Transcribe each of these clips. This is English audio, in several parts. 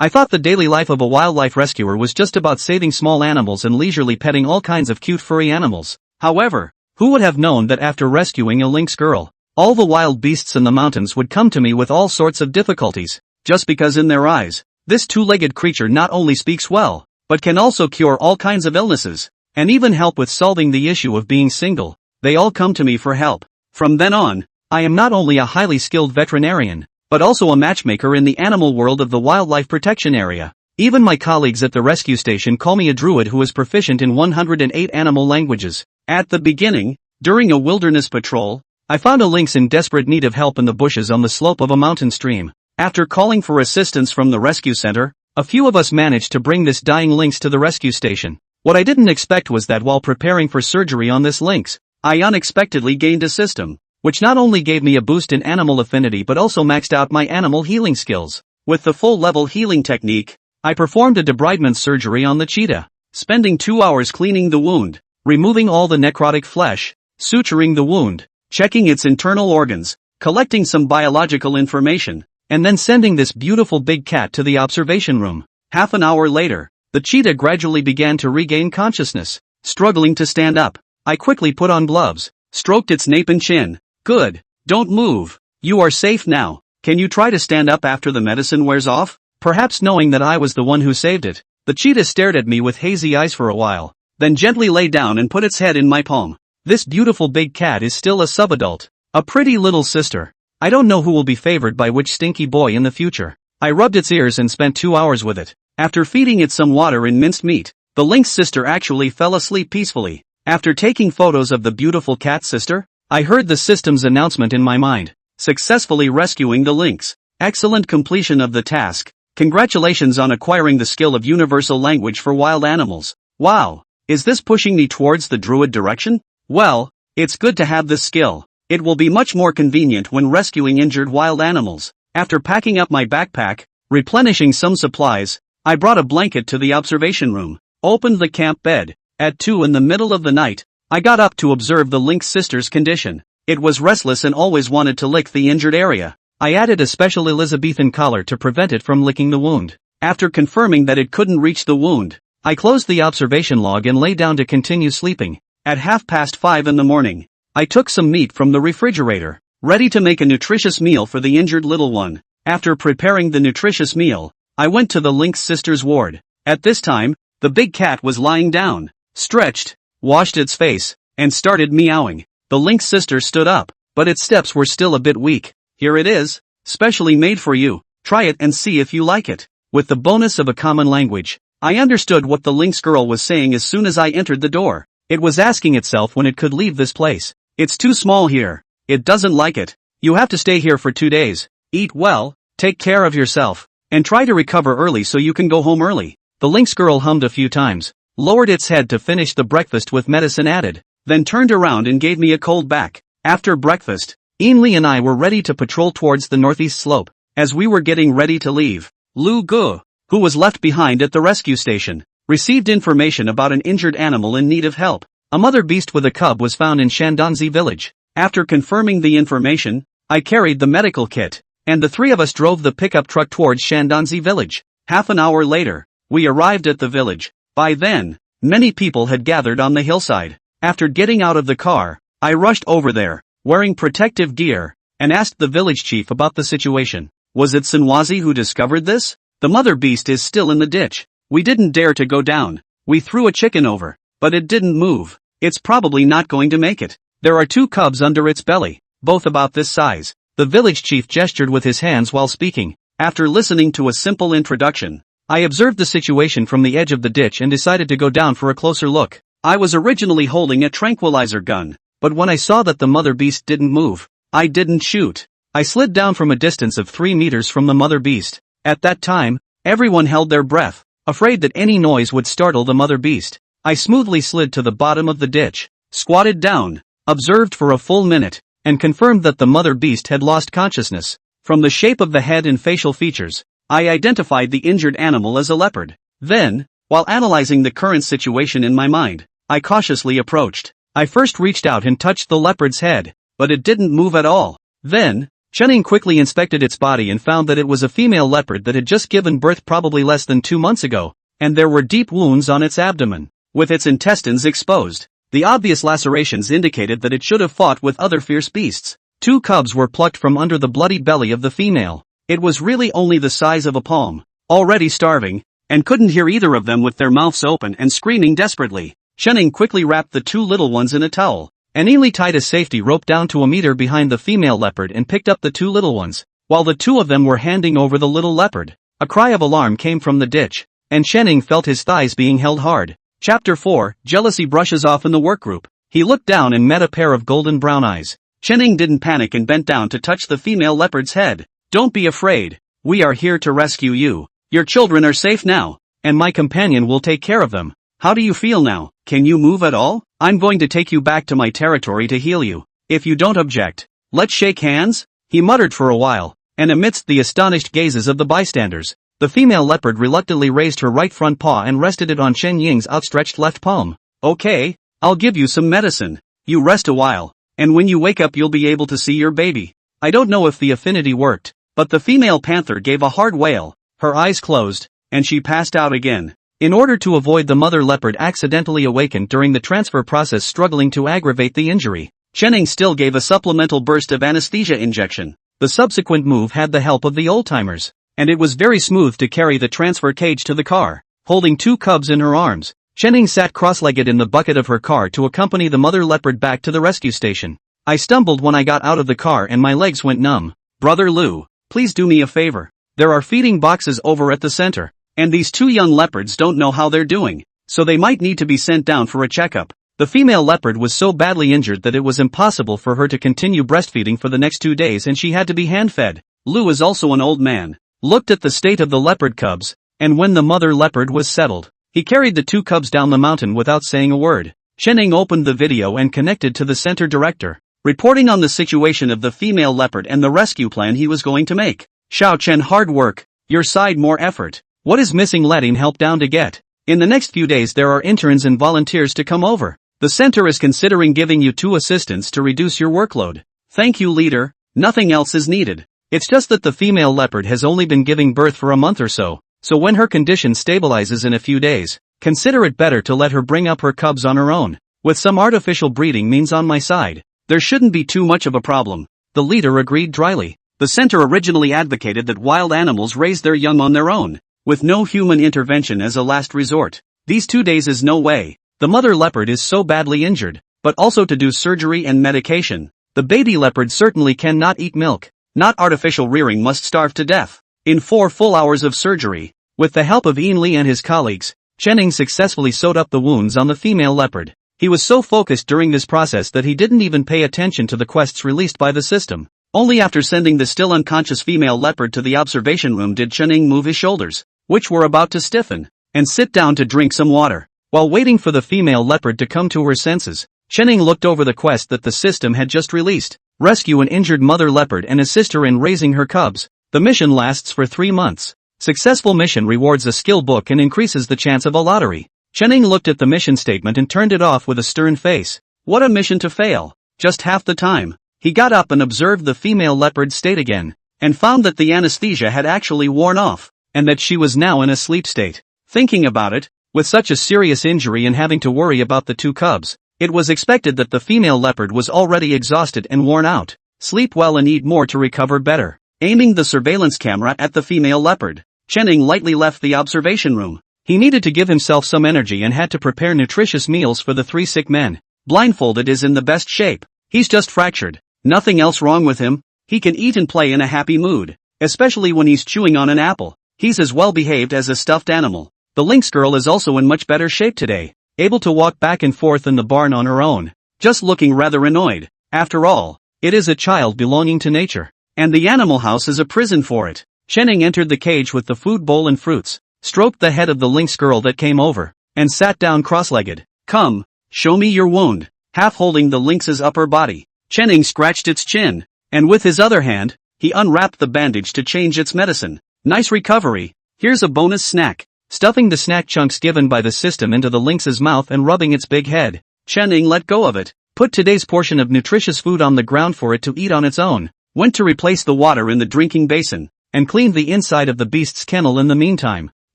I thought the daily life of a wildlife rescuer was just about saving small animals and leisurely petting all kinds of cute furry animals. However, who would have known that after rescuing a lynx girl, all the wild beasts in the mountains would come to me with all sorts of difficulties, just because in their eyes, this two-legged creature not only speaks well, but can also cure all kinds of illnesses, and even help with solving the issue of being single. They all come to me for help. From then on, I am not only a highly skilled veterinarian, but also a matchmaker in the animal world of the wildlife protection area. Even my colleagues at the rescue station call me a druid who is proficient in 108 animal languages. At the beginning, during a wilderness patrol, I found a lynx in desperate need of help in the bushes on the slope of a mountain stream. After calling for assistance from the rescue center, a few of us managed to bring this dying lynx to the rescue station. What I didn't expect was that while preparing for surgery on this lynx, I unexpectedly gained a system, which not only gave me a boost in animal affinity but also maxed out my animal healing skills. With the full-level healing technique, I performed a debridement surgery on the cheetah, spending 2 hours cleaning the wound, removing all the necrotic flesh, suturing the wound, checking its internal organs, collecting some biological information, and then sending this beautiful big cat to the observation room. Half an hour later, the cheetah gradually began to regain consciousness, struggling to stand up. I quickly put on gloves, stroked its nape and chin. Good, don't move. You are safe now. Can you try to stand up after the medicine wears off? Perhaps knowing that I was the one who saved it, the cheetah stared at me with hazy eyes for a while, then gently lay down and put its head in my palm. This beautiful big cat is still a subadult, a pretty little sister. I don't know who will be favored by which stinky boy in the future. I rubbed its ears and spent 2 hours with it. After feeding it some water and minced meat, the lynx sister actually fell asleep peacefully. After taking photos of the beautiful cat sister, I heard the system's announcement in my mind. Successfully rescuing the lynx. Excellent completion of the task. Congratulations on acquiring the skill of universal language for wild animals. Wow, is this pushing me towards the druid direction? Well, it's good to have this skill. It will be much more convenient when rescuing injured wild animals. After packing up my backpack, replenishing some supplies, I brought a blanket to the observation room, opened the camp bed. At 2 in the middle of the night, I got up to observe the lynx sister's condition. It was restless and always wanted to lick the injured area. I added a special Elizabethan collar to prevent it from licking the wound. After confirming that it couldn't reach the wound, I closed the observation log and lay down to continue sleeping. At 5:30 in the morning, I took some meat from the refrigerator, ready to make a nutritious meal for the injured little one. After preparing the nutritious meal, I went to the lynx sister's ward. At this time, the big cat was lying down, stretched, washed its face, and started meowing. The lynx sister stood up, but its steps were still a bit weak. Here it is, specially made for you. Try it and see if you like it. With the bonus of a common language, I understood what the lynx girl was saying as soon as I entered the door. It was asking itself when it could leave this place. It's too small here. It doesn't like it. You have to stay here for 2 days. Eat well, take care of yourself, and try to recover early so you can go home early. The lynx girl hummed a few times, lowered its head to finish the breakfast with medicine added, then turned around and gave me a cold back. After breakfast, Ainley and I were ready to patrol towards the northeast slope. As we were getting ready to leave, Lu Gu, who was left behind at the rescue station, received information about an injured animal in need of help. A mother beast with a cub was found in Shandanzi village. After confirming the information, I carried the medical kit, and the 3 of us drove the pickup truck towards Shandanzi village. Half an hour later, we arrived at the village. By then, many people had gathered on the hillside. After getting out of the car, I rushed over there, wearing protective gear, and asked the village chief about the situation. Was it Sinwazi who discovered this? The mother beast is still in the ditch. We didn't dare to go down. We threw a chicken over, but it didn't move. It's probably not going to make it. There are 2 cubs under its belly, both about this size. The village chief gestured with his hands while speaking. After listening to a simple introduction, I observed the situation from the edge of the ditch and decided to go down for a closer look. I was originally holding a tranquilizer gun, but when I saw that the mother beast didn't move, I didn't shoot. I slid down from a distance of 3 meters from the mother beast. At that time, everyone held their breath, afraid that any noise would startle the mother beast. I smoothly slid to the bottom of the ditch, squatted down, observed for a full minute, and confirmed that the mother beast had lost consciousness. From the shape of the head and facial features, I identified the injured animal as a leopard. Then, while analyzing the current situation in my mind, I cautiously approached. I first reached out and touched the leopard's head, but it didn't move at all. Then, Chenning quickly inspected its body and found that it was a female leopard that had just given birth probably less than 2 months ago, and there were deep wounds on its abdomen, with its intestines exposed. The obvious lacerations indicated that it should have fought with other fierce beasts. 2 cubs were plucked from under the bloody belly of the female. It was really only the size of a palm, already starving, and couldn't hear either of them with their mouths open and screaming desperately. Chenning quickly wrapped the 2 little ones in a towel, and neatly tied a safety rope down to a meter behind the female leopard and picked up the 2 little ones, while the 2 of them were handing over the little leopard. A cry of alarm came from the ditch, and Chenning felt his thighs being held hard. Chapter 4, Jealousy brushes off in the workgroup. He looked down and met a pair of golden brown eyes. Chenning didn't panic and bent down to touch the female leopard's head. Don't be afraid. We are here to rescue you. Your children are safe now, and my companion will take care of them. How do you feel now? Can you move at all? I'm going to take you back to my territory to heal you. If you don't object, let's shake hands? He muttered for a while, and amidst the astonished gazes of the bystanders, the female leopard reluctantly raised her right front paw and rested it on Chen Ying's outstretched left palm. Okay, I'll give you some medicine. You rest a while, and when you wake up you'll be able to see your baby. I don't know if the affinity worked, but the female panther gave a hard wail, her eyes closed, and she passed out again. In order to avoid the mother leopard accidentally awakened during the transfer process struggling to aggravate the injury, Chenning still gave a supplemental burst of anesthesia injection. The subsequent move had the help of the old-timers, and it was very smooth to carry the transfer cage to the car. Holding 2 cubs in her arms, Chenning sat cross-legged in the bucket of her car to accompany the mother leopard back to the rescue station. I stumbled when I got out of the car and my legs went numb. Brother Lu, please do me a favor. There are feeding boxes over at the center, and these 2 young leopards don't know how they're doing, so they might need to be sent down for a checkup. The female leopard was so badly injured that it was impossible for her to continue breastfeeding for the next 2 days and she had to be hand-fed. Lu is also an old man, looked at the state of the leopard cubs, and when the mother leopard was settled, he carried the 2 cubs down the mountain without saying a word. Chenning opened the video and connected to the center director, reporting on the situation of the female leopard and the rescue plan he was going to make. Xiao Chen, hard work, your side more effort. What is missing? Let him help down to get. In the next few days there are interns and volunteers to come over. The center is considering giving you 2 assistants to reduce your workload. Thank you, leader, nothing else is needed. It's just that the female leopard has only been giving birth for a month or so when her condition stabilizes in a few days, consider it better to let her bring up her cubs on her own. With some artificial breeding means on my side, there shouldn't be too much of a problem. The leader agreed dryly. The center originally advocated that wild animals raise their young on their own, with no human intervention as a last resort. These 2 days is no way. The mother leopard is so badly injured, but also to do surgery and medication. The baby leopard certainly cannot eat milk. Not artificial rearing, must starve to death. In 4 full hours of surgery, with the help of Yin Li and his colleagues, Chenning successfully sewed up the wounds on the female leopard. He was so focused during this process that he didn't even pay attention to the quests released by the system. Only after sending the still unconscious female leopard to the observation room did Chenning move his shoulders, which were about to stiffen, and sit down to drink some water. While waiting for the female leopard to come to her senses, Chenning looked over the quest that the system had just released. Rescue an injured mother leopard and assist her in raising her cubs. The mission lasts for 3 months. Successful mission rewards a skill book and increases the chance of a lottery. Chenning looked at the mission statement and turned it off with a stern face. What a mission to fail. Just half the time. He got up and observed the female leopard's state again, and found that the anesthesia had actually worn off, and that she was now in a sleep state. Thinking about it, with such a serious injury and having to worry about the 2 cubs, it was expected that the female leopard was already exhausted and worn out. Sleep well and eat more to recover better. Aiming the surveillance camera at the female leopard, Chenning lightly left the observation room. He needed to give himself some energy and had to prepare nutritious meals for the 3 sick men. Blindfolded is in the best shape. He's just fractured. Nothing else wrong with him. He can eat and play in a happy mood, especially when he's chewing on an apple. He's as well behaved as a stuffed animal. The lynx girl is also in much better shape today, able to walk back and forth in the barn on her own, just looking rather annoyed. After all, it is a child belonging to nature, and the animal house is a prison for it. Chenning entered the cage with the food bowl and fruits, stroked the head of the lynx girl that came over, and sat down cross-legged. Come, show me your wound. Half holding the lynx's upper body, Chenning scratched its chin, and with his other hand, he unwrapped the bandage to change its medicine. Nice recovery. Here's a bonus snack. Stuffing the snack chunks given by the system into the lynx's mouth and rubbing its big head, Chenning let go of it, put today's portion of nutritious food on the ground for it to eat on its own. went to replace the water in the drinking basin, and cleaned the inside of the beast's kennel in the meantime.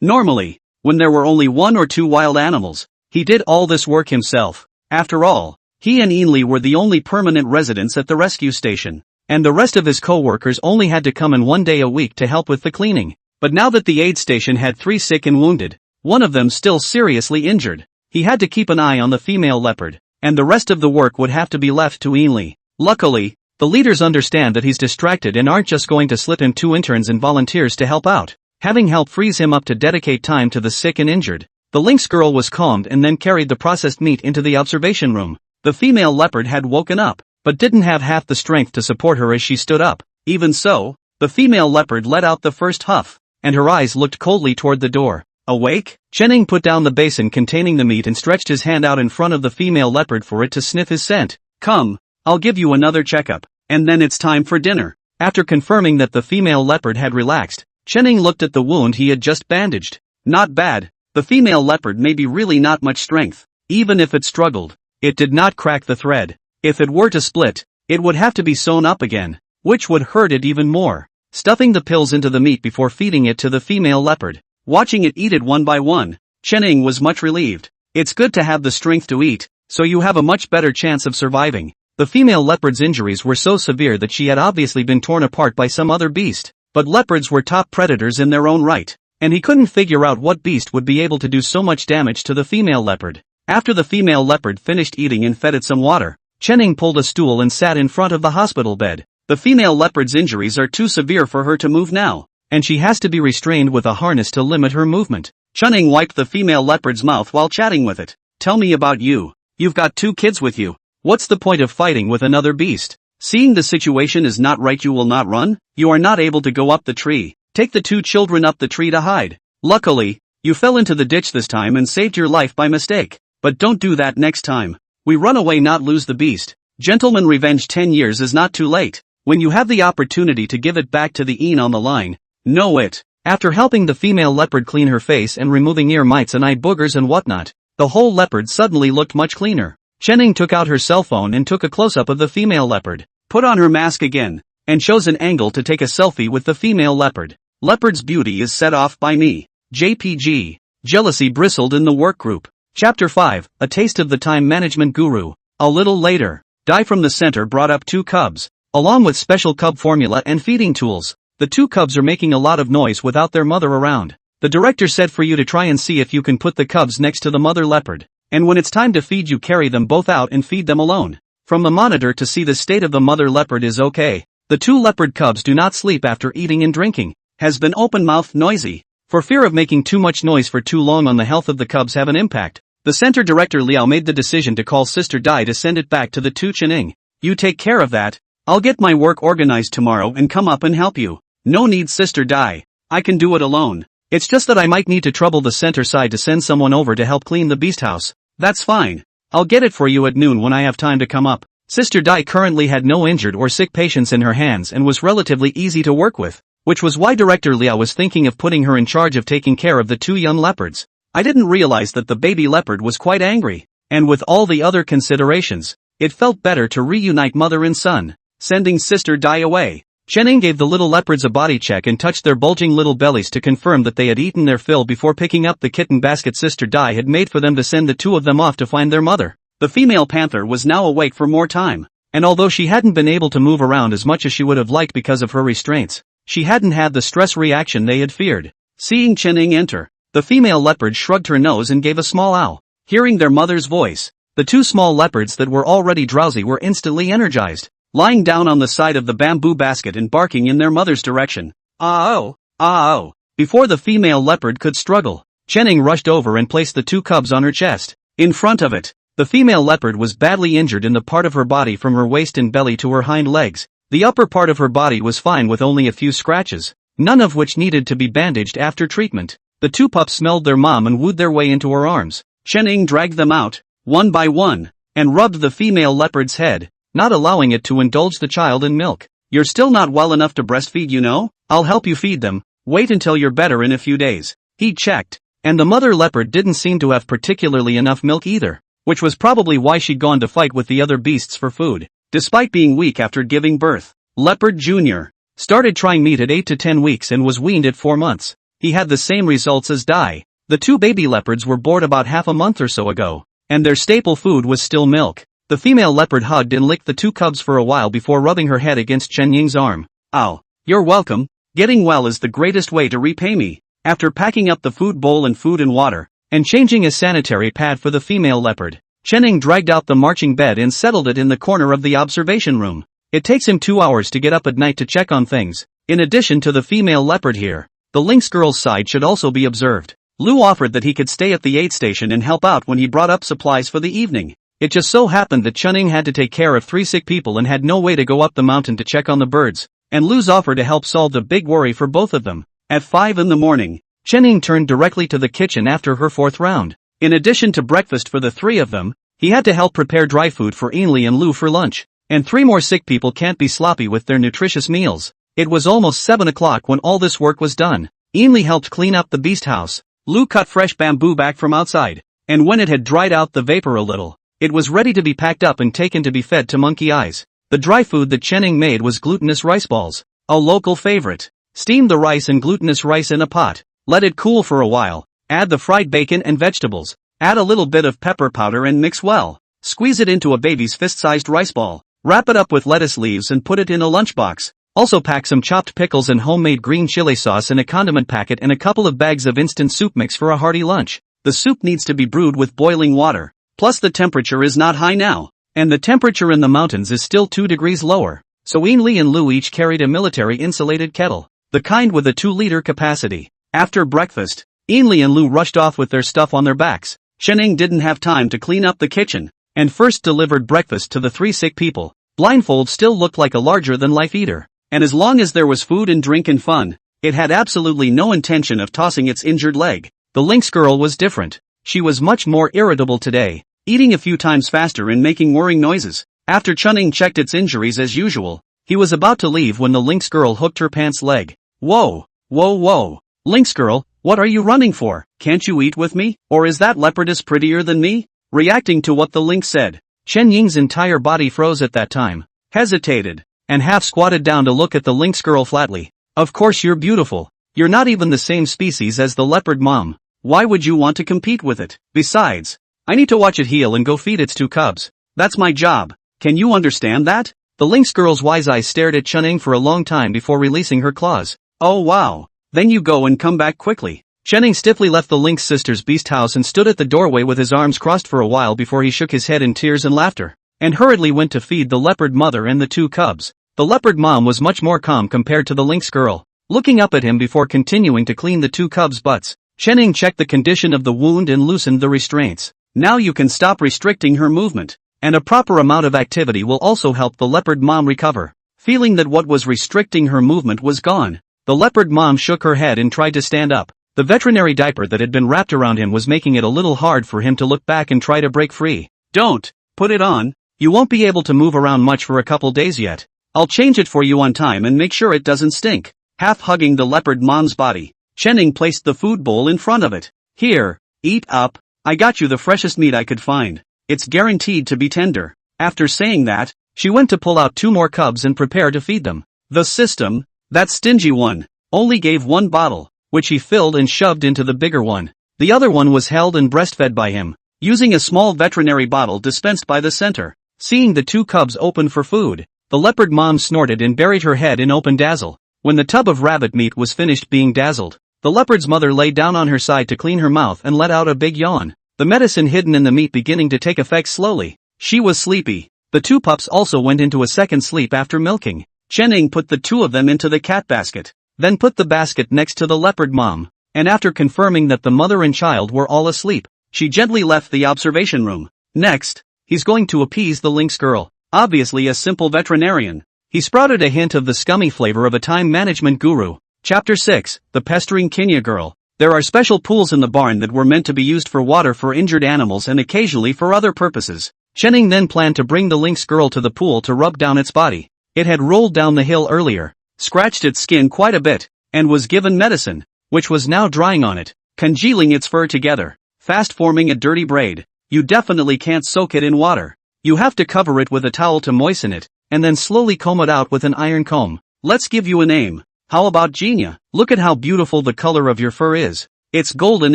Normally, when there were only one or two wild animals, he did all this work himself. After all, he and Ainley were the only permanent residents at the rescue station, and the rest of his co-workers only had to come in 1 day a week to help with the cleaning. But now that the aid station had 3 sick and wounded, one of them still seriously injured, he had to keep an eye on the female leopard, and the rest of the work would have to be left to Ainley. Luckily, the leaders understand that he's distracted and aren't just going to slip him 2 interns and volunteers to help out. Having help frees him up to dedicate time to the sick and injured. The lynx girl was calmed and then carried the processed meat into the observation room. The female leopard had woken up, but didn't have half the strength to support her as she stood up. Even so, the female leopard let out the first huff, and her eyes looked coldly toward the door. Awake? Chenning put down the basin containing the meat and stretched his hand out in front of the female leopard for it to sniff his scent. Come, I'll give you another checkup, and then it's time for dinner. After confirming that the female leopard had relaxed, Chenning looked at the wound he had just bandaged. Not bad. The female leopard may be really not much strength. Even if it struggled, it did not crack the thread. If it were to split, it would have to be sewn up again, which would hurt it even more. Stuffing the pills into the meat before feeding it to the female leopard, watching it eat it one by one, Chenning was much relieved. It's good to have the strength to eat, so you have a much better chance of surviving. The female leopard's injuries were so severe that she had obviously been torn apart by some other beast, but leopards were top predators in their own right, and he couldn't figure out what beast would be able to do so much damage to the female leopard. After the female leopard finished eating and fed it some water, Chenning pulled a stool and sat in front of the hospital bed. The female leopard's injuries are too severe for her to move now, and she has to be restrained with a harness to limit her movement. Chenning wiped the female leopard's mouth while chatting with it. Tell me about you. You've got 2 kids with you. What's the point of fighting with another beast? Seeing the situation is not right, you will not run? You are not able to go up the tree. Take the 2 children up the tree to hide. Luckily, you fell into the ditch this time and saved your life by mistake. But don't do that next time. We run away, not lose the beast. Gentleman, revenge 10 years is not too late. When you have the opportunity to give it back to the een on the line, know it. After helping the female leopard clean her face and removing ear mites and eye boogers and whatnot, the whole leopard suddenly looked much cleaner. Chenning took out her cell phone and took a close-up of the female leopard, put on her mask again, and chose an angle to take a selfie with the female leopard. Leopard's beauty is set off by me. JPG. Jealousy bristled in the work group. Chapter 5, A Taste of the Time Management Guru. A little later, Dai from the center brought up 2 cubs, along with special cub formula and feeding tools. The 2 cubs are making a lot of noise without their mother around. The director said for you to try and see if you can put the cubs next to the mother leopard, and when it's time to feed you carry them both out and feed them alone. From the monitor to see the state of the mother leopard is okay. The 2 leopard cubs do not sleep after eating and drinking. Has been open-mouthed noisy, for fear of making too much noise for too long on the health of the cubs have an impact. The center director Liao made the decision to call Sister Dai to send it back to the 2 Chenning. You take care of that. I'll get my work organized tomorrow and come up and help you. No need, Sister Dai. I can do it alone. It's just that I might need to trouble the center side to send someone over to help clean the beast house. That's fine. I'll get it for you at noon when I have time to come up. Sister Dai currently had no injured or sick patients in her hands and was relatively easy to work with, which was why Director Liao was thinking of putting her in charge of taking care of the 2 young leopards. I didn't realize that the baby leopard was quite angry, and with all the other considerations, it felt better to reunite mother and son. Sending Sister Dai away, Chenning gave the little leopards a body check and touched their bulging little bellies to confirm that they had eaten their fill before picking up the kitten basket Sister Dai had made for them to send the 2 of them off to find their mother. The female panther was now awake for more time, and although she hadn't been able to move around as much as she would have liked because of her restraints, she hadn't had the stress reaction they had feared. Seeing Chenning enter, the female leopard shrugged her nose and gave a small ow. Hearing their mother's voice, the 2 small leopards that were already drowsy were instantly energized, lying down on the side of the bamboo basket and barking in their mother's direction. Ah-oh, ah-oh. Before the female leopard could struggle, Chenning rushed over and placed the 2 cubs on her chest. In front of it, the female leopard was badly injured in the part of her body from her waist and belly to her hind legs. The upper part of her body was fine with only a few scratches, none of which needed to be bandaged after treatment. The 2 pups smelled their mom and wooed their way into her arms. Chenning dragged them out, one by one, and rubbed the female leopard's head, not allowing it to indulge the child in milk. You're still not well enough to breastfeed, you know? I'll help you feed them. Wait until you're better in a few days. He checked, and the mother leopard didn't seem to have particularly enough milk either, which was probably why she'd gone to fight with the other beasts for food. Despite being weak after giving birth, Leopard Jr. started trying meat at 8 to 10 weeks and was weaned at 4 months. He had the same results as Dai. The two baby leopards were born about half a month or so ago, and their staple food was still milk. The female leopard hugged and licked the two cubs for a while before rubbing her head against Chen Ying's arm. "Ow, you're welcome. Getting well is the greatest way to repay me." After packing up the food bowl and food and water, and changing a sanitary pad for the female leopard, Chen Ying dragged out the marching bed and settled it in the corner of the observation room. It takes him 2 hours to get up at night to check on things. In addition to the female leopard here, the lynx girl's side should also be observed. Lu offered that he could stay at the aid station and help out when he brought up supplies for the evening. It just so happened that Chen Ying had to take care of 3 sick people and had no way to go up the mountain to check on the birds, and Lu's offer to help solved a big worry for both of them. At 5 in the morning, Chen Ying turned directly to the kitchen after her 4th round. In addition to breakfast for the 3 of them, he had to help prepare dry food for Ainli and Lu for lunch, and 3 more sick people can't be sloppy with their nutritious meals. It was almost 7 o'clock when all this work was done. Ainli helped clean up the beast house. Lu cut fresh bamboo back from outside, and when it had dried out the vapor a little, it was ready to be packed up and taken to be fed to monkey eyes. The dry food that Chen Ying made was glutinous rice balls, a local favorite. Steam the rice and glutinous rice in a pot, let it cool for a while, add the fried bacon and vegetables, add a little bit of pepper powder and mix well. Squeeze it into a baby's fist-sized rice ball, wrap it up with lettuce leaves and put it in a lunchbox. Also pack some chopped pickles and homemade green chili sauce in a condiment packet and a couple of bags of instant soup mix for a hearty lunch. The soup needs to be brewed with boiling water. Plus the temperature is not high now, and the temperature in the mountains is still 2 degrees lower, so Ainli and Lu each carried a military insulated kettle, the kind with a 2-liter capacity. After breakfast, Ainli and Lu rushed off with their stuff on their backs. Chen Ying didn't have time to clean up the kitchen, and first delivered breakfast to the 3 sick people. Blindfold still looked like a larger-than-life eater, and as long as there was food and drink and fun, it had absolutely no intention of tossing its injured leg. The lynx girl was different. She was much more irritable today, eating a few times faster and making whirring noises. After Chen Ying checked its injuries as usual, he was about to leave when the lynx girl hooked her pants leg. "Whoa, whoa, whoa. Lynx girl, what are you running for? Can't you eat with me? Or is that leopardess prettier than me?" Reacting to what the lynx said, Chen Ying's entire body froze at that time, hesitated, and half squatted down to look at the lynx girl flatly. "Of course you're beautiful. You're not even the same species as the leopard mom. Why would you want to compete with it? Besides, I need to watch it heal and go feed its 2 cubs. That's my job. Can you understand that?" The lynx girl's wise eyes stared at Chen Ying for a long time before releasing her claws. "Oh wow. Then you go and come back quickly." Chen Ying stiffly left the lynx sister's beast house and stood at the doorway with his arms crossed for a while before he shook his head in tears and laughter, and hurriedly went to feed the leopard mother and the 2 cubs. The leopard mom was much more calm compared to the lynx girl, looking up at him before continuing to clean the 2 cubs' butts. Chen Ying checked the condition of the wound and loosened the restraints. Now you can stop restricting her movement, and a proper amount of activity will also help the leopard mom recover. Feeling that what was restricting her movement was gone, the leopard mom shook her head and tried to stand up. The veterinary diaper that had been wrapped around him was making it a little hard for him to look back and try to break free. "Don't put it on. You won't be able to move around much for a couple days yet. I'll change it for you on time and make sure it doesn't stink." Half hugging the leopard mom's body, Chen Ying placed the food bowl in front of it. "Here, eat up. I got you the freshest meat I could find. It's guaranteed to be tender." After saying that, she went to pull out 2 more cubs and prepare to feed them. The system, that stingy one, only gave 1 bottle, which he filled and shoved into the bigger one. The other one was held and breastfed by him, using a small veterinary bottle dispensed by the center. Seeing the 2 cubs open for food, the leopard mom snorted and buried her head in open dazzle. When the tub of rabbit meat was finished being dazzled, the leopard's mother lay down on her side to clean her mouth and let out a big yawn, the medicine hidden in the meat beginning to take effect slowly. She was sleepy. The 2 pups also went into a second sleep after milking. Chen Ying put the 2 of them into the cat basket, then put the basket next to the leopard mom, and after confirming that the mother and child were all asleep, she gently left the observation room. Next, he's going to appease the lynx girl, obviously a simple veterinarian. He sprouted a hint of the scummy flavor of a time management guru. Chapter 6, The Pestering Kenya Girl. There are special pools in the barn that were meant to be used for water for injured animals and occasionally for other purposes. Chen Ying then planned to bring the lynx girl to the pool to rub down its body. It had rolled down the hill earlier, scratched its skin quite a bit, and was given medicine, which was now drying on it, congealing its fur together, fast forming a dirty braid. You definitely can't soak it in water. You have to cover it with a towel to moisten it, and then slowly comb it out with an iron comb. Let's give you a name. How about Genia? Look at how beautiful the color of your fur is. It's golden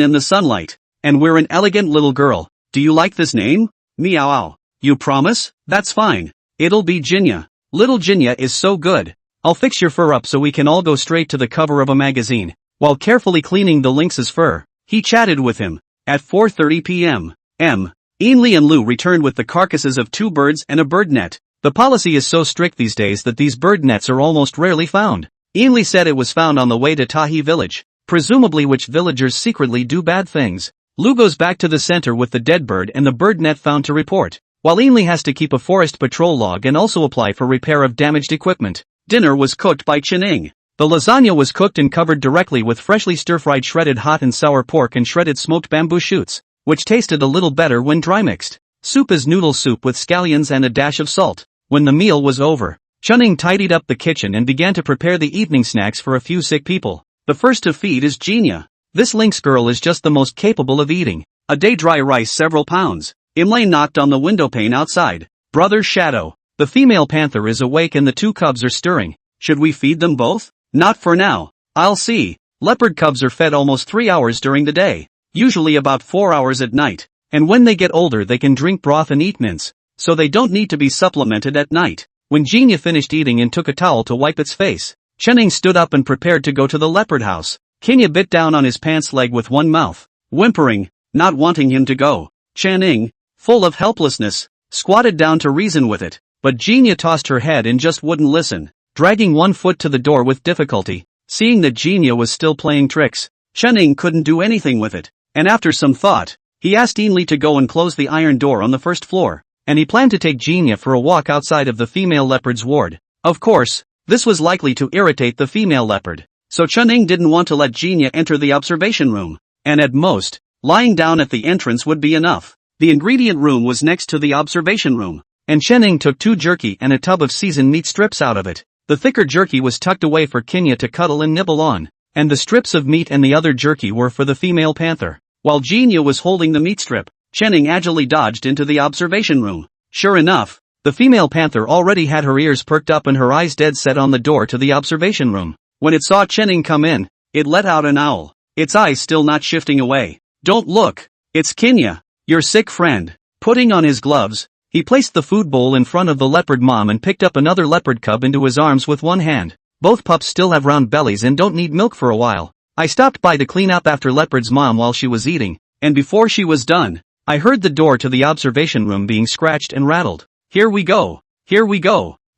in the sunlight. And we're an elegant little girl. Do you like this name? Meow. You promise? That's fine. It'll be Genia. Little Genia is so good. I'll fix your fur up so we can all go straight to the cover of a magazine. While carefully cleaning the lynx's fur, he chatted with him. At 4:30 p.m. Ainley and Lou returned with the carcasses of 2 birds and a bird net. The policy is so strict these days that these bird nets are almost rarely found. Ainley said it was found on the way to Tahi village, presumably which villagers secretly do bad things. Lou goes back to the center with the dead bird and the bird net found to report, while Ainley has to keep a forest patrol log and also apply for repair of damaged equipment. Dinner was cooked by Chen-Ing. The lasagna was cooked and covered directly with freshly stir-fried shredded hot and sour pork and shredded smoked bamboo shoots, which tasted a little better when dry mixed. Soup is noodle soup with scallions and a dash of salt. When the meal was over, Chen-Ing tidied up the kitchen and began to prepare the evening snacks for a few sick people. The first to feed is Genia. This lynx girl is just the most capable of eating. A day dry rice several pounds. Imlay knocked on the windowpane outside. Brother Shadow. The female panther is awake and the 2 cubs are stirring. Should we feed them both? Not for now. I'll see. Leopard cubs are fed almost 3 hours during the day. Usually about 4 hours at night. And when they get older they can drink broth and eat mince. So they don't need to be supplemented at night. When Genia finished eating and took a towel to wipe its face, Chen-Ing stood up and prepared to go to the leopard house. Kenya bit down on his pants leg with one mouth, whimpering, not wanting him to go. Chen-Ing, full of helplessness, squatted down to reason with it, but Genia tossed her head and just wouldn't listen, dragging one foot to the door with difficulty. Seeing that Genia was still playing tricks, Chen-Ing couldn't do anything with it, and after some thought, he asked Ainley to go and close the iron door on the first floor, and he planned to take Genia for a walk outside of the female leopard's ward. Of course, this was likely to irritate the female leopard, so Chen-Ing didn't want to let Genia enter the observation room, and at most, lying down at the entrance would be enough. The ingredient room was next to the observation room, and Chen-Ing took 2 jerky and a tub of seasoned meat strips out of it. The thicker jerky was tucked away for Kenya to cuddle and nibble on, and the strips of meat and the other jerky were for the female panther. While Genia was holding the meat strip, Chen-Ing agilely dodged into the observation room. Sure enough, the female panther already had her ears perked up and her eyes dead set on the door to the observation room. When it saw Chen-Ing come in, it let out an owl, its eyes still not shifting away. Don't look, it's Kenya, your sick friend. Putting on his gloves, he placed the food bowl in front of the leopard mom and picked up another leopard cub into his arms with one hand. Both pups still have round bellies and don't need milk for a while. I stopped by to clean up after leopard's mom while she was eating, and before she was done, I heard the door to the observation room being scratched and rattled. Here we go.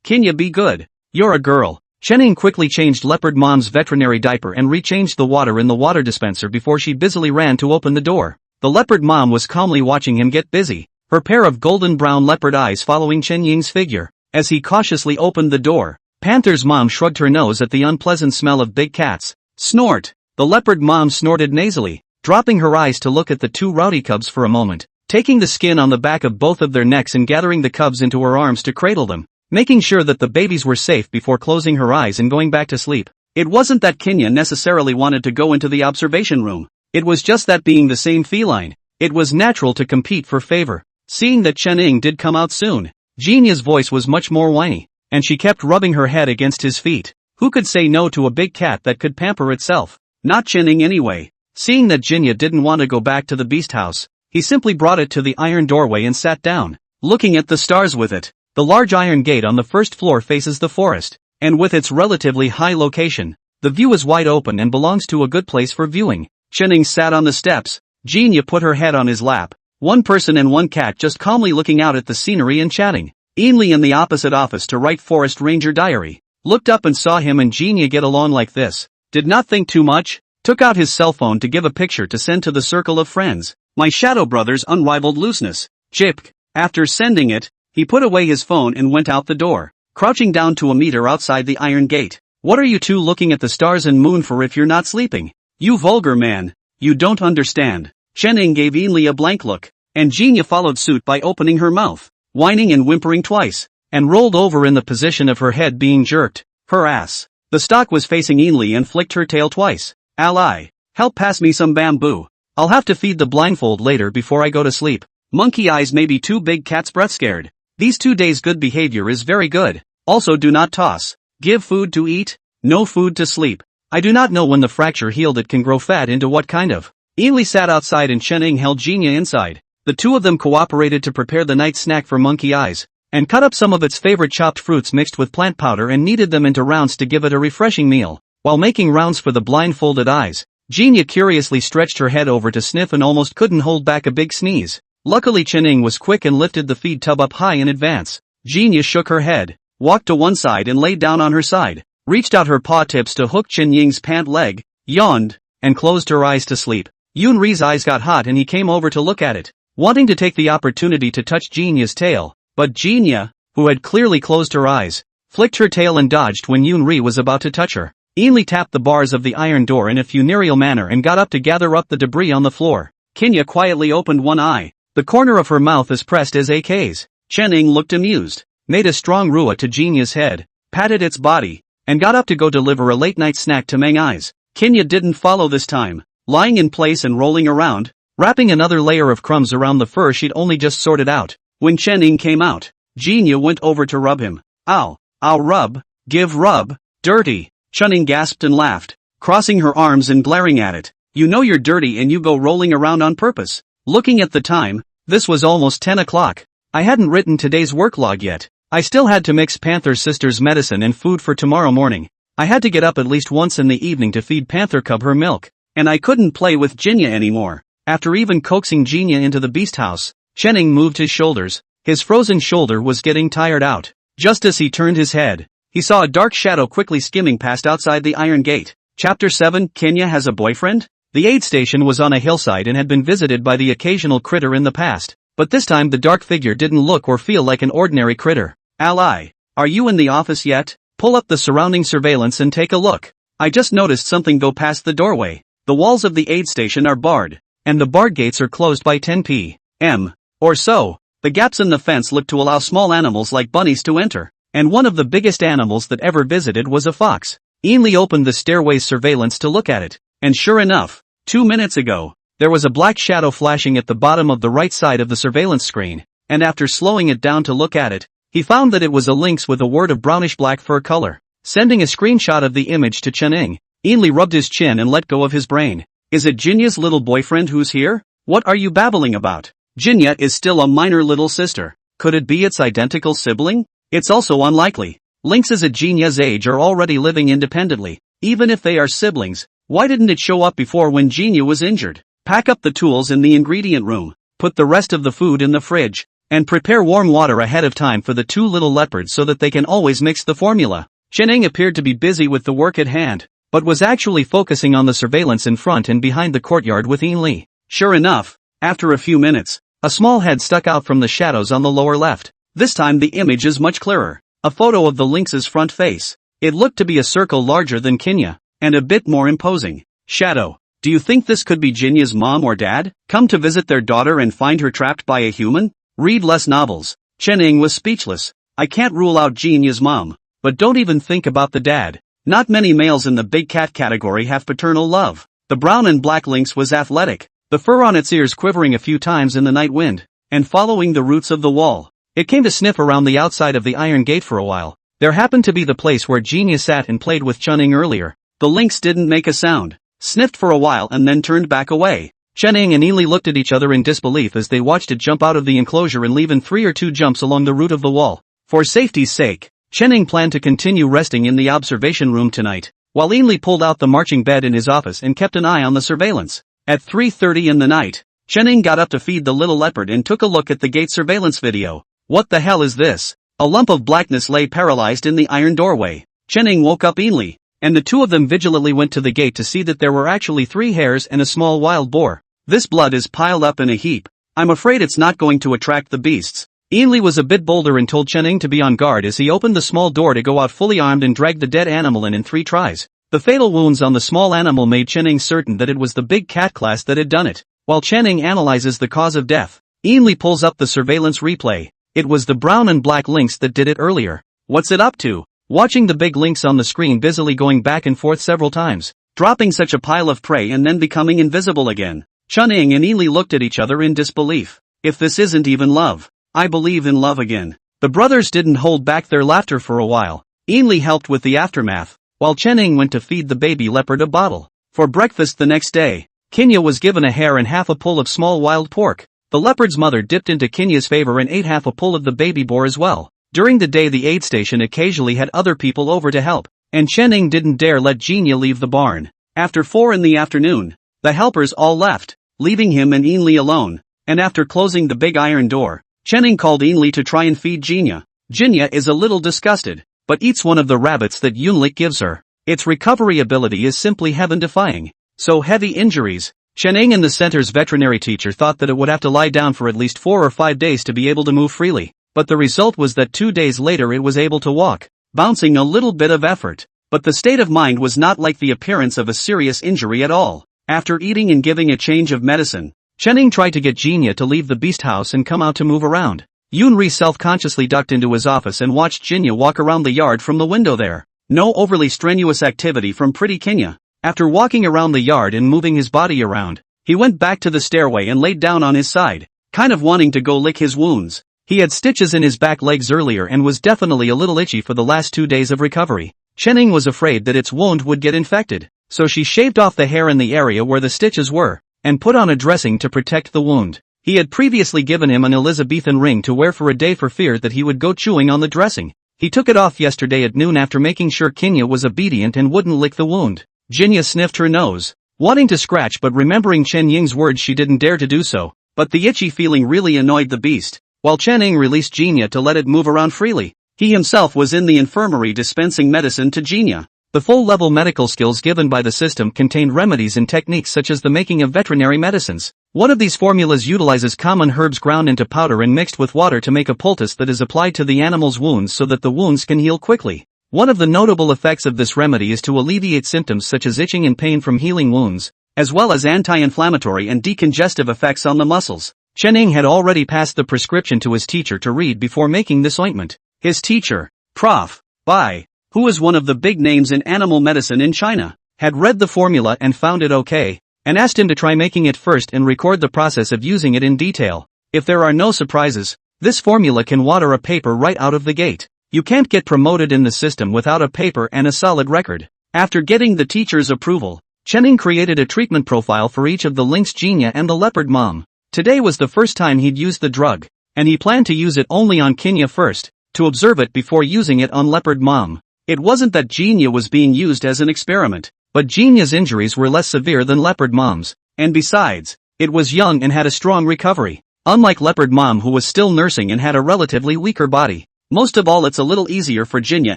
Kenya, be good. You're a girl. Chen-Ing quickly changed leopard mom's veterinary diaper and rechanged the water in the water dispenser before she busily ran to open the door. The leopard mom was calmly watching him get busy, her pair of golden brown leopard eyes following Chen-Ying's figure. As he cautiously opened the door, Panther's mom shrugged her nose at the unpleasant smell of big cats. Snort! The leopard mom snorted nasally, dropping her eyes to look at the 2 rowdy cubs for a moment, taking the skin on the back of both of their necks and gathering the cubs into her arms to cradle them, making sure that the babies were safe before closing her eyes and going back to sleep. It wasn't that Kenya necessarily wanted to go into the observation room. It was just that being the same feline, it was natural to compete for favor. Seeing that Chen-Ing did come out soon, Genia's voice was much more whiny, and she kept rubbing her head against his feet. Who could say no to a big cat that could pamper itself? Not Chen-Ing anyway. Seeing that Genia didn't want to go back to the beast house, he simply brought it to the iron doorway and sat down, looking at the stars with it. The large iron gate on the first floor faces the forest, and with its relatively high location, the view is wide open and belongs to a good place for viewing. Chen-Ing sat on the steps. Genia put her head on his lap. One person and one cat just calmly looking out at the scenery and chatting. Ainley in the opposite office to write Forest Ranger diary, looked up and saw him and Genia get along like this. Did not think too much, took out his cell phone to give a picture to send to the circle of friends. My shadow brother's unrivaled looseness. Chipk. After sending it, he put away his phone and went out the door, crouching down to a meter outside the iron gate. What are you two looking at the stars and moon for if you're not sleeping? You vulgar man. You don't understand. Chen-Ing gave Ainley a blank look, and Genia followed suit by opening her mouth, whining and whimpering twice, and rolled over in the position of her head being jerked. Her ass. The stock was facing Ainley and flicked her tail twice. Ally, help pass me some bamboo. I'll have to feed the blindfold later before I go to sleep. Monkey eyes may be too big, cat's breath scared. These 2 days good behavior is very good. Also do not toss. Give food to eat, no food to sleep. I do not know when the fracture healed it can grow fat into what kind of. Ainley sat outside and Chen-Ing held Jinya inside. The two of them cooperated to prepare the night snack for Monkey Eyes, and cut up some of its favorite chopped fruits mixed with plant powder and kneaded them into rounds to give it a refreshing meal. While making rounds for the blindfolded eyes, Jinya curiously stretched her head over to sniff and almost couldn't hold back a big sneeze. Luckily Chen-Ing was quick and lifted the feed tub up high in advance. Jinya shook her head, walked to one side and laid down on her side, reached out her paw tips to hook Chen-Ying's pant leg, yawned, and closed her eyes to sleep. Yunri's eyes got hot and he came over to look at it, wanting to take the opportunity to touch Jinya's tail, but Jinya, who had clearly closed her eyes, flicked her tail and dodged when Yunri was about to touch her. Ainley tapped the bars of the iron door in a funereal manner and got up to gather up the debris on the floor. Kinya quietly opened one eye, the corner of her mouth as pressed as AK's. Chen-Ing looked amused, made a strong rua to Jinya's head, patted its body, and got up to go deliver a late-night snack to Meng Eyes. Kinya didn't follow this time, lying in place and rolling around, wrapping another layer of crumbs around the fur she'd only just sorted out. When Chen-Ing came out, Jinya went over to rub him. Ow, I'll rub, give rub, dirty. Chen-Ing gasped and laughed, crossing her arms and glaring at it. You know you're dirty and you go rolling around on purpose. Looking at the time, this was almost 10 o'clock. I hadn't written today's work log yet. I still had to mix Panther Sister's medicine and food for tomorrow morning. I had to get up at least once in the evening to feed Panther Cub her milk, and I couldn't play with Jinya anymore. After even coaxing Jinya into the beast house, Chen-Ing moved his shoulders. His frozen shoulder was getting tired out. Just as he turned his head, he saw a dark shadow quickly skimming past outside the iron gate. Chapter 7, Kenya has a boyfriend? The aid station was on a hillside and had been visited by the occasional critter in the past, but this time the dark figure didn't look or feel like an ordinary critter. Ally, are you in the office yet? Pull up the surrounding surveillance and take a look. I just noticed something go past the doorway. The walls of the aid station are barred, and the barred gates are closed by 10 p.m. or so. The gaps in the fence look to allow small animals like bunnies to enter, and one of the biggest animals that ever visited was a fox. Ainley opened the stairway's surveillance to look at it, and sure enough, 2 minutes ago, there was a black shadow flashing at the bottom of the right side of the surveillance screen, and after slowing it down to look at it, he found that it was a lynx with a word of brownish-black fur color. Sending a screenshot of the image to Chen-Ing, Ainley rubbed his chin and let go of his brain. Is it Jinya's little boyfriend who's here? What are you babbling about? Jinya is still a minor little sister. Could it be its identical sibling? It's also unlikely. Lynxes at Jinya's age are already living independently. Even if they are siblings, why didn't it show up before when Jinya was injured? Pack up the tools in the ingredient room, put the rest of the food in the fridge, and prepare warm water ahead of time for the two little leopards so that they can always mix the formula. Chen-Ing appeared to be busy with the work at hand, but was actually focusing on the surveillance in front and behind the courtyard with Ainley. Sure enough, after a few minutes, a small head stuck out from the shadows on the lower left. This time the image is much clearer. A photo of the lynx's front face. It looked to be a circle larger than Kenya, and a bit more imposing. Shadow. Do you think this could be Jinya's mom or dad? Come to visit their daughter and find her trapped by a human? Read less novels. Chen-Ing was speechless. I can't rule out Jinya's mom, but don't even think about the dad. Not many males in the big cat category have paternal love. The brown and black lynx was athletic, the fur on its ears quivering a few times in the night wind, and following the roots of the wall. It came to sniff around the outside of the iron gate for a while. There happened to be the place where Jinya sat and played with Chen-Ing earlier. The lynx didn't make a sound, sniffed for a while and then turned back away. Chen-Ing and Ainley looked at each other in disbelief as they watched it jump out of the enclosure and leave in 3 or 2 jumps along the root of the wall. For safety's sake, Chen-Ing planned to continue resting in the observation room tonight, while Ainley pulled out the marching bed in his office and kept an eye on the surveillance. At 3:30 in the night, Chen-Ing got up to feed the little leopard and took a look at the gate surveillance video. What the hell is this? A lump of blackness lay paralyzed in the iron doorway. Chen-Ing woke up Ainley, and the two of them vigilantly went to the gate to see that there were actually 3 hares and a small wild boar. This blood is piled up in a heap. I'm afraid it's not going to attract the beasts. Ainley was a bit bolder and told Chen-Ing to be on guard as he opened the small door to go out fully armed and dragged the dead animal in 3 tries. The fatal wounds on the small animal made Chen-Ing certain that it was the big cat class that had done it. While Chen-Ing analyzes the cause of death, Ainley pulls up the surveillance replay. It was the brown and black lynx that did it earlier. What's it up to? Watching the big lynx on the screen busily going back and forth several times, dropping such a pile of prey and then becoming invisible again. Chen-Ing and Ainley looked at each other in disbelief. If this isn't even love. I believe in love again. The brothers didn't hold back their laughter for a while. Ainley helped with the aftermath, while Chen went to feed the baby leopard a bottle. For breakfast the next day, Kinya was given a hare and half a pull of small wild pork. The leopard's mother dipped into Kinya's favor and ate half a pull of the baby boar as well. During the day the aid station occasionally had other people over to help, and Chen didn't dare let Jinya leave the barn. After 4 in the afternoon, the helpers all left, leaving him and Ainley alone, and after closing the big iron door, Chen called Ainley to try and feed Jinya. Jinya is a little disgusted, but eats one of the rabbits that Yunlik gives her. Its recovery ability is simply heaven-defying. So heavy injuries, Chen and the center's veterinary teacher thought that it would have to lie down for at least 4 or 5 days to be able to move freely, but the result was that 2 days later it was able to walk, bouncing a little bit of effort. But the state of mind was not like the appearance of a serious injury at all. After eating and giving a change of medicine, Chen tried to get Jinya to leave the beast house and come out to move around. Yunri self-consciously ducked into his office and watched Jinya walk around the yard from the window there. No overly strenuous activity from pretty Kinya. After walking around the yard and moving his body around, he went back to the stairway and laid down on his side, kind of wanting to go lick his wounds. He had stitches in his back legs earlier and was definitely a little itchy for the last 2 days of recovery. Chen was afraid that its wound would get infected, so she shaved off the hair in the area where the stitches were, and put on a dressing to protect the wound. He had previously given him an Elizabethan ring to wear for a day for fear that he would go chewing on the dressing. He took it off yesterday at noon after making sure Kinya was obedient and wouldn't lick the wound. Jinya sniffed her nose, wanting to scratch but remembering Chen Ying's words she didn't dare to do so, but the itchy feeling really annoyed the beast. While Chen Ying released Jinya to let it move around freely, he himself was in the infirmary dispensing medicine to Jinya. The full-level medical skills given by the system contained remedies and techniques such as the making of veterinary medicines. One of these formulas utilizes common herbs ground into powder and mixed with water to make a poultice that is applied to the animal's wounds so that the wounds can heal quickly. One of the notable effects of this remedy is to alleviate symptoms such as itching and pain from healing wounds, as well as anti-inflammatory and decongestive effects on the muscles. Chen Ying had already passed the prescription to his teacher to read before making this ointment. His teacher, Prof. Bai, who is one of the big names in animal medicine in China, had read the formula and found it okay, and asked him to try making it first and record the process of using it in detail. If there are no surprises, this formula can water a paper right out of the gate. You can't get promoted in the system without a paper and a solid record. After getting the teacher's approval, Chen Ying created a treatment profile for each of the lynx Jinya and the leopard mom. Today was the first time he'd used the drug, and he planned to use it only on Kinya first, to observe it before using it on leopard mom. It wasn't that Jinya was being used as an experiment, but Jinya's injuries were less severe than leopard mom's, and besides, it was young and had a strong recovery. Unlike leopard mom who was still nursing and had a relatively weaker body. Most of all, it's a little easier for Jinya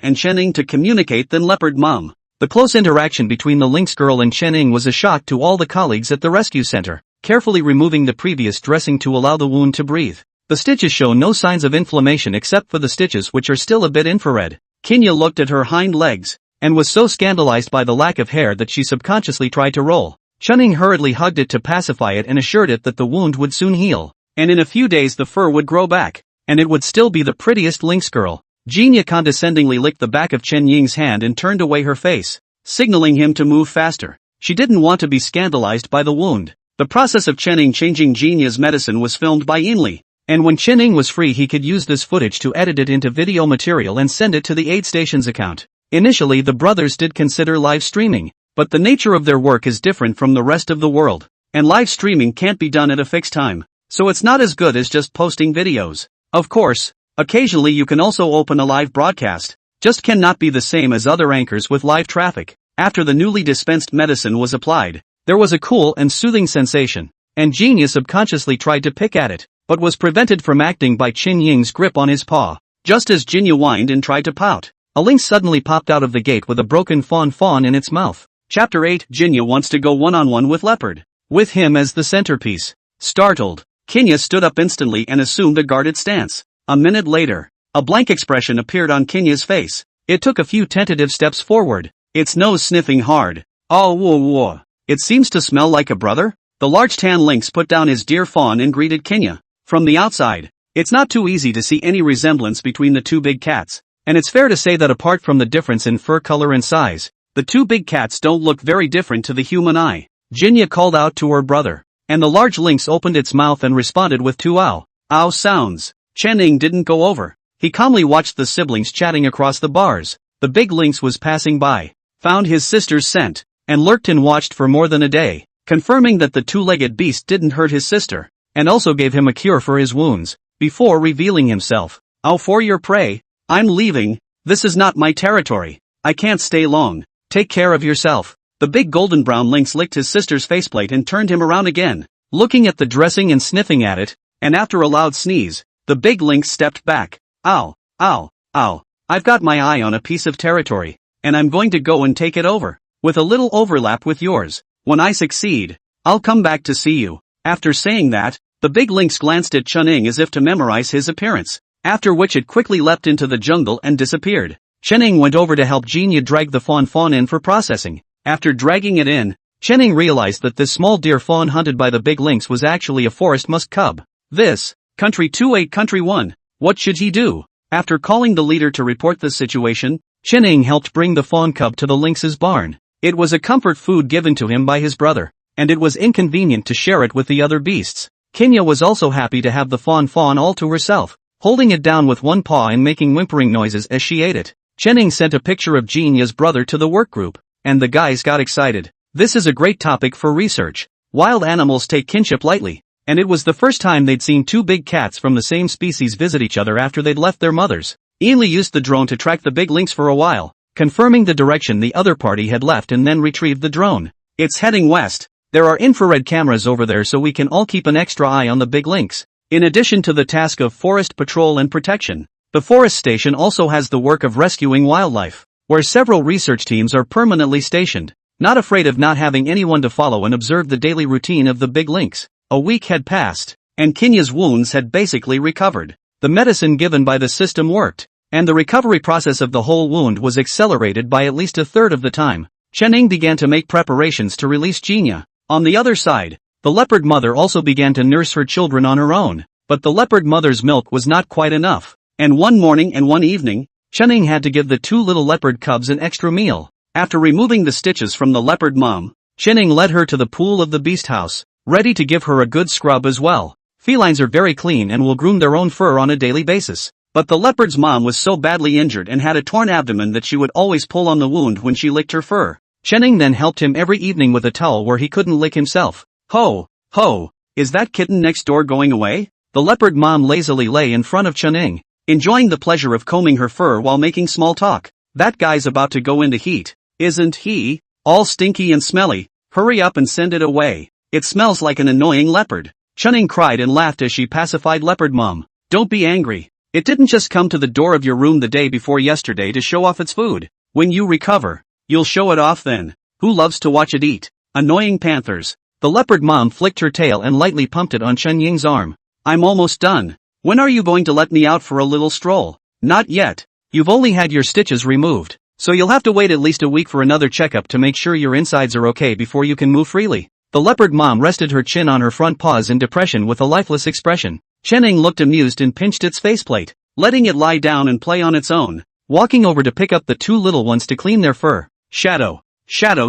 and Chen Ying to communicate than leopard mom. The close interaction between the lynx girl and Chen Ying was a shock to all the colleagues at the rescue center, carefully removing the previous dressing to allow the wound to breathe. The stitches show no signs of inflammation except for the stitches which are still a bit infrared. Kinya looked at her hind legs, and was so scandalized by the lack of hair that she subconsciously tried to roll. Chen Ying hurriedly hugged it to pacify it and assured it that the wound would soon heal, and in a few days the fur would grow back, and it would still be the prettiest lynx girl. Jinya condescendingly licked the back of Chen Ying's hand and turned away her face, signaling him to move faster. She didn't want to be scandalized by the wound. The process of Chen Ying changing Jinya's medicine was filmed by Ainley, and when Chen Ying was free he could use this footage to edit it into video material and send it to the aid station's account. Initially the brothers did consider live streaming, but the nature of their work is different from the rest of the world, and live streaming can't be done at a fixed time, so it's not as good as just posting videos. Of course, occasionally you can also open a live broadcast, just cannot be the same as other anchors with live traffic. After the newly dispensed medicine was applied, there was a cool and soothing sensation, and Jinya subconsciously tried to pick at it, but was prevented from acting by Chen Ying's grip on his paw. Just as Jinya whined and tried to pout, a lynx suddenly popped out of the gate with a broken fawn in its mouth. Chapter 8. Jinya wants to go one-on-one with leopard, with him as the centerpiece. Startled, Kinya stood up instantly and assumed a guarded stance. A minute later, a blank expression appeared on Kinya's face. It took a few tentative steps forward, its nose sniffing hard. Oh whoa. It seems to smell like a brother? The large tan lynx put down his dear fawn and greeted Kinya. From the outside, it's not too easy to see any resemblance between the two big cats, and it's fair to say that apart from the difference in fur color and size, the two big cats don't look very different to the human eye. Jinya called out to her brother, and the large lynx opened its mouth and responded with two ow sounds. Chen Ying didn't go over. He calmly watched the siblings chatting across the bars. The big lynx was passing by, found his sister's scent, and lurked and watched for more than a day, confirming that the two-legged beast didn't hurt his sister, and also gave him a cure for his wounds, before revealing himself. "Oh, for your prey, I'm leaving. This is not my territory. I can't stay long. Take care of yourself." The big golden brown lynx licked his sister's faceplate and turned him around again, looking at the dressing and sniffing at it, and after a loud sneeze, the big lynx stepped back. "Ow, ow, ow. I've got my eye on a piece of territory, and I'm going to go and take it over, with a little overlap with yours. When I succeed, I'll come back to see you." After saying that, the big lynx glanced at Chunning as if to memorize his appearance, after which it quickly leapt into the jungle and disappeared. Chunning went over to help Jinya drag the fawn in for processing. After dragging it in, Chunning realized that this small deer fawn hunted by the big lynx was actually a forest musk cub. This, Country 2-8 Country 1, what should he do? After calling the leader to report the situation, Chunning helped bring the fawn cub to the lynx's barn. It was a comfort food given to him by his brother, and it was inconvenient to share it with the other beasts. Kenya was also happy to have the fawn all to herself, holding it down with one paw and making whimpering noises as she ate it. Chunning sent a picture of Jinya's brother to the work group, and the guys got excited. This is a great topic for research. Wild animals take kinship lightly, and it was the first time they'd seen two big cats from the same species visit each other after they'd left their mothers. Ainley used the drone to track the big lynx for a while, confirming the direction the other party had left and then retrieved the drone. "It's heading west. There are infrared cameras over there so we can all keep an extra eye on the big lynx." In addition to the task of forest patrol and protection, the forest station also has the work of rescuing wildlife, where several research teams are permanently stationed, not afraid of not having anyone to follow and observe the daily routine of the big lynx. A week had passed, and Kenya's wounds had basically recovered. The medicine given by the system worked, and the recovery process of the whole wound was accelerated by at least a third of the time. Chunning began to make preparations to release Jinya. On the other side, the leopard mother also began to nurse her children on her own, but the leopard mother's milk was not quite enough, and one morning and one evening, Chunning had to give the two little leopard cubs an extra meal. After removing the stitches from the leopard mom, Chunning led her to the pool of the beast house, ready to give her a good scrub as well. Felines are very clean and will groom their own fur on a daily basis, but the leopard's mom was so badly injured and had a torn abdomen that she would always pull on the wound when she licked her fur. Chunning then helped him every evening with a towel where he couldn't lick himself. "Ho, ho, is that kitten next door going away?" The leopard mom lazily lay in front of Chunning, enjoying the pleasure of combing her fur while making small talk. "That guy's about to go into heat, isn't he? All stinky and smelly. Hurry up and send it away. It smells like an annoying leopard." Chunning cried and laughed as she pacified leopard mom. "Don't be angry. It didn't just come to the door of your room the day before yesterday to show off its food. When you recover, you'll show it off then. Who loves to watch it eat? Annoying panthers." The leopard mom flicked her tail and lightly pumped it on Chunying's arm. "I'm almost done. When are you going to let me out for a little stroll?" "Not yet. You've only had your stitches removed, so you'll have to wait at least a week for another checkup to make sure your insides are okay before you can move freely." The leopard mom rested her chin on her front paws in depression with a lifeless expression. Chunning looked amused and pinched its faceplate, letting it lie down and play on its own, walking over to pick up the two little ones to clean their fur. Shadow,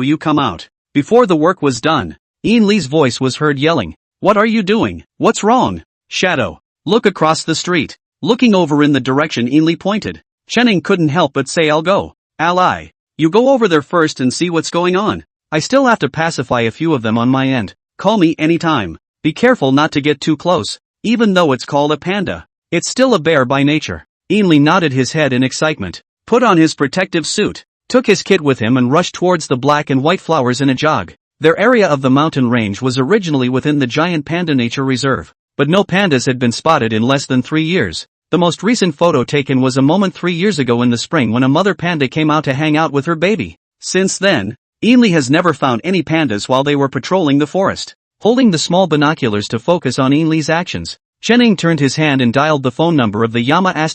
you come out." Before the work was done, Ian Lee's voice was heard yelling, "What are you doing? What's wrong?" "Shadow, look across the street." Looking over in the direction Ian Lee pointed, Chunning couldn't help but say, "I'll go." "Ally, you go over there first and see what's going on. I still have to pacify a few of them on my end. Call me anytime. Be careful not to get too close. Even though it's called a panda, it's still a bear by nature." Ian Lee nodded his head in excitement, put on his protective suit, took his kit with him and rushed towards the black and white flowers in a jog. Their area of the mountain range was originally within the giant panda nature reserve, but no pandas had been spotted in less than 3 years. The most recent photo taken was a moment 3 years ago in the spring when a mother panda came out to hang out with her baby. Since then, Ian Lee has never found any pandas while they were patrolling the forest. Holding the small binoculars to focus on Ian Lee's actions, Chunning turned his hand and dialed the phone number of the Yama *****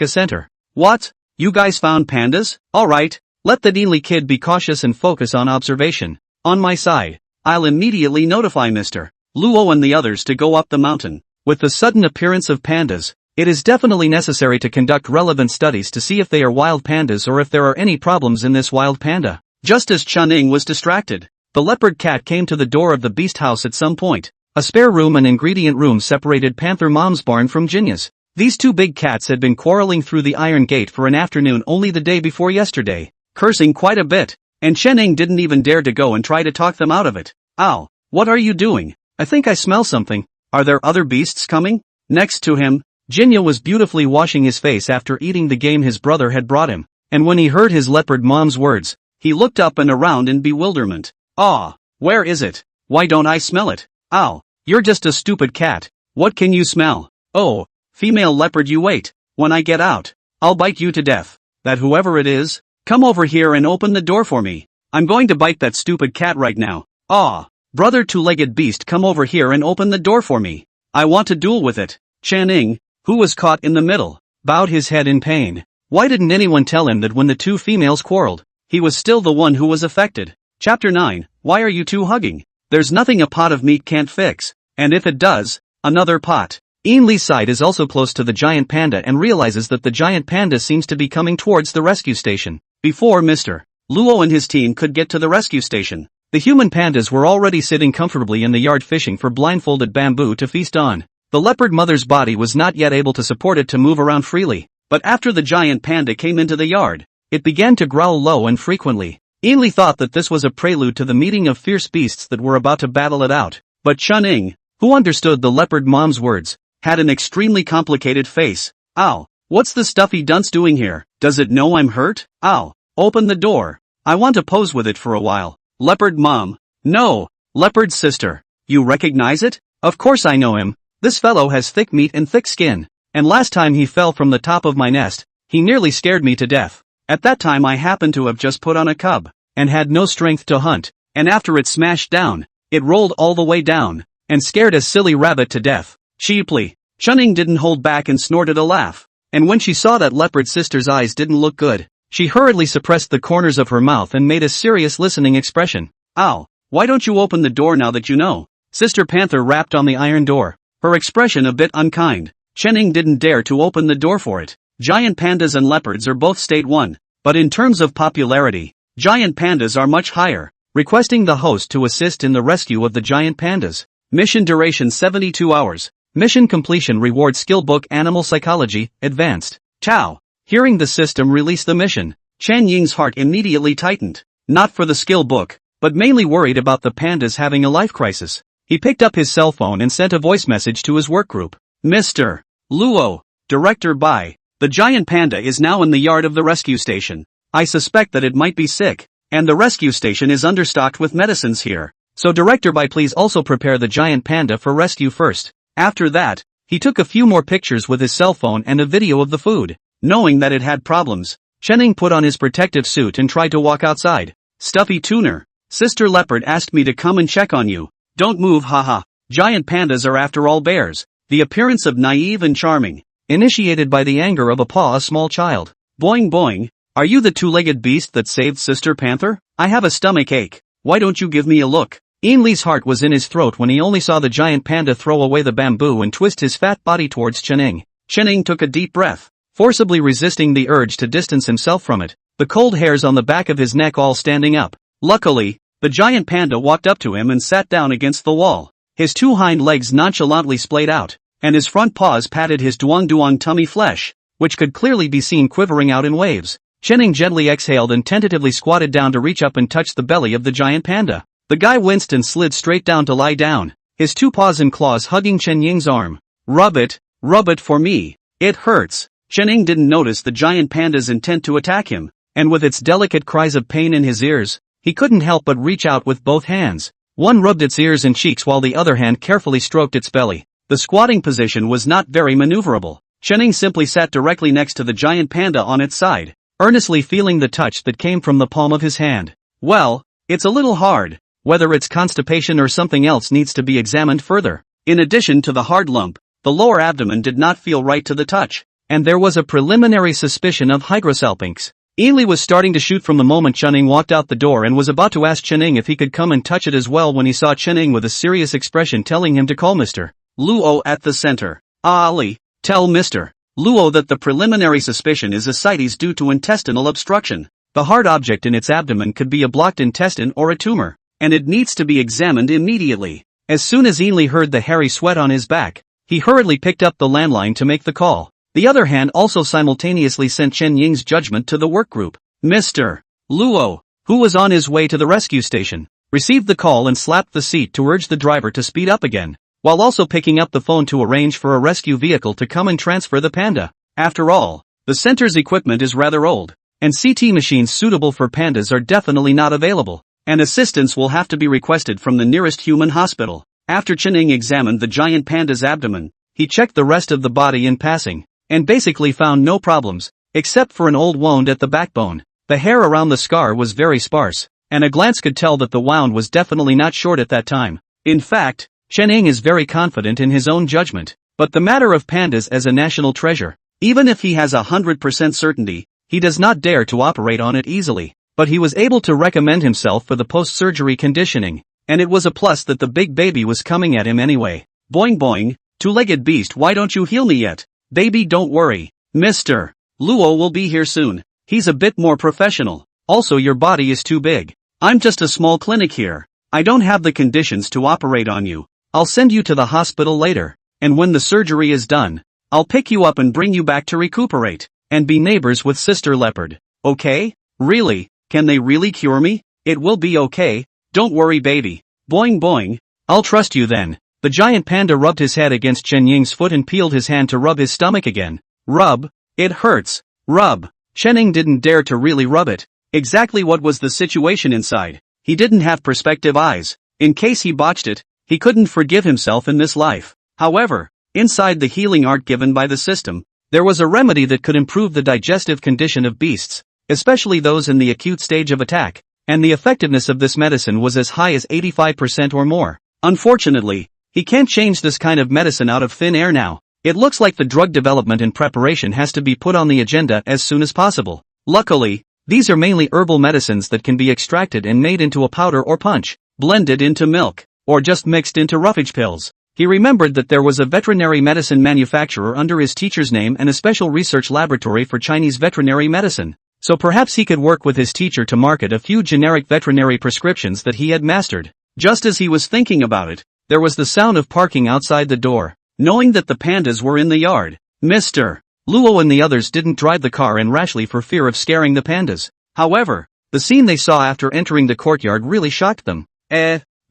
center. "What? You guys found pandas? Alright, let the Ian Lee kid be cautious and focus on observation. On my side, I'll immediately notify Mr. Luo and the others to go up the mountain." With the sudden appearance of pandas, it is definitely necessary to conduct relevant studies to see if they are wild pandas or if there are any problems in this wild panda. Just as Chunning was distracted, the leopard cat came to the door of the beast house at some point. A spare room and ingredient room separated Panther Mom's barn from Jinya's. These two big cats had been quarreling through the iron gate for an afternoon only the day before yesterday, cursing quite a bit, and Chen didn't even dare to go and try to talk them out of it. Ow, what are you doing? I think I smell something. Are there other beasts coming? Next to him, Jinya was beautifully washing his face after eating the game his brother had brought him, and when he heard his leopard mom's words, he looked up and around in bewilderment. Ah, where is it? Why don't I smell it? Ow, you're just a stupid cat. What can you smell? Oh, female leopard, you wait. When I get out, I'll bite you to death. That whoever it is, come over here and open the door for me. I'm going to bite that stupid cat right now. Ah, brother two-legged beast, come over here and open the door for me. I want to duel with it. Chen, who was caught in the middle, bowed his head in pain. Why didn't anyone tell him that when the two females quarreled, he was still the one who was affected? Chapter 9, Why are you two hugging? There's nothing a pot of meat can't fix, and if it does, another pot. Ainli's side is also close to the giant panda and realizes that the giant panda seems to be coming towards the rescue station. Before Mr. Luo and his team could get to the rescue station, the human pandas were already sitting comfortably in the yard fishing for blindfolded bamboo to feast on. The leopard mother's body was not yet able to support it to move around freely, but after the giant panda came into the yard, it began to growl low and frequently. Ainli thought that this was a prelude to the meeting of fierce beasts that were about to battle it out, but Chen, who understood the leopard mom's words, had an extremely complicated face. Ow, what's the stuffy dunce doing here? Does it know I'm hurt? Ow, open the door. I want to pose with it for a while. Leopard mom. No, leopard sister. You recognize it? Of course I know him. This fellow has thick meat and thick skin, and last time he fell from the top of my nest, he nearly scared me to death. At that time I happened to have just put on a cub, and had no strength to hunt, and after it smashed down, it rolled all the way down, and scared a silly rabbit to death. Cheaply. Chen didn't hold back and snorted a laugh, and when she saw that leopard sister's eyes didn't look good, she hurriedly suppressed the corners of her mouth and made a serious listening expression. Ow, why don't you open the door now that you know? Sister Panther rapped on the iron door, her expression a bit unkind. Chen didn't dare to open the door for it. Giant pandas and leopards are both state 1, but in terms of popularity, giant pandas are much higher. Requesting the host to assist in the rescue of the giant pandas. Mission duration 72 hours. Mission completion reward skill book Animal Psychology, Advanced. Tao. Hearing the system release the mission, Chen Ying's heart immediately tightened. Not for the skill book, but mainly worried about the pandas having a life crisis. He picked up his cell phone and sent a voice message to his workgroup. Mr. Luo, Director Bai, the giant panda is now in the yard of the rescue station. I suspect that it might be sick, and the rescue station is understocked with medicines here. So Director Bai, please also prepare the giant panda for rescue first. After that, he took a few more pictures with his cell phone and a video of the food. Knowing that it had problems, Chen put on his protective suit and tried to walk outside. Stuffy tuner, Sister Leopard asked me to come and check on you. Don't move, haha. Giant pandas are after all bears. The appearance of naive and charming, initiated by the anger of a small child. Boing boing, are you the two-legged beast that saved Sister Panther? I have a stomach ache. Why don't you give me a look? Ainli's heart was in his throat when he only saw the giant panda throw away the bamboo and twist his fat body towards Chen. Chen took a deep breath, forcibly resisting the urge to distance himself from it, the cold hairs on the back of his neck all standing up. Luckily, the giant panda walked up to him and sat down against the wall. His two hind legs nonchalantly splayed out, and his front paws patted his duong tummy flesh, which could clearly be seen quivering out in waves. Chen gently exhaled and tentatively squatted down to reach up and touch the belly of the giant panda. The guy winced and slid straight down to lie down, his two paws and claws hugging Chen Ying's arm. Rub it for me. It hurts. Chen Ying didn't notice the giant panda's intent to attack him, and with its delicate cries of pain in his ears, he couldn't help but reach out with both hands. One rubbed its ears and cheeks while the other hand carefully stroked its belly. The squatting position was not very maneuverable. Chen Ying simply sat directly next to the giant panda on its side, earnestly feeling the touch that came from the palm of his hand. Well, it's a little hard. Whether it's constipation or something else needs to be examined further. In addition to the hard lump, the lower abdomen did not feel right to the touch, and there was a preliminary suspicion of hygrosalpinx. Ainli was starting to shoot from the moment Chen Ying walked out the door and was about to ask Chen Ying if he could come and touch it as well when he saw Chen Ying with a serious expression telling him to call Mr. Luo at the center. Ali, tell Mr. Luo that the preliminary suspicion is ascites due to intestinal obstruction. The hard object in its abdomen could be a blocked intestine or a tumor, and it needs to be examined immediately. As soon as Ainli heard the hairy sweat on his back, he hurriedly picked up the landline to make the call. The other hand also simultaneously sent Chen Ying's judgment to the work group. Mr. Luo, who was on his way to the rescue station, received the call and slapped the seat to urge the driver to speed up again, while also picking up the phone to arrange for a rescue vehicle to come and transfer the panda. After all, the center's equipment is rather old, and CT machines suitable for pandas are definitely not available, and assistance will have to be requested from the nearest human hospital. After Chen Ying examined the giant panda's abdomen, he checked the rest of the body in passing, and basically found no problems, except for an old wound at the backbone. The hair around the scar was very sparse, and a glance could tell that the wound was definitely not short at that time. In fact, Chen Ying is very confident in his own judgment, but the matter of pandas as a national treasure, even if he has 100% certainty, he does not dare to operate on it easily. But he was able to recommend himself for the post-surgery conditioning, and it was a plus that the big baby was coming at him anyway. Boing boing, two-legged beast, why don't you heal me yet? Baby, don't worry. Mr. Luo will be here soon. He's a bit more professional. Also, your body is too big. I'm just a small clinic here. I don't have the conditions to operate on you. I'll send you to the hospital later, and when the surgery is done, I'll pick you up and bring you back to recuperate, and be neighbors with Sister Leopard. Okay? Really? Can they really cure me? It will be okay. Don't worry, baby. Boing boing. I'll trust you then. The giant panda rubbed his head against Chen Ying's foot and peeled his hand to rub his stomach again. Rub. It hurts. Rub. Chen Ying didn't dare to really rub it. Exactly what was the situation inside? He didn't have perspective eyes. In case he botched it, he couldn't forgive himself in this life. However, inside the healing art given by the system, there was a remedy that could improve the digestive condition of beasts, especially those in the acute stage of attack, and the effectiveness of this medicine was as high as 85% or more. Unfortunately, he can't change this kind of medicine out of thin air now. It looks like the drug development and preparation has to be put on the agenda as soon as possible. Luckily, these are mainly herbal medicines that can be extracted and made into a powder or punch, blended into milk, or just mixed into roughage pills. He remembered that there was a veterinary medicine manufacturer under his teacher's name and a special research laboratory for Chinese veterinary medicine, so perhaps he could work with his teacher to market a few generic veterinary prescriptions that he had mastered. Just as he was thinking about it, there was the sound of parking outside the door. Knowing that the pandas were in the yard, Mr. Luo and the others didn't drive the car in rashly for fear of scaring the pandas. However, the scene they saw after entering the courtyard really shocked them.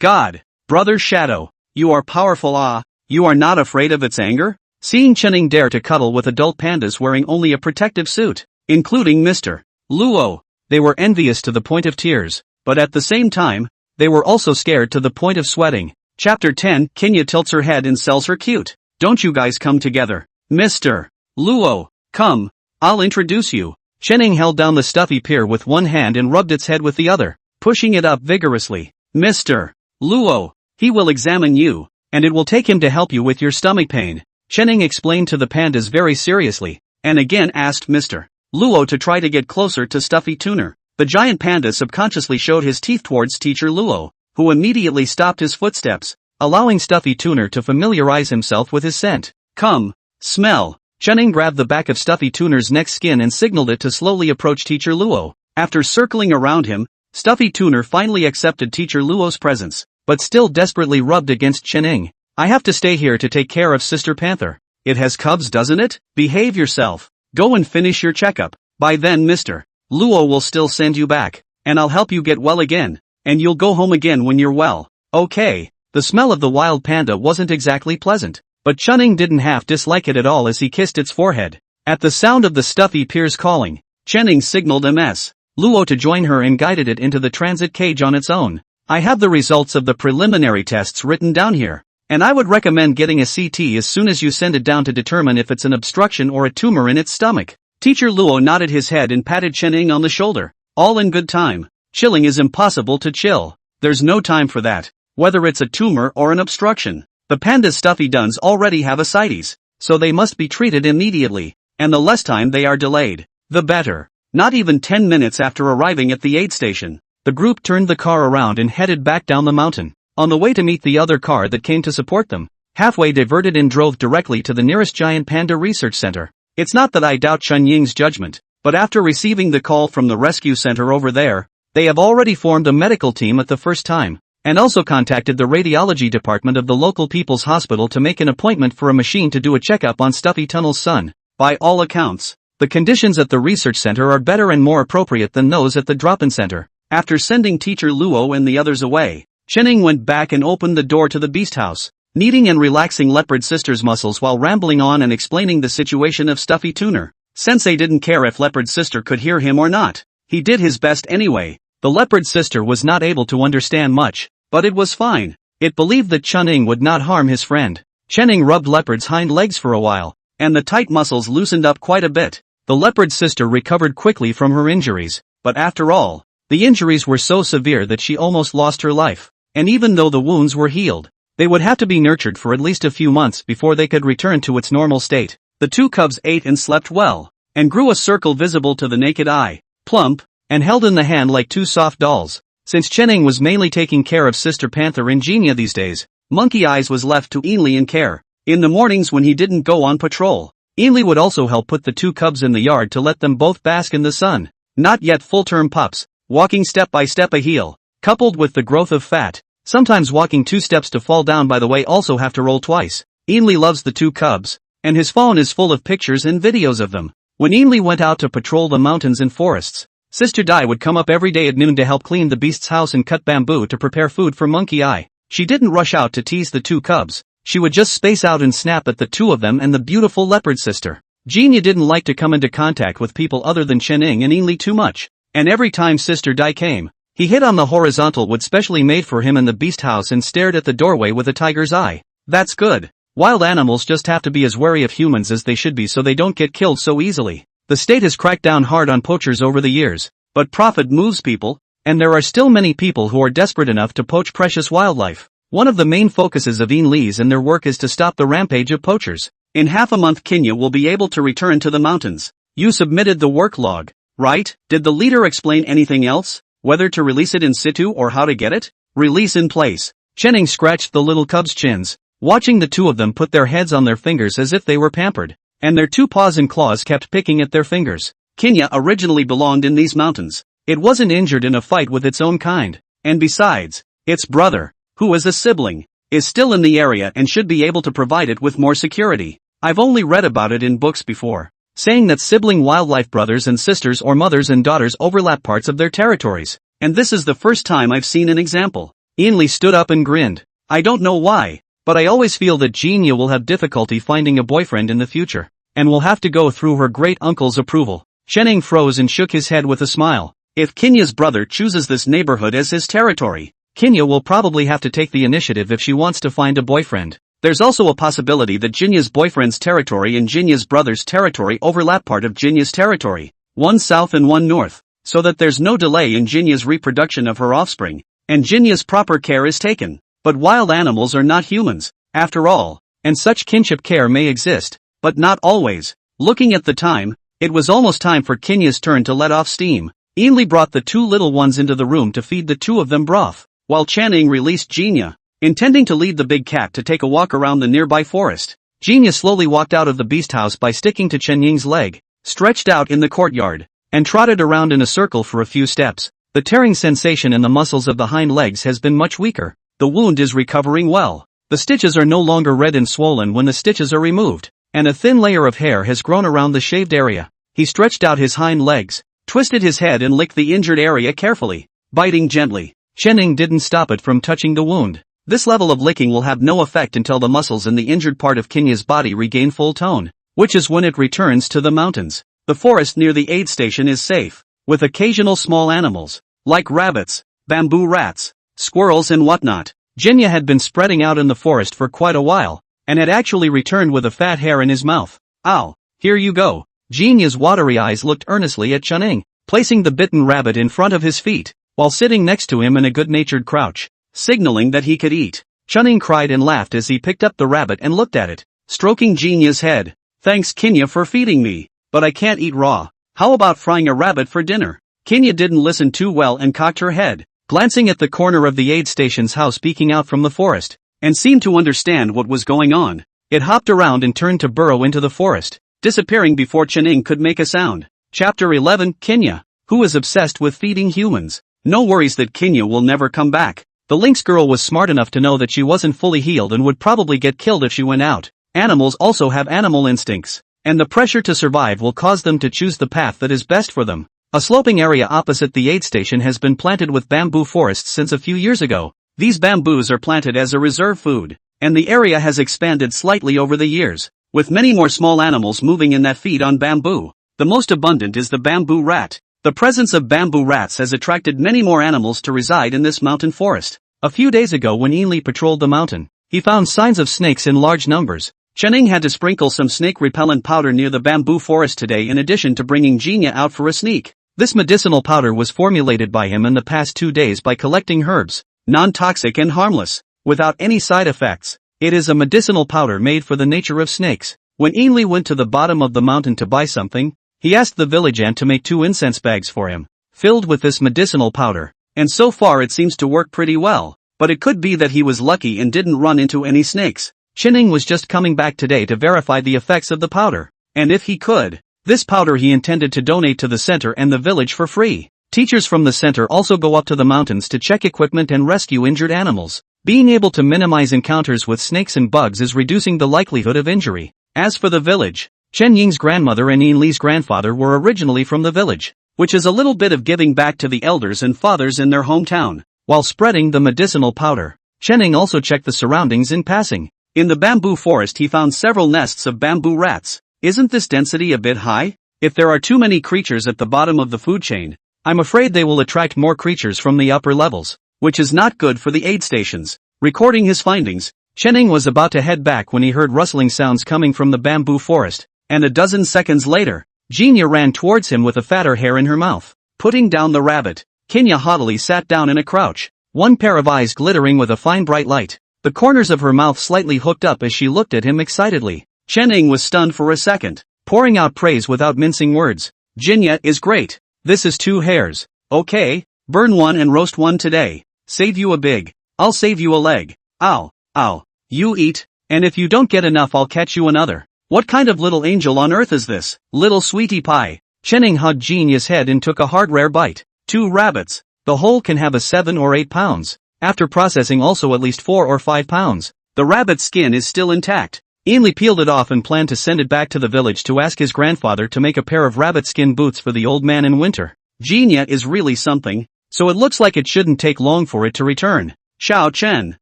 God, Brother Shadow, you are powerful. You are not afraid of its anger? Seeing Chen Ying dare to cuddle with adult pandas wearing only a protective suit, including Mr. Luo, they were envious to the point of tears, but at the same time, they were also scared to the point of sweating. Chapter 10, Kenya tilts her head and sells her cute. Don't you guys come together. Mr. Luo, come, I'll introduce you. Chen Ying held down the stuffy pear with one hand and rubbed its head with the other, pushing it up vigorously. Mr. Luo, he will examine you, and it will take him to help you with your stomach pain. Chen Ying explained to the pandas very seriously, and again asked Mr. Luo to try to get closer to Stuffy Tuner. The giant panda subconsciously showed his teeth towards Teacher Luo, who immediately stopped his footsteps, allowing Stuffy Tuner to familiarize himself with his scent. Come, smell. Chen Ying grabbed the back of Stuffy Tuner's neck skin and signaled it to slowly approach Teacher Luo. After circling around him, Stuffy Tuner finally accepted Teacher Luo's presence, but still desperately rubbed against Chen Ying. I have to stay here to take care of Sister Panther. It has cubs, doesn't it? Behave yourself. Go and finish your checkup. By then Mr. Luo will still send you back, and I'll help you get well again. And you'll go home again when you're well. Okay. The smell of the wild panda wasn't exactly pleasant, but Chen Ying didn't half dislike it at all as he kissed its forehead. At the sound of the stuffy peers calling, Chen Ying signaled Ms. Luo to join her and guided it into the transit cage on its own. I have the results of the preliminary tests written down here, and I would recommend getting a CT as soon as you send it down to determine if it's an obstruction or a tumor in its stomach. Teacher Luo nodded his head and patted Chen Ying on the shoulder. All in good time. Chilling is impossible to chill. There's no time for that, whether it's a tumor or an obstruction. The panda's stuffy duns already have ascites, so they must be treated immediately, and the less time they are delayed, the better. Not even 10 minutes after arriving at the aid station, the group turned the car around and headed back down the mountain. On the way to meet the other car that came to support them, halfway diverted and drove directly to the nearest giant panda research center. It's not that I doubt Chen Ying's judgment, but after receiving the call from the rescue center over there, they have already formed a medical team at the first time. and also contacted the radiology department of the local people's hospital to make an appointment for a machine to do a checkup on Stuffy Tunnel's son. By all accounts, the conditions at the research center are better and more appropriate than those at the drop-in center. After sending teacher Luo and the others away, Chening went back and opened the door to the beast house, kneading and relaxing Leopard Sister's muscles while rambling on and explaining the situation of Stuffy Tuner. Sensei didn't care if Leopard Sister could hear him or not. He did his best anyway. The Leopard Sister was not able to understand much, but it was fine. It believed that Chening would not harm his friend. Chening rubbed Leopard's hind legs for a while, and the tight muscles loosened up quite a bit. The Leopard Sister recovered quickly from her injuries, but after all, the injuries were so severe that she almost lost her life. And even though the wounds were healed, they would have to be nurtured for at least a few months before they could return to its normal state. The two cubs ate and slept well, and grew a circle visible to the naked eye, plump, and held in the hand like two soft dolls. Since Chening was mainly taking care of Sister Panther and Genia these days, Monkey Eyes was left to Ainley in care. In the mornings when he didn't go on patrol, Ainley would also help put the two cubs in the yard to let them both bask in the sun. Not yet full-term pups, walking step by step a heel, coupled with the growth of fat, sometimes walking 2 steps to fall down by the way also have to roll twice. Ainley loves the two cubs, and his phone is full of pictures and videos of them. When Ainley went out to patrol the mountains and forests, Sister Dai would come up every day at noon to help clean the beast's house and cut bamboo to prepare food for Monkey Eye. She didn't rush out to tease the two cubs, she would just space out and snap at the two of them and the beautiful Leopard Sister. Genia didn't like to come into contact with people other than Chening and Ainley too much, and every time Sister Dai came, he hid on the horizontal wood specially made for him in the beast house and stared at the doorway with a tiger's eye. That's good. Wild animals just have to be as wary of humans as they should be so they don't get killed so easily. The state has cracked down hard on poachers over the years, but profit moves people, and there are still many people who are desperate enough to poach precious wildlife. One of the main focuses of Ainley's and their work is to stop the rampage of poachers. In half a month Kenya will be able to return to the mountains. You submitted the work log, right? Did the leader explain anything else? Whether to release it in situ or how to get it? Release in place. Chening scratched the little cubs' chins, watching the two of them put their heads on their fingers as if they were pampered, and their two paws and claws kept picking at their fingers. Kenya originally belonged in these mountains. It wasn't injured in a fight with its own kind, and besides, its brother, who is a sibling, is still in the area and should be able to provide it with more security. I've only read about it in books before, saying that sibling wildlife brothers and sisters or mothers and daughters overlap parts of their territories, and this is the first time I've seen an example. Ainley stood up and grinned. I don't know why, but I always feel that Genia will have difficulty finding a boyfriend in the future, and will have to go through her great-uncle's approval. Chening froze and shook his head with a smile. If Kenya's brother chooses this neighborhood as his territory, Kenya will probably have to take the initiative if she wants to find a boyfriend. There's also a possibility that Genia's boyfriend's territory and Genia's brother's territory overlap part of Genia's territory, one south and one north, so that there's no delay in Genia's reproduction of her offspring, and Genia's proper care is taken. But wild animals are not humans, after all, and such kinship care may exist, but not always. Looking at the time, it was almost time for Kenya's turn to let off steam. Ainley brought the two little ones into the room to feed the two of them broth, while Channing released Genia, intending to lead the big cat to take a walk around the nearby forest. Genia slowly walked out of the beast house by sticking to Chen Ying's leg, stretched out in the courtyard, and trotted around in a circle for a few steps. The tearing sensation in the muscles of the hind legs has been much weaker. The wound is recovering well. The stitches are no longer red and swollen when the stitches are removed, and a thin layer of hair has grown around the shaved area. He stretched out his hind legs, twisted his head and licked the injured area carefully, biting gently. Chening didn't stop it from touching the wound. This level of licking will have no effect until the muscles in the injured part of Kenya's body regain full tone, which is when it returns to the mountains. The forest near the aid station is safe, with occasional small animals, like rabbits, bamboo rats, squirrels and whatnot. Genia had been spreading out in the forest for quite a while, and had actually returned with a fat hair in his mouth. Ow, here you go. Genia's watery eyes looked earnestly at Chening, placing the bitten rabbit in front of his feet, while sitting next to him in a good-natured crouch, signaling that he could eat. Chening cried and laughed as he picked up the rabbit and looked at it, stroking Genia's head. Thanks Kenya for feeding me, but I can't eat raw. How about frying a rabbit for dinner? Kenya didn't listen too well and cocked her head, glancing at the corner of the aid station's house peeking out from the forest, and seemed to understand what was going on. It hopped around and turned to burrow into the forest, disappearing before Chening could make a sound. Chapter 11. Kenya, who is obsessed with feeding humans. No worries that Kenya will never come back. The lynx girl was smart enough to know that she wasn't fully healed and would probably get killed if she went out. Animals also have animal instincts, and the pressure to survive will cause them to choose the path that is best for them. A sloping area opposite the aid station has been planted with bamboo forests since a few years ago. These bamboos are planted as a reserve food, and the area has expanded slightly over the years, with many more small animals moving in that feed on bamboo. The most abundant is the bamboo rat. The presence of bamboo rats has attracted many more animals to reside in this mountain forest. A few days ago when Ainley patrolled the mountain, he found signs of snakes in large numbers. Chen had to sprinkle some snake repellent powder near the bamboo forest today in addition to bringing Jinya out for a sneak. This medicinal powder was formulated by him in the past 2 days by collecting herbs, non-toxic and harmless, without any side effects. It is a medicinal powder made for the nature of snakes. When Ainley went to the bottom of the mountain to buy something, he asked the village ant to make 2 incense bags for him, filled with this medicinal powder. And so far it seems to work pretty well, but it could be that he was lucky and didn't run into any snakes. Chen was just coming back today to verify the effects of the powder, and if he could, this powder he intended to donate to the center and the village for free. Teachers from the center also go up to the mountains to check equipment and rescue injured animals. Being able to minimize encounters with snakes and bugs is reducing the likelihood of injury. As for the village, Chen Ying's grandmother and Ainley's grandfather were originally from the village, which is a little bit of giving back to the elders and fathers in their hometown. While spreading the medicinal powder, Chen Ying also checked the surroundings in passing. In the bamboo forest he found several nests of bamboo rats. Isn't this density a bit high? If there are too many creatures at the bottom of the food chain, I'm afraid they will attract more creatures from the upper levels, which is not good for the aid stations. Recording his findings, Chen Ying was about to head back when he heard rustling sounds coming from the bamboo forest, and a dozen seconds later, Jinya ran towards him with a fatter hair in her mouth. Putting down the rabbit, Kinya haughtily sat down in a crouch, one pair of eyes glittering with a fine bright light. The corners of her mouth slightly hooked up as she looked at him excitedly. Chen Ying was stunned for a second, pouring out praise without mincing words. Jinya is great. This is 2 hairs. Okay, burn one and roast one today. Save you a big. I'll save you a leg. Ow, ow. You eat, and if you don't get enough I'll catch you another. What kind of little angel on earth is this? Little sweetie pie. Chen Ying hugged Jinya's head and took a hard rare bite. 2 rabbits. The whole can have a 7 or 8 pounds. After processing also at least 4 or 5 pounds. The rabbit's skin is still intact. Ainley peeled it off and planned to send it back to the village to ask his grandfather to make a pair of rabbit skin boots for the old man in winter. Jinya is really something, so it looks like it shouldn't take long for it to return. Xiao Chen,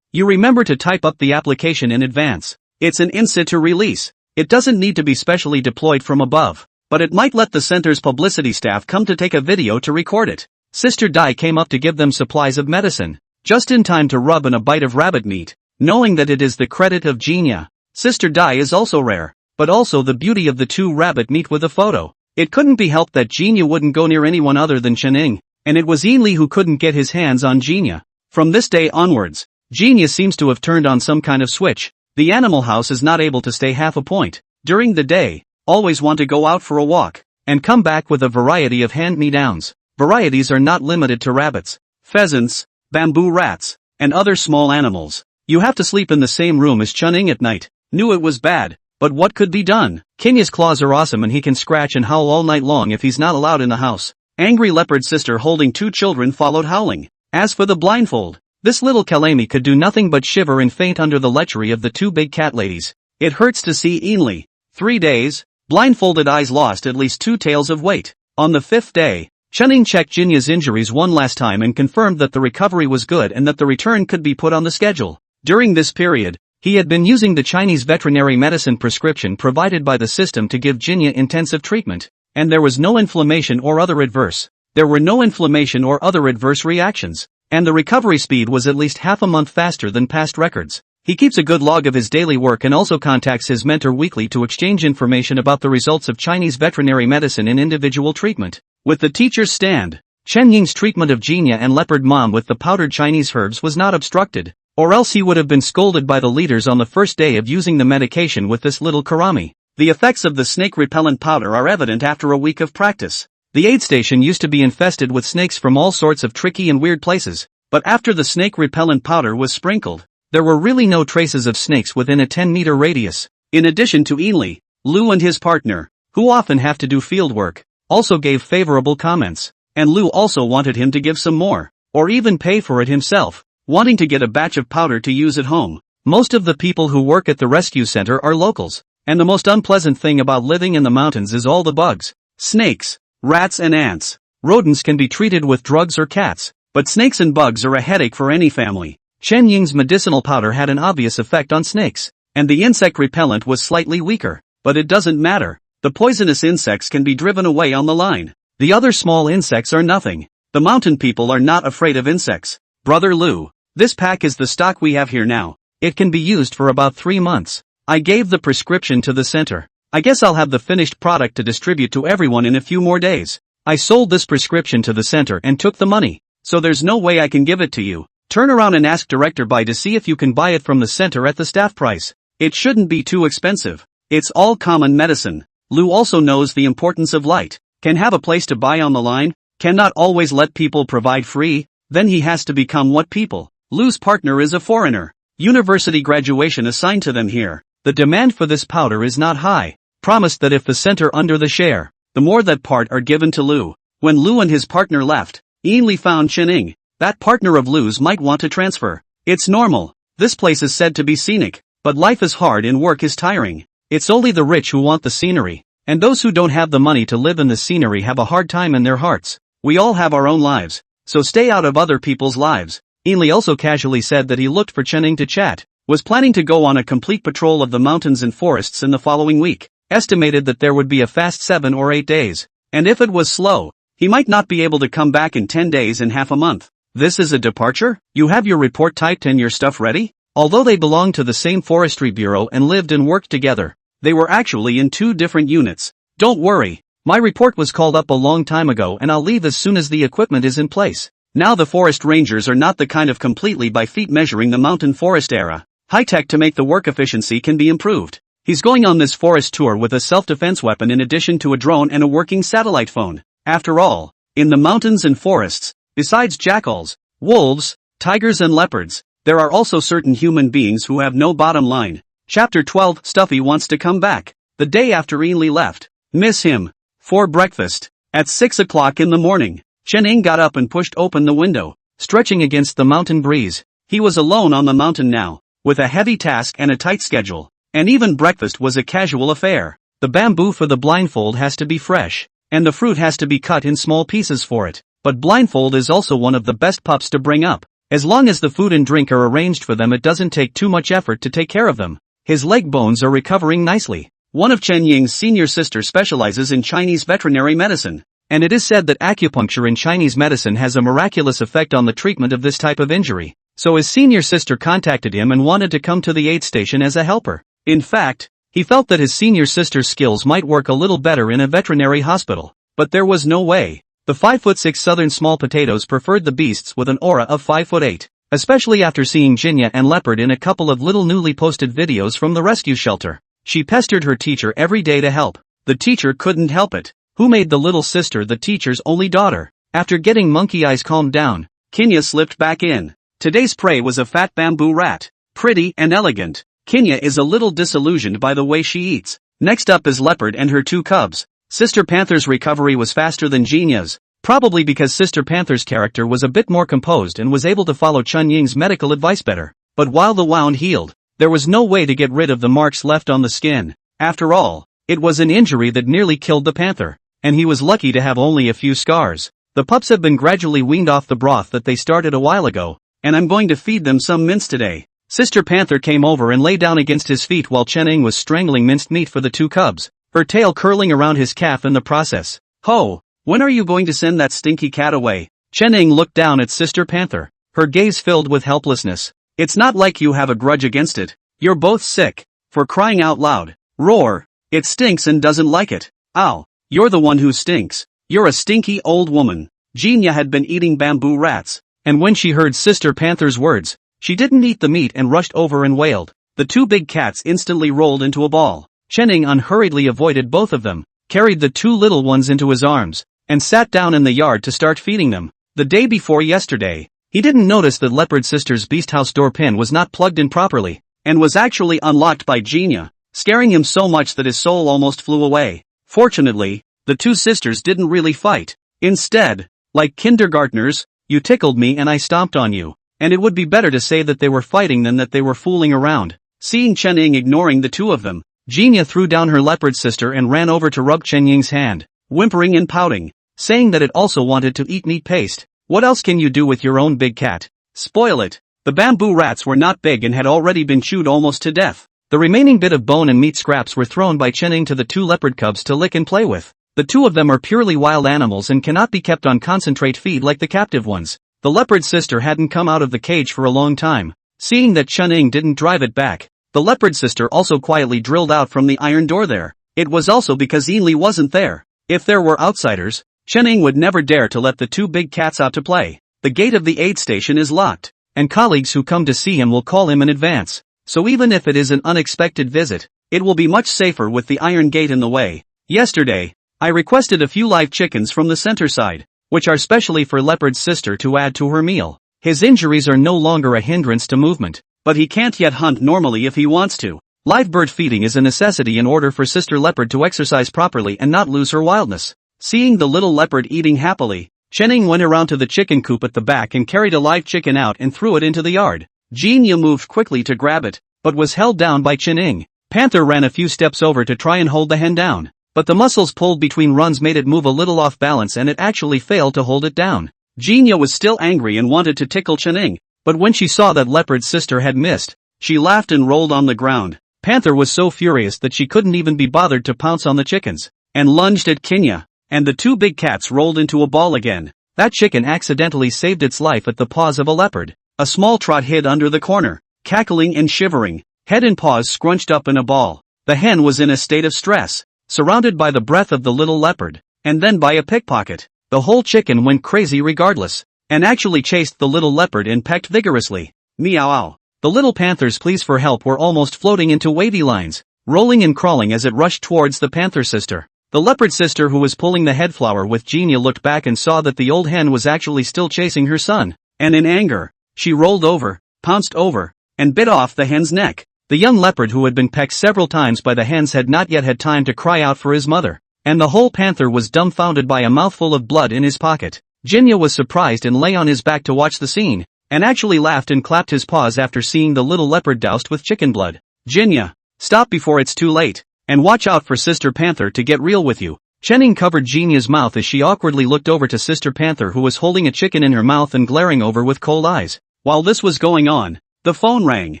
you remember to type up the application in advance. It's an in situ release. It doesn't need to be specially deployed from above, but it might let the center's publicity staff come to take a video to record it. Sister Dai came up to give them supplies of medicine, just in time to rub in a bite of rabbit meat, knowing that it is the credit of Jinya. Sister Dai is also rare, but also the beauty of the 2 rabbit meat with a photo. It couldn't be helped that Jinya wouldn't go near anyone other than Chen Ying, and it was Ainley who couldn't get his hands on Jinya. From this day onwards, Jinya seems to have turned on some kind of switch. The animal house is not able to stay half a point. During the day, always want to go out for a walk, and come back with a variety of hand-me-downs. Varieties are not limited to rabbits, pheasants, bamboo rats, and other small animals. You have to sleep in the same room as Chen Ying at night. Knew it was bad, but what could be done? Kinya's claws are awesome and he can scratch and howl all night long if he's not allowed in the house. Angry leopard sister holding 2 children followed howling. As for the blindfold, this little Kalemi could do nothing but shiver and faint under the lechery of the 2 big cat ladies. It hurts to see Ainley. 3 days, blindfolded eyes lost at least 2 taels of weight. On the 5th day, Chen Ying checked Jinya's injuries one last time and confirmed that the recovery was good and that the return could be put on the schedule. During this period, he had been using the Chinese veterinary medicine prescription provided by the system to give Jinya intensive treatment, and there was no inflammation or other adverse. There were no inflammation or other adverse reactions, and the recovery speed was at least half a month faster than past records. He keeps a good log of his daily work and also contacts his mentor weekly to exchange information about the results of Chinese veterinary medicine in individual treatment. With the teacher's stand, Chen Ying's treatment of Jinya and Leopard Mom with the powdered Chinese herbs was not obstructed, or else he would have been scolded by the leaders on the first day of using the medication with this little karami. The effects of the snake repellent powder are evident after a week of practice. The aid station used to be infested with snakes from all sorts of tricky and weird places, but after the snake repellent powder was sprinkled, there were really no traces of snakes within a 10-meter radius. In addition to Ainley, Lu and his partner, who often have to do field work, also gave favorable comments, and Lu also wanted him to give some more, or even pay for it himself. wanting to get a batch of powder to use at home. Most of the people who work at the rescue center are locals, and the most unpleasant thing about living in the mountains is all the bugs. Snakes, rats and ants. Rodents can be treated with drugs or cats, but snakes and bugs are a headache for any family. Chen Ying's medicinal powder had an obvious effect on snakes, and the insect repellent was slightly weaker, but it doesn't matter. The poisonous insects can be driven away on the line. The other small insects are nothing. The mountain people are not afraid of insects. Brother Lu, this pack is the stock we have here now. It can be used for about 3 months. I gave the prescription to the center. I guess I'll have the finished product to distribute to everyone in a few more days. I sold this prescription to the center and took the money, so there's no way I can give it to you. Turn around and ask Director Bai to see if you can buy it from the center at the staff price. It shouldn't be too expensive. It's all common medicine. Lu also knows the importance of light. Can have a place to buy on the line, cannot always let people provide free, then he has to become what people. Lu's partner is a foreigner. University graduation assigned to them here. The demand for this powder is not high. Promised that if the center under the share, the more that part are given to Lu. When Lu and his partner left, Ainli found Chen Ying. That partner of Lu's might want to transfer. It's normal. This place is said to be scenic, but life is hard and work is tiring. It's only the rich who want the scenery, and those who don't have the money to live in the scenery have a hard time in their hearts. We all have our own lives, so stay out of other people's lives. Ainli also casually said that he looked for Chen Ying to chat, was planning to go on a complete patrol of the mountains and forests in the following week, estimated that there would be a fast 7 or 8 days, and if it was slow, he might not be able to come back in 10 days and half a month. This is a departure? You have your report typed and your stuff ready? Although they belonged to the same forestry bureau and lived and worked together, they were actually in 2 different units. Don't worry, my report was called up a long time ago and I'll leave as soon as the equipment is in place. Now the forest rangers are not the kind of completely by feet measuring the mountain forest era. High-tech to make the work efficiency can be improved. He's going on this forest tour with a self-defense weapon in addition to a drone and a working satellite phone. After all, in the mountains and forests, besides jackals, wolves, tigers and leopards, there are also certain human beings who have no bottom line. Chapter 12 Stuffy wants to come back. The day after Ainli left. Miss him. For breakfast. At 6 o'clock in the morning, Chen Ying got up and pushed open the window, stretching against the mountain breeze. He was alone on the mountain now, with a heavy task and a tight schedule. And even breakfast was a casual affair. The bamboo for the blindfold has to be fresh, and the fruit has to be cut in small pieces for it. But blindfold is also one of the best pups to bring up. As long as the food and drink are arranged for them, it doesn't take too much effort to take care of them. His leg bones are recovering nicely. One of Chen Ying's senior sisters specializes in Chinese veterinary medicine, and it is said that acupuncture in Chinese medicine has a miraculous effect on the treatment of this type of injury. So his senior sister contacted him and wanted to come to the aid station as a helper. In fact, he felt that his senior sister's skills might work a little better in a veterinary hospital. But there was no way. The 5'6" southern small potatoes preferred the beasts with an aura of 5'8", especially after seeing Jinya and Leopard in a couple of little newly posted videos from the rescue shelter. She pestered her teacher every day to help. The teacher couldn't help it. Who made the little sister the teacher's only daughter? After getting Monkey Eyes calmed down, Kinya slipped back in. Today's prey was a fat bamboo rat. Pretty and elegant, Kinya is a little disillusioned by the way she eats. Next up is Leopard and her 2 cubs. Sister Panther's recovery was faster than Jinya's, probably because Sister Panther's character was a bit more composed and was able to follow Chen Ying's medical advice better. But while the wound healed, there was no way to get rid of the marks left on the skin. After all, it was an injury that nearly killed the panther, and he was lucky to have only a few scars. The pups have been gradually weaned off the broth that they started a while ago, and I'm going to feed them some mince today. Sister Panther came over and lay down against his feet while Chen Ying was strangling minced meat for the 2 cubs, her tail curling around his calf in the process. Ho! When are you going to send that stinky cat away? Chen Ying looked down at Sister Panther, her gaze filled with helplessness. It's not like you have a grudge against it. You're both sick. For crying out loud. Roar. It stinks and doesn't like it. Ow. You're the one who stinks. You're a stinky old woman. Jinya had been eating bamboo rats, and when she heard Sister Panther's words, she didn't eat the meat and rushed over and wailed. The 2 big cats instantly rolled into a ball. Chen Ying unhurriedly avoided both of them, carried the 2 little ones into his arms, and sat down in the yard to start feeding them. The day before yesterday, he didn't notice that Leopard Sister's beast house door pin was not plugged in properly, and was actually unlocked by Jinya, scaring him so much that his soul almost flew away. Fortunately, the 2 sisters didn't really fight. Instead, like kindergartners, you tickled me and I stomped on you. and it would be better to say that they were fighting than that they were fooling around. Seeing Chen Ying ignoring the two of them, Jinya threw down her leopard sister and ran over to rub Chen Ying's hand, whimpering and pouting, saying that it also wanted to eat meat paste. What else can you do with your own big cat? Spoil it. The bamboo rats were not big and had already been chewed almost to death. The remaining bit of bone and meat scraps were thrown by Chen Ying to the two leopard cubs to lick and play with. The two of them are purely wild animals and cannot be kept on concentrate feed like the captive ones. The leopard sister hadn't come out of the cage for a long time. Seeing that Chen Ying didn't drive it back, the leopard sister also quietly drilled out from the iron door there. It was also because Yinli wasn't there. If there were outsiders, Chen Ying would never dare to let the two big cats out to play. The gate of the aid station is locked, and colleagues who come to see him will call him in advance. So even if it is an unexpected visit, it will be much safer with the iron gate in the way. Yesterday, I requested a few live chickens from the center side, which are specially for Leopard's sister to add to her meal. His injuries are no longer a hindrance to movement, but he can't yet hunt normally if he wants to. Live bird feeding is a necessity in order for Sister Leopard to exercise properly and not lose her wildness. Seeing the little leopard eating happily, Chen Ying went around to the chicken coop at the back and carried a live chicken out and threw it into the yard. Jinya moved quickly to grab it, but was held down by Chen Ying. Panther ran a few steps over to try and hold the hen down, but the muscles pulled between runs made it move a little off balance and it actually failed to hold it down. Jinya was still angry and wanted to tickle Chen Ying, but when she saw that Leopard's sister had missed, she laughed and rolled on the ground. Panther was so furious that she couldn't even be bothered to pounce on the chickens, and lunged at Kinya, and the two big cats rolled into a ball again. That chicken accidentally saved its life at the paws of a leopard. A small trot hid under the corner, cackling and shivering, head and paws scrunched up in a ball. The hen was in a state of stress, surrounded by the breath of the little leopard, and then by a pickpocket. The whole chicken went crazy regardless, and actually chased the little leopard and pecked vigorously. Meow. The little panther's pleas for help were almost floating into wavy lines, rolling and crawling as it rushed towards the panther sister. The leopard sister who was pulling the head flower with Jinya looked back and saw that the old hen was actually still chasing her son, and in anger, she rolled over, pounced over, and bit off the hen's neck. The young leopard who had been pecked several times by the hens had not yet had time to cry out for his mother, and the whole panther was dumbfounded by a mouthful of blood in his pocket. Jinya was surprised and lay on his back to watch the scene, and actually laughed and clapped his paws after seeing the little leopard doused with chicken blood. Jinya, stop before it's too late, and watch out for Sister Panther to get real with you. Chen Ying covered Jinya's mouth as she awkwardly looked over to Sister Panther who was holding a chicken in her mouth and glaring over with cold eyes. While this was going on, the phone rang.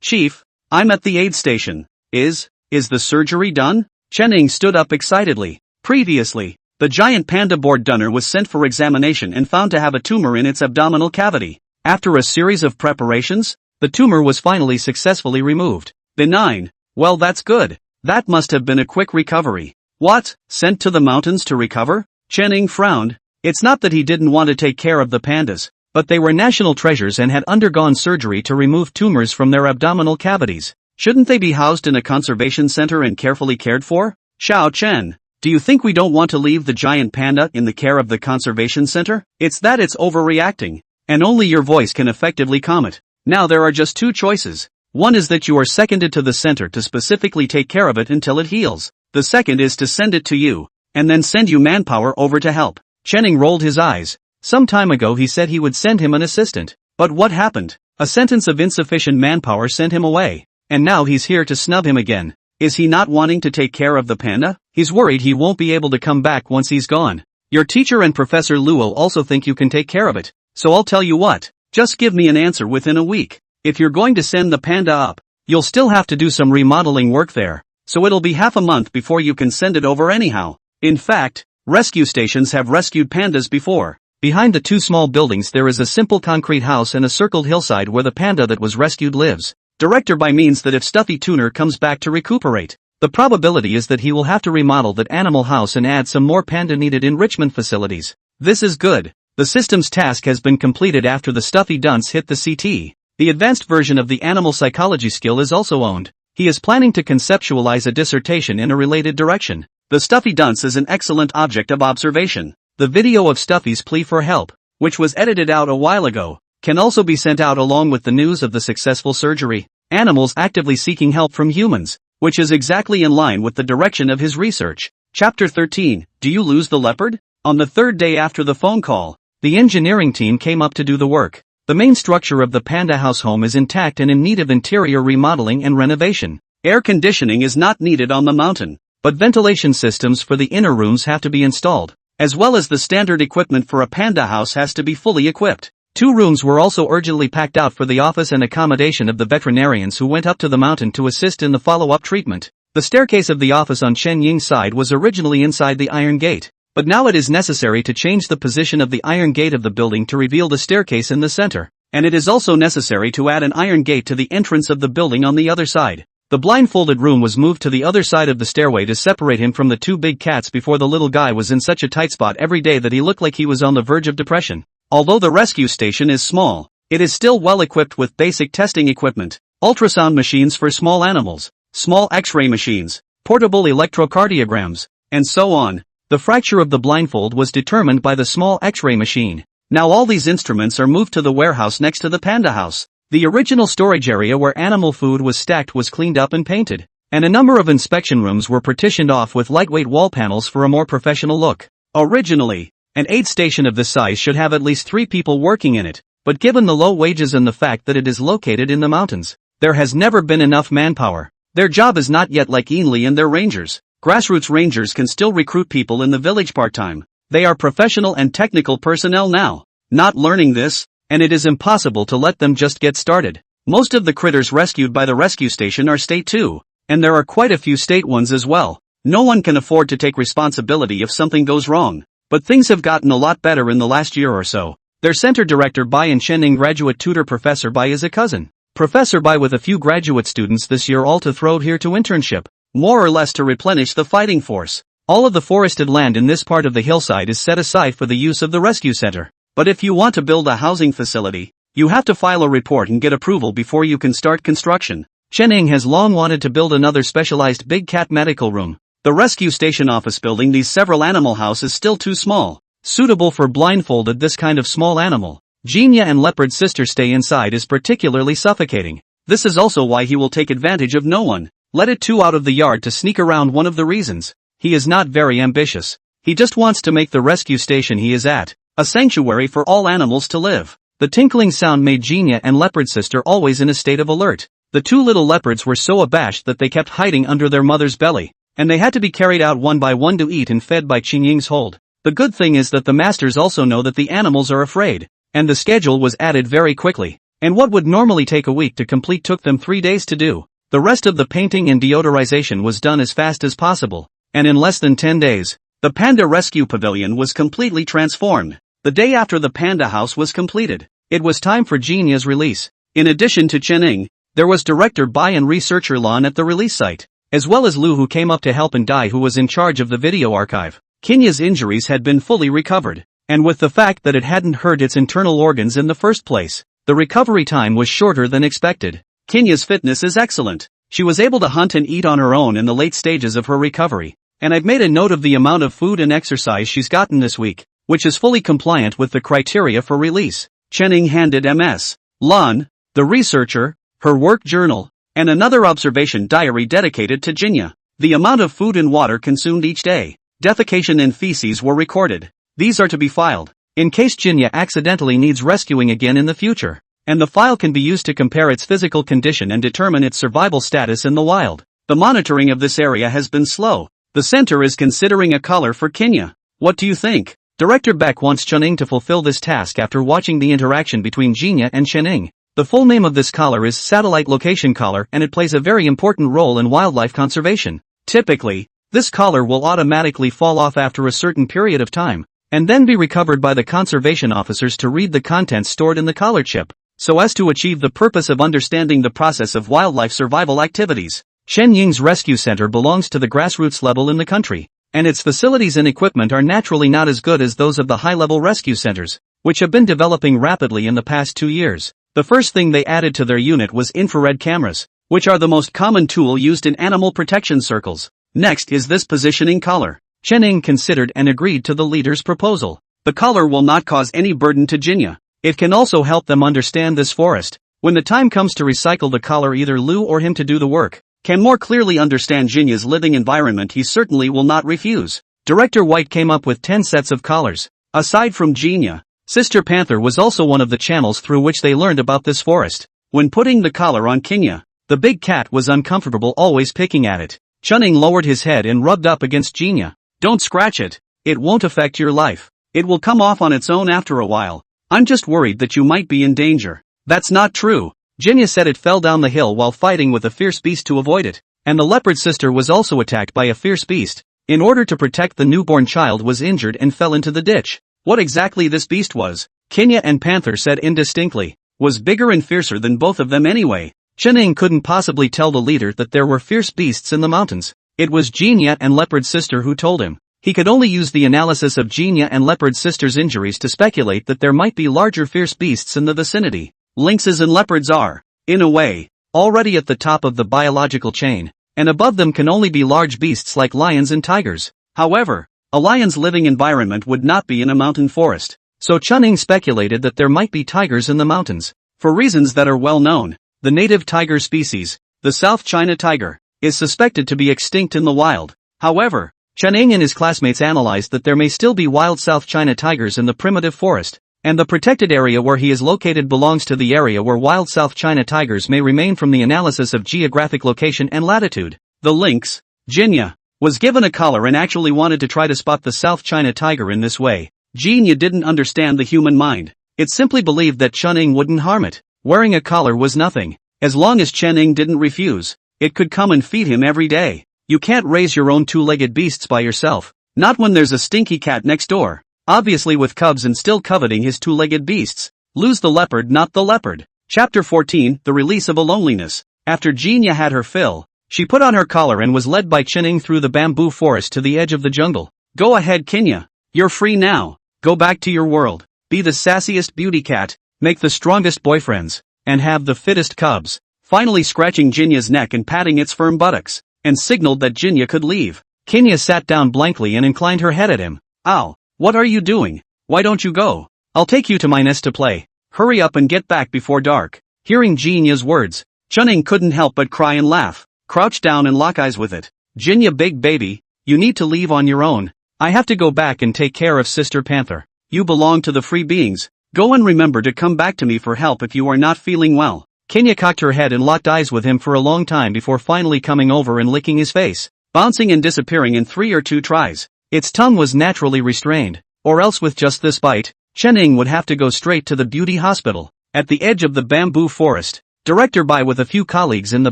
Chief, I'm at the aid station. Is the surgery done? Chen Ying stood up excitedly. Previously, the giant panda board dunner was sent for examination and found to have a tumor in its abdominal cavity. After a series of preparations, the tumor was finally successfully removed. Benign. Well, that's good. That must have been a quick recovery. What? Sent to the mountains to recover? Chen Ying frowned. It's not that he didn't want to take care of the pandas, but they were national treasures and had undergone surgery to remove tumors from their abdominal cavities. Shouldn't they be housed in a conservation center and carefully cared for? Xiao Chen, do you think we don't want to leave the giant panda in the care of the conservation center? It's that it's overreacting, and only your voice can effectively calm it. Now there are just two choices. One is that you are seconded to the center to specifically take care of it until it heals. The second is to send it to you, and then send you manpower over to help. Chen Ying rolled his eyes. Some time ago he said he would send him an assistant. But what happened? A sentence of insufficient manpower sent him away. And now he's here to snub him again. Is he not wanting to take care of the panda? He's worried he won't be able to come back once he's gone. Your teacher and Professor Luo also think you can take care of it. So I'll tell you what, just give me an answer within a week. If you're going to send the panda up, you'll still have to do some remodeling work there. So it'll be half a month before you can send it over anyhow. In fact, rescue stations have rescued pandas before. Behind the two small buildings there is a simple concrete house and a circled hillside where the panda that was rescued lives. Director by means that if Stuffy Tuner comes back to recuperate, the probability is that he will have to remodel that animal house and add some more panda-needed enrichment facilities. This is good. The system's task has been completed after the Stuffy Dunce hit the CT. The advanced version of the animal psychology skill is also owned. He is planning to conceptualize a dissertation in a related direction. The Stuffy Dunce is an excellent object of observation. The video of Stuffy's plea for help, which was edited out a while ago, can also be sent out along with the news of the successful surgery. Animals actively seeking help from humans, which is exactly in line with the direction of his research. Chapter 13, Do You Lose the Leopard? On the third day after the phone call, the engineering team came up to do the work. The main structure of the panda house home is intact and in need of interior remodeling and renovation. Air conditioning is not needed on the mountain, but ventilation systems for the inner rooms have to be installed, as well as the standard equipment for a panda house has to be fully equipped. 2 rooms were also urgently packed out for the office and accommodation of the veterinarians who went up to the mountain to assist in the follow-up treatment. The staircase of the office on Chen Ying's side was originally inside the iron gate, but now it is necessary to change the position of the iron gate of the building to reveal the staircase in the center, and it is also necessary to add an iron gate to the entrance of the building on the other side. The blindfolded room was moved to the other side of the stairway to separate him from the 2 big cats before the little guy was in such a tight spot every day that he looked like he was on the verge of depression. Although the rescue station is small, it is still well equipped with basic testing equipment, ultrasound machines for small animals, small X-ray machines, portable electrocardiograms, and so on. The fracture of the blindfold was determined by the small X-ray machine. Now all these instruments are moved to the warehouse next to the panda house. The original storage area where animal food was stacked was cleaned up and painted, and a number of inspection rooms were partitioned off with lightweight wall panels for a more professional look. Originally, an aid station of this size should have at least 3 people working in it, but given the low wages and the fact that it is located in the mountains, there has never been enough manpower. Their job is not yet like Ainley and their rangers. Grassroots rangers can still recruit people in the village part-time. They are professional and technical personnel now, not learning this, and it is impossible to let them just get started. Most of the critters rescued by the rescue station are state 2, and there are quite a few state 1s as well. No one can afford to take responsibility if something goes wrong. But things have gotten a lot better in the last year or so. Their center director Bai and Chening graduate tutor Professor Bai is a cousin. Professor Bai with a few graduate students this year all to throw here to internship, more or less to replenish the fighting force. All of the forested land in this part of the hillside is set aside for the use of the rescue center. But if you want to build a housing facility, you have to file a report and get approval before you can start construction. Chening has long wanted to build another specialized big cat medical room. The rescue station office building needs several animal house is still too small, suitable for blindfolded this kind of small animal. Genia and Leopard sister stay inside is particularly suffocating. This is also why he will take advantage of no one. Let it 2 out of the yard to sneak around one of the reasons. He is not very ambitious. He just wants to make the rescue station he is at a sanctuary for all animals to live. The tinkling sound made Genia and Leopard sister always in a state of alert. The 2 little leopards were so abashed that they kept hiding under their mother's belly, and they had to be carried out one by one to eat and fed by Qingying's hold. The good thing is that the masters also know that the animals are afraid, and the schedule was added very quickly, and what would normally take a week to complete took them 3 days to do. The rest of the painting and deodorization was done as fast as possible, and in less than 10 days, the Panda Rescue Pavilion was completely transformed. The day after the Panda House was completed, it was time for Genia's release. In addition to Chening, there was director Bai and researcher Lan at the release site, as well as Lu who came up to help and Dai who was in charge of the video archive. Kinya's injuries had been fully recovered, and with the fact that it hadn't hurt its internal organs in the first place, the recovery time was shorter than expected. Kinya's fitness is excellent. She was able to hunt and eat on her own in the late stages of her recovery, and I've made a note of the amount of food and exercise she's gotten this week, which is fully compliant with the criteria for release. Chening handed Ms. Lan, the researcher, her work journal, and another observation diary dedicated to Jinya. The amount of food and water consumed each day, defecation and feces were recorded. These are to be filed, in case Jinya accidentally needs rescuing again in the future, and the file can be used to compare its physical condition and determine its survival status in the wild. The monitoring of this area has been slow. The center is considering a collar for Kinya. What do you think? Director Beck wants Chening to fulfill this task after watching the interaction between Jinya and Chening. The full name of this collar is Satellite Location Collar and it plays a very important role in wildlife conservation. Typically, this collar will automatically fall off after a certain period of time, and then be recovered by the conservation officers to read the contents stored in the collar chip, so as to achieve the purpose of understanding the process of wildlife survival activities. Shen Ying's rescue center belongs to the grassroots level in the country, and its facilities and equipment are naturally not as good as those of the high-level rescue centers, which have been developing rapidly in the past 2 years. The first thing they added to their unit was infrared cameras, which are the most common tool used in animal protection circles. Next is this positioning collar. Chening considered and agreed to the leader's proposal. The collar will not cause any burden to Jinya. It can also help them understand this forest. When the time comes to recycle the collar, either Lu or him to do the work can more clearly understand Jinya's living environment, he certainly will not refuse. Director White came up with 10 sets of collars. Aside from Jinya, Sister Panther was also one of the channels through which they learned about this forest. When putting the collar on Kinya, the big cat was uncomfortable always picking at it. Chunning lowered his head and rubbed up against Jinya. Don't scratch it. It won't affect your life. It will come off on its own after a while. I'm just worried that you might be in danger. That's not true. Jinya said it fell down the hill while fighting with a fierce beast to avoid it. And the leopard sister was also attacked by a fierce beast. In order to protect the newborn child was injured and fell into the ditch. What exactly this beast was, Kinya and Panther said indistinctly, was bigger and fiercer than both of them anyway. Chenning couldn't possibly tell the leader that there were fierce beasts in the mountains. It was Jinya and Leopard Sister who told him. He could only use the analysis of Jinya and Leopard Sister's injuries to speculate that there might be larger fierce beasts in the vicinity. Lynxes and leopards are, in a way, already at the top of the biological chain, and above them can only be large beasts like lions and tigers. However, a lion's living environment would not be in a mountain forest, so Chunning speculated that there might be tigers in the mountains. For reasons that are well known, the native tiger species, the South China tiger, is suspected to be extinct in the wild. However, Chunning and his classmates analyzed that there may still be wild South China tigers in the primitive forest, and the protected area where he is located belongs to the area where wild South China tigers may remain from the analysis of geographic location and latitude. The lynx, Jinya, was given a collar and actually wanted to try to spot the South China tiger in this way. Jinya didn't understand the human mind. It simply believed that Chunning wouldn't harm it. Wearing a collar was nothing. As long as Chunning didn't refuse, it could come and feed him every day. You can't raise your own two-legged beasts by yourself. Not when there's a stinky cat next door, obviously with cubs and still coveting his two-legged beasts. Lose the leopard, not the leopard. Chapter 14, The Release of a Loneliness. After Jinya had her fill, she put on her collar and was led by Chunning through the bamboo forest to the edge of the jungle. Go ahead, Kinya. You're free now. Go back to your world. Be the sassiest beauty cat, make the strongest boyfriends, and have the fittest cubs. Finally scratching Jinya's neck and patting its firm buttocks, and signaled that Jinya could leave. Kinya sat down blankly and inclined her head at him. Ow, what are you doing? Why don't you go? I'll take you to my nest to play. Hurry up and get back before dark. Hearing Jinya's words, Chunning couldn't help but cry and laugh. Crouch down and lock eyes with it. Jinya, big baby, you need to leave on your own. I have to go back and take care of Sister Panther. You belong to the free beings. Go and remember to come back to me for help if you are not feeling well. Kinya cocked her head and locked eyes with him for a long time before finally coming over and licking his face, bouncing and disappearing in 3 or 2 tries. Its tongue was naturally restrained, or else with just this bite, Chunning would have to go straight to the beauty hospital. At the edge of the bamboo forest, Director Bai with a few colleagues in the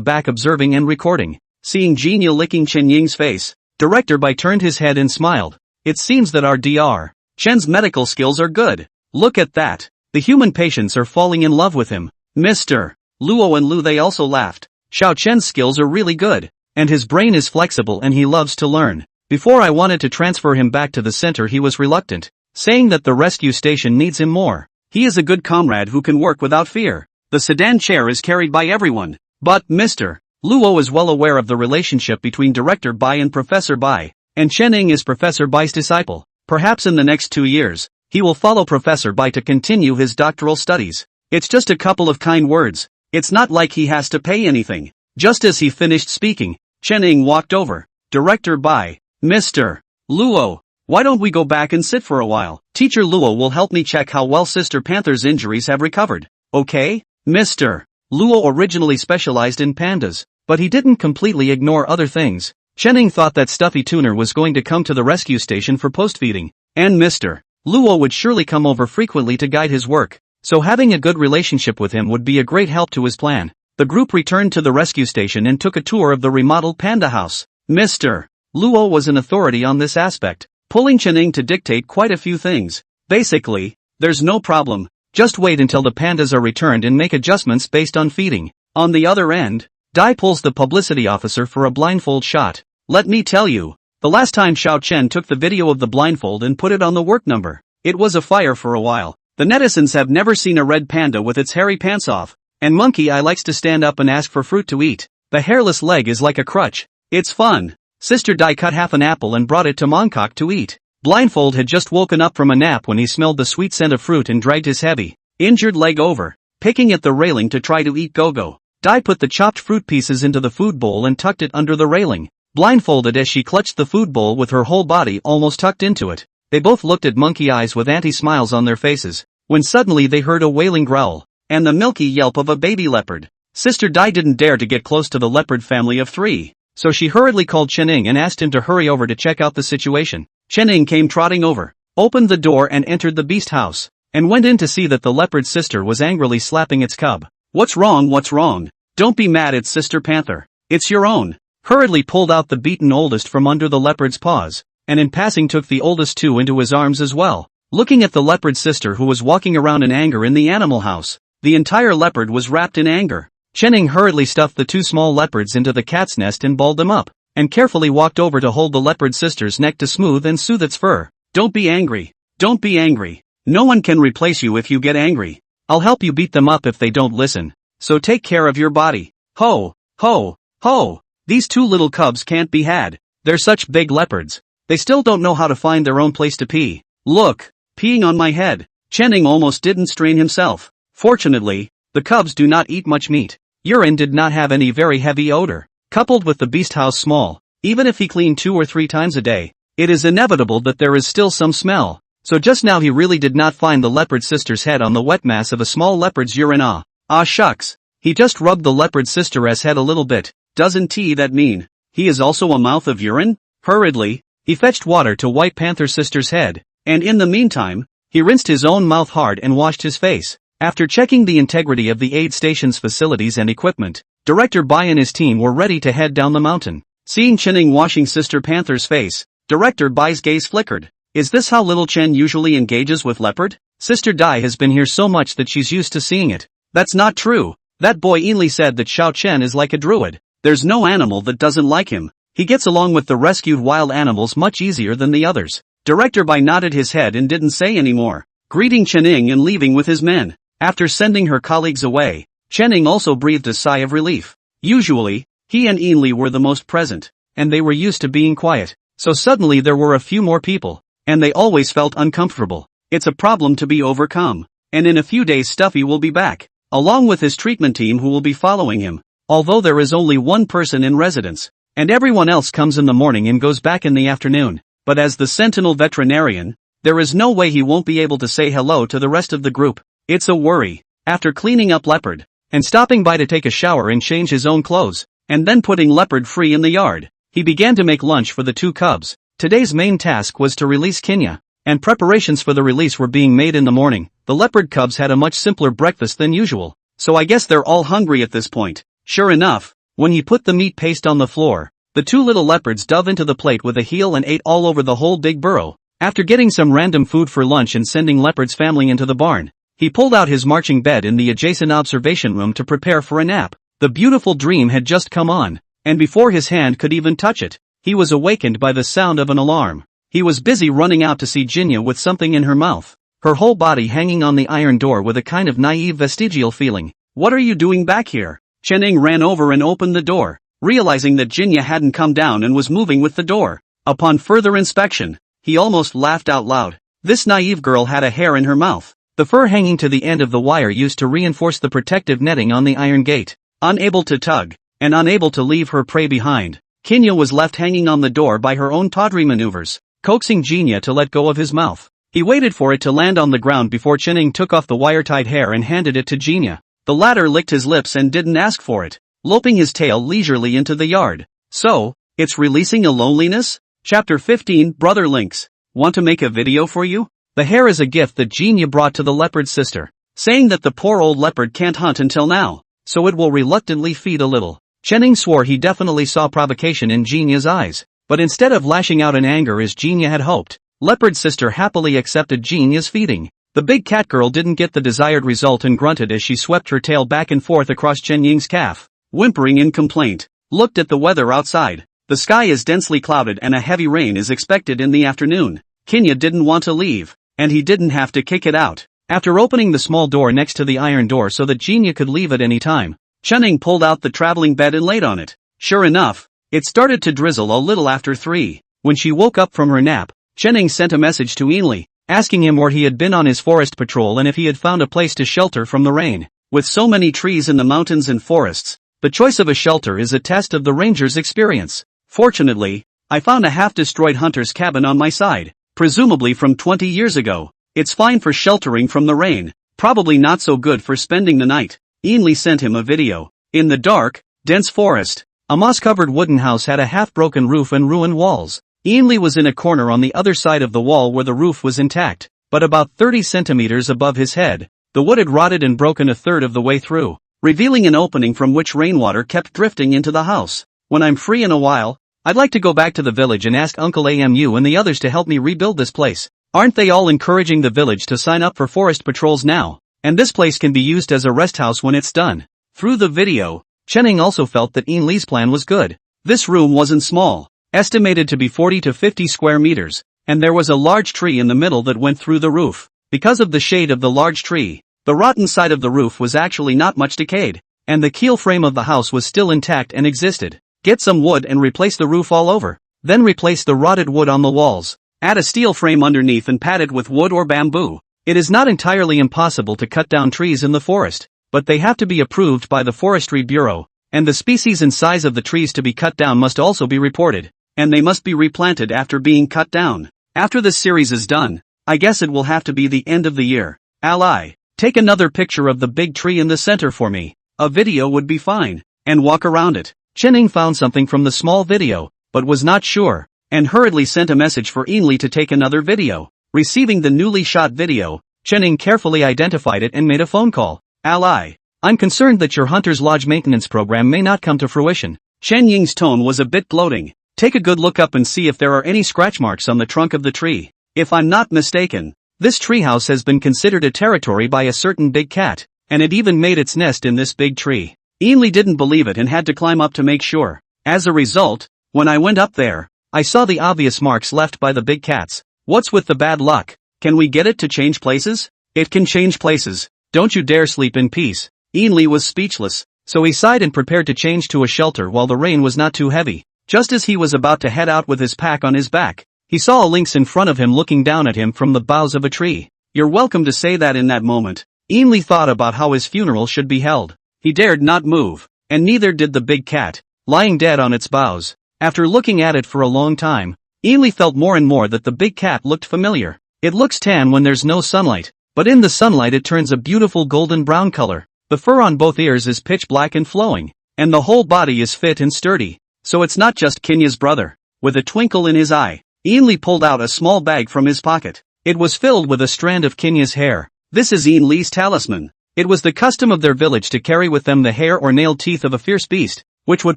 back observing and recording. Seeing Jinya licking Chen Ying's face, Director Bai turned his head and smiled. It seems that our Dr. Chen's medical skills are good. Look at that. The human patients are falling in love with him. Mr. Luo and Lu, they also laughed. Xiao Chen's skills are really good, and his brain is flexible and he loves to learn. Before I wanted to transfer him back to the center, he was reluctant, saying that the rescue station needs him more. He is a good comrade who can work without fear. The sedan chair is carried by everyone. But Mr. Luo is well aware of the relationship between Director Bai and Professor Bai, and Chenning is Professor Bai's disciple. Perhaps in the next 2 years, he will follow Professor Bai to continue his doctoral studies. It's just a couple of kind words. It's not like he has to pay anything. Just as he finished speaking, Chenning walked over. Director Bai, Mr. Luo, why don't we go back and sit for a while? Teacher Luo will help me check how well Sister Panther's injuries have recovered. Okay? Mr. Luo originally specialized in pandas, but he didn't completely ignore other things. Chenning thought that Stuffy Tuner was going to come to the rescue station for post-feeding, and Mr. Luo would surely come over frequently to guide his work, so having a good relationship with him would be a great help to his plan. The group returned to the rescue station and took a tour of the remodeled panda house. Mr. Luo was an authority on this aspect, pulling Chenning to dictate quite a few things. Basically, there's no problem. Just wait until the pandas are returned and make adjustments based on feeding. On the other end, Dai pulls the publicity officer for a blindfold shot. Let me tell you, the last time Xiao Chen took the video of the blindfold and put it on the work number, it was a fire for a while. The netizens have never seen a red panda with its hairy pants off, and Monkey Eye likes to stand up and ask for fruit to eat. The hairless leg is like a crutch. It's fun. Sister Dai cut half an apple and brought it to Mongkok to eat. Blindfold had just woken up from a nap when he smelled the sweet scent of fruit and dragged his heavy, injured leg over, picking at the railing to try to eat Gogo. Dai put the chopped fruit pieces into the food bowl and tucked it under the railing, blindfolded as she clutched the food bowl with her whole body almost tucked into it. They both looked at Monkey Eyes with anti-smiles on their faces, when suddenly they heard a wailing growl, and the milky yelp of a baby leopard. Sister Dai didn't dare to get close to the leopard family of 3, so she hurriedly called Chening and asked him to hurry over to check out the situation. Chening came trotting over, opened the door and entered the beast house, and went in to see that the leopard sister was angrily slapping its cub. What's wrong? What's wrong? Don't be mad at Sister Panther. It's your own. Hurriedly pulled out the beaten oldest from under the leopard's paws, and in passing took the oldest 2 into his arms as well. Looking at the leopard sister who was walking around in anger in the animal house, the entire leopard was wrapped in anger. Chening hurriedly stuffed the 2 small leopards into the cat's nest and balled them up, and carefully walked over to hold the leopard sister's neck to smooth and soothe its fur. Don't be angry. Don't be angry. No one can replace you if you get angry. I'll help you beat them up if they don't listen. So take care of your body. Ho, ho, ho. These 2 little cubs can't be had. They're such big leopards. They still don't know how to find their own place to pee. Look, peeing on my head. Chening almost didn't strain himself. Fortunately, the cubs do not eat much meat. Urine did not have any very heavy odor. Coupled with the beast house small, even if he cleaned 2 or 3 times a day, it is inevitable that there is still some smell. So just now he really did not find the leopard sister's head on the wet mass of a small leopard's urine. Ah shucks. He just rubbed the leopard sister's head a little bit. Doesn't that mean he is also a mouth of urine? Hurriedly, he fetched water to wipe Panther sister's head, and in the meantime, he rinsed his own mouth hard and washed his face. After checking the integrity of the aid station's facilities and equipment, Director Bai and his team were ready to head down the mountain. Seeing Chening washing Sister Panther's face, Director Bai's gaze flickered. Is this how little Chen usually engages with leopard? Sister Dai has been here so much that she's used to seeing it. That's not true. That boy Ainley said that Xiao Chen is like a druid. There's no animal that doesn't like him. He gets along with the rescued wild animals much easier than the others. Director Bai nodded his head and didn't say any more, greeting Chening and leaving with his men. After sending her colleagues away, Chening also breathed a sigh of relief. Usually, he and Ainley were the most present, and they were used to being quiet. So suddenly there were a few more people, and they always felt uncomfortable. It's a problem to be overcome, and in a few days Stuffy will be back, along with his treatment team who will be following him. Although there is only one person in residence, and everyone else comes in the morning and goes back in the afternoon, but as the Sentinel veterinarian, there is no way he won't be able to say hello to the rest of the group. It's a worry. After cleaning up Leopard, and stopping by to take a shower and change his own clothes, and then putting Leopard free in the yard, he began to make lunch for the 2 cubs. Today's main task was to release Kinya, and preparations for the release were being made in the morning. The leopard cubs had a much simpler breakfast than usual, so I guess they're all hungry at this point. Sure enough, when he put the meat paste on the floor, the 2 little leopards dove into the plate with a heel and ate all over the whole big burrow. After getting some random food for lunch and sending Leopard's family into the barn, he pulled out his marching bed in the adjacent observation room to prepare for a nap. The beautiful dream had just come on, and before his hand could even touch it, he was awakened by the sound of an alarm. He was busy running out to see Jinya with something in her mouth, her whole body hanging on the iron door with a kind of naive vestigial feeling. What are you doing back here? Chening ran over and opened the door, realizing that Jinya hadn't come down and was moving with the door. Upon further inspection, he almost laughed out loud. This naive girl had a hair in her mouth, the fur hanging to the end of the wire used to reinforce the protective netting on the iron gate. Unable to tug, and unable to leave her prey behind, Kinya was left hanging on the door by her own tawdry maneuvers, coaxing Jinya to let go of his mouth. He waited for it to land on the ground before Chening took off the wire-tied hair and handed it to Jinya. The latter licked his lips and didn't ask for it, loping his tail leisurely into the yard. So, it's releasing a loneliness? Chapter 15 Brother Lynx. Want to make a video for you? The hair is a gift that Jinya brought to the leopard's sister, saying that the poor old leopard can't hunt until now, so it will reluctantly feed a little. Chening swore he definitely saw provocation in Jinya's eyes, but instead of lashing out in anger as Jinya had hoped, Leopard's sister happily accepted Jinya's feeding. The big cat girl didn't get the desired result and grunted as she swept her tail back and forth across Chenying's calf, whimpering in complaint. Looked at the weather outside. The sky is densely clouded and a heavy rain is expected in the afternoon. Kinya didn't want to leave, and he didn't have to kick it out. After opening the small door next to the iron door so that Jinya could leave at any time, Chening pulled out the traveling bed and laid on it. Sure enough, it started to drizzle a little after 3. When she woke up from her nap, Chening sent a message to Ainley, asking him where he had been on his forest patrol and if he had found a place to shelter from the rain. With so many trees in the mountains and forests, the choice of a shelter is a test of the ranger's experience. Fortunately, I found a half-destroyed hunter's cabin on my side. presumably from 20 years ago. It's fine for sheltering from the rain, probably not so good for spending the night. Ainley sent him a video. In the dark, dense forest, a moss-covered wooden house had a half-broken roof and ruined walls. Ainley was in a corner on the other side of the wall where the roof was intact, but about 30 centimeters above his head. The wood had rotted and broken a third of the way through, revealing an opening from which rainwater kept drifting into the house. When I'm free in a while, I'd like to go back to the village and ask Uncle Amu and the others to help me rebuild this place. Aren't they all encouraging the village to sign up for forest patrols now? And this place can be used as a rest house when it's done. Through the video, Chen also felt that Ainley's plan was good. This room wasn't small, estimated to be 40 to 50 square meters, and there was a large tree in the middle that went through the roof. Because of the shade of the large tree, the rotten side of the roof was actually not much decayed, and the keel frame of the house was still intact and existed. Get some wood and replace the roof all over. Then replace the rotted wood on the walls. Add a steel frame underneath and pad it with wood or bamboo. It is not entirely impossible to cut down trees in the forest, but they have to be approved by the Forestry Bureau, and the species and size of the trees to be cut down must also be reported, and they must be replanted after being cut down. After this series is done, I guess it will have to be the end of the year. Ally, take another picture of the big tree in the center for me. A video would be fine, and walk around it. Chen found something from the small video, but was not sure, and hurriedly sent a message for Ainley to take another video. Receiving the newly shot video, Chen carefully identified it and made a phone call. Ally, I'm concerned that your Hunter's Lodge maintenance program may not come to fruition. Chen Ying's tone was a bit gloating. Take a good look up and see if there are any scratch marks on the trunk of the tree. If I'm not mistaken, this treehouse has been considered a territory by a certain big cat, and it even made its nest in this big tree. Ainley didn't believe it and had to climb up to make sure. As a result, when I went up there, I saw the obvious marks left by the big cats. What's with the bad luck? Can we get it to change places? It can change places. Don't you dare sleep in peace. Ainley was speechless, so he sighed and prepared to change to a shelter while the rain was not too heavy. Just as he was about to head out with his pack on his back, he saw a lynx in front of him looking down at him from the boughs of a tree. You're welcome to say that in that moment. Ainley thought about how his funeral should be held. He dared not move, and neither did the big cat, lying dead on its boughs. After looking at it for a long time, Ainley felt more and more that the big cat looked familiar. It looks tan when there's no sunlight, but in the sunlight it turns a beautiful golden brown color. The fur on both ears is pitch black and flowing, and the whole body is fit and sturdy. So it's not just Kenya's brother. With a twinkle in his eye, Ainley pulled out a small bag from his pocket. It was filled with a strand of Kenya's hair. This is Ainley's talisman. It was the custom of their village to carry with them the hair or nailed teeth of a fierce beast, which would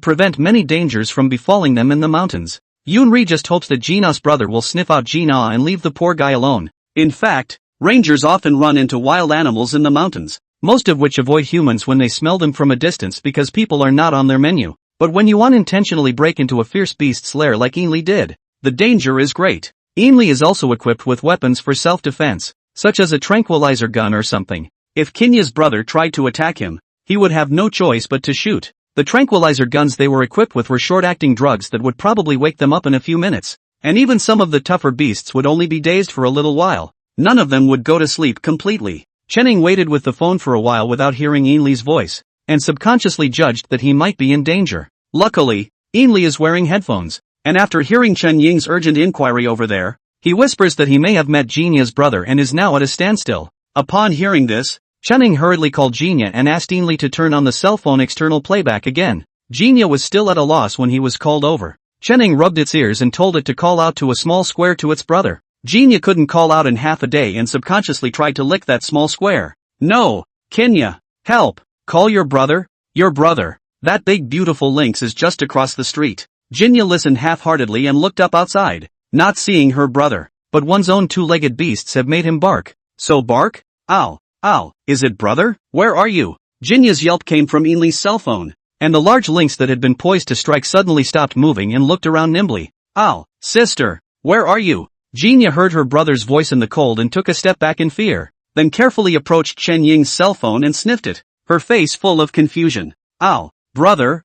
prevent many dangers from befalling them in the mountains. Yunri just hopes that Gina's brother will sniff out Gina and leave the poor guy alone. In fact, rangers often run into wild animals in the mountains, most of which avoid humans when they smell them from a distance because people are not on their menu. But when you unintentionally break into a fierce beast's lair like Ainley did, the danger is great. Ainley is also equipped with weapons for self-defense, such as a tranquilizer gun or something. If Kenya's brother tried to attack him, he would have no choice but to shoot. The tranquilizer guns they were equipped with were short-acting drugs that would probably wake them up in a few minutes, and even some of the tougher beasts would only be dazed for a little while. None of them would go to sleep completely. Chen waited with the phone for a while without hearing Ainley's voice, and subconsciously judged that he might be in danger. Luckily, Ainley is wearing headphones, and after hearing Chen Ying's urgent inquiry over there, he whispers that he may have met Genia's brother and is now at a standstill. Upon hearing this, Chen hurriedly called Genia and asked Ainley to turn on the cell phone external playback again. Genia was still at a loss when he was called over. Chen rubbed its ears and told it to call out to a small square to its brother. Genia couldn't call out in half a day and subconsciously tried to lick that small square. No, Kenya, help, call your brother. That big beautiful lynx is just across the street. Genia listened half-heartedly and looked up outside, not seeing her brother. But one's own two-legged beasts have made him bark. So bark? Ow, ow, is it brother? Where are you? Genia's yelp came from Ainley's cell phone, and the large lynx that had been poised to strike suddenly stopped moving and looked around nimbly. Ow, sister, where are you? Genia heard her brother's voice in the cold and took a step back in fear, then carefully approached Chen Ying's cell phone and sniffed it, her face full of confusion. Ow, brother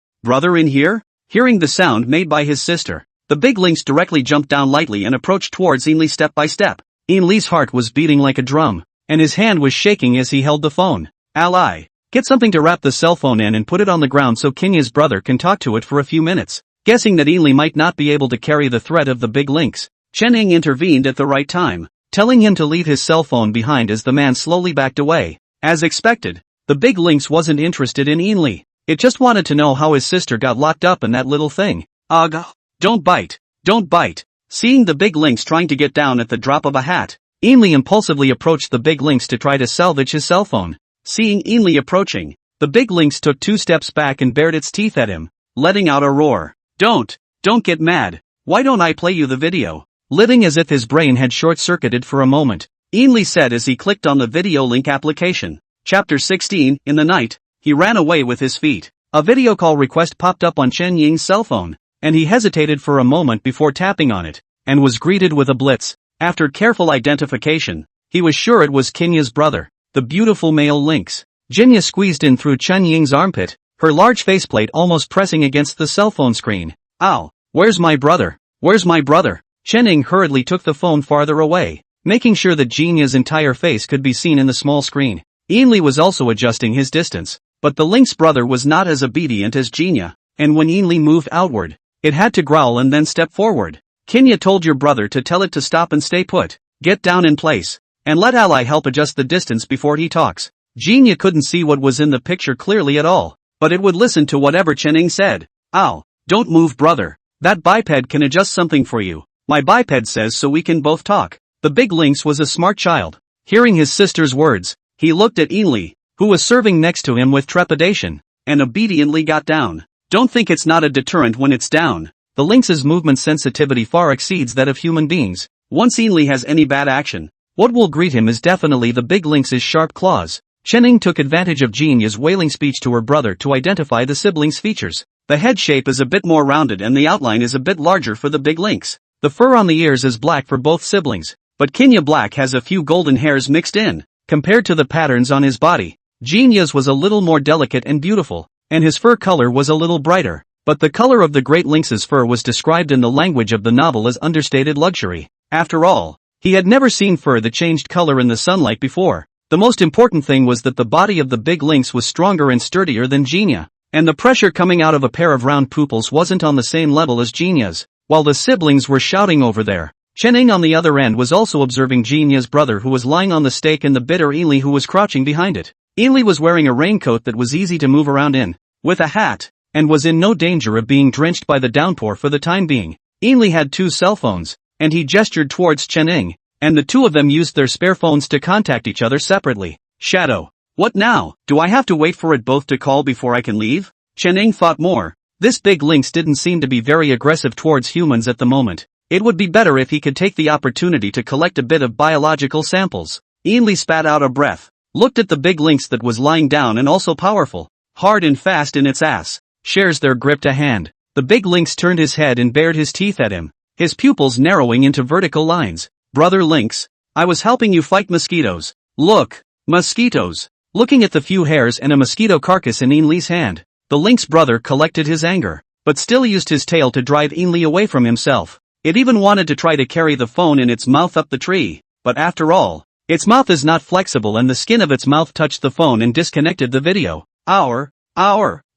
in here? Hearing the sound made by his sister, the big lynx directly jumped down lightly and approached towards Ainley step by step. Ainley's heart was beating like a drum, and his hand was shaking as he held the phone. Ally, get something to wrap the cell phone in and put it on the ground so Kenya's brother can talk to it for a few minutes. Guessing that Ainley might not be able to carry the threat of the big lynx, Chen Ning intervened at the right time, telling him to leave his cell phone behind as the man slowly backed away. As expected, the big lynx wasn't interested in Ainley. It just wanted to know how his sister got locked up in that little thing. Ugh. Don't bite. Don't bite. Seeing the big lynx trying to get down at the drop of a hat, Ainley impulsively approached the big lynx to try to salvage his cell phone. Seeing Ainley approaching, the big lynx took 2 steps back and bared its teeth at him, letting out a roar. Don't get mad. Why don't I play you the video? Living as if his brain had short-circuited for a moment, Ainley said as he clicked on the video link application. Chapter 16, in the night, he ran away with his feet. A video call request popped up on Chen Ying's cell phone, and he hesitated for a moment before tapping on it, and was greeted with a blitz. After careful identification, he was sure it was Kinya's brother, the beautiful male lynx. Jinya squeezed in through Chen Ying's armpit, her large faceplate almost pressing against the cell phone screen. Ow, where's my brother? Where's my brother? Chen Ying hurriedly took the phone farther away, making sure that Jinya's entire face could be seen in the small screen. Ainley was also adjusting his distance, but the lynx brother was not as obedient as Jinya, and when Ainley moved outward, it had to growl and then step forward. Kinya told your brother to tell it to stop and stay put, get down in place, and let Ally help adjust the distance before he talks. Jinya couldn't see what was in the picture clearly at all, but it would listen to whatever Chen Ying said. Ow, don't move brother, that biped can adjust something for you. My biped says so we can both talk. The big lynx was a smart child. Hearing his sister's words, he looked at Ainley, who was serving next to him with trepidation, and obediently got down. Don't think it's not a deterrent when it's down. The lynx's movement sensitivity far exceeds that of human beings. Once Ainley has any bad action, what will greet him is definitely the big lynx's sharp claws. Chen Ying took advantage of Jinya's wailing speech to her brother to identify the siblings' features. The head shape is a bit more rounded and the outline is a bit larger for the big lynx. The fur on the ears is black for both siblings, but Kinya Black has a few golden hairs mixed in. Compared to the patterns on his body, Jinya's was a little more delicate and beautiful, and his fur color was a little brighter. But the color of the great lynx's fur was described in the language of the novel as understated luxury. After all, he had never seen fur that changed color in the sunlight before. The most important thing was that the body of the big lynx was stronger and sturdier than Jinya, and the pressure coming out of a pair of round pupils wasn't on the same level as Jinya's. While the siblings were shouting over there, Chen Ying on the other end was also observing Jinya's brother who was lying on the stake and the bitter Ainley who was crouching behind it. Ainley was wearing a raincoat that was easy to move around in, with a hat, and was in no danger of being drenched by the downpour for the time being. Ainley had 2 cell phones, and he gestured towards Chen Ying, and the 2 of them used their spare phones to contact each other separately. Shadow. What now? Do I have to wait for it both to call before I can leave? Chen Ying thought more. This big lynx didn't seem to be very aggressive towards humans at the moment. It would be better if he could take the opportunity to collect a bit of biological samples. Ainley spat out a breath, looked at the big lynx that was lying down and also powerful, hard and fast in its ass. Shares there gripped a hand. The big lynx turned his head and bared his teeth at him, his pupils narrowing into vertical lines. Brother Lynx, I was helping you fight mosquitoes. Look, mosquitoes. Looking at the few hairs and a mosquito carcass in Ainley's hand, the lynx brother collected his anger, but still used his tail to drive Ainley away from himself. It even wanted to try to carry the phone in its mouth up the tree, but after all, its mouth is not flexible and the skin of its mouth touched the phone and disconnected the video.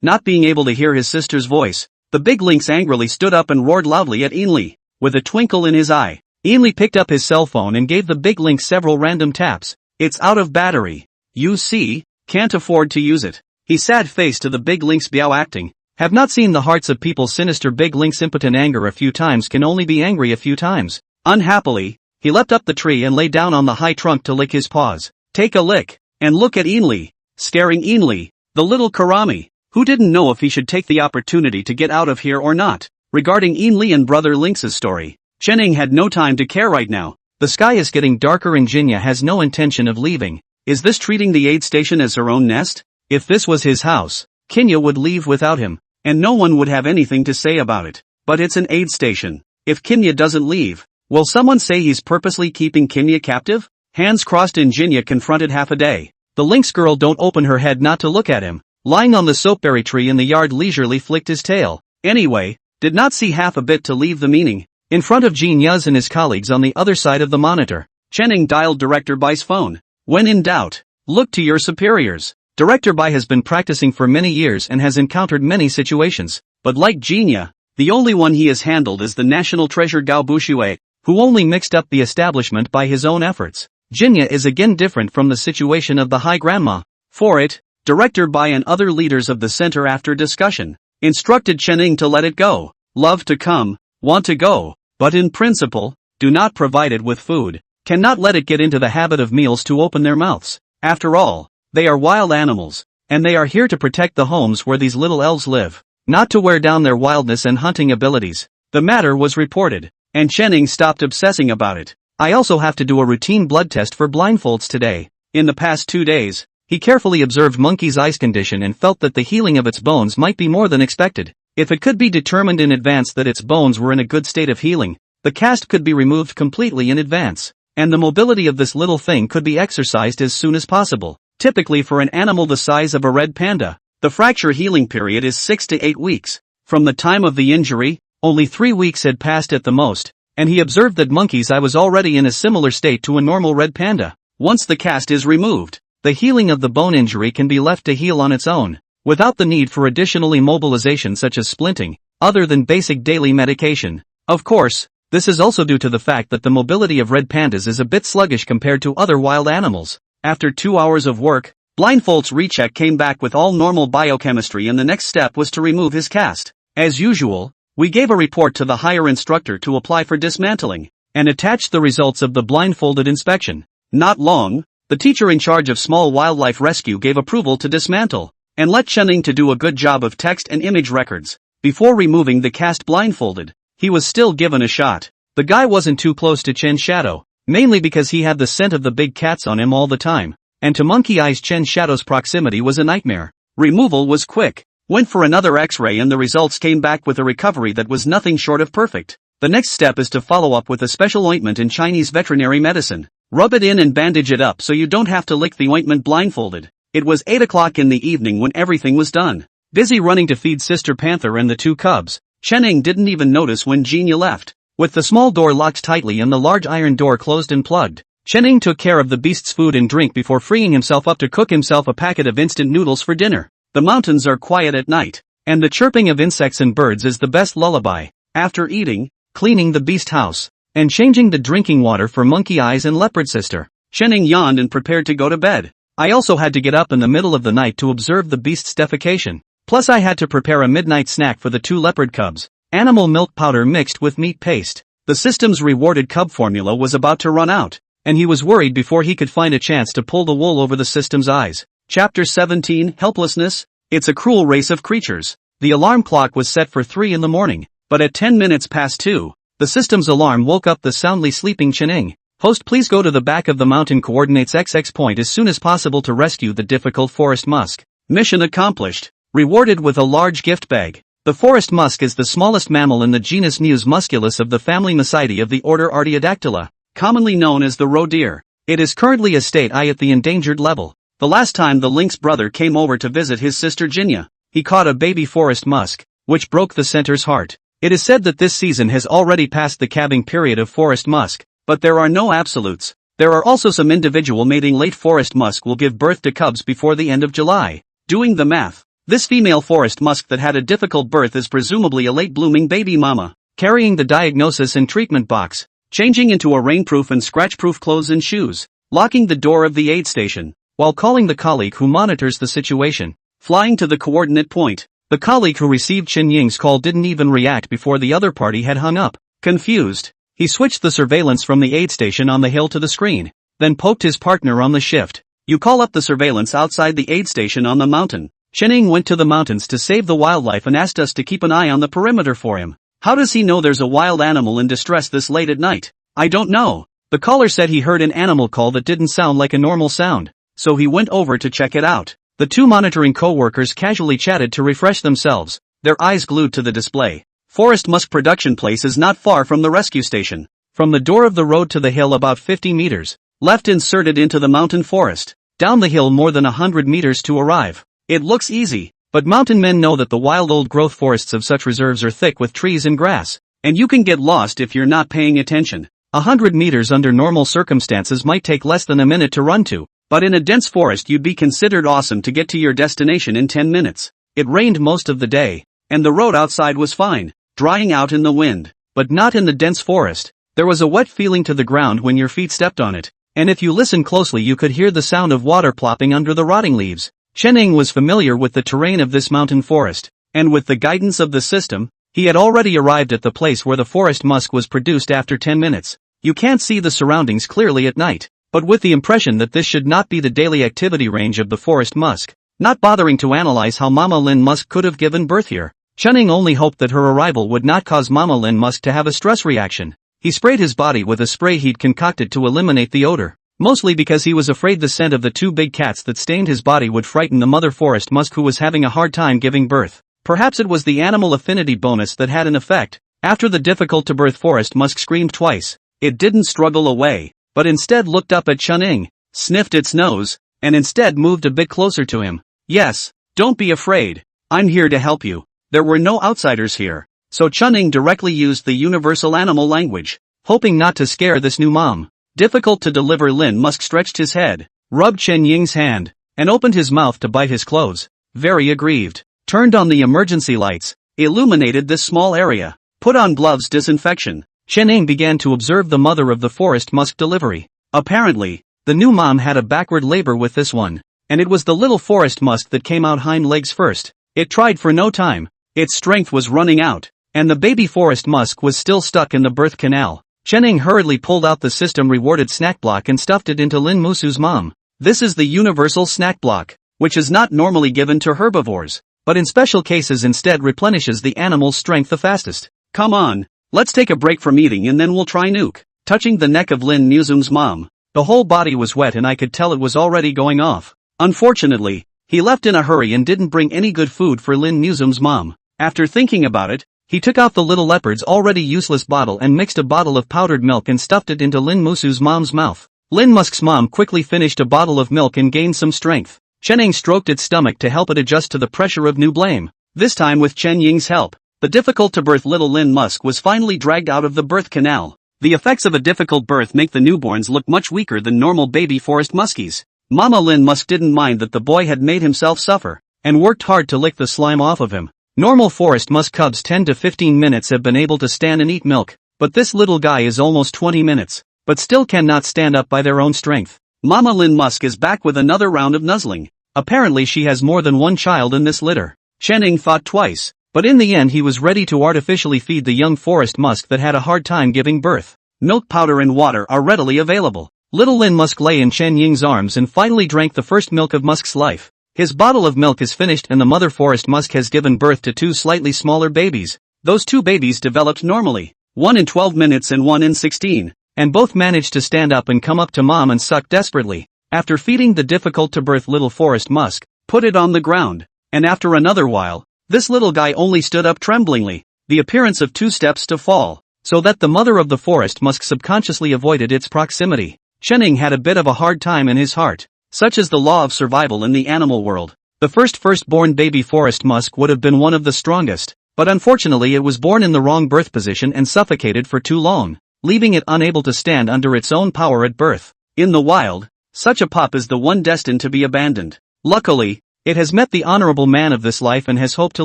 Not being able to hear his sister's voice, the big lynx angrily stood up and roared loudly at Ainley, with a twinkle in his eye. Ainley picked up his cell phone and gave the big lynx several random taps. It's out of battery. You see, can't afford to use it. He sad face to the big lynx Biao acting. Have not seen the hearts of people sinister big lynx impotent anger a few times can only be angry a few times. Unhappily, he leapt up the tree and lay down on the high trunk to lick his paws. Take a lick, and look at Ainley, scaring Ainley, the little Karami, who didn't know if he should take the opportunity to get out of here or not. Regarding Ainley and Brother Lynx's story, Chen Ying had no time to care right now. The sky is getting darker and Jinya has no intention of leaving. Is this treating the aid station as her own nest? If this was his house, Kinya would leave without him, and no one would have anything to say about it. But it's an aid station. If Kinya doesn't leave, will someone say he's purposely keeping Kinya captive? Hands crossed and Jinya confronted half a day. The lynx girl don't open her head not to look at him. Lying on the soapberry tree in the yard leisurely flicked his tail. Anyway, did not see half a bit to leave the meaning. In front of Jin Yuz and his colleagues on the other side of the monitor, Chen Ying dialed Director Bai's phone. When in doubt, look to your superiors. Director Bai has been practicing for many years and has encountered many situations, but like Jinya, the only one he has handled is the national treasure Gao Bushui, who only mixed up the establishment by his own efforts. Jinya is again different from the situation of the High Grandma. For it, director by and other leaders of the center after discussion, instructed Chening to let it go. Love to come, want to go, but in principle, do not provide it with food. Cannot let it get into the habit of meals to open their mouths. After all, they are wild animals, and they are here to protect the homes where these little elves live, not to wear down their wildness and hunting abilities. The matter was reported, and Chening stopped obsessing about it. I also have to do a routine blood test for blindfolds today. In the past 2 days, he carefully observed Monkey's eyes condition and felt that the healing of its bones might be more than expected. If it could be determined in advance that its bones were in a good state of healing, the cast could be removed completely in advance, and the mobility of this little thing could be exercised as soon as possible. Typically for an animal the size of a red panda, the fracture healing period is 6 to 8 weeks. From the time of the injury, only 3 weeks had passed at the most, and he observed that Monkey's eye was already in a similar state to a normal red panda. Once the cast is removed, the healing of the bone injury can be left to heal on its own, without the need for additional immobilization such as splinting, other than basic daily medication. Of course, this is also due to the fact that the mobility of red pandas is a bit sluggish compared to other wild animals. After 2 hours of work, Blindfold's recheck came back with all normal biochemistry and the next step was to remove his cast. As usual, we gave a report to the higher instructor to apply for dismantling, and attached the results of the blindfolded inspection. Not long, the teacher in charge of small wildlife rescue gave approval to dismantle, and let Chening to do a good job of text and image records. Before removing the cast blindfolded, he was still given a shot. The guy wasn't too close to Chen's shadow, mainly because he had the scent of the big cats on him all the time, and to Monkey Eyes Chen's shadow's proximity was a nightmare. Removal was quick. Went for another x-ray and the results came back with a recovery that was nothing short of perfect. The next step is to follow up with a special ointment in Chinese veterinary medicine. Rub it in and bandage it up so you don't have to lick the ointment blindfolded. It was 8 o'clock in the evening when everything was done. Busy running to feed Sister Panther and the 2 cubs, Chening didn't even notice when Genia left. With the small door locked tightly and the large iron door closed and plugged, Chening took care of the beast's food and drink before freeing himself up to cook himself a packet of instant noodles for dinner. The mountains are quiet at night, and the chirping of insects and birds is the best lullaby. After eating, cleaning the beast house, and changing the drinking water for Monkey Eyes and Leopard Sister, Chening yawned and prepared to go to bed. I also had to get up in the middle of the night to observe the beast's defecation. Plus I had to prepare a midnight snack for the 2 leopard cubs, animal milk powder mixed with meat paste. The system's rewarded cub formula was about to run out, and he was worried before he could find a chance to pull the wool over the system's eyes. Chapter 17, Helplessness. It's a cruel race of creatures. The alarm clock was set for 3 in the morning, but at 10 minutes past 2, the system's alarm woke up the soundly sleeping Chening. Host, please go to the back of the mountain coordinates XX point as soon as possible to rescue the difficult forest musk. Mission accomplished. Rewarded with a large gift bag. The forest musk is the smallest mammal in the genus Mus musculus of the family Muscidae of the order Artiodactyla, commonly known as the roe deer. It is currently a state I at the endangered level. The last time the lynx brother came over to visit his sister Genia, he caught a baby forest musk, which broke the center's heart. It is said that this season has already passed the calving period of forest musk, but there are no absolutes. There are also some individual mating late forest musk will give birth to cubs before the end of July. Doing the math, this female forest musk that had a difficult birth is presumably a late-blooming baby mama, carrying the diagnosis and treatment box, changing into a rainproof and scratch-proof clothes and shoes, locking the door of the aid station, while calling the colleague who monitors the situation, flying to the coordinate point. The colleague who received Chen Ying's call didn't even react before the other party had hung up. Confused, he switched the surveillance from the aid station on the hill to the screen, then poked his partner on the shift. You call up the surveillance outside the aid station on the mountain. Chening went to the mountains to save the wildlife and asked us to keep an eye on the perimeter for him. How does he know there's a wild animal in distress this late at night? I don't know. The caller said he heard an animal call that didn't sound like a normal sound, so he went over to check it out. The 2 monitoring co-workers casually chatted to refresh themselves, their eyes glued to the display. Forest musk production place is not far from the rescue station. From the door of the road to the hill about 50 meters, left inserted into the mountain forest, down the hill more than 100 meters to arrive. It looks easy, but mountain men know that the wild old-growth forests of such reserves are thick with trees and grass, and you can get lost if you're not paying attention. 100 meters under normal circumstances might take less than a minute to run to, but in a dense forest you'd be considered awesome to get to your destination in 10 minutes. It rained most of the day, and the road outside was fine, drying out in the wind, but not in the dense forest. There was a wet feeling to the ground when your feet stepped on it, and if you listened closely you could hear the sound of water plopping under the rotting leaves. Chen was familiar with the terrain of this mountain forest, and with the guidance of the system, he had already arrived at the place where the forest musk was produced after 10 minutes. You can't see the surroundings clearly at night, but with the impression that this should not be the daily activity range of the forest musk. Not bothering to analyze how Mama Lin Musk could have given birth here, Chen only hoped that her arrival would not cause Mama Lin Musk to have a stress reaction. He sprayed his body with a spray he'd concocted to eliminate the odor, mostly because he was afraid the scent of the two big cats that stained his body would frighten the mother forest musk who was having a hard time giving birth. Perhaps it was the animal affinity bonus that had an effect. After the difficult-to-birth forest musk screamed twice, it didn't struggle away, but instead looked up at Chen, sniffed its nose, and instead moved a bit closer to him. Yes, don't be afraid. I'm here to help you. There were no outsiders here, so Chen directly used the universal animal language, hoping not to scare this new mom. Difficult to deliver Lin Musk stretched his head, rubbed Chen Ying's hand, and opened his mouth to bite his clothes. Very aggrieved. Turned on the emergency lights, illuminated this small area, put on gloves disinfection. Chen began to observe the mother of the forest musk delivery. Apparently, the new mom had a backward labor with this one, and it was the little forest musk that came out hind legs first. It tried for no time, its strength was running out, and the baby forest musk was still stuck in the birth canal. Chen hurriedly pulled out the system-rewarded snack block and stuffed it into Lin Musu's mom. This is the universal snack block, which is not normally given to herbivores, but in special cases instead replenishes the animal's strength the fastest. Come on, let's take a break from eating and then we'll try nuke. Touching the neck of Lin Musum's mom, the whole body was wet and I could tell it was already going off. Unfortunately, he left in a hurry and didn't bring any good food for Lin Musum's mom. After thinking about it, he took out the little leopard's already useless bottle and mixed a bottle of powdered milk and stuffed it into Lin Musu's mom's mouth. Lin Musk's mom quickly finished a bottle of milk and gained some strength. Chen stroked its stomach to help it adjust to the pressure of new blame. This time with Chen Ying's help, the difficult-to-birth little Lin Musk was finally dragged out of the birth canal. The effects of a difficult birth make the newborns look much weaker than normal baby forest muskies. Mama Lin Musk didn't mind that the boy had made himself suffer, and worked hard to lick the slime off of him. Normal forest musk cubs 10 to 15 minutes have been able to stand and eat milk, but this little guy is almost 20 minutes, but still cannot stand up by their own strength. Mama Lin Musk is back with another round of nuzzling. Apparently she has more than one child in this litter. Chen thought twice, but in the end he was ready to artificially feed the young forest musk that had a hard time giving birth. Milk powder and water are readily available. Little Lin Musk lay in Chen Ying's arms and finally drank the first milk of Musk's life. His bottle of milk is finished and the mother forest musk has given birth to two slightly smaller babies. Those two babies developed normally, one in 12 minutes and one in 16, and both managed to stand up and come up to mom and suck desperately. After feeding the difficult-to-birth little forest musk, put it on the ground, and after another while, this little guy only stood up tremblingly, the appearance of 2 steps to fall, so that the mother of the forest musk subconsciously avoided its proximity. Chen had a bit of a hard time in his heart. Such is the law of survival in the animal world. The firstborn baby forest musk would have been one of the strongest, but unfortunately it was born in the wrong birth position and suffocated for too long, leaving it unable to stand under its own power at birth. In the wild, such a pup is the one destined to be abandoned. Luckily, it has met the honorable man of this life and has hope to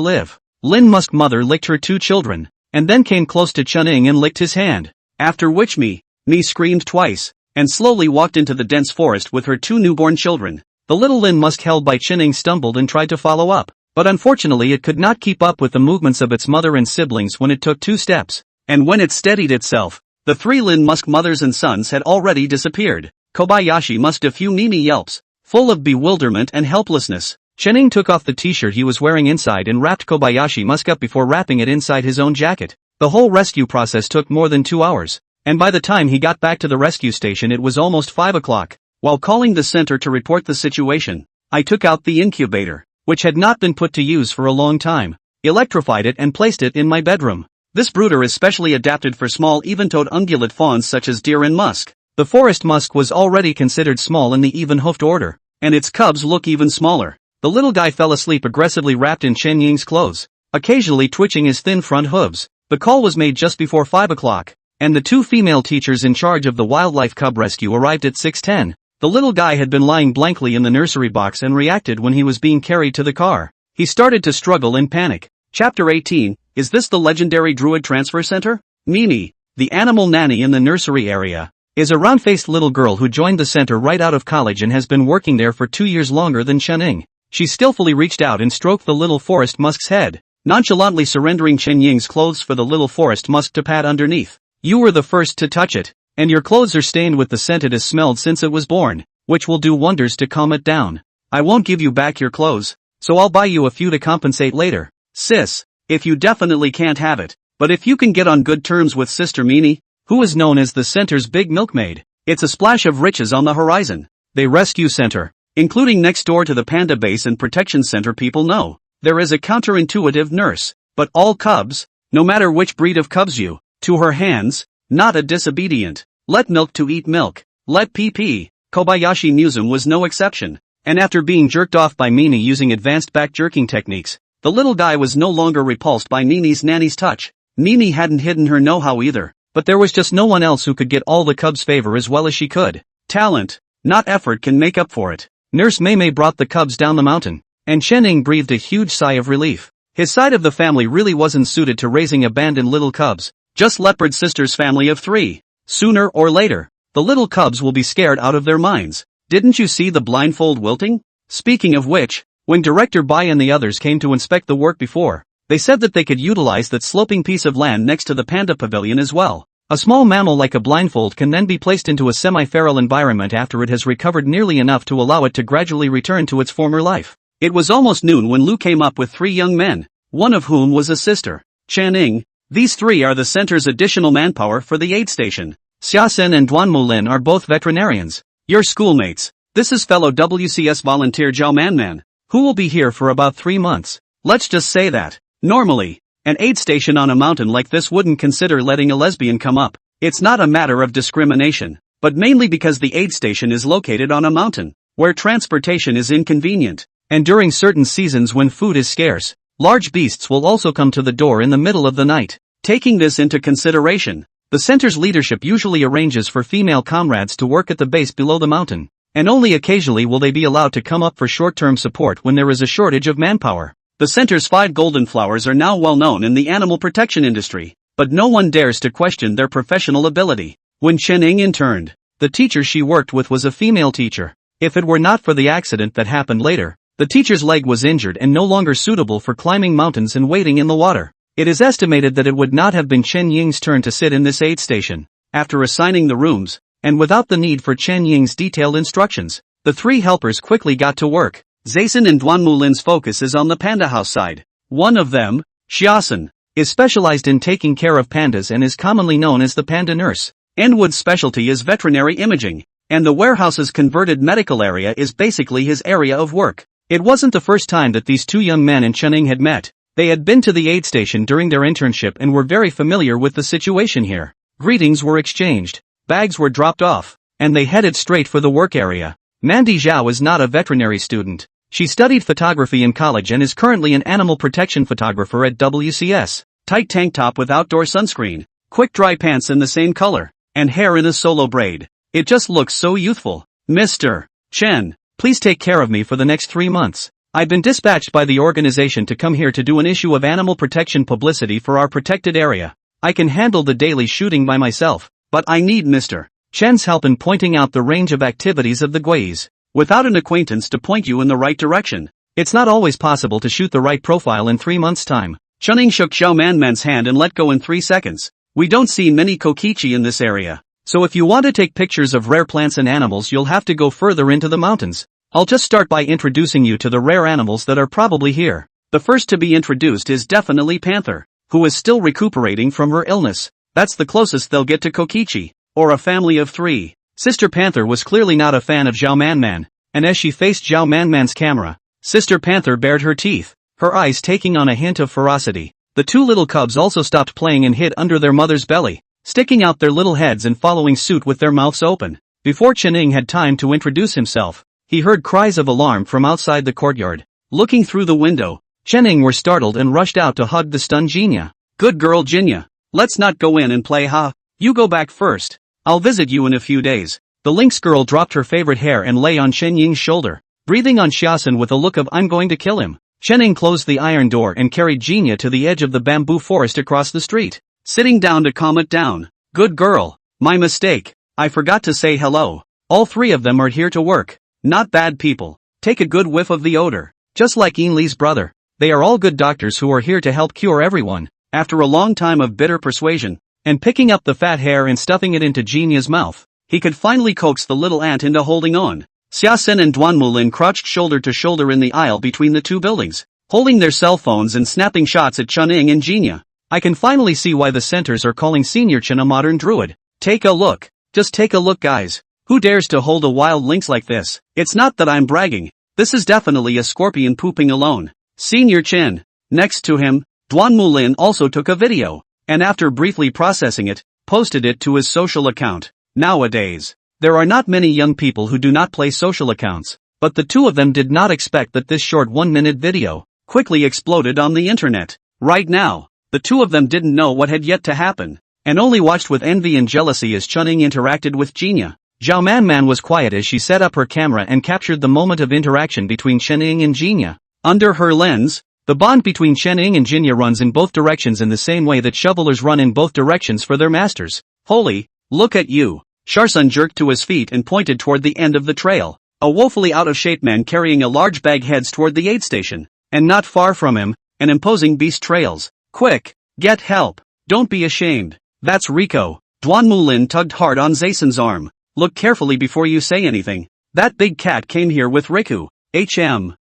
live. Lin Musk mother licked her 2 children, and then came close to Chen and licked his hand, after which me screamed twice, and slowly walked into the dense forest with her 2 newborn children. The little Lin Musk held by Chen stumbled and tried to follow up, but unfortunately it could not keep up with the movements of its mother and siblings when it took 2 steps, and when it steadied itself, the 3 Lin Musk mothers and sons had already disappeared. Kobayashi musked a few Mimi yelps, full of bewilderment and helplessness. Chen took off the t-shirt he was wearing inside and wrapped Kobayashi Musk up before wrapping it inside his own jacket. The whole rescue process took more than 2 hours. And by the time he got back to the rescue station it was almost 5 o'clock. While calling the center to report the situation, I took out the incubator, which had not been put to use for a long time, electrified it and placed it in my bedroom. This brooder is specially adapted for small even-toed ungulate fawns such as deer and musk. The forest musk was already considered small in the even-hoofed order, and its cubs look even smaller. The little guy fell asleep aggressively wrapped in Chen Ying's clothes, occasionally twitching his thin front hooves. The call was made just before 5 o'clock. And the 2 female teachers in charge of the wildlife cub rescue arrived at 6:10. The little guy had been lying blankly in the nursery box and reacted when he was being carried to the car. He started to struggle and panic. Chapter 18, Is this the legendary Druid Transfer Center? Mimi, the animal nanny in the nursery area, is a round-faced little girl who joined the center right out of college and has been working there for 2 years longer than Chening. She skillfully reached out and stroked the little forest musk's head, nonchalantly surrendering Chen Ying's clothes for the little forest musk to pat underneath. You were the first to touch it, and your clothes are stained with the scent it has smelled since it was born, which will do wonders to calm it down. I won't give you back your clothes, so I'll buy you a few to compensate later. Sis, if you definitely can't have it, but if you can get on good terms with Sister Meanie, who is known as the center's big milkmaid, it's a splash of riches on the horizon. The rescue center, including next door to the panda base and protection center, people know there is a counterintuitive nurse, but all cubs, no matter which breed of cubs you, to her hands, not a disobedient. Let milk to eat milk, let pee. Kobayashi Museum was no exception, and after being jerked off by Meanie using advanced back jerking techniques, the little guy was no longer repulsed by Nini's nanny's touch. Nini hadn't hidden her know-how either, but there was just no one else who could get all the cubs' favor as well as she could. Talent, not effort, can make up for it. Nurse Maymay brought the cubs down the mountain, and Chening breathed a huge sigh of relief. His side of the family really wasn't suited to raising abandoned little cubs, just Leopard Sister's family of 3. Sooner or later, the little cubs will be scared out of their minds. Didn't you see the blindfold wilting? Speaking of which, when Director Bai and the others came to inspect the work before, they said that they could utilize that sloping piece of land next to the panda pavilion as well. A small mammal like a blindfold can then be placed into a semi-feral environment after it has recovered nearly enough to allow it to gradually return to its former life. It was almost noon when Lu came up with 3 young men, one of whom was a sister, Channing. These 3 are the center's additional manpower for the aid station. Xiaosen and Duan Mulin are both veterinarians. Your schoolmates. This is fellow WCS volunteer Zhao Manman, who will be here for about 3 months. Let's just say that, normally, an aid station on a mountain like this wouldn't consider letting a lesbian come up. It's not a matter of discrimination, but mainly because the aid station is located on a mountain, where transportation is inconvenient, and during certain seasons when food is scarce, large beasts will also come to the door in the middle of the night. Taking this into consideration, the center's leadership usually arranges for female comrades to work at the base below the mountain, and only occasionally will they be allowed to come up for short-term support when there is a shortage of manpower. The center's 5 golden flowers are now well known in the animal protection industry, but no one dares to question their professional ability. When Chening interned, the teacher she worked with was a female teacher. If it were not for the accident that happened later, the teacher's leg was injured and no longer suitable for climbing mountains and wading in the water. It is estimated that it would not have been Chen Ying's turn to sit in this aid station. After assigning the rooms, and without the need for Chen Ying's detailed instructions, the 3 helpers quickly got to work. Zaisen and Duan Mulin's focus is on the panda house side. One of them, Xiaosen, is specialized in taking care of pandas and is commonly known as the panda nurse. Enwood's specialty is veterinary imaging, and the warehouse's converted medical area is basically his area of work. It wasn't the first time that these 2 young men and Chening had met. They had been to the aid station during their internship and were very familiar with the situation here. Greetings were exchanged, bags were dropped off, and they headed straight for the work area. Mandy Zhao is not a veterinary student. She studied photography in college and is currently an animal protection photographer at WCS. Tight tank top with outdoor sunscreen, quick dry pants in the same color, and hair in a solo braid. It just looks so youthful. Mr. Chen, please take care of me for the next 3 months. I've been dispatched by the organization to come here to do an issue of animal protection publicity for our protected area. I can handle the daily shooting by myself, but I need Mr. Chen's help in pointing out the range of activities of the Guis. Without an acquaintance to point you in the right direction, it's not always possible to shoot the right profile in 3 months' time. Chunning shook Xiao Manman's hand and let go in 3 seconds. We don't see many kokichi in this area, so if you want to take pictures of rare plants and animals you'll have to go further into the mountains. I'll just start by introducing you to the rare animals that are probably here. The first to be introduced is definitely Panther, who is still recuperating from her illness. That's the closest they'll get to kokichi, or a family of 3. Sister Panther was clearly not a fan of Zhao Manman, and as she faced Zhao Manman's camera, Sister Panther bared her teeth, her eyes taking on a hint of ferocity. The 2 little cubs also stopped playing and hid under their mother's belly, sticking out their little heads and following suit with their mouths open. Before Chening had time to introduce himself, he heard cries of alarm from outside the courtyard. Looking through the window, Chening were startled and rushed out to hug the stunned Jinya. Good girl Jinya. Let's not go in and play ha. You go back first. I'll visit you in a few days. The lynx girl dropped her favorite hair and lay on Chen Ying's shoulder, breathing on Xiaosen with a look of I'm going to kill him. Chening closed the iron door and carried Jinya to the edge of the bamboo forest across the street. Sitting down to calm it down, Good girl. My mistake. I forgot to say hello. All three of them are here to work. Not bad people. Take a good whiff of the odor. Just like Lee's brother. They are all good doctors who are here to help cure everyone. After a long time of bitter persuasion, and picking up the fat hair and stuffing it into Jinya's mouth, he could finally coax the little ant into holding on. Xiaosen and Duanmulin crouched shoulder to shoulder in the aisle between the two buildings, holding their cell phones and snapping shots at Chuning and Jinya. I can finally see why the centers are calling Senior Chen a modern druid. Take a look. Just take a look, guys. Who dares to hold a wild lynx like this? It's not that I'm bragging. This is definitely a scorpion pooping alone. Senior Chen. Next to him, Duanmulin also took a video, and after briefly processing it, posted it to his social account. Nowadays, there are not many young people who do not play social accounts, but the two of them did not expect that this short 1-minute video quickly exploded on the internet. Right now, the two of them didn't know what had yet to happen, and only watched with envy and jealousy as Chuning interacted with Jinya. Zhao Man was quiet as she set up her camera and captured the moment of interaction between Chuning and Jinya. Under her lens, the bond between Chuning and Jinya runs in both directions in the same way that shovelers run in both directions for their masters. Holy, look at you. Sharsun jerked to his feet and pointed toward the end of the trail. A woefully out-of-shape man carrying a large bag heads toward the aid station, and not far from him, an imposing beast trails. Quick, get help. Don't be ashamed. That's Rico. Duanmulin tugged hard on Zayson's arm. Look carefully before you say anything. That big cat came here with Riku.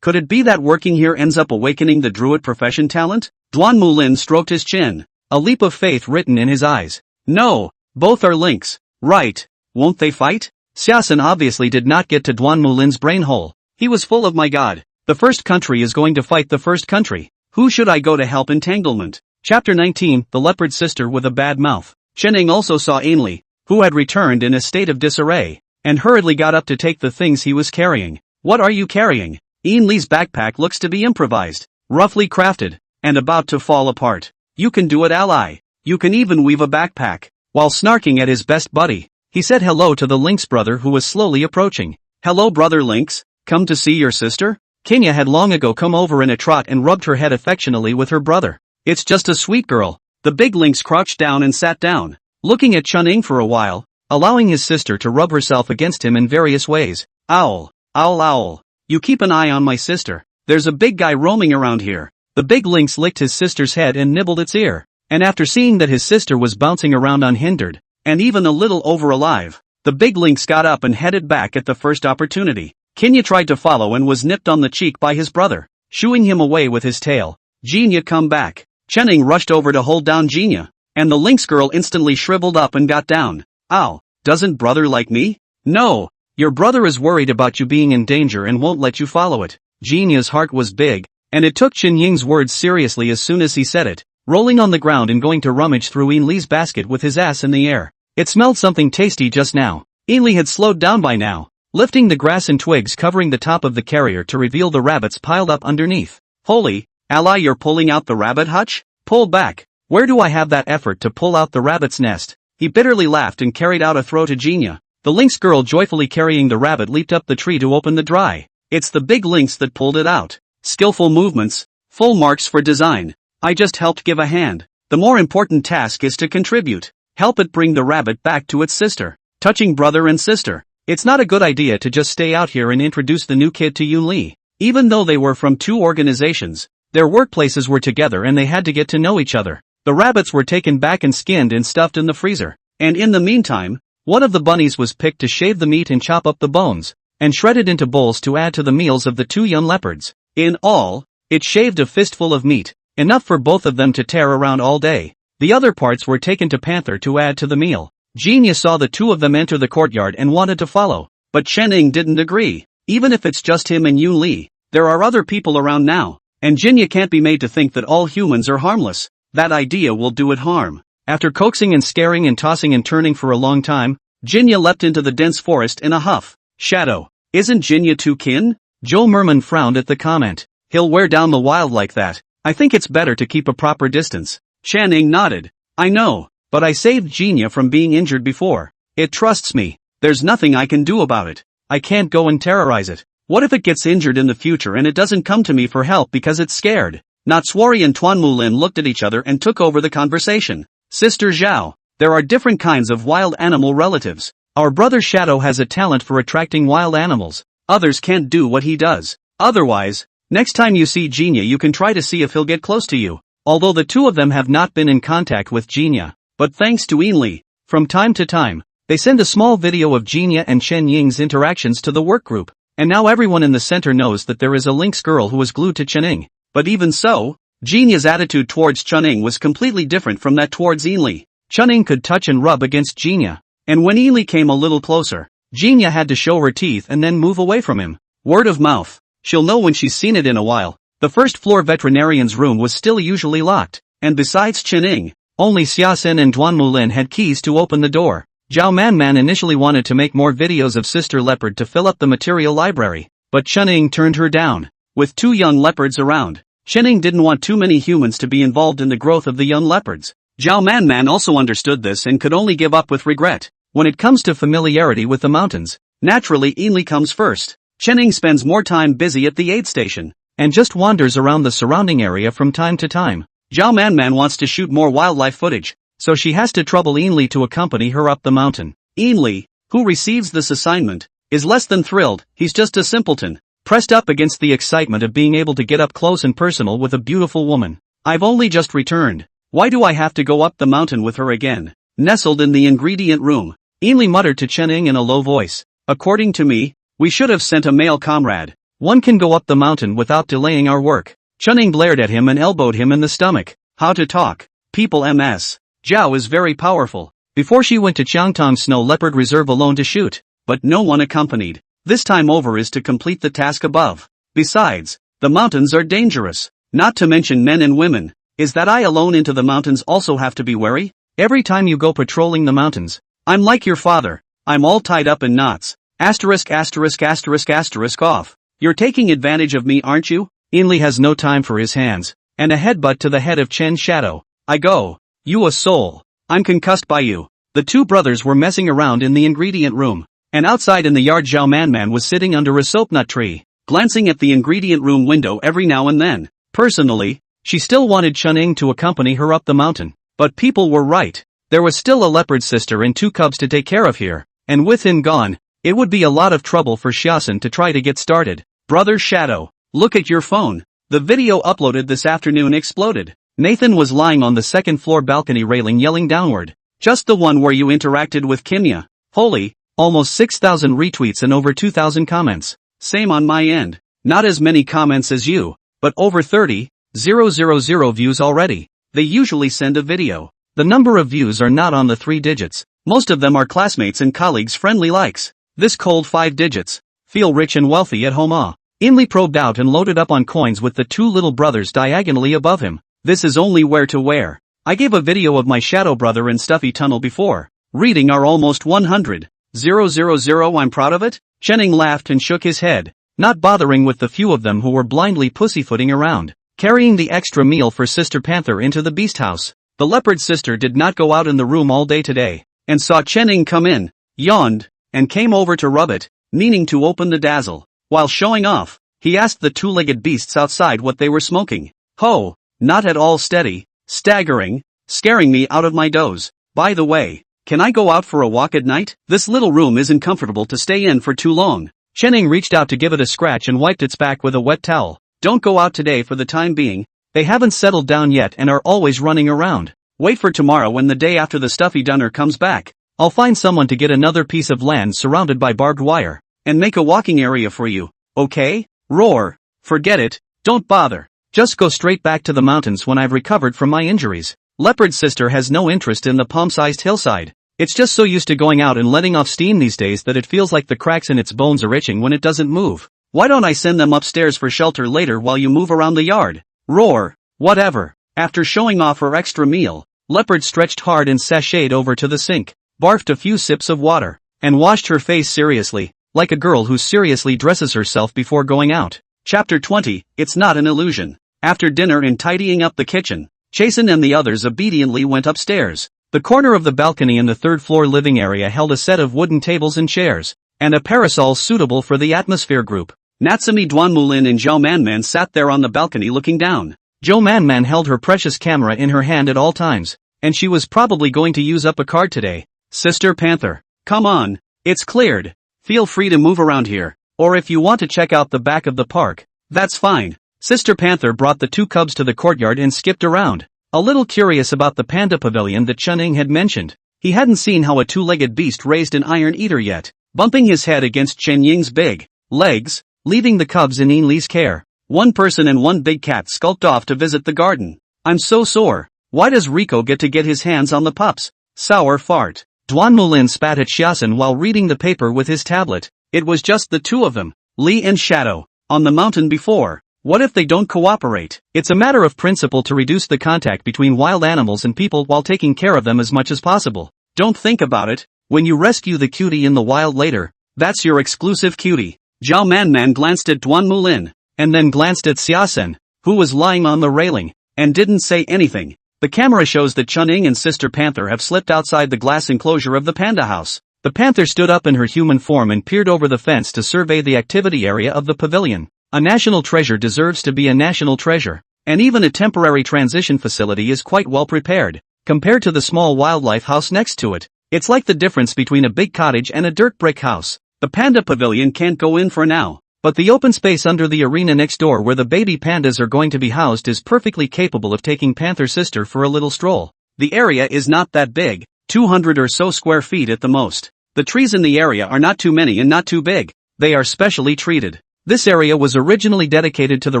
Could it be that working here ends up awakening the druid profession talent? Duanmulin stroked his chin, a leap of faith written in his eyes. No, both are lynx. Right. Won't they fight? Xiaosen obviously did not get to Duanmulin's brain hole. He was full of my god. The first country is going to fight the first country. Who should I go to help entanglement? Chapter 19, The Leopard Sister with a Bad Mouth. Chuning also saw Ainley, who had returned in a state of disarray, and hurriedly got up to take the things he was carrying. What are you carrying? Ainley's backpack looks to be improvised, roughly crafted, and about to fall apart. You can do it, ally. You can even weave a backpack. While snarking at his best buddy, he said hello to the Lynx brother who was slowly approaching. Hello brother Lynx, come to see your sister? Kenya had long ago come over in a trot and rubbed her head affectionately with her brother. It's just a sweet girl. The big Lynx crouched down and sat down, looking at Chuning for a while, allowing his sister to rub herself against him in various ways. Owl, owl, owl. You keep an eye on my sister. There's a big guy roaming around here. The big Lynx licked his sister's head and nibbled its ear. And after seeing that his sister was bouncing around unhindered, and even a little over alive, the big Lynx got up and headed back at the first opportunity. Kenya tried to follow and was nipped on the cheek by his brother, shooing him away with his tail. Jinya, come back. Chuning rushed over to hold down Jinya, and the Lynx girl instantly shriveled up and got down. Ow, doesn't brother like me? No, your brother is worried about you being in danger and won't let you follow it. Jinya's heart was big, and it took Chen Ying's words seriously as soon as he said it, rolling on the ground and going to rummage through Ainley's basket with his ass in the air. It smelled something tasty just now. Ainley had slowed down by now, lifting the grass and twigs covering the top of the carrier to reveal the rabbits piled up underneath. Holy, ally, you're pulling out the rabbit hutch? Pull back. Where do I have that effort to pull out the rabbit's nest? He bitterly laughed and carried out a throw to Jinya. The Lynx girl joyfully carrying the rabbit leaped up the tree to open the dry. It's the big Lynx that pulled it out. Skillful movements, full marks for design. I just helped give a hand. The more important task is to contribute. Help it bring the rabbit back to its sister. Touching brother and sister. It's not a good idea to just stay out here and introduce the new kid to Yun Li. Even though they were from two organizations, their workplaces were together and they had to get to know each other. The rabbits were taken back and skinned and stuffed in the freezer. And in the meantime, one of the bunnies was picked to shave the meat and chop up the bones, and shredded into bowls to add to the meals of the two young leopards. In all, it shaved a fistful of meat. Enough for both of them to tear around all day. The other parts were taken to Panther to add to the meal. Jinya saw the two of them enter the courtyard and wanted to follow, but Chuning didn't agree. Even if it's just him and Yun Li, there are other people around now, and Jinya can't be made to think that all humans are harmless. That idea will do it harm. After coaxing and scaring and tossing and turning for a long time, Jinya leapt into the dense forest in a huff. Shadow, isn't Jinya too kin? Joe Merman frowned at the comment. He'll wear down the wild like that. I think it's better to keep a proper distance. Chuning nodded. I know, but I saved Jinya from being injured before. It trusts me. There's nothing I can do about it. I can't go and terrorize it. What if it gets injured in the future and it doesn't come to me for help because it's scared? Natswari and Tuanmulin looked at each other and took over the conversation. Sister Zhao, There are different kinds of wild animal relatives. Our brother Shadow has a talent for attracting wild animals. Others can't do what he does. Otherwise, next time you see Genia you can try to see if he'll get close to you. Although the two of them have not been in contact with Genia. But thanks to Ainley, from time to time, they send a small video of Genia and Chen Ying's interactions to the work group. And now everyone in the center knows that there is a lynx girl who is glued to Chening. But even so, Genia's attitude towards Chening was completely different from that towards Ainley. Chening could touch and rub against Genia. And when Ainley came a little closer, Genia had to show her teeth and then move away from him. Word of mouth. She'll know when she's seen it in a while. The first floor veterinarian's room was still usually locked, and besides Chening, only Xiaosen and Duan Mulin had keys to open the door. Zhao Manman initially wanted to make more videos of Sister Leopard to fill up the material library, but Chening turned her down. With two young leopards around, Chening didn't want too many humans to be involved in the growth of the young leopards. Zhao Manman also understood this and could only give up with regret. When it comes to familiarity with the mountains, naturally Ainley comes first. Chening spends more time busy at the aid station, and just wanders around the surrounding area from time to time. Zhao Manman wants to shoot more wildlife footage, so she has to trouble Ainley to accompany her up the mountain. Ainley, who receives this assignment, is less than thrilled. He's just a simpleton, pressed up against the excitement of being able to get up close and personal with a beautiful woman. I've only just returned. Why do I have to go up the mountain with her again? Nestled in the ingredient room, Ainley muttered to Chening in a low voice. According to me, we should have sent a male comrade. One can go up the mountain without delaying our work. Chening glared at him and elbowed him in the stomach. How to talk. People ms. Zhao is very powerful. Before she went to Qiangtong Snow Leopard Reserve alone to shoot, but no one accompanied. This time over is to complete the task above. Besides, the mountains are dangerous, not to mention men and women. Is that I alone into the mountains also have to be wary? Every time you go patrolling the mountains, I'm like your father, I'm all tied up in knots. Asterisk asterisk asterisk asterisk off. You're taking advantage of me, aren't you? Ainley has no time for his hands, and a headbutt to the head of Chen Shadow. I go. You a soul. I'm concussed by you. The two brothers were messing around in the ingredient room, and outside in the yard Zhao Manman was sitting under a soapnut tree, glancing at the ingredient room window every now and then. Personally, she still wanted Chening to accompany her up the mountain, but people were right. There was still a leopard sister and two cubs to take care of here, and with him gone, it would be a lot of trouble for Xiaosen to try to get started. Brother Shadow, look at your phone. The video uploaded this afternoon exploded. Nathan was lying on the second floor balcony railing yelling downward. Just the one where you interacted with Kimya. Holy, almost 6,000 retweets and over 2,000 comments. Same on my end. Not as many comments as you, but over 30,000 views already. They usually send a video. The number of views are not on the 3 digits. Most of them are classmates and colleagues' friendly likes. This cold 5 digits. Feel rich and wealthy at home. Ainley probed out and loaded up on coins with the two little brothers diagonally above him. This is only where to wear. I gave a video of my shadow brother in Stuffy Tunnel before. Reading are almost 100,000. I'm proud of it? Chening laughed and shook his head, not bothering with the few of them who were blindly pussyfooting around, carrying the extra meal for Sister Panther into the beast house. The leopard sister did not go out in the room all day today, and saw Chening come in, yawned, and came over to rub it, meaning to open the dazzle. While showing off, he asked the two-legged beasts outside what they were smoking. Ho, not at all steady, staggering, scaring me out of my doze. By the way, can I go out for a walk at night? This little room isn't comfortable to stay in for too long. Chening reached out to give it a scratch and wiped its back with a wet towel. Don't go out today for the time being. They haven't settled down yet and are always running around. Wait for tomorrow when the day after the stuffy dunner comes back. I'll find someone to get another piece of land surrounded by barbed wire, and make a walking area for you, okay? Roar. Forget it, don't bother. Just go straight back to the mountains when I've recovered from my injuries. Leopard Sister has no interest in the palm-sized hillside. It's just so used to going out and letting off steam these days that it feels like the cracks in its bones are itching when it doesn't move. Why don't I send them upstairs for shelter later while you move around the yard? Roar. Whatever. After showing off her extra meal, Leopard stretched hard and sashayed over to the sink, barfed a few sips of water, and washed her face seriously, like a girl who seriously dresses herself before going out. Chapter 20, It's Not an Illusion. After dinner and tidying up the kitchen, Chasen and the others obediently went upstairs. The corner of the balcony in the third-floor living area held a set of wooden tables and chairs, and a parasol suitable for the atmosphere group. Natsumi Duanmulin and Zhao Manman sat there on the balcony looking down. Zhao Manman held her precious camera in her hand at all times, and she was probably going to use up a card today. Sister Panther, come on, it's cleared. Feel free to move around here, or if you want to check out the back of the park, that's fine. Sister Panther brought the two cubs to the courtyard and skipped around, a little curious about the panda pavilion that Chun-Ing had mentioned. He hadn't seen how a two-legged beast raised an iron eater yet, bumping his head against Chen Ying's big legs, leaving the cubs in Yin Li's care. One person and one big cat skulked off to visit the garden. I'm so sore. Why does Rico get to get his hands on the pups? Sour fart. Duan Mulin spat at Xiaosan while reading the paper with his tablet. It was just the two of them, Li and Shadow, on the mountain before. What if they don't cooperate? It's a matter of principle to reduce the contact between wild animals and people while taking care of them as much as possible. Don't think about it. When you rescue the cutie in the wild later, that's your exclusive cutie. Zhao Manman glanced at Duan Mulin, and then glanced at Xiaosan, who was lying on the railing, and didn't say anything. The camera shows that Chun-Ing and Sister Panther have slipped outside the glass enclosure of the panda house. The panther stood up in her human form and peered over the fence to survey the activity area of the pavilion. A national treasure deserves to be a national treasure, and even a temporary transition facility is quite well prepared. Compared to the small wildlife house next to it, it's like the difference between a big cottage and a dirt brick house. The panda pavilion can't go in for now, but the open space under the arena next door where the baby pandas are going to be housed is perfectly capable of taking Panther Sister for a little stroll. The area is not that big, 200 or so square feet at the most. The trees in the area are not too many and not too big. They are specially treated. This area was originally dedicated to the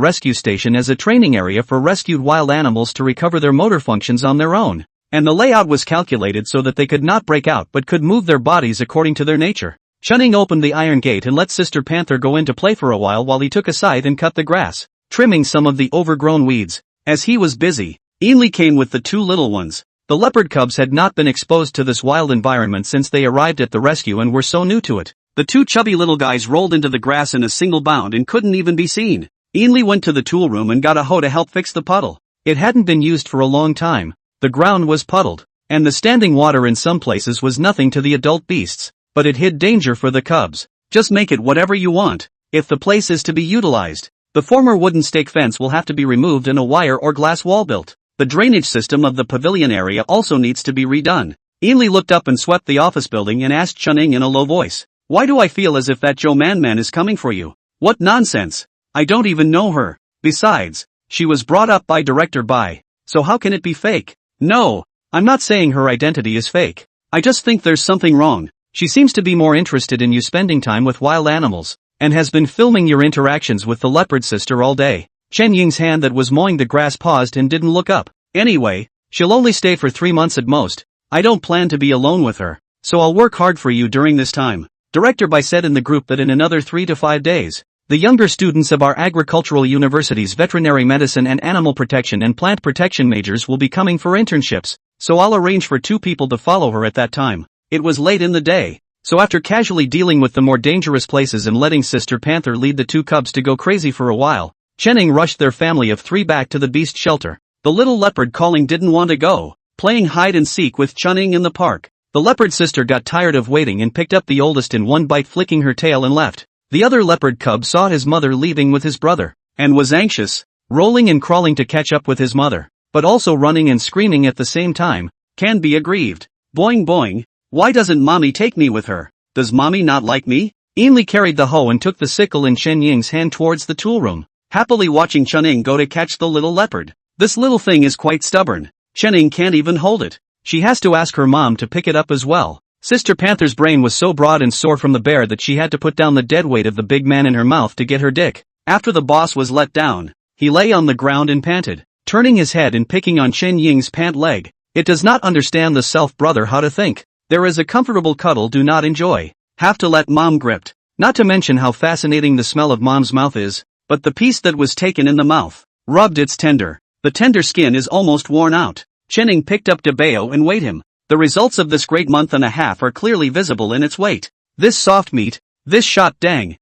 rescue station as a training area for rescued wild animals to recover their motor functions on their own, and the layout was calculated so that they could not break out but could move their bodies according to their nature. Chun-Ing opened the iron gate and let Sister Panther go in to play for a while he took a scythe and cut the grass, trimming some of the overgrown weeds. As he was busy, Yin Li came with the two little ones. The leopard cubs had not been exposed to this wild environment since they arrived at the rescue and were so new to it. The two chubby little guys rolled into the grass in a single bound and couldn't even be seen. Yin Li went to the tool room and got a hoe to help fix the puddle. It hadn't been used for a long time. The ground was puddled, and the standing water in some places was nothing to the adult beasts, but it hid danger for the cubs. Just make it whatever you want, if the place is to be utilized. The former wooden stake fence will have to be removed and a wire or glass wall built. The drainage system of the pavilion area also needs to be redone. Yin Li looked up and swept the office building and asked Chun-Ing in a low voice, "Why do I feel as if that Zhou Man is coming for you? What nonsense. I don't even know her. Besides, she was brought up by Director Bai, so how can it be fake?" "No, I'm not saying her identity is fake. I just think there's something wrong. She seems to be more interested in you spending time with wild animals, and has been filming your interactions with the leopard sister all day." Chen Ying's hand that was mowing the grass paused and didn't look up. "Anyway, she'll only stay for 3 months at most. I don't plan to be alone with her, so I'll work hard for you during this time." Director Bai said in the group that in another 3 to 5 days, the younger students of our agricultural university's veterinary medicine and animal protection and plant protection majors will be coming for internships, so I'll arrange for 2 people to follow her at that time. It was late in the day, so after casually dealing with the more dangerous places and letting Sister Panther lead the 2 cubs to go crazy for a while, Chen-Ing rushed their family of 3 back to the beast shelter. The little leopard calling didn't want to go, playing hide and seek with Chun-Ing in the park. The leopard sister got tired of waiting and picked up the oldest in one bite, flicking her tail, and left. The other leopard cub saw his mother leaving with his brother, and was anxious, rolling and crawling to catch up with his mother, but also running and screaming at the same time. Can be aggrieved. Boing boing. Why doesn't mommy take me with her? Does mommy not like me? Yin Li carried the hoe and took the sickle in Chen Ying's hand towards the tool room, happily watching Chun-Ing go to catch the little leopard. This little thing is quite stubborn. Chen-Ing can't even hold it. She has to ask her mom to pick it up as well. Sister Panther's brain was so broad and sore from the bear that she had to put down the dead weight of the big man in her mouth to get her dick. After the boss was let down, he lay on the ground and panted, turning his head and picking on Chen Ying's pant leg. It does not understand the self-brother how to think. There is a comfortable cuddle do not enjoy. Have to let mom gripped. Not to mention how fascinating the smell of mom's mouth is, but the piece that was taken in the mouth, rubbed its tender. The tender skin is almost worn out. Chen-Ing picked up Debeo and weighed him. The results of this great month and a half are clearly visible in its weight. This soft meat, this shot dang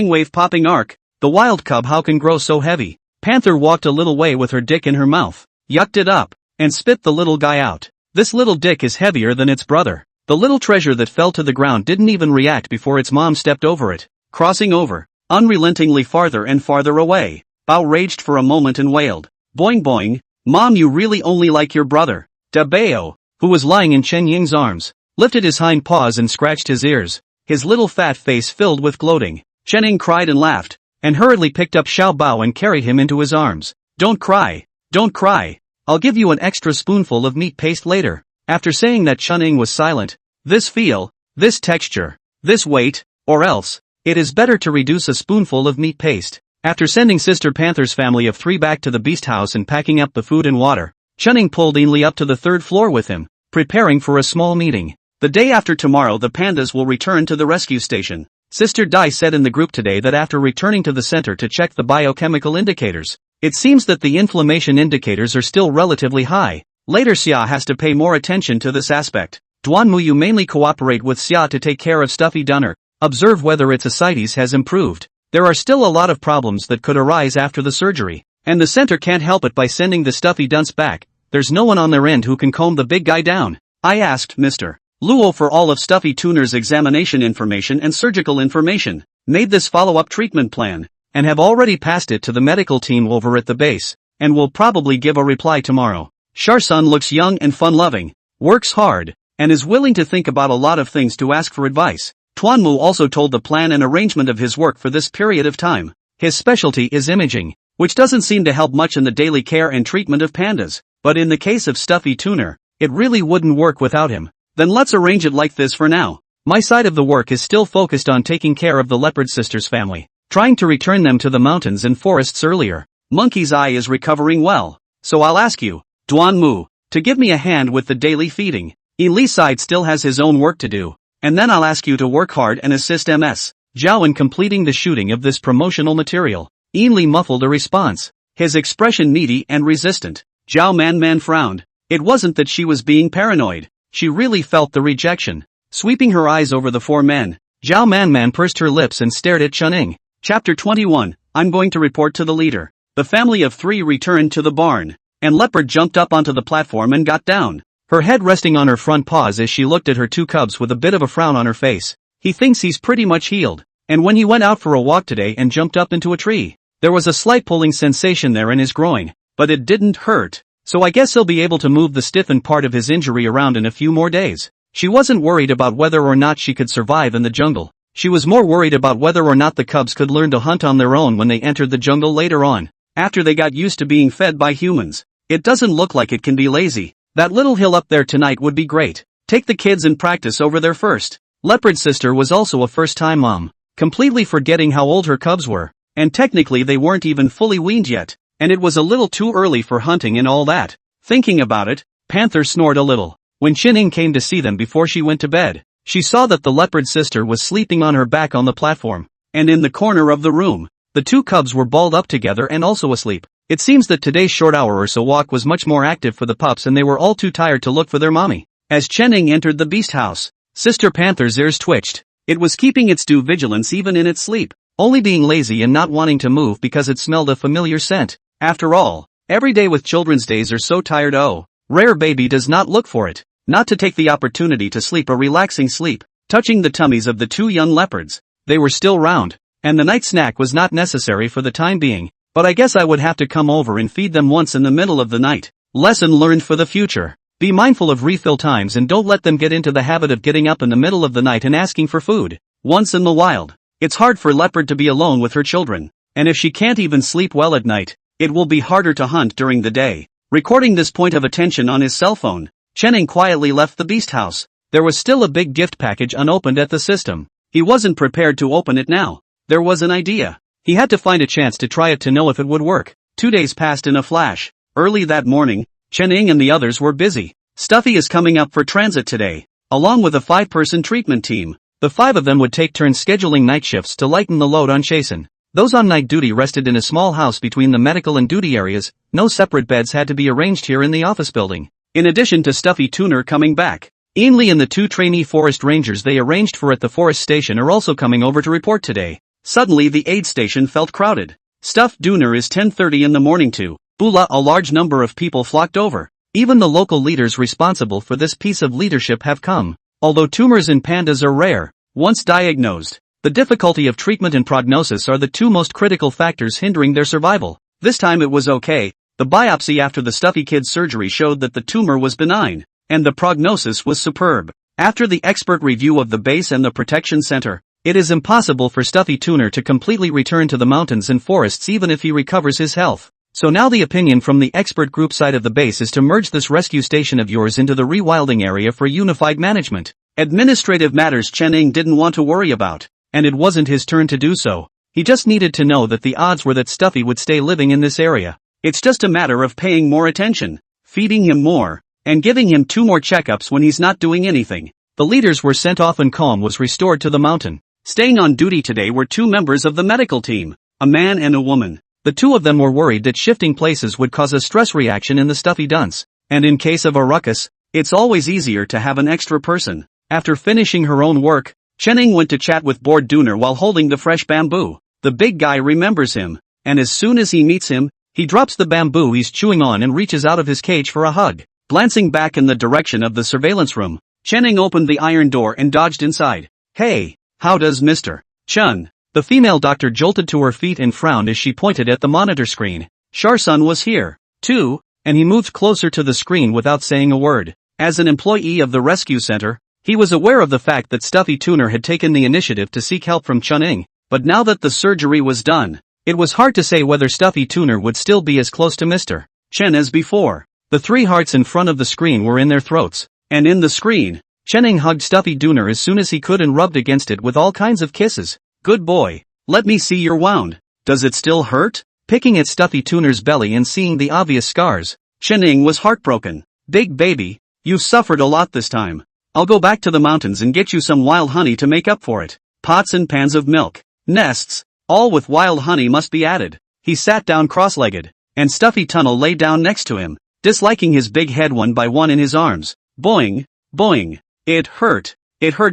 wave popping arc, the wild cub how can grow so heavy? Panther walked a little way with her dick in her mouth, yucked it up, and spit the little guy out. This little dick is heavier than its brother. The little treasure that fell to the ground didn't even react before its mom stepped over it, crossing over, unrelentingly farther and farther away. Bao raged for a moment and wailed, "Boing boing, mom, you really only like your brother. Dabeo, who was lying in Chen Ying's arms, lifted his hind paws and scratched his ears, his little fat face filled with gloating. Chen Ying cried and laughed, and hurriedly picked up Xiao Bao and carried him into his arms. Don't cry, don't cry. I'll give you an extra spoonful of meat paste later. After saying that, Chen Ying was silent. This feel, this texture, this weight, or else, it is better to reduce a spoonful of meat paste. After sending Sister Panther's family of 3 back to the beast house and packing up the food and water, Chen Ying pulled Ainli up to the 3rd floor with him, preparing for a small meeting. The day after tomorrow the pandas will return to the rescue station. Sister Dai said in the group today that after returning to the center to check the biochemical indicators, it seems that the inflammation indicators are still relatively high. Later Xia has to pay more attention to this aspect. Duanmu, you mainly cooperate with Xia to take care of Stuffy Dunner, observe whether its ascites has improved. There are still a lot of problems that could arise after the surgery, and the center can't help it by sending the stuffy dunce back. There's no one on their end who can comb the big guy down. I asked Mr. Luo for all of Stuffy Tuner's examination information and surgical information, made this follow-up treatment plan, and have already passed it to the medical team over at the base, and will probably give a reply tomorrow. Sharsun looks young and fun-loving, works hard, and is willing to think about a lot of things to ask for advice. Tuanmu also told the plan and arrangement of his work for this period of time. His specialty is imaging, which doesn't seem to help much in the daily care and treatment of pandas, but in the case of Stuffy Tuner, it really wouldn't work without him. Then let's arrange it like this for now. My side of the work is still focused on taking care of the Leopard Sisters family, trying to return them to the mountains and forests earlier. Monkey's Eye is recovering well, so I'll ask you, Duanmu, to give me a hand with the daily feeding. Eli's side still has his own work to do, and then I'll ask you to work hard and assist MS Zhao in completing the shooting of this promotional material. Ainli muffled a response, his expression needy and resistant. Zhao Man frowned. It wasn't that she was being paranoid, she really felt the rejection. Sweeping her eyes over the 4 men, Zhao Man pursed her lips and stared at Chen Ying. Chapter 21, I'm going to report to the leader. The family of 3 returned to the barn, and Leopard jumped up onto the platform and got down, her head resting on her front paws as she looked at her 2 cubs with a bit of a frown on her face. He thinks he's pretty much healed, and when he went out for a walk today and jumped up into a tree, there was a slight pulling sensation there in his groin, but it didn't hurt, so I guess he'll be able to move the stiffened part of his injury around in a few more days. She wasn't worried about whether or not she could survive in the jungle. She was more worried about whether or not the cubs could learn to hunt on their own when they entered the jungle later on, after they got used to being fed by humans. It doesn't look like it can be lazy. That little hill up there tonight would be great. Take the kids and practice over there first. Leopard Sister was also a first-time mom, completely forgetting how old her cubs were, and technically they weren't even fully weaned yet, and it was a little too early for hunting and all that. Thinking about it, Panther snored a little. When Chen Ying came to see them before she went to bed, she saw that the Leopard Sister was sleeping on her back on the platform, and in the corner of the room, the 2 cubs were balled up together and also asleep. It seems that today's short hour or so walk was much more active for the pups and they were all too tired to look for their mommy. As Chen Ying entered the beast house, Sister Panther's ears twitched. It was keeping its due vigilance even in its sleep, only being lazy and not wanting to move because it smelled a familiar scent. After all, every day with children's days are so tired. Oh, rare baby does not look for it, not to take the opportunity to sleep a relaxing sleep, touching the tummies of the 2 young leopards. They were still round, and the night snack was not necessary for the time being, but I guess I would have to come over and feed them once in the middle of the night. Lesson learned for the future. Be mindful of refill times and don't let them get into the habit of getting up in the middle of the night and asking for food. Once in the wild, it's hard for Leopard to be alone with her children, and if she can't even sleep well at night, it will be harder to hunt during the day. Recording this point of attention on his cell phone, Chen Ying quietly left the beast house. There was still a big gift package unopened at the system. He wasn't prepared to open it now. There was an idea. He had to find a chance to try it to know if it would work. 2 days passed in a flash. Early that morning, Chen Ying and the others were busy. Stuffy is coming up for transit today, along with a 5-person treatment team. The 5 of them would take turns scheduling night shifts to lighten the load on Chasen. Those on night duty rested in a small house between the medical and duty areas. No separate beds had to be arranged here in the office building. In addition to Stuffy Tuner coming back, Ainli and the 2 trainee forest rangers they arranged for at the forest station are also coming over to report today. Suddenly the aid station felt crowded. Stuffed Tuner is 10:30 in the morning to Bula. A large number of people flocked over. Even the local leaders responsible for this piece of leadership have come. Although tumors in pandas are rare, once diagnosed, the difficulty of treatment and prognosis are the 2 most critical factors hindering their survival. This time it was okay. The biopsy after the Stuffy Kid's surgery showed that the tumor was benign, and the prognosis was superb. After the expert review of the base and the protection center, it is impossible for Stuffy Tuner to completely return to the mountains and forests even if he recovers his health. So now the opinion from the expert group side of the base is to merge this rescue station of yours into the rewilding area for unified management. Administrative matters Chen Ing didn't want to worry about, and it wasn't his turn to do so. He just needed to know that the odds were that Stuffy would stay living in this area. It's just a matter of paying more attention, feeding him more, and giving him 2 more checkups when he's not doing anything. The leaders were sent off and calm was restored to the mountain. Staying on duty today were 2 members of the medical team, a man and a woman. The 2 of them were worried that shifting places would cause a stress reaction in the Stuffy dunce, and in case of a ruckus, it's always easier to have an extra person. After finishing her own work, Chen Ing went to chat with bored Dooner while holding the fresh bamboo. The big guy remembers him, and as soon as he meets him, he drops the bamboo he's chewing on and reaches out of his cage for a hug. Glancing back in the direction of the surveillance room, Chen Ing opened the iron door and dodged inside. Hey, how does Mr. Chun? The female doctor jolted to her feet and frowned as she pointed at the monitor screen. Sharsun was here, too, and he moved closer to the screen without saying a word. As an employee of the rescue center, he was aware of the fact that Stuffy Tuner had taken the initiative to seek help from Chun Ing, but now that the surgery was done, it was hard to say whether Stuffy Tuner would still be as close to Mr. Chen as before. The 3 hearts in front of the screen were in their throats, and in the screen, Chen Ing hugged Stuffy Tuner as soon as he could and rubbed against it with all kinds of kisses. Good boy, let me see your wound. Does it still hurt? Picking at Stuffy Tuner's belly and seeing the obvious scars, Chen Ing was heartbroken. Big baby, you've suffered a lot this time. I'll go back to the mountains and get you some wild honey to make up for it. Pots and pans of milk, nests, all with wild honey must be added. He sat down cross-legged, and Stuffy Tunnel lay down next to him, disliking his big head one by one in his arms. Boing, boing. It hurt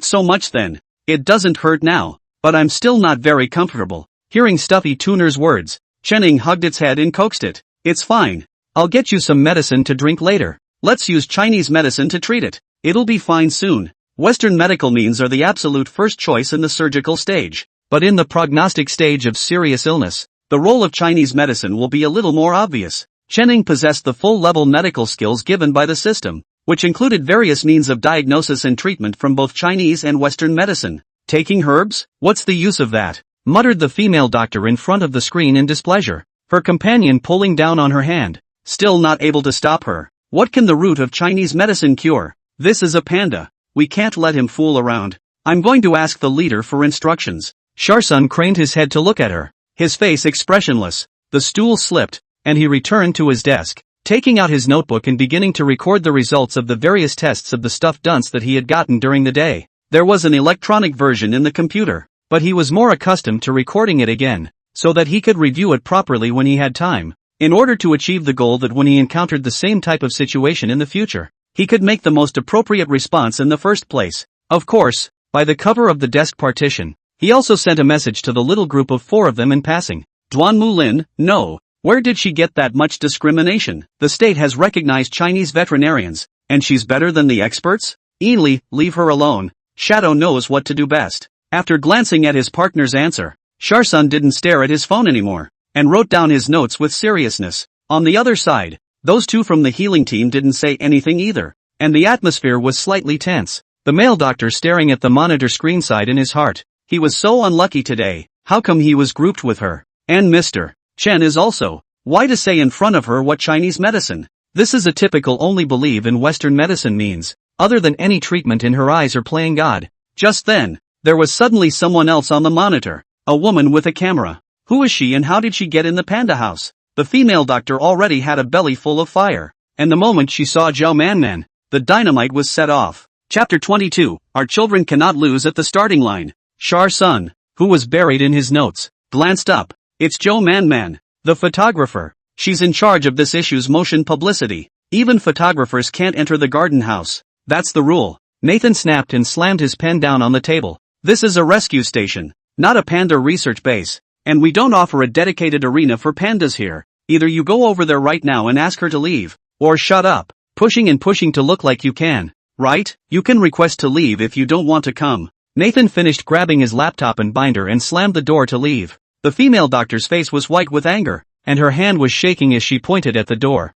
so much then. It doesn't hurt now, but I'm still not very comfortable. Hearing Stuffy Tuner's words, Chen Ing hugged its head and coaxed it. It's fine. I'll get you some medicine to drink later. Let's use Chinese medicine to treat it. It'll be fine soon. Western medical means are the absolute first choice in the surgical stage, but in the prognostic stage of serious illness, the role of Chinese medicine will be a little more obvious. Chen Ing possessed the full-level medical skills given by the system, which included various means of diagnosis and treatment from both Chinese and Western medicine. Taking herbs? What's the use of that? Muttered the female doctor in front of the screen in displeasure, her companion pulling down on her hand, still not able to stop her. What can the root of Chinese medicine cure? This is a panda. We can't let him fool around. I'm going to ask the leader for instructions. Sharsun craned his head to look at her, his face expressionless. The stool slipped, and he returned to his desk, taking out his notebook and beginning to record the results of the various tests of the stuffed dunce that he had gotten during the day. There was an electronic version in the computer, but he was more accustomed to recording it again, so that he could review it properly when he had time, in order to achieve the goal that when he encountered the same type of situation in the future, he could make the most appropriate response in the first place. Of course, by the cover of the desk partition, he also sent a message to the little group of 4 of them in passing. Duan Mulin, no. Where did she get that much discrimination? The state has recognized Chinese veterinarians, and she's better than the experts? Ainley, leave her alone. Shadow knows what to do best. After glancing at his partner's answer, Sharsun didn't stare at his phone anymore, and wrote down his notes with seriousness. On the other side, those 2 from the healing team didn't say anything either, and the atmosphere was slightly tense. The male doctor staring at the monitor screen sighed in his heart. He was so unlucky today. How come he was grouped with her? And Mr. Chen is also. Why to say in front of her what Chinese medicine? This is a typical only believe in Western medicine means, other than any treatment in her eyes or playing God. Just then, there was suddenly someone else on the monitor, a woman with a camera. Who is she and how did she get in the panda house? The female doctor already had a belly full of fire, and the moment she saw Zhao Manman, the dynamite was set off. Chapter 22, Our children cannot lose at the starting line. Sharsun, who was buried in his notes, glanced up. It's Zhao Manman, the photographer. She's in charge of this issue's motion publicity. Even photographers can't enter the garden house. That's the rule. Nathan snapped and slammed his pen down on the table. This is a rescue station, not a panda research base, and we don't offer a dedicated arena for pandas here. Either you go over there right now and ask her to leave, or shut up, pushing and pushing to look like you can, right? You can request to leave if you don't want to come. Nathan finished grabbing his laptop and binder and slammed the door to leave. The female doctor's face was white with anger, and her hand was shaking as she pointed at the door.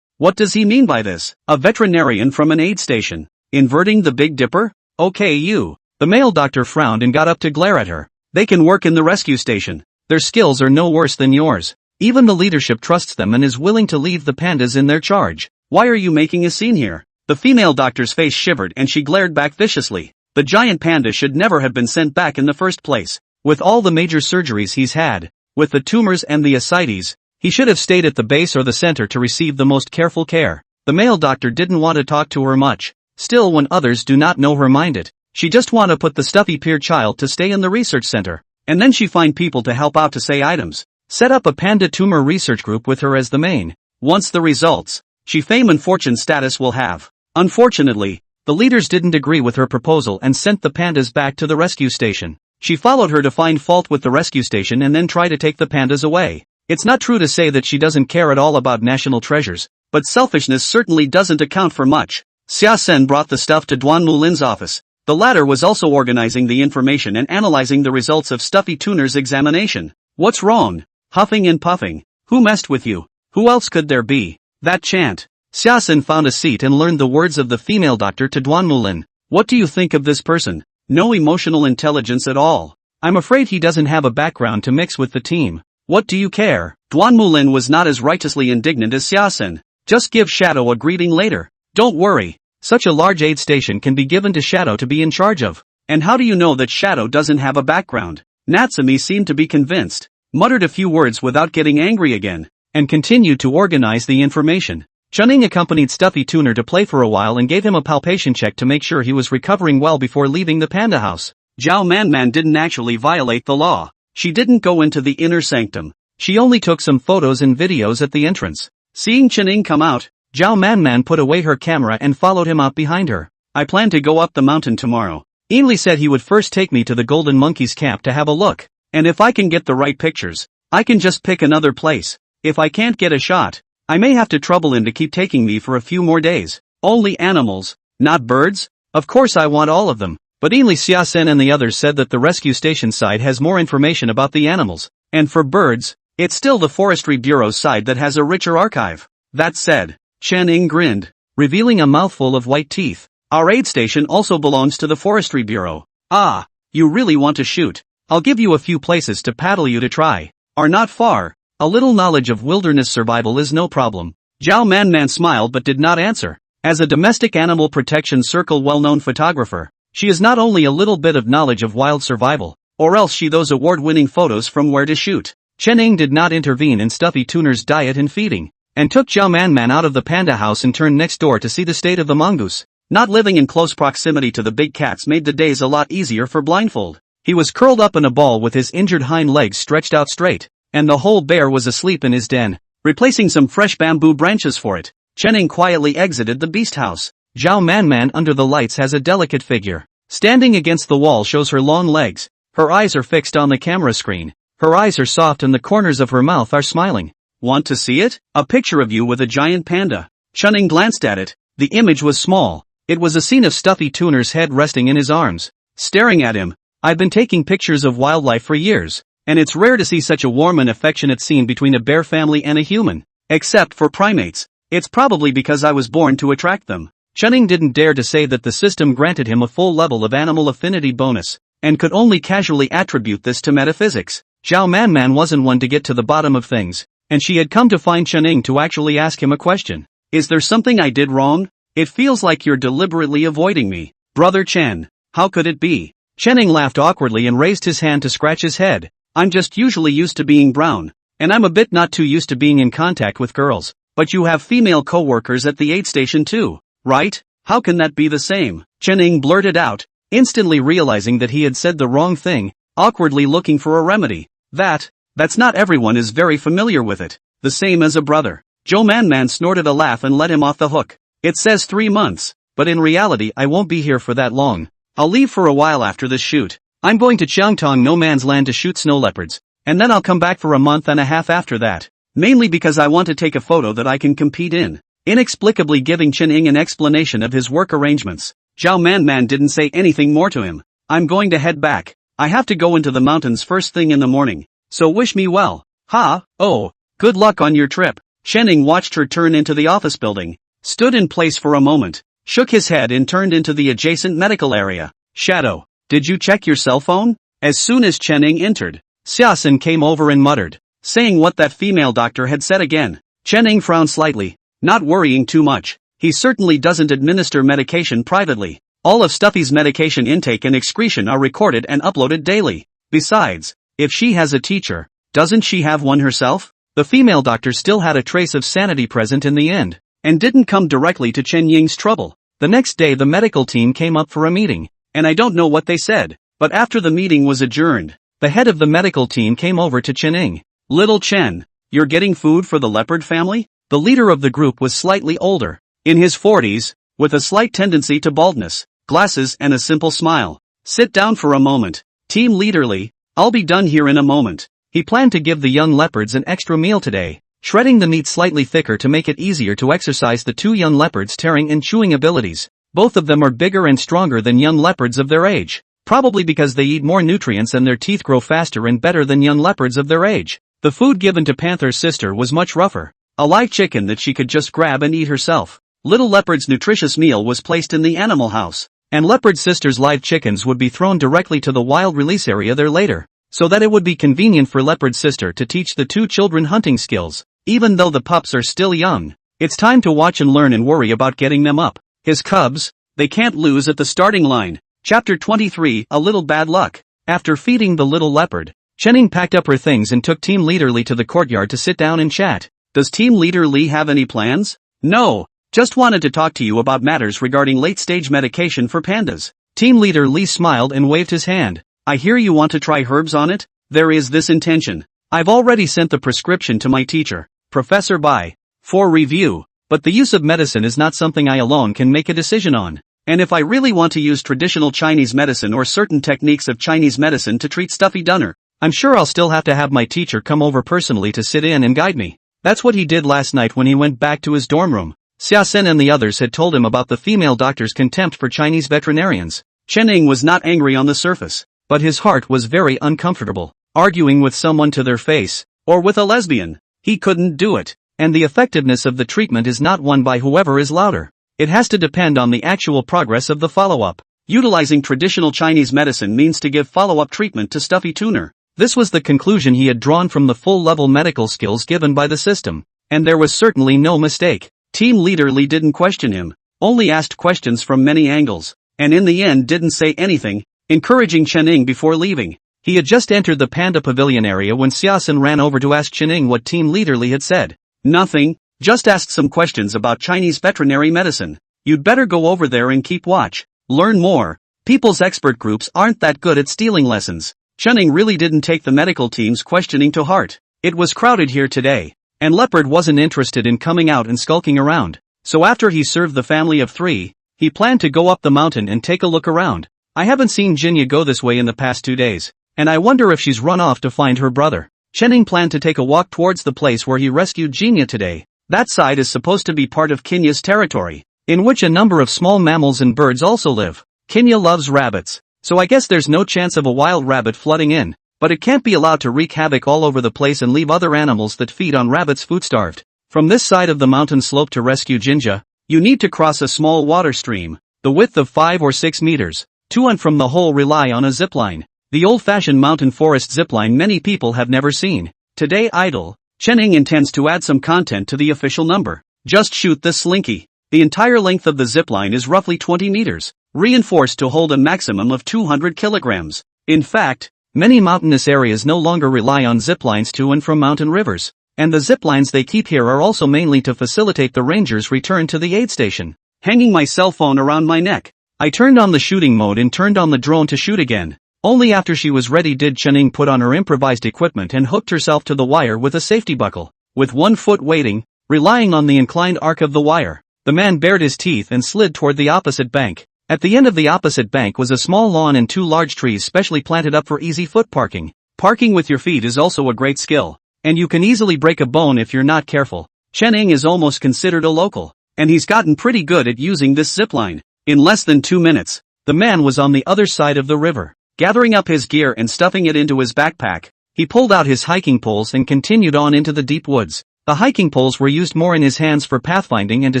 What does he mean by this? A veterinarian from an aid station. Inverting the Big Dipper? Okay, you. The male doctor frowned and got up to glare at her. They can work in the rescue station. Their skills are no worse than yours. Even the leadership trusts them and is willing to leave the pandas in their charge. Why are you making a scene here? The female doctor's face shivered and she glared back viciously. The giant panda should never have been sent back in the first place. With all the major surgeries he's had, with the tumors and the ascites, he should have stayed at the base or the center to receive the most careful care. The male doctor didn't want to talk to her much. Still, when others do not know her mind it, she just want to put the stuffy peer child to stay in the research center. And then she find people to help out to say items. Set up a panda tumor research group with her as the main. Once the results, she fame and fortune status will have. Unfortunately, the leaders didn't agree with her proposal and sent the pandas back to the rescue station. She followed her to find fault with the rescue station and then try to take the pandas away. It's not true to say that she doesn't care at all about national treasures, but selfishness certainly doesn't account for much. Xia Sen brought the stuff to Duan Mulin's office. The latter was also organizing the information and analyzing the results of Stuffy Tuner's examination. What's wrong? Huffing and puffing. Who messed with you? Who else could there be? That chant. Xia Sen found a seat and learned the words of the female doctor to Duan Mulin. What do you think of this person? No emotional intelligence at all. I'm afraid he doesn't have a background to mix with the team. What do you care? Duan Mulin was not as righteously indignant as Xia Sen. Just give Shadow a greeting later. Don't worry. Such a large aid station can be given to Shadow to be in charge of. And how do you know that Shadow doesn't have a background? Natsumi seemed to be convinced, muttered a few words without getting angry again, and continued to organize the information. Chunning accompanied Stuffy Tuner to play for a while and gave him a palpation check to make sure he was recovering well before leaving the panda house. Zhao Manman didn't actually violate the law. She didn't go into the inner sanctum. She only took some photos and videos at the entrance. Seeing Chunning come out, Zhao Manman put away her camera and followed him out behind her. I plan to go up the mountain tomorrow. Ainley said he would first take me to the Golden Monkey's camp to have a look. And if I can get the right pictures, I can just pick another place. If I can't get a shot, I may have to trouble him to keep taking me for a few more days. Only animals, not birds? Of course I want all of them. But Ainley, Xia Sen and the others said that the rescue station side has more information about the animals. And for birds, it's still the Forestry Bureau's side that has a richer archive. That said, Chen Ing grinned, revealing a mouthful of white teeth. Our aid station also belongs to the Forestry Bureau. Ah, you really want to shoot? I'll give you a few places to paddle you to try. Are not far. A little knowledge of wilderness survival is no problem. Zhao Manman smiled but did not answer. As a domestic animal protection circle well-known photographer, she has not only a little bit of knowledge of wild survival, or else she those award-winning photos from where to shoot. Chen Ing did not intervene in Stuffy Tuner's diet and feeding, and took Zhao Manman out of the panda house and turned next door to see the state of the mongoose. Not living in close proximity to the big cats made the days a lot easier for Blindfold. He was curled up in a ball with his injured hind legs stretched out straight, and the whole bear was asleep in his den, replacing some fresh bamboo branches for it. Chen Ing quietly exited the beast house. Zhao Manman under the lights has a delicate figure. Standing against the wall shows her long legs. Her eyes are fixed on the camera screen. Her eyes are soft and the corners of her mouth are smiling. Want to see it? A picture of you with a giant panda. Chen Ing glanced at it. The image was small. It was a scene of Stuffy Tuner's head resting in his arms, staring at him. I've been taking pictures of wildlife for years, and it's rare to see such a warm and affectionate scene between a bear family and a human. Except for primates. It's probably because I was born to attract them. Chen Ing didn't dare to say that the system granted him a full level of animal affinity bonus, and could only casually attribute this to metaphysics. Zhao Manman wasn't one to get to the bottom of things, and she had come to find Chen Ing to actually ask him a question. Is there something I did wrong? It feels like you're deliberately avoiding me. Brother Chen, how could it be? Chen Ing laughed awkwardly and raised his hand to scratch his head. I'm just usually used to being brown, and I'm a bit not too used to being in contact with girls. But you have female co-workers at the aid station too, right? How can that be the same? Chen Ing blurted out, instantly realizing that he had said the wrong thing, awkwardly looking for a remedy. That's not everyone is very familiar with it. The same as a brother. Zhou Manman snorted a laugh and let him off the hook. It says 3 months, but in reality I won't be here for that long. I'll leave for a while after this shoot. I'm going to Qiangtong no man's land to shoot snow leopards, and then I'll come back for a month and a half after that. Mainly because I want to take a photo that I can compete in. Inexplicably giving Chen Ing an explanation of his work arrangements. Zhao Manman didn't say anything more to him. I'm going to head back. I have to go into the mountains first thing in the morning, so wish me well. Ha, oh, Good luck on your trip. Chen watched her turn into the office building, stood in place for a moment, shook his head and turned into the adjacent medical area. Shadow, did you check your cell phone? As soon as Chen entered, Xiaosin came over and muttered, saying what that female doctor had said again. Chen frowned slightly, not worrying too much. He certainly doesn't administer medication privately. All of Stuffy's medication intake and excretion are recorded and uploaded daily. Besides, if she has a teacher, doesn't she have one herself? The female doctor still had a trace of sanity present in the end, and didn't come directly to Chen Ying's trouble. The next day the medical team came up for a meeting, and I don't know what they said, but after the meeting was adjourned, the head of the medical team came over to Chen Ying. Little Chen, you're getting food for the leopard family? The leader of the group was slightly older, in his 40s, with a slight tendency to baldness, glasses and a simple smile. Sit down for a moment. Team leader Li, I'll be done here in a moment. He planned to give the young leopards an extra meal today, shredding the meat slightly thicker to make it easier to exercise the two young leopards' tearing and chewing abilities. Both of them are bigger and stronger than young leopards of their age, probably because they eat more nutrients and their teeth grow faster and better than young leopards of their age. The food given to Panther's sister was much rougher, a live chicken that she could just grab and eat herself. Little Leopard's nutritious meal was placed in the animal house, and Leopard sister's live chickens would be thrown directly to the wild release area there later, so that it would be convenient for Leopard sister to teach the two children hunting skills. Even though the pups are still young, it's time to watch and learn and worry about getting them up. His cubs, they can't lose at the starting line. Chapter 23, A Little Bad Luck. After feeding the little leopard, Chen packed up her things and took Team Leader Li to the courtyard to sit down and chat. Does Team Leader Li have any plans? No, just wanted to talk to you about matters regarding late-stage medication for pandas. Team Leader Li smiled and waved his hand. I hear you want to try herbs on it? There is this intention. I've already sent the prescription to my teacher, Professor Bai, for review, but the use of medicine is not something I alone can make a decision on. And if I really want to use traditional Chinese medicine or certain techniques of Chinese medicine to treat Stuffy Dunner, I'm sure I'll still have to have my teacher come over personally to sit in and guide me. That's what he did last night when he went back to his dorm room. Xiaosin and the others had told him about the female doctor's contempt for Chinese veterinarians. Chen Ying was not angry on the surface, but his heart was very uncomfortable. Arguing with someone to their face, or with a lesbian, he couldn't do it, and the effectiveness of the treatment is not won by whoever is louder. It has to depend on the actual progress of the follow-up. Utilizing traditional Chinese medicine means to give follow-up treatment to Stuffy Tuner. This was the conclusion he had drawn from the full-level medical skills given by the system, and there was certainly no mistake. Team Leader Li didn't question him, only asked questions from many angles, and in the end didn't say anything, encouraging Chen Ying before leaving. He had just entered the panda pavilion area when Xiaosin ran over to ask Chen Ying what Team Leader Li had said. Nothing, just asked some questions about Chinese veterinary medicine. You'd better go over there and keep watch. Learn more. People's expert groups aren't that good at stealing lessons. Chen Ying really didn't take the medical team's questioning to heart. It was crowded here today, and Leopard wasn't interested in coming out and skulking around. So after he served the family of 3, he planned to go up the mountain and take a look around. I haven't seen Jinya go this way in the past 2 days, and I wonder if she's run off to find her brother. Chen Ying planned to take a walk towards the place where he rescued Jinya today. That side is supposed to be part of Kenya's territory, in which a number of small mammals and birds also live. Kenya loves rabbits, so I guess there's no chance of a wild rabbit flooding in, but it can't be allowed to wreak havoc all over the place and leave other animals that feed on rabbits food-starved. From this side of the mountain slope to rescue Jinja, you need to cross a small water stream, the width of 5 or 6 meters. To and from the hole rely on a zipline, the old-fashioned mountain forest zipline many people have never seen. Today idle, Chen Ying intends to add some content to the official number. Just shoot the slinky. The entire length of the zipline is roughly 20 meters, reinforced to hold a maximum of 200 kilograms. In fact, many mountainous areas no longer rely on ziplines to and from mountain rivers, and the ziplines they keep here are also mainly to facilitate the rangers' return to the aid station. Hanging my cell phone around my neck, I turned on the shooting mode and turned on the drone to shoot again. Only after she was ready did Chen Ying put on her improvised equipment and hooked herself to the wire with a safety buckle. With one foot waiting, relying on the inclined arc of the wire, the man bared his teeth and slid toward the opposite bank. At the end of the opposite bank was a small lawn and 2 large trees specially planted up for easy foot parking. Parking with your feet is also a great skill, and you can easily break a bone if you're not careful. Chen Ying is almost considered a local, and he's gotten pretty good at using this zipline. In less than 2 minutes, the man was on the other side of the river. Gathering up his gear and stuffing it into his backpack, He pulled out his hiking poles and continued on into the deep woods. The hiking poles were used more in his hands for pathfinding and to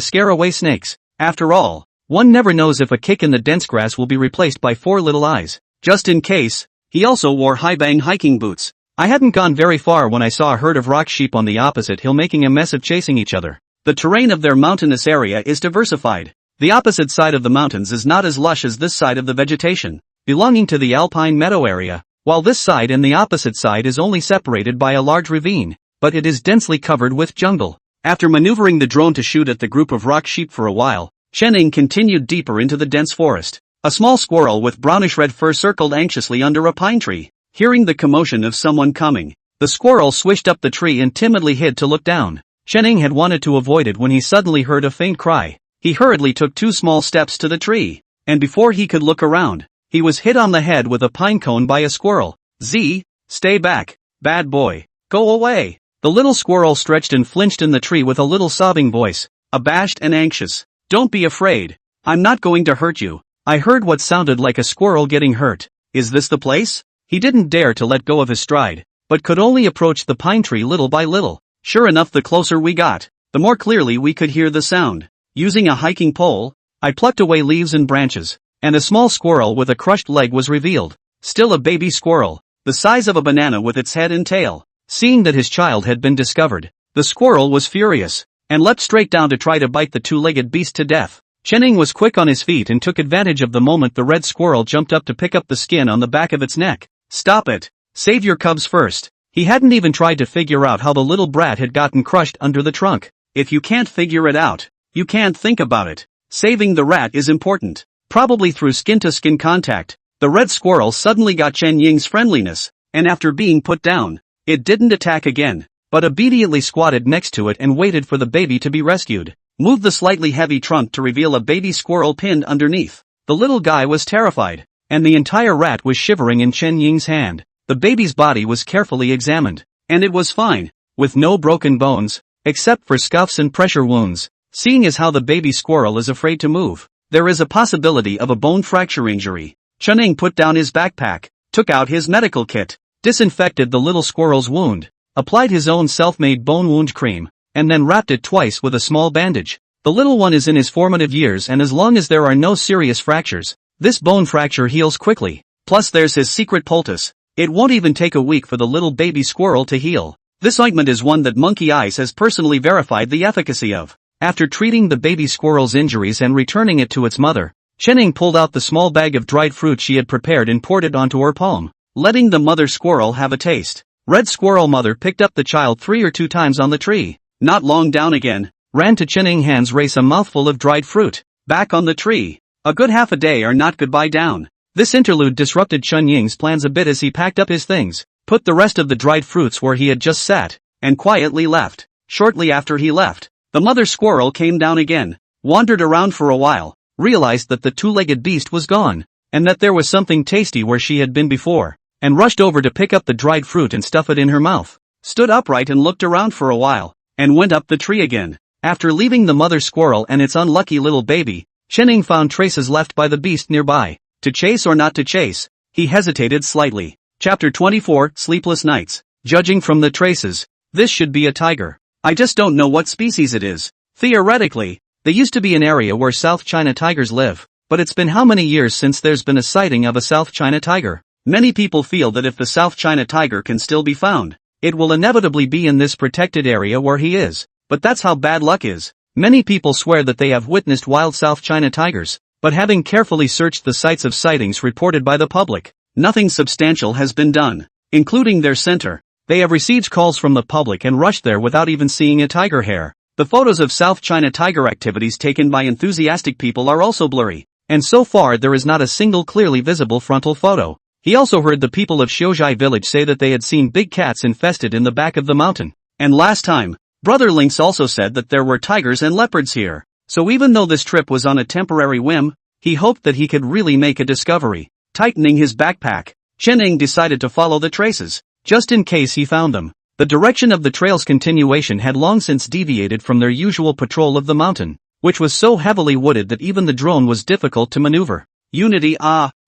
scare away snakes. After all, one never knows if a kick in the dense grass will be replaced by 4 little eyes. Just in case, he also wore high-bang hiking boots. I hadn't gone very far when I saw a herd of rock sheep on the opposite hill making a mess of chasing each other. The terrain of their mountainous area is diversified. The opposite side of the mountains is not as lush as this side of the vegetation, belonging to the alpine meadow area, while this side and the opposite side is only separated by a large ravine, but it is densely covered with jungle. After maneuvering the drone to shoot at the group of rock sheep for a while, Chen continued deeper into the dense forest. A small squirrel with brownish-red fur circled anxiously under a pine tree. Hearing the commotion of someone coming, the squirrel swished up the tree and timidly hid to look down. Chen had wanted to avoid it when he suddenly heard a faint cry. He hurriedly took 2 small steps to the tree, and before he could look around, he was hit on the head with a pine cone by a squirrel. Stay back, bad boy. Go away. The little squirrel stretched and flinched in the tree with a little sobbing voice, abashed and anxious. Don't be afraid. I'm not going to hurt you. I heard what sounded like a squirrel getting hurt. Is this the place? He didn't dare to let go of his stride, but could only approach the pine tree little by little. Sure enough, the closer we got, the more clearly we could hear the sound. Using a hiking pole, I plucked away leaves and branches, and a small squirrel with a crushed leg was revealed. Still a baby squirrel, the size of a banana with its head and tail. Seeing that his child had been discovered, the squirrel was furious, and leapt straight down to try to bite the 2-legged beast to death. Chen was quick on his feet and took advantage of the moment the red squirrel jumped up to pick up the skin on the back of its neck. Stop it. Save your cubs first. He hadn't even tried to figure out how the little brat had gotten crushed under the trunk. If you can't figure it out, you can't think about it. Saving the rat is important. Probably through skin-to-skin contact, the red squirrel suddenly got Chen Ying's friendliness, and after being put down, it didn't attack again, but obediently squatted next to it and waited for the baby to be rescued. Moved the slightly heavy trunk to reveal a baby squirrel pinned underneath. The little guy was terrified, and the entire rat was shivering in Chen Ying's hand. The baby's body was carefully examined, and it was fine, with no broken bones, except for scuffs and pressure wounds. Seeing as how the baby squirrel is afraid to move, there is a possibility of a bone fracture injury. Chen put down his backpack, took out his medical kit, disinfected the little squirrel's wound, applied his own self-made bone wound cream, and then wrapped it twice with a small bandage. The little one is in his formative years, and as long as there are no serious fractures, this bone fracture heals quickly. Plus there's his secret poultice. It won't even take a week for the little baby squirrel to heal. This ointment is one that Monkey Eyes has personally verified the efficacy of. After treating the baby squirrel's injuries and returning it to its mother, Chen pulled out the small bag of dried fruit she had prepared and poured it onto her palm, letting the mother squirrel have a taste. Red squirrel mother picked up the child 3 or 2 times on the tree. Not long down again, ran to Chen hands race a mouthful of dried fruit. Back on the tree. A good half a day or not goodbye down. This interlude disrupted Chen Ying's plans a bit as he packed up his things, put the rest of the dried fruits where he had just sat, and quietly left. Shortly after he left, the mother squirrel came down again, wandered around for a while, realized that the 2-legged beast was gone, and that there was something tasty where she had been before, and rushed over to pick up the dried fruit and stuff it in her mouth, stood upright and looked around for a while, and went up the tree again. After leaving the mother squirrel and its unlucky little baby, Chen found traces left by the beast nearby. To chase or not to chase? He hesitated slightly. Chapter 24, Sleepless Nights. Judging from the traces, this should be a tiger. I just don't know what species it is. Theoretically, there used to be an area where South China tigers live, but it's been how many years since there's been a sighting of a South China tiger? Many people feel that if the South China tiger can still be found, it will inevitably be in this protected area where he is. But that's how bad luck is. Many people swear that they have witnessed wild South China tigers, but having carefully searched the sites of sightings reported by the public, nothing substantial has been done, including their center. They have received calls from the public and rushed there without even seeing a tiger hair. The photos of South China tiger activities taken by enthusiastic people are also blurry, and so far there is not a single clearly visible frontal photo. He also heard the people of Xiuzhai village say that they had seen big cats infested in the back of the mountain. And last time, Brother Lynx also said that there were tigers and leopards here. So even though this trip was on a temporary whim, he hoped that he could really make a discovery. Tightening his backpack, Chen decided to follow the traces, just in case he found them. The direction of the trail's continuation had long since deviated from their usual patrol of the mountain, which was so heavily wooded that even the drone was difficult to maneuver. Unity,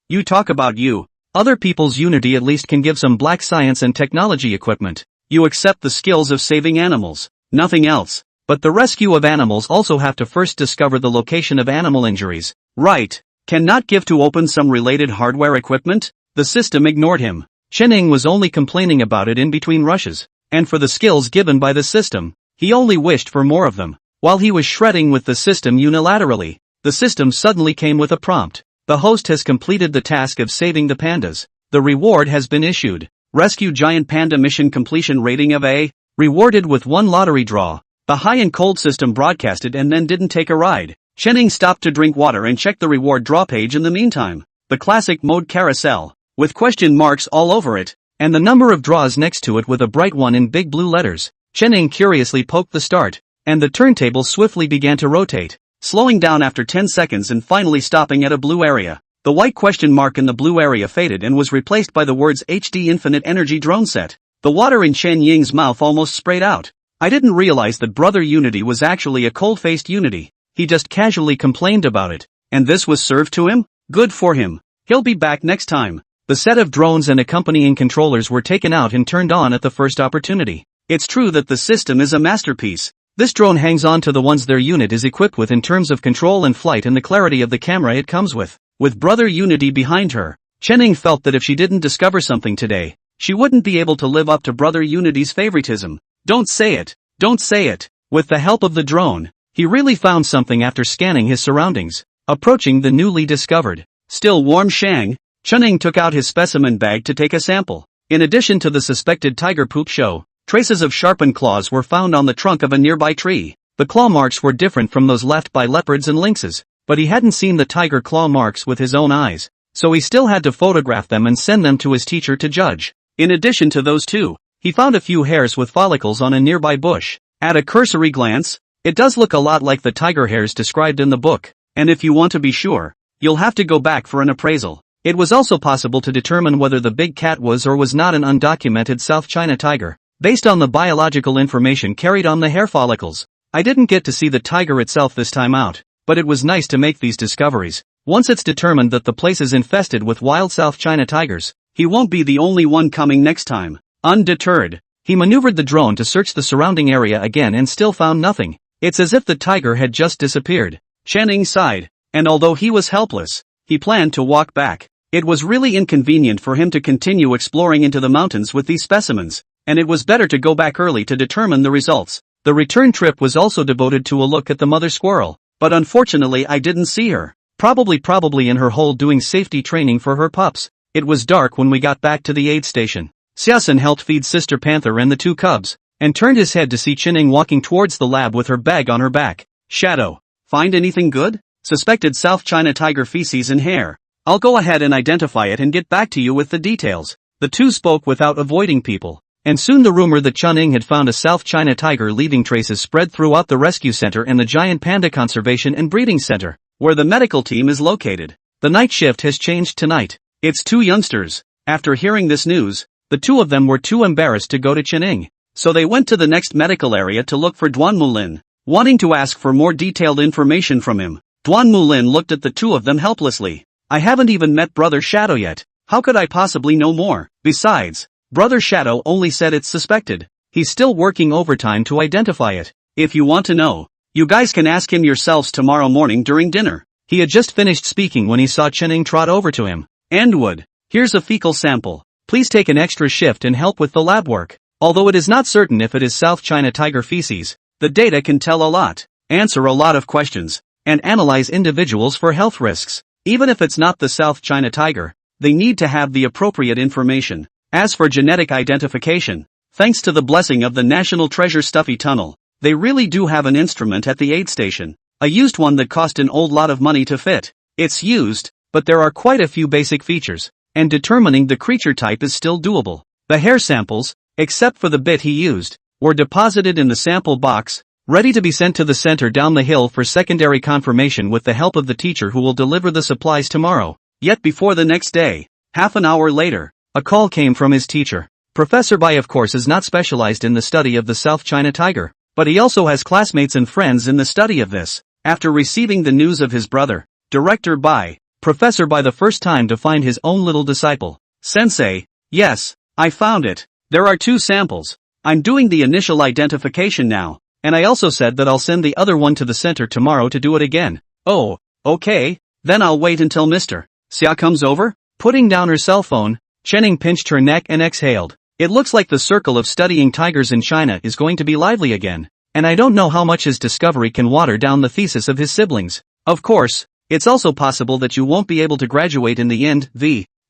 you talk about you. Other people's Unity at least can give some black science and technology equipment. You accept the skills of saving animals, nothing else. But the rescue of animals also have to first discover the location of animal injuries. Right. Cannot give to open some related hardware equipment? The system ignored him. Chen was only complaining about it in between rushes. And for the skills given by the system, he only wished for more of them. While he was shredding with the system unilaterally, the system suddenly came with a prompt. The host has completed the task of saving the pandas. The reward has been issued. Rescue giant panda mission completion rating of A. Rewarded with 1 lottery draw. The high and cold system broadcasted and then didn't take a ride. Chen stopped to drink water and checked the reward draw page in the meantime. The classic mode carousel, with question marks all over it, and the number of draws next to it with a bright one in big blue letters. Chen curiously poked the start, and the turntable swiftly began to rotate, slowing down after 10 seconds and finally stopping at a blue area. The white question mark in the blue area faded and was replaced by the words HD Infinite Energy Drone Set. The water in Chen Ying's mouth almost sprayed out. I didn't realize that Brother Unity was actually a cold-faced Unity. He just casually complained about it, and this was served to him? Good for him. He'll be back next time. The set of drones and accompanying controllers were taken out and turned on at the first opportunity. It's true that the system is a masterpiece. This drone hangs on to the ones their unit is equipped with in terms of control and flight and the clarity of the camera it comes with. With Brother Unity behind her, Chen felt that if she didn't discover something today, she wouldn't be able to live up to Brother Unity's favoritism. Don't say it. Don't say it. With the help of the drone, he really found something after scanning his surroundings. Approaching the newly discovered, still warm Shang, Chen took out his specimen bag to take a sample. In addition to the suspected tiger poop show, traces of sharpened claws were found on the trunk of a nearby tree. The claw marks were different from those left by leopards and lynxes, but he hadn't seen the tiger claw marks with his own eyes, so he still had to photograph them and send them to his teacher to judge. In addition to those two, he found a few hairs with follicles on a nearby bush. At a cursory glance, it does look a lot like the tiger hairs described in the book, and if you want to be sure, you'll have to go back for an appraisal. It was also possible to determine whether the big cat was or was not an undocumented South China tiger, based on the biological information carried on the hair follicles. I didn't get to see the tiger itself this time out, but it was nice to make these discoveries. Once it's determined that the place is infested with wild South China tigers, he won't be the only one coming next time. Undeterred, he maneuvered the drone to search the surrounding area again and still found nothing. It's as if the tiger had just disappeared. Chen sighed, and although he was helpless, he planned to walk back. It was really inconvenient for him to continue exploring into the mountains with these specimens, and it was better to go back early to determine the results. The return trip was also devoted to a look at the mother squirrel, but unfortunately I didn't see her. Probably in her hole doing safety training for her pups. It was dark when we got back to the aid station. Xiaosun helped feed Sister Panther and the 2 cubs, and turned his head to see Chen walking towards the lab with her bag on her back. Shadow, find anything good? Suspected South China tiger feces and hair. I'll go ahead and identify it and get back to you with the details. The two spoke without avoiding people, and soon the rumor that Chen had found a South China tiger leaving traces spread throughout the rescue center and the giant panda conservation and breeding center, where the medical team is located. The night shift has changed tonight. It's 2 youngsters. After hearing this news, the 2 of them were too embarrassed to go to Chen, so they went to the next medical area to look for Duan Mulin, wanting to ask for more detailed information from him. Duan Mulin looked at the 2 of them helplessly. I haven't even met Brother Shadow yet. How could I possibly know more? Besides, Brother Shadow only said it's suspected. He's still working overtime to identify it. If you want to know, you guys can ask him yourselves tomorrow morning during dinner. He had just finished speaking when he saw Chen trot over to him. Endwood, here's a fecal sample. Please take an extra shift and help with the lab work. Although it is not certain if it is South China tiger feces, the data can tell a lot, answer a lot of questions, and analyze individuals for health risks. Even if it's not the South China tiger, they need to have the appropriate information. As for genetic identification, thanks to the blessing of the National Treasure Stuffy Tunnel, they really do have an instrument at the aid station. A used one that cost an old lot of money to fit. It's used, but there are quite a few basic features, and determining the creature type is still doable. The hair samples, except for the bit he used, were deposited in the sample box, ready to be sent to the center down the hill for secondary confirmation with the help of the teacher who will deliver the supplies tomorrow. Yet before the next day, half an hour later, a call came from his teacher. Professor Bai of course is not specialized in the study of the South China tiger, but he also has classmates and friends in the study of this. After receiving the news of his brother, Director Bai, Professor Bai the first time to find his own little disciple, Sensei, yes, I found it. There are 2 samples. I'm doing the initial identification now, and I also said that I'll send the other one to the center tomorrow to do it again. Oh, okay, then I'll wait until Mr. Xia comes over. Putting down her cell phone, Chenning pinched her neck and exhaled. It looks like the circle of studying tigers in China is going to be lively again, and I don't know how much his discovery can water down the thesis of his siblings. Of course, it's also possible that you won't be able to graduate in the end.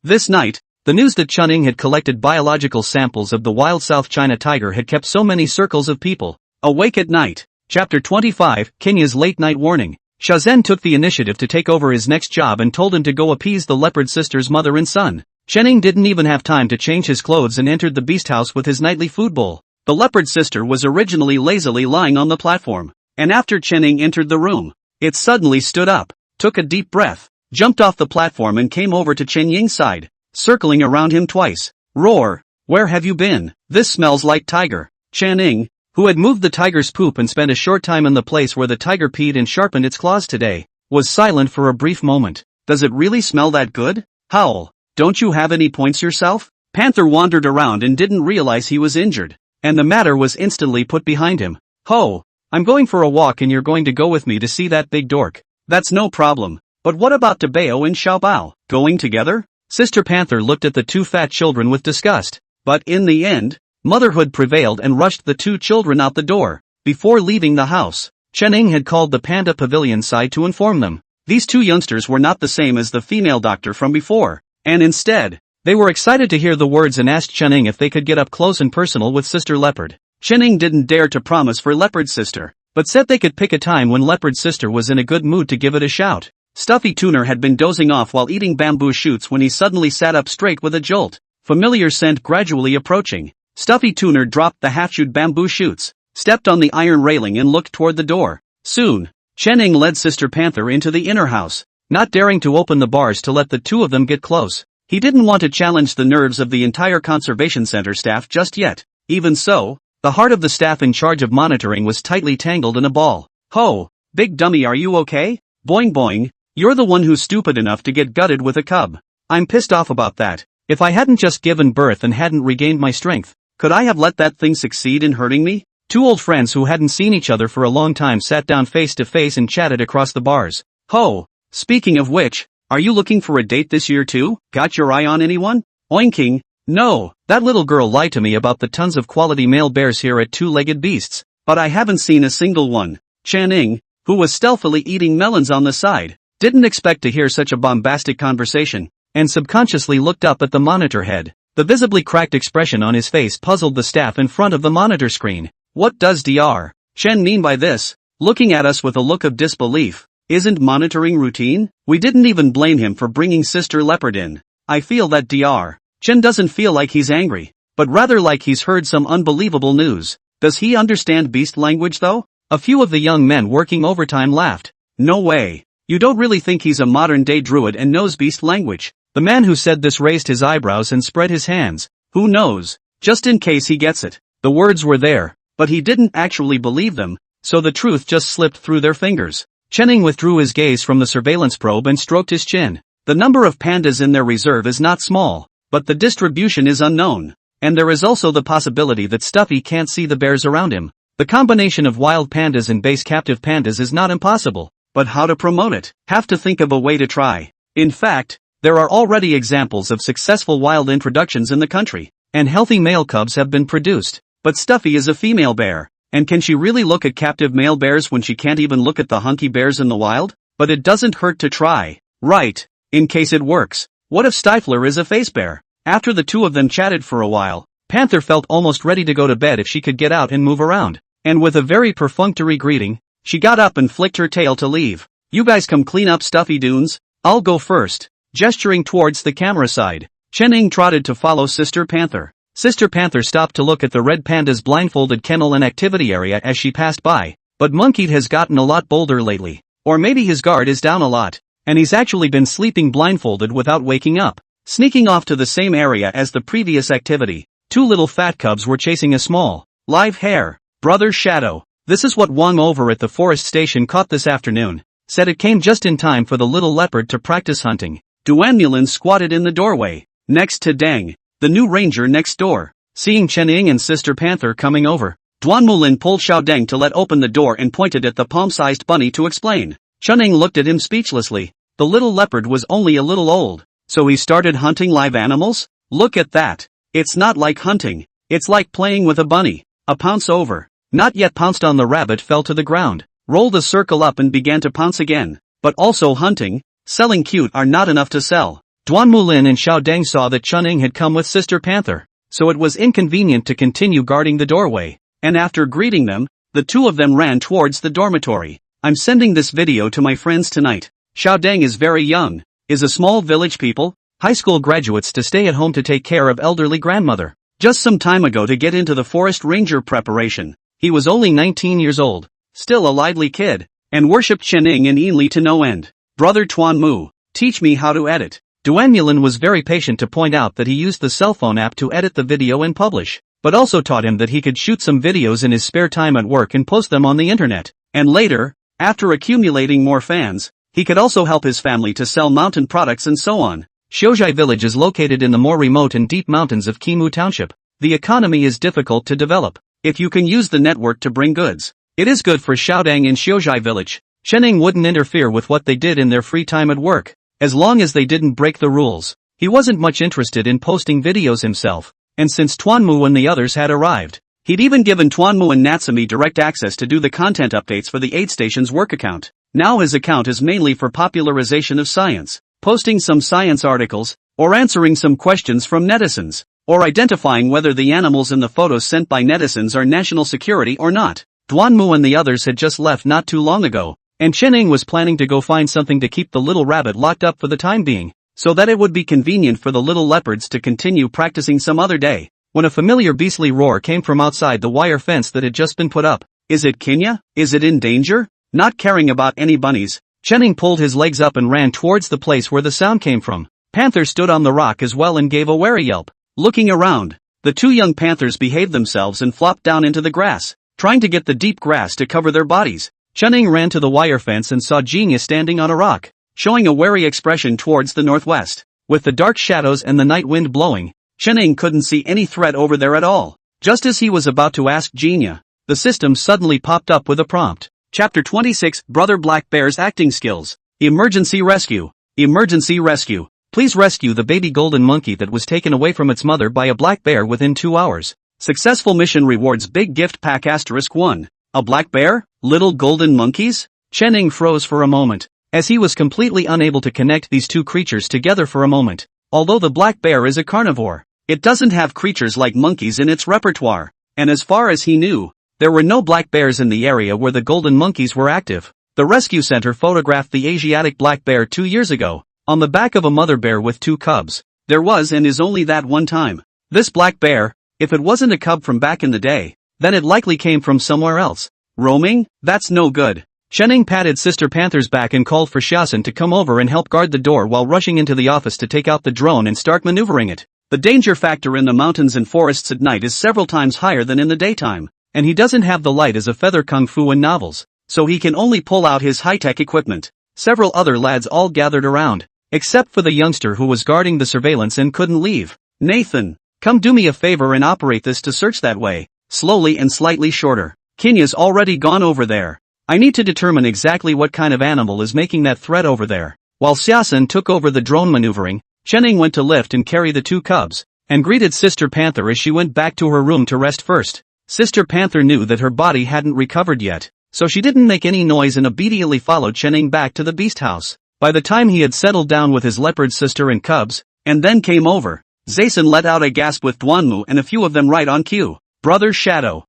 This night, the news that Chenning had collected biological samples of the wild South China tiger had kept so many circles of people awake at night. Chapter 25, Kenya's Late Night Warning. Shazhen took the initiative to take over his next job and told him to go appease the leopard sister's mother and son. Chenning didn't even have time to change his clothes and entered the beast house with his nightly food bowl. The leopard sister was originally lazily lying on the platform, and after Chenning entered the room, it suddenly stood up, took a deep breath, jumped off the platform and came over to Chen Ying's side, circling around him twice. Roar! Where have you been? This smells like tiger. Chenning, who had moved the tiger's poop and spent a short time in the place where the tiger peed and sharpened its claws today, was silent for a brief moment. Does it really smell that good? Howl, don't you have any points yourself? Panther wandered around and didn't realize he was injured, and the matter was instantly put behind him. Ho! I'm going for a walk and you're going to go with me to see that big dork. That's no problem, but what about Debao and Xiaobao? Going together? Sister Panther looked at the 2 fat children with disgust, but in the end, motherhood prevailed and rushed the 2 children out the door. Before leaving the house, Chenning had called the panda pavilion side to inform them. These 2 youngsters were not the same as the female doctor from before, and instead, they were excited to hear the words and asked Chenning if they could get up close and personal with Sister Leopard. Chenning didn't dare to promise for Leopard Sister, but said they could pick a time when Leopard Sister was in a good mood to give it a shout. Stuffy Tuner had been dozing off while eating bamboo shoots when he suddenly sat up straight with a jolt. Familiar scent gradually approaching. Stuffy Tuner dropped the half-chewed bamboo shoots, stepped on the iron railing and looked toward the door. Soon, Chenning led Sister Panther into the inner house, not daring to open the bars to let the 2 of them get close. He didn't want to challenge the nerves of the entire conservation center staff just yet. Even so, the heart of the staff in charge of monitoring was tightly tangled in a ball. Ho! Big dummy, are you okay? Boing boing, you're the one who's stupid enough to get gutted with a cub. I'm pissed off about that. If I hadn't just given birth and hadn't regained my strength, could I have let that thing succeed in hurting me? 2 old friends who hadn't seen each other for a long time sat down face to face and chatted across the bars. Ho! Speaking of which, are you looking for a date this year too? Got your eye on anyone? Oinking. No, that little girl lied to me about the tons of quality male bears here at 2-Legged Beasts, but I haven't seen a single one. Channing, who was stealthily eating melons on the side, didn't expect to hear such a bombastic conversation, and subconsciously looked up at the monitor head. The visibly cracked expression on his face puzzled the staff in front of the monitor screen. What does Dr. Chen mean by this? Looking at us with a look of disbelief. Isn't monitoring routine? We didn't even blame him for bringing Sister Leopard in. I feel that Dr. Chen doesn't feel like he's angry, but rather like he's heard some unbelievable news. Does he understand beast language though? A few of the young men working overtime laughed. No way. You don't really think he's a modern-day druid and knows beast language? The man who said this raised his eyebrows and spread his hands. Who knows? Just in case he gets it. The words were there, but he didn't actually believe them, so the truth just slipped through their fingers. Chenning withdrew his gaze from the surveillance probe and stroked his chin. The number of pandas in their reserve is not small, but the distribution is unknown, and there is also the possibility that Stuffy can't see the bears around him. The combination of wild pandas and base captive pandas is not impossible, but how to promote it? Have to think of a way to try. In fact, there are already examples of successful wild introductions in the country, and healthy male cubs have been produced. But Stuffy is a female bear, and can she really look at captive male bears when she can't even look at the hunky bears in the wild? But it doesn't hurt to try, right? In case it works. What if Stifler is a face bear? After the 2 of them chatted for a while, Panther felt almost ready to go to bed if she could get out and move around. And with a very perfunctory greeting, she got up and flicked her tail to leave. You guys come clean up Stuffy Dunes, I'll go first. Gesturing towards the camera side, Chenning trotted to follow Sister Panther. Sister Panther stopped to look at the red panda's blindfolded kennel and activity area as she passed by, but Monkey has gotten a lot bolder lately. Or maybe his guard is down a lot, and he's actually been sleeping blindfolded without waking up. Sneaking off to the same area as the previous activity, 2 little fat cubs were chasing a small, live hare. Brother Shadow, this is what Wang over at the forest station caught this afternoon. Said it came just in time for the little leopard to practice hunting. Duan Mulin squatted in the doorway, next to Deng, the new ranger next door. Seeing Chen Ying and Sister Panther coming over, Duan Mulin pulled Xiao Deng to let open the door and pointed at the palm-sized bunny to explain. Chen Ying looked at him speechlessly. The little leopard was only a little old. So he started hunting live animals? Look at that. It's not like hunting. It's like playing with a bunny. A pounce over. Not yet pounced on the rabbit fell to the ground, rolled a circle up and began to pounce again. But also hunting, selling cute are not enough to sell. Duan Mulin and Xiao Deng saw that Chen Ying had come with Sister Panther, so it was inconvenient to continue guarding the doorway, and after greeting them, the two of them ran towards the dormitory. I'm sending this video to my friends tonight. Xiao Deng is very young, is a small village people, high school graduates to stay at home to take care of elderly grandmother. Just some time ago to get into the forest ranger preparation. He was only 19 years old, still a lively kid, and worshipped Chen Ying and Yinli to no end. Brother Tuan Mu, teach me how to edit. Duan Mulin was very patient to point out that he used the cell phone app to edit the video and publish, but also taught him that he could shoot some videos in his spare time at work and post them on the internet. And later, after accumulating more fans, he could also help his family to sell mountain products and so on. Xiuzhai village is located in the more remote and deep mountains of Qimu Township. The economy is difficult to develop. If you can use the network to bring goods, it is good for Xiao Deng in Xiuzhai village. Chen Ying wouldn't interfere with what they did in their free time at work, as long as they didn't break the rules. He wasn't much interested in posting videos himself, and since Tuan Mu and the others had arrived, he'd even given Tuan Mu and Natsumi direct access to do the content updates for the aid station's work account. Now his account is mainly for popularization of science, posting some science articles, or answering some questions from netizens, or identifying whether the animals in the photos sent by netizens are national security or not. Duan Mu and the others had just left not too long ago, and Chen Ying was planning to go find something to keep the little rabbit locked up for the time being, so that it would be convenient for the little leopards to continue practicing some other day, when a familiar beastly roar came from outside the wire fence that had just been put up. Is it Kenya? Is it in danger? Not caring about any bunnies, Chen Ying pulled his legs up and ran towards the place where the sound came from. Panther stood on the rock as well and gave a wary yelp. Looking around, the two young panthers behaved themselves and flopped down into the grass, trying to get the deep grass to cover their bodies. Chen Ying ran to the wire fence and saw Jinya standing on a rock, showing a wary expression towards the northwest. With the dark shadows and the night wind blowing, Chen Ying couldn't see any threat over there at all. Just as he was about to ask Jinya, the system suddenly popped up with a prompt. Chapter 26, Brother Black Bear's Acting Skills. Emergency Rescue. Emergency Rescue. Please rescue the baby golden monkey that was taken away from its mother by a black bear within 2 hours. Successful mission rewards big gift pack *1. A black bear? Little golden monkeys? Chen Ying froze for a moment, as he was completely unable to connect these two creatures together for a moment. Although the black bear is a carnivore, it doesn't have creatures like monkeys in its repertoire, and as far as he knew, there were no black bears in the area where the golden monkeys were active. The rescue center photographed the Asiatic black bear 2 years ago, on the back of a mother bear with 2 cubs. There was and is only that one time. This black bear, if it wasn't a cub from back in the day, then it likely came from somewhere else. Roaming? That's no good. Chen Ying patted Sister Panther's back and called for Xiaosan to come over and help guard the door while rushing into the office to take out the drone and start maneuvering it. The danger factor in the mountains and forests at night is several times higher than in the daytime, and he doesn't have the light as a feather kung fu in novels, so he can only pull out his high-tech equipment. Several other lads all gathered around, except for the youngster who was guarding the surveillance and couldn't leave. Nathan, come do me a favor and operate this to search that way. Slowly and slightly shorter. Kenya's already gone over there. I need to determine exactly what kind of animal is making that threat over there. While Xiaosan took over the drone maneuvering, Chen Ying went to lift and carry the 2 cubs, and greeted Sister Panther as she went back to her room to rest first. Sister Panther knew that her body hadn't recovered yet, so she didn't make any noise and obediently followed Chen Ying back to the beast house. By the time he had settled down with his leopard sister and cubs, and then came over, Zason let out a gasp with Duanmu and a few of them right on cue. Brother Shadow,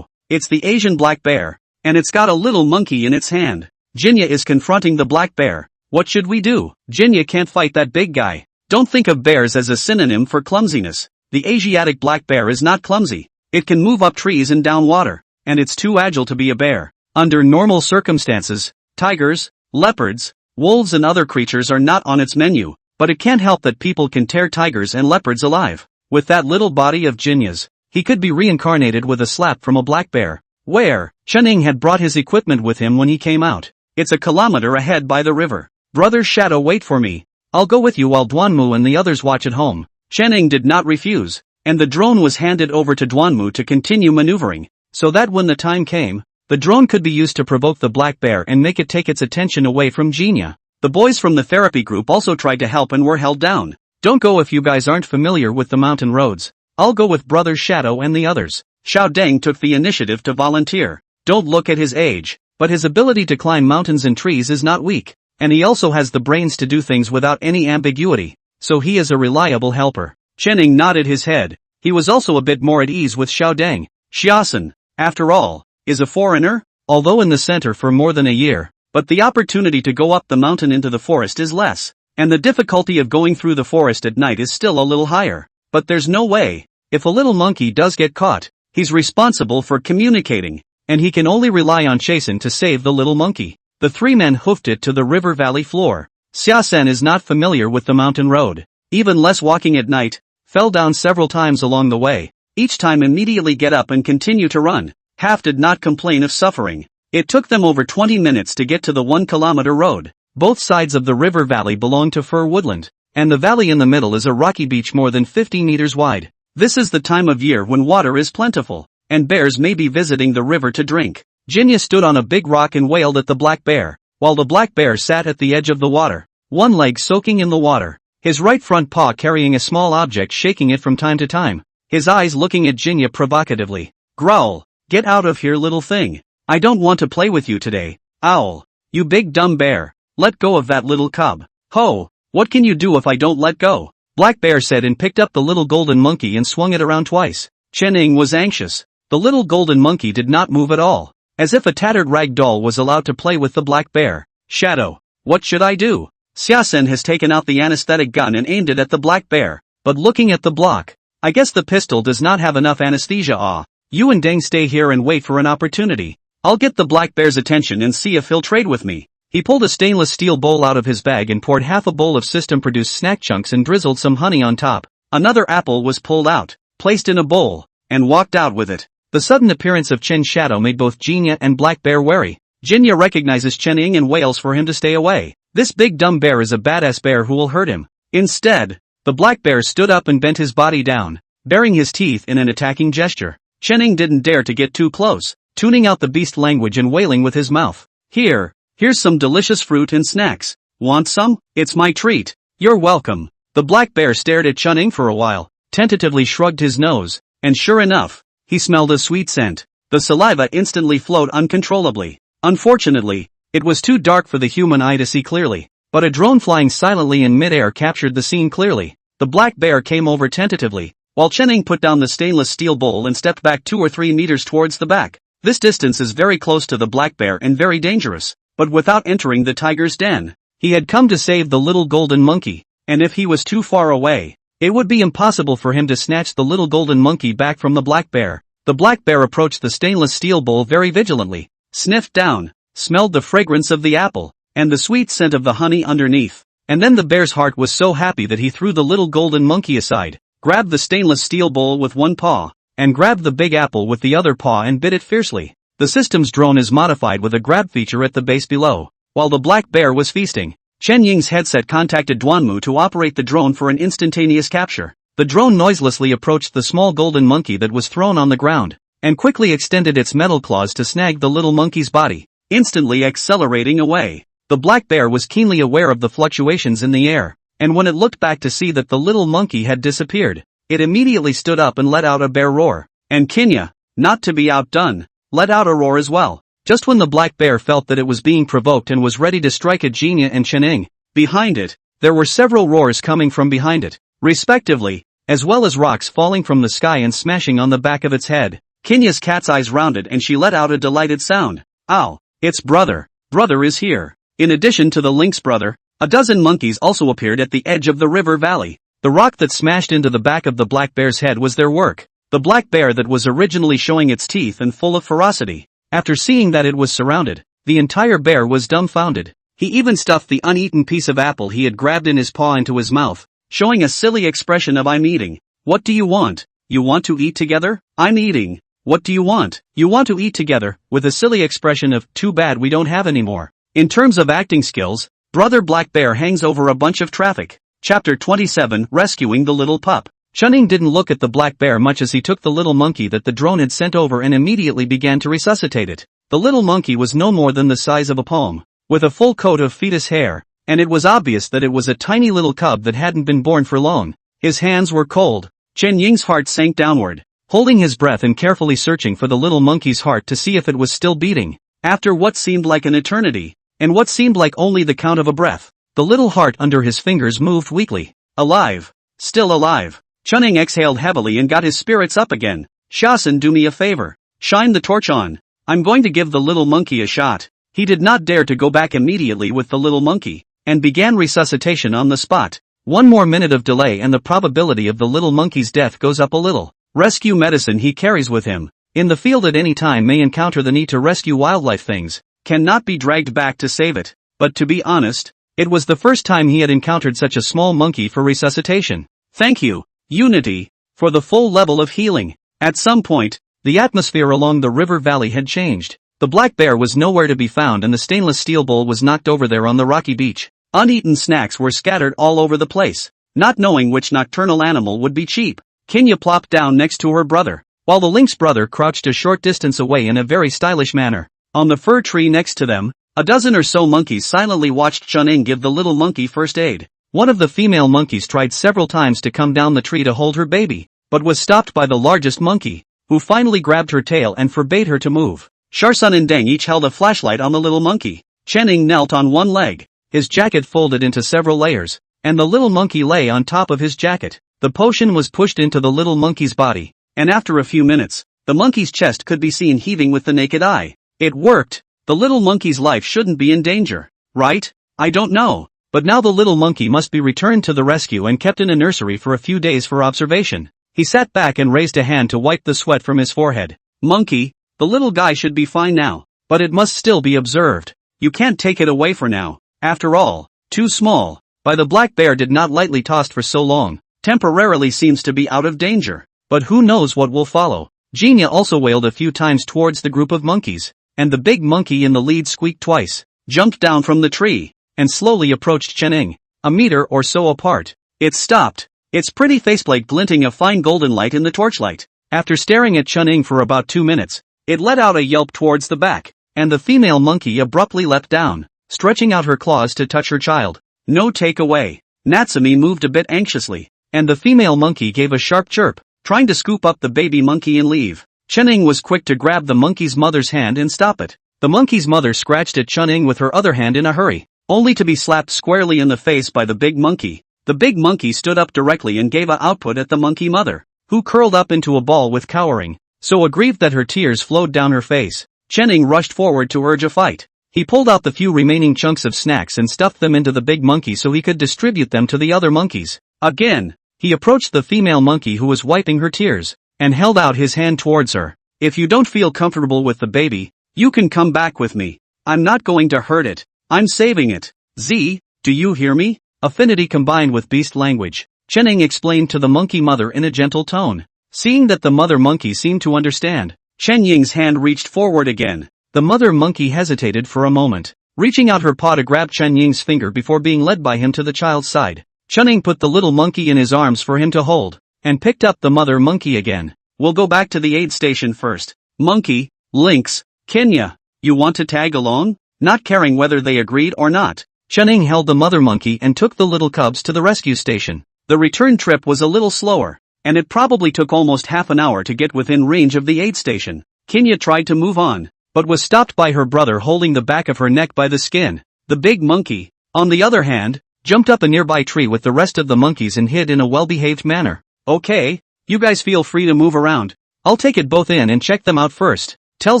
it's the Asian black bear, and it's got a little monkey in its hand. Jinya is confronting the black bear. What should we do? Jinya can't fight that big guy. Don't think of bears as a synonym for clumsiness. The Asiatic black bear is not clumsy. It can move up trees and down water, and it's too agile to be a bear. Under normal circumstances, tigers, leopards, wolves and other creatures are not on its menu, but it can't help that people can tear tigers and leopards alive. With that little body of Jinya's, he could be reincarnated with a slap from a black bear. Where? Chen Ying had brought his equipment with him when he came out. It's a kilometer ahead by the river. Brother Shadow, wait for me. I'll go with you while Duanmu and the others watch at home. Channing did not refuse, and the drone was handed over to Duanmu to continue maneuvering, so that when the time came, the drone could be used to provoke the black bear and make it take its attention away from Jinya. The boys from the therapy group also tried to help and were held down. Don't go if you guys aren't familiar with the mountain roads. I'll go with Brothers Shadow and the others. Xiao Deng took the initiative to volunteer. Don't look at his age, but his ability to climb mountains and trees is not weak, and he also has the brains to do things without any ambiguity, so he is a reliable helper. Channing nodded his head. He was also a bit more at ease with Xiao Deng. Xiaosan, after all, is a foreigner, although in the center for more than a year, but the opportunity to go up the mountain into the forest is less, and the difficulty of going through the forest at night is still a little higher. But there's no way. If a little monkey does get caught, he's responsible for communicating, and he can only rely on Chasen to save the little monkey. The three men hoofed it to the river valley floor. Xiaosan is not familiar with the mountain road, even less walking at night, fell down several times along the way, each time immediately get up and continue to run. Half did not complain of suffering. It took them over 20 minutes to get to the 1-kilometer road. Both sides of the river valley belong to fir woodland, and the valley in the middle is a rocky beach more than 50 meters wide. This is the time of year when water is plentiful, and bears may be visiting the river to drink. Jinya stood on a big rock and wailed at the black bear, while the black bear sat at the edge of the water, one leg soaking in the water, his right front paw carrying a small object, shaking it from time to time, his eyes looking at Jinya provocatively. Growl, get out of here, little thing. I don't want to play with you today. Owl, you big dumb bear, let go of that little cub. Ho, what can you do if I don't let go? Black Bear said and picked up the little golden monkey and swung it around twice. Channing was anxious. The little golden monkey did not move at all, as if a tattered rag doll was allowed to play with the black bear. Shadow, what should I do? Xiaosan has taken out the anesthetic gun and aimed it at the black bear, but looking at the block, I guess the pistol does not have enough anesthesia. You and Deng stay here and wait for an opportunity. I'll get the black bear's attention and see if he'll trade with me. He pulled a stainless steel bowl out of his bag and poured half a bowl of system-produced snack chunks and drizzled some honey on top. Another apple was pulled out, placed in a bowl, and walked out with it. The sudden appearance of Chen's shadow made both Jinya and Black Bear wary. Jinya recognizes Chening and wails for him to stay away. This big dumb bear is a badass bear who will hurt him. Instead, the black bear stood up and bent his body down, baring his teeth in an attacking gesture. Chening didn't dare to get too close, tuning out the beast language and wailing with his mouth. Here's some delicious fruit and snacks. Want some? It's my treat. You're welcome. The black bear stared at Chening for a while, tentatively shrugged his nose, and sure enough, he smelled a sweet scent. The saliva instantly flowed uncontrollably. Unfortunately, it was too dark for the human eye to see clearly, but a drone flying silently in midair captured the scene clearly. The black bear came over tentatively, while Chening put down the stainless steel bowl and stepped back 2 or 3 meters towards the back. This distance is very close to the black bear and very dangerous, but without entering the tiger's den. He had come to save the little golden monkey, and if he was too far away, it would be impossible for him to snatch the little golden monkey back from the black bear. The black bear approached the stainless steel bowl very vigilantly, sniffed down, smelled the fragrance of the apple, and the sweet scent of the honey underneath. And then the bear's heart was so happy that he threw the little golden monkey aside, grabbed the stainless steel bowl with one paw, and grabbed the big apple with the other paw and bit it fiercely. The system's drone is modified with a grab feature at the base below. While the black bear was feasting, Chen Ying's headset contacted Duanmu to operate the drone for an instantaneous capture. The drone noiselessly approached the small golden monkey that was thrown on the ground, and quickly extended its metal claws to snag the little monkey's body, instantly accelerating away. The black bear was keenly aware of the fluctuations in the air, and when it looked back to see that the little monkey had disappeared, it immediately stood up and let out a bear roar. And Kinya, not to be outdone, let out a roar as well. Just when the black bear felt that it was being provoked and was ready to strike at Jinya and Chening, behind it, there were several roars coming from behind it, respectively, as well as rocks falling from the sky and smashing on the back of its head. Kinya's cat's eyes rounded and she let out a delighted sound. Ow, it's brother. Brother is here. In addition to the lynx brother, a dozen monkeys also appeared at the edge of the river valley. The rock that smashed into the back of the black bear's head was their work. The black bear that was originally showing its teeth and full of ferocity. After seeing that it was surrounded, the entire bear was dumbfounded. He even stuffed the uneaten piece of apple he had grabbed in his paw into his mouth, showing a silly expression of "I'm eating. What do you want? You want to eat together? I'm eating. What do you want? You want to eat together," with a silly expression of "too bad we don't have any more." In terms of acting skills, Brother Black Bear hangs over a bunch of traffic. Chapter 27, Rescuing the Little Pup. Chunning didn't look at the black bear much as he took the little monkey that the drone had sent over and immediately began to resuscitate it. The little monkey was no more than the size of a palm, with a full coat of fetus hair, and it was obvious that it was a tiny little cub that hadn't been born for long. His hands were cold. Chen Ying's heart sank downward, holding his breath and carefully searching for the little monkey's heart to see if it was still beating. After what seemed like an eternity, and what seemed like only the count of a breath, the little heart under his fingers moved weakly. Alive. Still alive. Chunning exhaled heavily and got his spirits up again. Shaosan, do me a favor. Shine the torch on. I'm going to give the little monkey a shot. He did not dare to go back immediately with the little monkey, and began resuscitation on the spot. One more minute of delay and the probability of the little monkey's death goes up a little. Rescue medicine he carries with him. In the field at any time may encounter the need to rescue wildlife things. Cannot be dragged back to save it. But to be honest, it was the first time he had encountered such a small monkey for resuscitation. Thank you, Unity, for the full level of healing. At some point, the atmosphere along the river valley had changed. The black bear was nowhere to be found and the stainless steel bowl was knocked over there on the rocky beach. Uneaten snacks were scattered all over the place. Not knowing which nocturnal animal would be cheap, Kenya plopped down next to her brother, while the lynx brother crouched a short distance away in a very stylish manner. On the fir tree next to them, a dozen or so monkeys silently watched Chunning give the little monkey first aid. One of the female monkeys tried several times to come down the tree to hold her baby, but was stopped by the largest monkey, who finally grabbed her tail and forbade her to move. Shaosan and Deng each held a flashlight on the little monkey. Chenning knelt on one leg, his jacket folded into several layers, and the little monkey lay on top of his jacket. The potion was pushed into the little monkey's body, and after a few minutes, the monkey's chest could be seen heaving with the naked eye. It worked. The little monkey's life shouldn't be in danger, right? I don't know. But now the little monkey must be returned to the rescue and kept in a nursery for a few days for observation. He sat back and raised a hand to wipe the sweat from his forehead. Monkey, the little guy should be fine now, but it must still be observed. You can't take it away for now. After all, too small. By the black bear did not lightly tossed for so long, temporarily seems to be out of danger. But who knows what will follow. Genia also wailed a few times towards the group of monkeys, and the big monkey in the lead squeaked twice, jumped down from the tree, and slowly approached Chenning, a meter or so apart. It stopped, its pretty faceplate glinting a fine golden light in the torchlight. After staring at Chenning for about 2 minutes, it let out a yelp towards the back, and the female monkey abruptly leapt down, stretching out her claws to touch her child. No take away. Natsumi moved a bit anxiously, and the female monkey gave a sharp chirp, trying to scoop up the baby monkey and leave. Chenning was quick to grab the monkey's mother's hand and stop it. The monkey's mother scratched at Chenning with her other hand in a hurry, only to be slapped squarely in the face by the big monkey. The big monkey stood up directly and gave a output at the monkey mother, who curled up into a ball with cowering, so aggrieved that her tears flowed down her face. Chenning rushed forward to urge a fight. He pulled out the few remaining chunks of snacks and stuffed them into the big monkey so he could distribute them to the other monkeys. Again, he approached the female monkey who was wiping her tears, and held out his hand towards her. If you don't feel comfortable with the baby, you can come back with me. I'm not going to hurt it. I'm saving it. Z, do you hear me? Affinity combined with beast language. Chenning explained to the monkey mother in a gentle tone. Seeing that the mother monkey seemed to understand, Chen Ying's hand reached forward again. The mother monkey hesitated for a moment, reaching out her paw to grab Chen Ying's finger before being led by him to the child's side. Chenning put the little monkey in his arms for him to hold, and picked up the mother monkey again. We'll go back to the aid station first. Monkey, Lynx, Kenya, you want to tag along? Not caring whether they agreed or not, Chenning held the mother monkey and took the little cubs to the rescue station. The return trip was a little slower, and it probably took almost half an hour to get within range of the aid station. Kenya tried to move on, but was stopped by her brother holding the back of her neck by the skin. The big monkey, on the other hand, jumped up a nearby tree with the rest of the monkeys and hid in a well-behaved manner. Okay, you guys feel free to move around. I'll take it both in and check them out first. Tell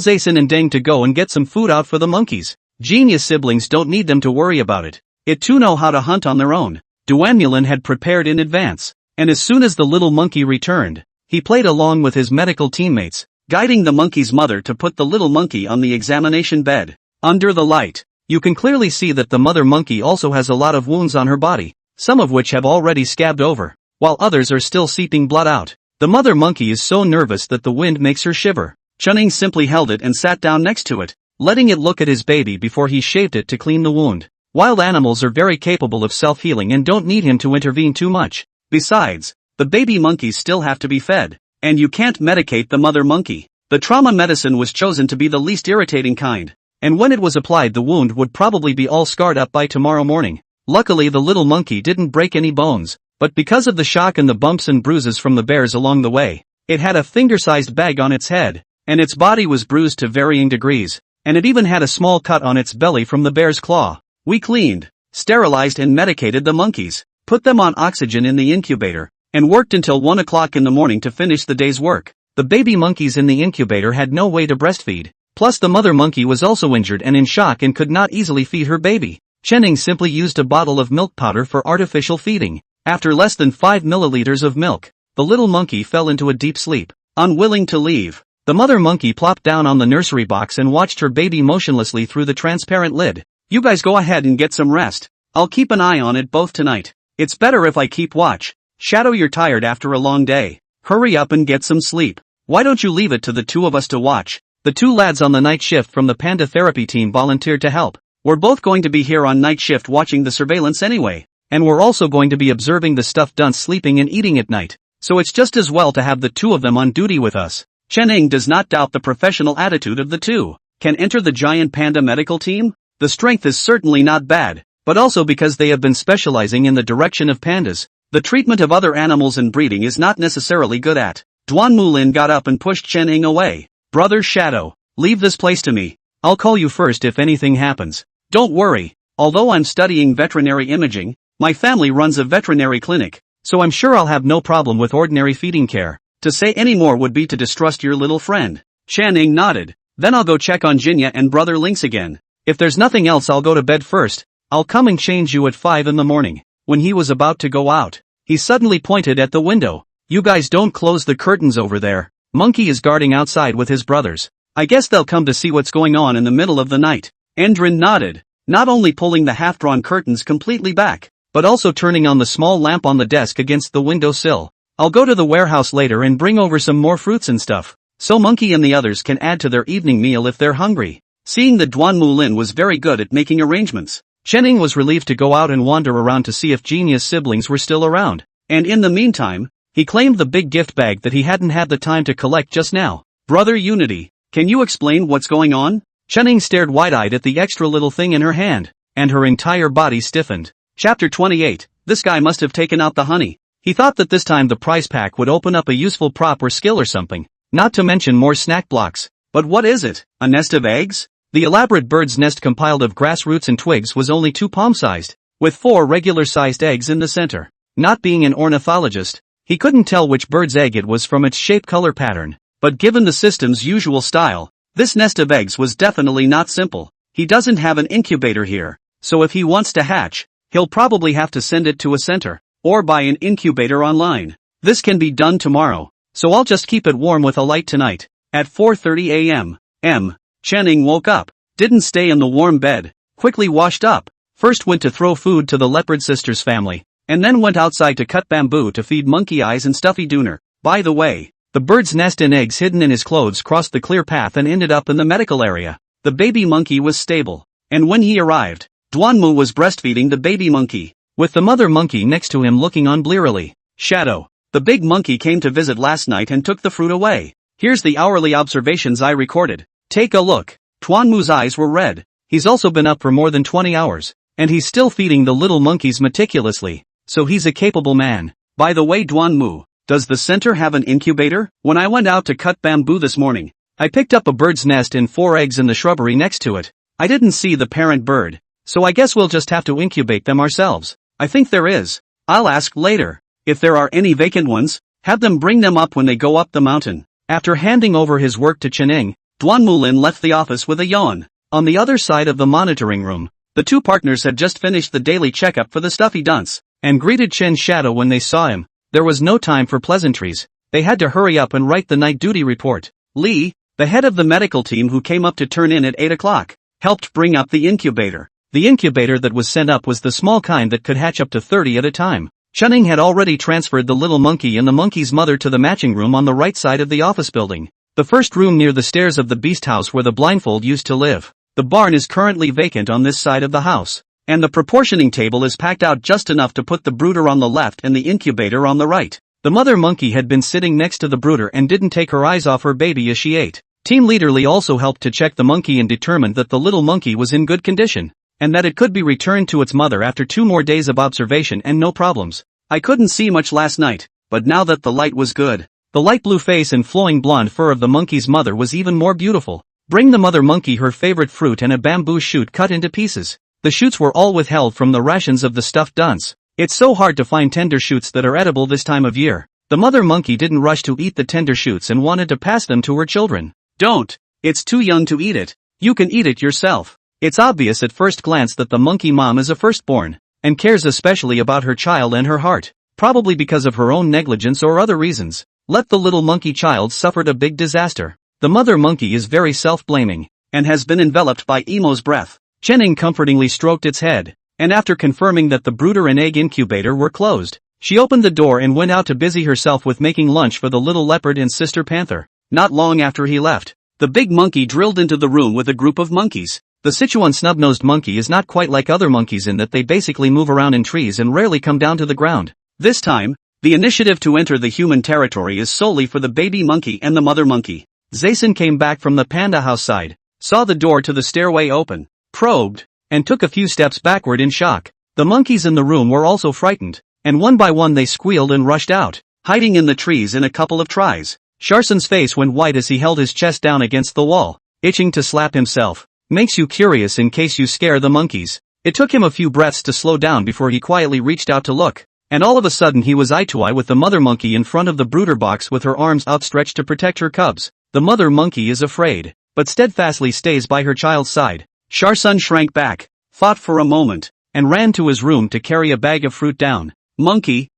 Zason and Deng to go and get some food out for the monkeys. Genius siblings don't need them to worry about it. It too know how to hunt on their own. Duanmulan had prepared in advance, and as soon as the little monkey returned, he played along with his medical teammates, guiding the monkey's mother to put the little monkey on the examination bed. Under the light, you can clearly see that the mother monkey also has a lot of wounds on her body, some of which have already scabbed over, while others are still seeping blood out. The mother monkey is so nervous that the wind makes her shiver. Chunning simply held it and sat down next to it, letting it look at his baby before he shaved it to clean the wound. Wild animals are very capable of self-healing and don't need him to intervene too much. Besides, the baby monkeys still have to be fed, and you can't medicate the mother monkey. The trauma medicine was chosen to be the least irritating kind, and when it was applied the wound would probably be all scarred up by tomorrow morning. Luckily the little monkey didn't break any bones, but because of the shock and the bumps and bruises from the bears along the way, it had a finger-sized bag on its head, and its body was bruised to varying degrees, and it even had a small cut on its belly from the bear's claw. We cleaned, sterilized and medicated the monkeys, put them on oxygen in the incubator, and worked until 1 o'clock in the morning to finish the day's work. The baby monkeys in the incubator had no way to breastfeed, plus the mother monkey was also injured and in shock and could not easily feed her baby. Chenning simply used a bottle of milk powder for artificial feeding. After less than 5 milliliters of milk, the little monkey fell into a deep sleep, unwilling to leave. The mother monkey plopped down on the nursery box and watched her baby motionlessly through the transparent lid. You guys go ahead and get some rest. I'll keep an eye on it both tonight. It's better if I keep watch. Shadow, you're tired after a long day. Hurry up and get some sleep. Why don't you leave it to the two of us to watch? The two lads on the night shift from the panda therapy team volunteered to help. We're both going to be here on night shift watching the surveillance anyway, and we're also going to be observing the stuffed dunce sleeping and eating at night, so it's just as well to have the two of them on duty with us. Chenning does not doubt the professional attitude of the two. Can enter the giant panda medical team? The strength is certainly not bad, but also because they have been specializing in the direction of pandas, the treatment of other animals and breeding is not necessarily good at. Duan Mulin got up and pushed Chenning away. Brother Shadow, leave this place to me. I'll call you first if anything happens. Don't worry, although I'm studying veterinary imaging, my family runs a veterinary clinic, so I'm sure I'll have no problem with ordinary feeding care. To say any more would be to distrust your little friend. Chenning nodded. Then I'll go check on Jinya and Brother Lynx again. If there's nothing else I'll go to bed first. I'll come and change you at 5 in the morning. When he was about to go out, he suddenly pointed at the window. You guys don't close the curtains over there. Monkey is guarding outside with his brothers. I guess they'll come to see what's going on in the middle of the night. Endrin nodded, not only pulling the half-drawn curtains completely back, but also turning on the small lamp on the desk against the window sill. I'll go to the warehouse later and bring over some more fruits and stuff, so Monkey and the others can add to their evening meal if they're hungry. Seeing that Duan Mulin was very good at making arrangements, Chenning was relieved to go out and wander around to see if Jinya's siblings were still around, and in the meantime, he claimed the big gift bag that he hadn't had the time to collect just now. Brother Unity, can you explain what's going on? Chenning stared wide-eyed at the extra little thing in her hand, and her entire body stiffened. Chapter 28, this guy must have taken out the honey. He thought that this time the prize pack would open up a useful prop or skill or something, not to mention more snack blocks. But what is it? A nest of eggs? The elaborate bird's nest compiled of grass roots and twigs was only 2 palm-sized, with 4 regular-sized eggs in the center. Not being an ornithologist, he couldn't tell which bird's egg it was from its shape-color pattern, but given the system's usual style, this nest of eggs was definitely not simple. He doesn't have an incubator here, so if he wants to hatch, he'll probably have to send it to a center, or buy an incubator online. This can be done tomorrow, so I'll just keep it warm with a light tonight. At 4:30 a.m. Chenning woke up, didn't stay in the warm bed, quickly washed up, first went to throw food to the leopard sisters' family, and then went outside to cut bamboo to feed Monkey Eyes and Stuffy Dooner. By the way, the bird's nest and eggs hidden in his clothes crossed the clear path and ended up in the medical area. The baby monkey was stable, and when he arrived, Duanmu was breastfeeding the baby monkey, with the mother monkey next to him looking on blearily. Shadow, the big monkey came to visit last night and took the fruit away. Here's the hourly observations I recorded. Take a look. Duanmu's eyes were red. He's also been up for more than 20 hours, and he's still feeding the little monkeys meticulously, so he's a capable man. By the way, Duanmu, does the center have an incubator? When I went out to cut bamboo this morning, I picked up a bird's nest and 4 eggs in the shrubbery next to it. I didn't see the parent bird, so I guess we'll just have to incubate them ourselves. I think there is. I'll ask later. If there are any vacant ones, have them bring them up when they go up the mountain. After handing over his work to Chenning, Duan Mulin left the office with a yawn. On the other side of the monitoring room, the two partners had just finished the daily checkup for the stuffy dunce, and greeted Chen's shadow when they saw him. There was no time for pleasantries. They had to hurry up and write the night duty report. Li, the head of the medical team who came up to turn in at 8 o'clock, helped bring up the incubator. The incubator that was sent up was the small kind that could hatch up to 30 at a time. Chenning had already transferred the little monkey and the monkey's mother to the matching room on the right side of the office building, the first room near the stairs of the beast house where the blindfold used to live. The barn is currently vacant on this side of the house. and the proportioning table is packed out just enough to put the brooder on the left and the incubator on the right. The mother monkey had been sitting next to the brooder and didn't take her eyes off her baby as she ate. Team Leader Lee also helped to check the monkey and determined that the little monkey was in good condition, and that it could be returned to its mother after 2 more days of observation and no problems. I couldn't see much last night, but now that the light was good. The light blue face and flowing blonde fur of the monkey's mother was even more beautiful. Bring the mother monkey her favorite fruit and a bamboo shoot cut into pieces. The shoots were all withheld from the rations of the stuffed dunce. It's so hard to find tender shoots that are edible this time of year. The mother monkey didn't rush to eat the tender shoots and wanted to pass them to her children. Don't. It's too young to eat it. You can eat it yourself. It's obvious at first glance that the monkey mom is a firstborn, and cares especially about her child and her heart, probably because of her own negligence or other reasons. Let the little monkey child suffered a big disaster. The mother monkey is very self-blaming, and has been enveloped by Emo's breath. Chening comfortingly stroked its head, and after confirming that the brooder and egg incubator were closed, she opened the door and went out to busy herself with making lunch for the little leopard and sister panther. Not long after he left, the big monkey drilled into the room with a group of monkeys. The Sichuan snub-nosed monkey is not quite like other monkeys in that they basically move around in trees and rarely come down to the ground. This time, the initiative to enter the human territory is solely for the baby monkey and the mother monkey. Zason came back from the panda house side, saw the door to the stairway open, probed, and took a few steps backward in shock. The monkeys in the room were also frightened, and one by one they squealed and rushed out, hiding in the trees in a couple of tries. Sharson's face went white as he held his chest down against the wall, itching to slap himself. Makes you curious in case you scare the monkeys. It took him a few breaths to slow down before he quietly reached out to look, and all of a sudden he was eye to eye with the mother monkey in front of the brooder box with her arms outstretched to protect her cubs. The mother monkey is afraid, but steadfastly stays by her child's side. Sharson shrank back, fought for a moment, and ran to his room to carry a bag of fruit down. Monkey,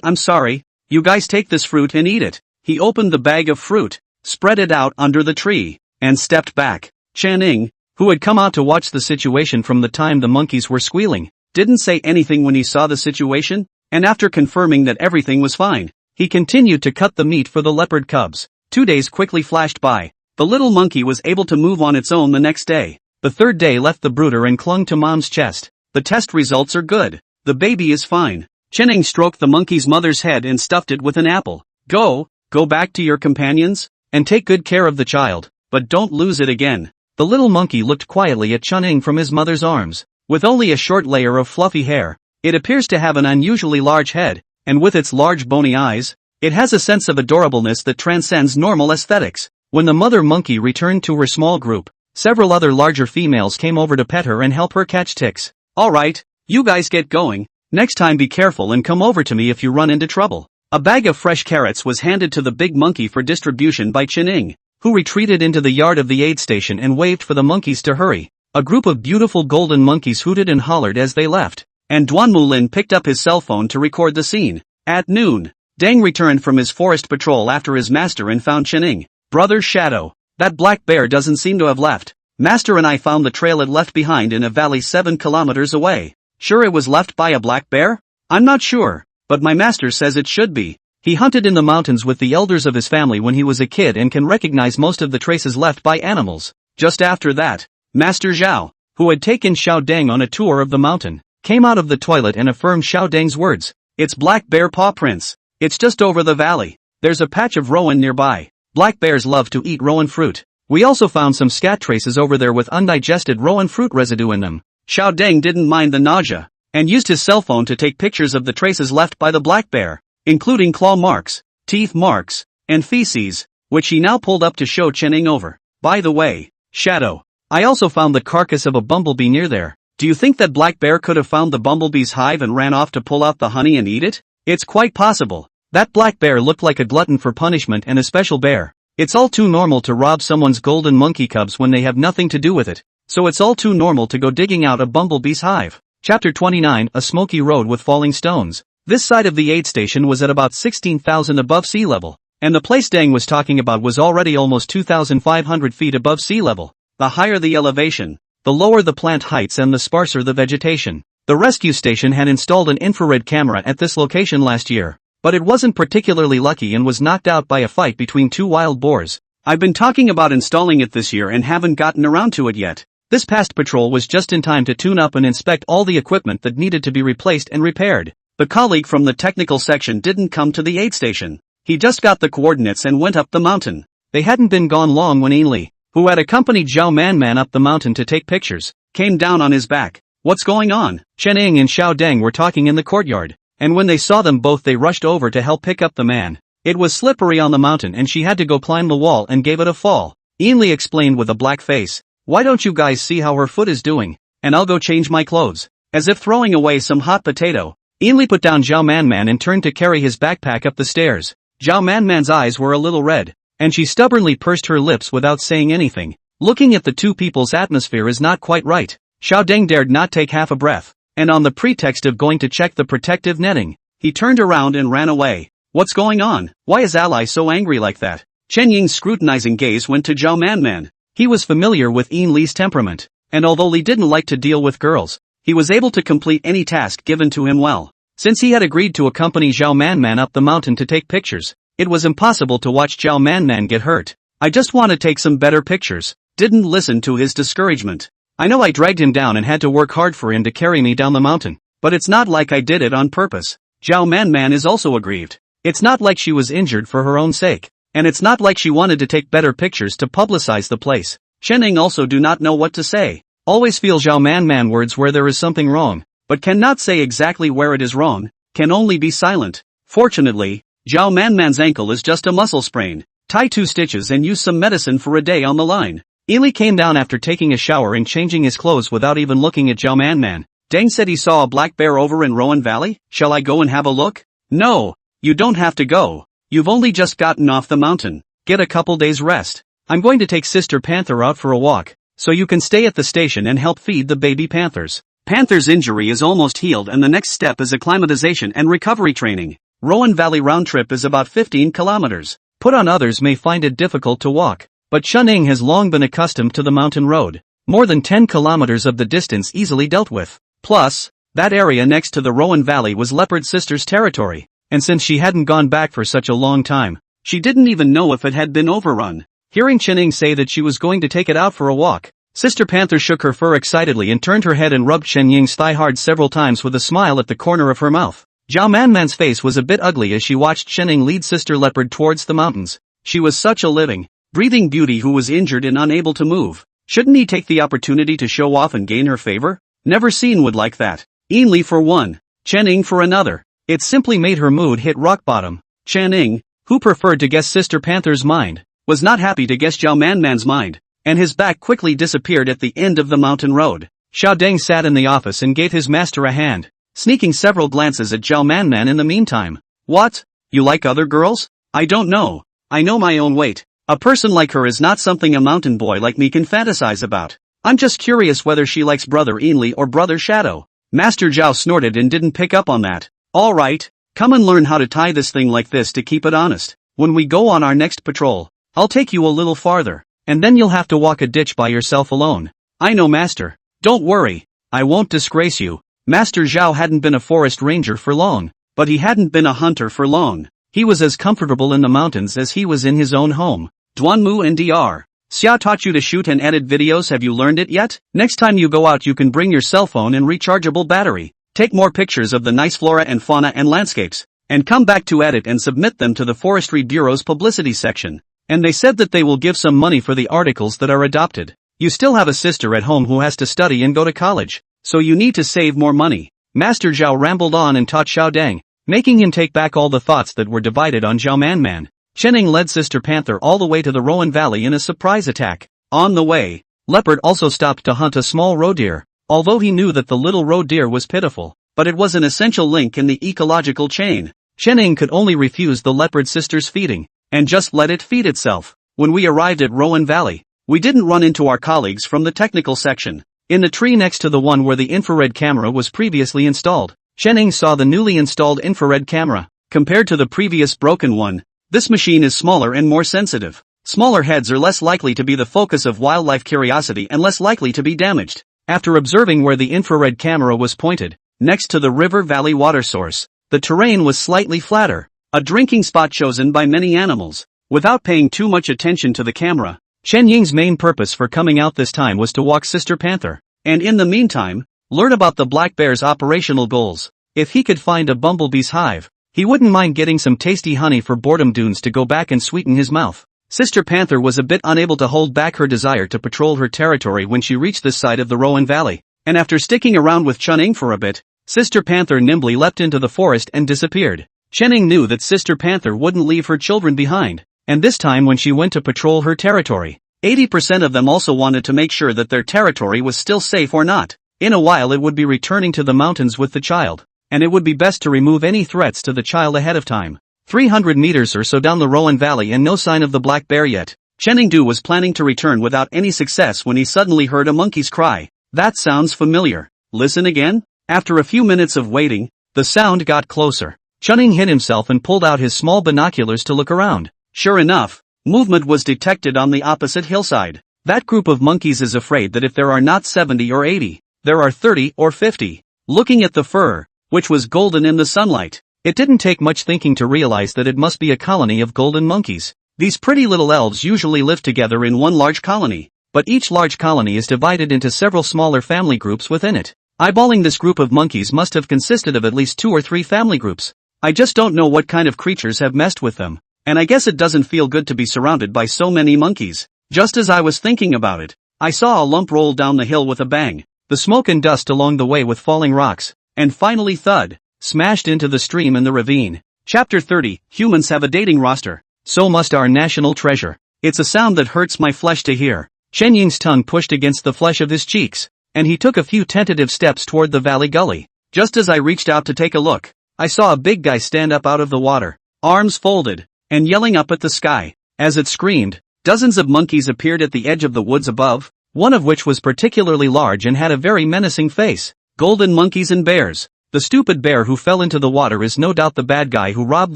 I'm sorry, you guys take this fruit and eat it. He opened the bag of fruit, spread it out under the tree, and stepped back. Channing, who had come out to watch the situation from the time the monkeys were squealing, didn't say anything when he saw the situation, and after confirming that everything was fine, he continued to cut the meat for the leopard cubs. 2 days quickly flashed by. The little monkey was able to move on its own the next day. The third day left the brooder and clung to mom's chest. The test results are good. The baby is fine. Chenning stroked the monkey's mother's head and stuffed it with an apple. Go back to your companions, and take good care of the child, but don't lose it again. The little monkey looked quietly at Chunning from his mother's arms. With only a short layer of fluffy hair, it appears to have an unusually large head, and with its large bony eyes, it has a sense of adorableness that transcends normal aesthetics. When the mother monkey returned to her small group, several other larger females came over to pet her and help her catch ticks. Alright, you guys get going. Next time be careful and come over to me if you run into trouble. A bag of fresh carrots was handed to the big monkey for distribution by Chinning, who retreated into the yard of the aid station and waved for the monkeys to hurry. A group of beautiful golden monkeys hooted and hollered as they left, and Duan Mulin picked up his cell phone to record the scene. At noon, Deng returned from his forest patrol after his master and found Chinning. Brother Shadow, that black bear doesn't seem to have left. Master and I found the trail it left behind in a valley 7 kilometers away. Sure it was left by a black bear? I'm not sure, but my master says it should be. He hunted in the mountains with the elders of his family when he was a kid and can recognize most of the traces left by animals. Just after that, Master Zhao, who had taken Xiao Deng on a tour of the mountain, came out of the toilet and affirmed Xiao Deng's words. It's black bear paw prints. It's just over the valley. There's a patch of rowan nearby. Black bears love to eat rowan fruit. We also found some scat traces over there with undigested rowan fruit residue in them. Xiao Deng didn't mind the nausea, and used his cell phone to take pictures of the traces left by the black bear, including claw marks, teeth marks, and feces, which he now pulled up to show Chenning over. By the way, Shadow, I also found the carcass of a bumblebee near there. Do you think that black bear could have found the bumblebee's hive and ran off to pull out the honey and eat it? It's quite possible. That black bear looked like a glutton for punishment and a special bear. It's all too normal to rob someone's golden monkey cubs when they have nothing to do with it, so it's all too normal to go digging out a bumblebee's hive. Chapter 29, A Smoky Road with Falling Stones. This side of the aid station was at about 16,000 above sea level, and the place Deng was talking about was already almost 2,500 feet above sea level. The higher the elevation, the lower the plant heights and the sparser the vegetation. The rescue station had installed an infrared camera at this location last year, but it wasn't particularly lucky and was knocked out by a fight between two wild boars. I've been talking about installing it this year and haven't gotten around to it yet. This past patrol was just in time to tune up and inspect all the equipment that needed to be replaced and repaired. The colleague from the technical section didn't come to the aid station. He just got the coordinates and went up the mountain. They hadn't been gone long when Ainley, who had accompanied Zhao Man up the mountain to take pictures, came down on his back. What's going on? Chen Ying and Xiao Deng were talking in the courtyard, and when they saw them both they rushed over to help pick up the man. It was slippery on the mountain and she had to go climb the wall and gave it a fall. Ainley explained with a black face, "Why don't you guys see how her foot is doing? And I'll go change my clothes." As if throwing away some hot potato, Ainley put down Zhao Man and turned to carry his backpack up the stairs. Zhao Man's eyes were a little red, and she stubbornly pursed her lips without saying anything. Looking at the two people's atmosphere is not quite right. Xiao Deng dared not take half a breath, and on the pretext of going to check the protective netting, he turned around and ran away. What's going on? Why is Ally so angry like that? Chen Ying's scrutinizing gaze went to Zhao Man. He was familiar with Ainley's temperament, and although he didn't like to deal with girls, he was able to complete any task given to him well. Since he had agreed to accompany Zhao Man up the mountain to take pictures, it was impossible to watch Zhao Man get hurt. I just want to take some better pictures. Didn't listen to his discouragement. I know I dragged him down and had to work hard for him to carry me down the mountain, but it's not like I did it on purpose. Zhao Man is also aggrieved. It's not like she was injured for her own sake, and it's not like she wanted to take better pictures to publicize the place. Chen Ying also do not know what to say. Always feel Zhao Man words where there is something wrong, but cannot say exactly where it is wrong, can only be silent. Fortunately, Zhao Man's ankle is just a muscle sprain. Tie 2 stitches and use some medicine for a day on the line. Ainley came down after taking a shower and changing his clothes without even looking at Zhao Man. Deng said he saw a black bear over in Rowan Valley. Shall I go and have a look? No, you don't have to go. You've only just gotten off the mountain. Get a couple days rest. I'm going to take Sister Panther out for a walk, so you can stay at the station and help feed the baby panthers. Panther's injury is almost healed and the next step is acclimatization and recovery training. Rowan Valley round trip is about 15 kilometers. Put on others may find it difficult to walk, but Chen Ying has long been accustomed to the mountain road. More than 10 kilometers of the distance easily dealt with. Plus, that area next to the Rowan Valley was Leopard Sister's territory, and since she hadn't gone back for such a long time, she didn't even know if it had been overrun. Hearing Chen Ying say that she was going to take it out for a walk, Sister Panther shook her fur excitedly and turned her head and rubbed Chen Ying's thigh hard several times with a smile at the corner of her mouth. Zhao Man's face was a bit ugly as she watched Chen Ying lead Sister Leopard towards the mountains. She was such a living, breathing beauty who was injured and unable to move. Shouldn't he take the opportunity to show off and gain her favor? Never seen would like that. Ainley for one, Chen Ying for another. It simply made her mood hit rock bottom. Chen Ying, who preferred to guess Sister Panther's mind, was not happy to guess Zhao Man's mind, and his back quickly disappeared at the end of the mountain road. Xiao Deng sat in the office and gave his master a hand, sneaking several glances at Zhao Man in the meantime. What? You like other girls? I don't know. I know my own weight. A person like her is not something a mountain boy like me can fantasize about. I'm just curious whether she likes Brother Ainley or Brother Shadow. Master Zhao snorted and didn't pick up on that. Alright, come and learn how to tie this thing like this to keep it honest. When we go on our next patrol, I'll take you a little farther, and then you'll have to walk a ditch by yourself alone. I know, Master. Don't worry. I won't disgrace you. Master Zhao hadn't been a forest ranger for long, but he hadn't been a hunter for long. He was as comfortable in the mountains as he was in his own home. Duanmu and Dr. Xia taught you to shoot and edit videos. Have you learned it yet? Next time you go out you can bring your cell phone and rechargeable battery. Take more pictures of the nice flora and fauna and landscapes, and come back to edit and submit them to the Forestry Bureau's publicity section. And they said that they will give some money for the articles that are adopted. You still have a sister at home who has to study and go to college, so you need to save more money. Master Zhao rambled on and taught Xiao Deng, making him take back all the thoughts that were divided on Zhao Man. Chen Ying led Sister Panther all the way to the Rowan Valley in a surprise attack. On the way, Leopard also stopped to hunt a small roe deer, although he knew that the little roe deer was pitiful, but it was an essential link in the ecological chain. Chen Ying could only refuse the leopard sister's feeding, and just let it feed itself. When we arrived at Rowan Valley, we didn't run into our colleagues from the technical section. In the tree next to the one where the infrared camera was previously installed, Chen Ying saw the newly installed infrared camera. Compared to the previous broken one, this machine is smaller and more sensitive. Smaller heads are less likely to be the focus of wildlife curiosity and less likely to be damaged. After observing where the infrared camera was pointed, next to the river valley water source, the terrain was slightly flatter, a drinking spot chosen by many animals. Without paying too much attention to the camera, Chen Ying's main purpose for coming out this time was to walk Sister Panther, and in the meantime, learn about the black bear's operational goals. If he could find a bumblebee's hive, he wouldn't mind getting some tasty honey for boredom dunes to go back and sweeten his mouth. Sister Panther was a bit unable to hold back her desire to patrol her territory when she reached this side of the Rowan Valley, and after sticking around with Chunning for a bit, Sister Panther nimbly leapt into the forest and disappeared. Chenning knew that Sister Panther wouldn't leave her children behind, and this time when she went to patrol her territory, 80% of them also wanted to make sure that their territory was still safe or not. In a while it would be returning to the mountains with the child, and it would be best to remove any threats to the child ahead of time. 300 meters or so down the Rowan Valley and no sign of the black bear yet. Chenningdu was planning to return without any success when he suddenly heard a monkey's cry. That sounds familiar. Listen again? After a few minutes of waiting, the sound got closer. Chunning hid himself and pulled out his small binoculars to look around. Sure enough, movement was detected on the opposite hillside. That group of monkeys is afraid that if there are not 70 or 80, there are 30 or 50. Looking at the fur, which was golden in the sunlight, it didn't take much thinking to realize that it must be a colony of golden monkeys. These pretty little elves usually live together in one large colony, but each large colony is divided into several smaller family groups within it. Eyeballing this group of monkeys must have consisted of at least 2 or 3 family groups. I just don't know what kind of creatures have messed with them, and I guess it doesn't feel good to be surrounded by so many monkeys. Just as I was thinking about it, I saw a lump roll down the hill with a bang, the smoke and dust along the way with falling rocks, and finally thud, smashed into the stream in the ravine. Chapter 30, Humans have a dating roster. So must our national treasure. It's a sound that hurts my flesh to hear. Chen Ying's tongue pushed against the flesh of his cheeks, and he took a few tentative steps toward the valley gully. Just as I reached out to take a look, I saw a big guy stand up out of the water, arms folded, and yelling up at the sky. As it screamed, dozens of monkeys appeared at the edge of the woods above, one of which was particularly large and had a very menacing face. Golden monkeys and bears. The stupid bear who fell into the water is no doubt the bad guy who robbed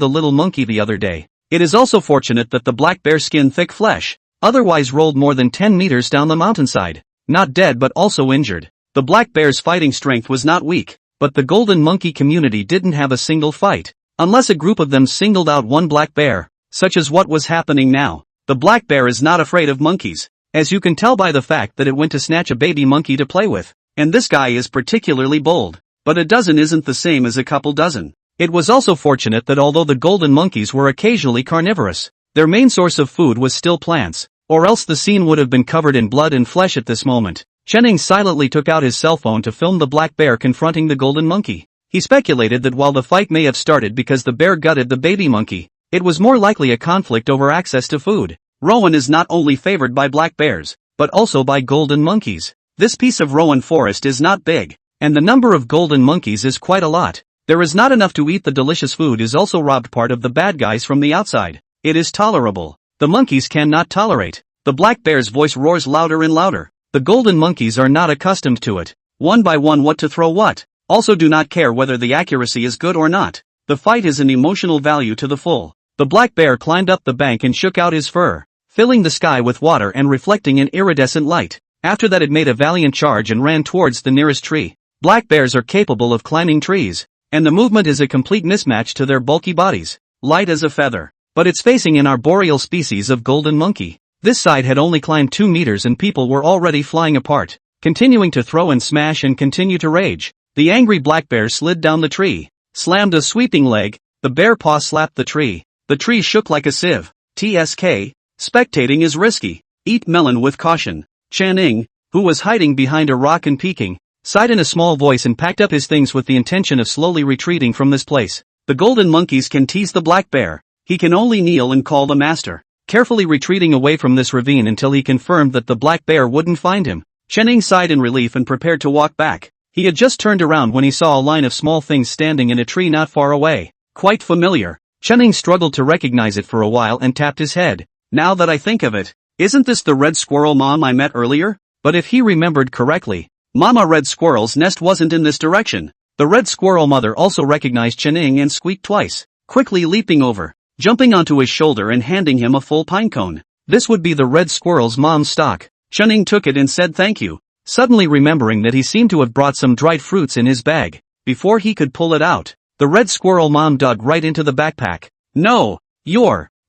the little monkey the other day. It is also fortunate that the black bear skinned thick flesh, otherwise rolled more than 10 meters down the mountainside. Not dead but also injured. The black bear's fighting strength was not weak, but the golden monkey community didn't have a single fight, unless a group of them singled out one black bear, such as what was happening now. The black bear is not afraid of monkeys, as you can tell by the fact that it went to snatch a baby monkey to play with, and this guy is particularly bold. But a dozen isn't the same as a couple dozen. It was also fortunate that although the golden monkeys were occasionally carnivorous, their main source of food was still plants, or else the scene would have been covered in blood and flesh at this moment. Chenning silently took out his cell phone to film the black bear confronting the golden monkey. He speculated that while the fight may have started because the bear gutted the baby monkey, it was more likely a conflict over access to food. Rowan is not only favored by black bears, but also by golden monkeys. This piece of Rowan forest is not big, and the number of golden monkeys is quite a lot. There is not enough to eat. The delicious food is also robbed part of the bad guys from the outside. It is tolerable. The monkeys cannot tolerate. The black bear's voice roars louder and louder. The golden monkeys are not accustomed to it. One by one what to throw what. Also do not care whether the accuracy is good or not. The fight is an emotional value to the full. The black bear climbed up the bank and shook out his fur, filling the sky with water and reflecting an iridescent light. After that it made a valiant charge and ran towards the nearest tree. Black bears are capable of climbing trees, and the movement is a complete mismatch to their bulky bodies, light as a feather. But it's facing an arboreal species of golden monkey. This side had only climbed 2 meters and people were already flying apart, continuing to throw and smash and continue to rage. The angry black bear slid down the tree, slammed a sweeping leg, the bear paw slapped the tree. The tree shook like a sieve. TSK, spectating is risky. Eat melon with caution. Channing, who was hiding behind a rock and peeking, sighed in a small voice and packed up his things with the intention of slowly retreating from this place. The golden monkeys can tease the black bear. He can only kneel and call the master. Carefully retreating away from this ravine until he confirmed that the black bear wouldn't find him. Channing sighed in relief and prepared to walk back. He had just turned around when he saw a line of small things standing in a tree not far away. Quite familiar. Channing struggled to recognize it for a while and tapped his head. Now that I think of it, isn't this the red squirrel mom I met earlier? But if he remembered correctly, Mama Red Squirrel's nest wasn't in this direction. The red squirrel mother also recognized Channing and squeaked twice, quickly leaping over, jumping onto his shoulder and handing him a full pine cone. This would be the red squirrel's mom's stock. Channing took it and said thank you, suddenly remembering that he seemed to have brought some dried fruits in his bag. Before he could pull it out, the red squirrel mom dug right into the backpack. No,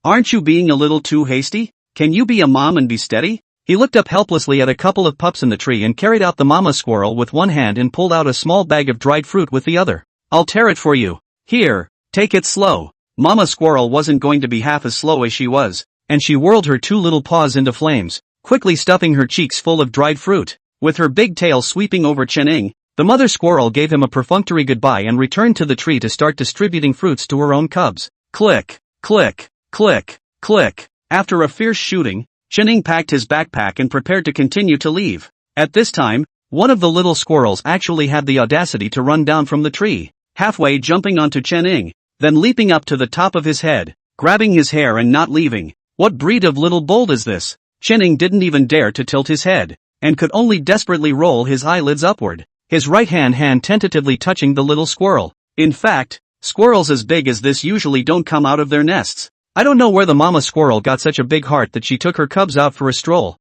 aren't you being a little too hasty? can you be a mom and be steady? He looked up helplessly at a couple of pups in the tree and carried out the mama squirrel with one hand and pulled out a small bag of dried fruit with the other. I'll tear it for you. Here, take it slow. Mama squirrel wasn't going to be half as slow as she was, and she whirled her two little paws into flames, quickly stuffing her cheeks full of dried fruit. With her big tail sweeping over Chen-ing, the mother squirrel gave him a perfunctory goodbye and returned to the tree to start distributing fruits to her own cubs. Click, click, click, click. After a fierce shooting, Chen-ing packed his backpack and prepared to continue to leave. At this time, one of the little squirrels actually had the audacity to run down from the tree, halfway jumping onto Chen-ing, then leaping up to the top of his head, grabbing his hair and not leaving. What breed of little bold is this? Chen-ing didn't even dare to tilt his head, and could only desperately roll his eyelids upward, his right hand tentatively touching the little squirrel. In fact, squirrels as big as this usually don't come out of their nests. I don't know where the mama squirrel got such a big heart that she took her cubs out for a stroll.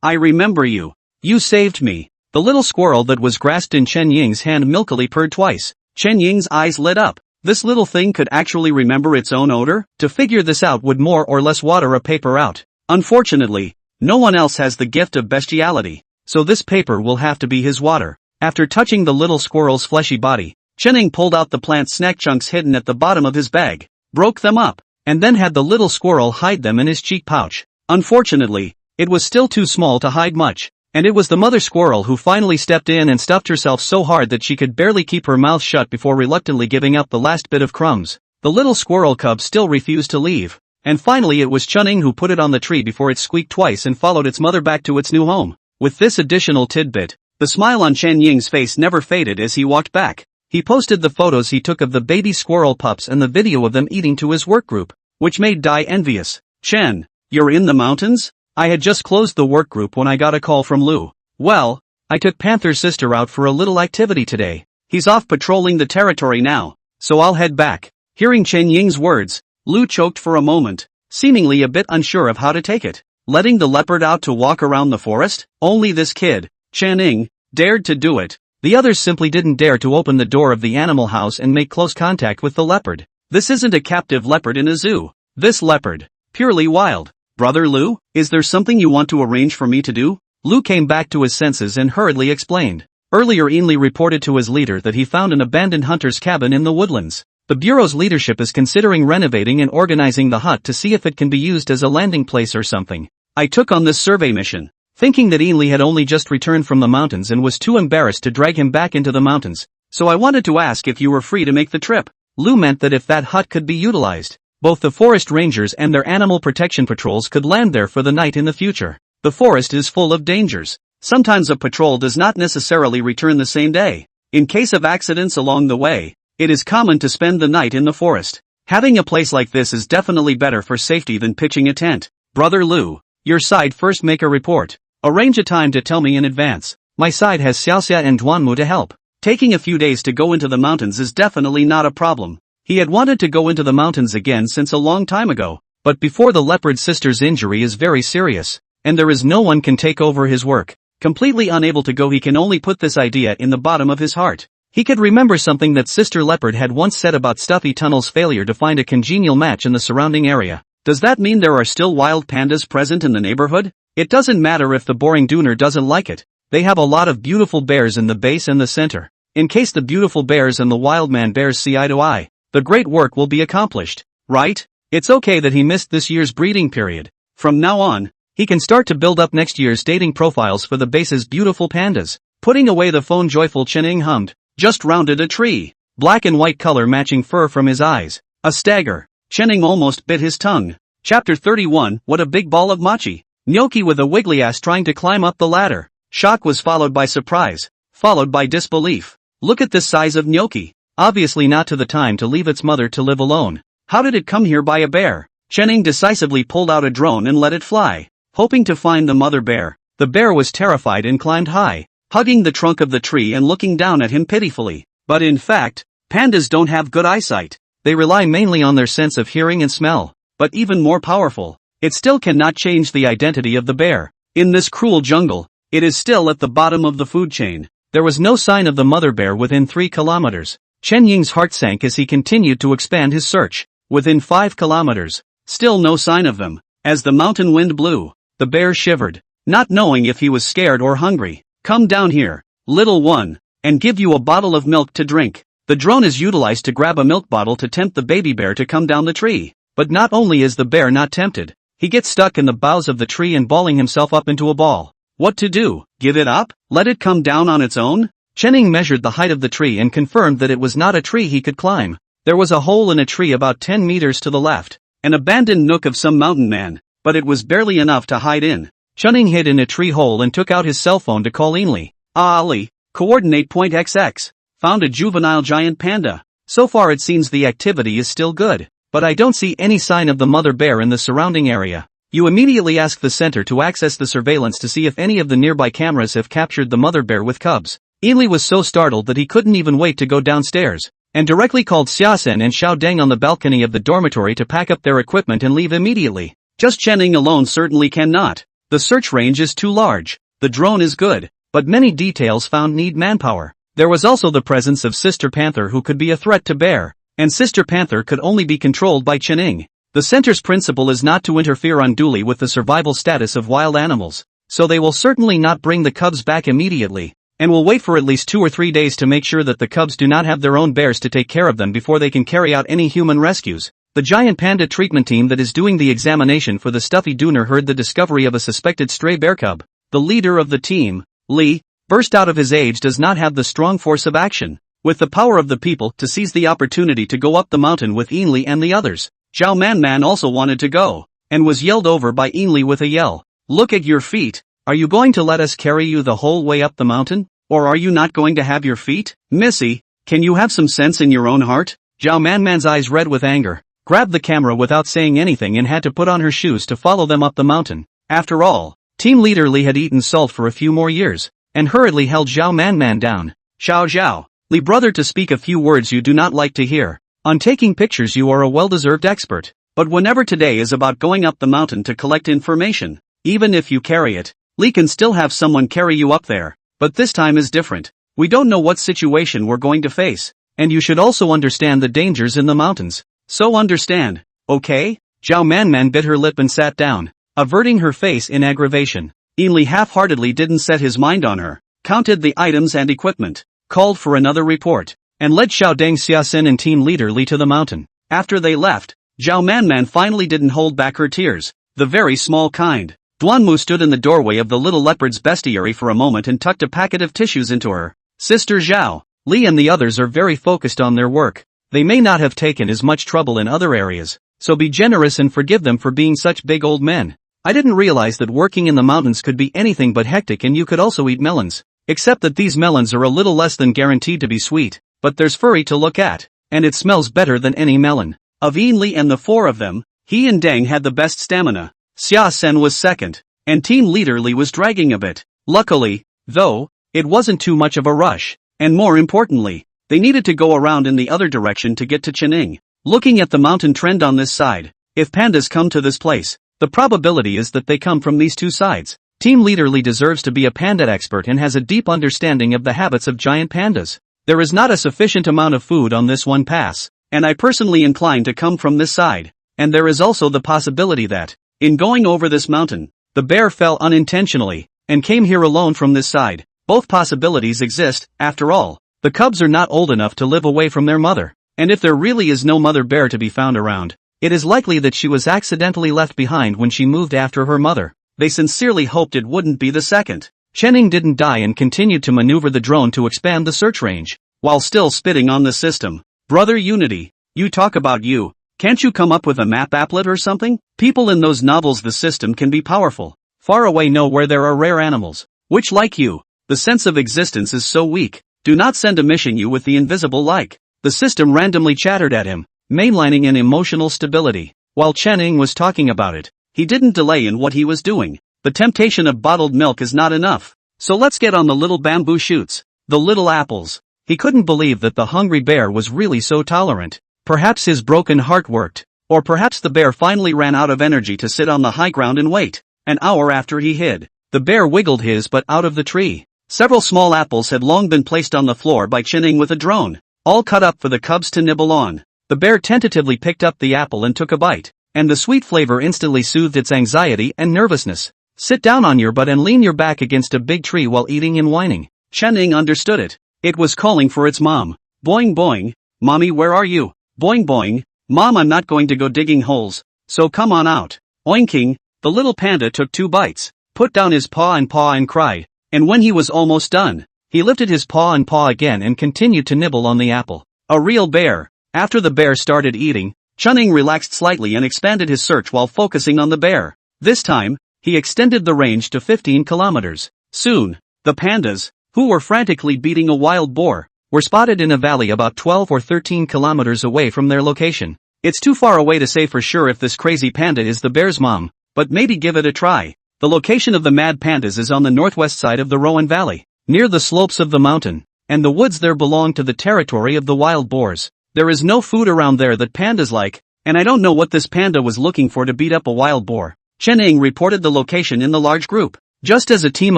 I remember you. You saved me. The little squirrel that was grasped in Chen Ying's hand milkily purred twice. Chen Ying's eyes lit up. This little thing could actually remember its own odor? To figure this out would more or less water a paper out. Unfortunately, no one else has the gift of bestiality, so this paper will have to be his water. After touching the little squirrel's fleshy body, Chen-ing pulled out the plant snack chunks hidden at the bottom of his bag, broke them up, and then had the little squirrel hide them in his cheek pouch. Unfortunately, it was still too small to hide much, and it was the mother squirrel who finally stepped in and stuffed herself so hard that she could barely keep her mouth shut before reluctantly giving up the last bit of crumbs. The little squirrel cub still refused to leave, and finally it was Chen-ing who put it on the tree before it squeaked twice and followed its mother back to its new home. With this additional tidbit, the smile on Chen Ying's face never faded as he walked back. He posted the photos he took of the baby squirrel pups and the video of them eating to his work group, which made Dai envious. Chen, you're in the mountains? I had just closed the work group when I got a call from Lu. Well, I took Panther's sister out for a little activity today. He's off patrolling the territory now, so I'll head back. Hearing Chen Ying's words, Lu choked for a moment, seemingly a bit unsure of how to take it. Letting the leopard out to walk around the forest? Only this kid, Chen-ing, dared to do it. The others simply didn't dare to open the door of the animal house and make close contact with the leopard. This isn't a captive leopard in a zoo. This leopard, purely wild. Brother Lu, is there something you want to arrange for me to do? Lu came back to his senses and hurriedly explained. Earlier Ainley reported to his leader that he found an abandoned hunter's cabin in the woodlands. The Bureau's leadership is considering renovating and organizing the hut to see if it can be used as a landing place or something. I took on this survey mission, thinking that Ainley had only just returned from the mountains and was too embarrassed to drag him back into the mountains, so I wanted to ask if you were free to make the trip. Lu meant that if that hut could be utilized, both the forest rangers and their animal protection patrols could land there for the night in the future. The forest is full of dangers. Sometimes a patrol does not necessarily return the same day. In case of accidents along the way, it is common to spend the night in the forest. Having a place like this is definitely better for safety than pitching a tent. Brother Lu, your side first make a report. Arrange a time to tell me in advance. My side has Xiaoxia and Duanmu to help. Taking a few days to go into the mountains is definitely not a problem. He had wanted to go into the mountains again since a long time ago, but before the leopard sister's injury is very serious, and there is no one can take over his work. Completely unable to go, he can only put this idea in the bottom of his heart. He could remember something that Sister Leopard had once said about Stuffy Tunnel's failure to find a congenial match in the surrounding area. Does that mean there are still wild pandas present in the neighborhood? It doesn't matter if the boring Dooner doesn't like it. They have a lot of beautiful bears in the base and the center. In case the beautiful bears and the wild man bears see eye to eye, the great work will be accomplished, right? It's okay that he missed this year's breeding period. From now on, he can start to build up next year's dating profiles for the base's beautiful pandas. Putting away the phone, joyful Chen-ing hummed. Just rounded a tree. Black and white color matching fur from his eyes. A stagger. Chen-ing almost bit his tongue. Chapter 31. What a big ball of mochi. Gnocchi with a wiggly ass trying to climb up the ladder. Shock was followed by surprise, followed by disbelief. Look at this size of gnocchi. Obviously not to the time to leave its mother to live alone. How did it come here by a bear? Chen-ing decisively pulled out a drone and let it fly, hoping to find the mother bear. The bear was terrified and climbed high, hugging the trunk of the tree and looking down at him pitifully. But in fact, pandas don't have good eyesight. They rely mainly on their sense of hearing and smell. But even more powerful, it still cannot change the identity of the bear. In this cruel jungle, it is still at the bottom of the food chain. There was no sign of the mother bear within 3 kilometers. Chen Ying's heart sank as he continued to expand his search. Within 5 kilometers, still no sign of them. As the mountain wind blew, the bear shivered, not knowing if he was scared or hungry. "Come down here, little one, and give you a bottle of milk to drink." The drone is utilized to grab a milk bottle to tempt the baby bear to come down the tree. But not only is the bear not tempted, he gets stuck in the boughs of the tree and balling himself up into a ball. What to do? Give it up? Let it come down on its own? Chenning measured the height of the tree and confirmed that it was not a tree he could climb. There was a hole in a tree about 10 meters to the left, an abandoned nook of some mountain man, but it was barely enough to hide in. Chenning hid in a tree hole and took out his cell phone to call Ainley. Ali, coordinate point XX. Found a juvenile giant panda. So far it seems the activity is still good, but I don't see any sign of the mother bear in the surrounding area. You immediately ask the center to access the surveillance to see if any of the nearby cameras have captured the mother bear with cubs. Ainley was so startled that he couldn't even wait to go downstairs, and directly called Xiaosen and Xiao Deng on the balcony of the dormitory to pack up their equipment and leave immediately. Just Chenning alone certainly cannot. The search range is too large. The drone is good, but many details found need manpower. There was also the presence of Sister Panther, who could be a threat to Bear, and Sister Panther could only be controlled by Chenning. The center's principle is not to interfere unduly with the survival status of wild animals, so they will certainly not bring the cubs back immediately, and will wait for at least 2 or 3 days to make sure that the cubs do not have their own bears to take care of them before they can carry out any human rescues. The giant panda treatment team that is doing the examination for the stuffy Dooner heard the discovery of a suspected stray bear cub. The leader of the team, Li, burst out of his age, does not have the strong force of action, with the power of the people, to seize the opportunity to go up the mountain with Ainley and the others. Zhao Man also wanted to go, and was yelled over by Ainley with a yell. "Look at your feet, are you going to let us carry you the whole way up the mountain? Or are you not going to have your feet? Missy, can you have some sense in your own heart?" Zhao Man's eyes red with anger, grabbed the camera without saying anything and had to put on her shoes to follow them up the mountain. After all, team leader Li had eaten salt for a few more years, and hurriedly held Zhao Man down. Zhao, Li brother, to speak a few words you do not like to hear. On taking pictures you are a well-deserved expert, but whenever today is about going up the mountain to collect information, even if you carry it, Li can still have someone carry you up there, but this time is different. We don't know what situation we're going to face, and you should also understand the dangers in the mountains. So understand, okay? Zhao Man bit her lip and sat down, averting her face in aggravation. Ainley half-heartedly didn't set his mind on her, counted the items and equipment, called for another report, and led Xiao Deng, Xiaosen and team leader Li to the mountain. After they left, Zhao Man finally didn't hold back her tears, the very small kind. Duanmu stood in the doorway of the little leopard's bestiary for a moment and tucked a packet of tissues into her. "Sister Zhao, Li and the others are very focused on their work. They may not have taken as much trouble in other areas, so be generous and forgive them for being such big old men. I didn't realize that working in the mountains could be anything but hectic, and you could also eat melons. Except that these melons are a little less than guaranteed to be sweet, but there's furry to look at, and it smells better than any melon." Of Ainley and the 4 of them, he and Deng had the best stamina. Xia Sen was second, and team leader Li was dragging a bit. Luckily, though, it wasn't too much of a rush, and more importantly, they needed to go around in the other direction to get to Chenning. Looking at the mountain trend on this side, if pandas come to this place, the probability is that they come from these 2 sides. Team leader Li deserves to be a panda expert and has a deep understanding of the habits of giant pandas. There is not a sufficient amount of food on this one pass, and I personally incline to come from this side, and there is also the possibility that, in going over this mountain, the bear fell unintentionally, and came here alone from this side. Both possibilities exist. After all, the cubs are not old enough to live away from their mother, and if there really is no mother bear to be found around, it is likely that she was accidentally left behind when she moved after her mother. They sincerely hoped it wouldn't be the second. Chenning didn't die and continued to maneuver the drone to expand the search range, while still spitting on the system. "Brother Unity, you talk about you. Can't you come up with a map applet or something? People in those novels the system can be powerful. Far away know where there are rare animals, which like you, the sense of existence is so weak. Do not send a mission you with the invisible like." The system randomly chattered at him, mainlining in emotional stability. While Chenning was talking about it, he didn't delay in what he was doing. The temptation of bottled milk is not enough, so let's get on the little bamboo shoots, the little apples. He couldn't believe that the hungry bear was really so tolerant. Perhaps his broken heart worked, or perhaps the bear finally ran out of energy to sit on the high ground and wait. An hour after he hid, the bear wiggled his butt out of the tree. Several small apples had long been placed on the floor by Chenning with a drone, all cut up for the cubs to nibble on. The bear tentatively picked up the apple and took a bite. and the sweet flavor instantly soothed its anxiety and nervousness. Sit down on your butt and lean your back against a big tree while eating and whining. Chen-ing understood it. It was calling for its mom. Boing boing. Mommy, where are you? Boing boing. Mom, I'm not going to go digging holes, so come on out. Oinking, the little panda took 2 bites, put down his paw and cried, and when he was almost done, he lifted his paw again and continued to nibble on the apple. A real bear. After the bear started eating, Chen-ing relaxed slightly and expanded his search while focusing on the bear. This time, he extended the range to 15 kilometers. Soon, the pandas, who were frantically beating a wild boar, were spotted in a valley about 12 or 13 kilometers away from their location. It's too far away to say for sure if this crazy panda is the bear's mom, but maybe give it a try. The location of the mad pandas is on the northwest side of the Rowan Valley, near the slopes of the mountain, and the woods there belong to the territory of the wild boars. There is no food around there that pandas like, and I don't know what this panda was looking for to beat up a wild boar. Chen-ing reported the location in the large group, just as a team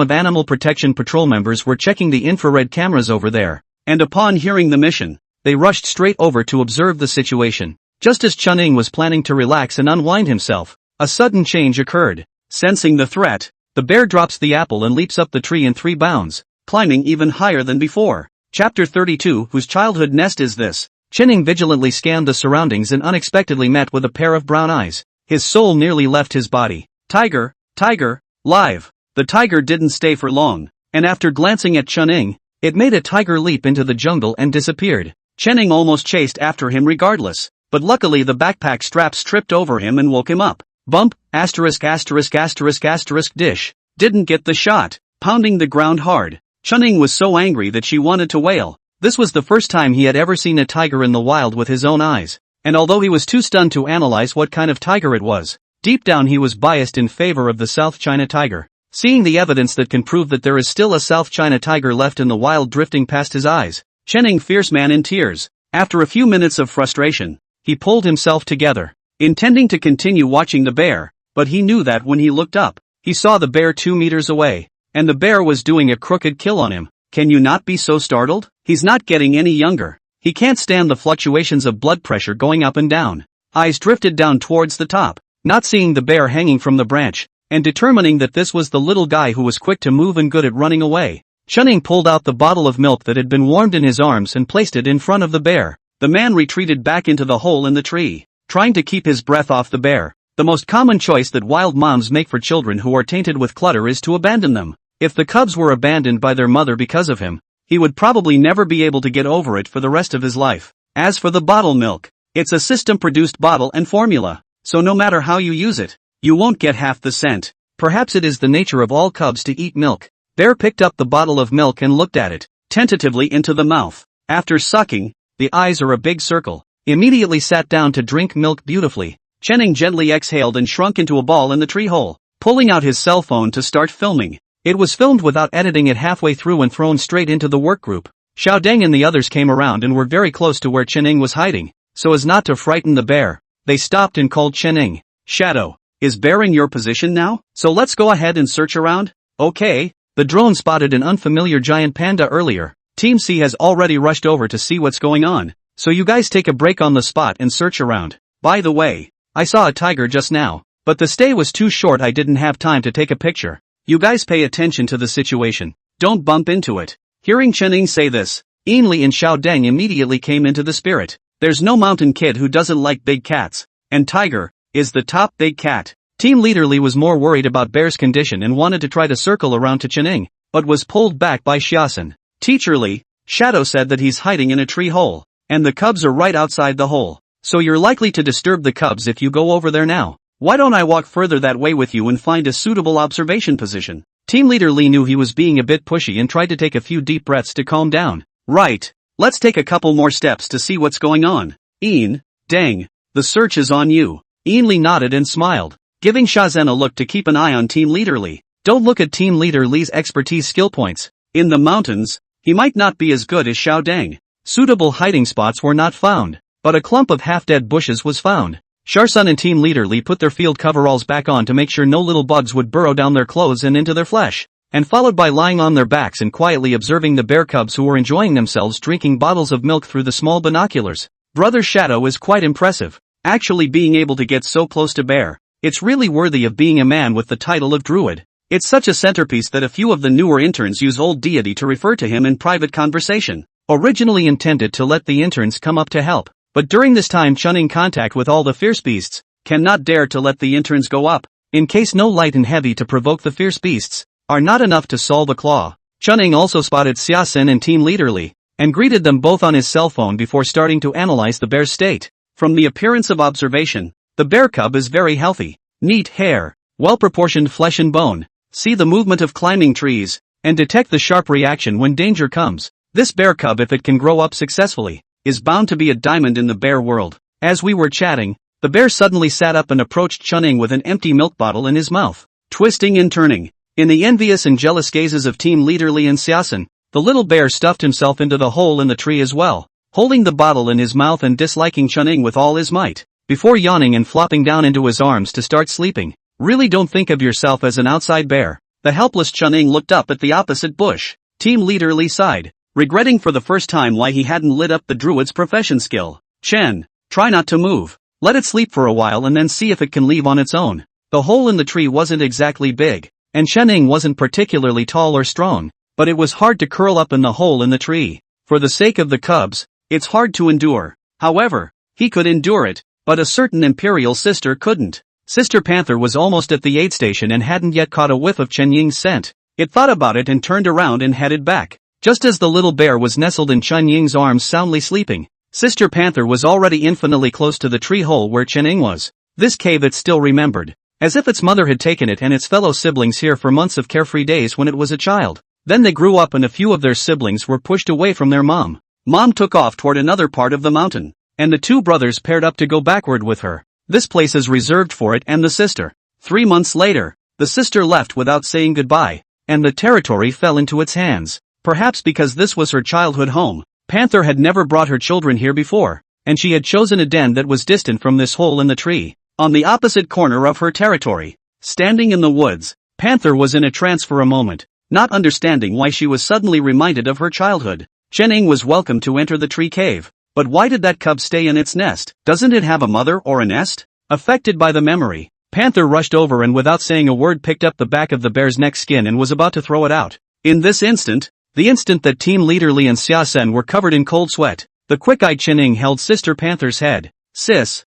of Animal Protection Patrol members were checking the infrared cameras over there. And upon hearing the mission, they rushed straight over to observe the situation. Just as Chen-ing was planning to relax and unwind himself, a sudden change occurred. Sensing the threat, the bear drops the apple and leaps up the tree in 3 bounds, climbing even higher than before. Chapter 32. Whose childhood nest is this? Chen-ing vigilantly scanned the surroundings and unexpectedly met with a pair of brown eyes. His soul nearly left his body. Tiger, live. The tiger didn't stay for long, and after glancing at Chen-ing, it made a tiger leap into the jungle and disappeared. Chen-ing almost chased after him regardless, but luckily the backpack straps tripped over him and woke him up. Bump, dish. Didn't get the shot. Pounding the ground hard. Chen-ing was so angry that she wanted to wail. This was the first time he had ever seen a tiger in the wild with his own eyes, and although he was too stunned to analyze what kind of tiger it was, deep down he was biased in favor of the South China tiger. Seeing the evidence that can prove that there is still a South China tiger left in the wild drifting past his eyes, Chen-ing fierce man in tears. After a few minutes of frustration, he pulled himself together, intending to continue watching the bear, but he knew that when he looked up, he saw the bear 2 meters away, and the bear was doing a crooked kill on him. Can you not be so startled? He's not getting any younger. He can't stand the fluctuations of blood pressure going up and down. Eyes drifted down towards the top, not seeing the bear hanging from the branch, and determining that this was the little guy who was quick to move and good at running away. Chen-ing pulled out the bottle of milk that had been warmed in his arms and placed it in front of the bear. The man retreated back into the hole in the tree, trying to keep his breath off the bear. The most common choice that wild moms make for children who are tainted with clutter is to abandon them. If the cubs were abandoned by their mother because of him, he would probably never be able to get over it for the rest of his life. As for the bottle milk, it's a system-produced bottle and formula, so no matter how you use it, you won't get half the scent. Perhaps it is the nature of all cubs to eat milk. Bear picked up the bottle of milk and looked at it, tentatively into the mouth. After sucking, the eyes are a big circle, immediately sat down to drink milk beautifully. Chen-ing gently exhaled and shrunk into a ball in the tree hole, pulling out his cell phone to start filming. It was filmed without editing it halfway through and thrown straight into the work group. Xiaodeng and the others came around and were very close to where Chen-ing was hiding, so as not to frighten the bear. They stopped and called Chen-ing. Shadow, is bear in your position now? So let's go ahead and search around? Okay. The drone spotted an unfamiliar giant panda earlier. Team C has already rushed over to see what's going on, so you guys take a break on the spot and search around. By the way, I saw a tiger just now, but the stay was too short, I didn't have time to take a picture. You guys pay attention to the situation. Don't bump into it. Hearing Chen-ing say this, Ainli and Xiaodeng immediately came into the spirit. There's no mountain kid who doesn't like big cats, and Tiger is the top big cat. Team leader Li was more worried about Bear's condition and wanted to try to circle around to Chen-ing, but was pulled back by Xiaosan. Teacher Li, Shadow said that he's hiding in a tree hole, and the cubs are right outside the hole, so you're likely to disturb the cubs if you go over there now. Why don't I walk further that way with you and find a suitable observation position? Team leader Li knew he was being a bit pushy and tried to take a few deep breaths to calm down. Right. Let's take a couple more steps to see what's going on. Ian, dang, the search is on you. Ian Li nodded and smiled, giving Shazhen a look to keep an eye on Team Leader Li. Don't look at Team Leader Li's expertise skill points. In the mountains, he might not be as good as Xiao Deng. Suitable hiding spots were not found, but a clump of half-dead bushes was found. Sharsun and Team Leader Li put their field coveralls back on to make sure no little bugs would burrow down their clothes and into their flesh, and followed by lying on their backs and quietly observing the bear cubs who were enjoying themselves drinking bottles of milk through the small binoculars. Brother Shadow is quite impressive. Actually being able to get so close to bear, it's really worthy of being a man with the title of druid. It's such a centerpiece that a few of the newer interns use old deity to refer to him in private conversation. Originally intended to let the interns come up to help, but during this time shunning contact with all the fierce beasts, cannot dare to let the interns go up, in case no light and heavy to provoke the fierce beasts, are not enough to solve the claw. Chunning also spotted Xiaosen and team leader Li, and greeted them both on his cell phone before starting to analyze the bear's state. From the appearance of observation, the bear cub is very healthy, neat hair, well-proportioned flesh and bone, see the movement of climbing trees, and detect the sharp reaction when danger comes. This bear cub, if it can grow up successfully, is bound to be a diamond in the bear world. As we were chatting, the bear suddenly sat up and approached Chunning with an empty milk bottle in his mouth, twisting and turning. In the envious and jealous gazes of team leader Li and Xiaosen, the little bear stuffed himself into the hole in the tree as well, holding the bottle in his mouth and disliking Chunning with all his might, before yawning and flopping down into his arms to start sleeping. Really don't think of yourself as an outside bear. The helpless Chunning looked up at the opposite bush. Team leader Li sighed, regretting for the first time why he hadn't lit up the druid's profession skill. Chen, try not to move. Let it sleep for a while and then see if it can leave on its own. The hole in the tree wasn't exactly big, and Chenning wasn't particularly tall or strong, but it was hard to curl up in the hole in the tree. For the sake of the cubs, it's hard to endure. However, he could endure it, but a certain imperial sister couldn't. Sister Panther was almost at the aid station and hadn't yet caught a whiff of Chen Ying's scent. It thought about it and turned around and headed back. Just as the little bear was nestled in Chen Ying's arms soundly sleeping, Sister Panther was already infinitely close to the tree hole where Chen Ying was. This cave it still remembered, as if its mother had taken it and its fellow siblings here for months of carefree days when it was a child. Then they grew up and a few of their siblings were pushed away from their mom. Mom took off toward another part of the mountain, and the two brothers paired up to go backward with her. This place is reserved for it and the sister. 3 months later, the sister left without saying goodbye, and the territory fell into its hands. Perhaps because this was her childhood home, Panther had never brought her children here before, and she had chosen a den that was distant from this hole in the tree, on the opposite corner of her territory. Standing in the woods, Panther was in a trance for a moment, not understanding why she was suddenly reminded of her childhood. Chen Ying was welcome to enter the tree cave, but why did that cub stay in its nest? Doesn't it have a mother or a nest? Affected by the memory, Panther rushed over and without saying a word picked up the back of the bear's neck skin and was about to throw it out. In this instant, the instant that team leader Li and Xiaosen were covered in cold sweat, the quick-eyed Chen Ying held Sister Panther's head. Sis,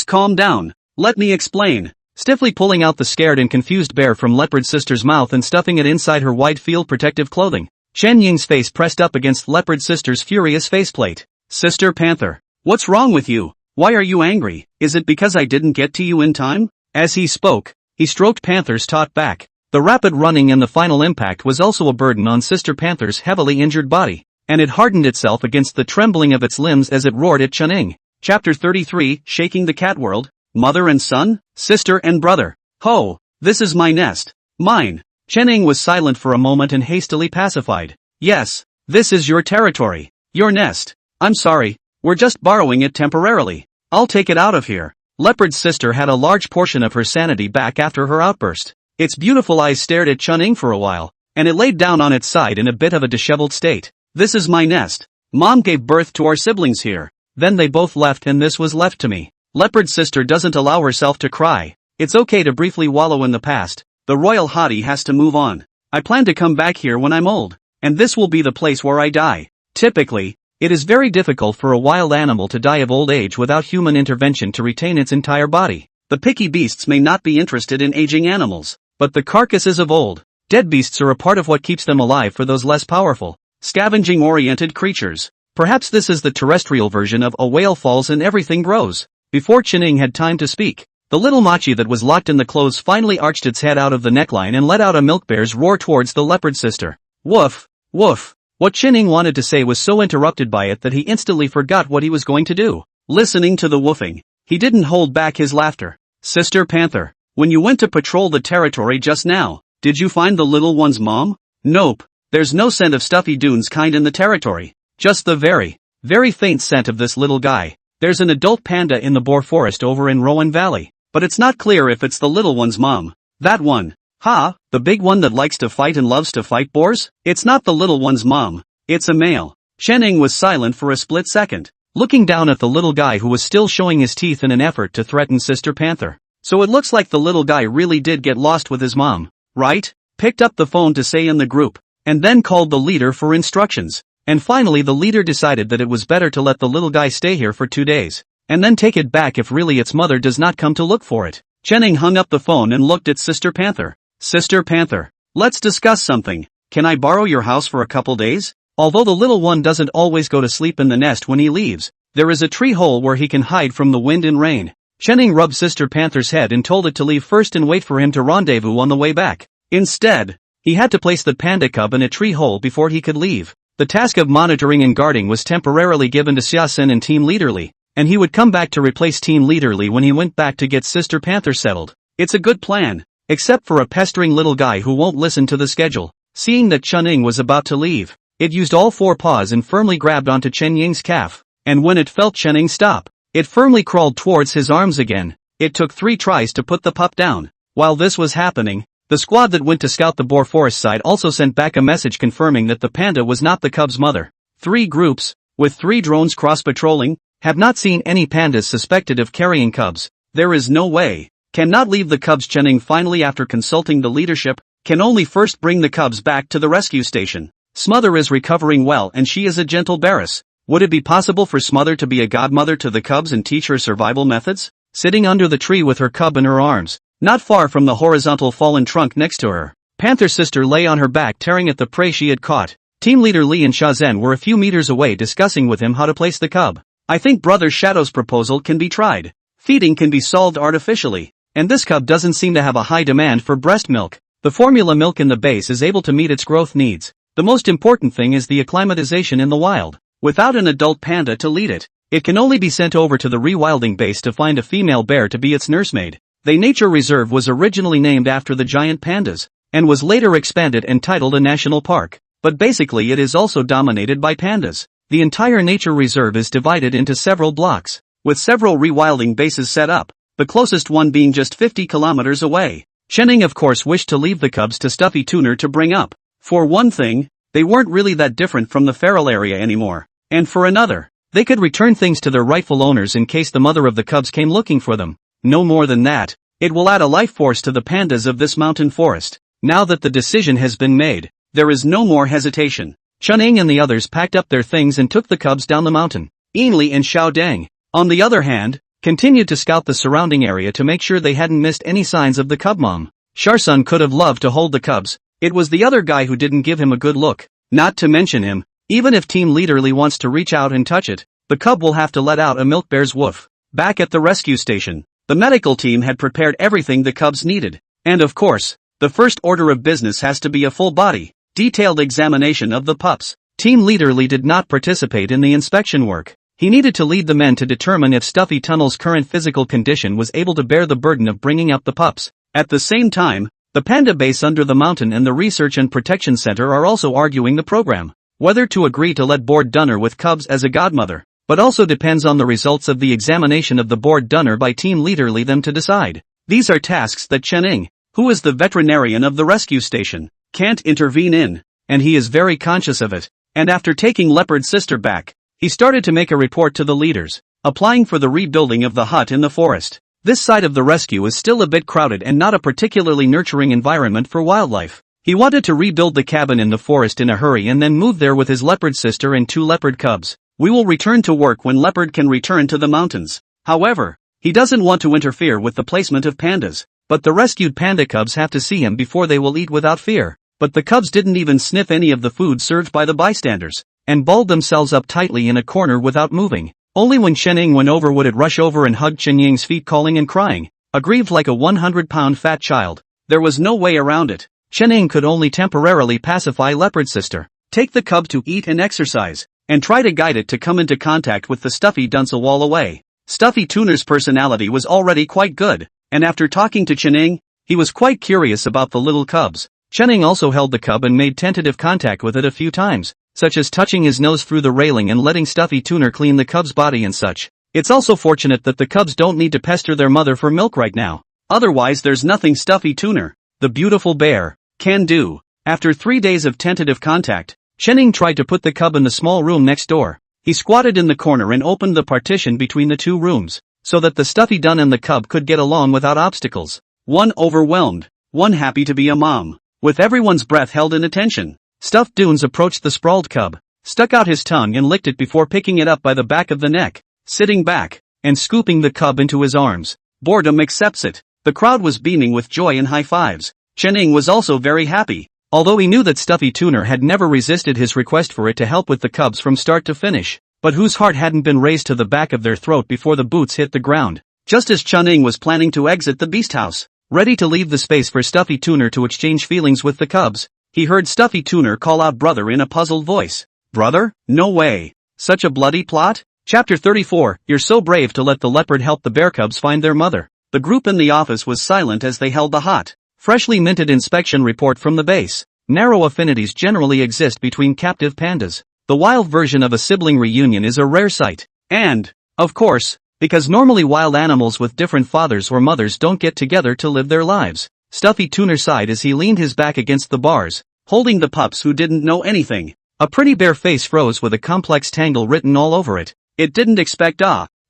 calm down. Let me explain. Stiffly pulling out the scared and confused bear from Leopard Sister's mouth and stuffing it inside her white field protective clothing, Chen Ying's face pressed up against Leopard Sister's furious faceplate. Sister Panther, what's wrong with you? Why are you angry? Is it because I didn't get to you in time? As he spoke, he stroked Panther's taut back. The rapid running and the final impact was also a burden on Sister Panther's heavily injured body, and it hardened itself against the trembling of its limbs as it roared at Chen Ying. Chapter 33, Shaking the Cat World. Mother and son? Sister and brother. Ho, this is my nest. Mine. Chen Ying was silent for a moment and hastily pacified. Yes, this is your territory. Your nest. I'm sorry, we're just borrowing it temporarily. I'll take it out of here. Leopard's sister had a large portion of her sanity back after her outburst. Its beautiful eyes stared at Chen Ying for a while, and it laid down on its side in a bit of a disheveled state. This is my nest. Mom gave birth to our siblings here. Then they both left and this was left to me. Leopard's sister doesn't allow herself to cry. It's okay to briefly wallow in the past. The royal hottie has to move on. I plan to come back here when I'm old, and this will be the place where I die. Typically, it is very difficult for a wild animal to die of old age without human intervention to retain its entire body. The picky beasts may not be interested in aging animals, but the carcasses of old, dead beasts are a part of what keeps them alive for those less powerful, scavenging-oriented creatures. Perhaps this is the terrestrial version of a whale falls and everything grows. Before Chen Ying had time to speak, the little machi that was locked in the clothes finally arched its head out of the neckline and let out a milk bear's roar towards the leopard sister. Woof, woof. What Chen Ying wanted to say was so interrupted by it that he instantly forgot what he was going to do. Listening to the woofing, he didn't hold back his laughter. Sister Panther, when you went to patrol the territory just now, did you find the little one's mom? Nope, there's no scent of Stuffy Dune's kind in the territory. Just the very, very faint scent of this little guy. There's an adult panda in the boar forest over in Rowan Valley, but it's not clear if it's the little one's mom. That one. Ha, the big one that likes to fight and loves to fight boars? It's not the little one's mom. It's a male. Chen Ying was silent for a split second. looking down at the little guy who was still showing his teeth in an effort to threaten Sister Panther. So it looks like the little guy really did get lost with his mom, right? Picked up the phone to say in the group, and then called the leader for instructions. And finally the leader decided that it was better to let the little guy stay here for 2 days, and then take it back if really its mother does not come to look for it. Chenning hung up the phone and looked at Sister Panther. Sister Panther, let's discuss something. Can I borrow your house for a couple days? Although the little one doesn't always go to sleep in the nest when he leaves, there is a tree hole where he can hide from the wind and rain. Chenning rubbed Sister Panther's head and told it to leave first and wait for him to rendezvous on the way back. Instead, he had to place the panda cub in a tree hole before he could leave. The task of monitoring and guarding was temporarily given to Xiaosen and Team Leaderly, and he would come back to replace Team Leaderly when he went back to get Sister Panther settled. It's a good plan, except for a pestering little guy who won't listen to the schedule. Seeing that Chun-Ying was about to leave, it used all 4 paws and firmly grabbed onto Chen-Ying's calf, and when it felt Chen-Ying stop, it firmly crawled towards his arms again. It took 3 tries to put the pup down. While this was happening, the squad that went to scout the Boar Forest side also sent back a message confirming that the panda was not the cub's mother. 3 groups, with 3 drones cross-patrolling, have not seen any pandas suspected of carrying cubs. There is no way. Cannot leave the cubs. Chen-Ying finally, after consulting the leadership, can only first bring the cubs back to the rescue station. Smother is recovering well and she is a gentle Barris. Would it be possible for Smother to be a godmother to the cubs and teach her survival methods? Sitting under the tree with her cub in her arms, not far from the horizontal fallen trunk next to her, Panther's sister lay on her back tearing at the prey she had caught. Team leader Li and Xiaozen were a few meters away discussing with him how to place the cub. I think Brother Shadow's proposal can be tried. Feeding can be solved artificially, and this cub doesn't seem to have a high demand for breast milk. The formula milk in the base is able to meet its growth needs. The most important thing is the acclimatization in the wild. Without an adult panda to lead it, it can only be sent over to the rewilding base to find a female bear to be its nursemaid. The nature reserve was originally named after the giant pandas, and was later expanded and titled a national park, but basically it is also dominated by pandas. The entire nature reserve is divided into several blocks, with several rewilding bases set up, the closest one being just 50 kilometers away. Chen-Ying of course wished to leave the cubs to Stuffy Tuner to bring up. For one thing, they weren't really that different from the feral area anymore, and for another, they could return things to their rightful owners in case the mother of the cubs came looking for them. No more than that, it will add a life force to the pandas of this mountain forest. Now that the decision has been made, there is no more hesitation. Chen-Ying and the others packed up their things and took the cubs down the mountain. Ainli and Xiao Deng, on the other hand, continued to scout the surrounding area to make sure they hadn't missed any signs of the cub mom. Sharsun could have loved to hold the cubs. It was the other guy who didn't give him a good look. Not to mention him, even if Team Leaderly wants to reach out and touch it, the cub will have to let out a milk bear's woof. Back at the rescue station, the medical team had prepared everything the cubs needed. And of course, the first order of business has to be a full body, detailed examination of the pups. Team Leaderly did not participate in the inspection work. He needed to lead the men to determine if Stuffy Tunnel's current physical condition was able to bear the burden of bringing up the pups. At the same time, the panda base under the mountain and the Research and Protection Center are also arguing the program. Whether to agree to let Board Dunner with cubs as a godmother, but also depends on the results of the examination of the Board Dunner by Team Leaderly them to decide. These are tasks that Chen-Ying, who is the veterinarian of the rescue station, can't intervene in, and he is very conscious of it. And after taking Leopard's sister back, he started to make a report to the leaders, applying for the rebuilding of the hut in the forest. This side of the rescue is still a bit crowded and not a particularly nurturing environment for wildlife. He wanted to rebuild the cabin in the forest in a hurry and then move there with his leopard sister and 2 leopard cubs. We will return to work when Leopard can return to the mountains. However, he doesn't want to interfere with the placement of pandas, but the rescued panda cubs have to see him before they will eat without fear. But the cubs didn't even sniff any of the food served by the bystanders, and balled themselves up tightly in a corner without moving. Only when Chen-Ying went over would it rush over and hug Chen-Ying's feet calling and crying, aggrieved like a 100-pound fat child. There was no way around it. Chen-Ying could only temporarily pacify Leopard's sister, take the cub to eat and exercise, and try to guide it to come into contact with the Stuffy Dunce a wall away. Stuffy Tuner's personality was already quite good, and after talking to Chen-Ying, he was quite curious about the little cubs. Chen-Ying also held the cub and made tentative contact with it a few times, such as touching his nose through the railing and letting Stuffy Tuner clean the cub's body and such. It's also fortunate that the cubs don't need to pester their mother for milk right now. Otherwise there's nothing Stuffy Tuner, the beautiful bear, can do. After 3 days of tentative contact, Chen-Ying tried to put the cub in the small room next door. He squatted in the corner and opened the partition between the two rooms, so that the stuffy dun and the cub could get along without obstacles. One overwhelmed, one happy to be a mom. With everyone's breath held in attention, stuffed Dunes approached the sprawled cub, stuck out his tongue and licked it before picking it up by the back of the neck, sitting back, and scooping the cub into his arms. Boredom accepts it. The crowd was beaming with joy and high fives. Chen-Ing was also very happy, although he knew that Stuffy Tuner had never resisted his request for it to help with the cubs from start to finish, but whose heart hadn't been raised to the back of their throat before the boots hit the ground. Just as Chen-Ing was planning to exit the beast house, ready to leave the space for Stuffy Tuner to exchange feelings with the cubs, he heard Stuffy Tuner call out brother in a puzzled voice. Brother? No way. Such a bloody plot? Chapter 34, You're so brave to let the leopard help the bear cubs find their mother. The group in the office was silent as they held the hot, freshly minted inspection report from the base. Narrow affinities generally exist between captive pandas. The wild version of a sibling reunion is a rare sight. And, of course, because normally wild animals with different fathers or mothers don't get together to live their lives. Stuffy Tuner sighed as he leaned his back against the bars, holding the pups who didn't know anything. A pretty bare face froze with a complex tangle written all over it. It didn't expect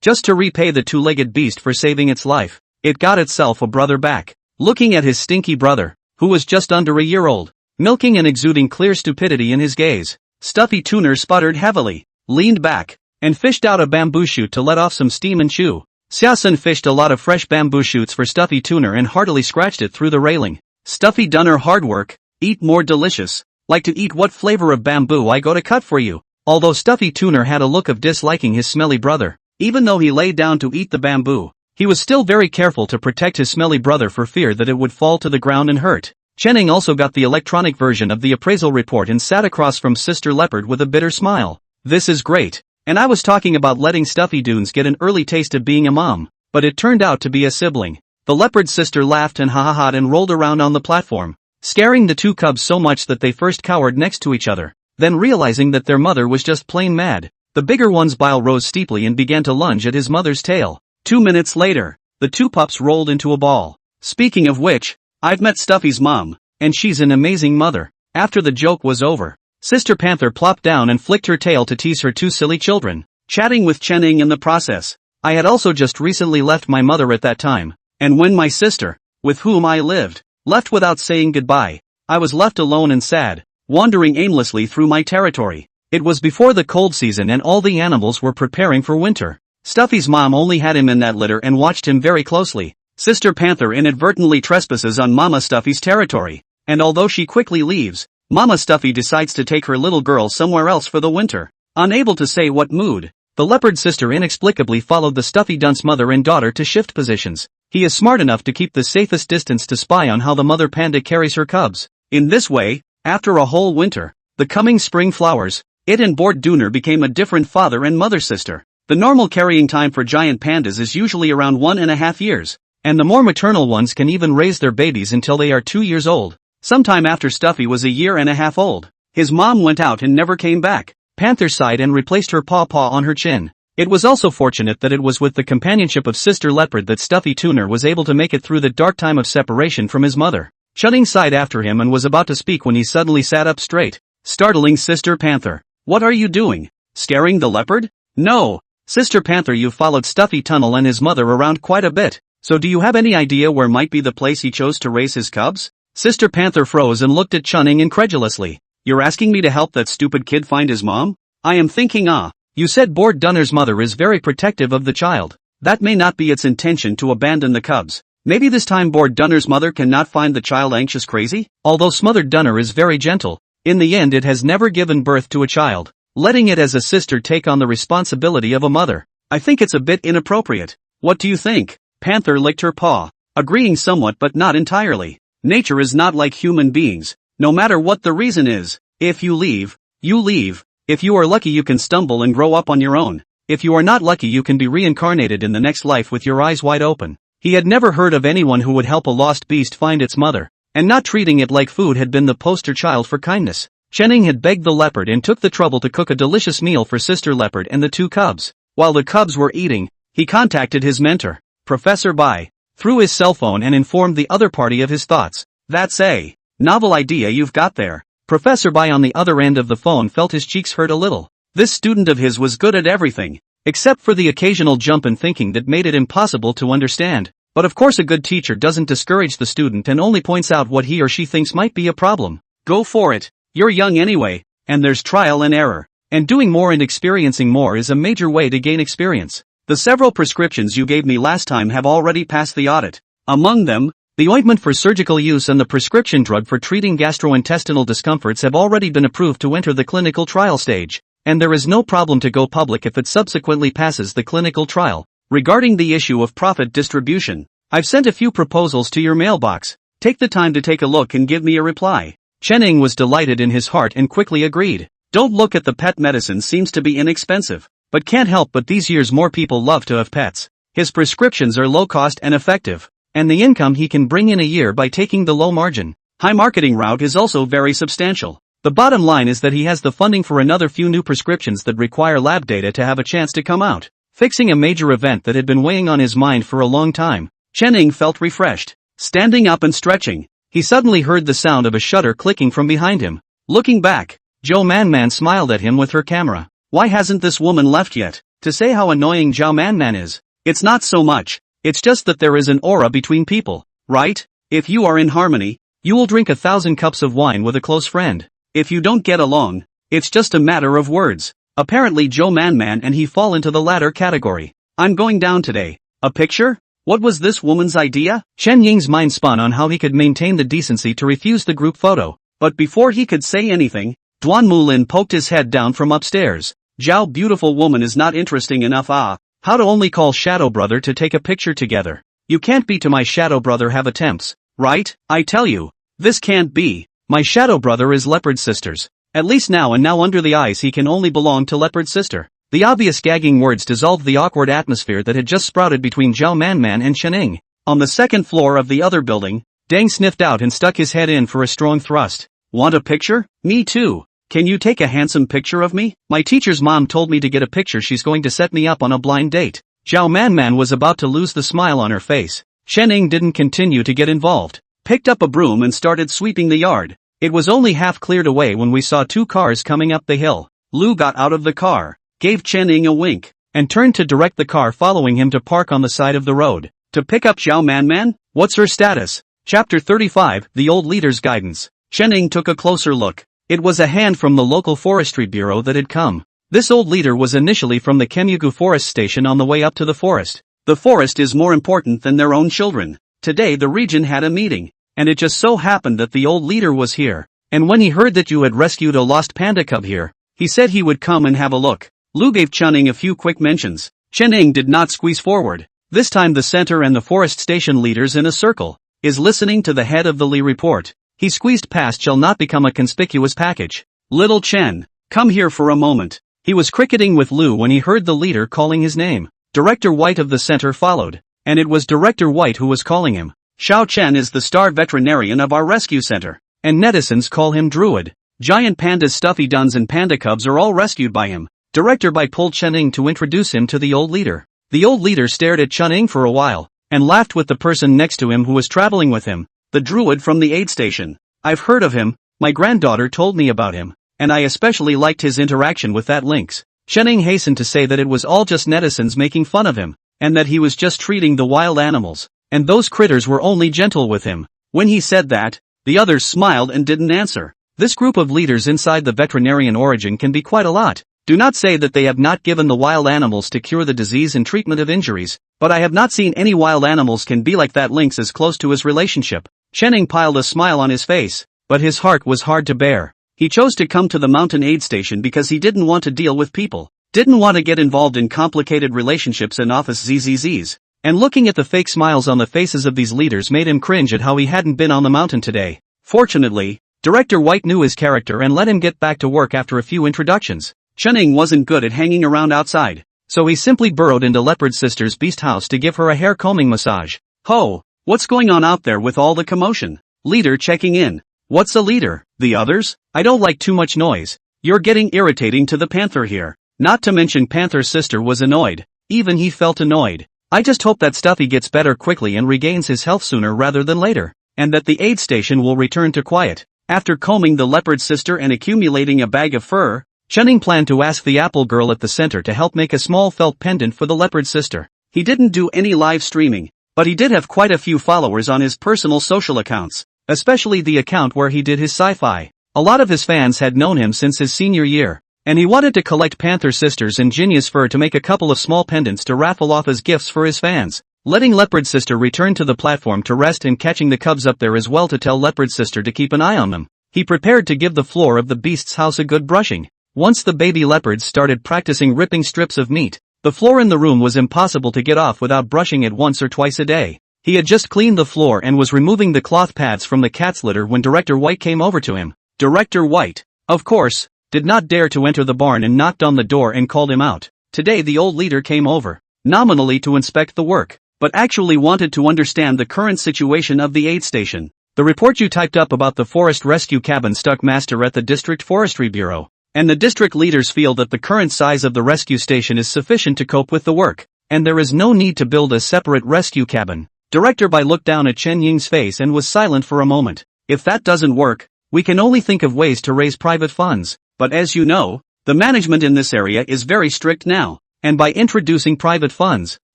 just to repay the two-legged beast for saving its life. It got itself a brother back. Looking at his stinky brother, who was just under a year old, milking and exuding clear stupidity in his gaze, Stuffy Tuner sputtered heavily, leaned back, and fished out a bamboo shoot to let off some steam and chew. Xiaosun fished a lot of fresh bamboo shoots for Stuffy Tuner and heartily scratched it through the railing. Stuffy Dunner hard work, eat more delicious. Like to eat what flavor of bamboo I go to cut for you. Although Stuffy Tuner had a look of disliking his smelly brother, even though he lay down to eat the bamboo, he was still very careful to protect his smelly brother for fear that it would fall to the ground and hurt. Chen-Ing also got the electronic version of the appraisal report and sat across from Sister Leopard with a bitter smile. This is great. And I was talking about letting Stuffy Dunes get an early taste of being a mom, but it turned out to be a sibling. The leopard sister laughed and ha-ha-ha'd and rolled around on the platform, scaring the two cubs so much that they first cowered next to each other. Then realizing that their mother was just plain mad, the bigger one's bile rose steeply and began to lunge at his mother's tail. 2 minutes later, the two pups rolled into a ball. Speaking of which, I've met Stuffy's mom, and she's an amazing mother. After the joke was over, Sister Panther plopped down and flicked her tail to tease her two silly children, chatting with Chen-Ing in the process. I had also just recently left my mother at that time, and when my sister, with whom I lived, left without saying goodbye, I was left alone and sad, wandering aimlessly through my territory. It was before the cold season and all the animals were preparing for winter. Stuffy's mom only had him in that litter and watched him very closely. Sister Panther inadvertently trespasses on Mama Stuffy's territory, and although she quickly leaves, Mama Stuffy decides to take her little girl somewhere else for the winter. Unable to say what mood, the leopard sister inexplicably followed the Stuffy Dunce mother and daughter to shift positions. He is smart enough to keep the safest distance to spy on how the mother panda carries her cubs. In this way, after a whole winter, the coming spring flowers, it and Bored Dooner became a different father and mother sister. The normal carrying time for giant pandas is usually around 1.5 years, and the more maternal ones can even raise their babies until they are 2 years old. Sometime after Stuffy was 1.5 years old, his mom went out and never came back. Panther sighed and replaced her paw on her chin. It was also fortunate that it was with the companionship of Sister Leopard that Stuffy Tuner was able to make it through the dark time of separation from his mother. Chen-Ing sighed after him and was about to speak when he suddenly sat up straight, startling Sister Panther. What are you doing? Scaring the leopard? No. Sister Panther, you've followed Stuffy Tunnel and his mother around quite a bit, so do you have any idea where might be the place he chose to raise his cubs? Sister Panther froze and looked at Chen-Ing incredulously. You're asking me to help that stupid kid find his mom? I am thinking you said Bored Dunner's mother is very protective of the child. That may not be its intention to abandon the cubs. Maybe this time Bored Dunner's mother cannot find the child anxious crazy? Although Smothered Dunner is very gentle, in the end it has never given birth to a child, letting it as a sister take on the responsibility of a mother. I think it's a bit inappropriate. What do you think? Panther licked her paw, agreeing somewhat but not entirely. Nature is not like human beings, no matter what the reason is. If you leave, you leave. If you are lucky you can stumble and grow up on your own. If you are not lucky you can be reincarnated in the next life with your eyes wide open. He had never heard of anyone who would help a lost beast find its mother, and not treating it like food had been the poster child for kindness. Chen-Ing had begged the leopard and took the trouble to cook a delicious meal for Sister Leopard and the two cubs. While the cubs were eating, he contacted his mentor, Professor Bai, through his cell phone and informed the other party of his thoughts. That's a novel idea you've got there. Professor Bai on the other end of the phone felt his cheeks hurt a little. This student of his was good at everything, except for the occasional jump in thinking that made it impossible to understand. But of course a good teacher doesn't discourage the student and only points out what he or she thinks might be a problem. Go for it. You're young anyway, and there's trial and error. And doing more and experiencing more is a major way to gain experience. The several prescriptions you gave me last time have already passed the audit. Among them, the ointment for surgical use and the prescription drug for treating gastrointestinal discomforts have already been approved to enter the clinical trial stage. And there is no problem to go public if it subsequently passes the clinical trial. Regarding the issue of profit distribution, I've sent a few proposals to your mailbox. Take the time to take a look and give me a reply. Chen was delighted in his heart and quickly agreed. Don't look at the pet medicine seems to be inexpensive, but can't help but these years more people love to have pets. His prescriptions are low cost and effective, and the income he can bring in a year by taking the low margin, high marketing route is also very substantial. The bottom line is that he has the funding for another few new prescriptions that require lab data to have a chance to come out, fixing a major event that had been weighing on his mind for a long time. Chen felt refreshed. Standing up and stretching, he suddenly heard the sound of a shutter clicking from behind him. Looking back, Zhou Manman smiled at him with her camera. Why hasn't this woman left yet? To say how annoying Zhou Manman is. It's not so much, it's just that there is an aura between people, right? If you are in harmony, you will drink 1,000 cups of wine with a close friend. If you don't get along, it's just a matter of words. Apparently Zhou Manman and he fall into the latter category. I'm going down today. A picture? What was this woman's idea? Shen Ying's mind spun on how he could maintain the decency to refuse the group photo. But before he could say anything, Duan Mulin poked his head down from upstairs. Zhao, beautiful woman is not interesting enough. How to only call shadow brother to take a picture together. You can't be to my shadow brother have attempts, right? I tell you, this can't be. My shadow brother is leopard sisters. At least now and now under the eyes he can only belong to leopard sister. The obvious gagging words dissolved the awkward atmosphere that had just sprouted between Zhao Manman and Chen. On the second floor of the other building, Deng sniffed out and stuck his head in for a strong thrust. Want a picture? Me too. Can you take a handsome picture of me? My teacher's mom told me to get a picture, she's going to set me up on a blind date. Zhao Manman was about to lose the smile on her face. Chen didn't continue to get involved. Picked up a broom and started sweeping the yard. It was only half cleared away when we saw two cars coming up the hill. Lu got out of the car, gave Chen a wink, and turned to direct the car following him to park on the side of the road. To pick up Zhao Manman? What's her status? Chapter 35, The Old Leader's Guidance. Chen took a closer look. It was a hand from the local forestry bureau that had come. This old leader was initially from the Kemyugu forest station on the way up to the forest. The forest is more important than their own children. Today the region had a meeting, and it just so happened that the old leader was here. And when he heard that you had rescued a lost panda cub here, he said he would come and have a look. Lu gave Chen a few quick mentions. Chen did not squeeze forward. This time the center and the forest station leaders in a circle is listening to the head of the Li report. He squeezed past shall not become a conspicuous package. Little Chen, come here for a moment. He was cricketing with Lu when he heard the leader calling his name. Director White of the center followed, and it was Director White who was calling him. Xiao Chen is the star veterinarian of our rescue center, and netizens call him Druid. Giant pandas, stuffy duns and panda cubs are all rescued by him. Director Bai pulled Chen to introduce him to the old leader. The old leader stared at Chen for a while, and laughed with the person next to him who was traveling with him. The druid from the aid station. I've heard of him, my granddaughter told me about him, and I especially liked his interaction with that lynx. Chen hastened to say that it was all just netizens making fun of him, and that he was just treating the wild animals, and those critters were only gentle with him. When he said that, the others smiled and didn't answer. This group of leaders inside the veterinarian origin can be quite a lot. Do not say that they have not given the wild animals to cure the disease and treatment of injuries, but I have not seen any wild animals can be like that lynx as close to his relationship. Chen piled a smile on his face, but his heart was hard to bear. He chose to come to the mountain aid station because he didn't want to deal with people, didn't want to get involved in complicated relationships and office ZZZs, and looking at the fake smiles on the faces of these leaders made him cringe at how he hadn't been on the mountain today. Fortunately, Director White knew his character and let him get back to work after a few introductions. Chen wasn't good at hanging around outside, so he simply burrowed into Leopard Sister's beast house to give her a hair combing massage. Ho! What's going on out there with all the commotion? Leader checking in. What's a leader? The others? I don't like too much noise. You're getting irritating to the panther here. Not to mention Panther's sister was annoyed. Even he felt annoyed. I just hope that Stuffy gets better quickly and regains his health sooner rather than later, and that the aid station will return to quiet. After combing the leopard sister and accumulating a bag of fur, Chenning planned to ask the apple girl at the center to help make a small felt pendant for the leopard sister. He didn't do any live streaming, but he did have quite a few followers on his personal social accounts, especially the account where he did his sci-fi. A lot of his fans had known him since his senior year, and he wanted to collect Panther Sister's ingenious fur to make a couple of small pendants to raffle off as gifts for his fans. Letting Leopard Sister return to the platform to rest and catching the cubs up there as well to tell Leopard Sister to keep an eye on them. He prepared to give the floor of the beast's house a good brushing. Once the baby leopards started practicing ripping strips of meat, the floor in the room was impossible to get off without brushing it once or twice a day. He had just cleaned the floor and was removing the cloth pads from the cat's litter when Director White came over to him. Director White, of course, did not dare to enter the barn and knocked on the door and called him out. Today the old leader came over, nominally to inspect the work, but actually wanted to understand the current situation of the aid station. The report you typed up about the forest rescue cabin stuck master at the District Forestry Bureau, and the district leaders feel that the current size of the rescue station is sufficient to cope with the work, and there is no need to build a separate rescue cabin. Director Bai looked down at Chen Ying's face and was silent for a moment. If that doesn't work, we can only think of ways to raise private funds, but as you know, the management in this area is very strict now, and by introducing private funds,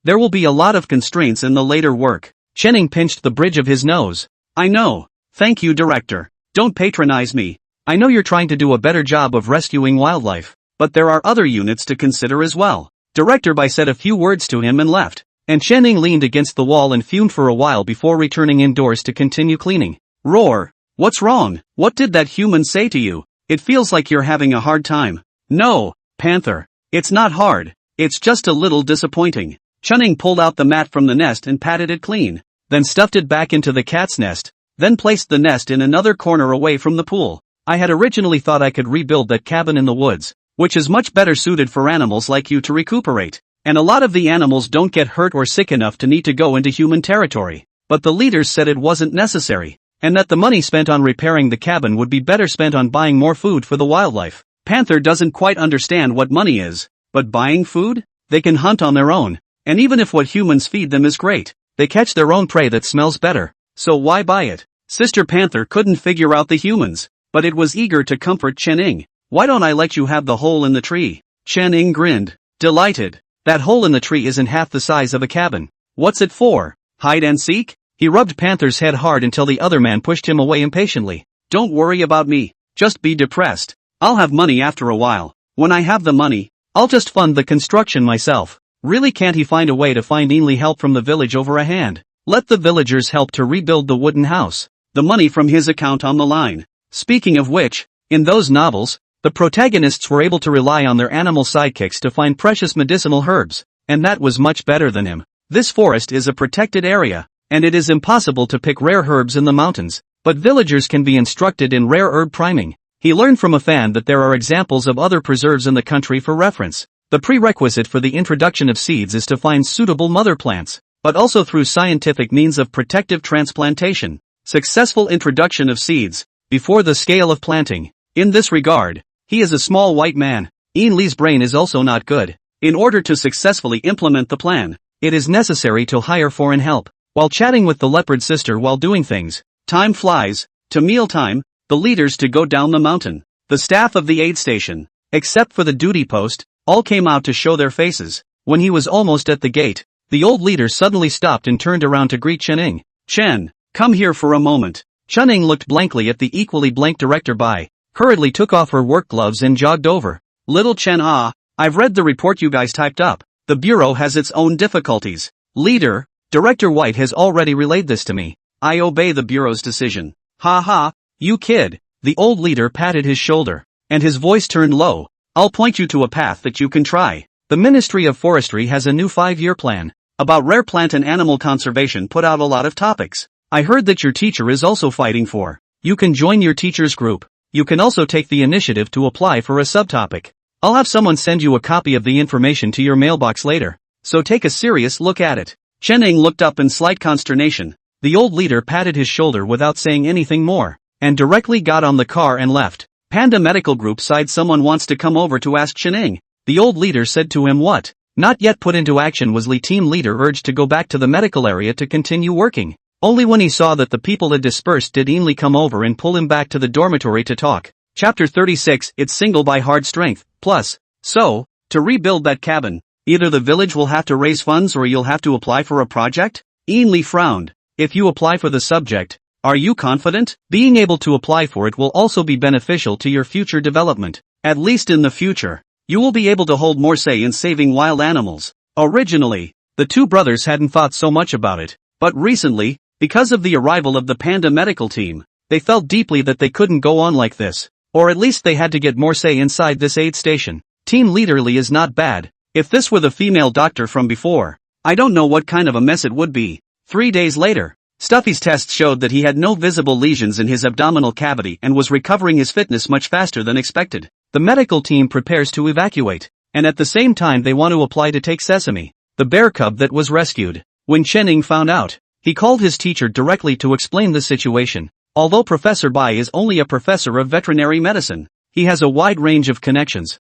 there will be a lot of constraints in the later work. Chen Ying pinched the bridge of his nose. I know. Thank you, Director. Don't patronize me. I know you're trying to do a better job of rescuing wildlife, but there are other units to consider as well. Director Bai said a few words to him and left, and Chen Ying leaned against the wall and fumed for a while before returning indoors to continue cleaning. Roar. What's wrong? What did that human say to you? It feels like you're having a hard time. No, Panther. It's not hard. It's just a little disappointing. Chen Ying pulled out the mat from the nest and patted it clean, then stuffed it back into the cat's nest, then placed the nest in another corner away from the pool. I had originally thought I could rebuild that cabin in the woods, which is much better suited for animals like you to recuperate, and a lot of the animals don't get hurt or sick enough to need to go into human territory. But the leaders said it wasn't necessary, and that the money spent on repairing the cabin would be better spent on buying more food for the wildlife. Panther doesn't quite understand what money is, but buying food? They can hunt on their own, and even if what humans feed them is great, they catch their own prey that smells better, so why buy it? Sister Panther couldn't figure out the humans, but it was eager to comfort Chen Ying. Why don't I let you have the hole in the tree? Chen Ying grinned, delighted. That hole in the tree isn't half the size of a cabin. What's it for? Hide and seek? He rubbed Panther's head hard until the other man pushed him away impatiently. Don't worry about me. Just be depressed. I'll have money after a while. When I have the money, I'll just fund the construction myself. Really can't he find a way to find Ainley help from the village over a hand? Let the villagers help to rebuild the wooden house. The money from his account on the line. Speaking of which, in those novels, the protagonists were able to rely on their animal sidekicks to find precious medicinal herbs, and that was much better than him. This forest is a protected area, and it is impossible to pick rare herbs in the mountains, but villagers can be instructed in rare herb priming. He learned from a fan that there are examples of other preserves in the country for reference. The prerequisite for the introduction of seeds is to find suitable mother plants, but also through scientific means of protective transplantation. Successful introduction of seeds, before the scale of planting. In this regard, he is a small white man. Ainley's brain is also not good. In order to successfully implement the plan, it is necessary to hire foreign help. While chatting with the leopard sister while doing things, time flies, to mealtime, the leaders to go down the mountain. The staff of the aid station, except for the duty post, all came out to show their faces. When he was almost at the gate, the old leader suddenly stopped and turned around to greet Chen Ying. Chen, come here for a moment. Chen Ying looked blankly at the equally blank Director Bai, hurriedly took off her work gloves and jogged over. Little Chen, I've read the report you guys typed up. The Bureau has its own difficulties. Leader, Director White has already relayed this to me. I obey the Bureau's decision. Ha ha, you kid. The old leader patted his shoulder, and his voice turned low. I'll point you to a path that you can try. The Ministry of Forestry has a new 5-year plan about rare plant and animal conservation. Put out a lot of topics. I heard that your teacher is also fighting for. You can join your teacher's group. You can also take the initiative to apply for a subtopic. I'll have someone send you a copy of the information to your mailbox later, so take a serious look at it. Chen Ying looked up in slight consternation. The old leader patted his shoulder without saying anything more, and directly got on the car and left. Panda Medical Group side, someone wants to come over to ask Chen Ying. The old leader said to him what? Not yet put into action was Li. Team leader urged to go back to the medical area to continue working. Only when he saw that the people had dispersed did Ainley come over and pull him back to the dormitory to talk. Chapter 36, It's single by hard strength, plus. So, to rebuild that cabin, either the village will have to raise funds or you'll have to apply for a project? Ainley frowned. If you apply for the subject, are you confident? Being able to apply for it will also be beneficial to your future development. At least in the future, you will be able to hold more say in saving wild animals. Originally, the two brothers hadn't thought so much about it, but recently, because of the arrival of the panda medical team, they felt deeply that they couldn't go on like this. Or at least they had to get more say inside this aid station. Team leaderly is not bad. If this were the female doctor from before, I don't know what kind of a mess it would be. 3 days later, Stuffy's tests showed that he had no visible lesions in his abdominal cavity and was recovering his fitness much faster than expected. The medical team prepares to evacuate, and at the same time they want to apply to take Sesame, the bear cub that was rescued. When Chenning found out, he called his teacher directly to explain the situation. Although Professor Bai is only a professor of veterinary medicine, he has a wide range of connections.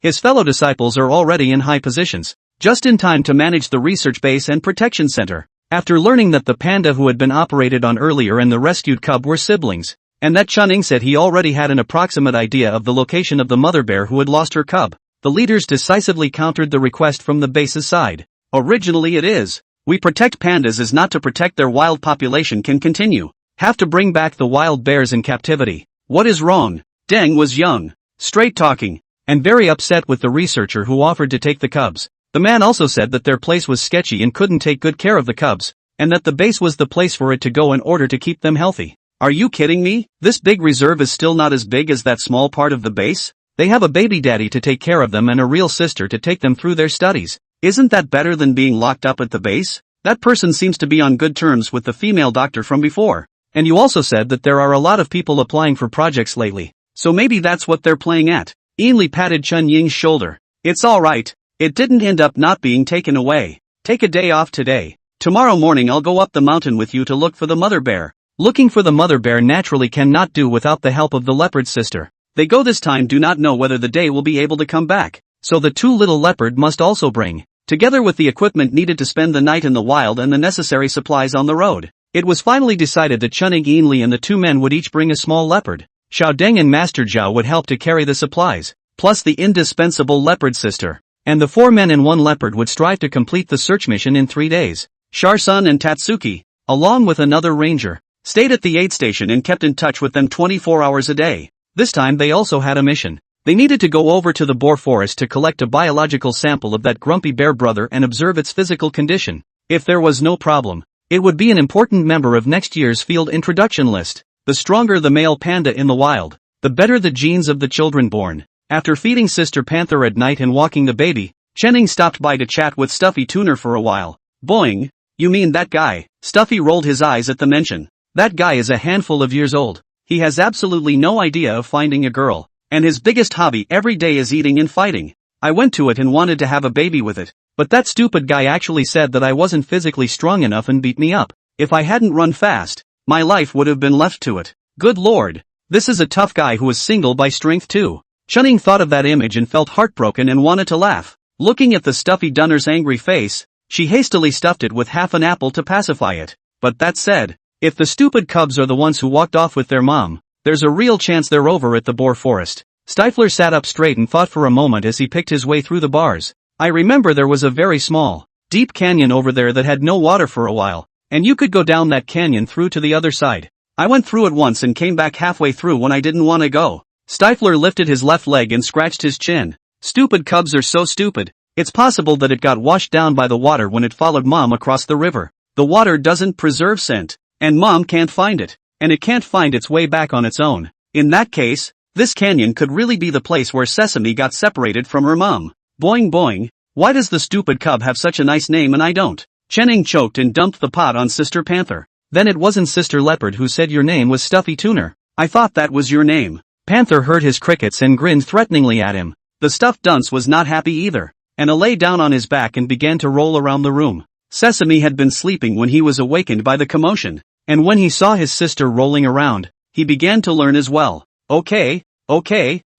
His fellow disciples are already in high positions, just in time to manage the research base and protection center. After learning that the panda who had been operated on earlier and the rescued cub were siblings, and that Chenning said he already had an approximate idea of the location of the mother bear who had lost her cub, the leaders decisively countered the request from the base's side. Originally it is, we protect pandas is not to protect their wild population can continue. Have to bring back the wild bears in captivity. What is wrong? Deng was young, straight-talking, and very upset with the researcher who offered to take the cubs. The man also said that their place was sketchy and couldn't take good care of the cubs, and that the base was the place for it to go in order to keep them healthy. Are you kidding me? This big reserve is still not as big as that small part of the base? They have a baby daddy to take care of them and a real sister to take them through their studies. Isn't that better than being locked up at the base? That person seems to be on good terms with the female doctor from before. And you also said that there are a lot of people applying for projects lately, so maybe that's what they're playing at. Ainley patted Chun Ying's shoulder. It's alright, it didn't end up not being taken away. Take a day off today. Tomorrow morning I'll go up the mountain with you to look for the mother bear. Looking for the mother bear naturally cannot do without the help of the leopard sister. They go this time do not know whether the day will be able to come back, so the two little leopard must also bring, together with the equipment needed to spend the night in the wild and the necessary supplies on the road. It was finally decided that Chunning Ainley and the two men would each bring a small leopard. Xiao Deng and Master Zhao would help to carry the supplies, plus the indispensable leopard sister. And the 4 men and 1 leopard would strive to complete the search mission in 3 days. Sharsun and Tatsuki, along with another ranger, stayed at the aid station and kept in touch with them 24 hours a day. This time they also had a mission. They needed to go over to the boar forest to collect a biological sample of that grumpy bear brother and observe its physical condition. If there was no problem, it would be an important member of next year's field introduction list. The stronger the male panda in the wild, the better the genes of the children born. After feeding Sister Panther at night and walking the baby, Chenning stopped by to chat with Stuffy Tuner for a while. Boing, you mean that guy? Stuffy rolled his eyes at the mention. That guy is a handful of years old. He has absolutely no idea of finding a girl, and his biggest hobby every day is eating and fighting. I went to it and wanted to have a baby with it, but that stupid guy actually said that I wasn't physically strong enough and beat me up. If I hadn't run fast, my life would have been left to it. Good lord, this is a tough guy who is single by strength too. Chunning thought of that image and felt heartbroken and wanted to laugh. Looking at the Stuffy Dunner's angry face, she hastily stuffed it with half an apple to pacify it. But that said, if the stupid cubs are the ones who walked off with their mom, there's a real chance they're over at the boar forest. Stifler sat up straight and thought for a moment as he picked his way through the bars. I remember there was a very small, deep canyon over there that had no water for a while, and you could go down that canyon through to the other side. I went through it once and came back halfway through when I didn't want to go. Stifler lifted his left leg and scratched his chin. Stupid cubs are so stupid. It's possible that it got washed down by the water when it followed Mom across the river. The water doesn't preserve scent, and Mom can't find it, and it can't find its way back on its own. In that case, this canyon could really be the place where Sesame got separated from her mom. Boing boing, why does the stupid cub have such a nice name and I don't? Chenning choked and dumped the pot on Sister Panther. Then it wasn't Sister Leopard who said your name was Stuffy Tuner. I thought that was your name. Panther heard his crickets and grinned threateningly at him. The stuffed dunce was not happy either, and lay down on his back and began to roll around the room. Sesame had been sleeping when he was awakened by the commotion, and when he saw his sister rolling around, he began to learn as well. Okay,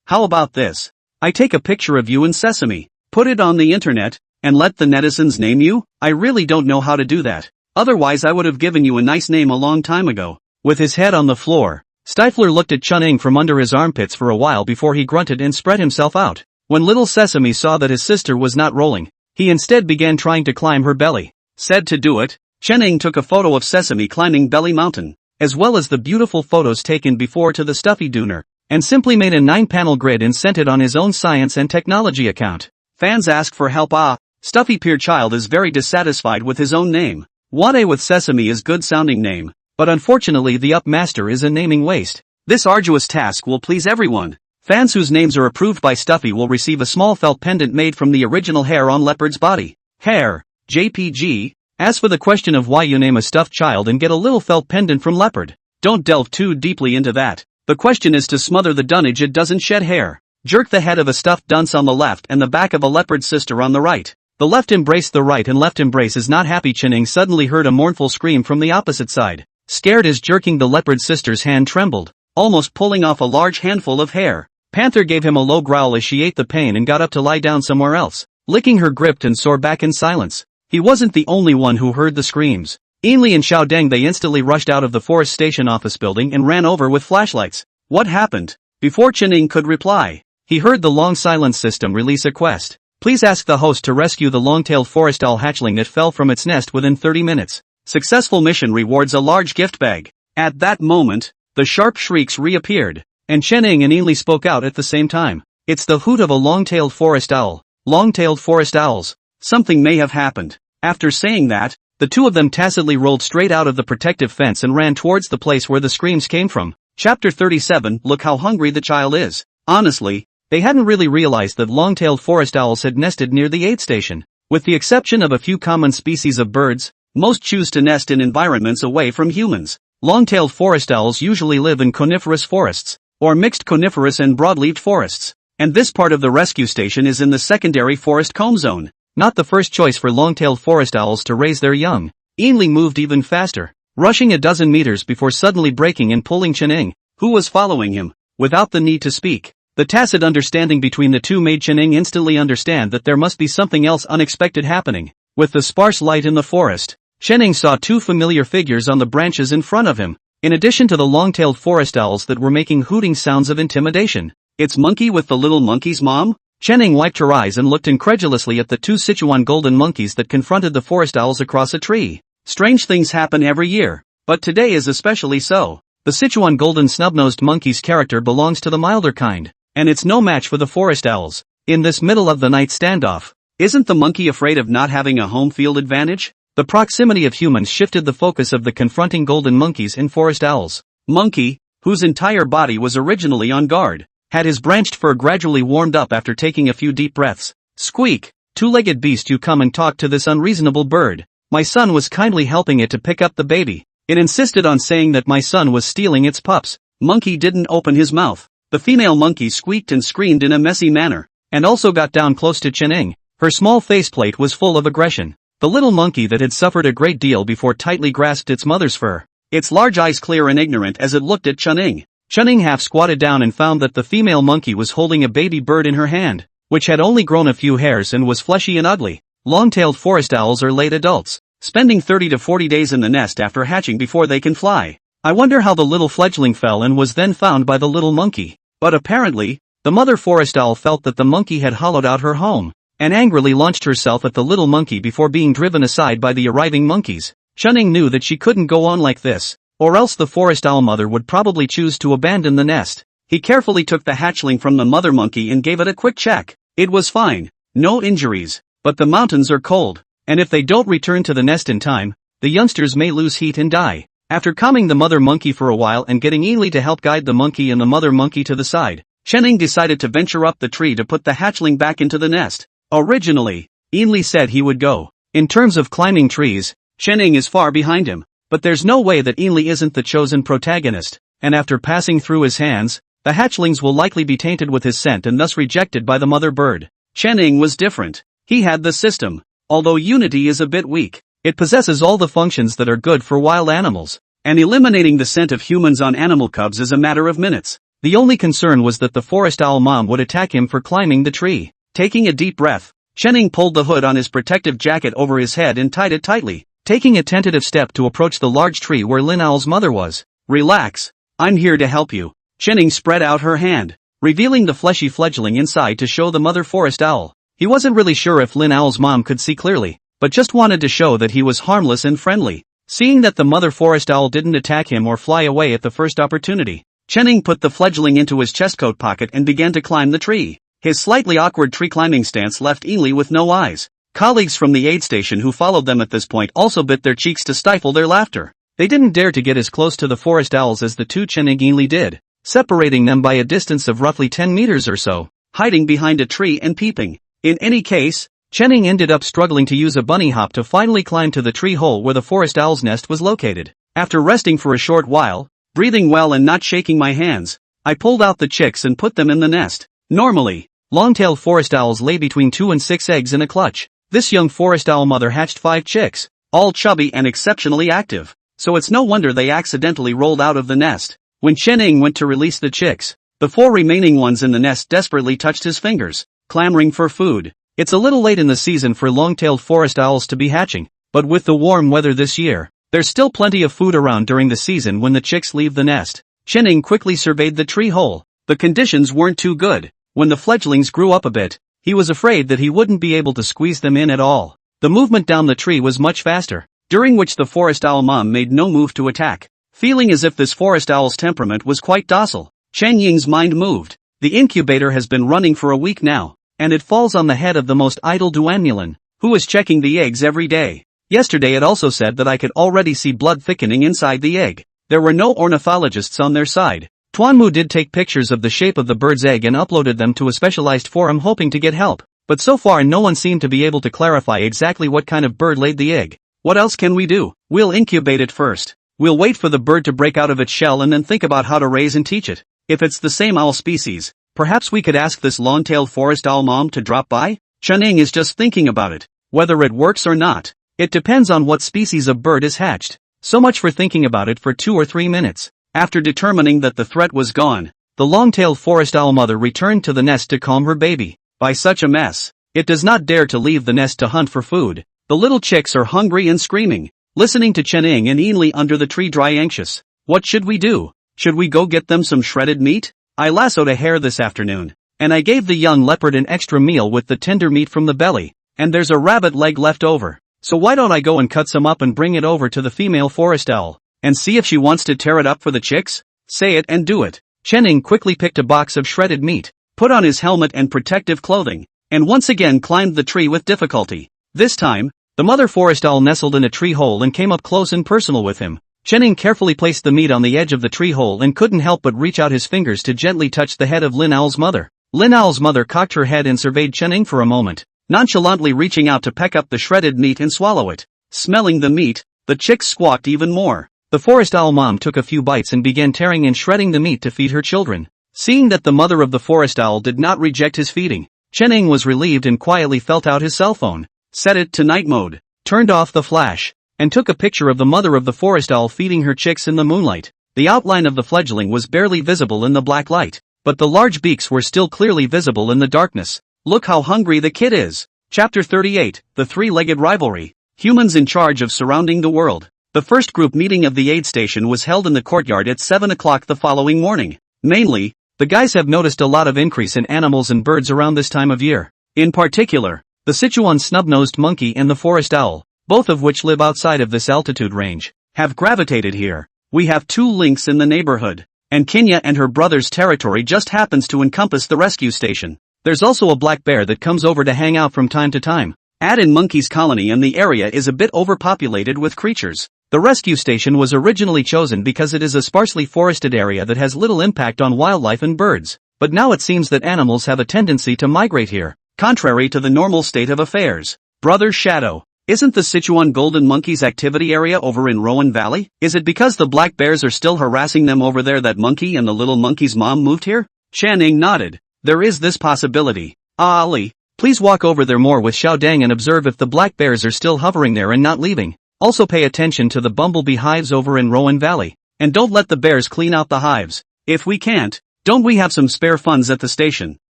how about this? I take a picture of you and Sesame, put it on the internet, and let the netizens name you? I really don't know how to do that. Otherwise I would have given you a nice name a long time ago. With his head on the floor, Stifler looked at Chun-Ing from under his armpits for a while before he grunted and spread himself out. When little Sesame saw that his sister was not rolling, he instead began trying to climb her belly. Said to do it, Chun-Ing took a photo of Sesame climbing Belly Mountain, as well as the beautiful photos taken before to the Stuffy Dooner, and simply made a 9-panel grid and sent it on his own science and technology account. Fans ask for help. Stuffy Peer Child is very dissatisfied with his own name. Wade with Sesame is good sounding name, but unfortunately the Up Master is a naming waste. This arduous task will please everyone. Fans whose names are approved by Stuffy will receive a small felt pendant made from the original hair on Leopard's body. Hair, JPG. As for the question of why you name a stuffed child and get a little felt pendant from Leopard, don't delve too deeply into that. The question is to smother the dunnage it doesn't shed hair. Jerk the head of a stuffed dunce on the left and the back of a leopard sister on the right. The left embraced the right and left embrace is not happy. Chun-Ing suddenly heard a mournful scream from the opposite side. Scared as jerking the leopard sister's hand trembled, almost pulling off a large handful of hair. Panther gave him a low growl as she ate the pain and got up to lie down somewhere else, licking her gripped and sore back in silence. He wasn't the only one who heard the screams. Ainley and Xiao Deng they instantly rushed out of the forest station office building and ran over with flashlights. What happened? Before Chun-Ing could reply, he heard the long silence system release a quest. Please ask the host to rescue the long-tailed forest owl hatchling that fell from its nest within 30 minutes. Successful mission rewards a large gift bag. At that moment, the sharp shrieks reappeared, and Chun-Ing and Ainley spoke out at the same time. It's the hoot of a long-tailed forest owl. Long-tailed forest owls. Something may have happened. After saying that, the two of them tacitly rolled straight out of the protective fence and ran towards the place where the screams came from. Chapter 37. Look how hungry the child is. Honestly, they hadn't really realized that long-tailed forest owls had nested near the aid station. With the exception of a few common species of birds, most choose to nest in environments away from humans. Long-tailed forest owls usually live in coniferous forests, or mixed coniferous and broadleaved forests, and this part of the rescue station is in the secondary forest comb zone, not the first choice for long-tailed forest owls to raise their young. Ainley moved even faster, rushing a dozen meters before suddenly braking and pulling Chun-Ing, who was following him, without the need to speak. The tacit understanding between the two made Chun-Ing instantly understand that there must be something else unexpected happening. With the sparse light in the forest, Chun-Ing saw two familiar figures on the branches in front of him, in addition to the long-tailed forest owls that were making hooting sounds of intimidation. It's Monkey with the little monkey's mom? Chun-Ing wiped her eyes and looked incredulously at the two Sichuan golden monkeys that confronted the forest owls across a tree. Strange things happen every year, but today is especially so. The Sichuan golden snub-nosed monkey's character belongs to the milder kind, and it's no match for the forest owls. In this middle-of-the-night standoff, isn't the monkey afraid of not having a home field advantage? The proximity of humans shifted the focus of the confronting golden monkeys and forest owls. Monkey, whose entire body was originally on guard, had his branched fur gradually warmed up after taking a few deep breaths. Squeak, two-legged beast, you come and talk to this unreasonable bird. My son was kindly helping it to pick up the baby. It insisted on saying that my son was stealing its pups. Monkey didn't open his mouth. The female monkey squeaked and screamed in a messy manner, and also got down close to Chun-Ing. Her small faceplate was full of aggression. The little monkey that had suffered a great deal before tightly grasped its mother's fur, its large eyes clear and ignorant as it looked at Chun-Ing. Chun-Ing half squatted down and found that the female monkey was holding a baby bird in her hand, which had only grown a few hairs and was fleshy and ugly. Long-tailed forest owls are late adults, spending 30 to 40 days in the nest after hatching before they can fly. I wonder how the little fledgling fell and was then found by the little monkey. But apparently, the mother forest owl felt that the monkey had hollowed out her home, and angrily launched herself at the little monkey before being driven aside by the arriving monkeys. Chun-Ing knew that she couldn't go on like this, or else the forest owl mother would probably choose to abandon the nest. He carefully took the hatchling from the mother monkey and gave it a quick check. It was fine, no injuries, but the mountains are cold, and if they don't return to the nest in time, the youngsters may lose heat and die. After calming the mother monkey for a while and getting Ainley to help guide the monkey and the mother monkey to the side, Chun-Ing decided to venture up the tree to put the hatchling back into the nest. Originally, Ainley said he would go. In terms of climbing trees, Chun-Ing is far behind him, but there's no way that Ainley isn't the chosen protagonist, and after passing through his hands, the hatchlings will likely be tainted with his scent and thus rejected by the mother bird. Chun-Ing was different. He had the system. Although Unity is a bit weak, it possesses all the functions that are good for wild animals, and eliminating the scent of humans on animal cubs is a matter of minutes. The only concern was that the forest owl mom would attack him for climbing the tree. Taking a deep breath, Chun-Ing pulled the hood on his protective jacket over his head and tied it tightly, taking a tentative step to approach the large tree where Lin Owl's mother was. Relax. I'm here to help you. Chenning spread out her hand, revealing the fleshy fledgling inside to show the mother forest owl. He wasn't really sure if Lin Owl's mom could see clearly, but just wanted to show that he was harmless and friendly. Seeing that the mother forest owl didn't attack him or fly away at the first opportunity, Chenning put the fledgling into his chestcoat pocket and began to climb the tree. His slightly awkward tree climbing stance left Ely with no eyes. Colleagues from the aid station who followed them at this point also bit their cheeks to stifle their laughter. They didn't dare to get as close to the forest owls as the two Chenning and Ely did, separating them by a distance of roughly 10 meters or so, hiding behind a tree and peeping. In any case, Chenning ended up struggling to use a bunny hop to finally climb to the tree hole where the forest owl's nest was located. After resting for a short while, breathing well and not shaking my hands, I pulled out the chicks and put them in the nest. Normally, long-tailed forest owls lay between 2 and 6 eggs in a clutch. This young forest owl mother hatched 5 chicks, all chubby and exceptionally active, so it's no wonder they accidentally rolled out of the nest. When Chenning went to release the chicks, the 4 remaining ones in the nest desperately touched his fingers, clamoring for food. It's a little late in the season for long-tailed forest owls to be hatching, but with the warm weather this year, there's still plenty of food around during the season when the chicks leave the nest. Chenning quickly surveyed the tree hole. The conditions weren't too good. When the fledglings grew up a bit, he was afraid that he wouldn't be able to squeeze them in at all. The movement down the tree was much faster, during which the forest owl mom made no move to attack. Feeling as if this forest owl's temperament was quite docile, Chen Ying's mind moved. The incubator has been running for a week now, and it falls on the head of the most idle Duanmulan, who is checking the eggs every day. Yesterday it also said that I could already see blood thickening inside the egg. There were no ornithologists on their side. Tuanmu did take pictures of the shape of the bird's egg and uploaded them to a specialized forum hoping to get help, but so far no one seemed to be able to clarify exactly what kind of bird laid the egg. What else can we do? We'll incubate it first. We'll wait for the bird to break out of its shell and then think about how to raise and teach it. If it's the same owl species, perhaps we could ask this long-tailed forest owl mom to drop by? Chenning is just thinking about it. Whether it works or not, it depends on what species of bird is hatched. So much for thinking about it for 2 or 3 minutes. After determining that the threat was gone, the long-tailed forest owl mother returned to the nest to calm her baby. By such a mess, it does not dare to leave the nest to hunt for food. The little chicks are hungry and screaming, listening to Chenning and Ely under the tree dry anxious. What should we do? Should we go get them some shredded meat? I lassoed a hare this afternoon, and I gave the young leopard an extra meal with the tender meat from the belly, and there's a rabbit leg left over. So why don't I go and cut some up and bring it over to the female forest owl, and see if she wants to tear it up for the chicks? Say it and do it. Chenning quickly picked a box of shredded meat, put on his helmet and protective clothing, and once again climbed the tree with difficulty. This time, the mother forest owl nestled in a tree hole and came up close and personal with him. Chenning carefully placed the meat on the edge of the tree hole and couldn't help but reach out his fingers to gently touch the head of Lin Owl's mother. Lin Owl's mother cocked her head and surveyed Chenning for a moment, nonchalantly reaching out to peck up the shredded meat and swallow it. Smelling the meat, the chicks squawked even more. The forest owl mom took a few bites and began tearing and shredding the meat to feed her children. Seeing that the mother of the forest owl did not reject his feeding, Chenning was relieved and quietly felt out his cell phone, set it to night mode, turned off the flash, and took a picture of the mother of the forest owl feeding her chicks in the moonlight. The outline of the fledgling was barely visible in the black light, but the large beaks were still clearly visible in the darkness. Look how hungry the kid is. Chapter 38, The Three-Legged Rivalry. Humans in charge of surrounding the world. The first group meeting of the aid station was held in the courtyard at 7 o'clock the following morning. Mainly, the guys have noticed a lot of increase in animals and birds around this time of year. In particular, the Sichuan snub-nosed monkey and the forest owl, both of which live outside of this altitude range, have gravitated here. We have 2 lynx in the neighborhood, and Kenya and her brother's territory just happens to encompass the rescue station. There's also a black bear that comes over to hang out from time to time. Add in monkey's colony and the area is a bit overpopulated with creatures. The rescue station was originally chosen because it is a sparsely forested area that has little impact on wildlife and birds, but now it seems that animals have a tendency to migrate here, contrary to the normal state of affairs. Brother Shadow, isn't the Sichuan golden monkey's activity area over in Rowan Valley? Is it because the black bears are still harassing them over there that Monkey and the little monkey's mom moved here? Channing nodded. There is this possibility. Ali, please walk over there more with Xiao Dang and observe if the black bears are still hovering there and not leaving. Also pay attention to the bumblebee hives over in Rowan Valley, and don't let the bears clean out the hives. If we can't, don't we have some spare funds at the station?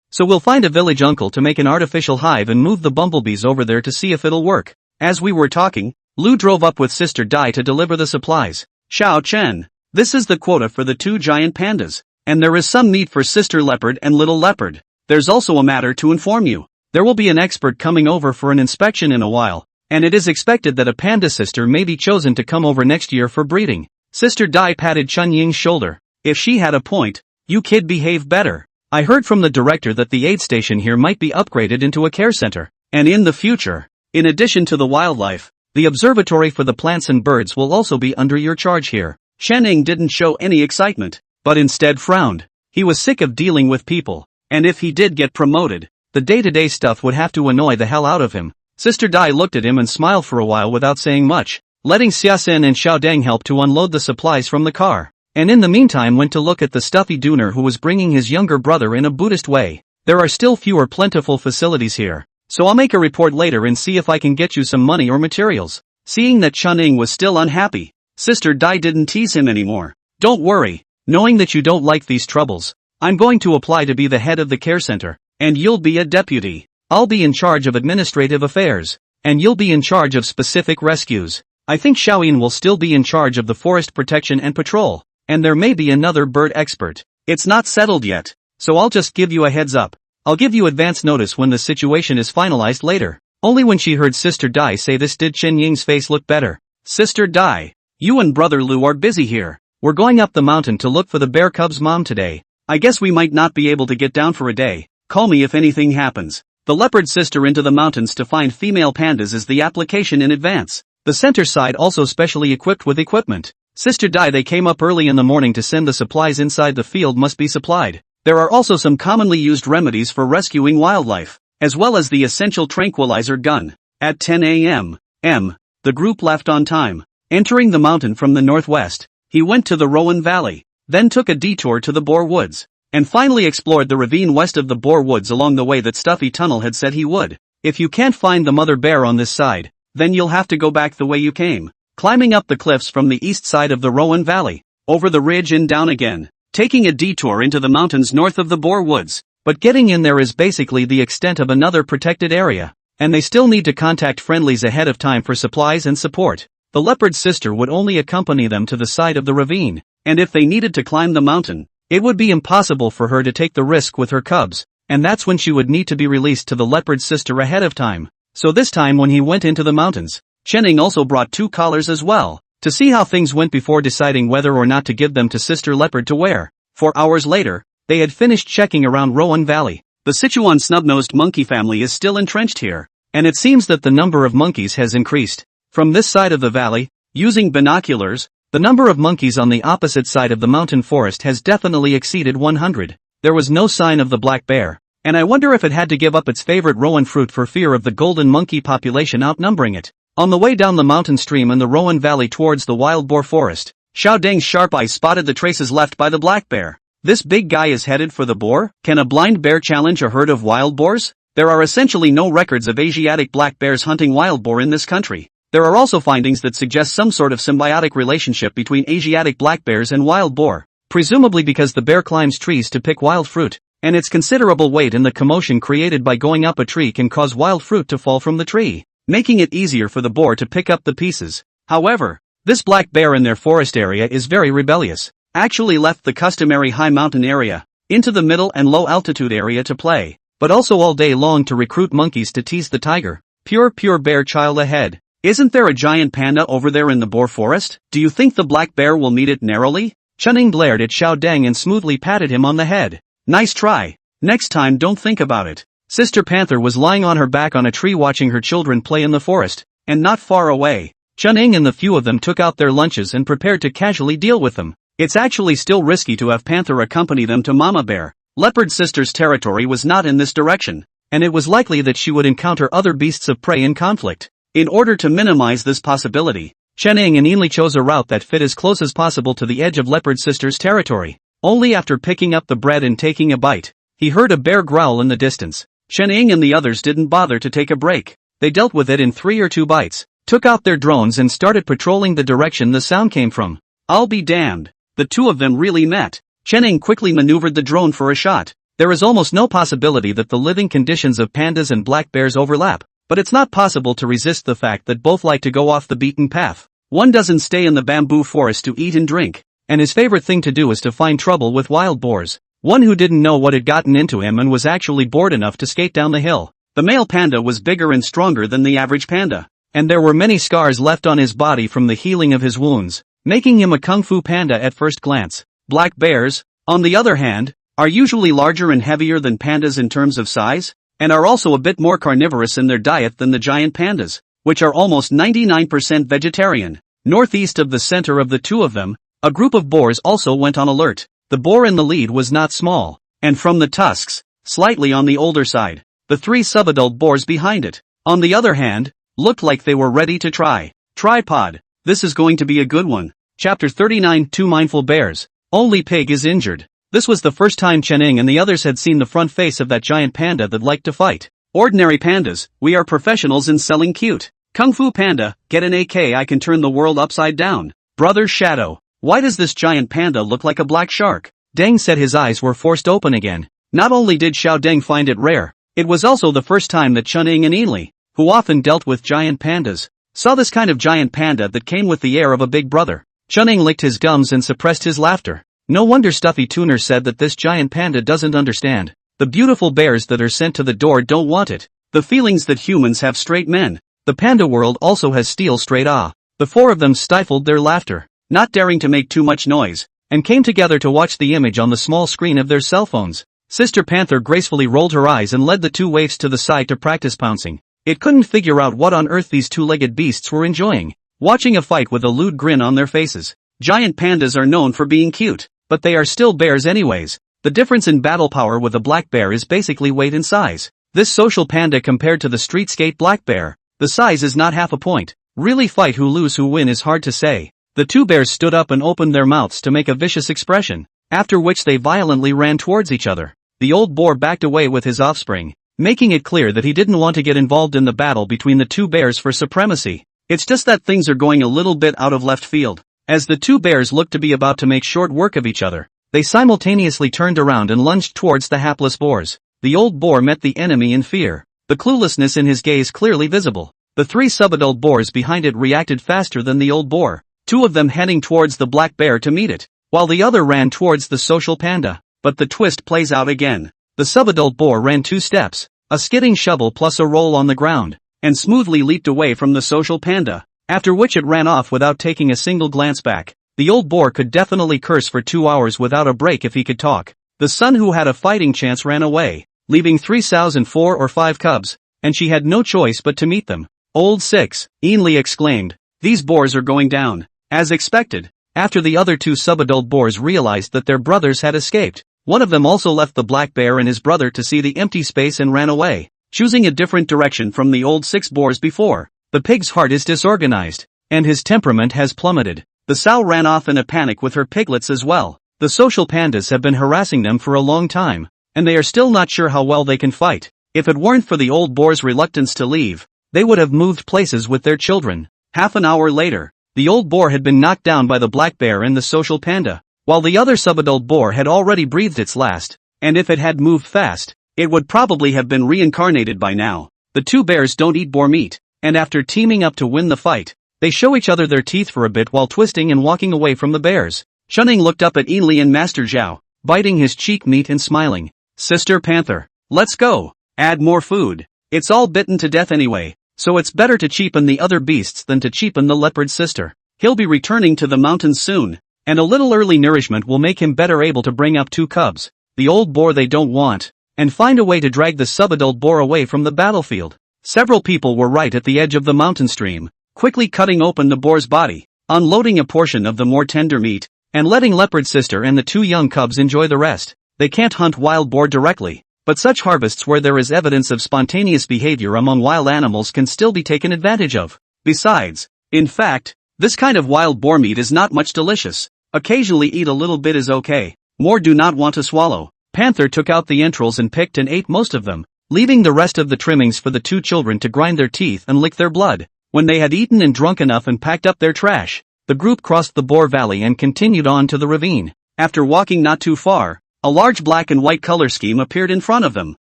So we'll find a village uncle to make an artificial hive and move the bumblebees over there to see if it'll work. As we were talking, Lu drove up with Sister Dai to deliver the supplies. Xiao Chen, This is the quota for the two giant pandas. And there is some meat for sister leopard and little leopard. There's also a matter to inform you. There will be an expert coming over for an inspection in a while, and it is expected that a panda sister may be chosen to come over next year for breeding. Sister Dai patted Chun Ying's shoulder. If she had a point, you kid behave better. I heard from the director that the aid station here might be upgraded into a care center, and in the future, in addition to the wildlife, the observatory for the plants and birds will also be under your charge here. Chen Ying didn't show any excitement, but instead frowned. He was sick of dealing with people, and if he did get promoted, the day-to-day stuff would have to annoy the hell out of him. Sister Dai looked at him and smiled for a while without saying much, letting Xiaosen and Xiaodeng help to unload the supplies from the car, and in the meantime went to look at the stuffy Dooner who was bringing his younger brother in a Buddhist way. There are still fewer plentiful facilities here, so I'll make a report later and see if I can get you some money or materials. Seeing that Chun Ying was still unhappy, Sister Dai didn't tease him anymore. Don't worry. Knowing that you don't like these troubles, I'm going to apply to be the head of the care center, and you'll be a deputy. I'll be in charge of administrative affairs, and you'll be in charge of specific rescues. I think Xiaoyin will still be in charge of the forest protection and patrol, and there may be another bird expert. It's not settled yet, so I'll just give you a heads up. I'll give you advance notice when the situation is finalized later. Only when she heard Sister Dai say this did Chen Ying's face look better. Sister Dai, you and Brother Lu are busy here. We're going up the mountain to look for the bear cub's mom today. I guess we might not be able to get down for a day. Call me if anything happens. The leopard sister into the mountains to find female pandas is the application in advance. The center side also specially equipped with equipment. Sister Dai they came up early in the morning to send the supplies inside the field must be supplied. There are also some commonly used remedies for rescuing wildlife, as well as the essential tranquilizer gun. At 10 a.m., the group left on time. Entering the mountain from the northwest, he went to the Rowan Valley, then took a detour to the Boar Woods, and finally explored the ravine west of the Boar Woods along the way that Stuffy Tunnel had said he would. If you can't find the mother bear on this side, then you'll have to go back the way you came, climbing up the cliffs from the east side of the Rowan Valley, over the ridge and down again, taking a detour into the mountains north of the Boar Woods. But getting in there is basically the extent of another protected area, and they still need to contact friendlies ahead of time for supplies and support. The leopard sister would only accompany them to the side of the ravine, and if they needed to climb the mountain, it would be impossible for her to take the risk with her cubs, and that's when she would need to be released to the leopard sister ahead of time. So this time when he went into the mountains, Chen Ying also brought 2 collars as well, to see how things went before deciding whether or not to give them to Sister Leopard to wear. 4 hours later, they had finished checking around Rowan Valley. The Sichuan snub-nosed monkey family is still entrenched here, and it seems that the number of monkeys has increased. From this side of the valley, using binoculars, the number of monkeys on the opposite side of the mountain forest has definitely exceeded 100. There was no sign of the black bear, and I wonder if it had to give up its favorite rowan fruit for fear of the golden monkey population outnumbering it. On the way down the mountain stream in the Rowan Valley towards the wild boar forest, Xiao Deng's sharp eye spotted the traces left by the black bear. This big guy is headed for the boar? Can a blind bear challenge a herd of wild boars? There are essentially no records of Asiatic black bears hunting wild boar in this country. There are also findings that suggest some sort of symbiotic relationship between Asiatic black bears and wild boar, presumably because the bear climbs trees to pick wild fruit, and its considerable weight and the commotion created by going up a tree can cause wild fruit to fall from the tree, making it easier for the boar to pick up the pieces. However, this black bear in their forest area is very rebellious, actually left the customary high mountain area, into the middle and low altitude area to play, but also all day long to recruit monkeys to tease the tiger. Pure bear child ahead. Isn't there a giant panda over there in the boar forest? Do you think the black bear will meet it narrowly? Chen Ying glared at Xiao Deng and smoothly patted him on the head. Nice try. Next time don't think about it. Sister Panther was lying on her back on a tree watching her children play in the forest, and not far away, Chen Ying and the few of them took out their lunches and prepared to casually deal with them. It's actually still risky to have Panther accompany them to Mama Bear. Leopard Sister's territory was not in this direction, and it was likely that she would encounter other beasts of prey in conflict. In order to minimize this possibility, Chen Ying and Yinli chose a route that fit as close as possible to the edge of Leopard Sister's territory. Only after picking up the bread and taking a bite, he heard a bear growl in the distance. Chen Ying and the others didn't bother to take a break. They dealt with it in 3 or 2 bites, took out their drones and started patrolling the direction the sound came from. I'll be damned. The 2 of them really met. Chen Ying quickly maneuvered the drone for a shot. There is almost no possibility that the living conditions of pandas and black bears overlap. But it's not possible to resist the fact that both like to go off the beaten path. One doesn't stay in the bamboo forest to eat and drink, and his favorite thing to do was to find trouble with wild boars. One who didn't know what had gotten into him and was actually bored enough to skate down the hill. The male panda was bigger and stronger than the average panda, and there were many scars left on his body from the healing of his wounds, making him a kung fu panda at first glance. Black bears, on the other hand, are usually larger and heavier than pandas in terms of size, and are also a bit more carnivorous in their diet than the giant pandas, which are almost 99% vegetarian. Northeast of the center of the two of them, a group of boars also went on alert. The boar in the lead was not small, and from the tusks, slightly on the older side. The three subadult boars behind it, on the other hand, looked like they were ready to try. Tripod. This is going to be a good one. Chapter 39. Two mindful bears. Only Pig is injured. This was the first time Chening and the others had seen the front face of that giant panda that liked to fight. Ordinary pandas, we are professionals in selling cute. Kung Fu Panda, get an AK, I can turn the world upside down. Brother Shadow, why does this giant panda look like a black shark? Deng said his eyes were forced open again. Not only did Xiao Deng find it rare, it was also the first time that Chening and Yinli, who often dealt with giant pandas, saw this kind of giant panda that came with the air of a big brother. Chening licked his gums and suppressed his laughter. No wonder Stuffy Tuner said that this giant panda doesn't understand. The beautiful bears that are sent to the door don't want it. The feelings that humans have straight men. The panda world also has steel straight ah. The four of them stifled their laughter, not daring to make too much noise, and came together to watch the image on the small screen of their cell phones. Sister Panther gracefully rolled her eyes and led the two waifs to the side to practice pouncing. It couldn't figure out what on earth these two-legged beasts were enjoying, watching a fight with a lewd grin on their faces. Giant pandas are known for being cute, but they are still bears anyways. The difference in battle power with a black bear is basically weight and size. This social panda compared to the streetscape black bear, the size is not half a point. Really fight who lose who win is hard to say. The two bears stood up and opened their mouths to make a vicious expression, after which they violently ran towards each other. The old boar backed away with his offspring, making it clear that he didn't want to get involved in the battle between the two bears for supremacy. It's just that things are going a little bit out of left field. As the two bears looked to be about to make short work of each other, they simultaneously turned around and lunged towards the hapless boars. The old boar met the enemy in fear, the cluelessness in his gaze clearly visible. The three subadult boars behind it reacted faster than the old boar, two of them heading towards the black bear to meet it, while the other ran towards the social panda. But the twist plays out again. The subadult boar ran 2 steps, a skidding shovel plus a roll on the ground, and smoothly leaped away from the social panda, after which it ran off without taking a single glance back. The old boar could definitely curse for 2 hours without a break if he could talk. The son who had a fighting chance ran away, leaving 3 sows and 4 or 5 cubs, and she had no choice but to meet them. Old 6, Yinli exclaimed. These boars are going down. As expected, after the other 2 subadult boars realized that their brothers had escaped, one of them also left the black bear and his brother to see the empty space and ran away, choosing a different direction from the old 6 boars before. The pig's heart is disorganized, and his temperament has plummeted. The sow ran off in a panic with her piglets as well. The social pandas have been harassing them for a long time, and they are still not sure how well they can fight. If it weren't for the old boar's reluctance to leave, they would have moved places with their children. Half an hour later, the old boar had been knocked down by the black bear and the social panda, while the other subadult boar had already breathed its last, and if it had moved fast, it would probably have been reincarnated by now. The 2 bears don't eat boar meat, and after teaming up to win the fight, they show each other their teeth for a bit while twisting and walking away from the bears. Chening looked up at Yinli and Master Zhao, biting his cheek meat and smiling. Sister Panther, let's go. Add more food. It's all bitten to death anyway, so it's better to cheapen the other beasts than to cheapen the leopard sister. He'll be returning to the mountains soon, and a little early nourishment will make him better able to bring up 2 cubs, the old boar they don't want, and find a way to drag the subadult boar away from the battlefield. Several people were right at the edge of the mountain stream, quickly cutting open the boar's body, unloading a portion of the more tender meat, and letting leopard sister and the 2 young cubs enjoy the rest. They can't hunt wild boar directly, but such harvests where there is evidence of spontaneous behavior among wild animals can still be taken advantage of. Besides, in fact, this kind of wild boar meat is not much delicious. Occasionally eat a little bit is okay. More do not want to swallow. Panther took out the entrails and picked and ate most of them, leaving the rest of the trimmings for the 2 children to grind their teeth and lick their blood. When they had eaten and drunk enough and packed up their trash, the group crossed the Boar Valley and continued on to the ravine. After walking not too far, a large black and white color scheme appeared in front of them,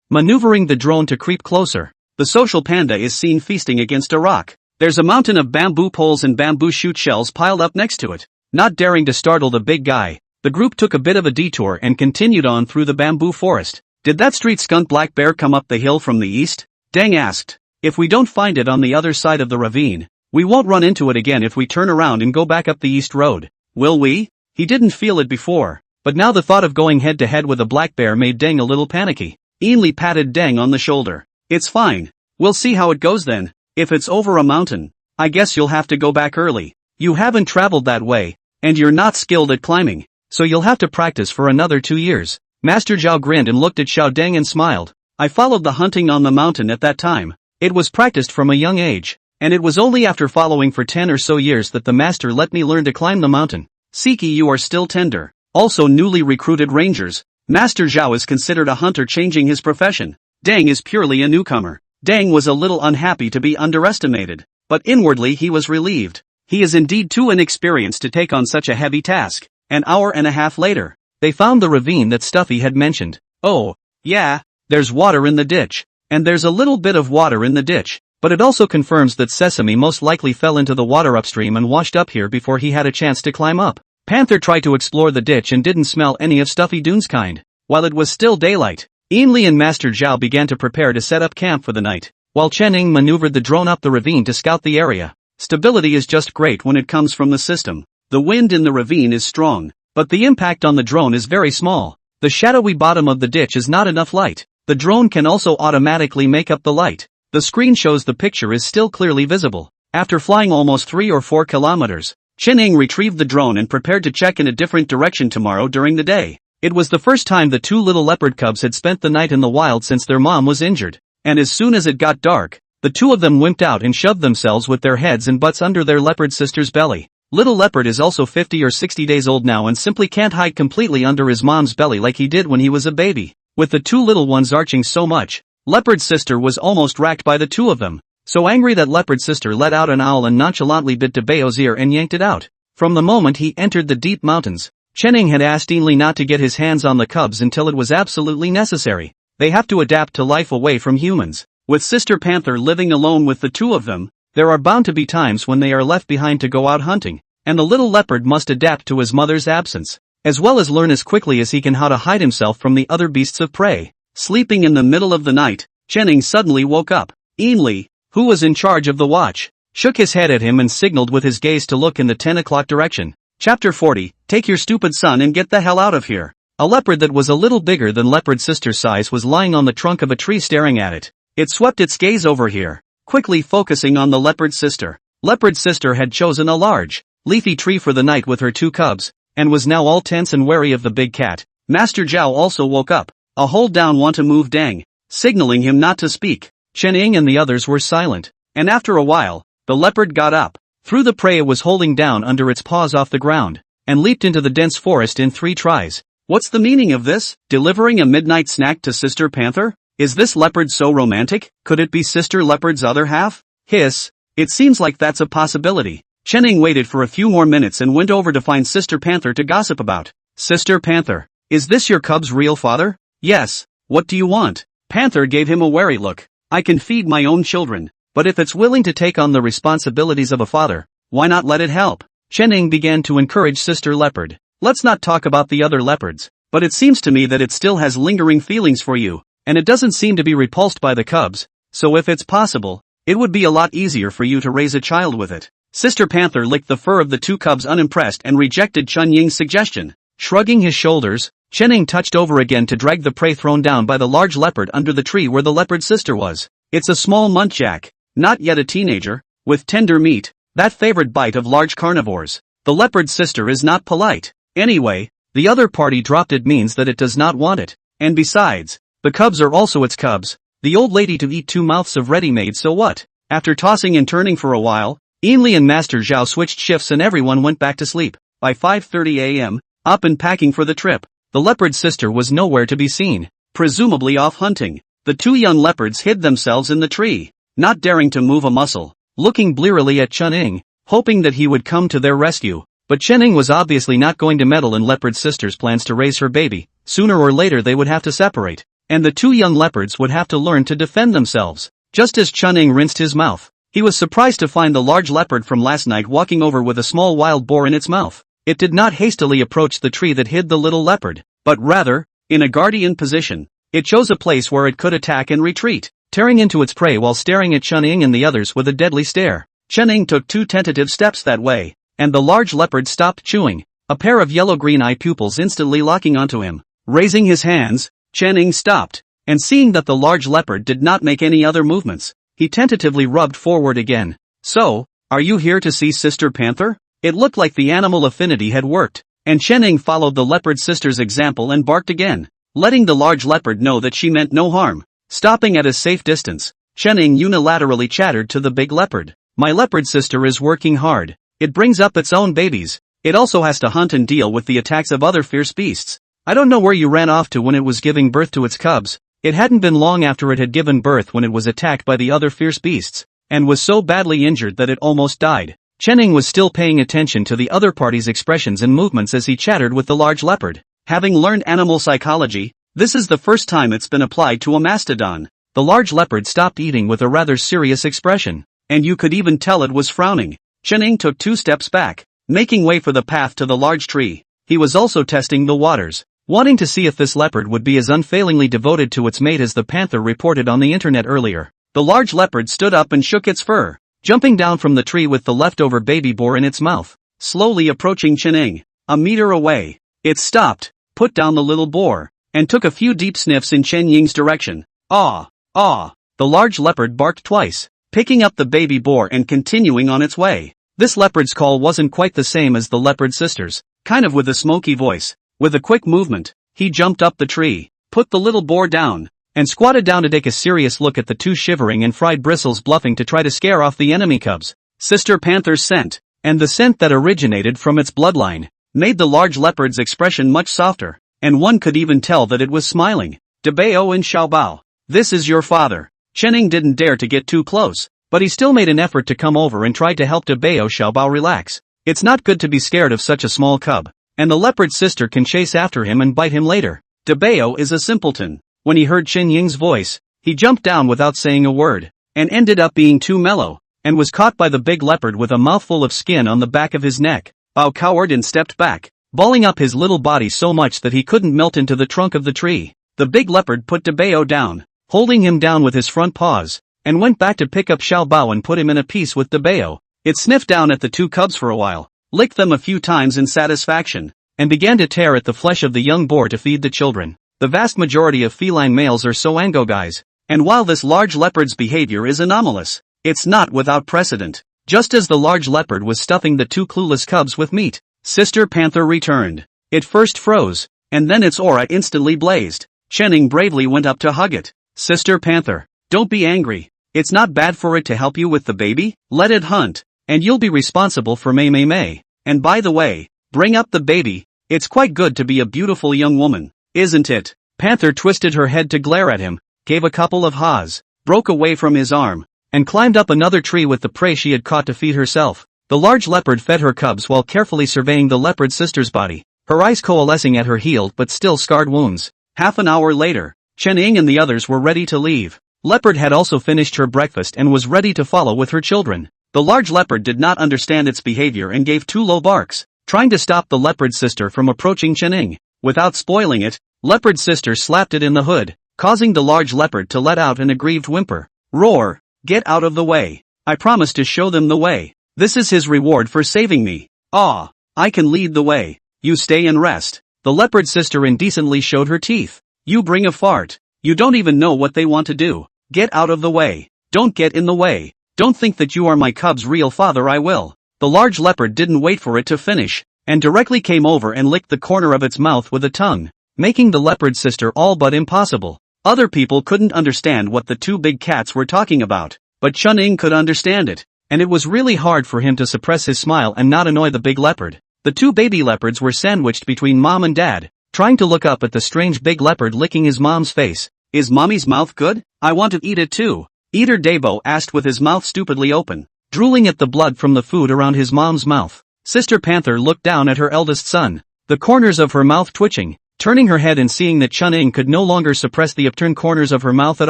maneuvering the drone to creep closer. The social panda is seen feasting against a rock. There's a mountain of bamboo poles and bamboo shoot shells piled up next to it. Not daring to startle the big guy, the group took a bit of a detour and continued on through the bamboo forest. Did that street skunk black bear come up the hill from the east? Deng asked. If we don't find it on the other side of the ravine, we won't run into it again if we turn around and go back up the east road, will we? He didn't feel it before, but now the thought of going head to head with a black bear made Deng a little panicky. Ainley patted Deng on the shoulder. It's fine. We'll see how it goes then. If it's over a mountain, I guess you'll have to go back early. You haven't traveled that way, and you're not skilled at climbing, so you'll have to practice for another 2 years. Master Zhao grinned and looked at Xiao Deng and smiled. I followed the hunting on the mountain at that time. It was practiced from a young age, and it was only after following for 10 or so years that the master let me learn to climb the mountain. Siki, you are still tender. Also newly recruited rangers. Master Zhao is considered a hunter changing his profession. Deng is purely a newcomer. Deng was a little unhappy to be underestimated, but inwardly he was relieved. He is indeed too inexperienced to take on such a heavy task. An hour and a half later, they found the ravine that Stuffy had mentioned. Oh, yeah, there's water in the ditch. And there's a little bit of water in the ditch, but it also confirms that Sesame most likely fell into the water upstream and washed up here before he had a chance to climb up. Panther tried to explore the ditch and didn't smell any of Stuffy Dune's kind. While it was still daylight, Ainley and Master Zhao began to prepare to set up camp for the night, while Chen Ying maneuvered the drone up the ravine to scout the area. Stability is just great when it comes from the system. The wind in the ravine is strong, but the impact on the drone is very small. The shadowy bottom of the ditch is not enough light. The drone can also automatically make up the light. The screen shows the picture is still clearly visible. After flying almost 3 or 4 kilometers, Chen Ying retrieved the drone and prepared to check in a different direction tomorrow during the day. It was the first time the 2 little leopard cubs had spent the night in the wild since their mom was injured, and as soon as it got dark, the 2 of them wimped out and shoved themselves with their heads and butts under their leopard sister's belly. Little leopard is also 50 or 60 days old now and simply can't hide completely under his mom's belly like he did when he was a baby. With the 2 little ones arching so much, leopard sister was almost racked by the 2 of them, so angry that leopard sister let out an owl and nonchalantly bit Bao's ear and yanked it out. From the moment he entered the deep mountains, Chen Ying had asked Ainley not to get his hands on the cubs until it was absolutely necessary. They have to adapt to life away from humans. With Sister Panther living alone with the 2 of them, there are bound to be times when they are left behind to go out hunting, and the little leopard must adapt to his mother's absence, as well as learn as quickly as he can how to hide himself from the other beasts of prey. Sleeping in the middle of the night, Chen Ying suddenly woke up. Ainley, who was in charge of the watch, shook his head at him and signaled with his gaze to look in the 10 o'clock direction. Chapter 40, Take your stupid son and get the hell out of here. A leopard that was a little bigger than leopard sister's size was lying on the trunk of a tree staring at it. It swept its gaze over here, quickly focusing on the leopard sister. Leopard sister had chosen a large, leafy tree for the night with her 2 cubs, and was now all tense and wary of the big cat. Master Zhao also woke up. A hold down want to move Deng, signaling him not to speak. Chen Ying and the others were silent, and after a while, the leopard got up, threw the prey it was holding down under its paws off the ground, and leaped into the dense forest in 3 tries. What's the meaning of this? Delivering a midnight snack to Sister Panther? Is this leopard so romantic? Could it be Sister Leopard's other half? Hiss. It seems like that's a possibility. Chen Ying waited for a few more minutes and went over to find Sister Panther to gossip about. Sister Panther, is this your cub's real father? Yes. What do you want? Panther gave him a wary look. I can feed my own children, but if it's willing to take on the responsibilities of a father, why not let it help? Chen Ying began to encourage Sister Leopard. Let's not talk about the other leopards, but it seems to me that it still has lingering feelings for you, and it doesn't seem to be repulsed by the cubs, so if it's possible, it would be a lot easier for you to raise a child with it. Sister Panther licked the fur of the 2 cubs unimpressed and rejected Chen Ying's suggestion. Shrugging his shoulders, Chen Ying touched over again to drag the prey thrown down by the large leopard under the tree where the leopard sister was. It's a small muntjac, not yet a teenager, with tender meat, that favorite bite of large carnivores. The leopard sister is not polite. Anyway, the other party dropped it means that it does not want it, and besides, the cubs are also its cubs. The old lady to eat 2 mouths of ready-made, so what? After tossing and turning for a while, Ainley and Master Zhao switched shifts and everyone went back to sleep. By 5:30 a.m., up and packing for the trip, the leopard sister was nowhere to be seen, presumably off hunting. The 2 young leopards hid themselves in the tree, not daring to move a muscle, looking blearily at Chen Ying, hoping that he would come to their rescue. But Chen Ying was obviously not going to meddle in leopard sister's plans to raise her baby. Sooner or later they would have to separate, and the 2 young leopards would have to learn to defend themselves. Just as Chen Ying rinsed his mouth, he was surprised to find the large leopard from last night walking over with a small wild boar in its mouth. It did not hastily approach the tree that hid the little leopard, but rather, in a guardian position, it chose a place where it could attack and retreat, tearing into its prey while staring at Chun-Ying and the others with a deadly stare. Chun-Ying took 2 tentative steps that way, and the large leopard stopped chewing, a pair of yellow-green eye pupils instantly locking onto him. Raising his hands, Chun-Ying stopped, and seeing that the large leopard did not make any other movements, he tentatively rubbed forward again. So, are you here to see Sister Panther? It looked like the animal affinity had worked, and Chun-Ying followed the leopard sister's example and barked again, letting the large leopard know that she meant no harm. Stopping at a safe distance, Chun-Ying unilaterally chattered to the big leopard. My leopard sister is working hard. It brings up its own babies. It also has to hunt and deal with the attacks of other fierce beasts. I don't know where you ran off to when it was giving birth to its cubs. It hadn't been long after it had given birth when it was attacked by the other fierce beasts, and was so badly injured that it almost died. Chun-Ying was still paying attention to the other party's expressions and movements as he chattered with the large leopard. Having learned animal psychology, this is the first time it's been applied to a mastodon. The large leopard stopped eating with a rather serious expression, and you could even tell it was frowning. Chun-Ying took 2 steps back, making way for the path to the large tree. He was also testing the waters, wanting to see if this leopard would be as unfailingly devoted to its mate as the panther reported on the internet earlier. The large leopard stood up and shook its fur, jumping down from the tree with the leftover baby boar in its mouth, slowly approaching Chun-Ying. A meter away, it stopped, put down the little boar, and took a few deep sniffs in Chun-Ying's direction. Ah, ah, the large leopard barked twice, picking up the baby boar and continuing on its way. This leopard's call wasn't quite the same as the leopard sister's, kind of with a smoky voice. With a quick movement, he jumped up the tree, put the little boar down, and squatted down to take a serious look at the 2 shivering and fried bristles bluffing to try to scare off the enemy cubs. Sister Panther's scent, and the scent that originated from its bloodline, made the large leopard's expression much softer, and one could even tell that it was smiling. Dabao and Xiaobao, this is your father. Chun-Ying didn't dare to get too close, but he still made an effort to come over and tried to help Dabao Xiaobao relax. It's not good to be scared of such a small cub, and the leopard sister can chase after him and bite him later. Dabao is a simpleton. When he heard Chun-Ying's voice, he jumped down without saying a word, and ended up being too mellow, and was caught by the big leopard with a mouthful of skin on the back of his neck. Bao cowered and stepped back, balling up his little body so much that he couldn't melt into the trunk of the tree. The big leopard put Dabao down, holding him down with his front paws, and went back to pick up Xiaobao and put him in a piece with Dabao. It sniffed down at the 2 cubs for a while, licked them a few times in satisfaction, and began to tear at the flesh of the young boar to feed the children. The vast majority of feline males are so guys, and while this large leopard's behavior is anomalous, it's not without precedent. Just as the large leopard was stuffing the 2 clueless cubs with meat, Sister Panther returned. It first froze, and then its aura instantly blazed. Chun-Ying bravely went up to hug it. Sister Panther, don't be angry. It's not bad for it to help you with the baby. Let it hunt, and you'll be responsible for May. And by the way, bring up the baby. It's quite good to be a beautiful young woman, isn't it? Panther twisted her head to glare at him, gave a couple of haws, broke away from his arm, and climbed up another tree with the prey she had caught to feed herself. The large leopard fed her cubs while carefully surveying the leopard sister's body, her eyes coalescing at her healed but still scarred wounds. Half an hour later, Chun-Ying and the others were ready to leave. Leopard had also finished her breakfast and was ready to follow with her children. The large leopard did not understand its behavior and gave 2 low barks, trying to stop the leopard sister from approaching Chun-Ying. Without spoiling it, leopard sister slapped it in the hood, causing the large leopard to let out an aggrieved whimper. Roar, get out of the way. I promise to show them the way. This is his reward for saving me. Ah, I can lead the way. You stay and rest. The leopard sister indecently showed her teeth. You bring a fart. You don't even know what they want to do. Get out of the way. Don't get in the way. Don't think that you are my cub's real father. I will. The large leopard didn't wait for it to finish, and directly came over and licked the corner of its mouth with a tongue, making the leopard sister all but impossible. Other people couldn't understand what the 2 big cats were talking about, but Chun-Ying could understand it, and it was really hard for him to suppress his smile and not annoy the big leopard. The 2 baby leopards were sandwiched between mom and dad, trying to look up at the strange big leopard licking his mom's face. Is mommy's mouth good? I want to eat it too. Eater Dabo asked with his mouth stupidly open, drooling at the blood from the food around his mom's mouth. Sister Panther looked down at her eldest son, the corners of her mouth twitching, turning her head and seeing that Chun-Ying could no longer suppress the upturned corners of her mouth at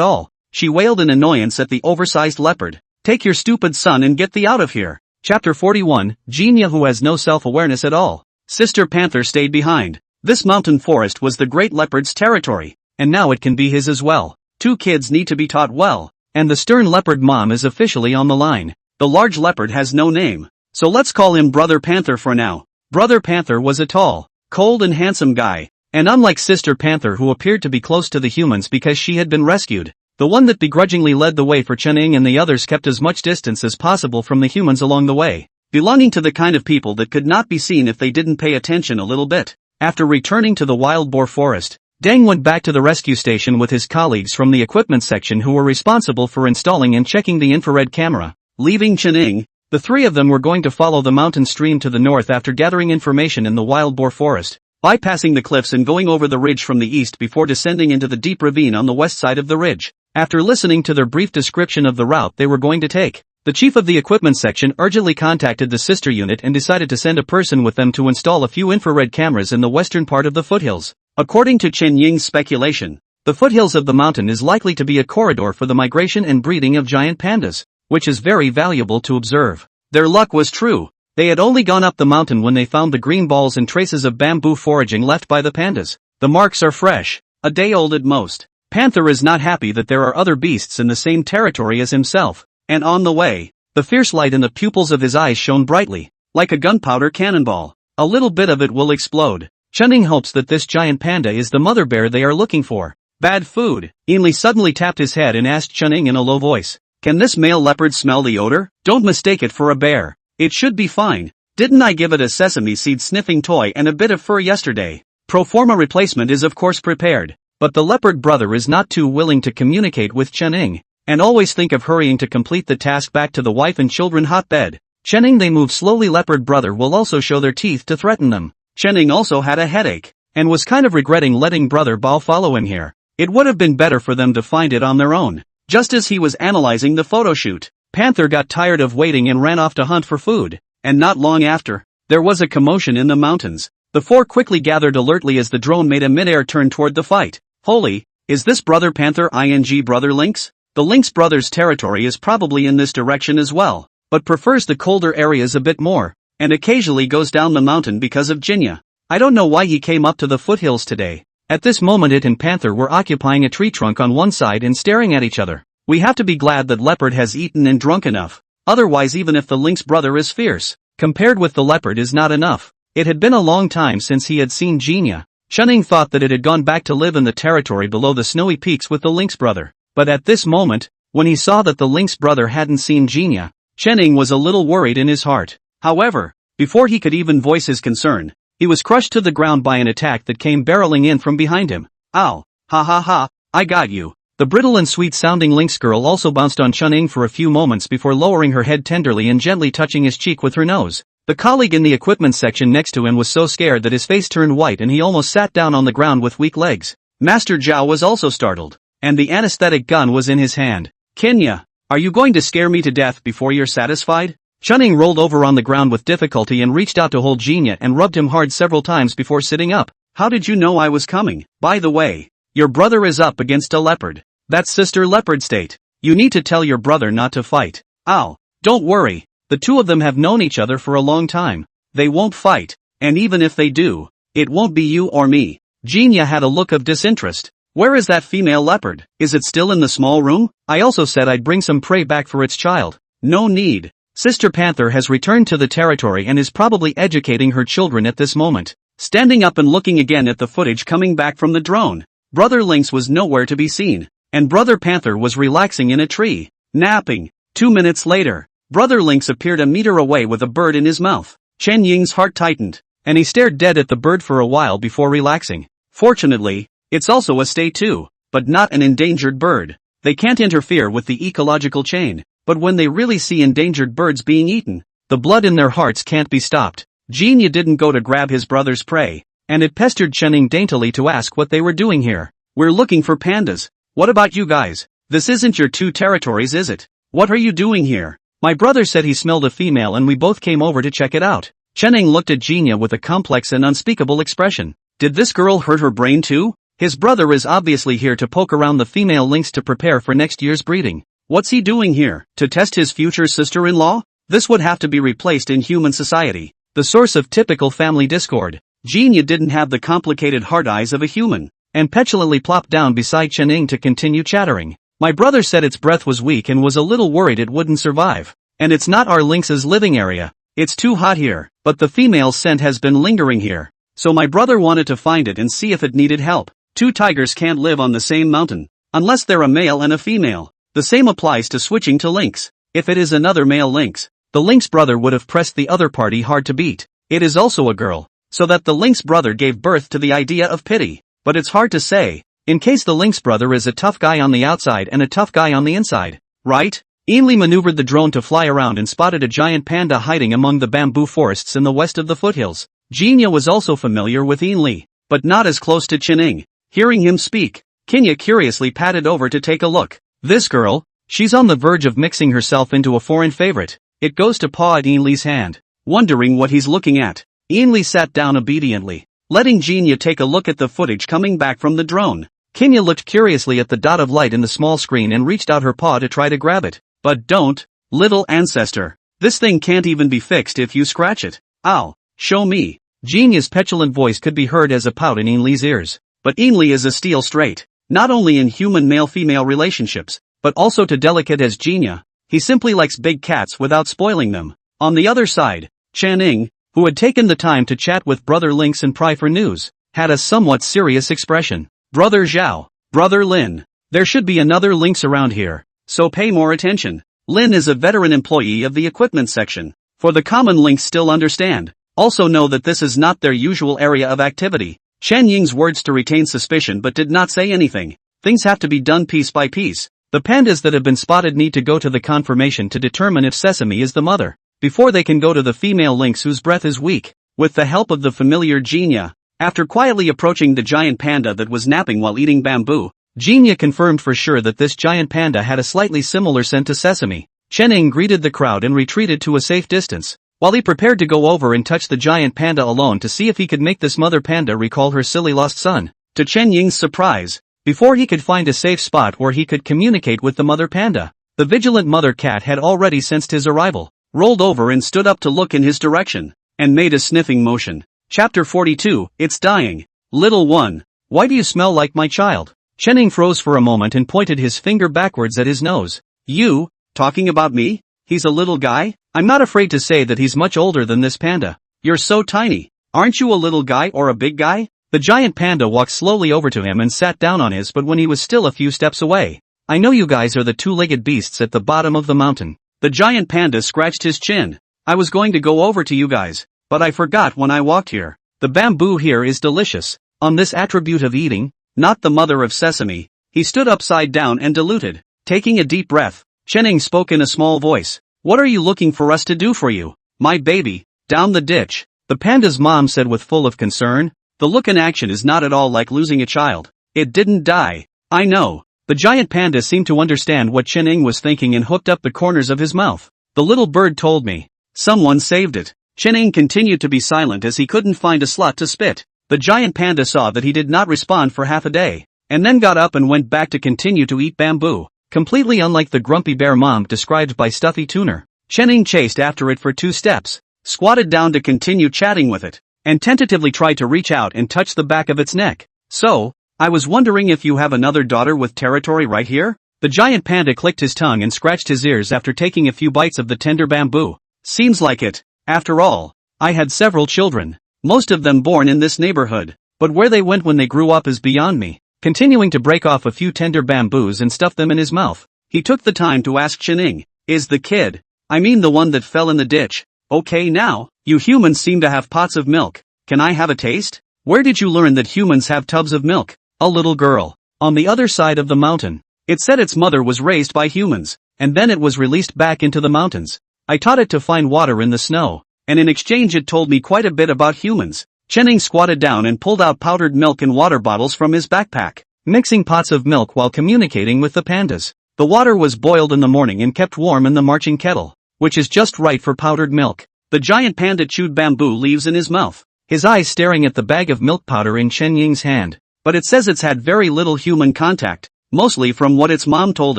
all. She wailed in annoyance at the oversized leopard. Take your stupid son and get thee out of here. Chapter 41, Genia who has no self-awareness at all. Sister Panther stayed behind. This mountain forest was the great leopard's territory, and now it can be his as well. Two kids need to be taught well, and the stern leopard mom is officially on the line. The large leopard has no name, so let's call him Brother Panther for now. Brother Panther was a tall, cold and handsome guy, and unlike Sister Panther who appeared to be close to the humans because she had been rescued, the one that begrudgingly led the way for Chen-Ing and the others kept as much distance as possible from the humans along the way, belonging to the kind of people that could not be seen if they didn't pay attention a little bit. After returning to the wild boar forest, Deng went back to the rescue station with his colleagues from the equipment section who were responsible for installing and checking the infrared camera. Leaving Chen-Ing, the three of them were going to follow the mountain stream to the north after gathering information in the wild boar forest, bypassing the cliffs and going over the ridge from the east before descending into the deep ravine on the west side of the ridge. After listening to their brief description of the route they were going to take, the chief of the equipment section urgently contacted the sister unit and decided to send a person with them to install a few infrared cameras in the western part of the foothills. According to Chen Ying's speculation, the foothills of the mountain is likely to be a corridor for the migration and breeding of giant pandas, which is very valuable to observe. Their luck was true. They had only gone up the mountain when they found the green balls and traces of bamboo foraging left by the pandas. The marks are fresh, a day old at most. Panther is not happy that there are other beasts in the same territory as himself, and on the way, the fierce light in the pupils of his eyes shone brightly, like a gunpowder cannonball. A little bit of it will explode. Chen-Ing hopes that this giant panda is the mother bear they are looking for. Bad food. Ainli suddenly tapped his head and asked Chen-Ing in a low voice, "Can this male leopard smell the odor? Don't mistake it for a bear. It should be fine. Didn't I give it a sesame seed sniffing toy and a bit of fur yesterday?" Pro forma replacement is of course prepared, but the leopard brother is not too willing to communicate with Chen-Ing, and always think of hurrying to complete the task back to the wife and children hotbed. Chen-Ing they move slowly. Leopard brother will also show their teeth to threaten them. Chen-Ing also had a headache, and was kind of regretting letting brother Bao follow him here. It would have been better for them to find it on their own. Just as he was analyzing the photo shoot, Panther got tired of waiting and ran off to hunt for food, and not long after, there was a commotion in the mountains. The four quickly gathered alertly as the drone made a mid-air turn toward the fight. Holy, is this Brother Panther ing Brother Lynx? The Lynx brothers' territory is probably in this direction as well, but prefers the colder areas a bit more, and occasionally goes down the mountain because of Jinya. I don't know why he came up to the foothills today. At this moment it and Panther were occupying a tree trunk on one side and staring at each other. We have to be glad that Leopard has eaten and drunk enough, otherwise even if the Lynx brother is fierce, compared with the Leopard is not enough. It had been a long time since he had seen Jinya. Chen-Ing thought that it had gone back to live in the territory below the snowy peaks with the Lynx brother, but at this moment, when he saw that the Lynx brother hadn't seen Jinya, Chen-Ing was a little worried in his heart. However, before he could even voice his concern, he was crushed to the ground by an attack that came barreling in from behind him. Ow! Ha ha ha, I got you. The brittle and sweet-sounding Lynx girl also bounced on Chen-Ing for a few moments before lowering her head tenderly and gently touching his cheek with her nose. The colleague in the equipment section next to him was so scared that his face turned white and he almost sat down on the ground with weak legs. Master Zhao was also startled, and the anesthetic gun was in his hand. "Kenya, are you going to scare me to death before you're satisfied?" Chen-Ing rolled over on the ground with difficulty and reached out to hold Jinya and rubbed him hard several times before sitting up. "How did you know I was coming? By the way, your brother is up against a leopard. That's Sister Leopard State. You need to tell your brother not to fight." "Ow, don't worry. The two of them have known each other for a long time. They won't fight, and even if they do, it won't be you or me." Jinya had a look of disinterest. "Where is that female leopard? Is it still in the small room? I also said I'd bring some prey back for its child." "No need. Sister Panther has returned to the territory and is probably educating her children at this moment." Standing up and looking again at the footage coming back from the drone, Brother Lynx was nowhere to be seen, and Brother Panther was relaxing in a tree, napping. 2 minutes later, Brother Lynx appeared a meter away with a bird in his mouth. Chen Ying's heart tightened, and he stared dead at the bird for a while before relaxing. Fortunately, it's also a stay too, but not an endangered bird. They can't interfere with the ecological chain, but when they really see endangered birds being eaten, the blood in their hearts can't be stopped. Jinya didn't go to grab his brother's prey, and it pestered Chen-Ing daintily to ask what they were doing here. "We're looking for pandas. What about you guys? This isn't your two territories, is it? What are you doing here?" "My brother said he smelled a female and we both came over to check it out." Chen-Ing looked at Jinya with a complex and unspeakable expression. Did this girl hurt her brain too? His brother is obviously here to poke around the female lynx to prepare for next year's breeding. What's he doing here? To test his future sister-in-law? This would have to be replaced in human society. the source of typical family discord. Jinya didn't have the complicated hard eyes of a human, and petulantly plopped down beside Chening to continue chattering. My brother said its breath was weak and was a little worried it wouldn't survive. And it's not our lynx's living area. It's too hot here, but the female scent has been lingering here. So my brother wanted to find it and see if it needed help. Two tigers can't live on the same mountain, unless they're a male and a female. The same applies to switching to lynx. If it is another male lynx, the lynx brother would have pressed the other party hard to beat. It is also a girl, so that the lynx brother gave birth to the idea of pity. But it's hard to say, in case the lynx brother is a tough guy on the outside and a tough guy on the inside, right? Ainley maneuvered the drone to fly around and spotted a giant panda hiding among the bamboo forests in the west of the foothills. Jinya was also familiar with Ainley, but not as close to Chening. Hearing him speak, Kinya curiously padded over to take a look. This girl, she's on the verge of mixing herself into a foreign favorite. It goes to paw at Ainley's hand, wondering what he's looking at. Ainley sat down obediently, letting Jinya take a look at the footage coming back from the drone. Kinya looked curiously at the dot of light in the small screen and reached out her paw to try to grab it. But don't, little ancestor. This thing can't even be fixed if you scratch it. Ow, show me. Jinya's petulant voice could be heard as a pout in Ainley's ears. But Ainley is a steel straight, not only in human male-female relationships, but also to delicate as Jinya. He simply likes big cats without spoiling them. On the other side, Chening, who had taken the time to chat with Brother Lynx and pry for news, had a somewhat serious expression. Brother Zhao, Brother Lin, there should be another lynx around here, so pay more attention. Lin is a veteran employee of the equipment section. For the common lynx still understand, also know that this is not their usual area of activity. Chen Ying's words to retain suspicion but did not say anything. Things have to be done piece by piece. The pandas that have been spotted need to go to the confirmation to determine if Sesame is the mother, before they can go to the female lynx whose breath is weak. With the help of the familiar Jinya, after quietly approaching the giant panda that was napping while eating bamboo, Jinya confirmed for sure that this giant panda had a slightly similar scent to Sesame. Chening greeted the crowd and retreated to a safe distance, while he prepared to go over and touch the giant panda alone to see if he could make this mother panda recall her silly lost son. To Chen Ying's surprise, before he could find a safe spot where he could communicate with the mother panda, the vigilant mother cat had already sensed his arrival, rolled over and stood up to look in his direction, and made a sniffing motion. Chapter 42, It's Dying. Little one, why do you smell like my child? Chening froze for a moment and pointed his finger backwards at his nose. You, talking about me? He's a little guy? I'm not afraid to say that he's much older than this panda. You're so tiny. Aren't you a little guy or a big guy? The giant panda walked slowly over to him and sat down on his butt when he was still a few steps away. I know you guys are the two-legged beasts at the bottom of the mountain. The giant panda scratched his chin. I was going to go over to you guys, but I forgot when I walked here. The bamboo here is delicious. On this attribute of eating, not the mother of Sesame, he stood upside down and diluted. Taking a deep breath, Chening spoke in a small voice. What are you looking for us to do for you? My baby, down the ditch. The panda's mom said with full of concern. The look in action is not at all like losing a child. It didn't die. I know. The giant panda seemed to understand what Chening was thinking and hooked up the corners of his mouth. The little bird told me. Someone saved it. Chening continued to be silent as he couldn't find a slot to spit. The giant panda saw that he did not respond for half a day, and then got up and went back to continue to eat bamboo. Completely unlike the grumpy bear mom described by Stuffy Tuner, Chening chased after it for 2 steps, squatted down to continue chatting with it, and tentatively tried to reach out and touch the back of its neck. So, I was wondering if you have another daughter with territory right here? The giant panda clicked his tongue and scratched his ears after taking a few bites of the tender bamboo. Seems like it. After all, I had several children, most of them born in this neighborhood, but where they went when they grew up is beyond me. Continuing to break off a few tender bamboos and stuff them in his mouth, he took the time to ask Chening, is the kid, I mean the one that fell in the ditch, okay now? You humans seem to have pots of milk. Can I have a taste? Where did you learn that humans have tubs of milk? A little girl, on the other side of the mountain. It said its mother was raised by humans, and then it was released back into the mountains. I taught it to find water in the snow, and in exchange it told me quite a bit about humans. Chening squatted down and pulled out powdered milk and water bottles from his backpack, mixing pots of milk while communicating with the pandas. The water was boiled in the morning and kept warm in the marching kettle, which is just right for powdered milk. The giant panda chewed bamboo leaves in his mouth, his eyes staring at the bag of milk powder in Chen Ying's hand. But it says it's had very little human contact, mostly from what its mom told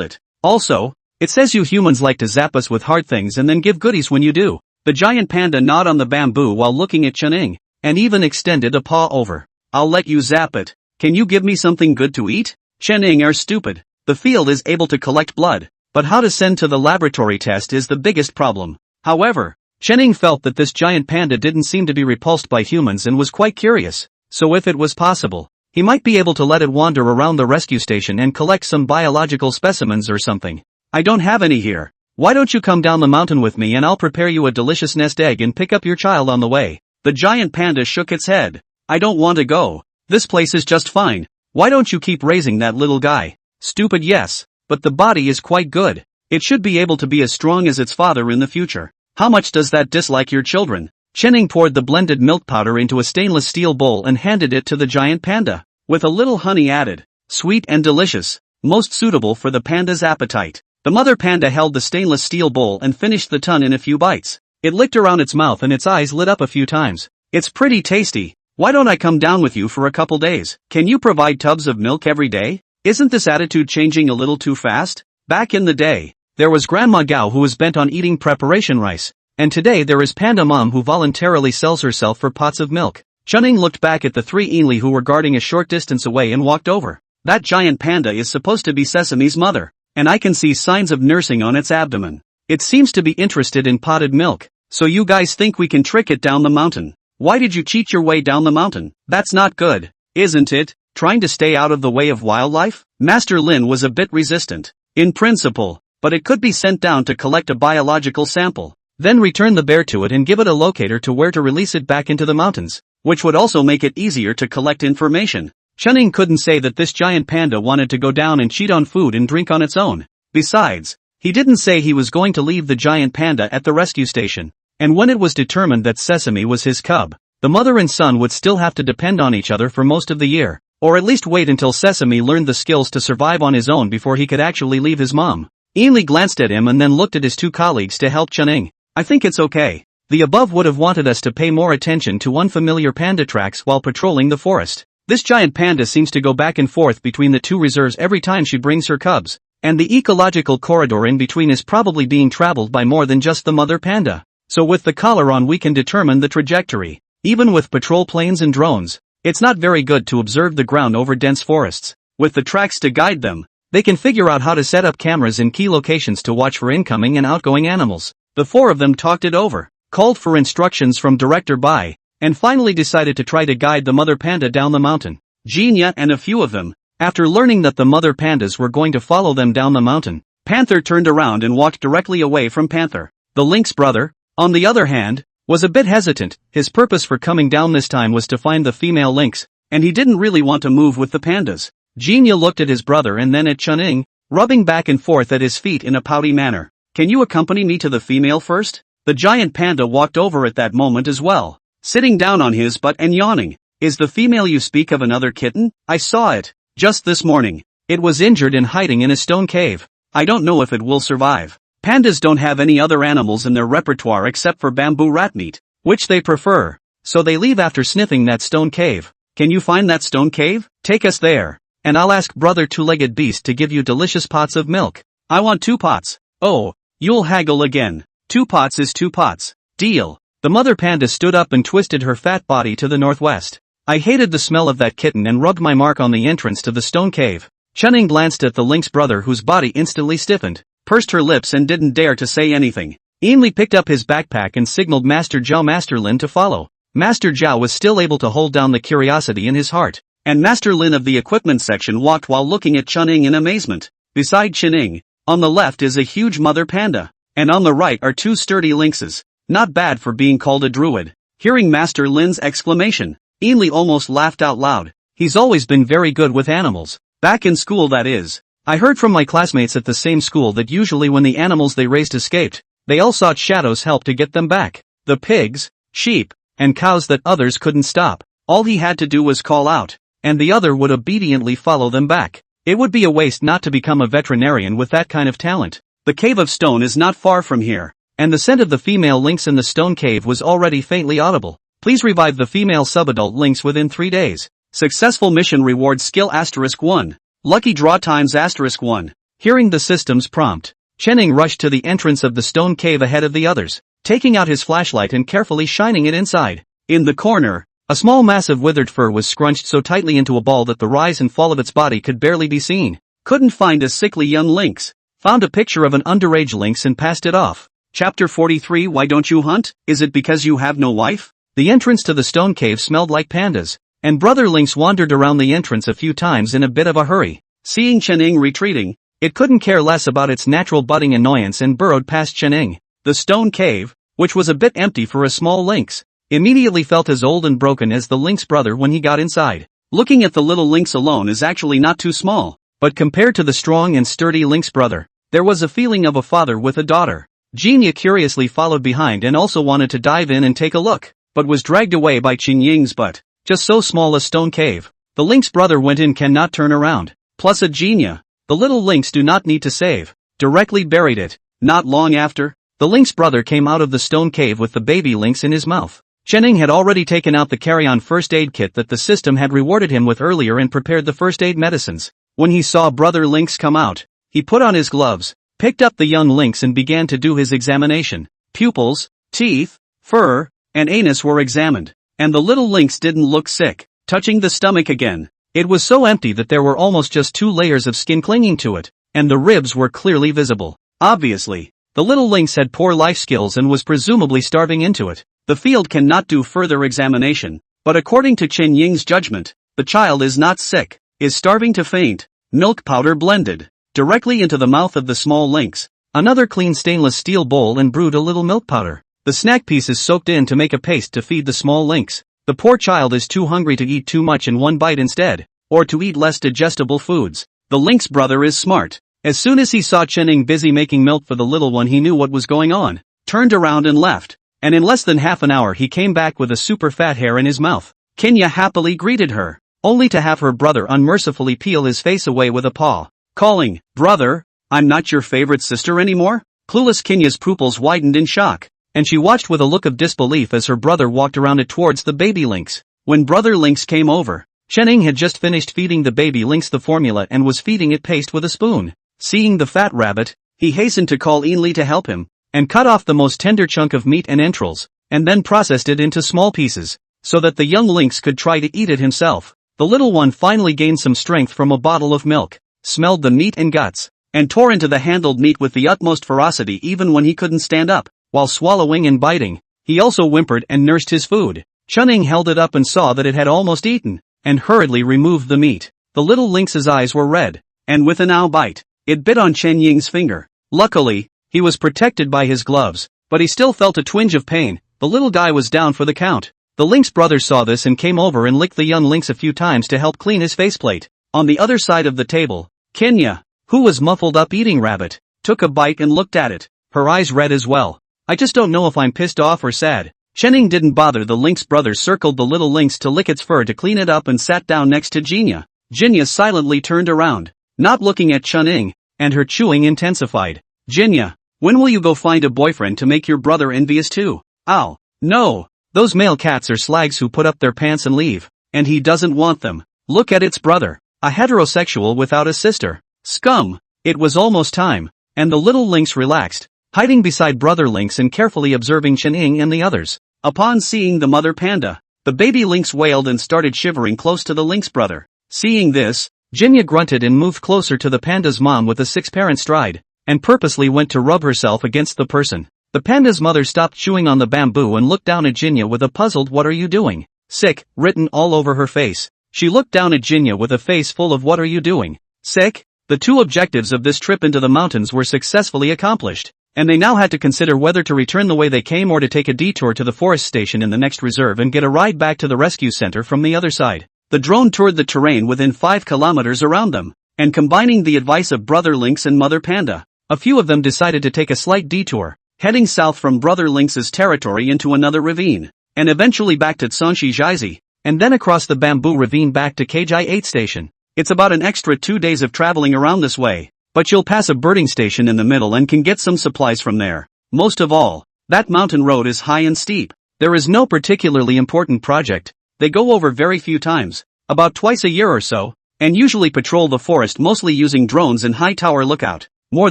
it. Also, it says you humans like to zap us with hard things and then give goodies when you do. The giant panda gnawed on the bamboo while looking at Chunning, and even extended a paw over. I'll let you zap it. Can you give me something good to eat? Chunning are stupid. The field is able to collect blood, but how to send to the laboratory test is the biggest problem. However, Chunning felt that this giant panda didn't seem to be repulsed by humans and was quite curious, so if it was possible, he might be able to let it wander around the rescue station and collect some biological specimens or something. I don't have any here. Why don't you come down the mountain with me and I'll prepare you a delicious nest egg and pick up your child on the way. The giant panda shook its head. I don't want to go. This place is just fine. Why don't you keep raising that little guy? Stupid, yes, but the body is quite good. It should be able to be as strong as its father in the future. How much does that dislike your children? Chunning poured the blended milk powder into a stainless steel bowl and handed it to the giant panda, with a little honey added. Sweet and delicious, most suitable for the panda's appetite. The mother panda held the stainless steel bowl and finished the ton in a few bites. It licked around its mouth and its eyes lit up a few times. It's pretty tasty. Why don't I come down with you for a couple days? Can you provide tubs of milk every day? Isn't this attitude changing a little too fast? Back in the day, there was Grandma Gao who was bent on eating preparation rice, and today there is Panda Mom who voluntarily sells herself for pots of milk. Chunning looked back at the three Enli who were guarding a short distance away and walked over. That giant panda is supposed to be Sesame's mother, and I can see signs of nursing on its abdomen. It seems to be interested in potted milk, so you guys think we can trick it down the mountain. Why did you cheat your way down the mountain? That's not good, isn't it? Trying to stay out of the way of wildlife? Master Lin was a bit resistant, in principle, but it could be sent down to collect a biological sample. Then return the bear to it and give it a locator to where to release it back into the mountains, which would also make it easier to collect information. Chunning couldn't say that this giant panda wanted to go down and cheat on food and drink on its own. Besides, he didn't say he was going to leave the giant panda at the rescue station. And when it was determined that Sesame was his cub, the mother and son would still have to depend on each other for most of the year, or at least wait until Sesame learned the skills to survive on his own before he could actually leave his mom. Enli glanced at him and then looked at his two colleagues to help Chunning. I think it's okay. The above would have wanted us to pay more attention to unfamiliar panda tracks while patrolling the forest. This giant panda seems to go back and forth between the two reserves every time she brings her cubs, and the ecological corridor in between is probably being traveled by more than just the mother panda. So with the collar on we can determine the trajectory. Even with patrol planes and drones, it's not very good to observe the ground over dense forests. With the tracks to guide them, they can figure out how to set up cameras in key locations to watch for incoming and outgoing animals. The four of them talked it over, called for instructions from Director Bai, and finally decided to try to guide the mother panda down the mountain. Genia and a few of them, after learning that the mother pandas were going to follow them down the mountain, Panther turned around and walked directly away from Panther. The lynx brother, on the other hand, was a bit hesitant. His purpose for coming down this time was to find the female lynx, and he didn't really want to move with the pandas. Genia looked at his brother and then at Chunning, rubbing back and forth at his feet in a pouty manner. Can you accompany me to the female first? The giant panda walked over at that moment as well, sitting down on his butt and yawning. Is the female you speak of another kitten? I saw it, just this morning. It was injured and hiding in a stone cave. I don't know if it will survive. Pandas don't have any other animals in their repertoire except for bamboo rat meat, which they prefer, so they leave after sniffing that stone cave. Can you find that stone cave? Take us there, and I'll ask brother two-legged beast to give you delicious pots of milk. I want 2 pots. Oh, you'll haggle again. 2 pots is 2 pots. Deal. The mother panda stood up and twisted her fat body to the northwest. I hated the smell of that kitten and rubbed my mark on the entrance to the stone cave. Chunning glanced at the lynx brother whose body instantly stiffened, pursed her lips and didn't dare to say anything. Enli picked up his backpack and signaled Master Zhao Master Lin to follow. Master Zhao was still able to hold down the curiosity in his heart, and Master Lin of the equipment section walked while looking at Chunning in amazement. Beside Chunning, on the left is a huge mother panda, and on the right are 2 sturdy lynxes. Not bad for being called a druid. Hearing Master Lin's exclamation, Enli almost laughed out loud. He's always been very good with animals. Back in school, that is. I heard from my classmates at the same school that usually when the animals they raised escaped, they all sought Shadow's help to get them back. The pigs, sheep, and cows that others couldn't stop. All he had to do was call out, and the other would obediently follow them back. It would be a waste not to become a veterinarian with that kind of talent. The cave of stone is not far from here, and the scent of the female lynx in the stone cave was already faintly audible. Please revive the female subadult lynx within 3 days. Successful mission reward skill *1. Lucky draw times *1. Hearing the system's prompt, Chunning rushed to the entrance of the stone cave ahead of the others. taking out his flashlight and carefully shining it inside. In the corner, a small mass of withered fur was scrunched so tightly into a ball that the rise and fall of its body could barely be seen. Couldn't find a sickly young lynx. Found a picture of an underage lynx and passed it off. Chapter 43. Why don't you hunt? Is it because you have no wife? The entrance to the stone cave smelled like pandas, and Brother Lynx wandered around the entrance a few times in a bit of a hurry. Seeing Chening retreating, it couldn't care less about its natural budding annoyance and burrowed past Chening. The stone cave, which was a bit empty for a small lynx, immediately felt as old and broken as the lynx brother when he got inside. Looking at the little lynx alone is actually not too small, but compared to the strong and sturdy lynx brother, there was a feeling of a father with a daughter. Genia curiously followed behind and also wanted to dive in and take a look, but was dragged away by Qin Ying's butt. Just so small a stone cave. The lynx brother went in cannot turn around. Plus a Genia. The little lynx do not need to save. Directly buried it. Not long after, the lynx brother came out of the stone cave with the baby lynx in his mouth. Chening had already taken out the carry-on first aid kit that the system had rewarded him with earlier and prepared the first aid medicines. When he saw Brother Lynx come out, he put on his gloves, picked up the young lynx and began to do his examination. Pupils, teeth, fur, and anus were examined, and the little lynx didn't look sick. Touching the stomach again, it was so empty that there were almost just 2 layers of skin clinging to it, and the ribs were clearly visible. Obviously, the little lynx had poor life skills and was presumably starving into it. The field cannot do further examination, but according to Qin Ying's judgment, the child is not sick, is starving to faint. Milk powder blended directly into the mouth of the small lynx. Another clean stainless steel bowl and brewed a little milk powder. The snack pieces soaked in to make a paste to feed the small lynx. The poor child is too hungry to eat too much in one bite instead, or to eat less digestible foods. The lynx brother is smart. As soon as he saw Chening busy making milk for the little one, he knew what was going on, turned around and left. And in less than half an hour he came back with a super fat hair in his mouth. Kenya happily greeted her, only to have her brother unmercifully peel his face away with a paw, calling, "Brother, I'm not your favorite sister anymore?" Clueless Kenya's pupils widened in shock, and she watched with a look of disbelief as her brother walked around it towards the baby lynx. When Brother Lynx came over, Chening had just finished feeding the baby lynx the formula and was feeding it paste with a spoon. Seeing the fat rabbit, he hastened to call Ainley to help him, and cut off the most tender chunk of meat and entrails, and then processed it into small pieces, so that the young lynx could try to eat it himself. The little one finally gained some strength from a bottle of milk, smelled the meat and guts, and tore into the handled meat with the utmost ferocity even when he couldn't stand up. While swallowing and biting, he also whimpered and nursed his food. Chuning held it up and saw that it had almost eaten, and hurriedly removed the meat. The little lynx's eyes were red, and with an ow bite, it bit on Chen Ying's finger. Luckily, he was protected by his gloves, but he still felt a twinge of pain. The little guy was down for the count. The lynx brother saw this and came over and licked the young lynx a few times to help clean his faceplate. On the other side of the table, Kenya, who was muffled up eating rabbit, took a bite and looked at it, her eyes red as well. "I just don't know if I'm pissed off or sad." Chening didn't bother. The lynx brother circled the little lynx to lick its fur to clean it up and sat down next to Genia. Genia silently turned around, not looking at Chuning, and her chewing intensified. "Genia, when will you go find a boyfriend to make your brother envious too?" "Ow, no. Those male cats are slags who put up their pants and leave, and he doesn't want them. Look at its brother, a heterosexual without a sister. Scum." It was almost time, and the little lynx relaxed, hiding beside Brother Lynx and carefully observing Chening and the others. Upon seeing the mother panda, the baby lynx wailed and started shivering close to the lynx brother. Seeing this, Genia grunted and moved closer to the panda's mom with a 6-parent stride, and purposely went to rub herself against the person. The panda's mother stopped chewing on the bamboo and looked down at Genia with a puzzled "What are you doing?" "Sick" written all over her face. She looked down at Genia with a face full of "What are you doing?" "Sick?" The 2 objectives of this trip into the mountains were successfully accomplished, and they now had to consider whether to return the way they came or to take a detour to the forest station in the next reserve and get a ride back to the rescue center from the other side. The drone toured the terrain within 5 kilometers around them, and combining the advice of Brother Lynx and Mother Panda, a few of them decided to take a slight detour, heading south from Brother Lynx's territory into another ravine, and eventually back to Tsanshi Jiazi, and then across the bamboo ravine back to KJ 8 station. It's about an extra 2 days of traveling around this way, but you'll pass a birding station in the middle and can get some supplies from there. Most of all, that mountain road is high and steep. There is no particularly important project. They go over very few times, about twice a year or so, and usually patrol the forest mostly using drones and high tower lookout. More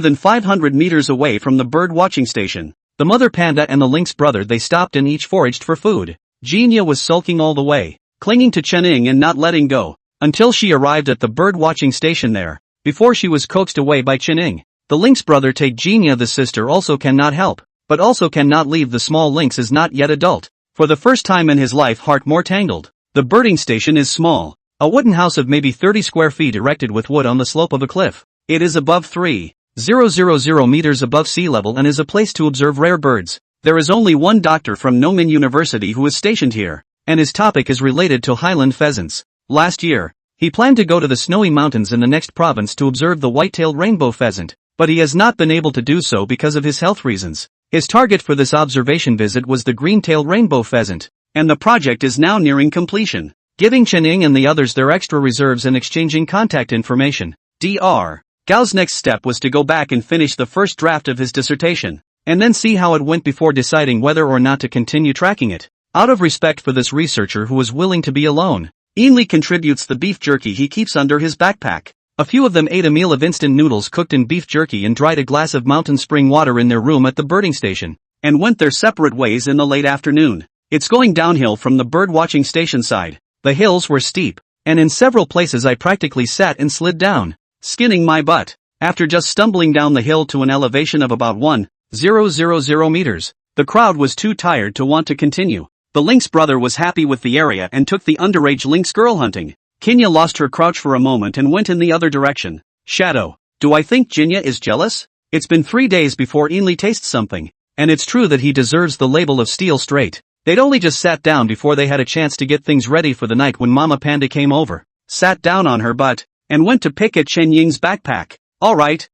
than 500 meters away from the bird watching station, The mother panda and the lynx brother they stopped and each foraged for food. Jinya was sulking all the way, clinging to Chening and not letting go, until she arrived at the bird-watching station there, before she was coaxed away by Chening. The lynx brother take Jinya the sister also cannot help, but also cannot leave the small lynx is not yet adult. For the first time in his life heart more tangled. The birding station is small. A wooden house of maybe 30 square feet erected with wood on the slope of a cliff. It is above 3,000 meters above sea level and is a place to observe rare birds. There is only one doctor from Nomin University who is stationed here, and his topic is related to highland pheasants. Last year, he planned to go to the snowy mountains in the next province to observe the white-tailed rainbow pheasant, but he has not been able to do so because of his health reasons. His target for this observation visit was the green-tailed rainbow pheasant, and the project is now nearing completion, giving Chening and the others their extra reserves and exchanging contact information. Dr. Gao's next step was to go back and finish the first draft of his dissertation, and then see how it went before deciding whether or not to continue tracking it. Out of respect for this researcher who was willing to be alone, Ainley contributes the beef jerky he keeps under his backpack. A few of them ate a meal of instant noodles cooked in beef jerky and dried a glass of mountain spring water in their room at the birding station, and went their separate ways in the late afternoon. It's going downhill from the bird-watching station side. The hills were steep, and in several places I practically sat and slid down, skinning my butt. After just stumbling down the hill to an elevation of about 1,000 meters, the crowd was too tired to want to continue. The lynx brother was happy with the area and took the underage lynx girl hunting. Kinya lost her crouch for a moment and went in the other direction. Shadow, do I think Jinya is jealous? It's been 3 days before Ainley tastes something, and it's true that he deserves the label of steel straight. They'd only just sat down before they had a chance to get things ready for the night when Mama Panda came over, sat down on her butt, and went to pick at Chen Ying's backpack. Alright,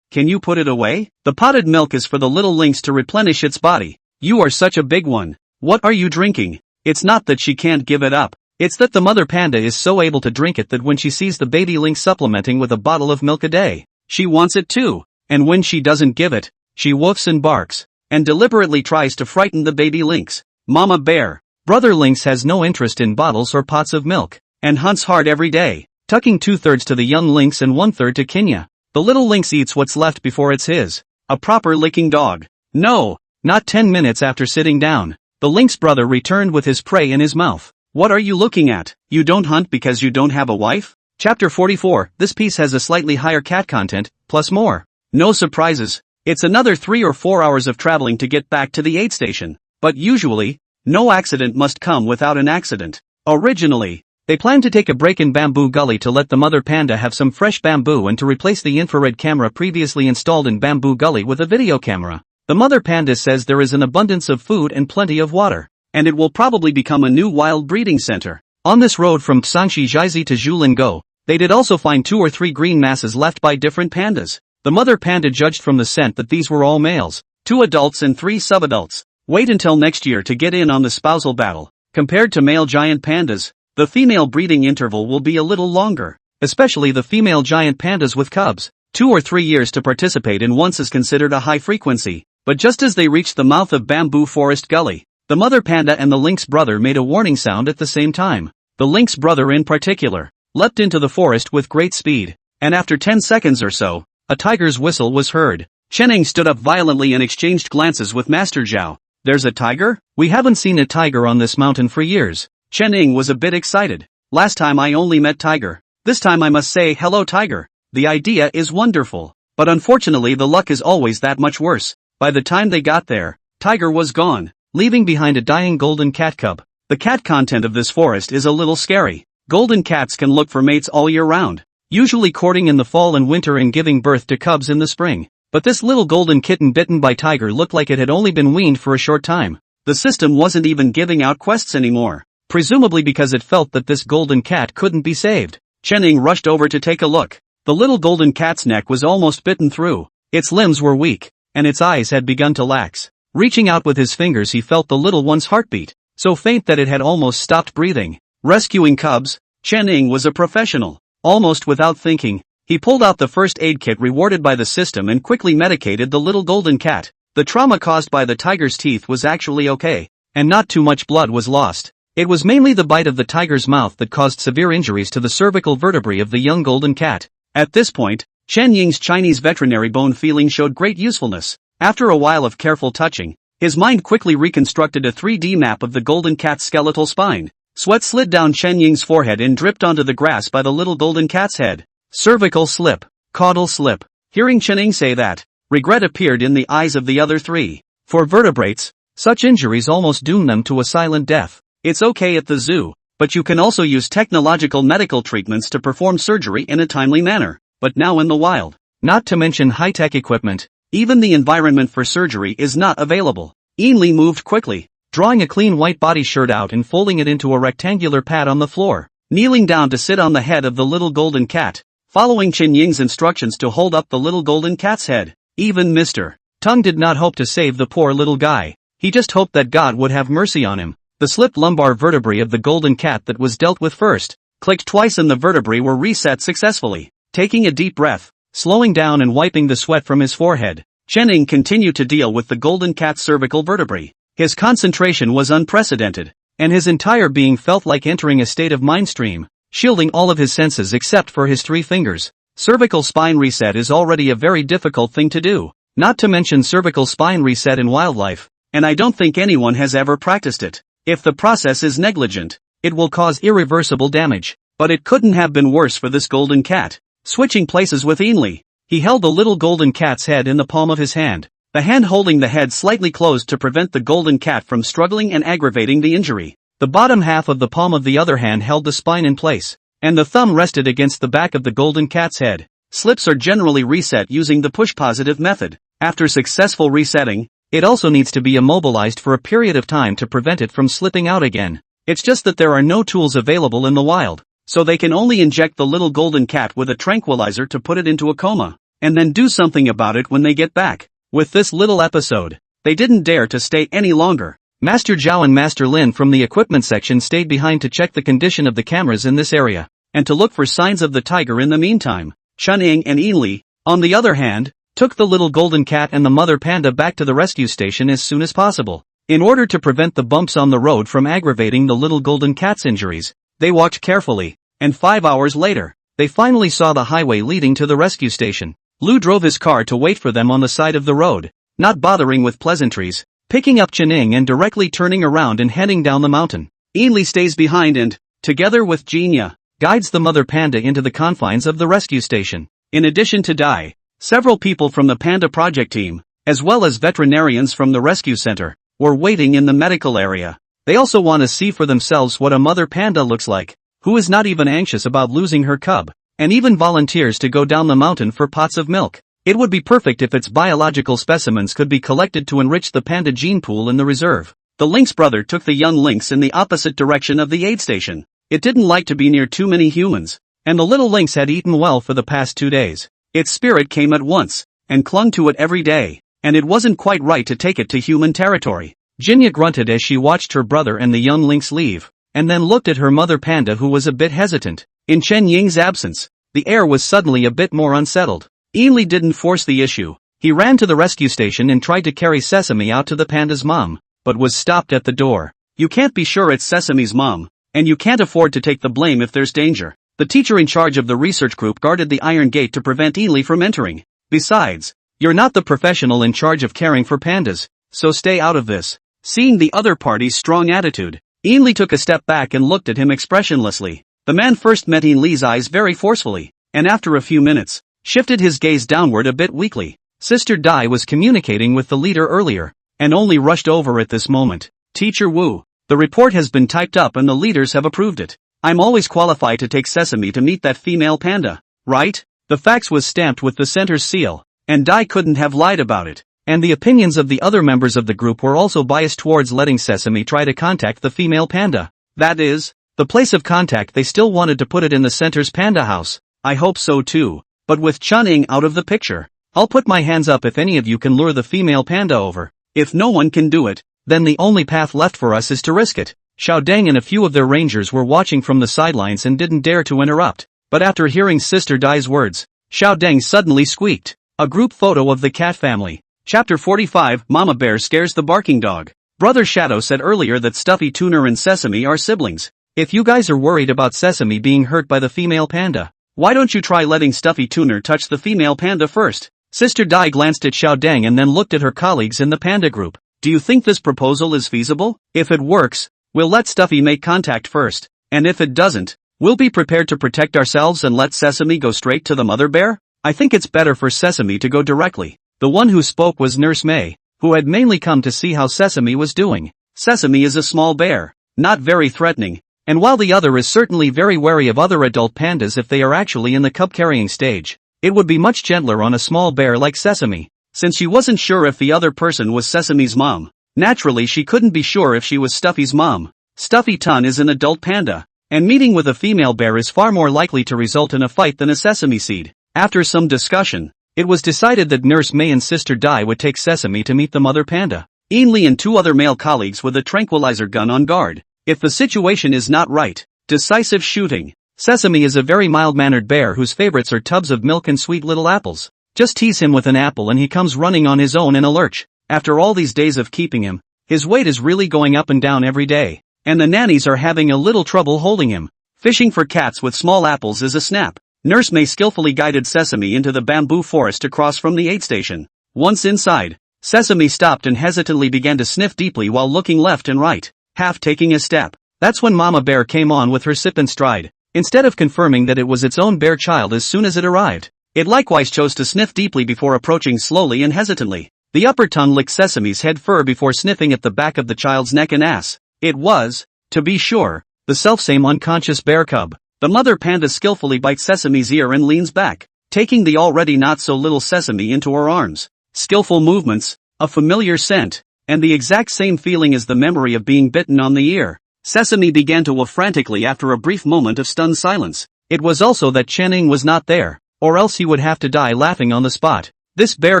can you put it away? The potted milk is for the little lynx to replenish its body. You are such a big one. What are you drinking? It's not that she can't give it up. It's that the mother panda is so able to drink it that when she sees the baby lynx supplementing with a bottle of milk a day, she wants it too, and when she doesn't give it, she woofs and barks, and deliberately tries to frighten the baby lynx. Mama bear, brother lynx has no interest in bottles or pots of milk, and hunts hard every day, tucking 2/3 to the young lynx and 1/3 to Kinya. The little lynx eats what's left before it's his. A proper licking dog. No, not 10 minutes after sitting down, the lynx brother returned with his prey in his mouth. What are you looking at? You don't hunt because you don't have a wife? Chapter 44, this piece has a slightly higher cat content, plus more. No surprises. It's another 3 or 4 hours of traveling to get back to the aid station. But usually, no accident must come without an accident. Originally, they planned to take a break in Bamboo Gully to let the mother panda have some fresh bamboo and to replace the infrared camera previously installed in Bamboo Gully with a video camera. The mother panda says there is an abundance of food and plenty of water, and it will probably become a new wild breeding center. On this road from Sangxi Jiazi to Zhulingo, they did also find 2 or 3 green masses left by different pandas. The mother panda judged from the scent that these were all males, 2 adults and 3 subadults. Wait until next year to get in on the spousal battle. Compared to male giant pandas, the female breeding interval will be a little longer, especially the female giant pandas with cubs. 2 or 3 years to participate in once is considered a high frequency, but just as they reached the mouth of Bamboo Forest Gully, the mother panda and the lynx brother made a warning sound at the same time. The lynx brother in particular leapt into the forest with great speed, and after 10 seconds or so, a tiger's whistle was heard. Chening stood up violently and exchanged glances with Master Zhao. There's a tiger? We haven't seen a tiger on this mountain for years. Chening was a bit excited. Last time I only met tiger. This time I must say hello tiger. The idea is wonderful, but unfortunately the luck is always that much worse. By the time they got there, tiger was gone, leaving behind a dying golden cat cub. The cat content of this forest is a little scary. Golden cats can look for mates all year round, usually courting in the fall and winter and giving birth to cubs in the spring. But this little golden kitten bitten by tiger looked like it had only been weaned for a short time. The system wasn't even giving out quests anymore, presumably because it felt that this golden cat couldn't be saved. Chening rushed over to take a look. The little golden cat's neck was almost bitten through. Its limbs were weak, and its eyes had begun to lax. Reaching out with his fingers he felt the little one's heartbeat, so faint that it had almost stopped breathing. Rescuing cubs, Chening was a professional. Almost without thinking, he pulled out the first aid kit rewarded by the system and quickly medicated the little golden cat. The trauma caused by the tiger's teeth was actually okay, and not too much blood was lost. It was mainly the bite of the tiger's mouth that caused severe injuries to the cervical vertebrae of the young golden cat. At this point, Chen Ying's Chinese veterinary bone feeling showed great usefulness. After a while of careful touching, his mind quickly reconstructed a 3D map of the golden cat's skeletal spine. Sweat slid down Chen Ying's forehead and dripped onto the grass by the little golden cat's head. Cervical slip. Caudal slip. Hearing Chen Ying say that, regret appeared in the eyes of the other three. For vertebrates, such injuries almost doom them to a silent death. It's okay at the zoo, but you can also use technological medical treatments to perform surgery in a timely manner. But now in the wild, not to mention high-tech equipment, even the environment for surgery is not available. Ainley moved quickly, drawing a clean white body shirt out and folding it into a rectangular pad on the floor, kneeling down to sit on the head of the little golden cat, following Chen Ying's instructions to hold up the little golden cat's head. Even Mr. Tung did not hope to save the poor little guy. He just hoped that God would have mercy on him. The slipped lumbar vertebrae of the golden cat that was dealt with first clicked twice and the vertebrae were reset successfully. Taking a deep breath, slowing down and wiping the sweat from his forehead, Chen Ying continued to deal with the golden cat's cervical vertebrae. His concentration was unprecedented, and his entire being felt like entering a state of mind stream, shielding all of his senses except for his 3 fingers. Cervical spine reset is already a very difficult thing to do, not to mention cervical spine reset in wildlife, and I don't think anyone has ever practiced it. If the process is negligent, it will cause irreversible damage. But it couldn't have been worse for this golden cat. Switching places with Ainley, he held the little golden cat's head in the palm of his hand, the hand holding the head slightly closed to prevent the golden cat from struggling and aggravating the injury. The bottom half of the palm of the other hand held the spine in place, and the thumb rested against the back of the golden cat's head. Slips are generally reset using the push-positive method. After successful resetting, it also needs to be immobilized for a period of time to prevent it from slipping out again. It's just that there are no tools available in the wild, so they can only inject the little golden cat with a tranquilizer to put it into a coma, and then do something about it when they get back. With this little episode, they didn't dare to stay any longer. Master Zhao and Master Lin from the equipment section stayed behind to check the condition of the cameras in this area, and to look for signs of the tiger in the meantime. Chen Ying and Ainley, on the other hand, took the little golden cat and the mother panda back to the rescue station as soon as possible. In order to prevent the bumps on the road from aggravating the little golden cat's injuries, they walked carefully, and 5 hours later, they finally saw the highway leading to the rescue station. Lu drove his car to wait for them on the side of the road, not bothering with pleasantries, picking up Chen Ying and directly turning around and heading down the mountain. Ainley stays behind and, together with Jinya, guides the mother panda into the confines of the rescue station. In addition to Dai, several people from the Panda Project team, as well as veterinarians from the rescue center, were waiting in the medical area. They also want to see for themselves what a mother panda looks like, who is not even anxious about losing her cub, and even volunteers to go down the mountain for pots of milk. It would be perfect if its biological specimens could be collected to enrich the panda gene pool in the reserve. The lynx brother took the young lynx in the opposite direction of the aid station. It didn't like to be near too many humans, and the little lynx had eaten well for the past 2 days. Its spirit came at once, and clung to it every day, and it wasn't quite right to take it to human territory. Jinya grunted as she watched her brother and the young lynx leave, and then looked at her mother panda who was a bit hesitant. In Chen Ying's absence, the air was suddenly a bit more unsettled. Ainley didn't force the issue. He ran to the rescue station and tried to carry Sesame out to the panda's mom, but was stopped at the door. You can't be sure it's Sesame's mom, and you can't afford to take the blame if there's danger. The teacher in charge of the research group guarded the iron gate to prevent Ainley from entering. Besides, you're not the professional in charge of caring for pandas, so stay out of this. Seeing the other party's strong attitude, Ainley took a step back and looked at him expressionlessly. The man first met Ainley's eyes very forcefully, and after a few minutes, shifted his gaze downward a bit weakly. Sister Dai was communicating with the leader earlier, and only rushed over at this moment. Teacher Wu, the report has been typed up and the leaders have approved it. I'm always qualified to take Sesame to meet that female panda, right? The fax was stamped with the center's seal, and Dai couldn't have lied about it. And the opinions of the other members of the group were also biased towards letting Sesame try to contact the female panda. That is, the place of contact they still wanted to put it in the center's panda house. I hope so too, but with Chen Ying out of the picture, I'll put my hands up if any of you can lure the female panda over. If no one can do it, then the only path left for us is to risk it. Xiao Deng and a few of their rangers were watching from the sidelines and didn't dare to interrupt, but after hearing Sister Dai's words, Xiao Deng suddenly squeaked. A group photo of the cat family. Chapter 45, Mama Bear Scares the Barking Dog. Brother Shadow said earlier that Stuffy Tuner and Sesame are siblings. If you guys are worried about Sesame being hurt by the female panda, why don't you try letting Stuffy Tuner touch the female panda first? Sister Dai glanced at Xiaodeng and then looked at her colleagues in the panda group. Do you think this proposal is feasible? If it works, we'll let Stuffy make contact first, and if it doesn't, we'll be prepared to protect ourselves and let Sesame go straight to the mother bear? I think it's better for Sesame to go directly. The one who spoke was Nurse May, who had mainly come to see how Sesame was doing. Sesame is a small bear, not very threatening, and while the other is certainly very wary of other adult pandas if they are actually in the cub-carrying stage, it would be much gentler on a small bear like Sesame. Since she wasn't sure if the other person was Sesame's mom, naturally she couldn't be sure if she was Stuffy's mom. Stuffy Tun is an adult panda, and meeting with a female bear is far more likely to result in a fight than a sesame seed. After some discussion, it was decided that Nurse May and Sister Dai would take Sesame to meet the mother panda. Ainley and 2 other male colleagues with a tranquilizer gun on guard. If the situation is not right, decisive shooting. Sesame is a very mild-mannered bear whose favorites are tubs of milk and sweet little apples. Just tease him with an apple and he comes running on his own in a lurch. After all these days of keeping him, his weight is really going up and down every day, and the nannies are having a little trouble holding him. Fishing for cats with small apples is a snap. Nurse May skillfully guided Sesame into the bamboo forest across from the aid station. Once inside, Sesame stopped and hesitantly began to sniff deeply while looking left and right, half taking a step. That's when Mama Bear came on with her sip and stride. Instead of confirming that it was its own bear child as soon as it arrived, it likewise chose to sniff deeply before approaching slowly and hesitantly. The upper tongue licked Sesame's head fur before sniffing at the back of the child's neck and ass. It was, to be sure, the selfsame unconscious bear cub. The mother panda skillfully bites Sesame's ear and leans back, taking the already not-so-little Sesame into her arms. Skillful movements, a familiar scent, and the exact same feeling as the memory of being bitten on the ear. Sesame began to woof frantically after a brief moment of stunned silence. It was also that Chen-Ing was not there, or else he would have to die laughing on the spot. This bear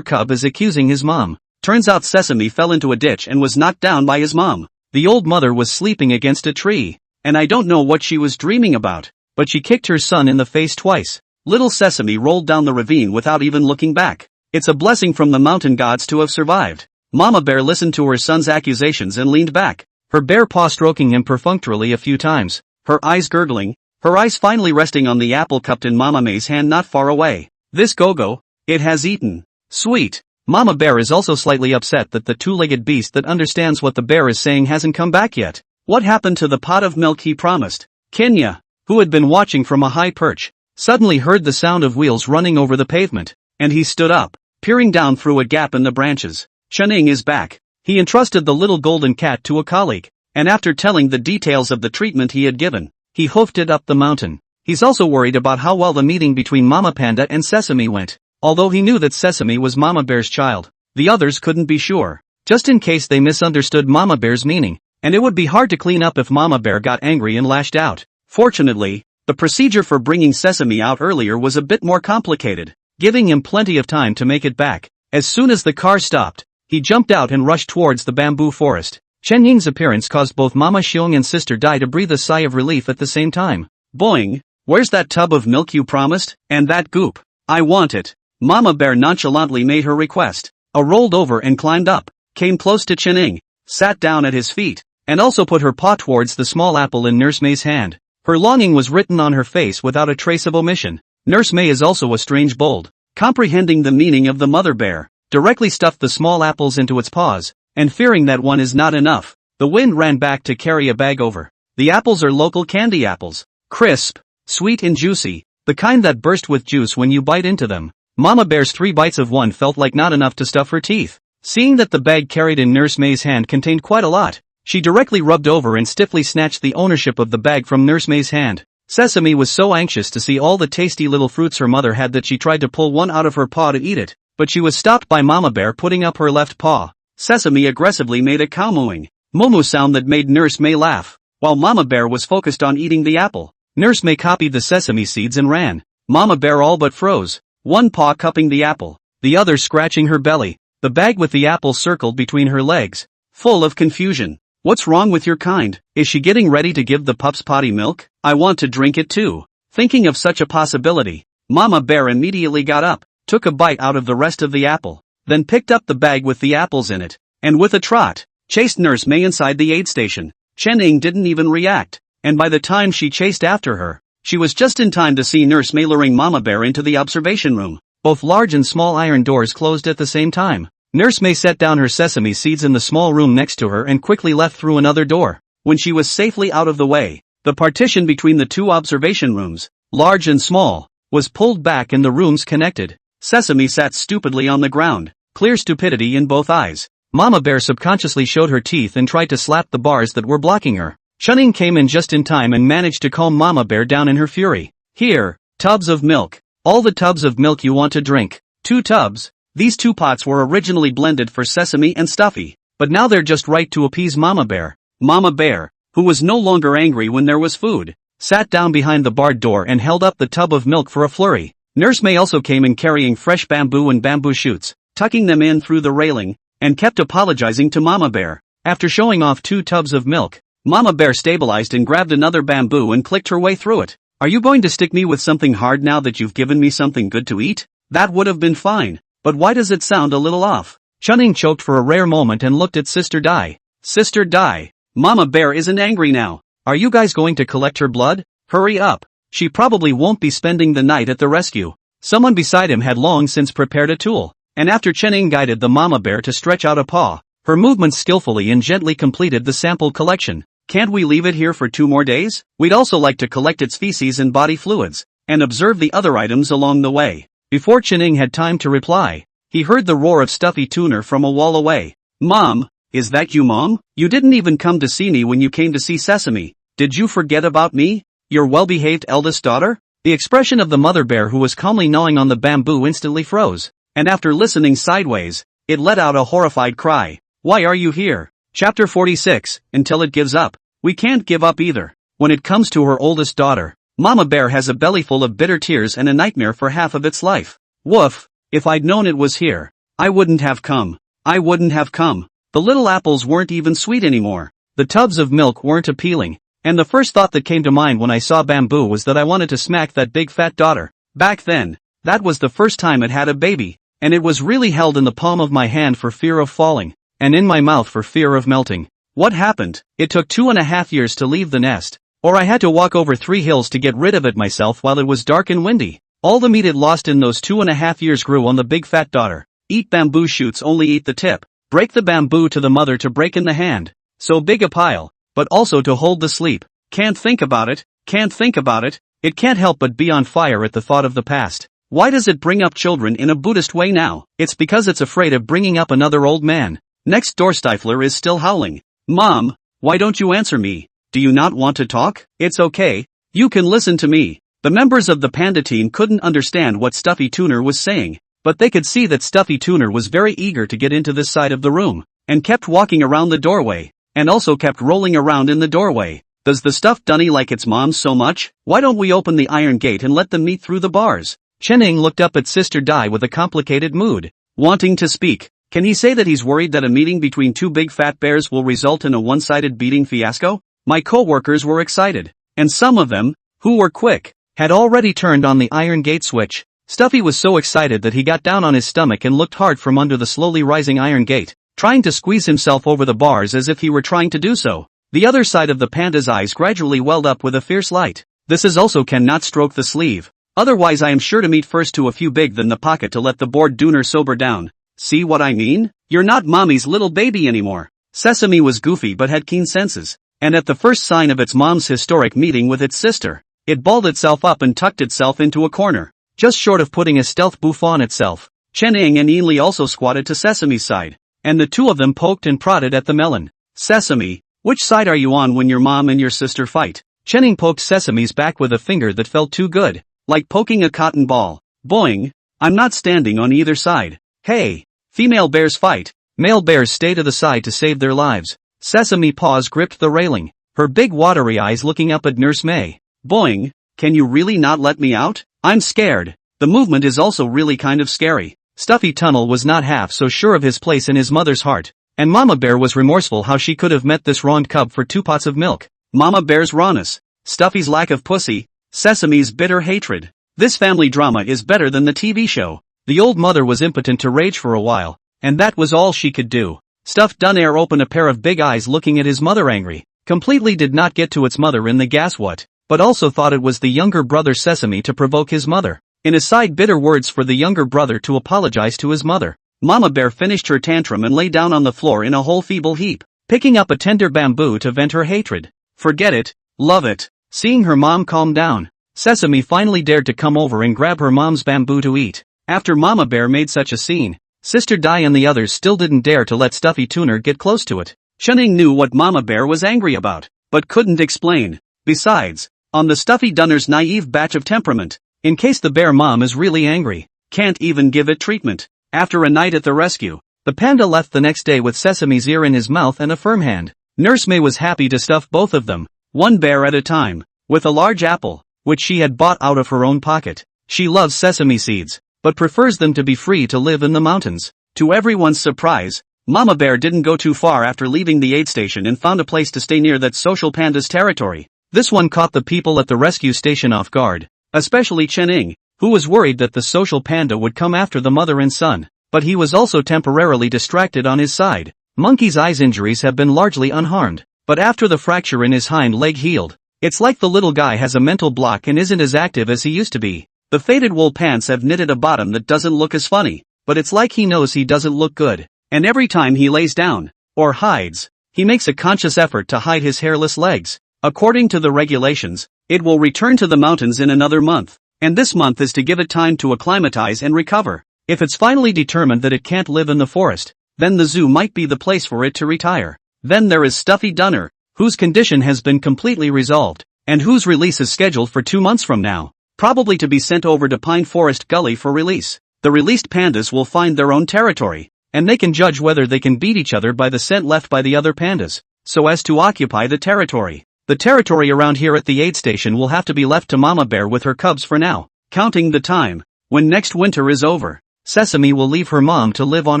cub is accusing his mom. Turns out Sesame fell into a ditch and was knocked down by his mom. The old mother was sleeping against a tree, and I don't know what she was dreaming about, but she kicked her son in the face twice. Little Sesame rolled down the ravine without even looking back. It's a blessing from the mountain gods to have survived. Mama Bear listened to her son's accusations and leaned back, her bare paw stroking him perfunctorily a few times, her eyes gurgling, her eyes finally resting on the apple cupped in Mama May's hand not far away. This Gogo, it has eaten. Sweet. Mama Bear is also slightly upset that the 2-legged beast that understands what the bear is saying hasn't come back yet. What happened to the pot of milk he promised? Kenya, who had been watching from a high perch, suddenly heard the sound of wheels running over the pavement, and he stood up, peering down through a gap in the branches. Chen-Ing is back. He entrusted the little golden cat to a colleague, and after telling the details of the treatment he had given, he hoofed it up the mountain. He's also worried about how well the meeting between Mama Panda and Sesame went. Although he knew that Sesame was Mama Bear's child, the others couldn't be sure, just in case they misunderstood Mama Bear's meaning, and it would be hard to clean up if Mama Bear got angry and lashed out. Fortunately, the procedure for bringing Sesame out earlier was a bit more complicated, giving him plenty of time to make it back. As soon as the car stopped, he jumped out and rushed towards the bamboo forest. Chen-Ying's appearance caused both Mama Xiong and Sister Dai to breathe a sigh of relief at the same time. Boing! Where's that tub of milk you promised? And that goop? I want it. Mama Bear nonchalantly made her request. Rolled over and climbed up, came close to Chen-Ing, sat down at his feet, and also put her paw towards the small apple in Nurse May's hand. Her longing was written on her face without a trace of omission. Nurse May is also a strange bold, comprehending the meaning of the mother bear, directly stuffed the small apples into its paws, and fearing that one is not enough, the wind ran back to carry a bag over. The apples are local candy apples, crisp, sweet and juicy, the kind that burst with juice when you bite into them. Mama Bear's 3 bites of one felt like not enough to stuff her teeth. Seeing that the bag carried in Nurse May's hand contained quite a lot, she directly rubbed over and stiffly snatched the ownership of the bag from Nurse May's hand. Sesame was so anxious to see all the tasty little fruits her mother had that she tried to pull one out of her paw to eat it, but she was stopped by Mama Bear putting up her left paw. Sesame aggressively made a cow moo sound that made Nurse May laugh, while Mama Bear was focused on eating the apple. Nurse May copied the sesame seeds and ran. Mama Bear all but froze, one paw cupping the apple, the other scratching her belly, the bag with the apple circled between her legs, full of confusion. What's wrong with your kind? Is she getting ready to give the pups potty milk? I want to drink it too. Thinking of such a possibility, Mama Bear immediately got up, took a bite out of the rest of the apple, then picked up the bag with the apples in it, and with a trot, chased Nurse May inside the aid station. Chen-Ing didn't even react, and by the time she chased after her, she was just in time to see Nurse May luring Mama Bear into the observation room. Both large and small iron doors closed at the same time. Nurse May set down her sesame seeds in the small room next to her and quickly left through another door. When she was safely out of the way, the partition between the two observation rooms, large and small, was pulled back and the rooms connected. Sesame sat stupidly on the ground, clear stupidity in both eyes. Mama Bear subconsciously showed her teeth and tried to slap the bars that were blocking her. Chunning came in just in time and managed to calm Mama Bear down in her fury. Here, tubs of milk. All the tubs of milk you want to drink. 2 tubs. These 2 pots were originally blended for Sesame and Stuffy, but now they're just right to appease Mama Bear. Mama Bear, who was no longer angry when there was food, sat down behind the barred door and held up the tub of milk for a flurry. Nurse May also came in carrying fresh bamboo and bamboo shoots, tucking them in through the railing, and kept apologizing to Mama Bear. After showing off 2 tubs of milk, Mama Bear stabilized and grabbed another bamboo and clicked her way through it. Are you going to stick me with something hard now that you've given me something good to eat? That would have been fine, but why does it sound a little off? Chunning choked for a rare moment and looked at Sister Dai. Sister Dai, Mama Bear isn't angry now. Are you guys going to collect her blood? Hurry up. She probably won't be spending the night at the rescue. Someone beside him had long since prepared a tool, and after Chunning guided the Mama Bear to stretch out a paw, her movements skillfully and gently completed the sample collection. Can't we leave it here for 2 more days? We'd also like to collect its feces and body fluids, and observe the other items along the way. Before Chunning had time to reply, he heard the roar of Stuffy Tuner from a wall away. Mom, is that you, Mom? You didn't even come to see me when you came to see Sesame. Did you forget about me? Your well-behaved eldest daughter? The expression of the mother bear who was calmly gnawing on the bamboo instantly froze, and after listening sideways, it let out a horrified cry. Why are you here? Chapter 46, Until It Gives Up. We can't give up either. When it comes to her oldest daughter, Mama Bear has a belly full of bitter tears and a nightmare for half of its life. Woof, if I'd known it was here, I wouldn't have come. I wouldn't have come. The little apples weren't even sweet anymore. The tubs of milk weren't appealing, and the first thought that came to mind when I saw bamboo was that I wanted to smack that big fat daughter. Back then, that was the first time it had a baby, and it was really held in the palm of my hand for fear of falling, and in my mouth for fear of melting. What happened? It took 2.5 years to leave the nest, or I had to walk over 3 hills to get rid of it myself while it was dark and windy. All the meat it lost in those 2.5 years grew on the big fat daughter. Eat bamboo shoots, only eat the tip. Break the bamboo to the mother to break in the hand. So big a pile, but also to hold the sleep. Can't think about it, can't think about it. It can't help but be on fire at the thought of the past. Why does it bring up children in a Buddhist way now? It's because it's afraid of bringing up another old man. Next door Stifler is still howling. Mom, why don't you answer me? Do you not want to talk? It's okay. You can listen to me. The members of the panda team couldn't understand what Stuffy Tuner was saying, but they could see that Stuffy Tuner was very eager to get into this side of the room, and kept walking around the doorway, and also kept rolling around in the doorway. Does the stuffed dunny like its mom so much? Why don't we open the iron gate and let them meet through the bars? Chenning looked up at Sister Dai with a complicated mood, wanting to speak. Can he say that he's worried that a meeting between 2 big fat bears will result in a one-sided beating fiasco? My co-workers were excited, and some of them, who were quick, had already turned on the iron gate switch. Stuffy was so excited that he got down on his stomach and looked hard from under the slowly rising iron gate, trying to squeeze himself over the bars as if he were trying to do so. The other side of the panda's eyes gradually welled up with a fierce light. This is also cannot stroke the sleeve. Otherwise I am sure to meet first to a few big than the pocket to let the bored dooner sober down. See what I mean? You're not mommy's little baby anymore. Sesame was goofy but had keen senses, and at the first sign of its mom's historic meeting with its sister, it balled itself up and tucked itself into a corner, just short of putting a stealth boof on itself. Chen-Ing and Ainley also squatted to Sesame's side, and the 2 of them poked and prodded at the melon. Sesame, which side are you on when your mom and your sister fight? Chen-Ing poked Sesame's back with a finger that felt too good, like poking a cotton ball. Boing! I'm not standing on either side. Hey! Female bears fight. Male bears stay to the side to save their lives. Sesame paws gripped the railing, her big watery eyes looking up at Nurse May. Boing! Can you really not let me out? I'm scared. The movement is also really kind of scary. Stuffy Tunnel was not half so sure of his place in his mother's heart, and Mama Bear was remorseful how she could have met this wronged cub for 2 pots of milk. Mama Bear's rawness, Stuffy's lack of pussy, Sesame's bitter hatred. This family drama is better than the TV show. The old mother was impotent to rage for a while, and that was all she could do. Stuffed Dunair opened a pair of big eyes looking at his mother angry, completely did not get to its mother in the gas what, but also thought it was the younger brother Sesame to provoke his mother. In aside bitter words for the younger brother to apologize to his mother. Mama Bear finished her tantrum and lay down on the floor in a whole feeble heap, picking up a tender bamboo to vent her hatred. Forget it, love it. Seeing her mom calm down, Sesame finally dared to come over and grab her mom's bamboo to eat. After Mama Bear made such a scene, Sister Dai and the others still didn't dare to let Stuffy Tuner get close to it. Chunning knew what Mama Bear was angry about, but couldn't explain. Besides, on the Stuffy Dunner's naive batch of temperament, in case the bear mom is really angry, can't even give it treatment. After a night at the rescue, the panda left the next day with Sesame's ear in his mouth and a firm hand. Nurse May was happy to stuff both of them, one bear at a time, with a large apple, which she had bought out of her own pocket. She loves sesame seeds, but prefers them to be free to live in the mountains. To everyone's surprise, Mama Bear didn't go too far after leaving the aid station and found a place to stay near that social panda's territory. This one caught the people at the rescue station off guard, especially Chen-Ing, who was worried that the social panda would come after the mother and son, but he was also temporarily distracted on his side. Monkey's eyes injuries have been largely unharmed, but after the fracture in his hind leg healed, it's like the little guy has a mental block and isn't as active as he used to be. The faded wool pants have knitted a bottom that doesn't look as funny, but it's like he knows he doesn't look good, and every time he lays down, or hides, he makes a conscious effort to hide his hairless legs. According to the regulations, it will return to the mountains in another month, and this month is to give it time to acclimatize and recover. If it's finally determined that it can't live in the forest, then the zoo might be the place for it to retire. Then there is Stuffy Dunner, whose condition has been completely resolved, and whose release is scheduled for 2 months from now, probably to be sent over to Pine Forest Gully for release. The released pandas will find their own territory, and they can judge whether they can beat each other by the scent left by the other pandas, so as to occupy the territory. The territory around here at the aid station will have to be left to Mama Bear with her cubs for now. Counting the time, when next winter is over, Sesame will leave her mom to live on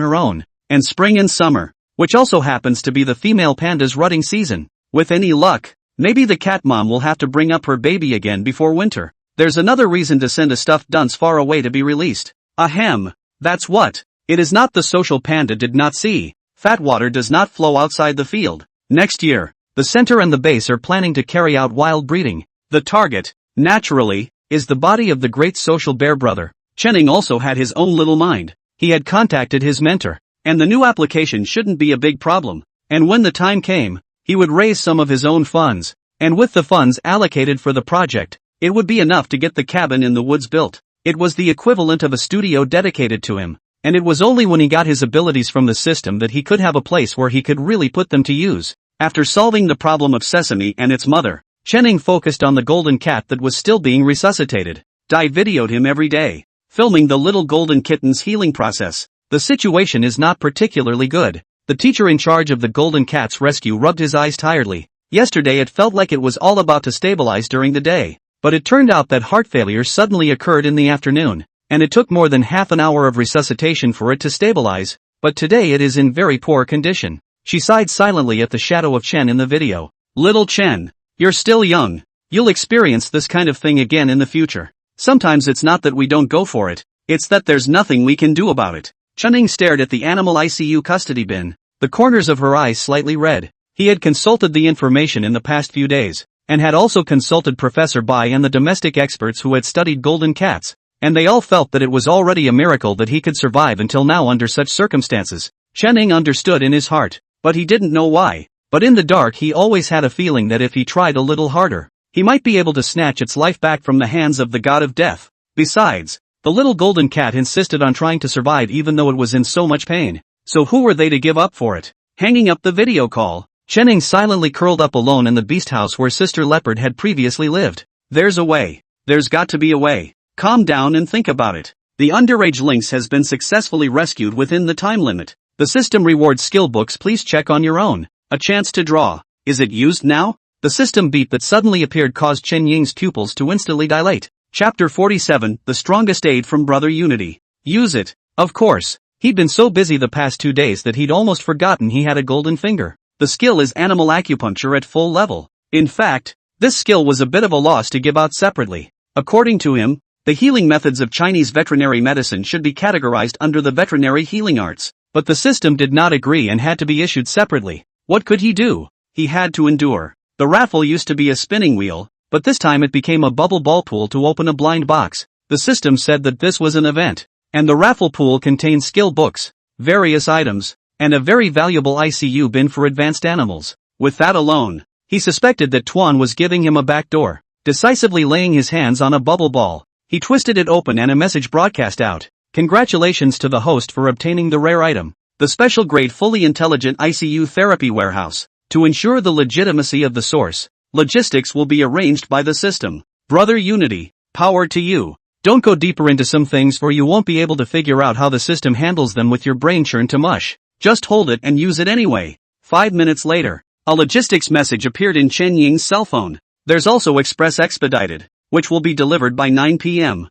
her own, and spring and summer, which also happens to be the female panda's rutting season. With any luck, maybe the cat mom will have to bring up her baby again before winter. There's another reason to send a stuffed dunce far away to be released. Ahem, that's what. It is not the social panda did not see. Fat water does not flow outside the field. Next year, the center and the base are planning to carry out wild breeding. The target, naturally, is the body of the great social bear brother. Chen-Ing also had his own little mind. He had contacted his mentor, and the new application shouldn't be a big problem. And when the time came, he would raise some of his own funds, and with the funds allocated for the project, it would be enough to get the cabin in the woods built. It was the equivalent of a studio dedicated to him, and it was only when he got his abilities from the system that he could have a place where he could really put them to use. After solving the problem of Sesame and its mother, Chen-Ing focused on the golden cat that was still being resuscitated. Dai videoed him every day, filming the little golden kitten's healing process. The situation is not particularly good. The teacher in charge of the golden cat's rescue rubbed his eyes tiredly. Yesterday it felt like it was all about to stabilize during the day, but it turned out that heart failure suddenly occurred in the afternoon, and it took more than half an hour of resuscitation for it to stabilize, but today it is in very poor condition. She sighed silently at the shadow of Chen in the video. Little Chen, you're still young. You'll experience this kind of thing again in the future. Sometimes it's not that we don't go for it, it's that there's nothing we can do about it. Chen-Ing stared at the animal ICU custody bin, the corners of her eyes slightly red. He had consulted the information in the past few days, and had also consulted Professor Bai and the domestic experts who had studied golden cats, and they all felt that it was already a miracle that he could survive until now under such circumstances. Chen-Ing understood in his heart, but he didn't know why. But in the dark he always had a feeling that if he tried a little harder, he might be able to snatch its life back from the hands of the god of death. Besides, the little golden cat insisted on trying to survive even though it was in so much pain. So who were they to give up for it? Hanging up the video call, Chen-Ing silently curled up alone in the beast house where Sister Leopard had previously lived. There's a way. There's got to be a way. Calm down and think about it. The underage lynx has been successfully rescued within the time limit. The system rewards skill books, please check on your own. A chance to draw. Is it used now? The system beep that suddenly appeared caused Chen Ying's pupils to instantly dilate. Chapter 47, The Strongest Aid from Brother Unity. Use it. Of course. He'd been so busy the past 2 days that he'd almost forgotten he had a golden finger. The skill is animal acupuncture at full level. In fact, this skill was a bit of a loss to give out separately. According to him, the healing methods of Chinese veterinary medicine should be categorized under the veterinary healing arts. But the system did not agree and had to be issued separately. What could he do? He had to endure. The raffle used to be a spinning wheel, but this time it became a bubble ball pool to open a blind box. The system said that this was an event, and the raffle pool contained skill books, various items, and a very valuable ICU bin for advanced animals. With that alone, he suspected that Tuan was giving him a backdoor. Decisively laying his hands on a bubble ball, he twisted it open and a message broadcast out. Congratulations to the host for obtaining the rare item, the special grade fully intelligent ICU therapy warehouse. To ensure the legitimacy of the source, logistics will be arranged by the system. Brother Unity, power to you. Don't go deeper into some things or you won't be able to figure out how the system handles them with your brain churned to mush. Just hold it and use it anyway. 5 minutes later, a logistics message appeared in Chen Ying's cell phone. There's also Express Expedited, which will be delivered by 9 p.m.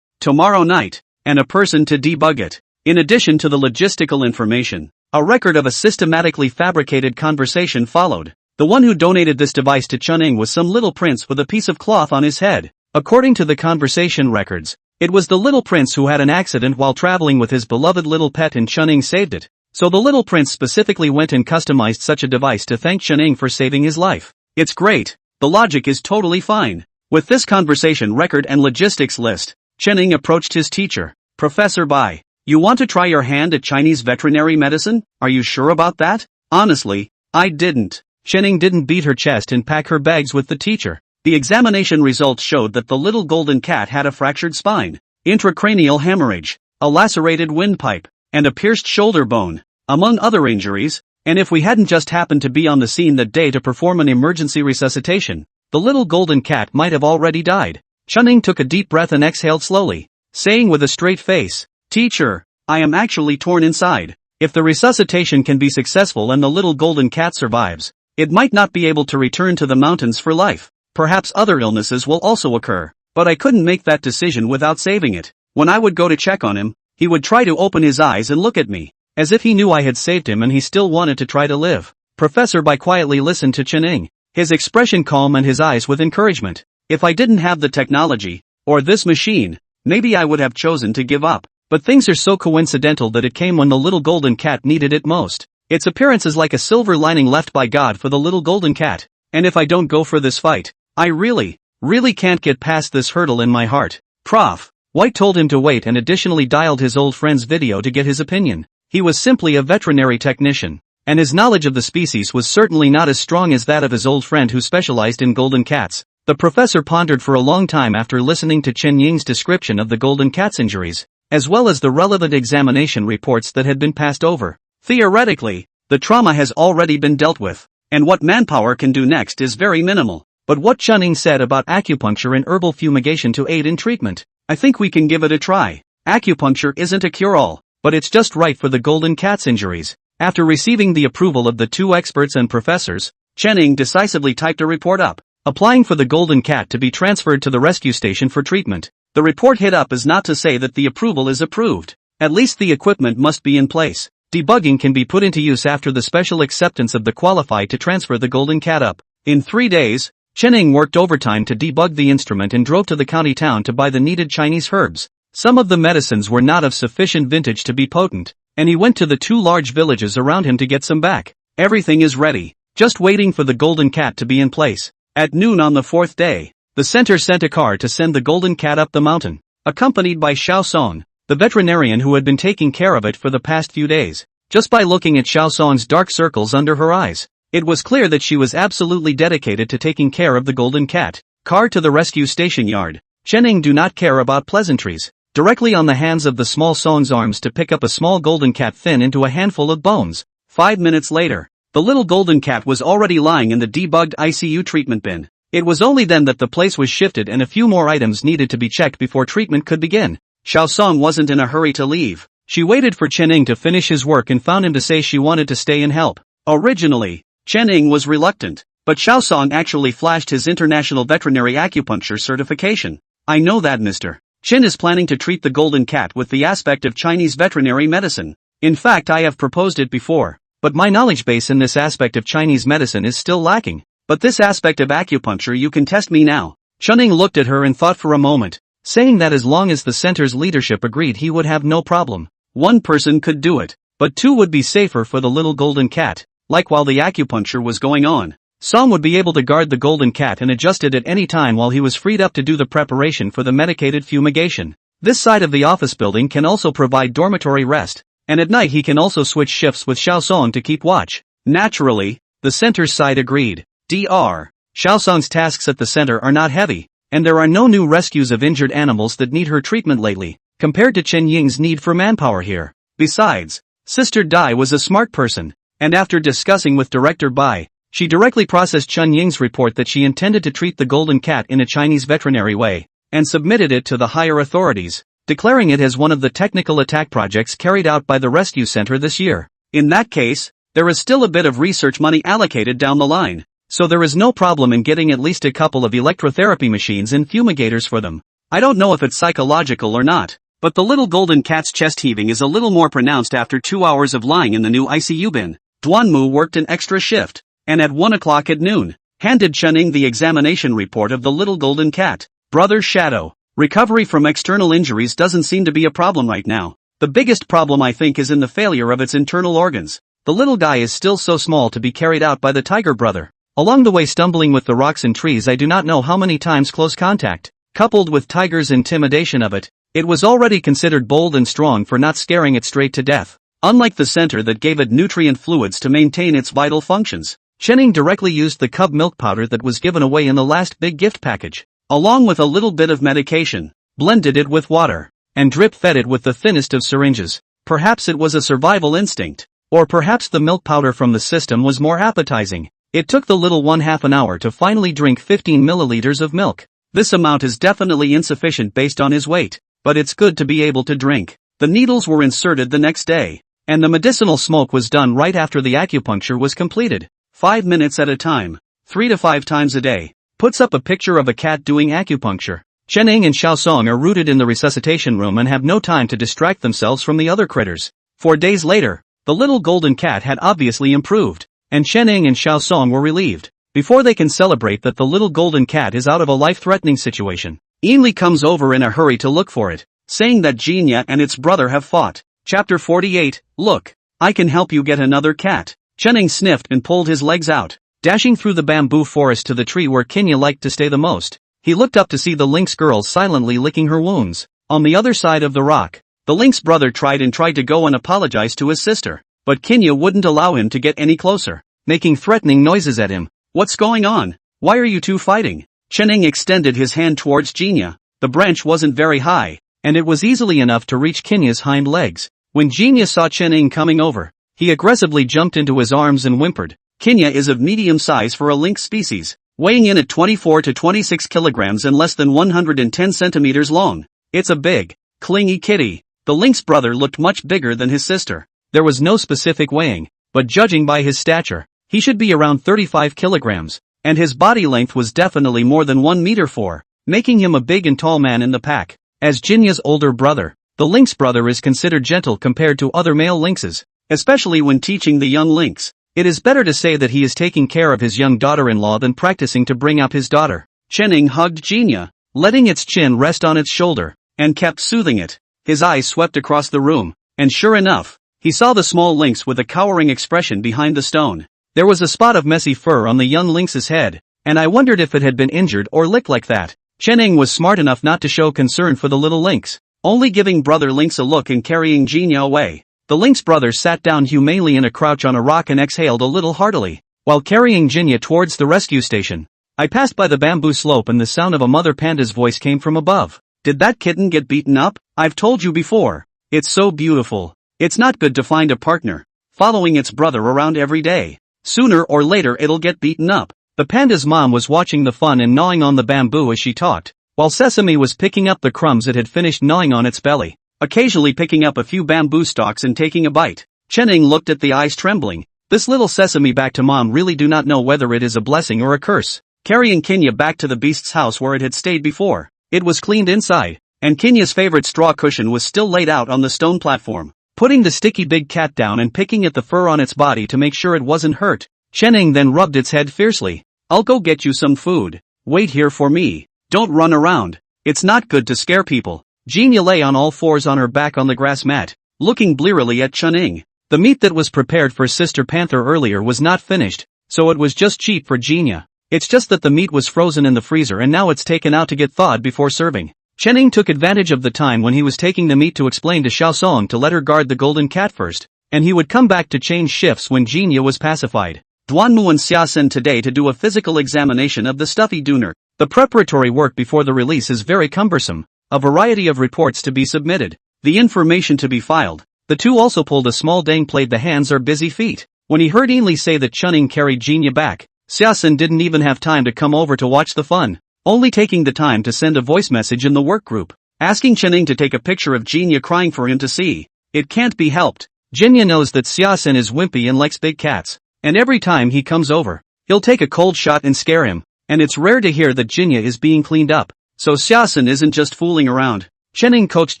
tomorrow night, and a person to debug it. In addition to the logistical information, a record of a systematically fabricated conversation followed. The one who donated this device to Chunning was some little prince with a piece of cloth on his head. According to the conversation records, it was the little prince who had an accident while traveling with his beloved little pet and Chunning saved it. So the little prince specifically went and customized such a device to thank Chunning for saving his life. It's great. The logic is totally fine. With this conversation record and logistics list, Chunning approached his teacher. Professor Bai, you want to try your hand at Chinese veterinary medicine? Are you sure about that? Honestly, I didn't. Chunning didn't beat her chest and pack her bags with the teacher. The examination results showed that the little golden cat had a fractured spine, intracranial hemorrhage, a lacerated windpipe, and a pierced shoulder bone, among other injuries, and if we hadn't just happened to be on the scene that day to perform an emergency resuscitation, the little golden cat might have already died. Chunning took a deep breath and exhaled slowly, saying with a straight face, Teacher, I am actually torn inside. If the resuscitation can be successful and the little golden cat survives, it might not be able to return to the mountains for life. Perhaps other illnesses will also occur, but I couldn't make that decision without saving it. When I would go to check on him, he would try to open his eyes and look at me, as if he knew I had saved him and he still wanted to try to live. Professor Bai quietly listened to Chunning, his expression calm and his eyes with encouragement. If I didn't have the technology, or this machine, maybe I would have chosen to give up. But things are so coincidental that it came when the little golden cat needed it most. Its appearance is like a silver lining left by God for the little golden cat. And if I don't go for this fight, I really can't get past this hurdle in my heart. Prof. White told him to wait and additionally dialed his old friend's video to get his opinion. He was simply a veterinary technician, and his knowledge of the species was certainly not as strong as that of his old friend who specialized in golden cats. The professor pondered for a long time after listening to Chen Ying's description of the golden cat's injuries, as well as the relevant examination reports that had been passed over. Theoretically, the trauma has already been dealt with, and what manpower can do next is very minimal. But what Chunning said about acupuncture and herbal fumigation to aid in treatment, I think we can give it a try. Acupuncture isn't a cure-all, but it's just right for the golden cat's injuries. After receiving the approval of the two experts and professors, Chunning decisively typed a report up, applying for the golden cat to be transferred to the rescue station for treatment. The report hit up is not to say that the approval is approved. At least the equipment must be in place. Debugging can be put into use after the special acceptance of the qualified to transfer the golden cat up. In 3 days, Chunning worked overtime to debug the instrument and drove to the county town to buy the needed Chinese herbs. Some of the medicines were not of sufficient vintage to be potent, and he went to the 2 large villages around him to get some back. Everything is ready, just waiting for the golden cat to be in place. At noon on the 4th day, the center sent a car to send the golden cat up the mountain, accompanied by Xiao Song, the veterinarian who had been taking care of it for the past few days. Just by looking at Xiao Song's dark circles under her eyes, it was clear that she was absolutely dedicated to taking care of the golden cat. Car to the rescue station yard. Chunning do not care about pleasantries. Directly on the hands of the small Song's arms to pick up a small golden cat thin into a handful of bones. 5 minutes later, the little golden cat was already lying in the debugged ICU treatment bin. It was only then that the place was shifted and a few more items needed to be checked before treatment could begin. Xiao Song wasn't in a hurry to leave. She waited for Chunning to finish his work and found him to say she wanted to stay and help. Originally, Chunning was reluctant, but Xiao Song actually flashed his international veterinary acupuncture certification. I know that Mr. Chen is planning to treat the golden cat with the aspect of Chinese veterinary medicine. In fact, I have proposed it before, but my knowledge base in this aspect of Chinese medicine is still lacking. But this aspect of acupuncture you can test me now. Chunning looked at her and thought for a moment, saying that as long as the center's leadership agreed he would have no problem. 1 person could do it, but 2 would be safer for the little golden cat. Like while the acupuncture was going on, Song would be able to guard the golden cat and adjust it at any time while he was freed up to do the preparation for the medicated fumigation. This side of the office building can also provide dormitory rest, and at night he can also switch shifts with Xiao Song to keep watch. Naturally, the center's side agreed. Dr. Xiao Song's tasks at the center are not heavy, and there are no new rescues of injured animals that need her treatment lately, compared to Chen Ying's need for manpower here. Besides, Sister Dai was a smart person, and after discussing with Director Bai, she directly processed Chen Ying's report that she intended to treat the golden cat in a Chinese veterinary way, and submitted it to the higher authorities, declaring it as one of the technical attack projects carried out by the rescue center this year. In that case, there is still a bit of research money allocated down the line, so there is no problem in getting at least a couple of electrotherapy machines and fumigators for them. I don't know if it's psychological or not, but the little golden cat's chest heaving is a little more pronounced after 2 hours of lying in the new ICU bin. Duanmu worked an extra shift, and at 1 o'clock at noon, handed Chening the examination report of the little golden cat. Brother Shadow, recovery from external injuries doesn't seem to be a problem right now. The biggest problem I think is in the failure of its internal organs. The little guy is still so small to be carried out by the tiger brother. Along the way stumbling with the rocks and trees, I do not know how many times close contact, coupled with tiger's intimidation of it, it was already considered bold and strong for not scaring it straight to death. Unlike the center that gave it nutrient fluids to maintain its vital functions, Chening directly used the cub milk powder that was given away in the last big gift package, along with a little bit of medication, blended it with water, and drip-fed it with the thinnest of syringes. Perhaps it was a survival instinct, or perhaps the milk powder from the system was more appetizing. It took the little one half an hour to finally drink 15 milliliters of milk. This amount is definitely insufficient based on his weight, but it's good to be able to drink. The needles were inserted the next day, and the medicinal smoke was done right after the acupuncture was completed. 5 minutes at a time, 3 to 5 times a day. Puts up a picture of a cat doing acupuncture. Chening and Xiao Song are rooted in the resuscitation room and have no time to distract themselves from the other critters. 4 days later, the little golden cat had obviously improved, and Chening and Xiao Song were relieved. Before they can celebrate that the little golden cat is out of a life-threatening situation, Ainli comes over in a hurry to look for it, saying that Jinya and its brother have fought. Chapter 48, Look, I can help you get another cat. Chening sniffed and pulled his legs out, dashing through the bamboo forest to the tree where Kinya liked to stay the most. He looked up to see the lynx girl silently licking her wounds. On the other side of the rock, the lynx brother tried to go and apologize to his sister, but Kinya wouldn't allow him to get any closer, making threatening noises at him. What's going on? Why are you two fighting? Chening extended his hand towards Jinya. The branch wasn't very high, and it was easily enough to reach Kinya's hind legs. When Jinya saw Chening coming over, he aggressively jumped into his arms and whimpered. Kinya is of medium size for a lynx species, weighing in at 24 to 26 kilograms and less than 110 centimeters long. It's a big, clingy kitty. The lynx brother looked much bigger than his sister. There was no specific weighing, but judging by his stature, he should be around 35 kilograms, and his body length was definitely more than 1 meter 4, making him a big and tall man in the pack. As Jinya's older brother, the lynx brother is considered gentle compared to other male lynxes, especially when teaching the young lynx. It is better to say that he is taking care of his young daughter-in-law than practicing to bring up his daughter. Chening hugged Jinya, letting its chin rest on its shoulder, and kept soothing it. His eyes swept across the room, and sure enough, he saw the small lynx with a cowering expression behind the stone. There was a spot of messy fur on the young lynx's head, and I wondered if it had been injured or licked like that. Chening was smart enough not to show concern for the little lynx, only giving brother lynx a look and carrying Jinya away. The lynx brother sat down humanely in a crouch on a rock and exhaled a little heartily, while carrying Jinya towards the rescue station. I passed by the bamboo slope and the sound of a mother panda's voice came from above. Did that kitten get beaten up? I've told you before. It's so beautiful. It's not good to find a partner, following its brother around every day. Sooner or later it'll get beaten up. The panda's mom was watching the fun and gnawing on the bamboo as she talked, while Sesame was picking up the crumbs it had finished gnawing on its belly, occasionally picking up a few bamboo stalks and taking a bite. Chening looked at the eyes trembling. This little Sesame back to mom really do not know whether it is a blessing or a curse. Carrying Kinya back to the beast's house where it had stayed before. It was cleaned inside, and Kinya's favorite straw cushion was still laid out on the stone platform. Putting the sticky big cat down and picking at the fur on its body to make sure it wasn't hurt, Chening then rubbed its head fiercely. I'll go get you some food. Wait here for me. Don't run around. It's not good to scare people. Jinya lay on all fours on her back on the grass mat, looking blearily at Chening. The meat that was prepared for Sister Panther earlier was not finished, so it was just cheap for Jinya. It's just that the meat was frozen in the freezer and now it's taken out to get thawed before serving. Chening took advantage of the time when he was taking the meat to explain to Xiaosong to let her guard the golden cat first, and he would come back to change shifts when Jinya was pacified. Duanmu and Xiaosen today to do a physical examination of the stuffy Duner. The preparatory work before the release is very cumbersome, a variety of reports to be submitted, the information to be filed. The two also pulled a small dang played the hands are busy feet. When he heard Ainley say that Chunning carried Jinya back, Xiaosen didn't even have time to come over to watch the fun, only taking the time to send a voice message in the work group, asking Chunning to take a picture of Jinya crying for him to see. It can't be helped. Jinya knows that Xiaosen is wimpy and likes big cats, and every time he comes over, he'll take a cold shot and scare him, and it's rare to hear that Jinya is being cleaned up, so Xiaosen isn't just fooling around. Chening coaxed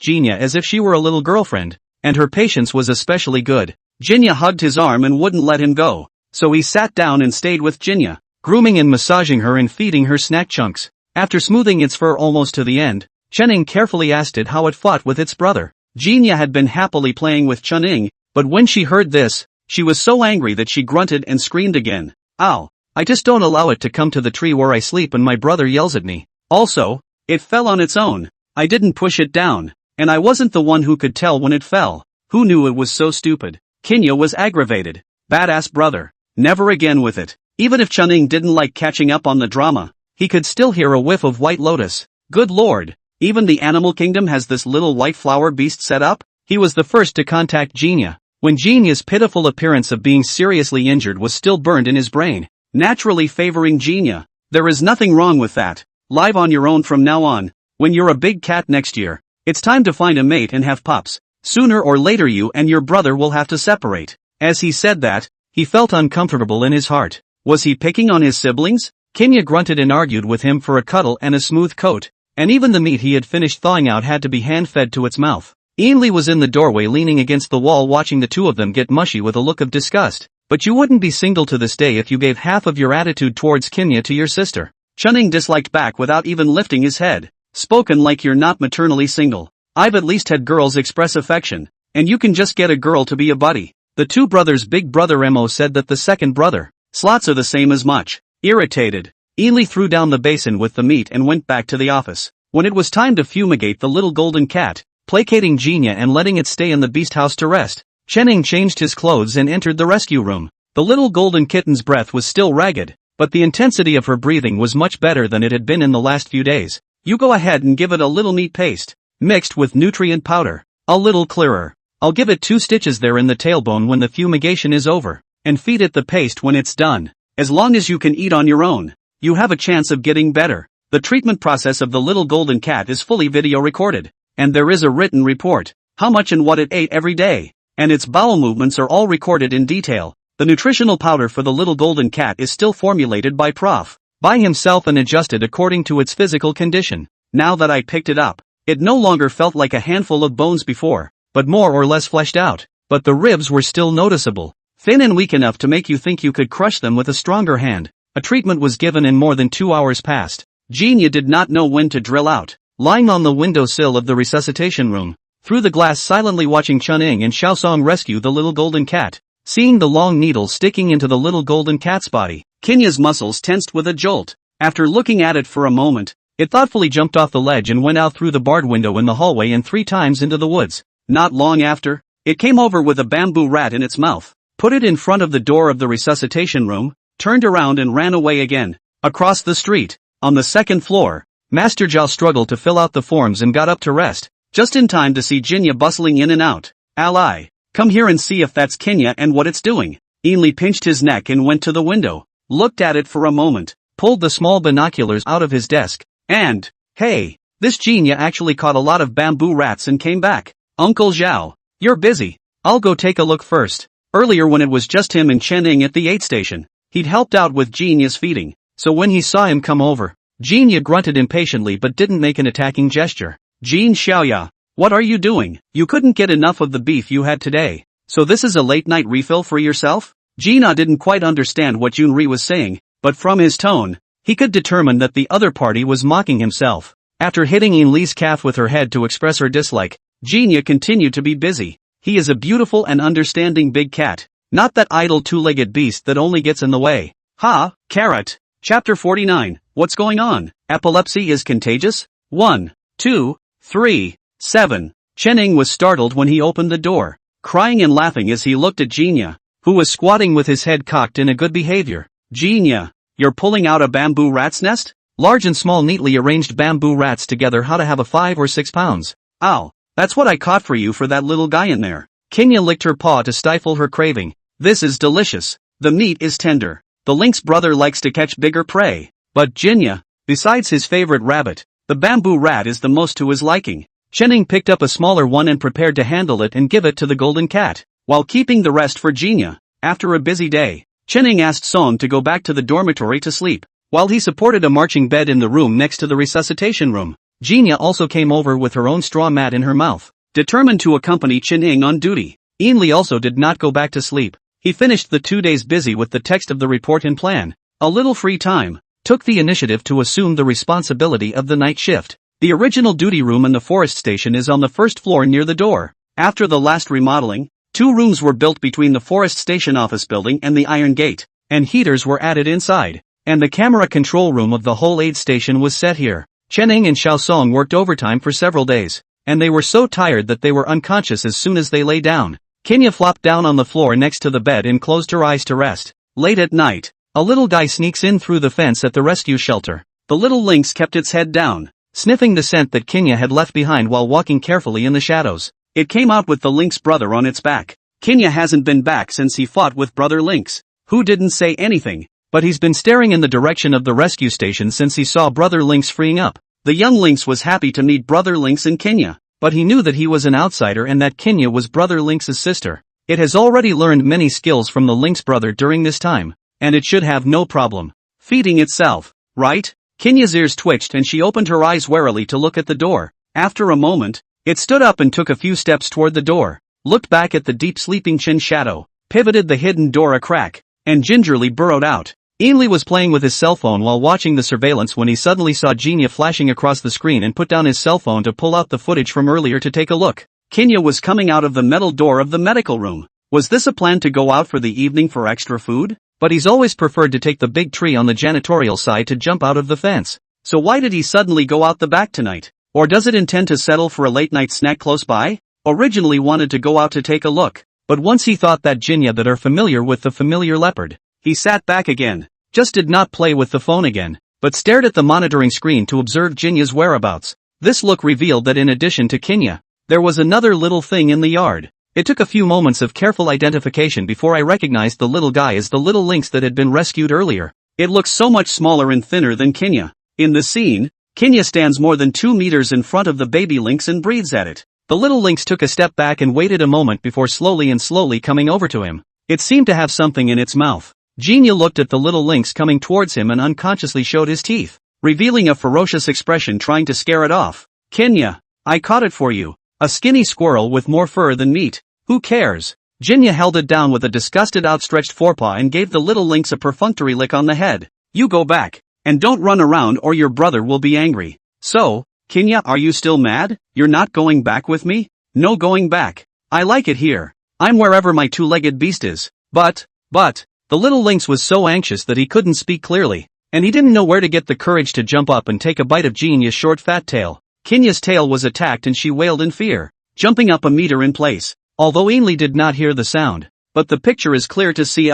Jinya as if she were a little girlfriend, and her patience was especially good. Jinya hugged his arm and wouldn't let him go, so he sat down and stayed with Jinya, grooming and massaging her and feeding her snack chunks. After smoothing its fur almost to the end, Chening carefully asked it how it fought with its brother. Jinya had been happily playing with Chunning, but when she heard this, she was so angry that she grunted and screamed again. Ow, I just don't allow it to come to the tree where I sleep and my brother yells at me. Also, it fell on its own. I didn't push it down, and I wasn't the one who could tell when it fell. Who knew it was so stupid? Kinya was aggravated. Badass brother. Never again with it. Even if Chunning didn't like catching up on the drama, he could still hear a whiff of White Lotus. Good lord, even the animal kingdom has this little white flower beast set up? He was the first to contact Jinya, when Jinya's pitiful appearance of being seriously injured was still burned in his brain, naturally favoring Jinya. There is nothing wrong with that. Live on your own from now on. When you're a big cat next year, it's time to find a mate and have pups. Sooner or later you and your brother will have to separate. As he said that, he felt uncomfortable in his heart. Was he picking on his siblings? Kinya grunted and argued with him for a cuddle and a smooth coat, and even the meat he had finished thawing out had to be hand-fed to its mouth. Ainley was in the doorway leaning against the wall watching the two of them get mushy with a look of disgust. But you wouldn't be single to this day if you gave half of your attitude towards Kinya to your sister. Chunning disliked back without even lifting his head. Spoken like you're not maternally single. I've at least had girls express affection, and you can just get a girl to be a buddy. The two brothers' big brother Mo said that the second brother, slots are the same as much. Irritated, Ainley threw down the basin with the meat and went back to the office. When it was time to fumigate the little golden cat, placating Jinya and letting it stay in the beast house to rest, Chening changed his clothes and entered the rescue room. The little golden kitten's breath was still ragged, but the intensity of her breathing was much better than it had been in the last few days. You go ahead and give it a little neat paste, mixed with nutrient powder. A little clearer. I'll give it 2 stitches there in the tailbone when the fumigation is over, and feed it the paste when it's done. As long as you can eat on your own, you have a chance of getting better. The treatment process of the little golden cat is fully video recorded, and there is a written report, how much and what it ate every day, and its bowel movements are all recorded in detail. The nutritional powder for the little golden cat is still formulated by Prof. by himself and adjusted according to its physical condition. Now that I picked it up, it no longer felt like a handful of bones before, but more or less fleshed out, but the ribs were still noticeable, thin and weak enough to make you think you could crush them with a stronger hand. A treatment was given and more than 2 hours passed. Jinya did not know when to drill out. Lying on the windowsill of the resuscitation room, through the glass silently watching Chunning and Xiaosong rescue the little golden cat, seeing the long needle sticking into the little golden cat's body, Kinya's muscles tensed with a jolt. After looking at it for a moment, it thoughtfully jumped off the ledge and went out through the barred window in the hallway and 3 times into the woods. Not long after, it came over with a bamboo rat in its mouth, put it in front of the door of the resuscitation room, turned around and ran away again. Across the street, on the 2nd floor, Master Zhao struggled to fill out the forms and got up to rest, just in time to see Jinya bustling in and out. Ally, come here and see if that's Kinya and what it's doing. Ainley pinched his neck and went to the window, looked at it for a moment, pulled the small binoculars out of his desk, and, hey, this Jinya actually caught a lot of bamboo rats and came back. Uncle Zhao, you're busy. I'll go take a look first. Earlier when it was just him and Chening at the aid station, he'd helped out with Jinya's feeding, so when he saw him come over, Jinya grunted impatiently but didn't make an attacking gesture. Jin Xiaoya, what are you doing? You couldn't get enough of the beef you had today, so this is a late-night refill for yourself? Jina didn't quite understand what Yunri was saying, but from his tone, he could determine that the other party was mocking himself. After hitting Yinli's calf with her head to express her dislike, Jinya continued to be busy. He is a beautiful and understanding big cat, not that idle 2-legged beast that only gets in the way. Ha, carrot. Chapter 49. What's going on? Epilepsy is contagious? 1, 2, 3, 7. Chen was startled when he opened the door, crying and laughing as he looked at Jinya, who was squatting with his head cocked in a good behavior. Jinya, you're pulling out a bamboo rat's nest? Large and small neatly arranged bamboo rats together how to have a 5 or 6 pounds. Ow, that's what I caught for you for that little guy in there. Kinya licked her paw to stifle her craving. This is delicious. The meat is tender. The lynx brother likes to catch bigger prey. But Jinya, besides his favorite rabbit, the bamboo rat is the most to his liking. Chen picked up a smaller one and prepared to handle it and give it to the golden cat, while keeping the rest for Jinya. After a busy day, Chen asked Song to go back to the dormitory to sleep, while he supported a marching bed in the room next to the resuscitation room. Jinya also came over with her own straw mat in her mouth, determined to accompany Chen on duty. Ainley also did not go back to sleep. He finished the 2 days busy with the text of the report and plan. A little free time, took the initiative to assume the responsibility of the night shift. The original duty room in the forest station is on the first floor near the door. After the last remodeling, 2 rooms were built between the forest station office building and the iron gate, and heaters were added inside, and the camera control room of the whole aid station was set here. Chen and Xiaosong worked overtime for several days, and they were so tired that they were unconscious as soon as they lay down. Kinya flopped down on the floor next to the bed and closed her eyes to rest. Late at night, a little guy sneaks in through the fence at the rescue shelter. The little lynx kept its head down, sniffing the scent that Kinya had left behind while walking carefully in the shadows. It came out with the lynx brother on its back. Kinya hasn't been back since he fought with brother lynx, who didn't say anything, but he's been staring in the direction of the rescue station since he saw brother lynx freeing up. The young lynx was happy to meet brother lynx and Kinya, but he knew that he was an outsider and that Kinya was brother lynx's sister. It has already learned many skills from the lynx brother during this time, and it should have no problem feeding itself, right? Kinya's ears twitched and she opened her eyes warily to look at the door. After a moment, it stood up and took a few steps toward the door, looked back at the deep sleeping Chin shadow, pivoted the hidden door a crack, and gingerly burrowed out. Ainley was playing with his cell phone while watching the surveillance when he suddenly saw Jinya flashing across the screen and put down his cell phone to pull out the footage from earlier to take a look. Kinya was coming out of the metal door of the medical room. Was this a plan to go out for the evening for extra food? But he's always preferred to take the big tree on the janitorial side to jump out of the fence. So why did he suddenly go out the back tonight? Or does it intend to settle for a late night snack close by? Originally wanted to go out to take a look, but once he thought that Jinya that are familiar with the familiar leopard, he sat back again, just did not play with the phone again, but stared at the monitoring screen to observe Jinya's whereabouts. This look revealed that in addition to Kinya, there was another little thing in the yard. It took a few moments of careful identification before I recognized the little guy as the little lynx that had been rescued earlier. It looks so much smaller and thinner than Kinya. In the scene, Kinya stands more than 2 meters in front of the baby lynx and breathes at it. The little lynx took a step back and waited a moment before slowly coming over to him. It seemed to have something in its mouth. Jinya looked at the little lynx coming towards him and unconsciously showed his teeth, revealing a ferocious expression trying to scare it off. Kinya, I caught it for you. A skinny squirrel with more fur than meat. Who cares? Jinya held it down with a disgusted outstretched forepaw and gave the little lynx a perfunctory lick on the head. You go back, and don't run around or your brother will be angry. So, Kinya, are you still mad? You're not going back with me? No going back. I like it here. I'm wherever my two-legged beast is. But, the little lynx was so anxious that he couldn't speak clearly, and he didn't know where to get the courage to jump up and take a bite of Jinya's short fat tail. Kinya's tail was attacked and she wailed in fear, jumping up a meter in place. Although Ainley did not hear the sound, but the picture is clear to see.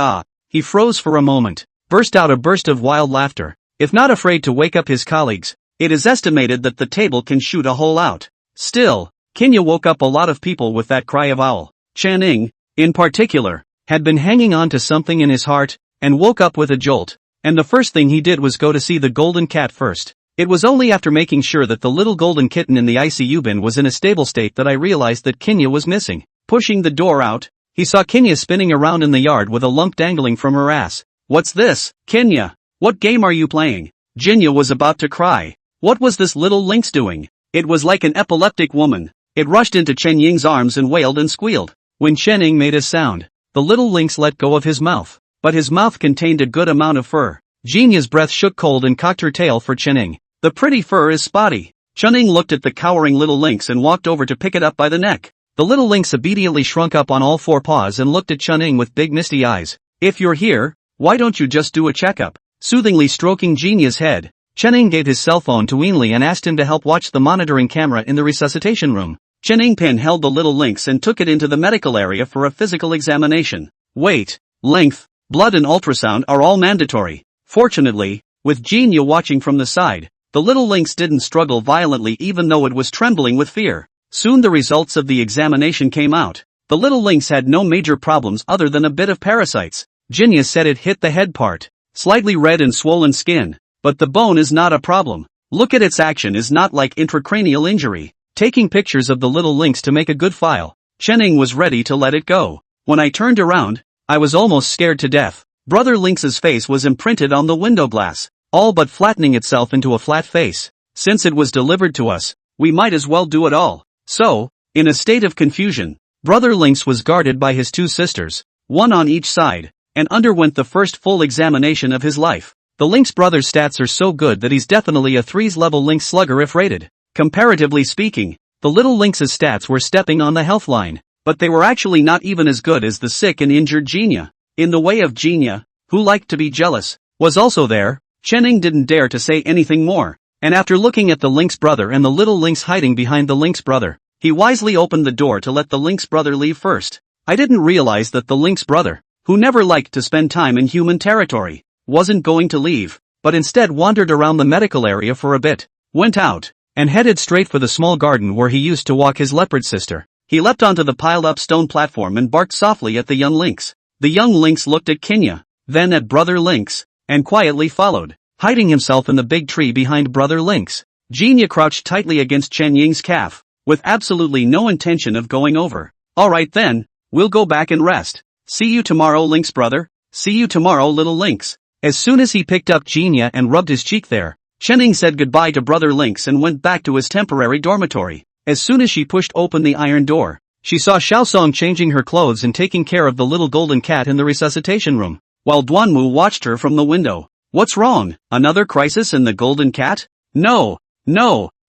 He froze for a moment, burst out a burst of wild laughter. If not afraid to wake up his colleagues, it is estimated that the table can shoot a hole out. Still, Kinya woke up a lot of people with that cry of owl. Channing, in particular, had been hanging on to something in his heart, and woke up with a jolt, and the first thing he did was go to see the golden cat first. It was only after making sure that the little golden kitten in the ICU bin was in a stable state that I realized that Kinya was missing. Pushing the door out, he saw Kinya spinning around in the yard with a lump dangling from her ass. What's this, Kinya? What game are you playing? Jinya was about to cry. What was this little lynx doing? It was like an epileptic woman. It rushed into Chen Ying's arms and wailed and squealed. When Chen Ying made a sound, the little lynx let go of his mouth, but his mouth contained a good amount of fur. Jinya's breath shook cold and cocked her tail for Chen Ying. The pretty fur is spotty. Chen Ying looked at the cowering little lynx and walked over to pick it up by the neck. The little lynx obediently shrunk up on all 4 paws and looked at Chen Ying with big misty eyes. If you're here, Why don't you just do a checkup? Soothingly stroking Genia's head, Chen gave his cell phone to Ainley and asked him to help watch the monitoring camera in the resuscitation room. Chen Pin held the little lynx and took it into the medical area for a physical examination. Weight, length, blood and ultrasound are all mandatory. Fortunately, with Genia watching from the side, the little lynx didn't struggle violently even though it was trembling with fear. Soon the results of the examination came out. The little lynx had no major problems other than a bit of parasites. Genia said it hit the head part, slightly red and swollen skin, but the bone is not a problem. Look at its action is not like intracranial injury. Taking pictures of the little lynx to make a good file, Chen was ready to let it go. When I turned around, I was almost scared to death. Brother Lynx's face was imprinted on the window glass, all but flattening itself into a flat face. Since it was delivered to us, we might as well do it all. So, in a state of confusion, Brother Lynx was guarded by his two sisters, one on each side, and underwent the first full examination of his life. The Lynx brother's stats are so good that he's definitely a 3's level Lynx slugger if rated. Comparatively speaking, the little Lynx's stats were stepping on the health line, but they were actually not even as good as the sick and injured Genia. In the way of Genia, who liked to be jealous, was also there, Chen didn't dare to say anything more, and after looking at the Lynx brother and the little Lynx hiding behind the Lynx brother, he wisely opened the door to let the Lynx brother leave first. I didn't realize that the Lynx brother, who never liked to spend time in human territory, wasn't going to leave, but instead wandered around the medical area for a bit, went out, and headed straight for the small garden where he used to walk his leopard sister. He leapt onto the piled-up stone platform and barked softly at the young lynx. The young lynx looked at Kenya, then at Brother Lynx, and quietly followed, hiding himself in the big tree behind Brother Lynx. Genia crouched tightly against Chen Ying's calf, with absolutely no intention of going over. Alright then, we'll go back and rest. See you tomorrow, Lynx brother. See you tomorrow, little lynx. As soon as he picked up Genia and rubbed his cheek there, Chen Ying said goodbye to Brother Lynx and went back to his temporary dormitory. As soon as she pushed open the iron door, she saw Xiaosong changing her clothes and taking care of the little golden cat in the resuscitation room, while Duanmu watched her from the window. What's wrong? Another crisis in the golden cat? No,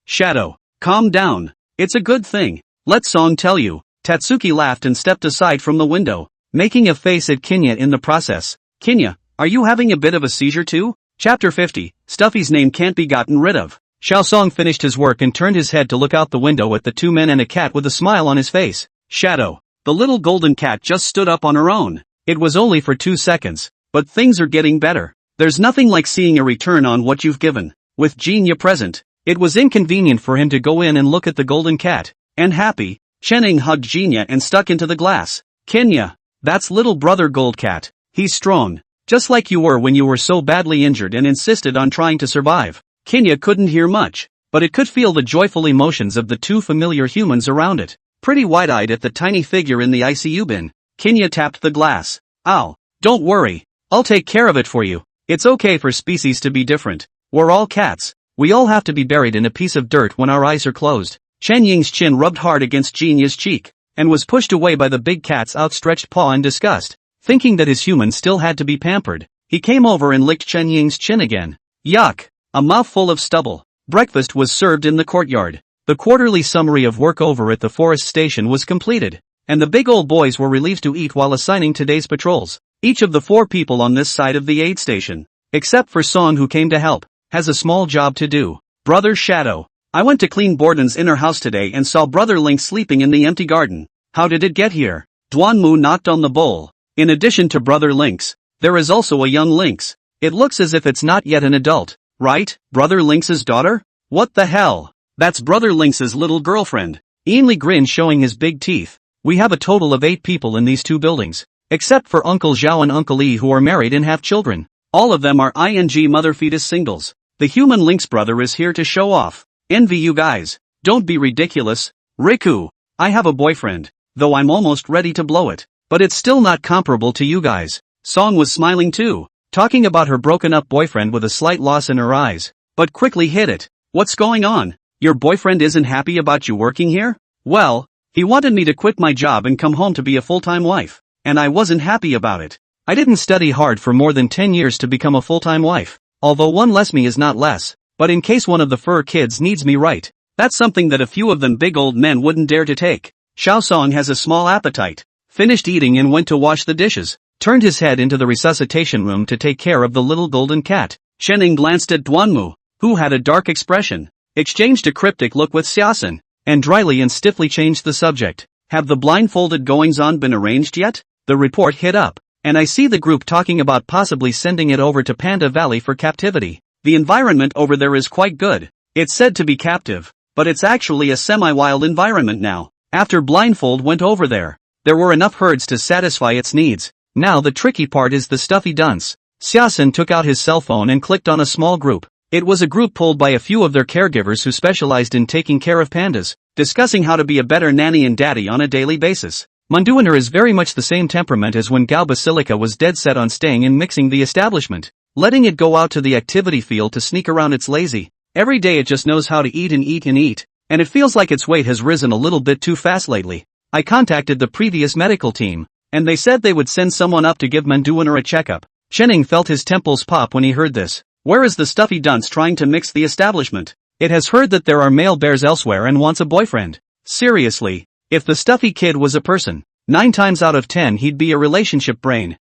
Shadow, calm down. It's a good thing. Let Song tell you. Tatsuki laughed and stepped aside from the window, making a face at Kenya in the process. Kenya, are you having a bit of a seizure too? Chapter 50, Stuffy's name can't be gotten rid of. Xiaosong finished his work and turned his head to look out the window at the two men and a cat with a smile on his face. Shadow, the little golden cat just stood up on her own. It was only for 2 seconds, but things are getting better. There's nothing like seeing a return on what you've given. With Genia present, it was inconvenient for him to go in and look at the golden cat. And happy, Chen hugged Genia and stuck into the glass. Kenya, that's little brother Gold Cat. He's strong, just like you were when you were so badly injured and insisted on trying to survive. Kenya couldn't hear much, but it could feel the joyful emotions of the two familiar humans around it. Pretty wide-eyed at the tiny figure in the ICU bin, Kenya tapped the glass. Ow, don't worry, I'll take care of it for you. It's okay for species to be different. We're all cats. We all have to be buried in a piece of dirt when our eyes are closed. Chen Ying's chin rubbed hard against Genia's cheek, and was pushed away by the big cat's outstretched paw in disgust. Thinking that his human still had to be pampered, he came over and licked Chen Ying's chin again. Yuck! A mouthful of stubble. Breakfast was served in the courtyard. The quarterly summary of work over at the forest station was completed, and the big old boys were relieved to eat while assigning today's patrols. Each of the 4 people on this side of the aid station, except for Song who came to help, has a small job to do. Brother Shadow, I went to clean Borden's inner house today and saw Brother Lynx sleeping in the empty garden. How did it get here? Duanmu knocked on the bowl. In addition to Brother Lynx, there is also a young lynx. It looks as if it's not yet an adult. Right, Brother Lynx's daughter? What the hell? That's Brother Lynx's little girlfriend. Ainley grinned, showing his big teeth. We have a total of 8 people in these 2 buildings, except for Uncle Zhao and Uncle Yi who are married and have children. All of them are ing mother fetus singles. The human lynx brother is here to show off. Envy you guys. Don't be ridiculous. Riku, I have a boyfriend, though I'm almost ready to blow it, but it's still not comparable to you guys. Song was smiling too, talking about her broken-up boyfriend with a slight loss in her eyes, but quickly hid it. What's going on? Your boyfriend isn't happy about you working here? Well, he wanted me to quit my job and come home to be a full-time wife, and I wasn't happy about it. I didn't study hard for more than 10 years to become a full-time wife, although one less me is not less, but in case one of the fur kids needs me, right? That's something that a few of them big old men wouldn't dare to take. Xiaosong has a small appetite, finished eating and went to wash the dishes. turned his head into the resuscitation room to take care of the little golden cat. Chen glanced at Duanmu, who had a dark expression, exchanged a cryptic look with Xiaosun, and dryly and stiffly changed the subject. Have the blindfolded goings-on been arranged yet? The report hit up, and I see the group talking about possibly sending it over to Panda Valley for captivity. The environment over there is quite good. It's said to be captive, but it's actually a semi-wild environment now. After Blindfold went over there were enough herds to satisfy its needs. Now the tricky part is the stuffy dunce. Xiaosun took out his cell phone and clicked on a small group. It was a group pulled by a few of their caregivers who specialized in taking care of pandas, discussing how to be a better nanny and daddy on a daily basis. Manduaner is very much the same temperament as when Gao Basilica was dead set on staying and mixing the establishment. Letting it go out to the activity field to sneak around, it's lazy. Every day it just knows how to eat and eat and eat, and it feels like its weight has risen a little bit too fast lately. I contacted the previous medical team, and they said they would send someone up to give Manduaner a checkup. Chenning felt his temples pop when he heard this. Where is the stuffy dunce trying to mix the establishment? It has heard that there are male bears elsewhere and wants a boyfriend. Seriously, if the stuffy kid was a person, 9 times out of 10 he'd be a relationship brain.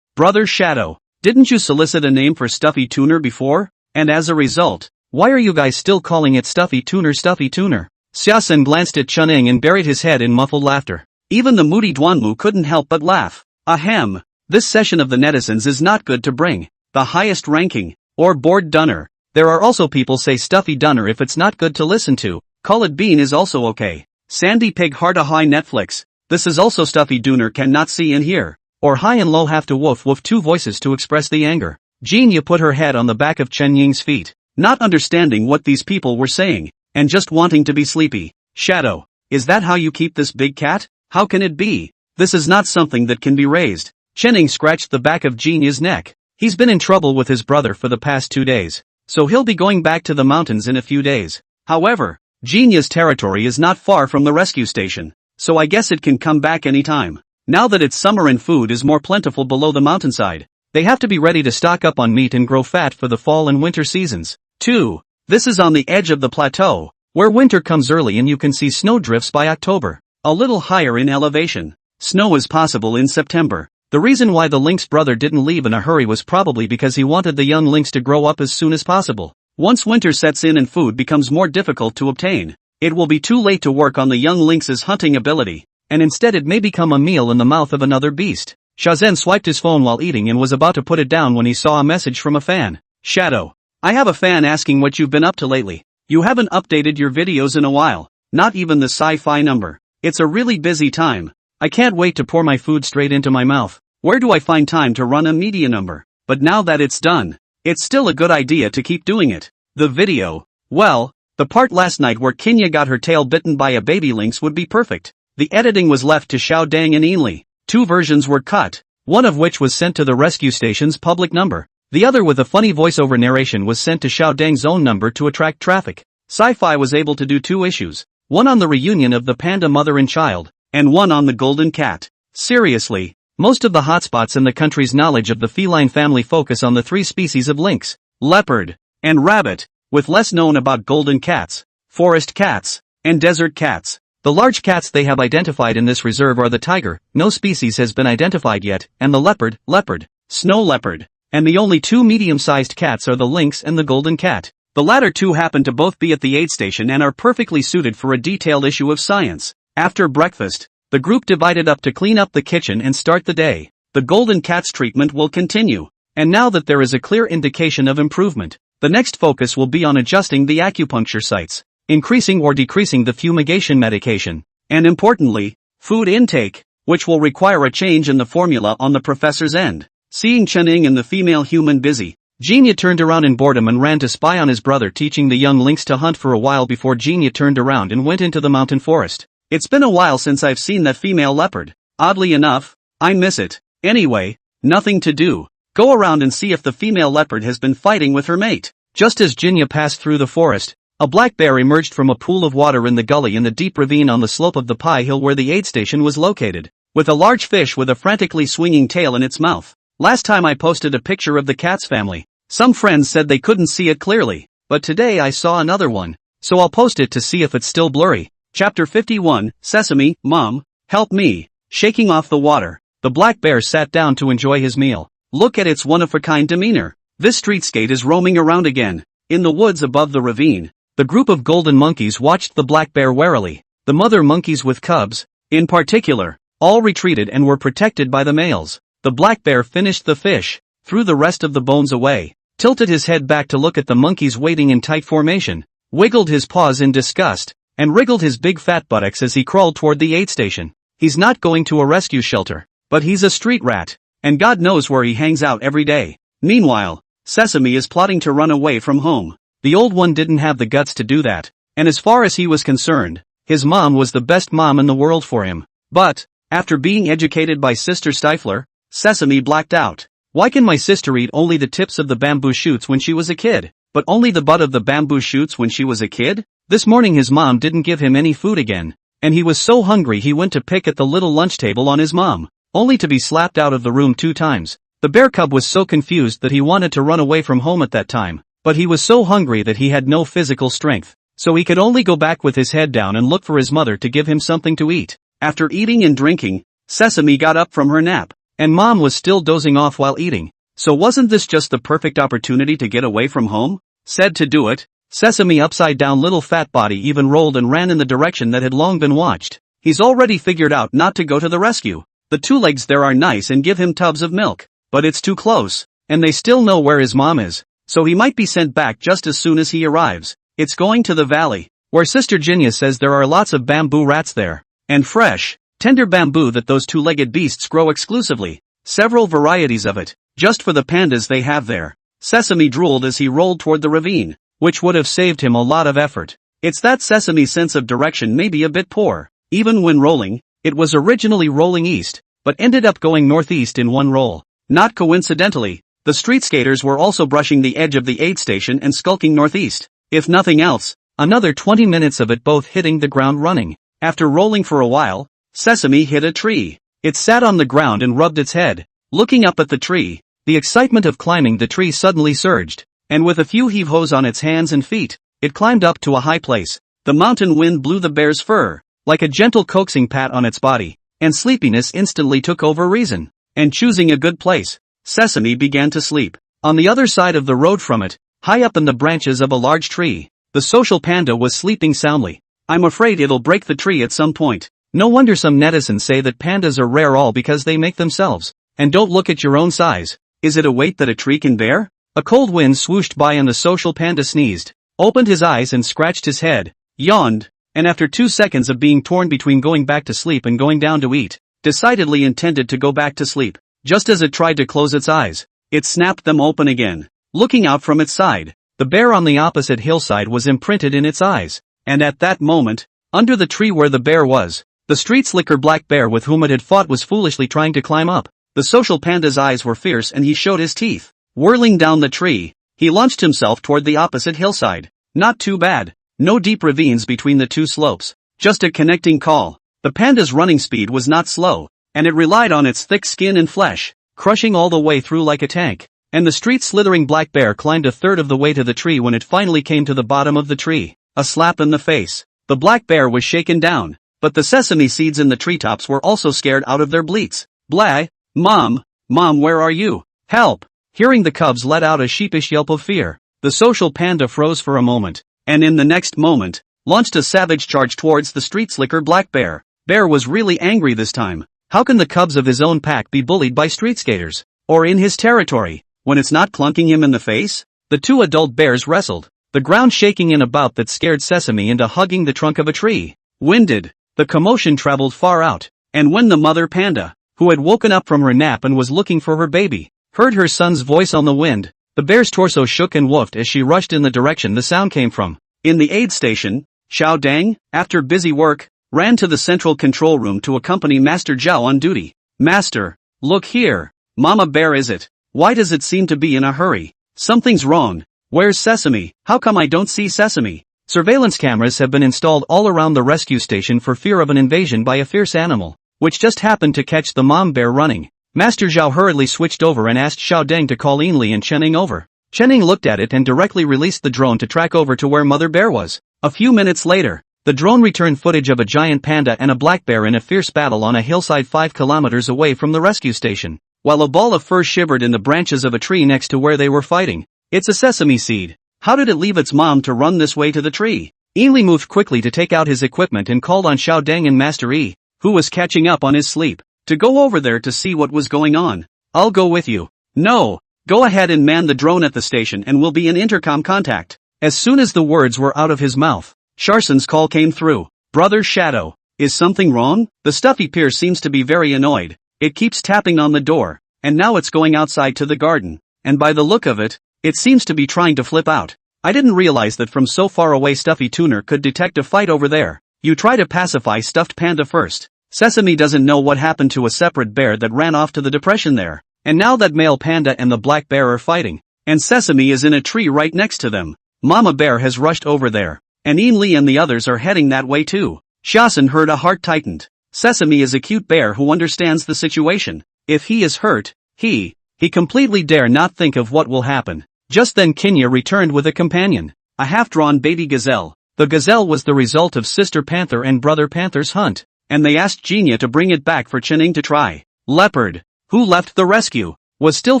Brother Shadow, didn't you solicit a name for Stuffy Tuner before? And as a result, why are you guys still calling it Stuffy Tuner Stuffy Tuner? Xiaosun glanced at Chunning and buried his head in muffled laughter. Even the moody Duanmu couldn't help but laugh. Ahem, this session of the netizens is not good to bring the highest ranking, or bored dunner. There are also people say stuffy dunner if it's not good to listen to. Call it bean is also okay. Sandy Pig Heart a High Netflix. This is also stuffy dunner cannot see and hear. Or high and low have to woof woof 2 voices to express the anger. Jinya put her head on the back of Chen Ying's feet, not understanding what these people were saying, and just wanting to be sleepy. Shadow, is that how you keep this big cat? How can it be? This is not something that can be raised. Chenning scratched the back of Jinya's neck. He's been in trouble with his brother for the past 2 days, so he'll be going back to the mountains in a few days. However, Jinya's territory is not far from the rescue station, so I guess it can come back anytime. Now that it's summer and food is more plentiful below the mountainside, they have to be ready to stock up on meat and grow fat for the fall and winter seasons. 2. This is on the edge of the plateau, where winter comes early and you can see snowdrifts by October. A little higher in elevation, snow is possible in September. The reason why the lynx brother didn't leave in a hurry was probably because he wanted the young lynx to grow up as soon as possible. Once winter sets in and food becomes more difficult to obtain, it will be too late to work on the young lynx's hunting ability, and instead it may become a meal in the mouth of another beast. Shazhen swiped his phone while eating and was about to put it down when he saw a message from a fan. Shadow, I have a fan asking what you've been up to lately. You haven't updated your videos in a while, not even the sci-fi number. It's a really busy time. I can't wait to pour my food straight into my mouth. Where do I find time to run a media number? But now that it's done, it's still a good idea to keep doing it. The video, well, the part last night where Kinya got her tail bitten by a baby lynx would be perfect. The editing was left to Xiao Dang and Ainli. 2 versions were cut, one of which was sent to the rescue station's public number. The other with a funny voiceover narration was sent to Xiao Dang's own number to attract traffic. Sci-Fi was able to do 2 issues, one on the reunion of the panda mother and child, and one on the golden cat. Seriously, most of the hotspots in the country's knowledge of the feline family focus on the 3 species of lynx, leopard, and rabbit, with less known about golden cats, forest cats, and desert cats. The large cats they have identified in this reserve are the tiger, no species has been identified yet, and the leopard, snow leopard, and the only 2 medium-sized cats are the lynx and the golden cat. The latter 2 happen to both be at the aid station and are perfectly suited for a detailed issue of science. After breakfast, the group divided up to clean up the kitchen and start the day. The golden cat's treatment will continue, and now that there is a clear indication of improvement, the next focus will be on adjusting the acupuncture sites, increasing or decreasing the fumigation medication, and importantly, food intake, which will require a change in the formula on the professor's end. Seeing Chening and the female human busy, Jinya turned around in boredom and ran to spy on his brother teaching the young lynx to hunt for a while before Jinya turned around and went into the mountain forest. It's been a while since I've seen that female leopard. Oddly enough, I miss it. Anyway, nothing to do. Go around and see if the female leopard has been fighting with her mate. Just as Jinya passed through the forest, a black bear emerged from a pool of water in the gully in the deep ravine on the slope of the Pi Hill where the aid station was located, with a large fish with a frantically swinging tail in its mouth. Last time I posted a picture of the cat's family. Some friends said they couldn't see it clearly, but today I saw another one, so I'll post it to see if it's still blurry. Chapter 51, Sesame, Mom, help me. Shaking off the water, the black bear sat down to enjoy his meal. Look at its one-of-a-kind demeanor. This streetscape is roaming around again. In the woods above the ravine, the group of golden monkeys watched the black bear warily. The mother monkeys with cubs, in particular, all retreated and were protected by the males. The black bear finished the fish, threw the rest of the bones away, tilted his head back to look at the monkeys waiting in tight formation, wiggled his paws in disgust, and wriggled his big fat buttocks as he crawled toward the aid station. He's not going to a rescue shelter, but he's a street rat, and God knows where he hangs out every day. Meanwhile, Sesame is plotting to run away from home. The old one didn't have the guts to do that, and as far as he was concerned, his mom was the best mom in the world for him. But, after being educated by Sister Stifler, Sesame blacked out. Why can my sister eat only the tips of the bamboo shoots when she was a kid, but only the butt of the bamboo shoots when she was a kid? This morning his mom didn't give him any food again, and he was so hungry he went to pick at the little lunch table on his mom, only to be slapped out of the room 2 times. The bear cub was so confused that he wanted to run away from home at that time, but he was so hungry that he had no physical strength, so he could only go back with his head down and look for his mother to give him something to eat. After eating and drinking, Sesame got up from her nap, and Mom was still dozing off while eating. So wasn't this just the perfect opportunity to get away from home? Said to do it, Sesame upside down little fat body even rolled and ran in the direction that had long been watched. He's already figured out not to go to the rescue. The 2 legs there are nice and give him tubs of milk, but it's too close, and they still know where his mom is, so he might be sent back just as soon as he arrives. It's going to the valley, where Sister Jinya says there are lots of bamboo rats there, and fresh, tender bamboo that those 2-legged beasts grow exclusively, several varieties of it, just for the pandas they have there. Sesame drooled as he rolled toward the ravine, which would have saved him a lot of effort. It's that Sesame's sense of direction may be a bit poor. Even when rolling, it was originally rolling east, but ended up going northeast in one roll. Not coincidentally, the street skaters were also brushing the edge of the aid station and skulking northeast. If nothing else, another 20 minutes of it both hitting the ground running. After rolling for a while, Sesame hit a tree. It sat on the ground and rubbed its head. Looking up at the tree, the excitement of climbing the tree suddenly surged, and with a few heave-hoes on its hands and feet, it climbed up to a high place. The mountain wind blew the bear's fur, like a gentle coaxing pat on its body, and sleepiness instantly took over reason. And choosing a good place, Sesame began to sleep. On the other side of the road from it, high up in the branches of a large tree, the social panda was sleeping soundly. I'm afraid it'll break the tree at some point. No wonder some netizens say that pandas are rare all because they make themselves. And don't look at your own size. Is it a weight that a tree can bear? A cold wind swooshed by and the social panda sneezed, opened his eyes and scratched his head, yawned, and after 2 seconds of being torn between going back to sleep and going down to eat, decidedly intended to go back to sleep. Just as it tried to close its eyes, it snapped them open again. Looking out from its side, the bear on the opposite hillside was imprinted in its eyes, and at that moment, under the tree where the bear was, the street slicker black bear with whom it had fought was foolishly trying to climb up. The social panda's eyes were fierce and he showed his teeth. Whirling down the tree, he launched himself toward the opposite hillside. Not too bad. No deep ravines between the 2 slopes. Just a connecting call. The panda's running speed was not slow, and it relied on its thick skin and flesh, crushing all the way through like a tank. And the street slithering black bear climbed a third of the way to the tree when it finally came to the bottom of the tree. A slap in the face. The black bear was shaken down, but the sesame seeds in the treetops were also scared out of their bleats. Blah! Mom, where are you? Help! Hearing the cubs let out a sheepish yelp of fear, the social panda froze for a moment, and in the next moment, launched a savage charge towards the street slicker black bear. Bear was really angry this time. How can the cubs of his own pack be bullied by street skaters, or in his territory, when it's not clunking him in the face? The 2 adult bears wrestled, the ground shaking in a bout that scared Sesame into hugging the trunk of a tree. Winded, the commotion traveled far out, and when the mother panda, who had woken up from her nap and was looking for her baby, heard her son's voice on the wind, the bear's torso shook and woofed as she rushed in the direction the sound came from. In the aid station, Xiao Dang, after busy work, ran to the central control room to accompany Master Zhao on duty. Master, look here. Mama Bear is it? Why does it seem to be in a hurry? Something's wrong. Where's Sesame? How come I don't see Sesame? Surveillance cameras have been installed all around the rescue station for fear of an invasion by a fierce animal, which just happened to catch the mom bear running. Master Zhao hurriedly switched over and asked Xiao Deng to call Yinli and Chening over. Chening looked at it and directly released the drone to track over to where Mother Bear was. A few minutes later, The drone returned footage of a giant panda and a black bear in a fierce battle on a hillside 5 kilometers away from the rescue station, while a ball of fur shivered in the branches of a tree next to where they were fighting. It's a sesame seed. How did it leave its mom to run this way to the tree? Ainli moved quickly to take out his equipment and called on Xiao Deng and Master Yi, who was catching up on his sleep, to go over there to see what was going on. I'll go with you. No. Go ahead and man the drone at the station and we'll be in intercom contact. As soon as the words were out of his mouth, Sharson's call came through. Brother Shadow, is something wrong? The stuffy peer seems to be very annoyed. It keeps tapping on the door, and now it's going outside to the garden, and by the look of it, it seems to be trying to flip out. I didn't realize that from so far away Stuffy Tuner could detect a fight over there. You try to pacify Stuffed Panda first. Sesame doesn't know what happened to a separate bear that ran off to the depression there. And now that male panda and the black bear are fighting, and Sesame is in a tree right next to them. Mama Bear has rushed over there, and Ainli and the others are heading that way too. Shaosan heard a heart tightened. Sesame is a cute bear who understands the situation. If he is hurt, he completely dare not think of what will happen. Just then Kinya returned with a companion, a half-drawn baby gazelle. The gazelle was the result of Sister Panther and Brother Panther's hunt, and they asked Genia to bring it back for Chenning to try. Leopard, who left the rescue, was still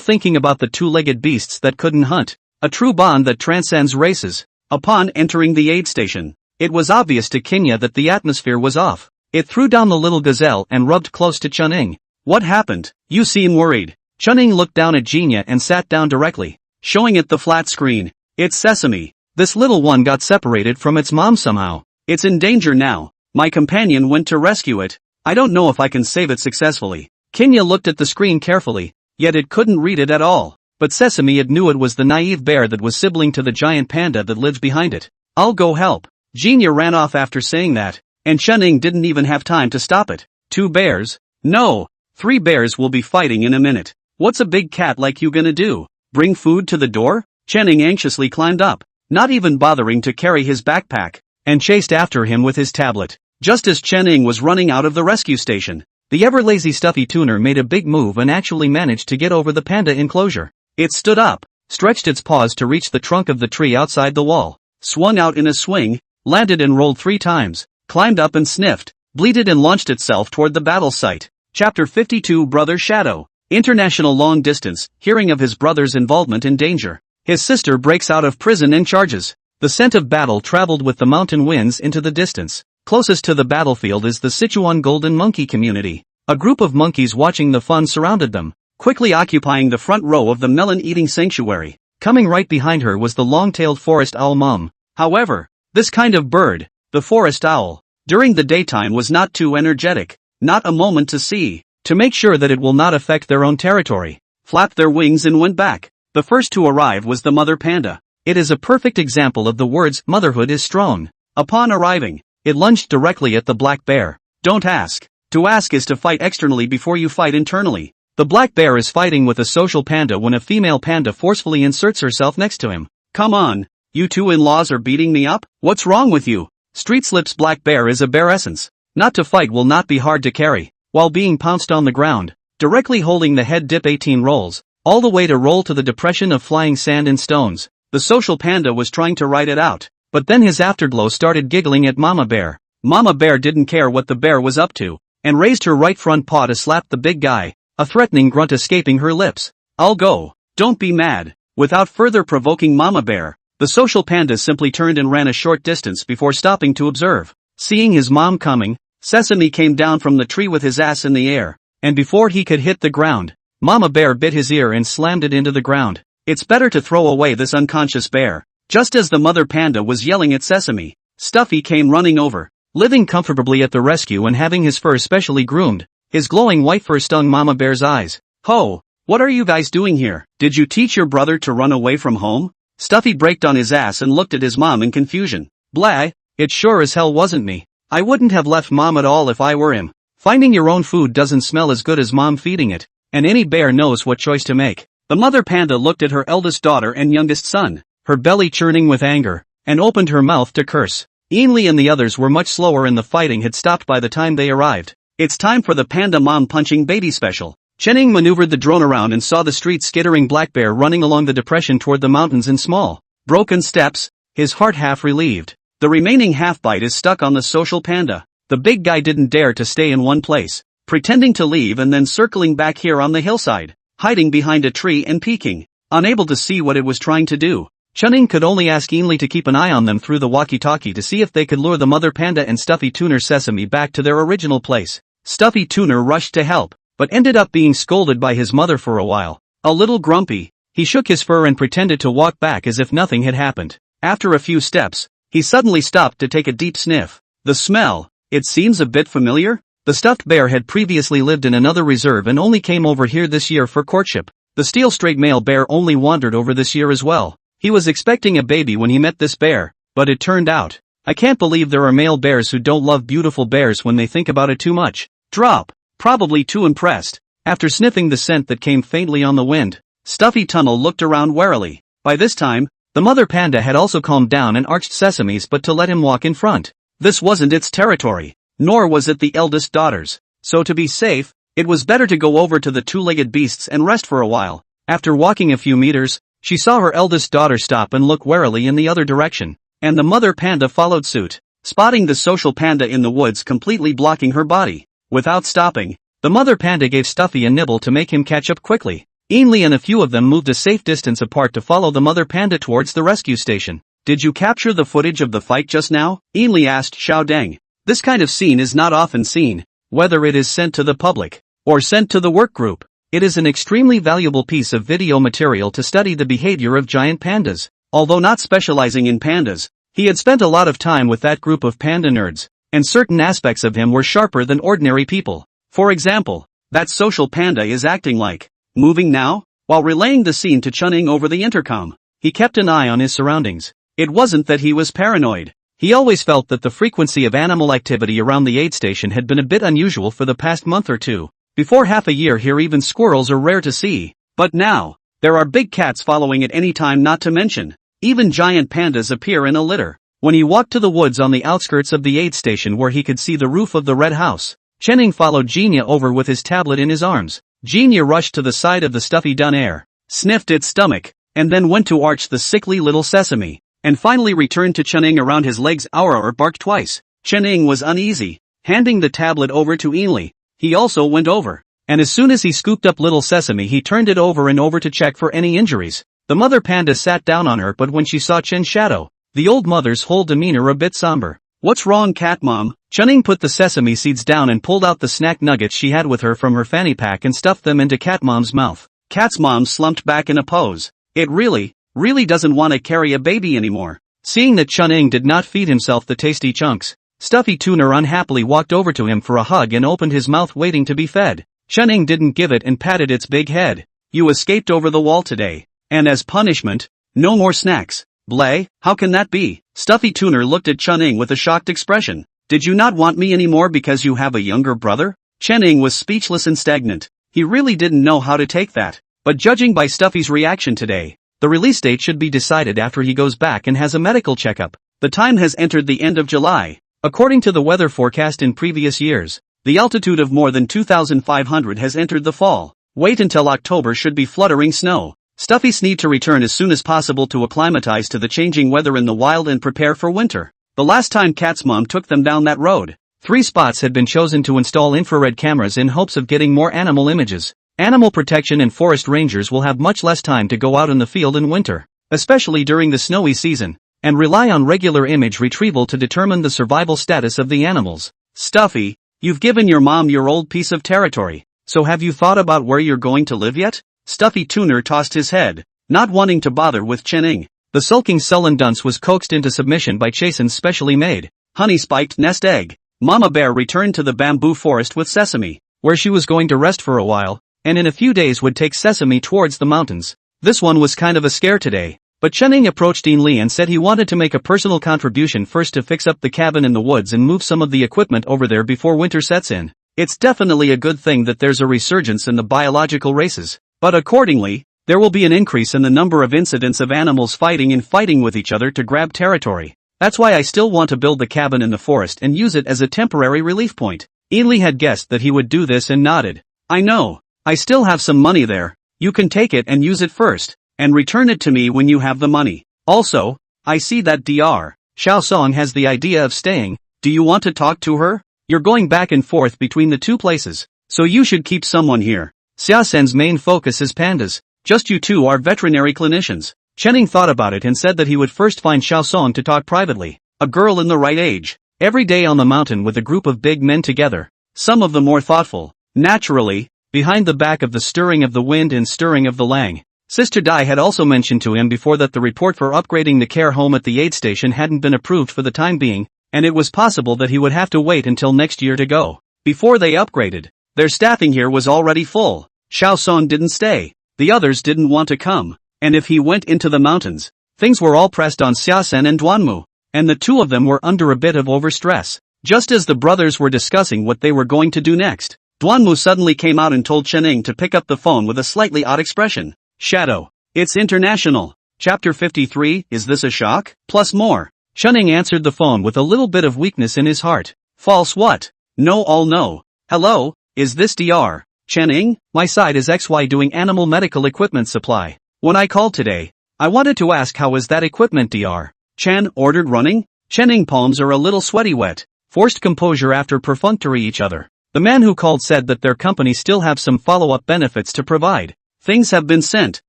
thinking about the two-legged beasts that couldn't hunt, a true bond that transcends races. Upon entering the aid station, it was obvious to Kinya that the atmosphere was off. It threw down the little gazelle and rubbed close to Chenning. What happened? You seem worried. Chenning looked down at Genia and sat down directly, showing it the flat screen. It's Sesame. This little one got separated from its mom somehow. It's in danger now. My companion went to rescue it. I don't know if I can save it successfully. Kinya looked at the screen carefully, yet it couldn't read it at all. But Sesame knew it was the naive bear that was sibling to the giant panda that lives behind it. I'll go help. Genia ran off after saying that, and Chenning didn't even have time to stop it. 2 bears? No. 3 bears will be fighting in a minute. What's a big cat like you gonna do? Bring food to the door? Chenning anxiously climbed up, not even bothering to carry his backpack, and chased after him with his tablet. Just as Chenning was running out of the rescue station, the ever-lazy Stuffy Tuner made a big move and actually managed to get over the panda enclosure. It stood up, stretched its paws to reach the trunk of the tree outside the wall, swung out in a swing, landed and rolled 3 times, climbed up and sniffed, bleated and launched itself toward the battle site. Chapter 52 Brother Shadow. International long distance, hearing of his brother's involvement in danger. His sister breaks out of prison and charges. The scent of battle traveled with the mountain winds into the distance. Closest to the battlefield is the Sichuan Golden Monkey community. A group of monkeys watching the fun surrounded them, quickly occupying the front row of the melon-eating sanctuary. Coming right behind her was the long-tailed forest owl Mum. However, this kind of bird, the forest owl, during the daytime was not too energetic, not a moment to see, to make sure that it will not affect their own territory, flapped their wings and went back. The first to arrive was the mother panda. It is a perfect example of the words motherhood is strong. Upon arriving, it lunged directly at the black bear. Don't ask. To ask is to fight externally before you fight internally. The black bear is fighting with a social panda when a female panda forcefully inserts herself next to him. Come on, you two in-laws are beating me up? What's wrong with you? Street Slip's black bear is a bear essence. Not to fight will not be hard to carry. While being pounced on the ground, directly holding the head dip 18 rolls, all the way to roll to the depression of flying sand and stones. The social panda was trying to ride it out, but then his afterglow started giggling at Mama Bear. Mama Bear didn't care what the bear was up to, and raised her right front paw to slap the big guy, a threatening grunt escaping her lips. I'll go. Don't be mad. Without further provoking Mama Bear, the social panda simply turned and ran a short distance before stopping to observe. Seeing his mom coming, Sesame came down from the tree with his ass in the air, and before he could hit the ground, Mama Bear bit his ear and slammed it into the ground. It's better to throw away this unconscious bear. Just as the mother panda was yelling at Sesame, Stuffy came running over, living comfortably at the rescue and having his fur specially groomed. His glowing white fur stung Mama Bear's eyes. Ho! What are you guys doing here? Did you teach your brother to run away from home? Stuffy braked on his ass and looked at his mom in confusion. Blah, it sure as hell wasn't me. I wouldn't have left mom at all if I were him. Finding your own food doesn't smell as good as mom feeding it, and any bear knows what choice to make. The mother panda looked at her eldest daughter and youngest son, her belly churning with anger, and opened her mouth to curse. Ainli and the others were much slower and the fighting had stopped by the time they arrived. It's time for the panda mom punching baby special. Chenning maneuvered the drone around and saw the street skittering black bear running along the depression toward the mountains in small, broken steps, his heart half relieved. The remaining half-bite is stuck on the social panda. The big guy didn't dare to stay in one place, pretending to leave and then circling back here on the hillside, hiding behind a tree and peeking, unable to see what it was trying to do. Chunning could only ask Ainley to keep an eye on them through the walkie-talkie to see if they could lure the mother panda and Stuffy Tuner Sesame back to their original place. Stuffy Tuner rushed to help, but ended up being scolded by his mother for a while. A little grumpy, he shook his fur and pretended to walk back as if nothing had happened. After a few steps, he suddenly stopped to take a deep sniff. The smell, it seems a bit familiar? The stuffed bear had previously lived in another reserve and only came over here this year for courtship. The steel-straight male bear only wandered over this year as well. He was expecting a baby when he met this bear, but it turned out. I can't believe there are male bears who don't love beautiful bears when they think about it too much. Drop. Probably too impressed. After sniffing the scent that came faintly on the wind, Stuffy Tunnel looked around warily. By this time, the mother panda had also calmed down and arched Sesame's but to let him walk in front. This wasn't its territory, nor was it the eldest daughter's. So to be safe, it was better to go over to the two-legged beasts and rest for a while. After walking a few meters, she saw her eldest daughter stop and look warily in the other direction, and the mother panda followed suit, spotting the social panda in the woods completely blocking her body. Without stopping, the mother panda gave Stuffy a nibble to make him catch up quickly. Ainley and a few of them moved a safe distance apart to follow the mother panda towards the rescue station. Did you capture the footage of the fight just now? Ainley asked Xiao Deng. This kind of scene is not often seen, whether it is sent to the public, or sent to the work group. It is an extremely valuable piece of video material to study the behavior of giant pandas. Although not specializing in pandas, he had spent a lot of time with that group of panda nerds, and certain aspects of him were sharper than ordinary people. For example, that social panda is acting like, moving now? While relaying the scene to Chunning over the intercom, he kept an eye on his surroundings. It wasn't that he was paranoid. He always felt that the frequency of animal activity around the aid station had been a bit unusual for the past month or two. Before half a year here even squirrels are rare to see. But now, there are big cats following at any time, not to mention, even giant pandas appear in a litter. When he walked to the woods on the outskirts of the aid station where he could see the roof of the red house, Chenning followed Genia over with his tablet in his arms. Genia rushed to the side of the stuffy dun air, sniffed its stomach, and then went to arch the sickly little Sesame, and finally returned to Chenning around his legs. Aurora barked twice. Chenning was uneasy, handing the tablet over to Ainley. He also went over, and as soon as he scooped up little Sesame he turned it over and over to check for any injuries. The mother panda sat down on her, but when she saw Chen's shadow, the old mother's whole demeanor a bit somber. What's wrong, cat mom? Chunning put the sesame seeds down and pulled out the snack nuggets she had with her from her fanny pack and stuffed them into cat mom's mouth. Cat's mom slumped back in a pose. It really doesn't want to carry a baby anymore. Seeing that Chunning did not feed himself the tasty chunks, Stuffy Tuner unhappily walked over to him for a hug and opened his mouth waiting to be fed. Chunning didn't give it and patted its big head. You escaped over the wall today, and as punishment, no more snacks. Bleh, how can that be? Stuffy Tuner looked at Chunning with a shocked expression. Did you not want me anymore because you have a younger brother? Chunning was speechless and stagnant. He really didn't know how to take that. But judging by Stuffy's reaction today, the release date should be decided after he goes back and has a medical checkup. The time has entered the end of July. According to the weather forecast in previous years, the altitude of more than 2,500 has entered the fall. Wait until October should be fluttering snow. Stuffy's need to return as soon as possible to acclimatize to the changing weather in the wild and prepare for winter. The last time Cat's mom took them down that road, 3 spots had been chosen to install infrared cameras in hopes of getting more animal images. Animal protection and forest rangers will have much less time to go out in the field in winter, especially during the snowy season, and rely on regular image retrieval to determine the survival status of the animals. Stuffy, you've given your mom your old piece of territory, so have you thought about where you're going to live yet? Stuffy Tuner tossed his head, not wanting to bother with Chenning. The sulking sullen dunce was coaxed into submission by Chasen's specially made, honey-spiked nest egg. Mama Bear returned to the bamboo forest with Sesame, where she was going to rest for a while, and in a few days would take Sesame towards the mountains. This one was kind of a scare today, but Chenning approached Dean Lee and said he wanted to make a personal contribution first to fix up the cabin in the woods and move some of the equipment over there before winter sets in. It's definitely a good thing that there's a resurgence in the biological races, but accordingly, there will be an increase in the number of incidents of animals fighting with each other to grab territory. That's why I still want to build the cabin in the forest and use it as a temporary relief point. Ainley had guessed that he would do this and nodded. I know. I still have some money there. You can take it and use it first, and return it to me when you have the money. Also, I see that Dr. Xiaosong has the idea of staying. Do you want to talk to her? You're going back and forth between the two places, so you should keep someone here. Xiaosen's main focus is pandas. Just you two are veterinary clinicians. Chening thought about it and said that he would first find Xiaosong to talk privately, a girl in the right age. Every day on the mountain with a group of big men together, some of them more thoughtful. Naturally, behind the back of the stirring of the wind and stirring of the lang. Sister Dai had also mentioned to him before that the report for upgrading the care home at the aid station hadn't been approved for the time being, and it was possible that he would have to wait until next year to go. Before they upgraded, their staffing here was already full. Xiaosong didn't stay. The others didn't want to come, and if he went into the mountains, things were all pressed on Xiaosen and Duanmu, and the two of them were under a bit of overstress. Just as the brothers were discussing what they were going to do next, Duanmu suddenly came out and told Chening to pick up the phone with a slightly odd expression. Shadow. It's international. Chapter 53, is this a shock? Plus more. Chening answered the phone with a little bit of weakness in his heart. False what? No all no. Hello, is this Dr. Chening? My side is XY doing animal medical equipment supply. When I called today, I wanted to ask how is that equipment Dr. Chen ordered running? Chening palms are a little sweaty wet. Forced composure after perfunctory each other. The man who called said that their company still have some follow-up benefits to provide. Things have been sent.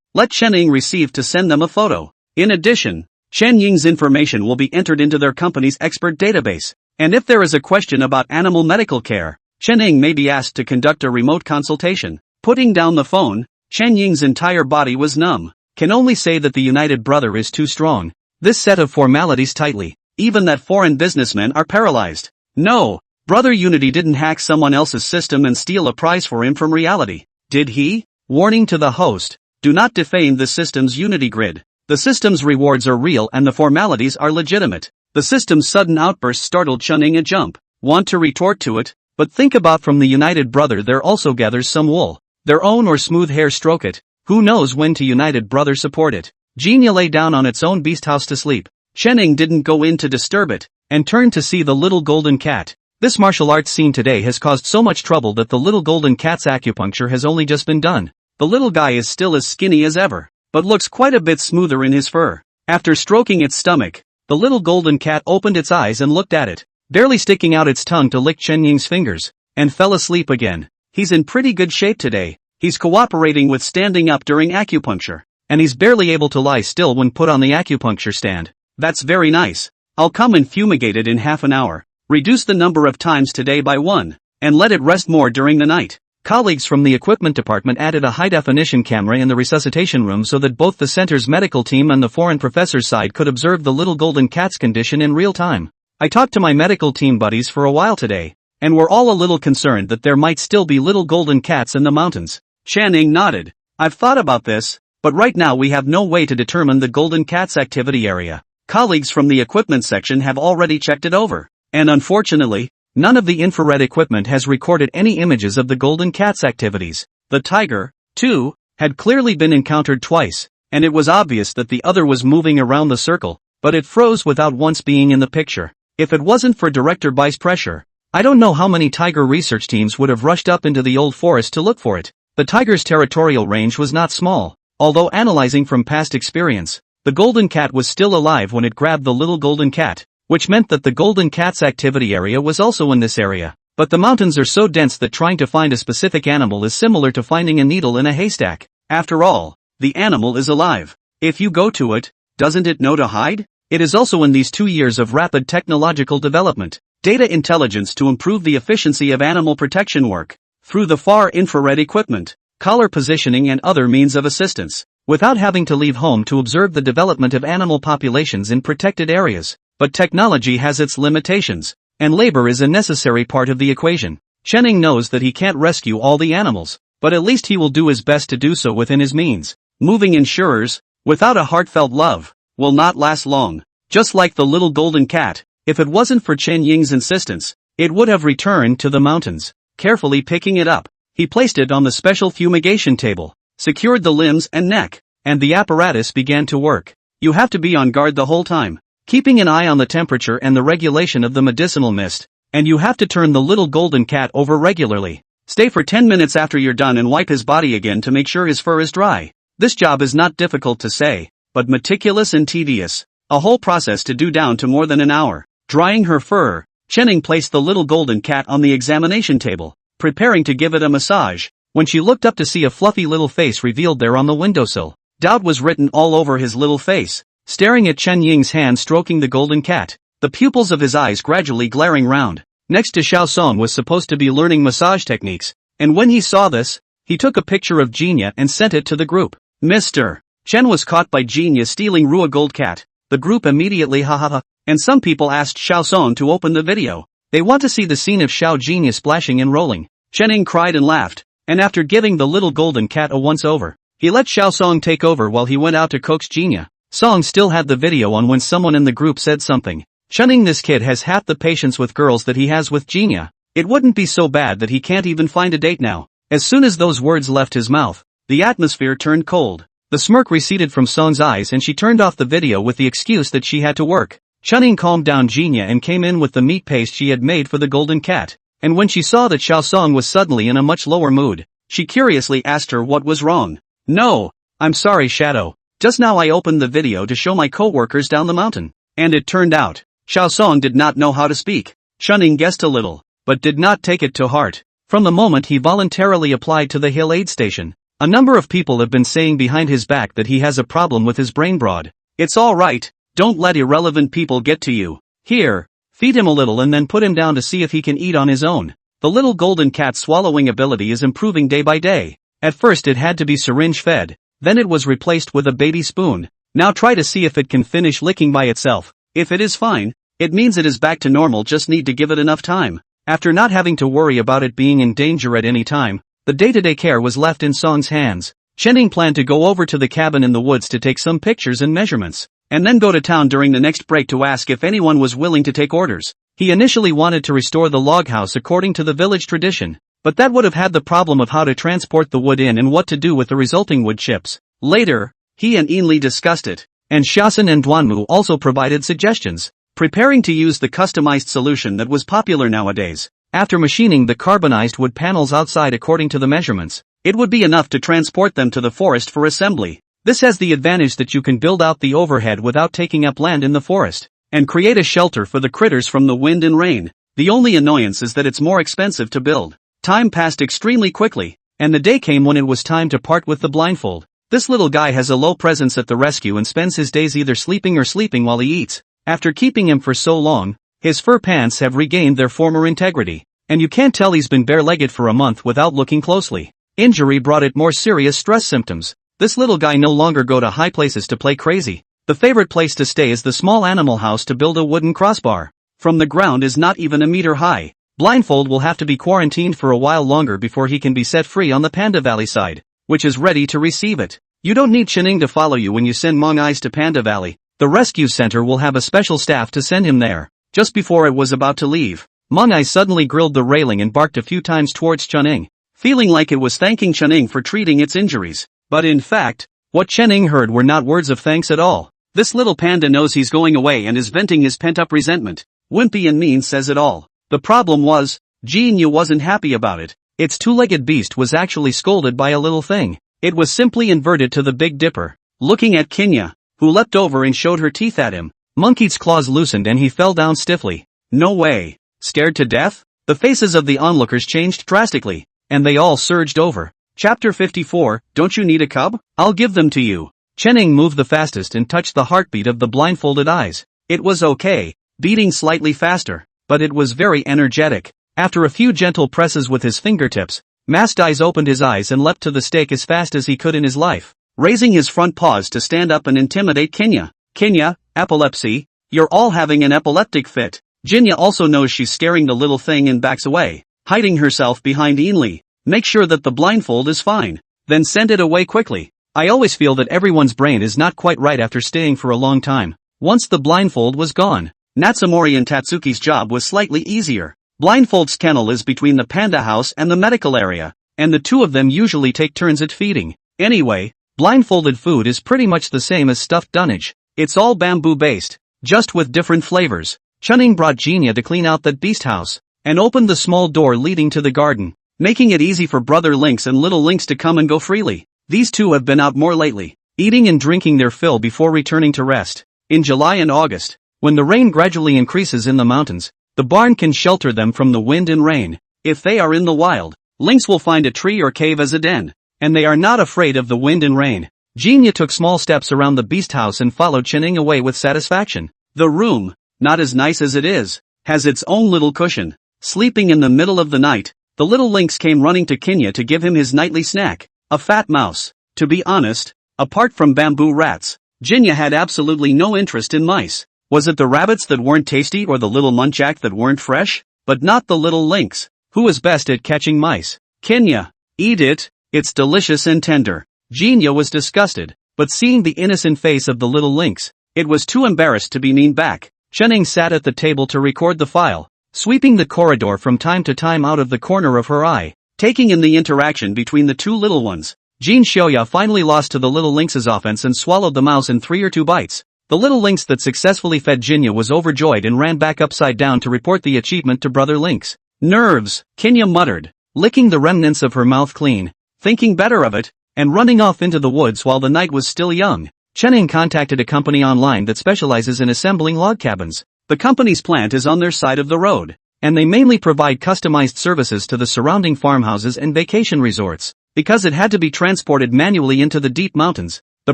Let Chening receive to send them a photo. In addition, Chen Ying's information will be entered into their company's expert database. And if there is a question about animal medical care, Chening may be asked to conduct a remote consultation. Putting down the phone, Chen Ying's entire body was numb. Can only say that the United Brother is too strong. This set of formalities tightly. Even that foreign businessmen are paralyzed. No, Brother Unity didn't hack someone else's system and steal a prize for him from reality. Did he? Warning to the host. Do not defame the system's Unity grid. The system's rewards are real and the formalities are legitimate. The system's sudden outburst startled Chening a jump. Want to retort to it? But think about from the United Brother there also gathers some wool. Their own or smooth hair stroke it. Who knows when to United Brother support it. Genia lay down on its own beast house to sleep. Chening didn't go in to disturb it, and turned to see the little golden cat. This martial arts scene today has caused so much trouble that the little golden cat's acupuncture has only just been done. The little guy is still as skinny as ever, but looks quite a bit smoother in his fur. After stroking its stomach, the little golden cat opened its eyes and looked at it, barely sticking out its tongue to lick Chen Ying's fingers, and fell asleep again. He's in pretty good shape today. He's cooperating with standing up during acupuncture, and he's barely able to lie still when put on the acupuncture stand. That's very nice. I'll come and fumigate it in half an hour. Reduce the number of times today by 1, and let it rest more during the night. Colleagues from the equipment department added a high-definition camera in the resuscitation room so that both the center's medical team and the foreign professor's side could observe the little golden cat's condition in real time. I talked to my medical team buddies for a while today, and we're all a little concerned that there might still be little golden cats in the mountains. Chening nodded. I've thought about this, but right now we have no way to determine the golden cat's activity area. Colleagues from the equipment section have already checked it over, and unfortunately, none of the infrared equipment has recorded any images of the golden cat's activities. The tiger, too, had clearly been encountered twice, and it was obvious that the other was moving around the circle, but it froze without once being in the picture. If it wasn't for Director Bai's pressure, I don't know how many tiger research teams would have rushed up into the old forest to look for it. The tiger's territorial range was not small, although analyzing from past experience, the golden cat was still alive when it grabbed the little golden cat, which meant that the golden cat's activity area was also in this area. But the mountains are so dense that trying to find a specific animal is similar to finding a needle in a haystack. After all, the animal is alive. If you go to it, doesn't it know to hide? It is also in these 2 years of rapid technological development, data intelligence to improve the efficiency of animal protection work, through the far infrared equipment, collar positioning and other means of assistance, without having to leave home to observe the development of animal populations in protected areas. But technology has its limitations, and labor is a necessary part of the equation. Chening knows that he can't rescue all the animals, but at least he will do his best to do so within his means. Moving insurers, without a heartfelt love, will not last long. Just like the little golden cat, if it wasn't for Chen Ying's insistence, it would have returned to the mountains. Carefully picking it up, he placed it on the special fumigation table, secured the limbs and neck, and the apparatus began to work. You have to be on guard the whole time, keeping an eye on the temperature and the regulation of the medicinal mist, and you have to turn the little golden cat over regularly. Stay for 10 minutes after you're done and wipe his body again to make sure his fur is dry. This job is not difficult to say, but meticulous and tedious. a whole process to do down to more than an hour. Drying her fur, Chening placed the little golden cat on the examination table, preparing to give it a massage, when she looked up to see a fluffy little face revealed there on the windowsill. Doubt was written all over his little face. Staring at Chen Ying's hand stroking the golden cat, the pupils of his eyes gradually glaring round. Next to Xiao Song was supposed to be learning massage techniques, and when he saw this, he took a picture of Jinya and sent it to the group. Mr. Chen was caught by Jinya stealing Rua Gold Cat. The group immediately ha, and some people asked Xiao Song to open the video. They want to see the scene of Xiao Jinya splashing and rolling. Chening cried and laughed, and after giving the little golden cat a once-over, he let Xiao Song take over while he went out to coax Jinya. Song still had the video on when someone in the group said something. Chening, this kid has half the patience with girls that he has with Jinya. It wouldn't be so bad that he can't even find a date now. As soon as those words left his mouth, the atmosphere turned cold. The smirk receded from Song's eyes and she turned off the video with the excuse that she had to work. Chening calmed down Jinya and came in with the meat paste she had made for the golden cat. And when she saw that Xiao Song was suddenly in a much lower mood, she curiously asked her what was wrong. No, I'm sorry, Shadow. Just now I opened the video to show my co-workers down the mountain. And it turned out, Xiao Song did not know how to speak. Chening guessed a little, but did not take it to heart. From the moment he voluntarily applied to the Hill Aid Station, a number of people have been saying behind his back that he has a problem with his brain broad. It's all right, don't let irrelevant people get to you. Here, feed him a little and then put him down to see if he can eat on his own. The little golden cat's swallowing ability is improving day by day. At first it had to be syringe fed, then it was replaced with a baby spoon. Now try to see if it can finish licking by itself. If it is fine, it means it is back to normal, just need to give it enough time. After not having to worry about it being in danger at any time, the day-to-day care was left in Song's hands. Chening planned to go over to the cabin in the woods to take some pictures and measurements, and then go to town during the next break to ask if anyone was willing to take orders. He initially wanted to restore the log house according to the village tradition, but that would have had the problem of how to transport the wood in and what to do with the resulting wood chips. Later, he and Ainli discussed it, and Xiaosan and Duanmu also provided suggestions, preparing to use the customized solution that was popular nowadays. After machining the carbonized wood panels outside according to the measurements, it would be enough to transport them to the forest for assembly. This has the advantage that you can build out the overhead without taking up land in the forest, and create a shelter for the critters from the wind and rain. The only annoyance is that it's more expensive to build. Time passed extremely quickly, and the day came when it was time to part with the blindfold. This little guy has a low presence at the rescue and spends his days either sleeping or sleeping while he eats. After keeping him for so long, his fur pants have regained their former integrity, and you can't tell he's been bare-legged for a month without looking closely. Injury brought it more serious stress symptoms. This little guy no longer go to high places to play crazy. The favorite place to stay is the small animal house to build a wooden crossbar. From the ground is not even a meter high. Blindfold will have to be quarantined for a while longer before he can be set free on the Panda Valley side, which is ready to receive it. You don't need Chening to follow you when you send Mongais to Panda Valley. The rescue center will have a special staff to send him there. Just before it was about to leave, Mongais suddenly grilled the railing and barked a few times towards Chening, feeling like it was thanking Chening for treating its injuries. But in fact, what Chening heard were not words of thanks at all. This little panda knows he's going away and is venting his pent-up resentment. Wimpy and mean says it all. The problem was, Jinya wasn't happy about it. Its two-legged beast was actually scolded by a little thing. It was simply inverted to the Big Dipper. Looking at Kinya, who leapt over and showed her teeth at him, Monkey's claws loosened and he fell down stiffly. No way. Scared to death? The faces of the onlookers changed drastically, and they all surged over. Chapter 54, Don't you need a cub? I'll give them to you. Chening moved the fastest and touched the heartbeat of the blindfolded eyes. It was okay, beating slightly faster, but it was very energetic. After a few gentle presses with his fingertips, Masked Eyes opened his eyes and leapt to the stake as fast as he could in his life, raising his front paws to stand up and intimidate Kinya. Kinya, epilepsy, you're all having an epileptic fit. Jinya also knows she's scaring the little thing and backs away, hiding herself behind Ainli. Make sure that the blindfold is fine, then send it away quickly. I always feel that everyone's brain is not quite right after staying for a long time. Once the blindfold was gone, Natsumori and Tatsuki's job was slightly easier. Blindfold's kennel is between the panda house and the medical area, and the two of them usually take turns at feeding. Anyway, blindfolded food is pretty much the same as stuffed dunnage. It's all bamboo-based, just with different flavors. Chening brought Jinya to clean out that beast house, and opened the small door leading to the garden, making it easy for Brother Lynx and Little Lynx to come and go freely. These two have been out more lately, eating and drinking their fill before returning to rest. In July and August, when the rain gradually increases in the mountains, the barn can shelter them from the wind and rain. If they are in the wild, lynx will find a tree or cave as a den, and they are not afraid of the wind and rain. Jinya took small steps around the beast house and followed Chenning away with satisfaction. The room, not as nice as it is, has its own little cushion. Sleeping in the middle of the night, the little lynx came running to Kinya to give him his nightly snack, a fat mouse. To be honest, apart from bamboo rats, Jinya had absolutely no interest in mice. Was it the rabbits that weren't tasty or the little muntjac that weren't fresh? But not the little lynx, who was best at catching mice. Kinya, eat it, it's delicious and tender. Jinya was disgusted, but seeing the innocent face of the little lynx, it was too embarrassed to be mean back. Chenning sat at the table to record the file, sweeping the corridor from time to time out of the corner of her eye, taking in the interaction between the two little ones. Jin Xiaoya finally lost to the little lynx's offense and swallowed the mouse in 3 or 2 bites. The little lynx that successfully fed Jinya was overjoyed and ran back upside down to report the achievement to Brother Lynx. Nerves, Kinya muttered, licking the remnants of her mouth clean, thinking better of it, and running off into the woods while the night was still young. Chenning contacted a company online that specializes in assembling log cabins. The company's plant is on their side of the road, and they mainly provide customized services to the surrounding farmhouses and vacation resorts. Because it had to be transported manually into the deep mountains, the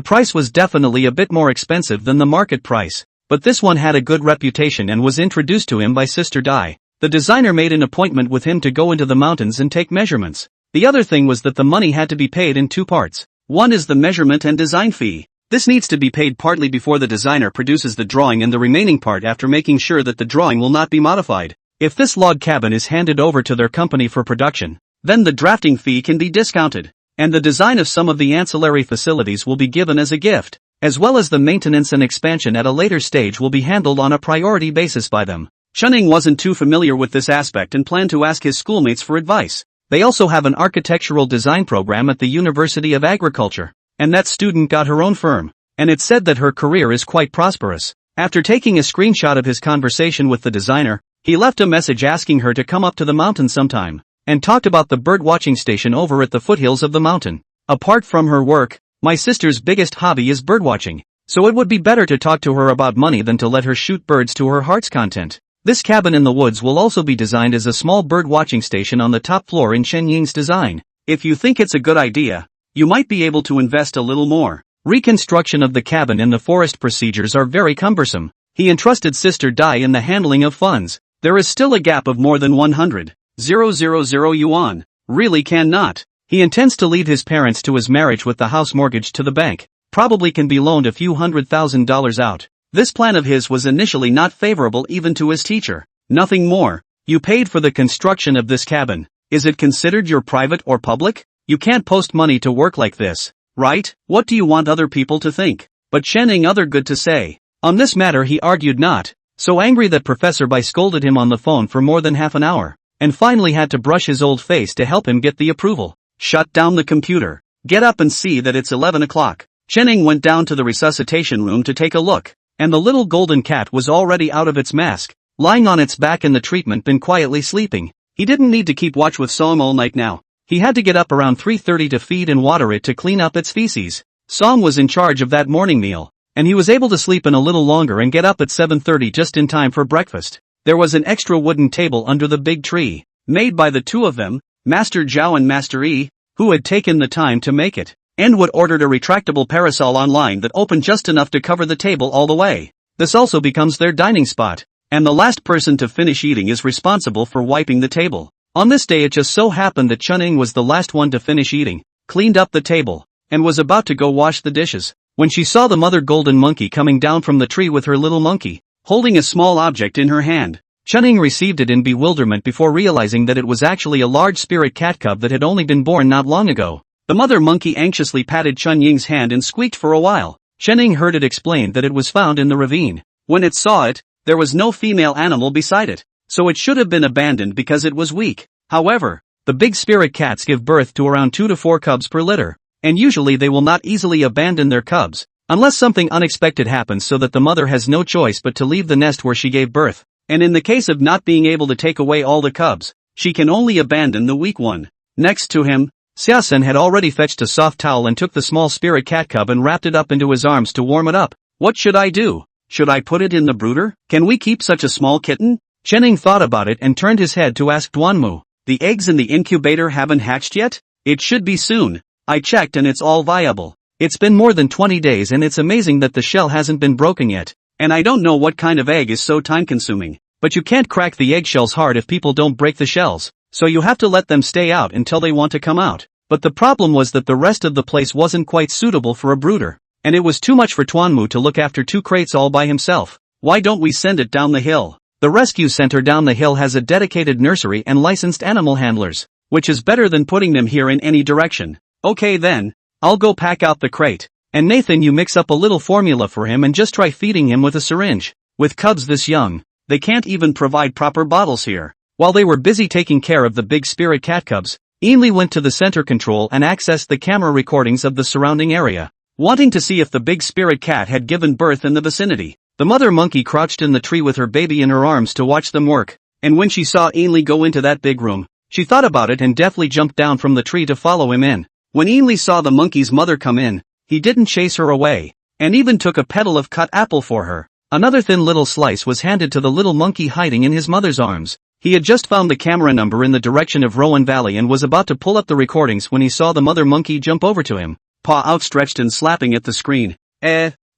price was definitely a bit more expensive than the market price. But this one had a good reputation and was introduced to him by Sister Dai. The designer made an appointment with him to go into the mountains and take measurements. The other thing was that the money had to be paid in 2 parts. One is the measurement and design fee. This needs to be paid partly before the designer produces the drawing and the remaining part after making sure that the drawing will not be modified. If this log cabin is handed over to their company for production, then the drafting fee can be discounted, and the design of some of the ancillary facilities will be given as a gift, as well as the maintenance and expansion at a later stage will be handled on a priority basis by them. Chenning wasn't too familiar with this aspect and planned to ask his schoolmates for advice. They also have an architectural design program at the University of Agriculture, and that student got her own firm, and it said that her career is quite prosperous. After taking a screenshot of his conversation with the designer, he left a message asking her to come up to the mountain sometime, and talked about the bird watching station over at the foothills of the mountain. Apart from her work, my sister's biggest hobby is birdwatching, so it would be better to talk to her about money than to let her shoot birds to her heart's content. This cabin in the woods will also be designed as a small bird watching station on the top floor in Chen Ying's design. If you think it's a good idea, you might be able to invest a little more. Reconstruction of the cabin and the forest procedures are very cumbersome. He entrusted Sister Dai in the handling of funds. There is still a gap of more than 100,000 yuan. Really cannot. He intends to leave his parents to his marriage with the house mortgage to the bank. Probably can be loaned a few $100,000 out. This plan of his was initially not favorable even to his teacher. Nothing more. You paid for the construction of this cabin. Is it considered your private or public? You can't post money to work like this, right? What do you want other people to think? But Chenning other good to say. On this matter he argued not, so angry that Professor Bai scolded him on the phone for more than half an hour, and finally had to brush his old face to help him get the approval. Shut down the computer. Get up and see that it's 11 o'clock. Chenning went down to the resuscitation room to take a look, and the little golden cat was already out of its mask, lying on its back in the treatment bin quietly sleeping. He didn't need to keep watch with Song all night now. He had to get up around 3:30 to feed and water it to clean up its feces. Song was in charge of that morning meal, and he was able to sleep in a little longer and get up at 7:30 just in time for breakfast. There was an extra wooden table under the big tree, made by the two of them, Master Zhao and Master Yi, who had taken the time to make it. Enwood ordered a retractable parasol online that opened just enough to cover the table all the way. This also becomes their dining spot, and the last person to finish eating is responsible for wiping the table. On this day it just so happened that Chunning was the last one to finish eating, cleaned up the table, and was about to go wash the dishes, when she saw the mother golden monkey coming down from the tree with her little monkey, holding a small object in her hand. Chunning received it in bewilderment before realizing that it was actually a large spirit cat cub that had only been born not long ago. The mother monkey anxiously patted Chun Ying's hand and squeaked for a while. Chenning heard it explain that it was found in the ravine. When it saw it, there was no female animal beside it, so it should have been abandoned because it was weak. However, the big spirit cats give birth to around 2 to 4 cubs per litter, and usually they will not easily abandon their cubs, unless something unexpected happens so that the mother has no choice but to leave the nest where she gave birth, and in the case of not being able to take away all the cubs, she can only abandon the weak one. Next to him, Xiaosen had already fetched a soft towel and took the small spirit cat cub and wrapped it up into his arms to warm it up. What should I do? Should I put it in the brooder? Can we keep such a small kitten? Chenning thought about it and turned his head to ask Duanmu. The eggs in the incubator haven't hatched yet? It should be soon. I checked and it's all viable. It's been more than 20 days and it's amazing that the shell hasn't been broken yet. And I don't know what kind of egg is so time-consuming. But you can't crack the eggshells hard if people don't break the shells, so you have to let them stay out until they want to come out. But the problem was that the rest of the place wasn't quite suitable for a brooder. And it was too much for Tuanmu to look after 2 crates all by himself. Why don't we send it down the hill? The rescue center down the hill has a dedicated nursery and licensed animal handlers, which is better than putting them here in any direction. Okay then, I'll go pack out the crate. And Nathan, you mix up a little formula for him and just try feeding him with a syringe. With cubs this young, they can't even provide proper bottles here. While they were busy taking care of the big spirit cat cubs, Ainley went to the center control and accessed the camera recordings of the surrounding area, wanting to see if the big spirit cat had given birth in the vicinity. The mother monkey crouched in the tree with her baby in her arms to watch them work, and when she saw Ainley go into that big room, she thought about it and deftly jumped down from the tree to follow him in. When Ainley saw the monkey's mother come in, he didn't chase her away, and even took a petal of cut apple for her. Another thin little slice was handed to the little monkey hiding in his mother's arms. He had just found the camera number in the direction of Rowan Valley and was about to pull up the recordings when he saw the mother monkey jump over to him, paw outstretched and slapping at the screen.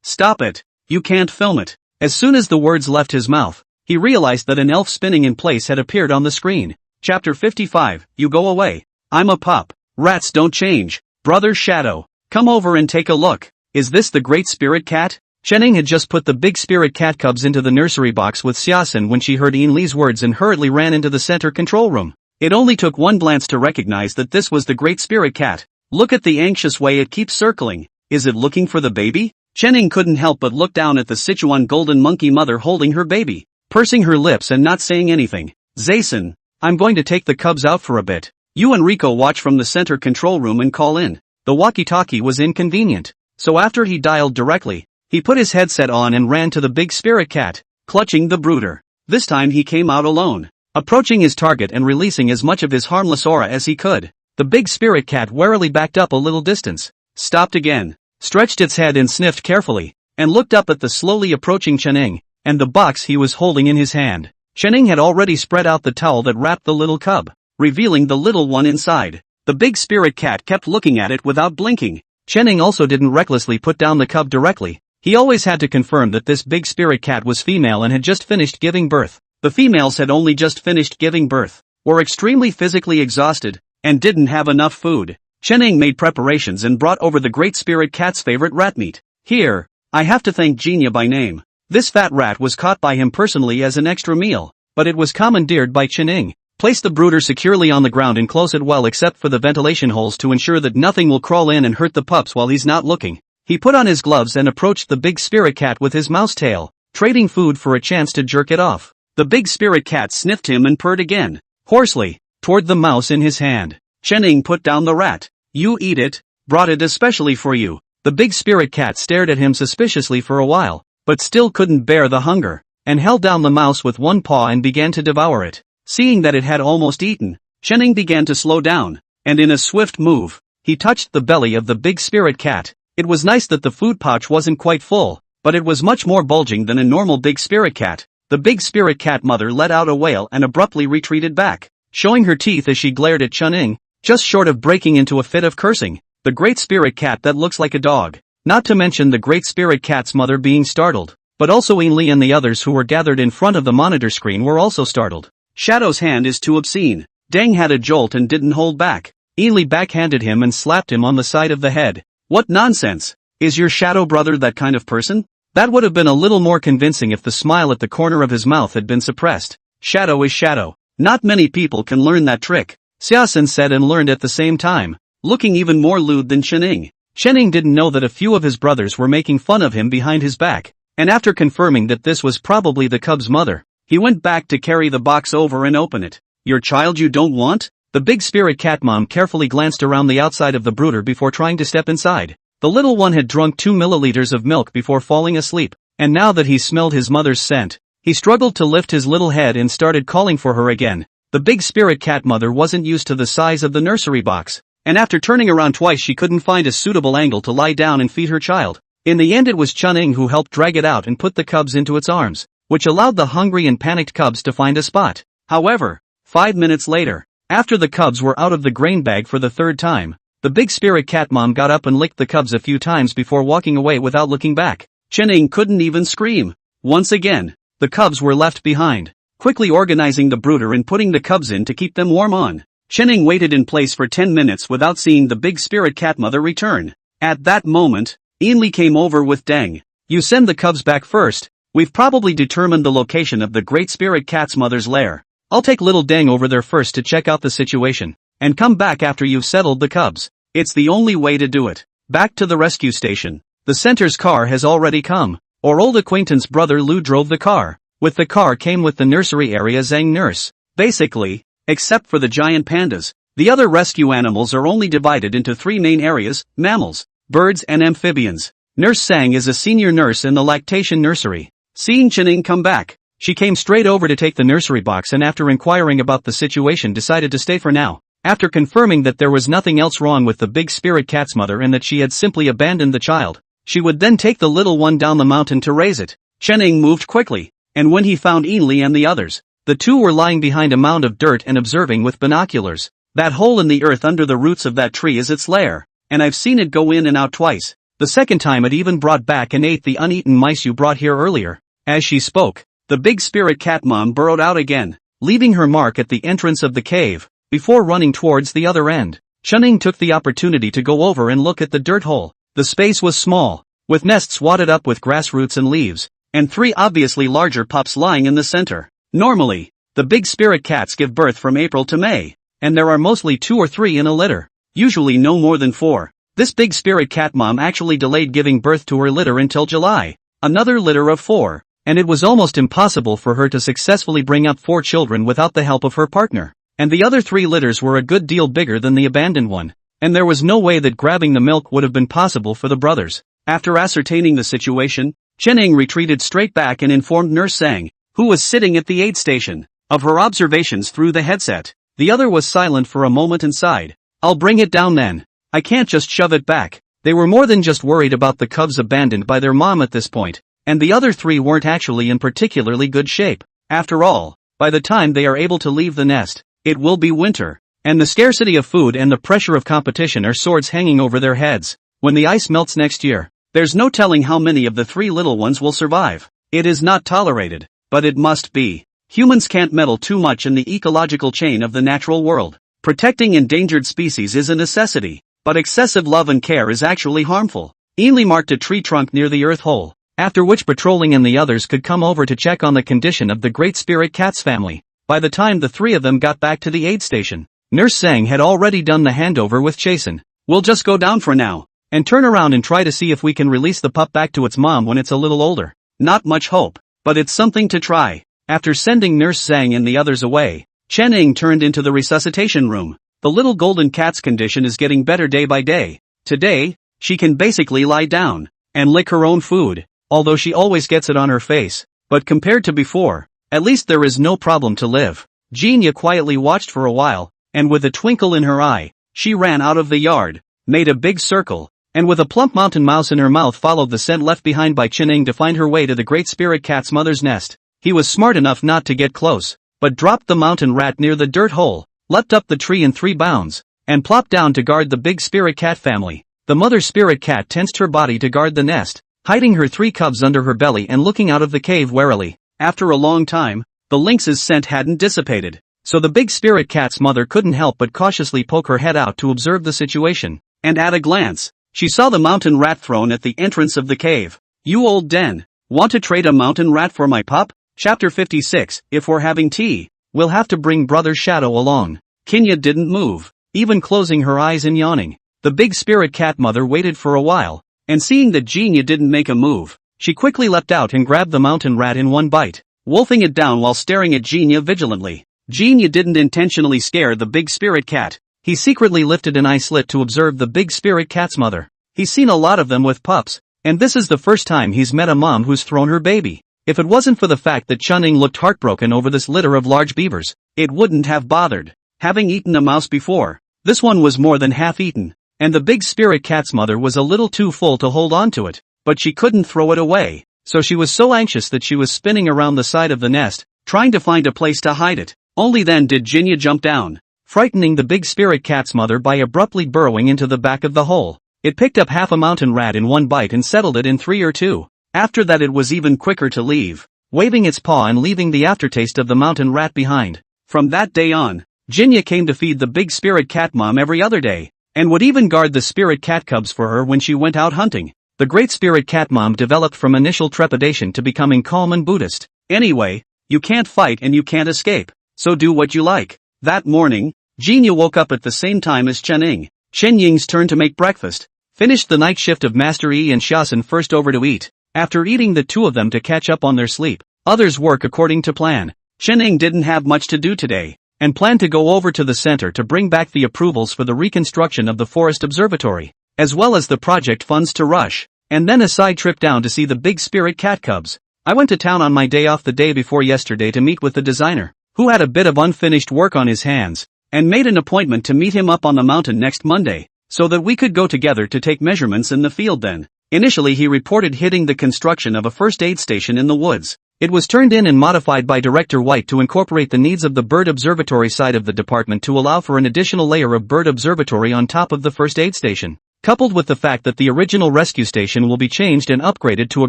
Stop it. You can't film it. As soon as the words left his mouth, he realized that an elf spinning in place had appeared on the screen. Chapter 55, You Go Away. I'm a pup. Rats don't change. Brother Shadow, come over and take a look. Is this the great spirit cat? Chenning had just put the big spirit cat cubs into the nursery box with Xiaosin when she heard Ainley's words and hurriedly ran into the center control room. It only took one glance to recognize that this was the great spirit cat. Look at the anxious way it keeps circling. Is it looking for the baby? Chenning couldn't help but look down at the Sichuan golden monkey mother holding her baby, pursing her lips and not saying anything. Zason, I'm going to take the cubs out for a bit. You and Rico watch from the center control room and call in. The walkie-talkie was inconvenient, so after he dialed directly, he put his headset on and ran to the big spirit cat, clutching the brooder. This time he came out alone, approaching his target and releasing as much of his harmless aura as he could. The big spirit cat warily backed up a little distance, stopped again, stretched its head and sniffed carefully, and looked up at the slowly approaching Chenning, and the box he was holding in his hand. Chenning had already spread out the towel that wrapped the little cub, revealing the little one inside. The big spirit cat kept looking at it without blinking. Chenning also didn't recklessly put down the cub directly. He always had to confirm that this big spirit cat was female and had just finished giving birth. The females had only just finished giving birth, were extremely physically exhausted, and didn't have enough food. Chenning made preparations and brought over the great spirit cat's favorite rat meat. Here, I have to thank Genia by name. This fat rat was caught by him personally as an extra meal, but it was commandeered by Chenning. Place the brooder securely on the ground and close it well except for the ventilation holes to ensure that nothing will crawl in and hurt the pups while he's not looking. He put on his gloves and approached the big spirit cat with his mouse tail, trading food for a chance to jerk it off. The big spirit cat sniffed him and purred again, hoarsely, toward the mouse in his hand. Chenning put down the rat. You eat it, brought it especially for you. The big spirit cat stared at him suspiciously for a while, but still couldn't bear the hunger, and held down the mouse with one paw and began to devour it. Seeing that it had almost eaten, Chenning began to slow down, and in a swift move, he touched the belly of the big spirit cat. It was nice that the food pouch wasn't quite full, but it was much more bulging than a normal big spirit cat. The big spirit cat mother let out a wail and abruptly retreated back, showing her teeth as she glared at Chenning, just short of breaking into a fit of cursing. The great spirit cat that looks like a dog. Not to mention the great spirit cat's mother being startled, but also Ainley and the others who were gathered in front of the monitor screen were also startled. Shadow's hand is too obscene. Deng had a jolt and didn't hold back. Ainley backhanded him and slapped him on the side of the head. What nonsense! Is your Shadow brother that kind of person? That would have been a little more convincing if the smile at the corner of his mouth had been suppressed. Shadow is Shadow. Not many people can learn that trick, Xiaosin said and learned at the same time, looking even more lewd than Chenning. Chenning didn't know that a few of his brothers were making fun of him behind his back, and after confirming that this was probably the cub's mother, he went back to carry the box over and open it. Your child you don't want? The big spirit cat mom carefully glanced around the outside of the brooder before trying to step inside. The little one had drunk 2 milliliters of milk before falling asleep, and now that he smelled his mother's scent, he struggled to lift his little head and started calling for her again. The big spirit cat mother wasn't used to the size of the nursery box, and after turning around twice she couldn't find a suitable angle to lie down and feed her child. In the end it was Chun-Ing who helped drag it out and put the cubs into its arms, which allowed the hungry and panicked cubs to find a spot. However, 5 minutes later, after the cubs were out of the grain bag for the third time, the big spirit cat mom got up and licked the cubs a few times before walking away without looking back. Chun-Ing couldn't even scream. Once again, the cubs were left behind. Quickly organizing the brooder and putting the cubs in to keep them warm on, Chun-Ing waited in place for 10 minutes without seeing the big spirit cat mother return. At that moment, Ainley came over with Deng. You send the cubs back first. We've probably determined the location of the great spirit cat's mother's lair. I'll take little Deng over there first to check out the situation, and come back after you've settled the cubs. It's the only way to do it. Back to the rescue station. The center's car has already come. Our old acquaintance brother Lu drove the car. With the car came with the nursery area Zhang nurse. Basically, except for the giant pandas, the other rescue animals are only divided into 3 main areas: mammals, birds and amphibians. Nurse Zhang is a senior nurse in the lactation nursery. Seeing Chun-Ing come back, she came straight over to take the nursery box and after inquiring about the situation decided to stay for now. After confirming that there was nothing else wrong with the big spirit cat's mother and that she had simply abandoned the child, she would then take the little one down the mountain to raise it. Chun-Ing moved quickly, and when he found Ainley and the others, the two were lying behind a mound of dirt and observing with binoculars. That hole in the earth under the roots of that tree is its lair, and I've seen it go in and out twice. The second time it even brought back and ate the uneaten mice you brought here earlier. As she spoke, the big spirit cat mom burrowed out again, leaving her mark at the entrance of the cave, before running towards the other end. Chun-Ing took the opportunity to go over and look at the dirt hole. The space was small, with nests wadded up with grass roots and leaves, and 3 obviously larger pups lying in the center. Normally, the big spirit cats give birth from April to May, and there are mostly 2 or 3 in a litter, usually no more than 4. This big spirit cat mom actually delayed giving birth to her litter until July, another litter of 4, and it was almost impossible for her to successfully bring up 4 children without the help of her partner. And the other 3 litters were a good deal bigger than the abandoned one, and there was no way that grabbing the milk would have been possible for the brothers. After ascertaining the situation, Chun-Ing retreated straight back and informed Nurse Zhang, who was sitting at the aid station, of her observations through the headset. The other was silent for a moment and sighed. I'll bring it down then. I can't just shove it back. They were more than just worried about the cubs abandoned by their mom at this point, and the other 3 weren't actually in particularly good shape. After all, by the time they are able to leave the nest, it will be winter, and the scarcity of food and the pressure of competition are swords hanging over their heads. When the ice melts next year, there's no telling how many of the 3 little ones will survive. It is not tolerated, but it must be. Humans can't meddle too much in the ecological chain of the natural world. Protecting endangered species is a necessity, but excessive love and care is actually harmful. Ainley marked a tree trunk near the earth hole, after which Patrolling and the others could come over to check on the condition of the great spirit cat's family. By the time the 3 of them got back to the aid station, Nurse Zhang had already done the handover with Chasen. We'll just go down for now, and turn around and try to see if we can release the pup back to its mom when it's a little older. Not much hope, but it's something to try. After sending Nurse Zhang and the others away, Chun-Ing turned into the resuscitation room. The little golden cat's condition is getting better day by day. Today, she can basically lie down and lick her own food, although she always gets it on her face. But compared to before, at least there is no problem to live. Genia quietly watched for a while, and with a twinkle in her eye, she ran out of the yard, made a big circle, and with a plump mountain mouse in her mouth followed the scent left behind by Chun-Ing to find her way to the great spirit cat's mother's nest. He was smart enough not to get close, but dropped the mountain rat near the dirt hole, leapt up the tree in 3 bounds, and plopped down to guard the big spirit cat family. The mother spirit cat tensed her body to guard the nest, hiding her 3 cubs under her belly and looking out of the cave warily. After a long time, the lynx's scent hadn't dissipated, so the big spirit cat's mother couldn't help but cautiously poke her head out to observe the situation, and at a glance, she saw the mountain rat thrown at the entrance of the cave. You old den, want to trade a mountain rat for my pup? Chapter 56, If we're having tea, we'll have to bring Brother Shadow along. Kinya didn't move, even closing her eyes and yawning. The big spirit cat mother waited for a while, and seeing that Genia didn't make a move, she quickly leapt out and grabbed the mountain rat in one bite, wolfing it down while staring at Genia vigilantly. Genia didn't intentionally scare the big spirit cat. He secretly lifted an eye slit to observe the big spirit cat's mother. He's seen a lot of them with pups, and this is the first time he's met a mom who's thrown her baby. If it wasn't for the fact that Chun-Ing looked heartbroken over this litter of large beavers, it wouldn't have bothered. Having eaten a mouse before, this one was more than half eaten, and the big spirit cat's mother was a little too full to hold on to it. but she couldn't throw it away, so she was so anxious that she was spinning around the side of the nest, trying to find a place to hide it. Only then did Jinya jump down, frightening the big spirit cat's mother by abruptly burrowing into the back of the hole. It picked up half a mountain rat in one bite and settled it in 3 or 2. After that it was even quicker to leave, waving its paw and leaving the aftertaste of the mountain rat behind. From that day on, Jinya came to feed the big spirit cat mom every other day, and would even guard the spirit cat cubs for her when she went out hunting. The great spirit cat mom developed from initial trepidation to becoming calm and Buddhist. Anyway, you can't fight and you can't escape, so do what you like. That morning, Jinya woke up at the same time as Chen Ying's turn to make breakfast, finished the night shift of Master Yi and Shaosun first over to eat. After eating the two of them to catch up on their sleep, others work according to plan. Chen Ying didn't have much to do today, and planned to go over to the center to bring back the approvals for the reconstruction of the forest observatory, as well as the project funds to rush, and then a side trip down to see the big spirit cat cubs. I went to town on my day off the day before yesterday to meet with the designer, who had a bit of unfinished work on his hands, and made an appointment to meet him up on the mountain next Monday, so that we could go together to take measurements in the field then. Initially he reported hitting the construction of a first aid station in the woods. It was turned in and modified by Director White to incorporate the needs of the bird observatory side of the department to allow for an additional layer of bird observatory on top of the first aid station, coupled with the fact that the original rescue station will be changed and upgraded to a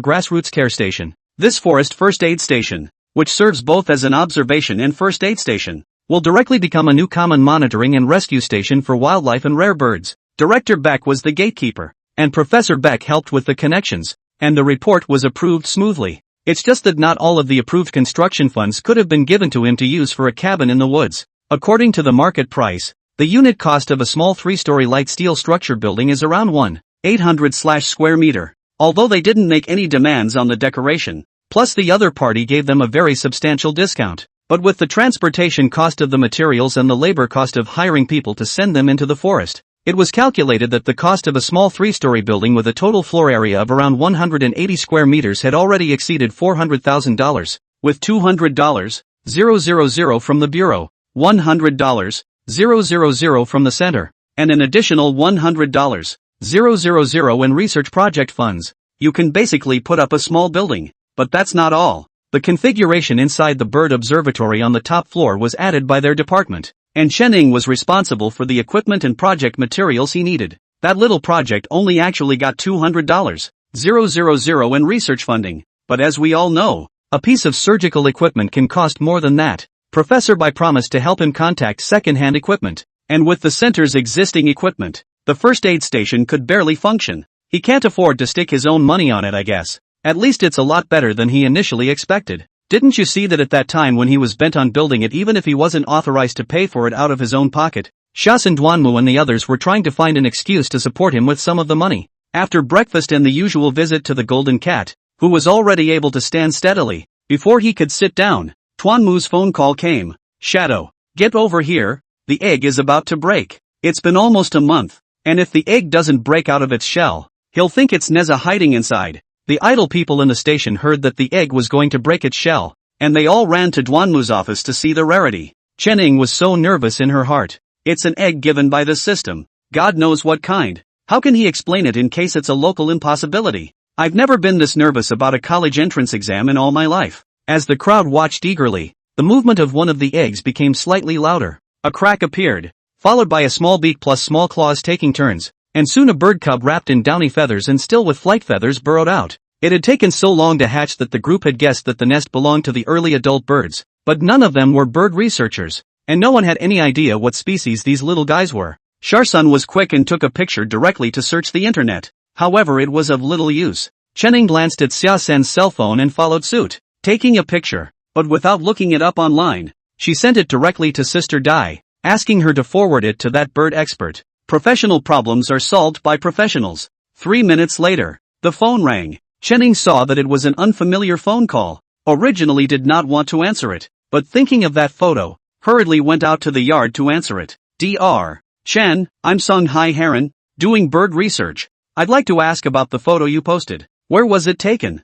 grassroots care station. This forest first aid station, which serves both as an observation and first aid station, will directly become a new common monitoring and rescue station for wildlife and rare birds. Director Beck was the gatekeeper, and Professor Beck helped with the connections, and the report was approved smoothly. It's just that not all of the approved construction funds could have been given to him to use for a cabin in the woods. According to the market price, the unit cost of a small 3-story light steel structure building is around 1,800 square meter, although they didn't make any demands on the decoration, plus the other party gave them a very substantial discount. But with the transportation cost of the materials and the labor cost of hiring people to send them into the forest, it was calculated that the cost of a small 3-story building with a total floor area of around 180 square meters had already exceeded $400,000, with $200,000 from the Bureau, $100,000 from the Center, and an additional $100,000 in research project funds. You can basically put up a small building, but that's not all. The configuration inside the bird observatory on the top floor was added by their department, and Chen Ying was responsible for the equipment and project materials he needed. That little project only actually got $200,000 in research funding, but as we all know, a piece of surgical equipment can cost more than that. Professor Bai promised to help him contact second-hand equipment, and with the center's existing equipment, the first aid station could barely function. He can't afford to stick his own money on it, I guess. At least it's a lot better than he initially expected. Didn't you see that at that time when he was bent on building it, even if he wasn't authorized to pay for it out of his own pocket, Shaosun Duanmu and the others were trying to find an excuse to support him with some of the money. After breakfast and the usual visit to the golden cat, who was already able to stand steadily, before he could sit down, Duanmu's phone call came. Shadow, get over here, the egg is about to break. It's been almost a month, and if the egg doesn't break out of its shell, he'll think it's Neza hiding inside. The idle people in the station heard that the egg was going to break its shell, and they all ran to Duanmu's office to see the rarity. Chen Ying was so nervous in her heart. It's an egg given by the system. God knows what kind. How can he explain it in case it's a local impossibility? I've never been this nervous about a college entrance exam in all my life. As the crowd watched eagerly, the movement of one of the eggs became slightly louder. A crack appeared, followed by a small beak plus small claws taking turns, and soon a bird cub wrapped in downy feathers and still with flight feathers burrowed out. It had taken so long to hatch that the group had guessed that the nest belonged to the early adult birds, but none of them were bird researchers, and no one had any idea what species these little guys were. Shaosun was quick and took a picture directly to search the internet. However, it was of little use. Chen Ying glanced at Xia Sen's cell phone and followed suit, taking a picture, but without looking it up online. She sent it directly to Sister Dai, asking her to forward it to that bird expert. Professional problems are solved by professionals. 3 minutes later, the phone rang. Chen Ying saw that it was an unfamiliar phone call. Originally did not want to answer it, but thinking of that photo, hurriedly went out to the yard to answer it. Dr. Chen, I'm Sung Hai Heron, doing bird research. I'd like to ask about the photo you posted. Where was it taken?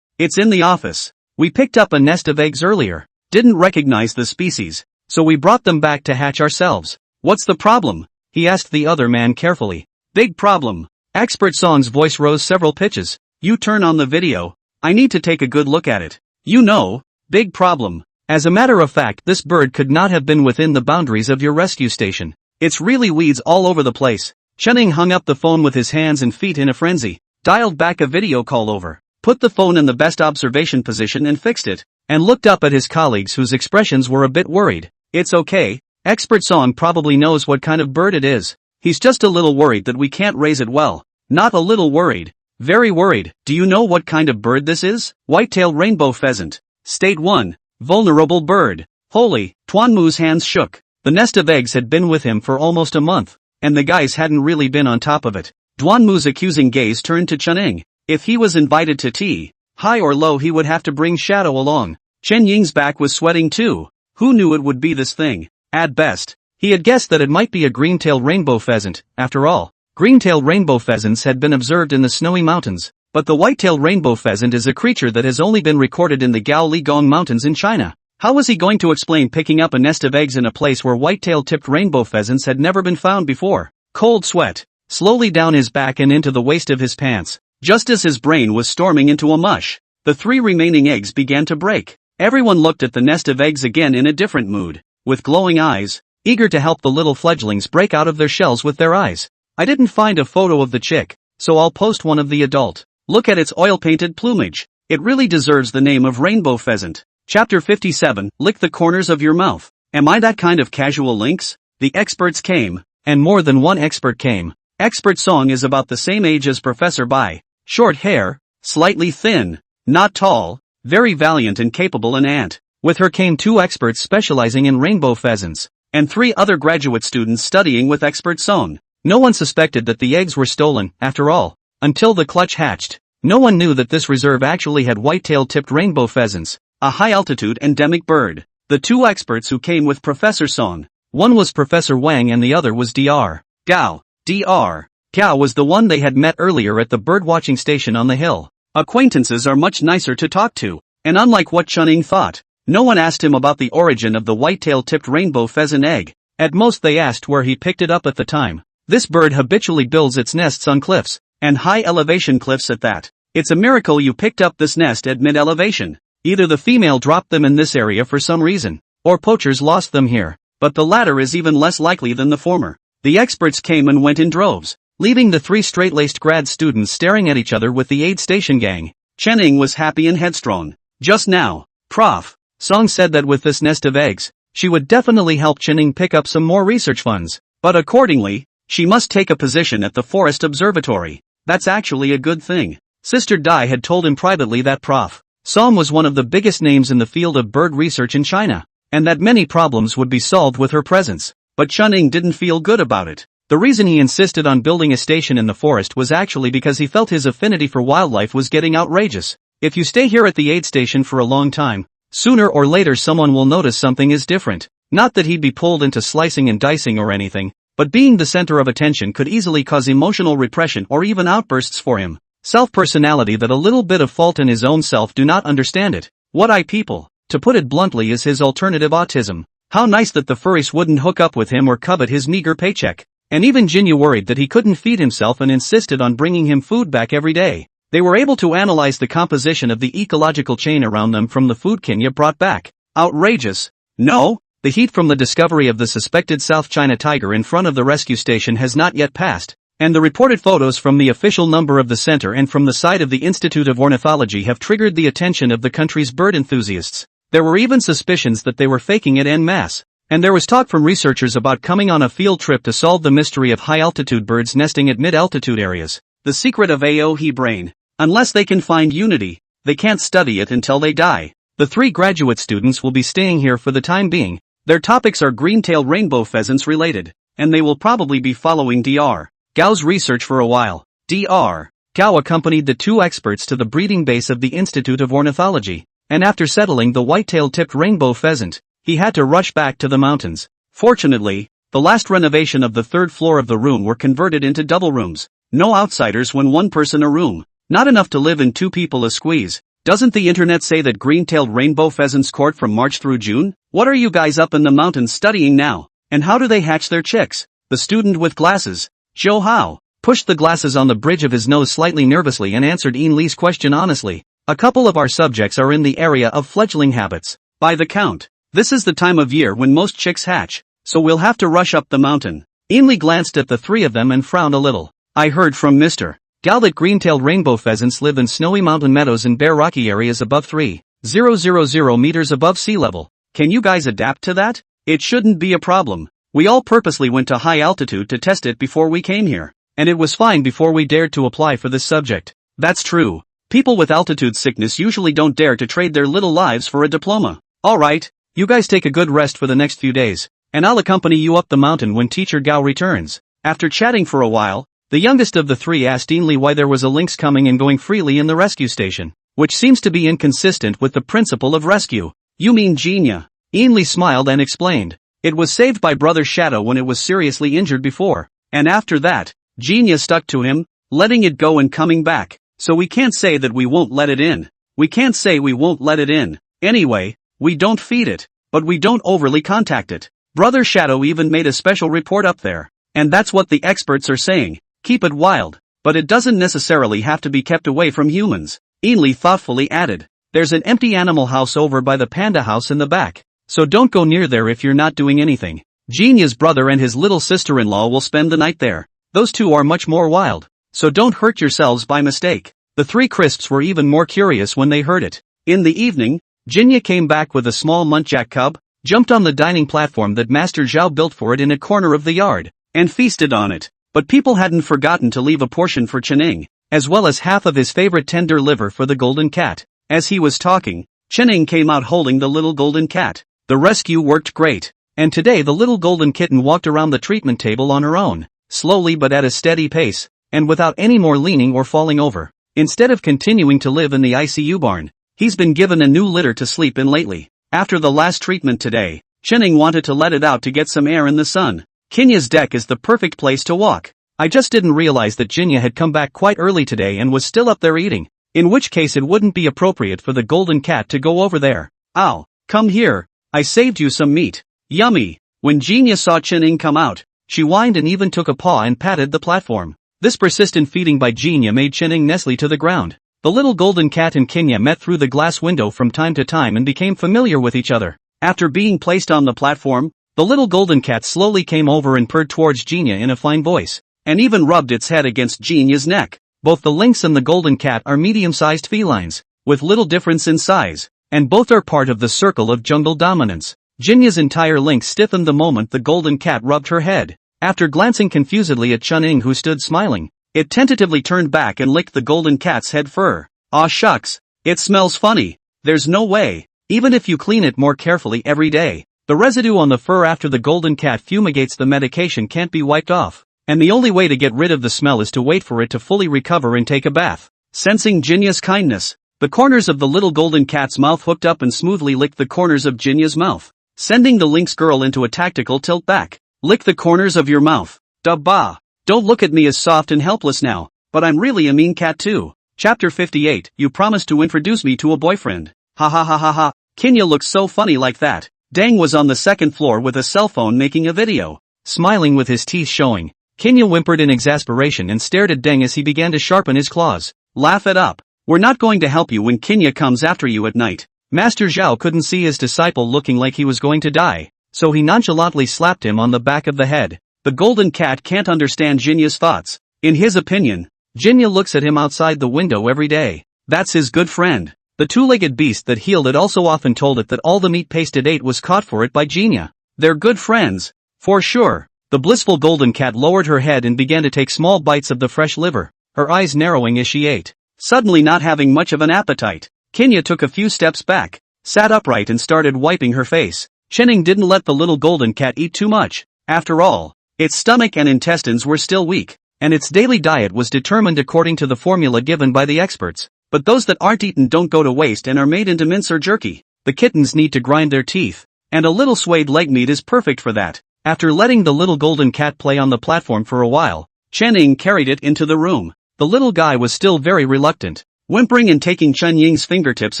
It's in the office. We picked up a nest of eggs earlier, didn't recognize the species, so we brought them back to hatch ourselves. What's the problem? He asked the other man carefully. Big problem. Expert Song's voice rose several pitches. You turn on the video. I need to take a good look at it. You know, big problem. As a matter of fact, this bird could not have been within the boundaries of your rescue station. It's really weeds all over the place. Chunning hung up the phone with his hands and feet in a frenzy, dialed back a video call over, put the phone in the best observation position and fixed it, and looked up at his colleagues whose expressions were a bit worried. It's okay, expert Song probably knows what kind of bird it is. He's just a little worried that we can't raise it well. Not a little worried. Very worried. Do you know what kind of bird this is? White-tailed rainbow pheasant. State 1. Vulnerable bird. Holy, Tuanmu's hands shook. The nest of eggs had been with him for almost a month, and the guys hadn't really been on top of it. Duanmu's accusing gaze turned to Chunning. If he was invited to tea, high or low, he would have to bring Shadow along. Chen Ying's back was sweating too. Who knew it would be this thing? At best, he had guessed that it might be a green-tailed rainbow pheasant. After all, green-tailed rainbow pheasants had been observed in the snowy mountains, but the white-tailed rainbow pheasant is a creature that has only been recorded in the Gaoligong Mountains in China. How was he going to explain picking up a nest of eggs in a place where white-tailed tipped rainbow pheasants had never been found before? Cold sweat, slowly down his back and into the waist of his pants. Just as his brain was storming into a mush, the 3 remaining eggs began to break. Everyone looked at the nest of eggs again in a different mood, with glowing eyes, eager to help the little fledglings break out of their shells with their eyes. I didn't find a photo of the chick, so I'll post one of the adult. Look at its oil-painted plumage. It really deserves the name of rainbow pheasant. Chapter 57, Lick the corners of your mouth. Am I that kind of casual lynx? The experts came, and more than one expert came. Expert Song is about the same age as Professor Bai. Short hair, slightly thin, not tall, very valiant and capable an ant. With her came 2 experts specializing in rainbow pheasants, and 3 other graduate students studying with expert Song. No one suspected that the eggs were stolen, after all, until the clutch hatched. No one knew that this reserve actually had white-tailed tipped rainbow pheasants, a high-altitude endemic bird. The 2 experts who came with Professor Song, one was Professor Wang and the other was Dr. Gao. Dr. Gao was the one they had met earlier at the birdwatching station on the hill. Acquaintances are much nicer to talk to, and unlike what Chunning thought, no one asked him about the origin of the white-tailed tipped rainbow pheasant egg. At most they asked where he picked it up at the time. This bird habitually builds its nests on cliffs, and high-elevation cliffs at that. It's a miracle you picked up this nest at mid-elevation. Either the female dropped them in this area for some reason, or poachers lost them here, but the latter is even less likely than the former. The experts came and went in droves, leaving the 3 straight-laced grad students staring at each other with the aid station gang. Chenning was happy and headstrong. Just now, Prof. Song said that with this nest of eggs, she would definitely help Chenning pick up some more research funds, but accordingly, she must take a position at the Forest Observatory. That's actually a good thing. Sister Dai had told him privately that Prof. Song was one of the biggest names in the field of bird research in China, and that many problems would be solved with her presence. But Chunning didn't feel good about it. The reason he insisted on building a station in the forest was actually because he felt his affinity for wildlife was getting outrageous. If you stay here at the aid station for a long time, sooner or later someone will notice something is different. Not that he'd be pulled into slicing and dicing or anything, but being the center of attention could easily cause emotional repression or even outbursts for him. Self-personality that a little bit of fault in his own self do not understand it. What I people, to put it bluntly, is his alternative autism. How nice that the furries wouldn't hook up with him or covet his meager paycheck. And even Jinyu worried that he couldn't feed himself and insisted on bringing him food back every day. They were able to analyze the composition of the ecological chain around them from the food Kenya brought back. Outrageous. No, the heat from the discovery of the suspected South China tiger in front of the rescue station has not yet passed, and the reported photos from the official number of the center and from the site of the Institute of Ornithology have triggered the attention of the country's bird enthusiasts. There were even suspicions that they were faking it en masse, and there was talk from researchers about coming on a field trip to solve the mystery of high-altitude birds nesting at mid-altitude areas. The secret of AOE brain. Unless they can find unity, they can't study it until they die. The 3 graduate students will be staying here for the time being. Their topics are green-tailed rainbow pheasants related, and they will probably be following Dr. Gao's research for a while. Dr. Gao accompanied the 2 experts to the breeding base of the Institute of Ornithology, and after settling the white-tailed tipped rainbow pheasant, he had to rush back to the mountains. Fortunately, the last renovation of the 3rd floor of the room were converted into double rooms. No outsiders when 1 person a room. Not enough to live in 2 people a squeeze. Doesn't the internet say that green-tailed rainbow pheasants court from March through June? What are you guys up in the mountains studying now? And how do they hatch their chicks? The student with glasses. Zhou Hao. pushed the glasses on the bridge of his nose slightly nervously and answered Ian Lee's question honestly. A couple of our subjects are in the area of fledgling habits. By the count, this is the time of year when most chicks hatch, so we'll have to rush up the mountain. Ian Lee glanced at the three of them and frowned a little. I heard from Mr. Gal that green-tailed rainbow pheasants live in snowy mountain meadows and bare rocky areas above 3,000 meters above sea level. Can you guys adapt to that? It shouldn't be a problem. We all purposely went to high altitude to test it before we came here, and it was fine before we dared to apply for this subject. That's true. People with altitude sickness usually don't dare to trade their little lives for a diploma. Alright, you guys take a good rest for the next few days, and I'll accompany you up the mountain when Teacher Gao returns. After chatting for a while, the youngest of the three asked Ian Lee why there was a lynx coming and going freely in the rescue station, which seems to be inconsistent with the principle of rescue. You mean Genia? Ian Lee smiled and explained. It was saved by Brother Shadow when it was seriously injured before, and after that, Genia stuck to him, letting it go and coming back. So we can't say that we won't let it in. We can't say we won't let it in. Anyway, we don't feed it, but we don't overly contact it. Brother Shadow even made a special report up there. And that's what the experts are saying. Keep it wild, but it doesn't necessarily have to be kept away from humans. Ian Lee thoughtfully added. There's an empty animal house over by the panda house in the back, so don't go near there if you're not doing anything. Genia's brother and his little sister-in-law will spend the night there. Those two are much more wild, so don't hurt yourselves by mistake. The three crisps were even more curious when they heard it. In the evening, Genia came back with a small muntjac cub, jumped on the dining platform that Master Zhao built for it in a corner of the yard, and feasted on it. But people hadn't forgotten to leave a portion for Cheneng, as well as half of his favorite tender liver for the golden cat. As he was talking, Cheneng came out holding the little golden cat. The rescue worked great, and today the little golden kitten walked around the treatment table on her own, slowly but at a steady pace, and without any more leaning or falling over. Instead of continuing to live in the ICU barn, he's been given a new litter to sleep in lately. After the last treatment today, Cheneng wanted to let it out to get some air in the sun. Kinya's deck is the perfect place to walk. I just didn't realize that Jinya had come back quite early today and was still up there eating, in which case it wouldn't be appropriate for the golden cat to go over there. Ow, come here, I saved you some meat. Yummy. When Jinya saw Cheneng come out, she whined and even took a paw and patted the platform. This persistent feeding by Jinya made Cheneng nestle to the ground. The little golden cat and Kinya met through the glass window from time to time and became familiar with each other. After being placed on the platform, the little golden cat slowly came over and purred towards Jinya in a fine voice, and even rubbed its head against Jinya's neck. Both the lynx and the golden cat are medium-sized felines, with little difference in size, and both are part of the circle of jungle dominance. Jinya's entire length stiffened the moment the golden cat rubbed her head. After glancing confusedly at Chun-Ing who stood smiling, it tentatively turned back and licked the golden cat's head fur. Aw shucks, it smells funny. There's no way, even if you clean it more carefully every day, the residue on the fur after the golden cat fumigates the medication can't be wiped off, and the only way to get rid of the smell is to wait for it to fully recover and take a bath. Sensing Jinya's kindness, the corners of the little golden cat's mouth hooked up and smoothly licked the corners of Jinya's mouth, sending the lynx girl into a tactical tilt back. Lick the corners of your mouth. Duh-bah. Don't look at me as soft and helpless now, but I'm really a mean cat too. Chapter 58, you promised to introduce me to a boyfriend. Ha ha ha ha ha. Kinya looks so funny like that. Dang was on the second floor with a cell phone making a video. Smiling with his teeth showing, Kinya whimpered in exasperation and stared at Deng as he began to sharpen his claws. Laugh it up. We're not going to help you when Kinya comes after you at night. Master Zhao couldn't see his disciple looking like he was going to die, so he nonchalantly slapped him on the back of the head. The golden cat can't understand Jinya's thoughts. In his opinion, Jinya looks at him outside the window every day. That's his good friend. The two-legged beast that healed it also often told it that all the meat paste it ate was caught for it by Jinya. They're good friends. For sure. The blissful golden cat lowered her head and began to take small bites of the fresh liver, her eyes narrowing as she ate. Suddenly not having much of an appetite, Kinya took a few steps back, sat upright and started wiping her face. Cheneng didn't let the little golden cat eat too much. After all, its stomach and intestines were still weak, and its daily diet was determined according to the formula given by the experts. But those that aren't eaten don't go to waste and are made into mince or jerky. The kittens need to grind their teeth, and a little suede leg meat is perfect for that. After letting the little golden cat play on the platform for a while, Cheneng carried it into the room. The little guy was still very reluctant, whimpering and taking Chen Ying's fingertips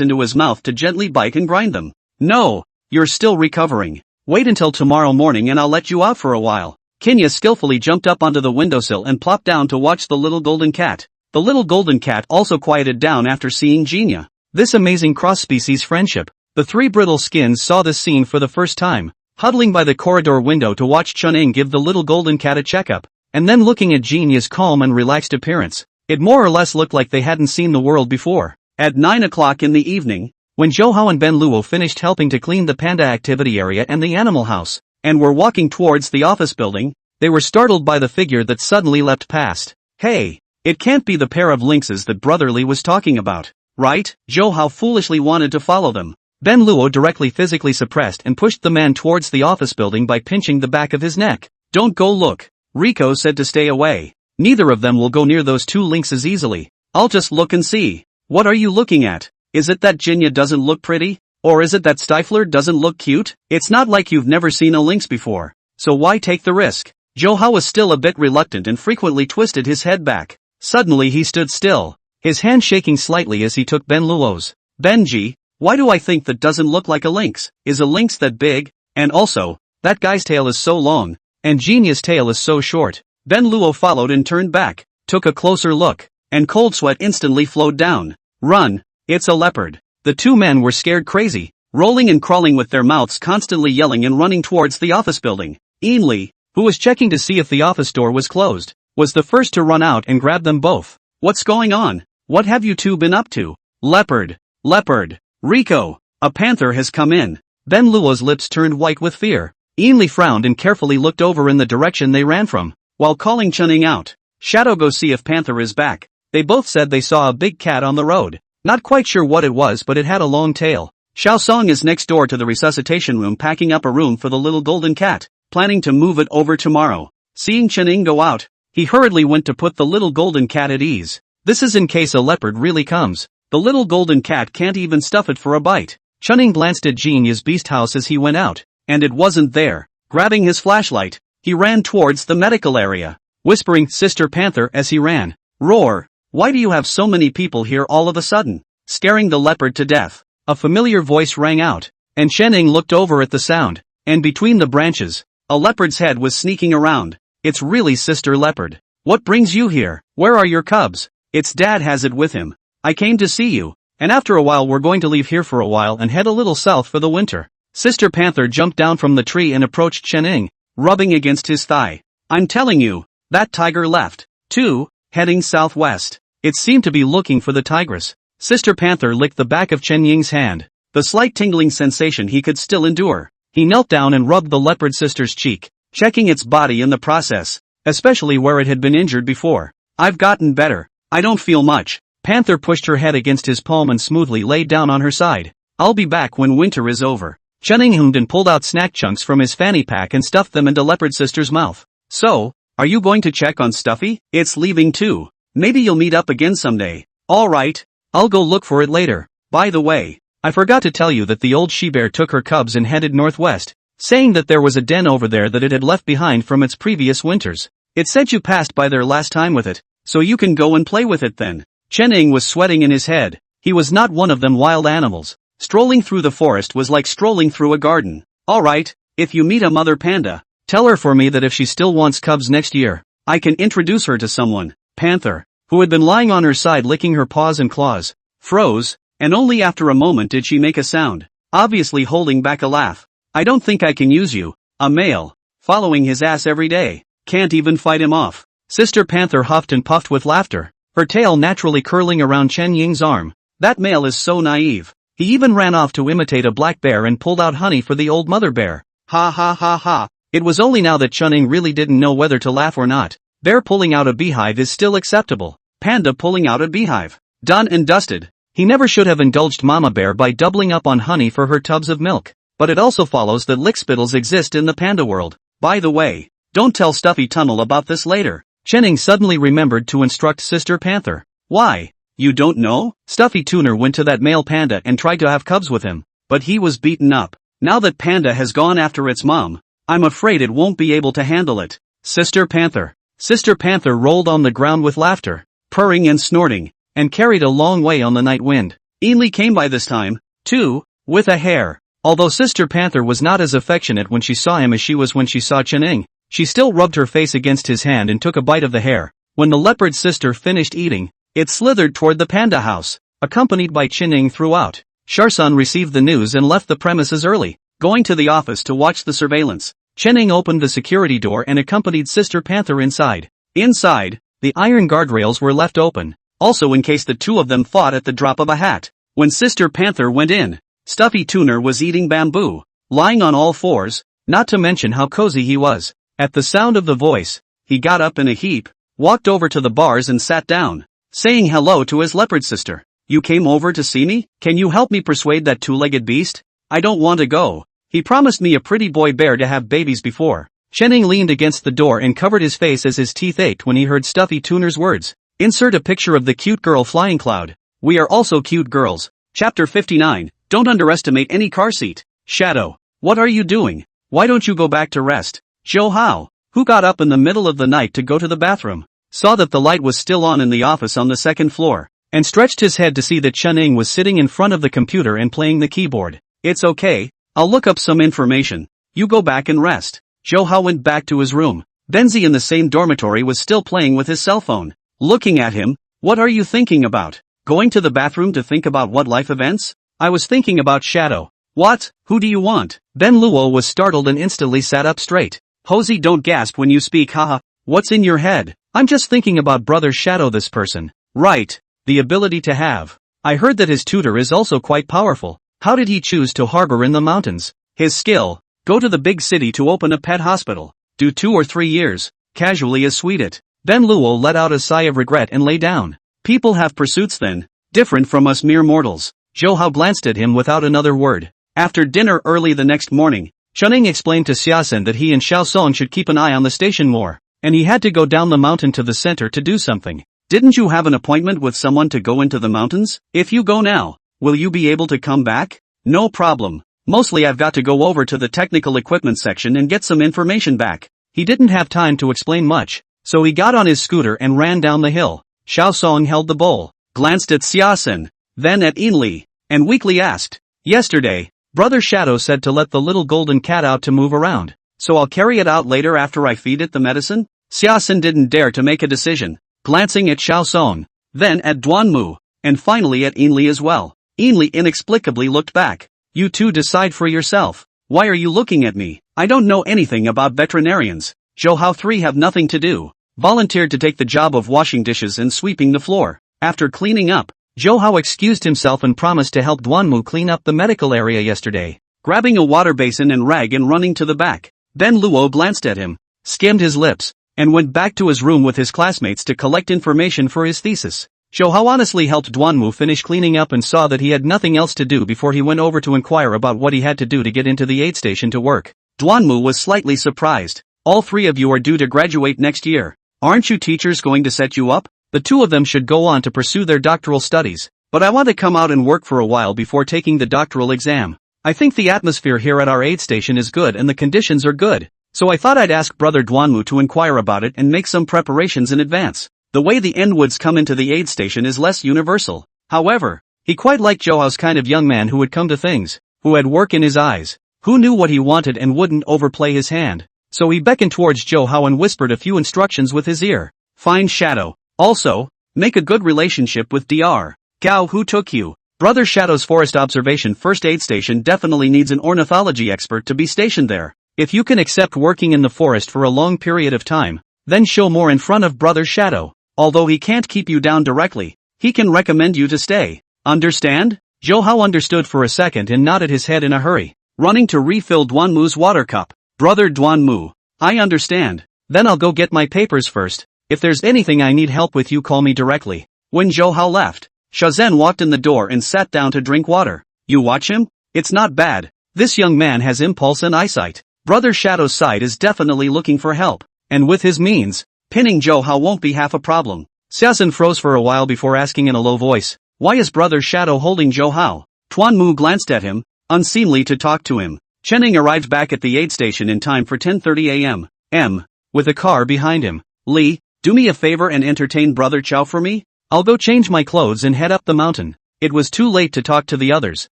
into his mouth to gently bite and grind them. No, you're still recovering. Wait until tomorrow morning and I'll let you out for a while. Kinya skillfully jumped up onto the windowsill and plopped down to watch the little golden cat. The little golden cat also quieted down after seeing Jinya. This amazing cross-species friendship. The three brittle skins saw this scene for the first time, huddling by the corridor window to watch Chun-Ing give the little golden cat a checkup, and then looking at Jinya's calm and relaxed appearance. It more or less looked like they hadn't seen the world before. At 9 o'clock in the evening, when Zhou and Ben Luo finished helping to clean the panda activity area and the animal house, and were walking towards the office building, they were startled by the figure that suddenly leapt past. Hey! It can't be the pair of lynxes that Brotherly was talking about, right? Zhou foolishly wanted to follow them. Ben Luo directly physically suppressed and pushed the man towards the office building by pinching the back of his neck. Don't go look. Rico said to stay away. Neither of them will go near those two lynxes easily. I'll just look and see. What are you looking at? Is it that Jinya doesn't look pretty? Or is it that Stifler doesn't look cute? It's not like you've never seen a lynx before. So why take the risk? Zhou was still a bit reluctant and frequently twisted his head back. Suddenly he stood still, his hand shaking slightly as he took Ben Luo's. Benji, why do I think that doesn't look like a lynx? Is a lynx that big? And also, that guy's tail is so long, and Jinya's tail is so short. Ben Luo followed and turned back, took a closer look, and cold sweat instantly flowed down. Run, it's a leopard. The two men were scared crazy, rolling and crawling with their mouths constantly yelling and running towards the office building. Ainley, who was checking to see if the office door was closed, was the first to run out and grab them both. What's going on? What have you two been up to? Leopard. Leopard. Rico. A panther has come in. Ben Luo's lips turned white with fear. Ainley frowned and carefully looked over in the direction they ran from, while calling Chun-Ing out. Shadow, go see if Panther is back. They both said they saw a big cat on the road. Not quite sure what it was, but it had a long tail. Xiao Song is next door to the resuscitation room packing up a room for the little golden cat, planning to move it over tomorrow. Seeing Chun-Ing go out, he hurriedly went to put the little golden cat at ease. This is in case a leopard really comes. The little golden cat can't even stuff it for a bite. Chun-Ing glanced at Jinya's beast house as he went out, and it wasn't there. Grabbing his flashlight, he ran towards the medical area, whispering Sister Panther as he ran. Roar! Why do you have so many people here all of a sudden? Scaring the leopard to death. A familiar voice rang out, and Chun-Ing looked over at the sound, and between the branches, a leopard's head was sneaking around. It's really Sister Leopard. What brings you here? Where are your cubs? Its dad has it with him. I came to see you, and after a while we're going to leave here for a while and head a little south for the winter. Sister Panther jumped down from the tree and approached Chun-Ing, rubbing against his thigh. I'm telling you, that tiger left, too, heading southwest. It seemed to be looking for the tigress. Sister Panther licked the back of Chun-Ying's hand, the slight tingling sensation he could still endure. He knelt down and rubbed the leopard sister's cheek, checking its body in the process, especially where it had been injured before. I've gotten better. I don't feel much. Panther pushed her head against his palm and smoothly laid down on her side. I'll be back when winter is over. Chun-Ing hummed and pulled out snack chunks from his fanny pack and stuffed them into leopard sister's mouth. So, are you going to check on Stuffy? It's leaving too. Maybe you'll meet up again someday. Alright, I'll go look for it later. By the way, I forgot to tell you that the old she-bear took her cubs and headed northwest, saying that there was a den over there that it had left behind from its previous winters. It said you passed by there last time with it, so you can go and play with it then. Chun-Ing was sweating in his head. He was not one of them wild animals. Strolling through the forest was like strolling through a garden. Alright, if you meet a mother panda, tell her for me that if she still wants cubs next year, I can introduce her to someone. Panther, who had been lying on her side licking her paws and claws, froze, and only after a moment did she make a sound, obviously holding back a laugh. I don't think I can use you, a male, following his ass every day, can't even fight him off. Sister Panther huffed and puffed with laughter, her tail naturally curling around Chun-Ying's arm. That male is so naive. He even ran off to imitate a black bear and pulled out honey for the old mother bear. Ha ha ha ha. It was only now that Chun-Ing really didn't know whether to laugh or not. Bear pulling out a beehive is still acceptable. Panda pulling out a beehive. Done and dusted. He never should have indulged Mama Bear by doubling up on honey for her tubs of milk. But it also follows that lickspittles exist in the panda world. By the way, don't tell Stuffy Tunnel about this later. Chun-Ing suddenly remembered to instruct Sister Panther. Why? You don't know? Stuffy Tuner went to that male panda and tried to have cubs with him, but he was beaten up. Now that panda has gone after its mom, I'm afraid it won't be able to handle it. Sister Panther. Sister Panther rolled on the ground with laughter, purring and snorting, and carried a long way on the night wind. Ainley came by this time, too, with a hare. Although Sister Panther was not as affectionate when she saw him as she was when she saw Chun-Ing, She still rubbed her face against his hand and took a bite of the hair. When the leopard's sister finished eating, it slithered toward the panda house, accompanied by Chinning throughout. Sharsan received the news and left the premises early, going to the office to watch the surveillance. Chinning opened the security door and accompanied Sister Panther inside. Inside, the iron guardrails were left open, also in case the two of them fought at the drop of a hat. When Sister Panther went in, Stuffy Tuner was eating bamboo, lying on all fours, not to mention how cozy he was. At the sound of the voice, he got up in a heap, walked over to the bars and sat down, saying hello to his leopard sister. "You came over to see me? Can you help me persuade that two-legged beast? I don't want to go. He promised me a pretty boy bear to have babies before." Chenning leaned against the door and covered his face as his teeth ached when he heard Stuffy Tuner's words. Insert a picture of the cute girl flying cloud. We are also cute girls. Chapter 59, Don't underestimate any car seat. Shadow, what are you doing? Why don't you go back to rest? Zhou Hao, who got up in the middle of the night to go to the bathroom, saw that the light was still on in the office on the second floor, and stretched his head to see that Chenning was sitting in front of the computer and playing the keyboard. "It's okay, I'll look up some information. You go back and rest." Zhou Hao went back to his room. Benzi in the same dormitory was still playing with his cell phone. Looking at him, "What are you thinking about? Going to the bathroom to think about what life events?" "I was thinking about Shadow." "What? Who do you want?" Ben Luo was startled and instantly sat up straight. "Posey, don't gasp when you speak, haha. What's in your head?" "I'm just thinking about Brother Shadow, this person." "Right. The ability to have. I heard that his tutor is also quite powerful. How did he choose to harbor in the mountains?" "His skill. Go to the big city to open a pet hospital. Do 2 or 3 years. Casually as sweet it." Ben Luo let out a sigh of regret and lay down. "People have pursuits then, different from us mere mortals." Zhou Hao glanced at him without another word. After dinner early the next morning, Chunning explained to Xiaosen that he and Xiao Song should keep an eye on the station more, and he had to go down the mountain to the center to do something. "Didn't you have an appointment with someone to go into the mountains? If you go now, will you be able to come back?" "No problem. Mostly I've got to go over to the technical equipment section and get some information back." He didn't have time to explain much, so he got on his scooter and ran down the hill. Xiao Song held the bowl, glanced at Xiaosen, then at Yinli, and weakly asked, "Yesterday, Brother Shadow said to let the little golden cat out to move around, so I'll carry it out later after I feed it the medicine?" Xiaosen didn't dare to make a decision, glancing at Xiao Song, then at Duanmu, and finally at Yinli as well. Yinli inexplicably looked back. "You two decide for yourself. Why are you looking at me? I don't know anything about veterinarians." Zhou Hao 3 have nothing to do, volunteered to take the job of washing dishes and sweeping the floor. After cleaning up, Zhou Hao excused himself and promised to help Duanmu clean up the medical area yesterday, grabbing a water basin and rag and running to the back. Ben Luo glanced at him, skimmed his lips, and went back to his room with his classmates to collect information for his thesis. Zhou Hao honestly helped Duanmu finish cleaning up and saw that he had nothing else to do before he went over to inquire about what he had to do to get into the aid station to work. Duanmu was slightly surprised. "All 3 of you are due to graduate next year. Aren't you teachers going to set you up? The 2 of them should go on to pursue their doctoral studies, but I want to come out and work for a while before taking the doctoral exam. I think the atmosphere here at our aid station is good and the conditions are good, so I thought I'd ask Brother Duanmu to inquire about it and make some preparations in advance." The way the N-woods come into the aid station is less universal. However, he quite liked Zhou Hao's kind of young man who would come to things, who had work in his eyes, who knew what he wanted and wouldn't overplay his hand. So he beckoned towards Zhou Hao and whispered a few instructions with his ear. "Find Shadow. Also, make a good relationship with Dr. Gao who took you. Brother Shadow's forest observation first aid station definitely needs an ornithology expert to be stationed there. If you can accept working in the forest for a long period of time, then show more in front of Brother Shadow. Although he can't keep you down directly, he can recommend you to stay. Understand?" Zhou Hao understood for a second and nodded his head in a hurry, running to refill Duanmu's water cup. "Brother Duanmu, I understand. Then I'll go get my papers first. If there's anything I need help with, you call me directly." When Zhou Hao left, Shazhen walked in the door and sat down to drink water. "You watch him? It's not bad. This young man has impulse and eyesight. Brother Shadow's side is definitely looking for help, and with his means, pinning Zhou Hao won't be half a problem." Xiaosen froze for a while before asking in a low voice, "Why is Brother Shadow holding Zhou Hao?" Tuanmu glanced at him, unseemly to talk to him. Chenning arrived back at the aid station in time for 10:30 a.m. With a car behind him. "Li, do me a favor and entertain Brother Chao for me? I'll go change my clothes and head up the mountain." It was too late to talk to the others.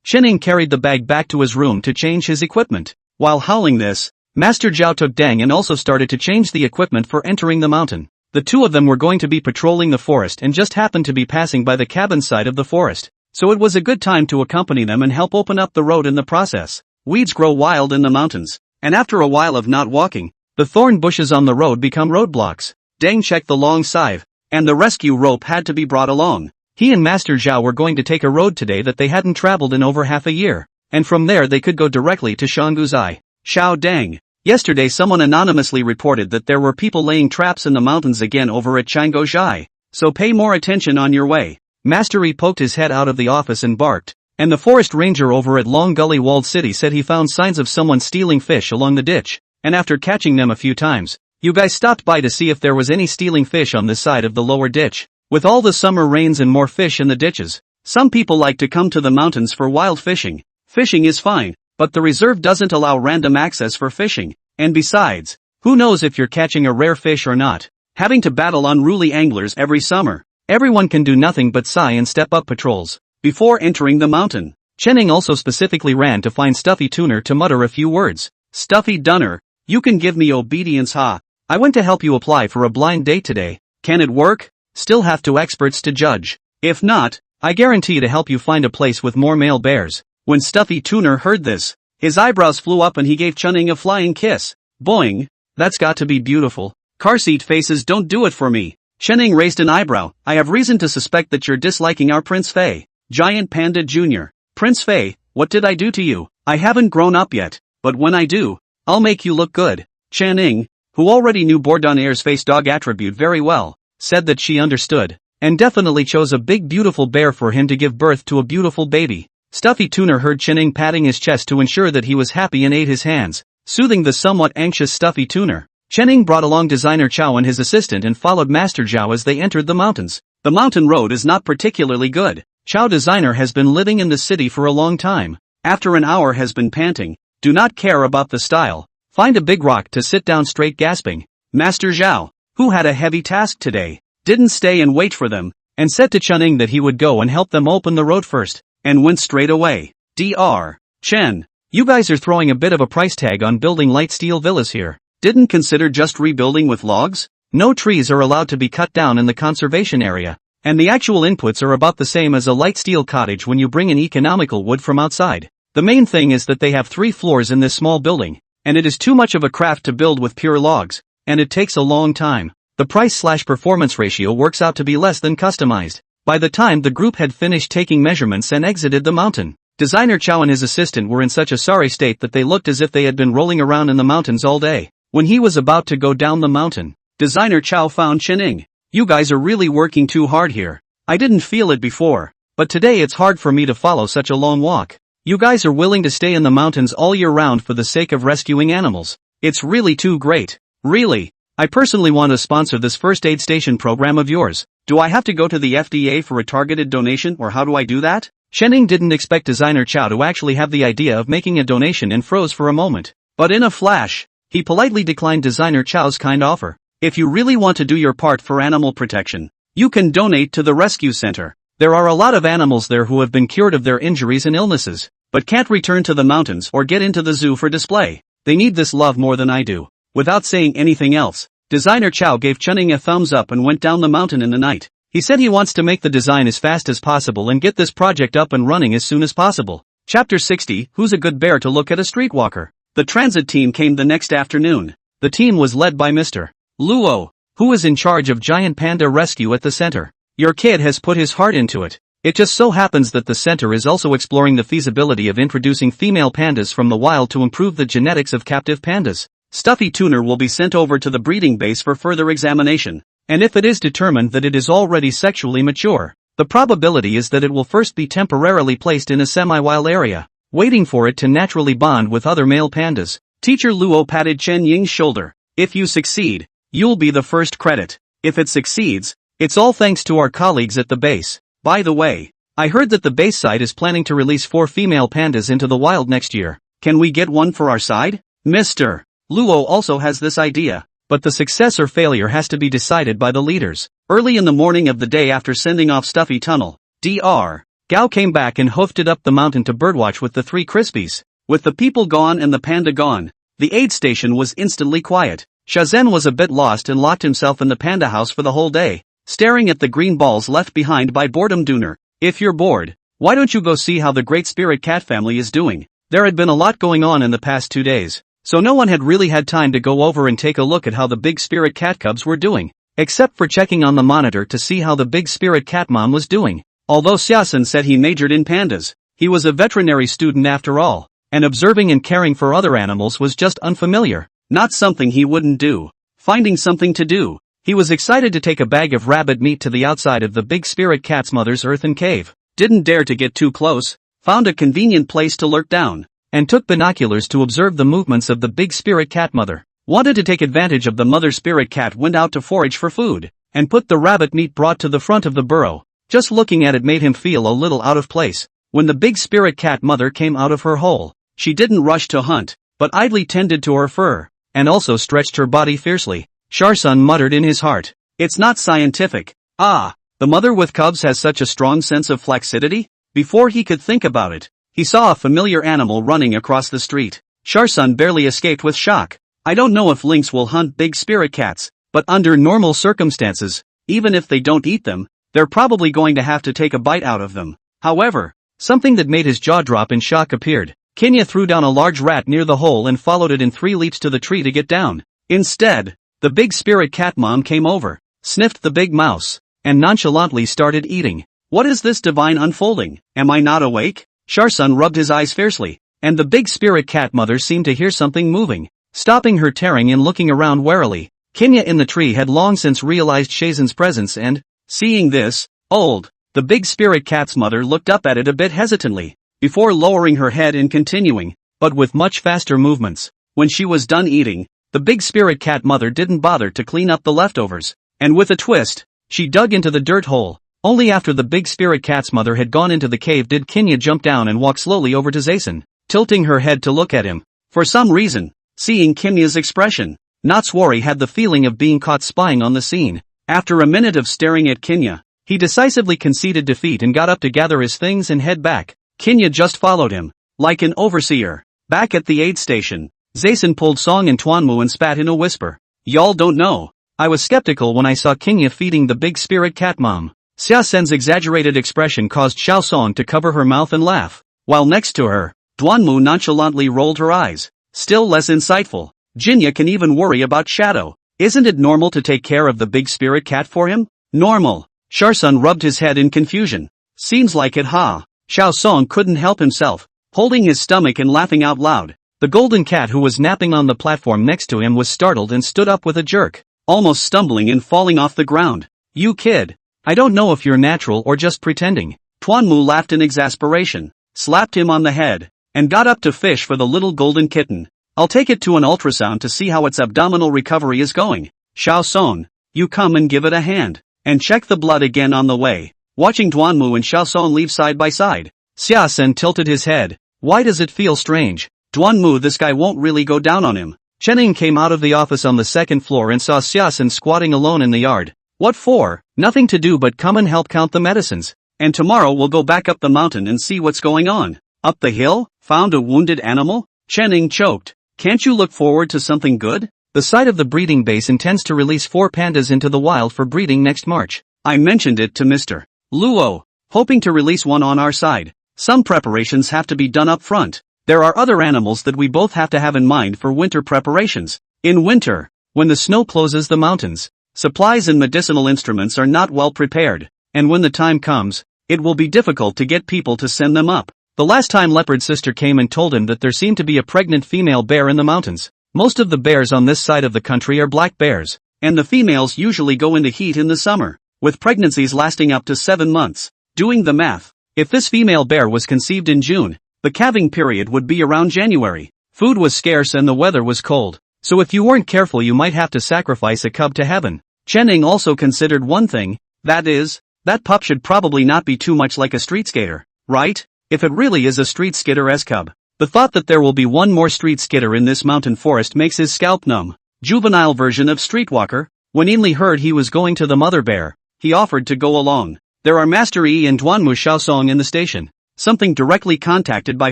Chenning carried the bag back to his room to change his equipment. While hauling this, Master Zhao took Deng and also started to change the equipment for entering the mountain. The two of them were going to be patrolling the forest and just happened to be passing by the cabin side of the forest, so it was a good time to accompany them and help open up the road in the process. Weeds grow wild in the mountains, and after a while of not walking, the thorn bushes on the road become roadblocks. Deng checked the long scythe, and the rescue rope had to be brought along. He and Master Zhao were going to take a road today that they hadn't traveled in over half a year, and from there they could go directly to Shanguzai. Xiao Deng. Yesterday someone anonymously reported that there were people laying traps in the mountains again over at Changozhai, so pay more attention on your way. Master Yi poked his head out of the office and barked, and the forest ranger over at Long Gully Walled City said he found signs of someone stealing fish along the ditch, and after catching them a few times, you guys stopped by to see if there was any stealing fish on this side of the lower ditch. With all the summer rains and more fish in the ditches, some people like to come to the mountains for wild fishing. Fishing is fine, but the reserve doesn't allow random access for fishing, and besides, who knows if you're catching a rare fish or not. Having to battle unruly anglers every summer, everyone can do nothing but sigh and step up patrols. Before entering the mountain, Chening also specifically ran to find Stuffy Tuner to mutter a few words. Stuffy Dunner, you can give me obedience ha. I went to help you apply for a blind date today. Can it work? Still have to experts to judge. If not, I guarantee to help you find a place with more male bears. When Stuffy Tuner heard this, his eyebrows flew up and he gave Chunning a flying kiss. Boing! That's got to be beautiful. Car seat faces don't do it for me. Chenning raised an eyebrow. I have reason to suspect that you're disliking our Prince Fei. Giant Panda Jr. Prince Fei, what did I do to you? I haven't grown up yet, but when I do, I'll make you look good. Channing, who already knew Bourdonnaiere's face dog attribute very well, said that she understood, and definitely chose a big beautiful bear for him to give birth to a beautiful baby. Stuffy Tuner heard Channing patting his chest to ensure that he was happy and ate his hands, soothing the somewhat anxious Stuffy Tuner. Channing brought along Designer Chow and his assistant and followed Master Zhao as they entered the mountains. The mountain road is not particularly good. Chow Designer has been living in the city for a long time. After an hour has been panting, do not care about the style. Find a big rock to sit down straight gasping. Master Zhao, who had a heavy task today, didn't stay and wait for them, and said to Chunning that he would go and help them open the road first, and went straight away. Dr. Chen, you guys are throwing a bit of a price tag on building light steel villas here. Didn't consider just rebuilding with logs? No trees are allowed to be cut down in the conservation area, and the actual inputs are about the same as a light steel cottage when you bring in economical wood from outside. The main thing is that they have 3 floors in this small building, and it is too much of a craft to build with pure logs, and it takes a long time. The price/performance ratio works out to be less than customized. By the time the group had finished taking measurements and exited the mountain, Designer Chow and his assistant were in such a sorry state that they looked as if they had been rolling around in the mountains all day. When he was about to go down the mountain, Designer Chow found Chenning. You guys are really working too hard here. I didn't feel it before, but today it's hard for me to follow such a long walk. You guys are willing to stay in the mountains all year round for the sake of rescuing animals. It's really too great. Really. I personally want to sponsor this first aid station program of yours. Do I have to go to the FDA for a targeted donation or how do I do that? Chenning didn't expect Designer Chow to actually have the idea of making a donation and froze for a moment. But in a flash, he politely declined Designer Chow's kind offer. If you really want to do your part for animal protection, you can donate to the rescue center. There are a lot of animals there who have been cured of their injuries and illnesses, but can't return to the mountains or get into the zoo for display. They need this love more than I do. Without saying anything else, Designer Chow gave Chenning a thumbs up and went down the mountain in the night. He said he wants to make the design as fast as possible and get this project up and running as soon as possible. Chapter 60, Who's a Good Bear to Look at a Streetwalker? The transit team came the next afternoon. The team was led by Mr. Luo, who is in charge of Giant Panda Rescue at the center. Your kid has put his heart into it. It just so happens that the center is also exploring the feasibility of introducing female pandas from the wild to improve the genetics of captive pandas. Stuffy Tuner will be sent over to the breeding base for further examination, and if it is determined that it is already sexually mature, the probability is that it will first be temporarily placed in a semi-wild area, waiting for it to naturally bond with other male pandas. Teacher Luo patted Chen Ying's shoulder. If you succeed, you'll be the first credit. If it succeeds, it's all thanks to our colleagues at the base. By the way, I heard that the base side is planning to release 4 female pandas into the wild next year. Can we get one for our side? Mr. Luo also has this idea, but the success or failure has to be decided by the leaders. Early in the morning of the day after sending off Stuffy Tunnel, Dr. Gao came back and hoofed it up the mountain to birdwatch with the 3 Crispies. With the people gone and the panda gone, The aid station was instantly quiet. Shazhen was a bit lost and locked himself in the panda house for the whole day, staring at the green balls left behind by boredom Dooner. If you're bored, why don't you go see how the great spirit cat family is doing? There had been a lot going on in the past 2 days, so no one had really had time to go over and take a look at how the big spirit cat cubs were doing, except for checking on the monitor to see how the big spirit cat mom was doing. Although Xiaosen said he majored in pandas, he was a veterinary student after all, and observing and caring for other animals was just unfamiliar, not something he wouldn't do. Finding something to do, he was excited to take a bag of rabbit meat to the outside of the big spirit cat's mother's earthen cave. Didn't dare to get too close, found a convenient place to lurk down, and took binoculars to observe the movements of the big spirit cat mother. Wanted to take advantage of the mother spirit cat went out to forage for food, and put the rabbit meat brought to the front of the burrow. Just looking at it made him feel a little out of place. When the big spirit cat mother came out of her hole, she didn't rush to hunt, but idly tended to her fur, and also stretched her body fiercely. Sharsun muttered in his heart, "It's not scientific." Ah, the mother with cubs has such a strong sense of flexidity? Before he could think about it, he saw a familiar animal running across the street. Sharsun barely escaped with shock. I don't know if lynx will hunt big spirit cats, but under normal circumstances, even if they don't eat them, they're probably going to have to take a bite out of them. However, something that made his jaw drop in shock appeared. Kenya threw down a large rat near the hole and followed it in 3 leaps to the tree to get down. Instead, the big spirit cat mom came over, sniffed the big mouse, and nonchalantly started eating. What is this divine unfolding? Am I not awake? Sharsun rubbed his eyes fiercely, and the big spirit cat mother seemed to hear something moving, stopping her tearing and looking around warily. Kenya in the tree had long since realized Shazen's presence and, seeing this, the big spirit cat's mother looked up at it a bit hesitantly, before lowering her head and continuing, but with much faster movements. When she was done eating, the big spirit cat mother didn't bother to clean up the leftovers, and with a twist, she dug into the dirt hole. Only after the big spirit cat's mother had gone into the cave did Kenya jump down and walk slowly over to Zason, tilting her head to look at him. For some reason, seeing Kenya's expression, Natswari had the feeling of being caught spying on the scene. After a minute of staring at Kenya, he decisively conceded defeat and got up to gather his things and head back. Kenya just followed him, like an overseer. Back at the aid station, Zason pulled Song and Tuanmu and spat in a whisper. Y'all don't know. I was skeptical when I saw Kenya feeding the big spirit cat mom. Xiaosen's exaggerated expression caused Xiao Song to cover her mouth and laugh, while next to her, Tuanmu nonchalantly rolled her eyes. Still less insightful, Jinya can even worry about Shadow. Isn't it normal to take care of the big spirit cat for him? Normal. Sharsun rubbed his head in confusion. Seems like it, ha. Xiao Song couldn't help himself, holding his stomach and laughing out loud. The golden cat who was napping on the platform next to him was startled and stood up with a jerk, almost stumbling and falling off the ground. You kid. I don't know if you're natural or just pretending. Tuanmu laughed in exasperation, slapped him on the head, and got up to fish for the little golden kitten. I'll take it to an ultrasound to see how its abdominal recovery is going. Xiao Song, you come and give it a hand, and check the blood again on the way. Watching Tuanmu and Xiao Song leave side by side, Xiaosen tilted his head. Why does it feel strange? Tuanmu, this guy won't really go down on him. Chening came out of the office on the second floor and saw Xiaosen squatting alone in the yard. What for? Nothing to do but come and help count the medicines. And tomorrow we'll go back up the mountain and see what's going on. Up the hill? Found a wounded animal? Chening choked. Can't you look forward to something good? The site of the breeding base intends to release 4 pandas into the wild for breeding next March. I mentioned it to Mr. Luo, hoping to release one on our side. Some preparations have to be done up front. There are other animals that we both have to have in mind for winter preparations. In winter, when the snow closes the mountains, supplies and medicinal instruments are not well prepared, and when the time comes, it will be difficult to get people to send them up. The last time Leopard's sister came and told him that there seemed to be a pregnant female bear in the mountains. Most of the bears on this side of the country are black bears, and the females usually go into heat in the summer, with pregnancies lasting up to 7 months. Doing the math, if this female bear was conceived in June, the calving period would be around January. Food was scarce and the weather was cold, so if you weren't careful you might have to sacrifice a cub to heaven. Chening also considered one thing, that is, that pup should probably not be too much like a street skater, right? If it really is a street skater-esque cub. The thought that there will be one more street skater in this mountain forest makes his scalp numb. Juvenile version of Streetwalker. When Inli heard he was going to the mother bear, he offered to go along. There are Master Yi and Duanmu Xiaosong in the station. Something directly contacted by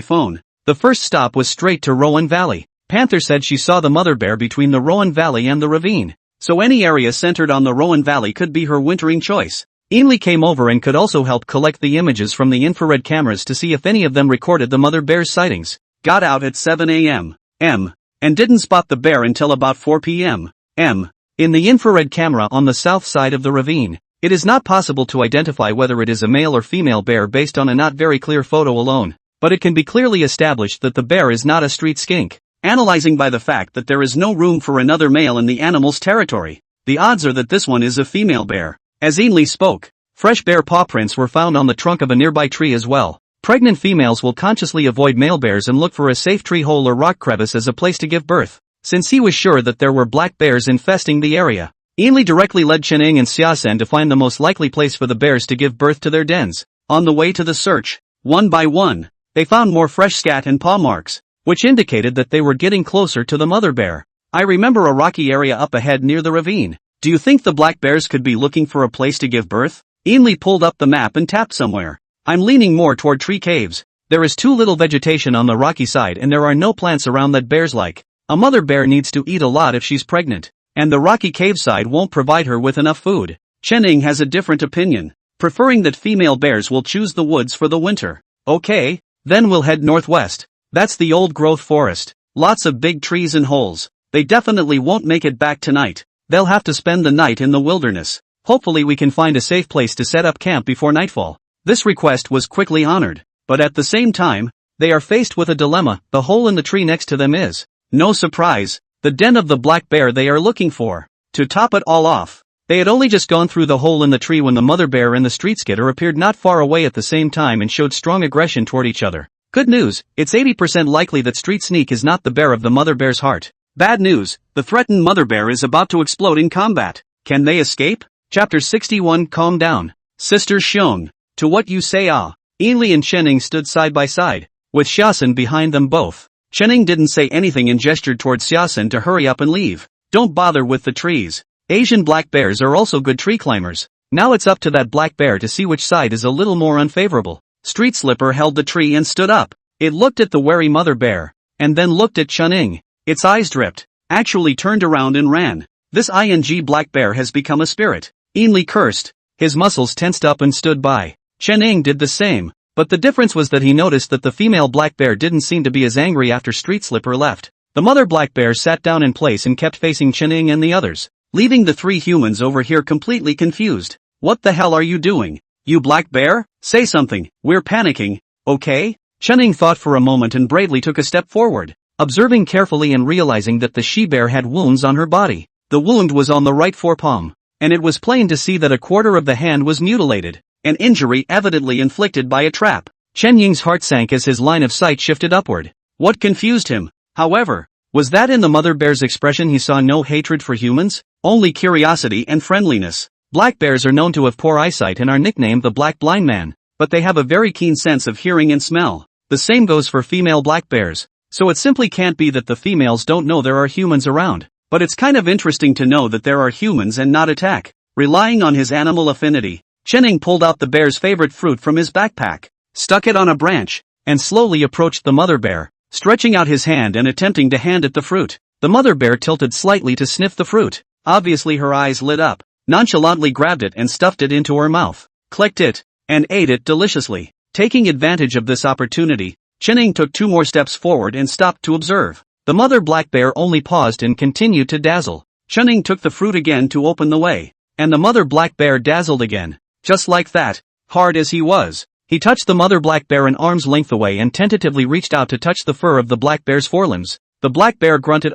phone. The first stop was straight to Rowan Valley. Panther said she saw the mother bear between the Rowan Valley and the ravine, so any area centered on the Rowan Valley could be her wintering choice. Ainley came over and could also help collect the images from the infrared cameras to see if any of them recorded the mother bear's sightings. Got out at 7 a.m. And didn't spot the bear until about 4 p.m. In the infrared camera on the south side of the ravine. It is not possible to identify whether it is a male or female bear based on a not very clear photo alone, but it can be clearly established that the bear is not a street skink. Analyzing by the fact that there is no room for another male in the animal's territory, the odds are that this one is a female bear. As Ainley spoke, fresh bear paw prints were found on the trunk of a nearby tree as well. Pregnant females will consciously avoid male bears and look for a safe tree hole or rock crevice as a place to give birth, since he was sure that there were black bears infesting the area. Ainley directly led Chening and Xiaosen to find the most likely place for the bears to give birth to their dens. On the way to the search, one by one, they found more fresh scat and paw marks, which indicated that they were getting closer to the mother bear. I remember a rocky area up ahead near the ravine. Do you think the black bears could be looking for a place to give birth? Ainley pulled up the map and tapped somewhere. I'm leaning more toward tree caves. There is too little vegetation on the rocky side and there are no plants around that bears like. A mother bear needs to eat a lot if she's pregnant, and the rocky cave side won't provide her with enough food. Chening has a different opinion, preferring that female bears will choose the woods for the winter. Okay, then we'll head northwest. That's the old growth forest. Lots of big trees and holes. They definitely won't make it back tonight. They'll have to spend the night in the wilderness. Hopefully we can find a safe place to set up camp before nightfall. This request was quickly honored, but at the same time, they are faced with a dilemma. The hole in the tree next to them is, no surprise, the den of the black bear they are looking for. To top it all off, they had only just gone through the hole in the tree when the mother bear and the street skitter appeared not far away at the same time and showed strong aggression toward each other. Good news, it's 80% likely that Street Sneak is not the bear of the mother bear's heart. Bad news, the threatened mother bear is about to explode in combat. Can they escape? Chapter 61. Calm down. Sisters Xiong. To what you say ah. Ainley and Chening stood side by side, with Xiaosen behind them both. Chening didn't say anything and gestured towards Xiaosen to hurry up and leave. Don't bother with the trees. Asian black bears are also good tree climbers. Now it's up to that black bear to see which side is a little more unfavorable. Street Slipper held the tree and stood up. It looked at the wary mother bear, and then looked at Chening. Its eyes dripped, actually turned around and ran. This ing black bear has become a spirit. Ainley cursed. His muscles tensed up and stood by. Chening did the same, but the difference was that he noticed that the female black bear didn't seem to be as angry after Street Slipper left. The mother black bear sat down in place and kept facing Chening and the others, leaving the three humans over here completely confused. What the hell are you doing? You black bear? Say something, we're panicking, okay? Chening thought for a moment and bravely took a step forward, observing carefully and realizing that the she-bear had wounds on her body. The wound was on the right forepalm, and it was plain to see that a quarter of the hand was mutilated, an injury evidently inflicted by a trap. Chen Ying's heart sank as his line of sight shifted upward. What confused him, however, was that in the mother bear's expression he saw no hatred for humans, only curiosity and friendliness. Black bears are known to have poor eyesight and are nicknamed the black blind man, but they have a very keen sense of hearing and smell. The same goes for female black bears, so it simply can't be that the females don't know there are humans around. But it's kind of interesting to know that there are humans and not attack. Relying on his animal affinity, Chening pulled out the bear's favorite fruit from his backpack, stuck it on a branch, and slowly approached the mother bear, stretching out his hand and attempting to hand it the fruit. The mother bear tilted slightly to sniff the fruit. Obviously her eyes lit up, nonchalantly grabbed it and stuffed it into her mouth, clicked it, and ate it deliciously. Taking advantage of this opportunity, Chening took 2 more steps forward and stopped to observe. The mother black bear only paused and continued to dazzle. Chening took the fruit again to open the way, and the mother black bear dazzled again. Just like that, hard as he was, he touched the mother black bear an arm's length away and tentatively reached out to touch the fur of the black bear's forelimbs. The black bear grunted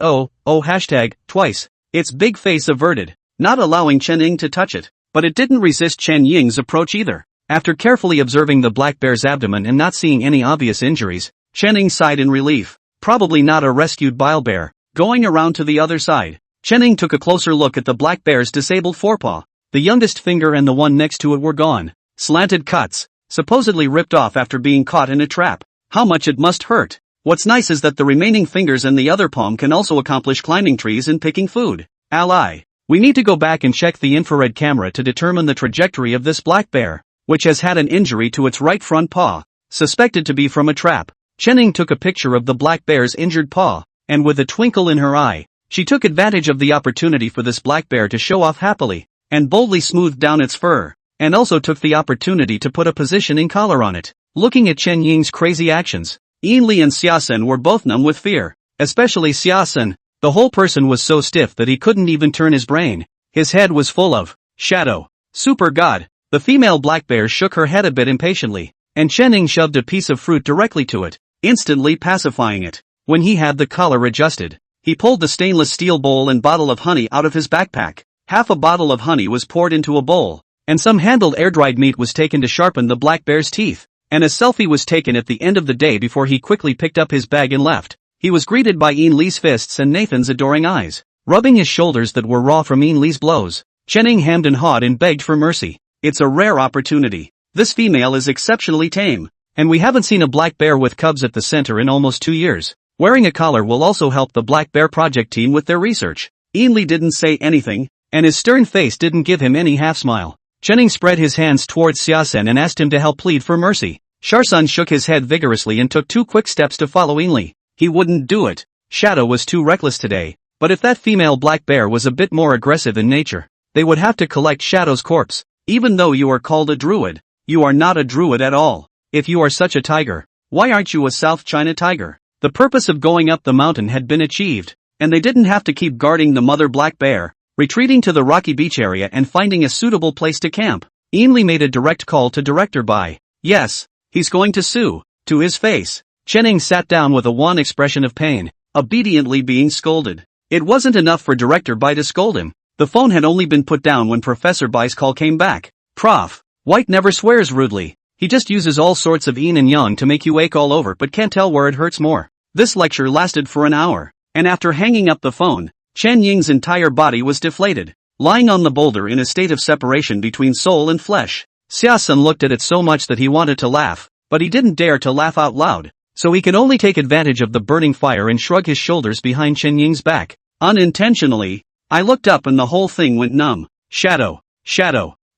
twice, its big face averted, not allowing Chening to touch it, but it didn't resist Chen Ying's approach either. After carefully observing the black bear's abdomen and not seeing any obvious injuries, Chening sighed in relief. Probably not a rescued bile bear. Going around to the other side, Chening took a closer look at the black bear's disabled forepaw. The youngest finger and the one next to it were gone. Slanted cuts, supposedly ripped off after being caught in a trap. How much it must hurt. What's nice is that the remaining fingers and the other palm can also accomplish climbing trees and picking food. Ally. We need to go back and check the infrared camera to determine the trajectory of this black bear, which has had an injury to its right front paw, suspected to be from a trap. Chening took a picture of the black bear's injured paw, and with a twinkle in her eye, she took advantage of the opportunity for this black bear to show off happily, and boldly smoothed down its fur, and also took the opportunity to put a positioning collar on it. Looking at Chen Ying's crazy actions, Yinli and Xiaosen were both numb with fear, especially Xiaosen. The whole person was so stiff that he couldn't even turn his brain. His head was full of shadow. Super God. The female black bear shook her head a bit impatiently, and Chen Ying shoved a piece of fruit directly to it, instantly pacifying it. When he had the collar adjusted, he pulled the stainless steel bowl and bottle of honey out of his backpack. Half a bottle of honey was poured into a bowl, and some handled air-dried meat was taken to sharpen the black bear's teeth, and a selfie was taken at the end of the day before he quickly picked up his bag and left. He was greeted by Yin Li's fists and Nathan's adoring eyes. Rubbing his shoulders that were raw from Yin Li's blows, Chen Ying hemmed and hawed and begged for mercy. It's a rare opportunity. This female is exceptionally tame, and we haven't seen a black bear with cubs at the center in almost 2 years. Wearing a collar will also help the Black Bear Project team with their research. Yin Li didn't say anything, and his stern face didn't give him any half-smile. Chen Ying spread his hands towards Xiaosen and asked him to help plead for mercy. Xiaosen shook his head vigorously and took 2 quick steps to follow Yin Li. He wouldn't do it. Shadow was too reckless today, but if that female black bear was a bit more aggressive in nature, they would have to collect Shadow's corpse. Even though you are called a druid, you are not a druid at all. If you are such a tiger, why aren't you a South China tiger? The purpose of going up the mountain had been achieved, and they didn't have to keep guarding the mother black bear, retreating to the rocky beach area and finding a suitable place to camp. Yin Li made a direct call to Director Bai. Yes, he's going to sue. To his face, Chen Ying sat down with a wan expression of pain, obediently being scolded. It wasn't enough for Director Bai to scold him. The phone had only been put down when Professor Bai's call came back. Prof. White never swears rudely. He just uses all sorts of yin and yang to make you ache all over but can't tell where it hurts more. This lecture lasted for an hour, and after hanging up the phone, Chen Ying's entire body was deflated, lying on the boulder in a state of separation between soul and flesh. Xiaosen looked at it so much that he wanted to laugh, but he didn't dare to laugh out loud, so he could only take advantage of the burning fire and shrug his shoulders behind Chen Ying's back. Unintentionally, I looked up and the whole thing went numb. Shadow,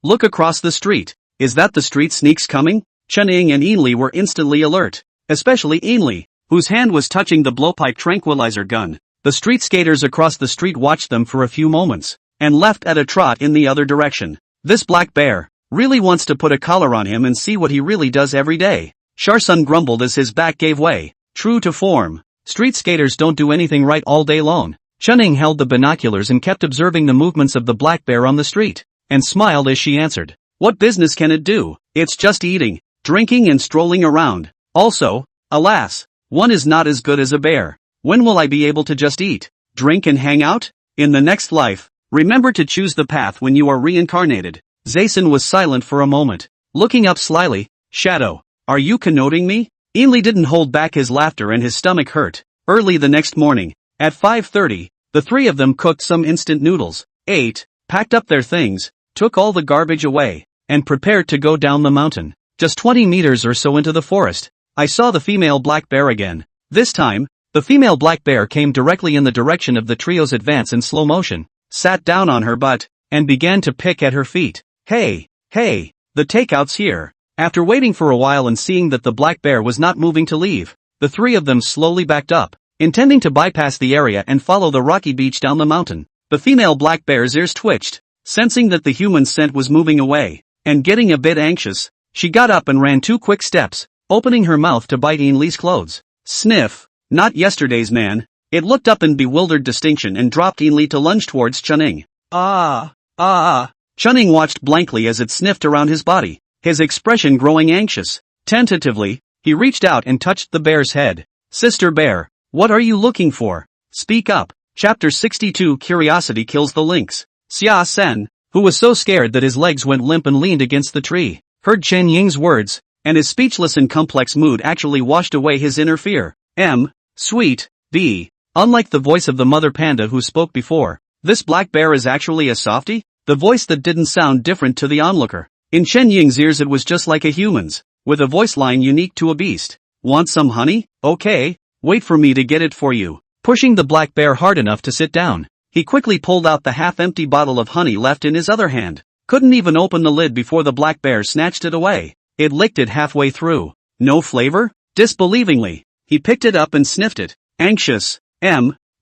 look across the street. Is that the street sneaks coming? Chen Ying and Yin Li were instantly alert, especially Yin Li, whose hand was touching the blowpipe tranquilizer gun. The street skaters across the street watched them for a few moments, and left at a trot in the other direction. This black bear really wants to put a collar on him and see what he really does every day. Xiaosen grumbled as his back gave way. True to form, street skaters don't do anything right all day long. Chen Ying held the binoculars and kept observing the movements of the black bear on the street, and smiled as she answered. What business can it do? It's just eating, drinking and strolling around. Also, alas, one is not as good as a bear. When will I be able to just eat, drink and hang out? In the next life, remember to choose the path when you are reincarnated. Zaisen was silent for a moment, looking up slyly. Shadow, are you connoting me? Yin Li didn't hold back his laughter and his stomach hurt. Early the next morning, at 5:30, the three of them cooked some instant noodles, ate, packed up their things, took all the garbage away, and prepared to go down the mountain. Just 20 meters or so into the forest, I saw the female black bear again. This time, the female black bear came directly in the direction of the trio's advance in slow motion, sat down on her butt, and began to pick at her feet. Hey, the takeout's here. After waiting for a while and seeing that the black bear was not moving to leave, the three of them slowly backed up, intending to bypass the area and follow the rocky beach down the mountain. The female black bear's ears twitched, sensing that the human scent was moving away, and getting a bit anxious, she got up and ran 2 quick steps, opening her mouth to bite Yin Li's clothes. Sniff, not yesterday's man. It looked up in bewildered distinction and dropped Yin Li to lunge towards Chen Ying. Chen Ying watched blankly as it sniffed around his body, his expression growing anxious. Tentatively, he reached out and touched the bear's head. Sister bear, what are you looking for? Speak up. Chapter 62 Curiosity Kills the Lynx. Xia Sen, who was so scared that his legs went limp and leaned against the tree, heard Chen Ying's words, and his speechless and complex mood actually washed away his inner fear. Sweet, B. Unlike the voice of the mother panda who spoke before, this black bear is actually a softie? The voice that didn't sound different to the onlooker. In Chen Ying's ears it was just like a human's, with a voice line unique to a beast. Want some honey? Okay, wait for me to get it for you. Pushing the black bear hard enough to sit down, he quickly pulled out the half-empty bottle of honey left in his other hand. Couldn't even open the lid before the black bear snatched it away. It licked it halfway through. No flavor? Disbelievingly, he picked it up and sniffed it. Anxious,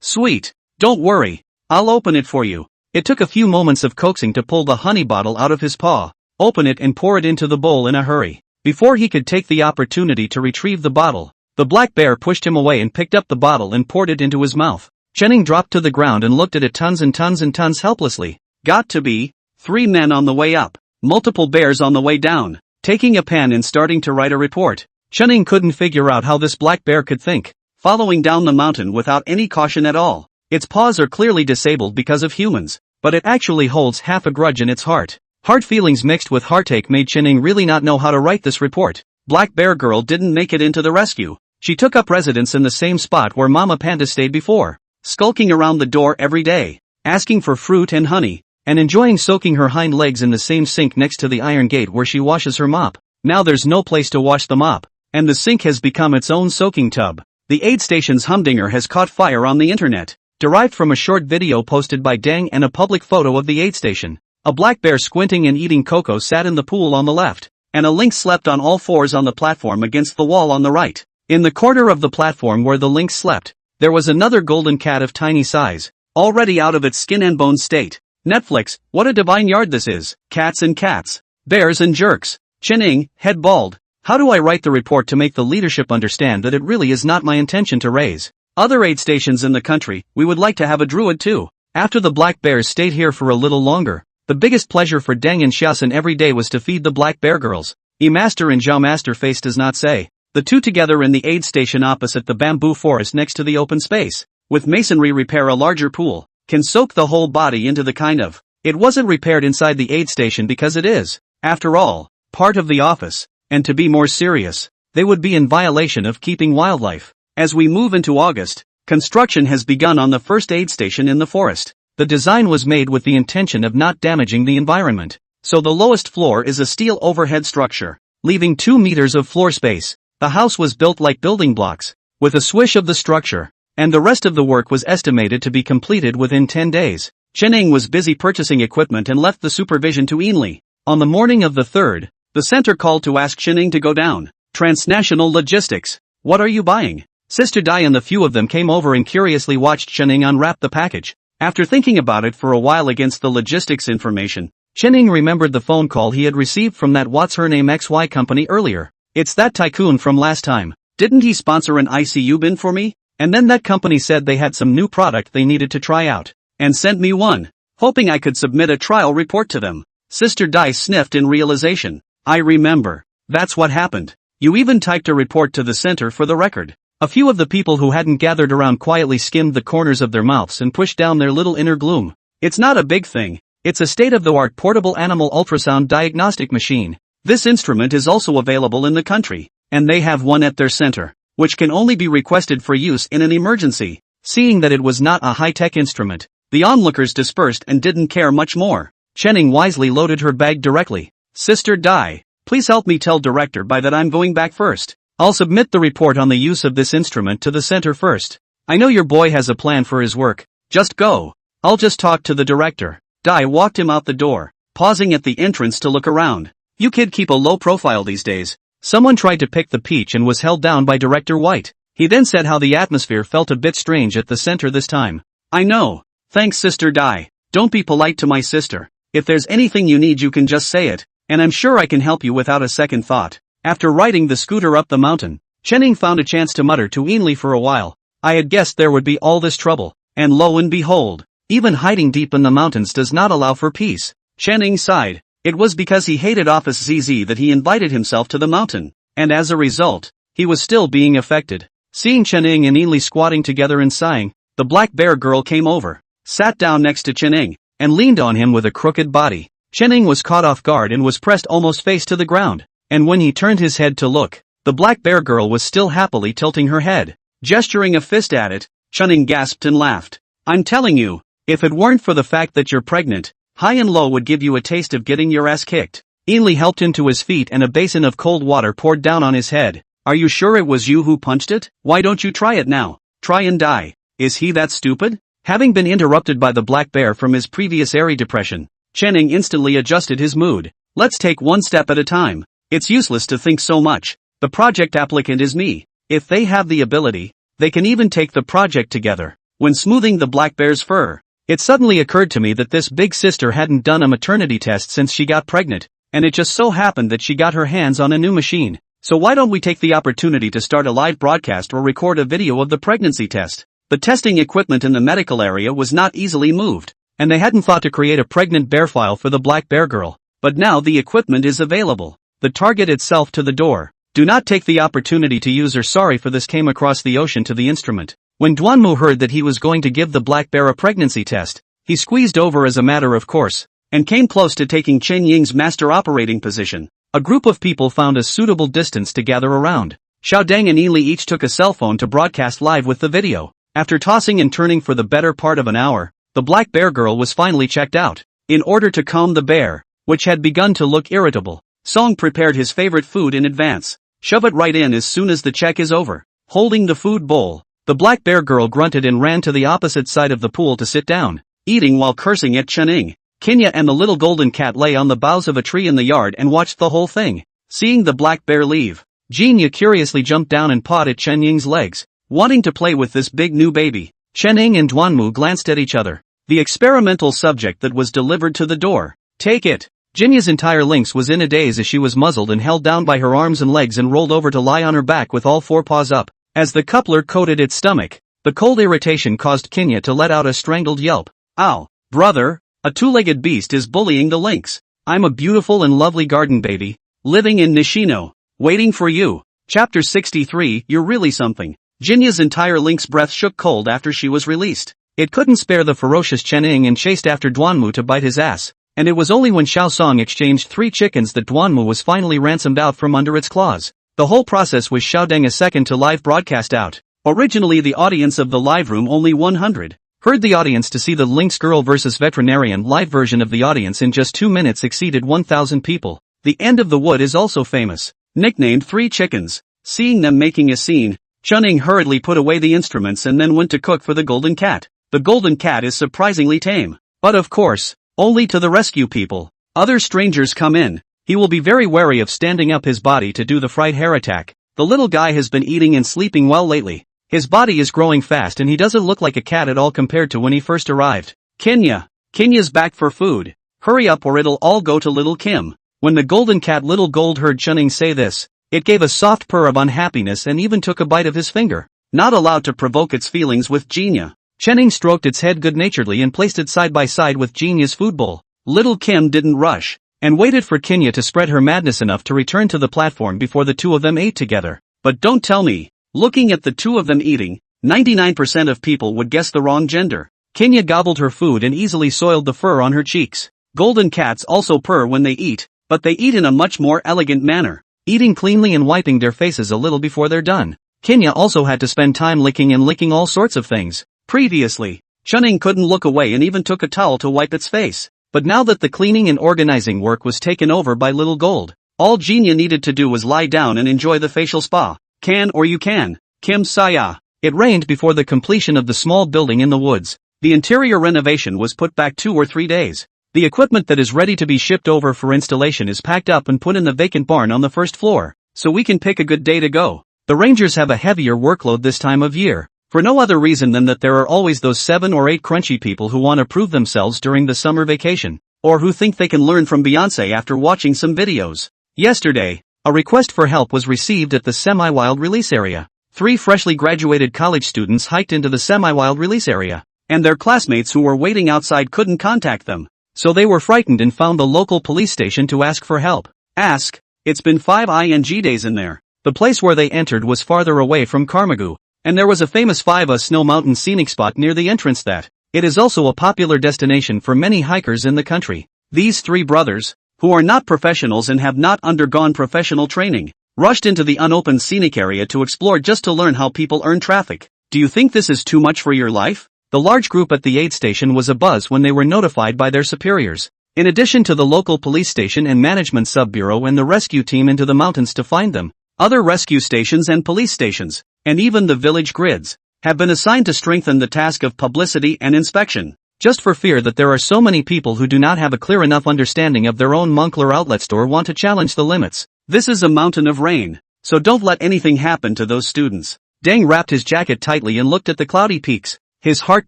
Sweet. Don't worry. I'll open it for you. It took a few moments of coaxing to pull the honey bottle out of his paw, open it and pour it into the bowl in a hurry. Before he could take the opportunity to retrieve the bottle, the black bear pushed him away and picked up the bottle and poured it into his mouth. Chenning dropped to the ground and looked at it tons and tons and tons helplessly. Got to be 3 men on the way up, multiple bears on the way down. Taking a pen and starting to write a report, Chenning couldn't figure out how this black bear could think, following down the mountain without any caution at all. Its paws are clearly disabled because of humans, but it actually holds half a grudge in its heart. Hard feelings mixed with heartache made Chenning really not know how to write this report. Black Bear Girl didn't make it into the rescue. She took up residence in the same spot where Mama Panda stayed before, skulking around the door every day, asking for fruit and honey, and enjoying soaking her hind legs in the same sink next to the iron gate where she washes her mop. Now there's no place to wash the mop, and the sink has become its own soaking tub. The aid station's humdinger has caught fire on the internet, derived from a short video posted by Dang and a public photo of the aid station. A black bear squinting and eating cocoa sat in the pool on the left, and a lynx slept on all fours on the platform against the wall on the right. In the corner of the platform where the lynx slept, there was another golden cat of tiny size, already out of its skin and bone state. Netflix, what a divine yard this is. Cats and cats. Bears and jerks. Chenning, head bald. How do I write the report to make the leadership understand that it really is not my intention to raise other aid stations in the country? We would like to have a druid too. After the black bears stayed here for a little longer, the biggest pleasure for Deng and Xiaosan every day was to feed the black bear girls. E-Master and Zhao Master face does not say. The two together in the aid station opposite the bamboo forest next to the open space, with masonry repair a larger pool, can soak the whole body into the kind of. It wasn't repaired inside the aid station because it is, after all, part of the office, and to be more serious, they would be in violation of keeping wildlife. As we move into August, construction has begun on the first aid station in the forest. The design was made with the intention of not damaging the environment, so the lowest floor is a steel overhead structure, leaving 2 meters of floor space. The house was built like building blocks, with a swish of the structure, and the rest of the work was estimated to be completed within 10 days. Chenning was busy purchasing equipment and left the supervision to Ainley. On the morning of the 3rd, the center called to ask Chenning to go down. Transnational logistics. What are you buying? Sister Dai and the few of them came over and curiously watched Chenning unwrap the package. After thinking about it for a while against the logistics information, Chenning remembered the phone call he had received from that what's-her-name XY company earlier. It's that tycoon from last time. Didn't he sponsor an ICU bin for me? And then that company said they had some new product they needed to try out, and sent me one, hoping I could submit a trial report to them. Sister Dai sniffed in realization. I remember. That's what happened. You even typed a report to the center for the record. A few of the people who hadn't gathered around quietly skimmed the corners of their mouths and pushed down their little inner gloom. It's not a big thing. It's a state-of-the-art portable animal ultrasound diagnostic machine. This instrument is also available in the country, and they have one at their center, which can only be requested for use in an emergency. Seeing that it was not a high-tech instrument, the onlookers dispersed and didn't care much more. Chenning wisely loaded her bag directly. Sister Dai, please help me tell Director Bai that I'm going back first. I'll submit the report on the use of this instrument to the center first. I know your boy has a plan for his work. Just go. I'll just talk to the director. Dai walked him out the door, pausing at the entrance to look around. You kid keep a low profile these days. Someone tried to pick the peach and was held down by Director White. He then said how the atmosphere felt a bit strange at the center this time. I know. Thanks Sister Dai. Don't be polite to my sister. If there's anything you need you can just say it, and I'm sure I can help you without a second thought. After riding the scooter up the mountain, Chenning found a chance to mutter to Ainley for a while. I had guessed there would be all this trouble, and lo and behold, even hiding deep in the mountains does not allow for peace. Chenning sighed. It was because he hated Office ZZ that he invited himself to the mountain, and as a result, he was still being affected. Seeing Chenning and Ainley squatting together and sighing, the black bear girl came over, sat down next to Chenning, and leaned on him with a crooked body. Chenning was caught off guard and was pressed almost face to the ground. And when he turned his head to look, the black bear girl was still happily tilting her head. Gesturing a fist at it, Chenning gasped and laughed. I'm telling you, if it weren't for the fact that you're pregnant, high and low would give you a taste of getting your ass kicked. Ainley helped him to his feet and a basin of cold water poured down on his head. Are you sure it was you who punched it? Why don't you try it now? Try and die. Is he that stupid? Having been interrupted by the black bear from his previous airy depression, Chenning instantly adjusted his mood. Let's take one step at a time. It's useless to think so much. The project applicant is me. If they have the ability, They can even take the project together. When smoothing the black bear's fur, it suddenly occurred to me that this big sister hadn't done a maternity test since she got pregnant, and it just so happened that she got her hands on a new machine. So why don't we take the opportunity to start a live broadcast or record a video of the pregnancy test? The testing equipment in the medical area was not easily moved, and they hadn't thought to create a pregnant bear file for the black bear girl. But now the equipment is available. The target itself to the door. Do not take the opportunity to use or sorry for this came across the ocean to the instrument. When Duanmu heard that he was going to give the black bear a pregnancy test, he squeezed over as a matter of course, and came close to taking Chen Ying's master operating position. A group of people found a suitable distance to gather around. Xiaodang and Yili each took a cell phone to broadcast live with the video. After tossing and turning for the better part of an hour, the black bear girl was finally checked out. In order to calm the bear, which had begun to look irritable, Song prepared his favorite food in advance. Shove it right in as soon as the check is over. Holding the food bowl, the black bear girl grunted and ran to the opposite side of the pool to sit down, eating while cursing at Chening. Kenya and the little golden cat lay on the boughs of a tree in the yard and watched the whole thing. Seeing the black bear leave, Jinya curiously jumped down and pawed at Chen Ying's legs, wanting to play with this big new baby. Chen Ying and Duanmu glanced at each other. The experimental subject that was delivered to the door. Take it. Jinya's entire lynx was in a daze as she was muzzled and held down by her arms and legs and rolled over to lie on her back with all four paws up. As the coupler coated its stomach, the cold irritation caused Kenya to let out a strangled yelp. Ow, brother, a two-legged beast is bullying the lynx. I'm a beautiful and lovely garden baby, living in Nishino, waiting for you. Chapter 63, You're really something. Jinya's entire lynx breath shook cold after she was released. It couldn't spare the ferocious Chen Ying and chased after Duanmu to bite his ass. And it was only when Xiao Song exchanged 3 chickens that Duanmu was finally ransomed out from under its claws. The whole process was Xiaodeng a second to live broadcast out. Originally the audience of the live room only 100. Heard the audience to see the Lynx Girl vs Veterinarian live version of the audience in just 2 minutes exceeded 1,000 people. The end of the wood is also famous. Nicknamed 3 chickens. Seeing them making a scene, Chuning hurriedly put away the instruments and then went to cook for the golden cat. The golden cat is surprisingly tame. But of course, only to the rescue people. Other strangers come in. He will be very wary of standing up his body to do the fried hair attack. The little guy has been eating and sleeping well lately. His body is growing fast and he doesn't look like a cat at all compared to when he first arrived. Kenya's back for food. Hurry up or it'll all go to little Kim. When the golden cat little gold heard Chuning say this, it gave a soft purr of unhappiness and even took a bite of his finger. Not allowed to provoke its feelings with Jinya. Chening stroked its head good-naturedly and placed it side by side with Jinya's food bowl. Little Kim didn't rush, and waited for Kenya to spread her madness enough to return to the platform before the two of them ate together. But don't tell me, looking at the two of them eating, 99% of people would guess the wrong gender. Kenya gobbled her food and easily soiled the fur on her cheeks. Golden cats also purr when they eat, but they eat in a much more elegant manner, eating cleanly and wiping their faces a little before they're done. Kenya also had to spend time licking and licking all sorts of things. Previously, Chuning couldn't look away and even took a towel to wipe its face. But now that the cleaning and organizing work was taken over by Little Gold, all Jinya needed to do was lie down and enjoy the facial spa. Can or you can. Kim Saya. It rained before the completion of the small building in the woods. The interior renovation was put back 2 or 3 days. The equipment that is ready to be shipped over for installation is packed up and put in the vacant barn on the first floor, so we can pick a good day to go. The Rangers have a heavier workload this time of year. For no other reason than that there are always those 7 or 8 crunchy people who want to prove themselves during the summer vacation, or who think they can learn from Beyonce after watching some videos. Yesterday, a request for help was received at the semi-wild release area. 3 freshly graduated college students hiked into the semi-wild release area, and their classmates who were waiting outside couldn't contact them, so they were frightened and found the local police station to ask for help. It's been 5 ING days in there. The place where they entered was farther away from Karmagu. And there was a famous 5 snow mountain scenic spot near the entrance that it is also a popular destination for many hikers in the country. These 3 brothers, who are not professionals and have not undergone professional training, rushed into the unopened scenic area to explore just to learn how people earn traffic. Do you think this is too much for your life? The large group at the aid station was abuzz when they were notified by their superiors. In addition to the local police station and management sub-bureau and the rescue team into the mountains to find them, other rescue stations and police stations, and even the village grids, have been assigned to strengthen the task of publicity and inspection, just for fear that there are so many people who do not have a clear enough understanding of their own Moncler outlet store want to challenge the limits. This is a mountain of rain, so don't let anything happen to those students. Deng wrapped his jacket tightly and looked at the cloudy peaks, his heart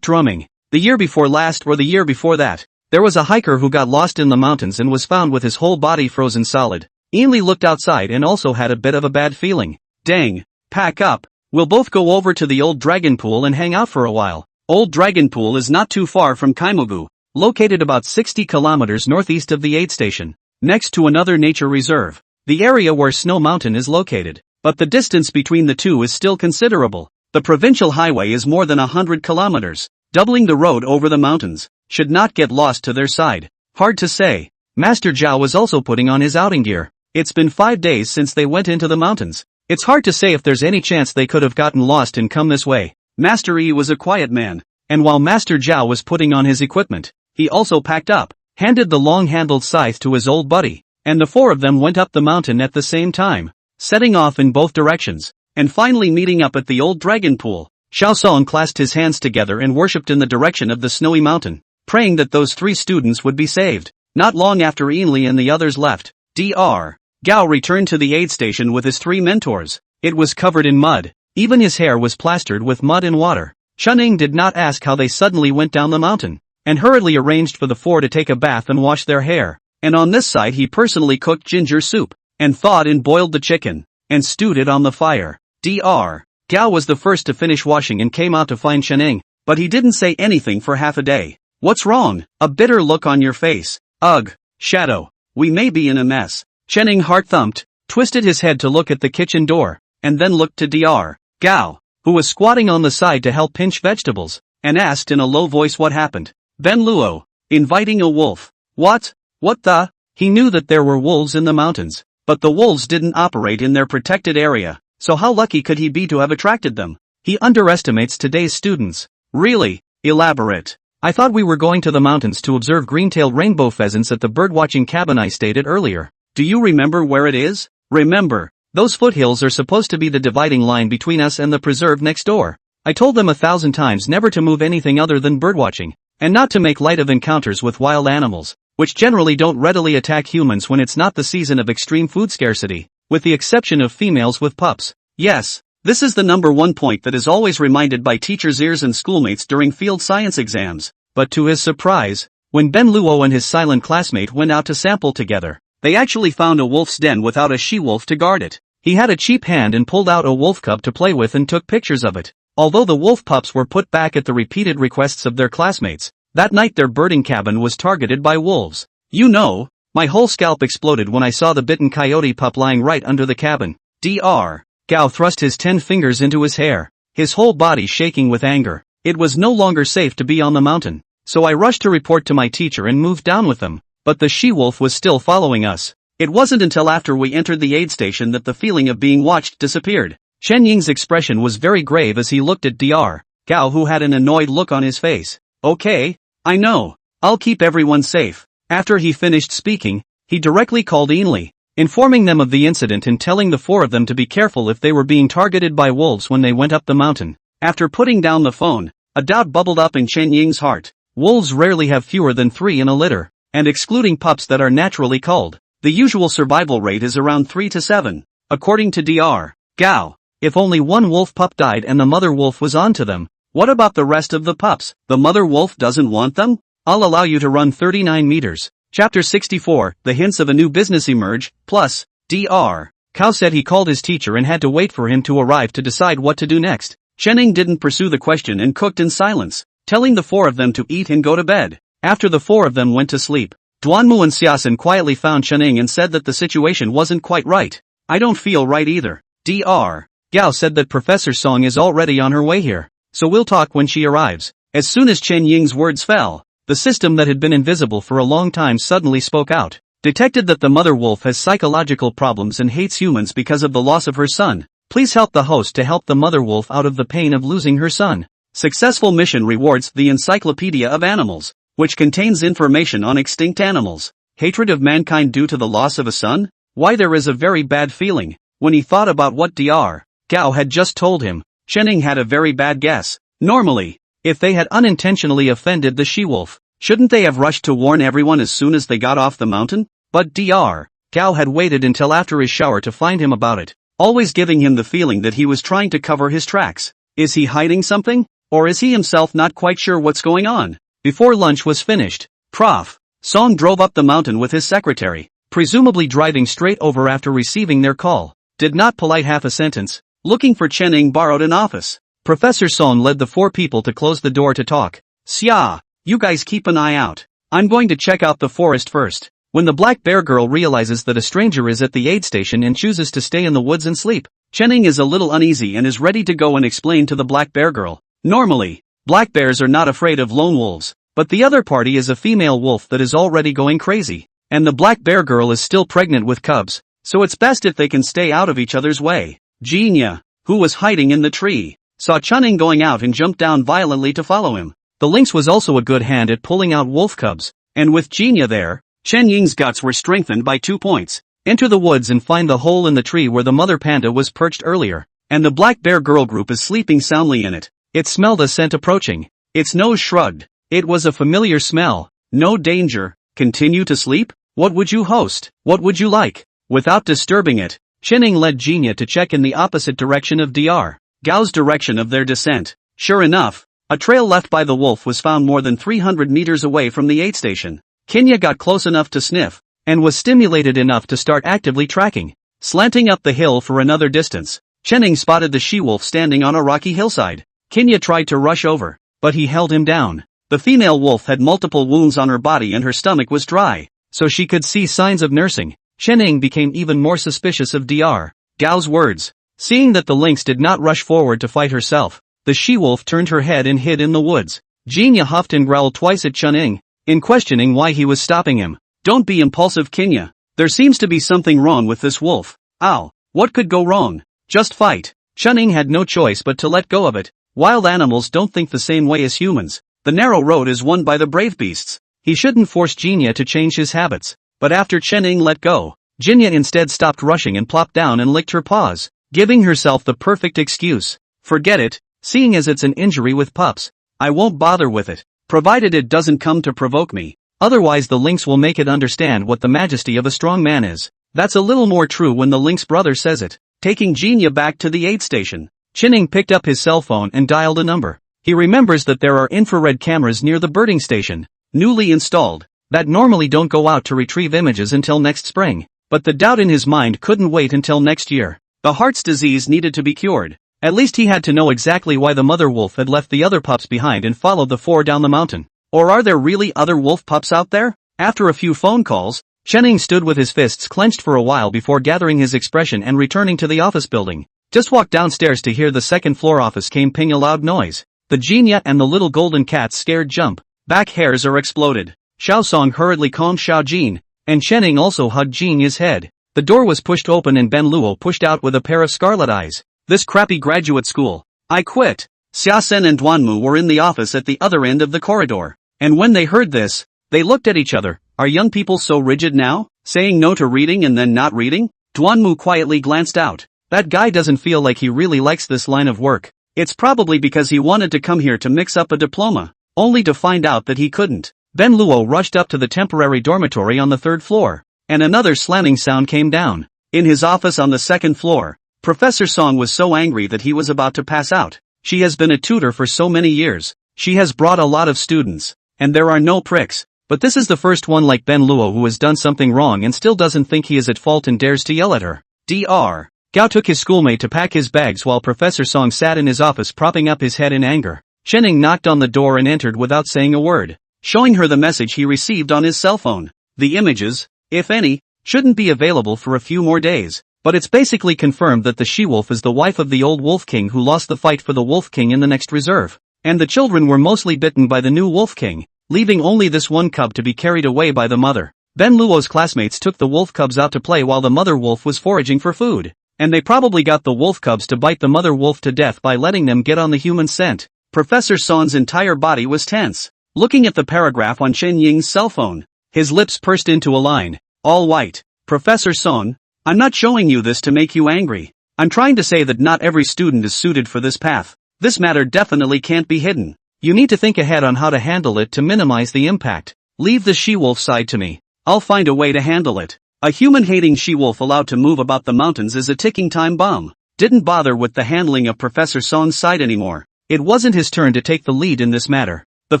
drumming. The year before last or the year before that, there was a hiker who got lost in the mountains and was found with his whole body frozen solid. Ainley looked outside and also had a bit of a bad feeling. Deng, pack up. We'll both go over to the old dragon pool and hang out for a while. Old Dragon Pool is not too far from Kaimogu, located about 60 kilometers northeast of the aid station, next to another nature reserve, the area where Snow Mountain is located. But the distance between the two is still considerable. The provincial highway is more than 100 kilometers, doubling the road over the mountains. Should not get lost to their side. Hard to say. Master Zhao was also putting on his outing gear. It's been 5 days since they went into the mountains. It's hard to say if there's any chance they could have gotten lost and come this way. Master Yi was a quiet man, and while Master Zhao was putting on his equipment, he also packed up, handed the long-handled scythe to his old buddy, and the four of them went up the mountain at the same time, setting off in both directions, and finally meeting up at the old dragon pool. Xiao Song clasped his hands together and worshipped in the direction of the snowy mountain, praying that those 3 students would be saved. Not long after Ainley and the others left, Dr. Gao returned to the aid station with his 3 mentors. It was covered in mud. Even his hair was plastered with mud and water. Chunning did not ask how they suddenly went down the mountain, and hurriedly arranged for the 4 to take a bath and wash their hair. And on this side he personally cooked ginger soup, and thawed and boiled the chicken, and stewed it on the fire. Dr. Gao was the first to finish washing and came out to find Chunning, but he didn't say anything for half a day. What's wrong? A bitter look on your face. Ugh, Shadow, we may be in a mess. Chunning heart thumped, twisted his head to look at the kitchen door, and then looked to Dr. Gao, who was squatting on the side to help pinch vegetables, and asked in a low voice what happened. Ben Luo, inviting a wolf. What? What the? He knew that there were wolves in the mountains, but the wolves didn't operate in their protected area, so how lucky could he be to have attracted them? He underestimates today's students. Really? Elaborate. I thought we were going to the mountains to observe green-tailed rainbow pheasants at the birdwatching cabin I stayed at earlier. Do you remember where it is? Remember, those foothills are supposed to be the dividing line between us and the preserve next door. I told them 1,000 times never to move anything other than birdwatching, and not to make light of encounters with wild animals, which generally don't readily attack humans when it's not the season of extreme food scarcity, with the exception of females with pups. Yes, this is the #1 point that is always reminded by teachers' ears and schoolmates during field science exams. But to his surprise, when Ben Luo and his silent classmate went out to sample together, they actually found a wolf's den without a she-wolf to guard it. He had a cheap hand and pulled out a wolf cub to play with and took pictures of it. Although the wolf pups were put back at the repeated requests of their classmates, that night their birding cabin was targeted by wolves. You know, my whole scalp exploded when I saw the bitten coyote pup lying right under the cabin. Dr. Gao thrust his 10 fingers into his hair, his whole body shaking with anger. It was no longer safe to be on the mountain, so I rushed to report to my teacher and moved down with them. But the she-wolf was still following us. It wasn't until after we entered the aid station that the feeling of being watched disappeared. Chen Ying's expression was very grave as he looked at Dr. Gao, who had an annoyed look on his face. Okay, I know. I'll keep everyone safe. After he finished speaking, he directly called Ainley, informing them of the incident and telling the 4 of them to be careful if they were being targeted by wolves when they went up the mountain. After putting down the phone, a doubt bubbled up in Chen Ying's heart. Wolves rarely have fewer than 3 in a litter, and excluding pups that are naturally culled, the usual survival rate is around 3 to 7. According to Dr. Gao, if only 1 wolf pup died and the mother wolf was onto them, what about the rest of the pups? The mother wolf doesn't want them? I'll allow you to run 39 meters. Chapter 64, the hints of a new business emerge, plus, Dr. Gao said he called his teacher and had to wait for him to arrive to decide what to do next. Chenning didn't pursue the question and cooked in silence, telling the 4 of them to eat and go to bed. After the 4 of them went to sleep, Duanmu and Xiaosan quietly found Chenning and said that the situation wasn't quite right. I don't feel right either. Dr. Gao said that Professor Song is already on her way here, so we'll talk when she arrives. As soon as Chen Ying's words fell, the system that had been invisible for a long time suddenly spoke out, detected that the mother wolf has psychological problems and hates humans because of the loss of her son. Please help the host to help the mother wolf out of the pain of losing her son. Successful mission rewards the Encyclopedia of Animals, which contains information on extinct animals. Hatred of mankind due to the loss of a son? Why, there is a very bad feeling. When he thought about what Dr. Gao had just told him, Chenning had a very bad guess. Normally, if they had unintentionally offended the she-wolf, shouldn't they have rushed to warn everyone as soon as they got off the mountain? But Dr. Gao had waited until after his shower to find him about it. always giving him the feeling that he was trying to cover his tracks. Is he hiding something? Or is he himself not quite sure what's going on? Before lunch was finished, Prof. Song drove up the mountain with his secretary, presumably driving straight over after receiving their call. Did not polite half a sentence. Looking for Chen borrowed an office. Professor Song led the 4 people to close the door to talk. Xia, you guys keep an eye out. I'm going to check out the forest first. When the black bear girl realizes that a stranger is at the aid station and chooses to stay in the woods and sleep, Chen is a little uneasy and is ready to go and explain to the black bear girl. Normally, black bears are not afraid of lone wolves, but the other party is a female wolf that is already going crazy, and the black bear girl is still pregnant with cubs, so it's best if they can stay out of each other's way. Jinya, who was hiding in the tree, saw Chen going out and jumped down violently to follow him. The lynx was also a good hand at pulling out wolf cubs, and with Jinya there, Chen Ying's guts were strengthened by 2 points. Enter the woods and find the hole in the tree where the mother panda was perched earlier, and the black bear girl group is sleeping soundly in it. It smelled a scent approaching. Its nose shrugged. It was a familiar smell. No danger. Continue to sleep? What would you host? What would you like? Without disturbing it, Chen Ying led Jinya to check in the opposite direction of Dr. Gao's direction of their descent. Sure enough, a trail left by the wolf was found more than 300 meters away from the aid station. Kenya got close enough to sniff, and was stimulated enough to start actively tracking. Slanting up the hill for another distance, Chen Ying spotted the she-wolf standing on a rocky hillside. Kenya tried to rush over, but he held him down. The female wolf had multiple wounds on her body and her stomach was dry, so she could see signs of nursing. Chen Ying became even more suspicious of Dr. Gao's words. Seeing that the lynx did not rush forward to fight herself, the she-wolf turned her head and hid in the woods. Jinya huffed and growled twice at Chen Ying, in questioning why he was stopping him. Don't be impulsive, Kenya. There seems to be something wrong with this wolf. Ow, what could go wrong? Just fight. Chen Ying had no choice but to let go of it. Wild animals don't think the same way as humans. The narrow road is won by the brave beasts. He shouldn't force Jinya to change his habits. But after Chen Ying let go, Jinya instead stopped rushing and plopped down and licked her paws, giving herself the perfect excuse. Forget it, seeing as it's an injury with pups. I won't bother with it, provided it doesn't come to provoke me. Otherwise the lynx will make it understand what the majesty of a strong man is. That's a little more true when the lynx brother says it. Taking Jinya back to the aid station, Chen Ying picked up his cell phone and dialed a number. He remembers that there are infrared cameras near the birding station, newly installed, that normally don't go out to retrieve images until next spring. But the doubt in his mind couldn't wait until next year. The heart's disease needed to be cured. At least he had to know exactly why the mother wolf had left the other pups behind and followed the 4 down the mountain. Or are there really other wolf pups out there? After a few phone calls, Chen Ying stood with his fists clenched for a while before gathering his expression and returning to the office building. Just walked downstairs to hear the second-floor office came ping a loud noise. The Jinya and the little golden cat's scared jump. Back hairs are exploded. Xiao Song hurriedly calmed Xiao Jin, and Chen Ying also hugged Jinya's head. The door was pushed open and Ben Luo pushed out with a pair of scarlet eyes. This crappy graduate school. I quit. Xia Sen and Duanmu were in the office at the other end of the corridor. And when they heard this, they looked at each other. Are young people so rigid now? Saying no to reading and then not reading? Duanmu quietly glanced out. That guy doesn't feel like he really likes this line of work. It's probably because he wanted to come here to mix up a diploma, only to find out that he couldn't. Ben Luo rushed up to the temporary dormitory on the 3rd floor, and another slamming sound came down. In his office on the 2nd floor, Professor Song was so angry that he was about to pass out. She has been a tutor for so many years. She has brought a lot of students, and there are no pricks. But this is the first one like Ben Luo who has done something wrong and still doesn't think he is at fault and dares to yell at her. Dr. Gao took his schoolmate to pack his bags while Professor Song sat in his office propping up his head in anger. Chen Ying knocked on the door and entered without saying a word, showing her the message he received on his cell phone. The images, if any, shouldn't be available for a few more days, but it's basically confirmed that the she-wolf is the wife of the old wolf king who lost the fight for the wolf king in the next reserve, and the children were mostly bitten by the new wolf king, leaving only this one cub to be carried away by the mother. Ben Luo's classmates took the wolf cubs out to play while the mother wolf was foraging for food, and they probably got the wolf cubs to bite the mother wolf to death by letting them get on the human scent. Professor Song's entire body was tense, looking at the paragraph on Chen Ying's cell phone. His lips pursed into a line. All white. Professor Song, I'm not showing you this to make you angry. I'm trying to say that not every student is suited for this path. This matter definitely can't be hidden. You need to think ahead on how to handle it to minimize the impact. Leave the she-wolf side to me. I'll find a way to handle it. A human-hating she-wolf allowed to move about the mountains is a ticking time bomb. Didn't bother with the handling of Professor Song's side anymore. It wasn't his turn to take the lead in this matter. The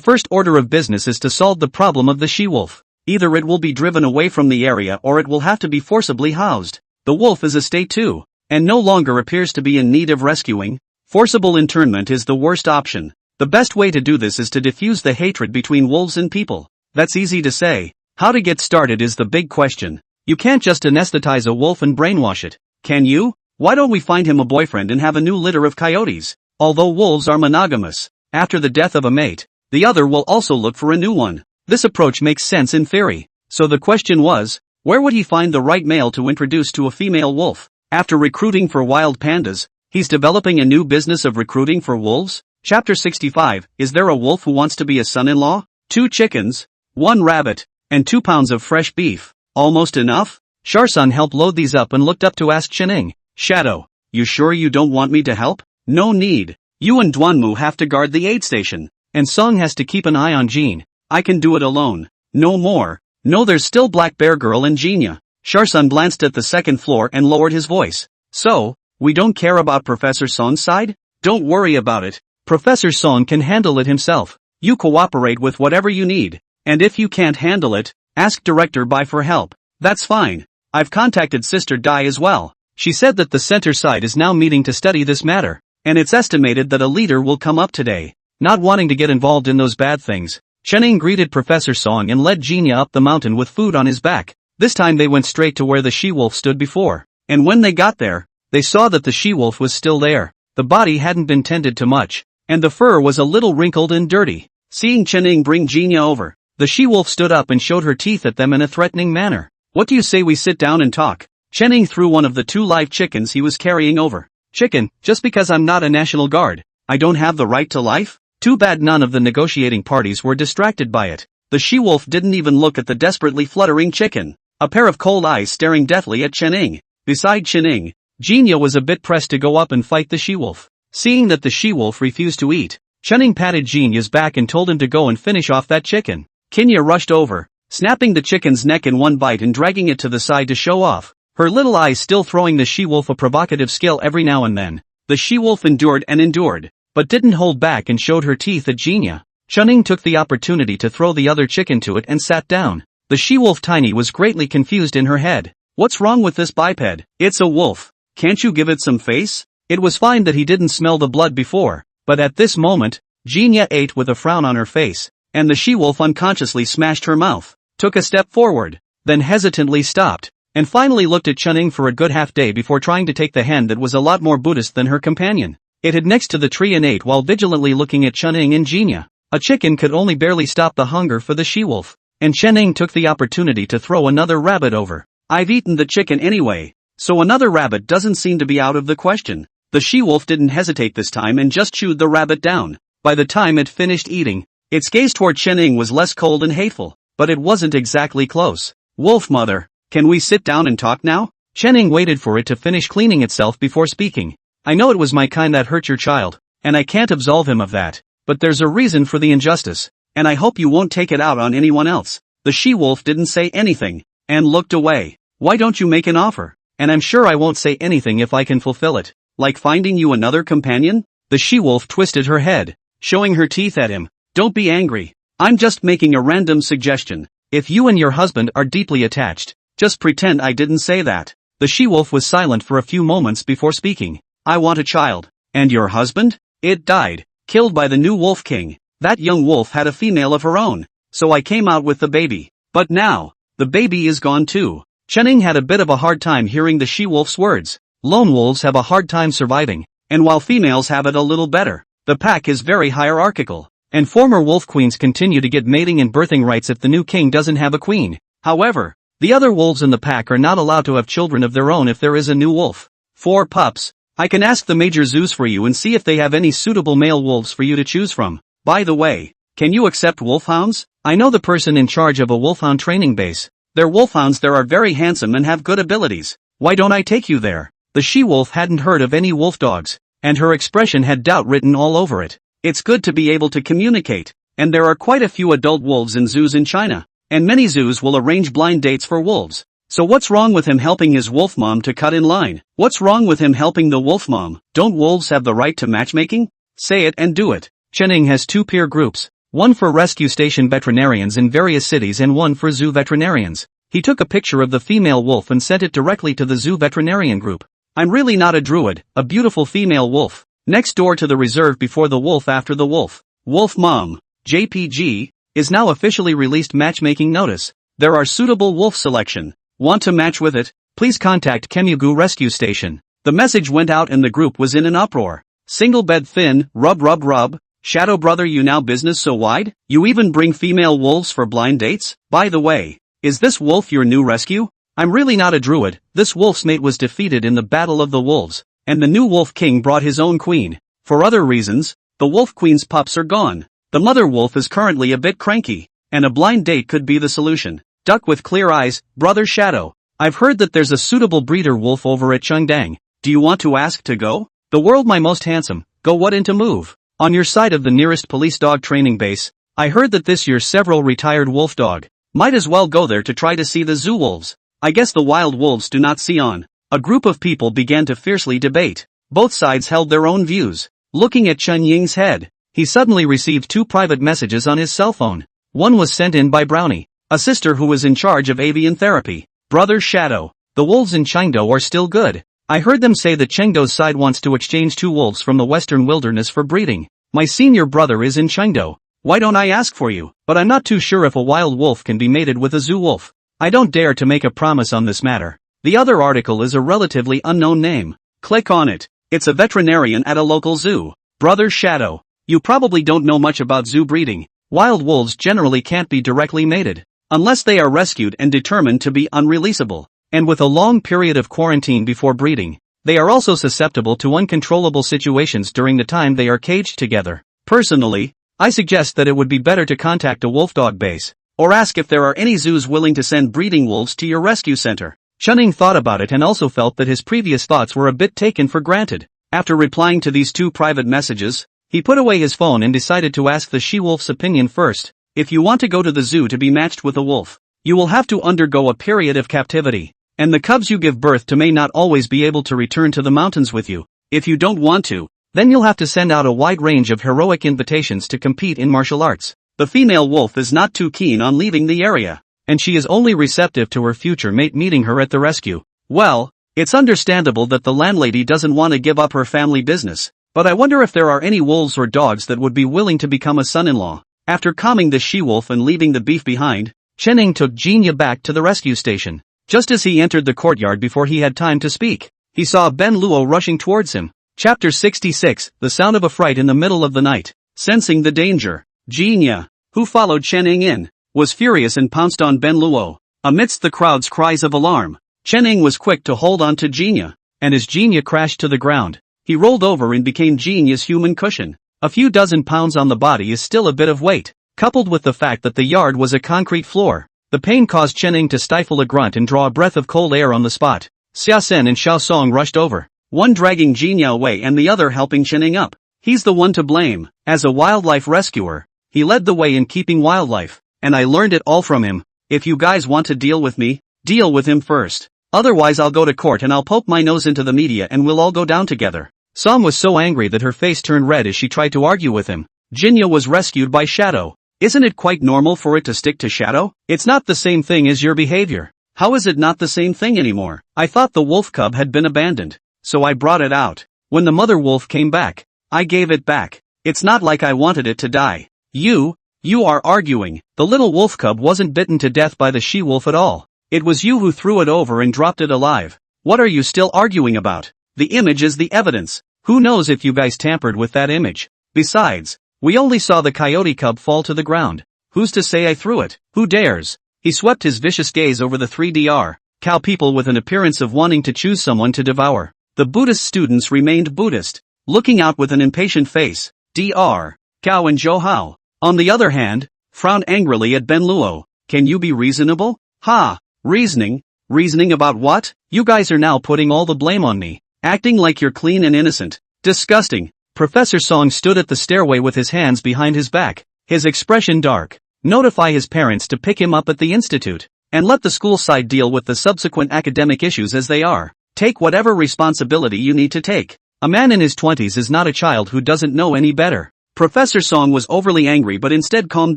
first order of business is to solve the problem of the she-wolf. Either it will be driven away from the area or it will have to be forcibly housed. The wolf is a state too, and no longer appears to be in need of rescuing. Forcible internment is the worst option. The best way to do this is to diffuse the hatred between wolves and people. That's easy to say. How to get started is the big question. You can't just anesthetize a wolf and brainwash it, can you? Why don't we find him a boyfriend and have a new litter of coyotes? Although wolves are monogamous, after the death of a mate, the other will also look for a new one. This approach makes sense in theory. So the question was, where would he find the right male to introduce to a female wolf? After recruiting for wild pandas, he's developing a new business of recruiting for wolves? Chapter 65, Is there a wolf who wants to be a son-in-law? 2 chickens, 1 rabbit, and 2 pounds of fresh beef. Almost enough? Sharsan helped load these up and looked up to ask Chening. Shadow, you sure you don't want me to help? No need. You and Duanmu have to guard the aid station. And Song has to keep an eye on Jean. I can do it alone. No more. No, there's still Black Bear Girl and Genia. Sharsan glanced at the second floor and lowered his voice. So, we don't care about Professor Song's side? Don't worry about it. Professor Song can handle it himself. You cooperate with whatever you need. And if you can't handle it, ask Director Bai for help. That's fine. I've contacted Sister Dai as well. She said that the center side is now meeting to study this matter. And it's estimated that a leader will come up today. Not wanting to get involved in those bad things, Chening greeted Professor Song and led Genia up the mountain with food on his back. This time they went straight to where the she-wolf stood before. And when they got there, they saw that the she-wolf was still there. The body hadn't been tended to much, and the fur was a little wrinkled and dirty. Seeing Chening bring Genia over, the she-wolf stood up and showed her teeth at them in a threatening manner. What do you say we sit down and talk? Chening threw one of the 2 live chickens he was carrying over. Chicken, just because I'm not a National Guard, I don't have the right to life? Too bad none of the negotiating parties were distracted by it. The she-wolf didn't even look at the desperately fluttering chicken. A pair of cold eyes staring deathly at Chening. Beside Chening, Genia was a bit pressed to go up and fight the she-wolf. Seeing that the she-wolf refused to eat, Chening patted Genia's back and told him to go and finish off that chicken. Genia rushed over, snapping the chicken's neck in one bite and dragging it to the side to show off, her little eyes still throwing the she-wolf a provocative skill every now and then. The she-wolf endured and endured, but didn't hold back and showed her teeth at Genia. Chening took the opportunity to throw the other chicken to it and sat down. The she-wolf Tiny was greatly confused in her head. What's wrong with this biped? It's a wolf. Can't you give it some face? It was fine that he didn't smell the blood before, but at this moment, Genia ate with a frown on her face, and the she-wolf unconsciously smashed her mouth, took a step forward, then hesitantly stopped, and finally looked at Chening for a good half day before trying to take the hen that was a lot more Buddhist than her companion. It hid next to the tree and ate while vigilantly looking at Chening and Genia. A chicken could only barely stop the hunger for the she-wolf, and Chening took the opportunity to throw another rabbit over. I've eaten the chicken anyway, so another rabbit doesn't seem to be out of the question. The she-wolf didn't hesitate this time and just chewed the rabbit down. By the time it finished eating, its gaze toward Chening was less cold and hateful, but it wasn't exactly close. Wolf mother, can we sit down and talk now? Chening waited for it to finish cleaning itself before speaking. I know it was my kind that hurt your child, and I can't absolve him of that, but there's a reason for the injustice, and I hope you won't take it out on anyone else. The she-wolf didn't say anything, and looked away. Why don't you make an offer? And I'm sure I won't say anything if I can fulfill it. Like finding you another companion? The she-wolf twisted her head, showing her teeth at him. Don't be angry. I'm just making a random suggestion. If you and your husband are deeply attached, just pretend I didn't say that. The she-wolf was silent for a few moments before speaking. I want a child. And your husband? It died, killed by the new wolf king. That young wolf had a female of her own, so I came out with the baby. But now, the baby is gone too. Chening had a bit of a hard time hearing the she-wolf's words. Lone wolves have a hard time surviving, and while females have it a little better, the pack is very hierarchical, and former wolf queens continue to get mating and birthing rights if the new king doesn't have a queen. However, the other wolves in the pack are not allowed to have children of their own if there is a new wolf. 4 pups. I can ask the major zoos for you and see if they have any suitable male wolves for you to choose from. By the way, can you accept wolfhounds? I know the person in charge of a wolfhound training base. Their wolfhounds there are very handsome and have good abilities. Why don't I take you there? The she-wolf hadn't heard of any wolf dogs, and her expression had doubt written all over it. It's good to be able to communicate, and there are quite a few adult wolves in zoos in China, and many zoos will arrange blind dates for wolves. So what's wrong with him helping his wolf mom to cut in line? What's wrong with him helping the wolf mom? Don't wolves have the right to matchmaking? Say it and do it. Chenning has two peer groups, one for rescue station veterinarians in various cities and one for zoo veterinarians. He took a picture of the female wolf and sent it directly to the zoo veterinarian group. I'm really not a druid, a beautiful female wolf. Next door to the reserve before the wolf after the wolf. Wolf mom, JPG, is now officially released matchmaking notice. There are suitable wolf selection. Want to match with it? Please contact Kemugu Rescue Station. The message went out and the group was in an uproar. Single bed thin, rub rub rub. Shadow brother, you now business so wide? You even bring female wolves for blind dates? By the way, is this wolf your new rescue? I'm really not a druid. This wolf's mate was defeated in the Battle of the Wolves, and the new wolf king brought his own queen. For other reasons, the wolf queen's pups are gone. The mother wolf is currently a bit cranky, and a blind date could be the solution. Duck with clear eyes, brother Shadow. I've heard that there's a suitable breeder wolf over at Chengdang. Do you want to ask to go? The world my most handsome, go what into move. On your side of the nearest police dog training base, I heard that this year several retired wolf dog. Might as well go there to try to see the zoo wolves. I guess the wild wolves do not see on. A group of people began to fiercely debate. Both sides held their own views. Looking at Chen Ying's head, he suddenly received two private messages on his cell phone. One was sent in by Brownie, a sister who was in charge of avian therapy. Brother Shadow, the wolves in Chengdu are still good. I heard them say that Chengdu's side wants to exchange two wolves from the western wilderness for breeding. My senior brother is in Chengdu. Why don't I ask for you? But I'm not too sure if a wild wolf can be mated with a zoo wolf. I don't dare to make a promise on this matter. The other article is a relatively unknown name. Click on it. It's a veterinarian at a local zoo. Brother Shadow, you probably don't know much about zoo breeding. Wild wolves generally can't be directly mated, unless they are rescued and determined to be unreleasable. And with a long period of quarantine before breeding, they are also susceptible to uncontrollable situations during the time they are caged together. Personally, I suggest that it would be better to contact a wolfdog base, or ask if there are any zoos willing to send breeding wolves to your rescue center. Chunning thought about it and also felt that his previous thoughts were a bit taken for granted. After replying to these two private messages, he put away his phone and decided to ask the she-wolf's opinion first. If you want to go to the zoo to be matched with a wolf, you will have to undergo a period of captivity, and the cubs you give birth to may not always be able to return to the mountains with you. If you don't want to, then you'll have to send out a wide range of heroic invitations to compete in martial arts. The female wolf is not too keen on leaving the area, and she is only receptive to her future mate meeting her at the rescue. Well, it's understandable that the landlady doesn't want to give up her family business, but I wonder if there are any wolves or dogs that would be willing to become a son-in-law. After calming the she-wolf and leaving the beef behind, Chenning took Jinya back to the rescue station. Just as he entered the courtyard before he had time to speak, he saw Ben Luo rushing towards him. Chapter 66, The Sound of a Fright in the Middle of the Night. Sensing the danger, Jinya, who followed Chenning in, was furious and pounced on Ben Luo. Amidst the crowd's cries of alarm, Chenning was quick to hold on to Jinya, and as Jinya crashed to the ground, he rolled over and became Jinya's human cushion. A few dozen pounds on the body is still a bit of weight, coupled with the fact that the yard was a concrete floor. The pain caused Chenning to stifle a grunt and draw a breath of cold air on the spot. Xia Sen and Xiao Song rushed over, one dragging Jinya away and the other helping Chenning up. He's the one to blame. As a wildlife rescuer, he led the way in keeping wildlife, and I learned it all from him. If you guys want to deal with me, deal with him first. Otherwise I'll go to court and I'll poke my nose into the media and we'll all go down together. Song was so angry that her face turned red as she tried to argue with him. Jinya was rescued by Shadow. Isn't it quite normal for it to stick to Shadow? It's not the same thing as your behavior. How is it not the same thing anymore? I thought the wolf cub had been abandoned, so I brought it out. When the mother wolf came back, I gave it back. It's not like I wanted it to die. You are arguing. The little wolf cub wasn't bitten to death by the she-wolf at all. It was you who threw it over and dropped it alive. What are you still arguing about? The image is the evidence. Who knows if you guys tampered with that image? Besides, we only saw the coyote cub fall to the ground. Who's to say I threw it? Who dares? He swept his vicious gaze over the 3Dr. cow people with an appearance of wanting to choose someone to devour. The Buddhist students remained Buddhist, looking out with an impatient face. Dr. Cow and Zhou Hao, on the other hand, frowned angrily at Ben Luo. Can you be reasonable? Ha! Reasoning? Reasoning about what? You guys are now putting all the blame on me, acting like you're clean and innocent. Disgusting. Professor Song stood at the stairway with his hands behind his back, his expression dark. Notify his parents to pick him up at the institute. and let the school side deal with the subsequent academic issues as they are. Take whatever responsibility you need to take. A man in his 20s is not a child who doesn't know any better. Professor Song was overly angry but instead calmed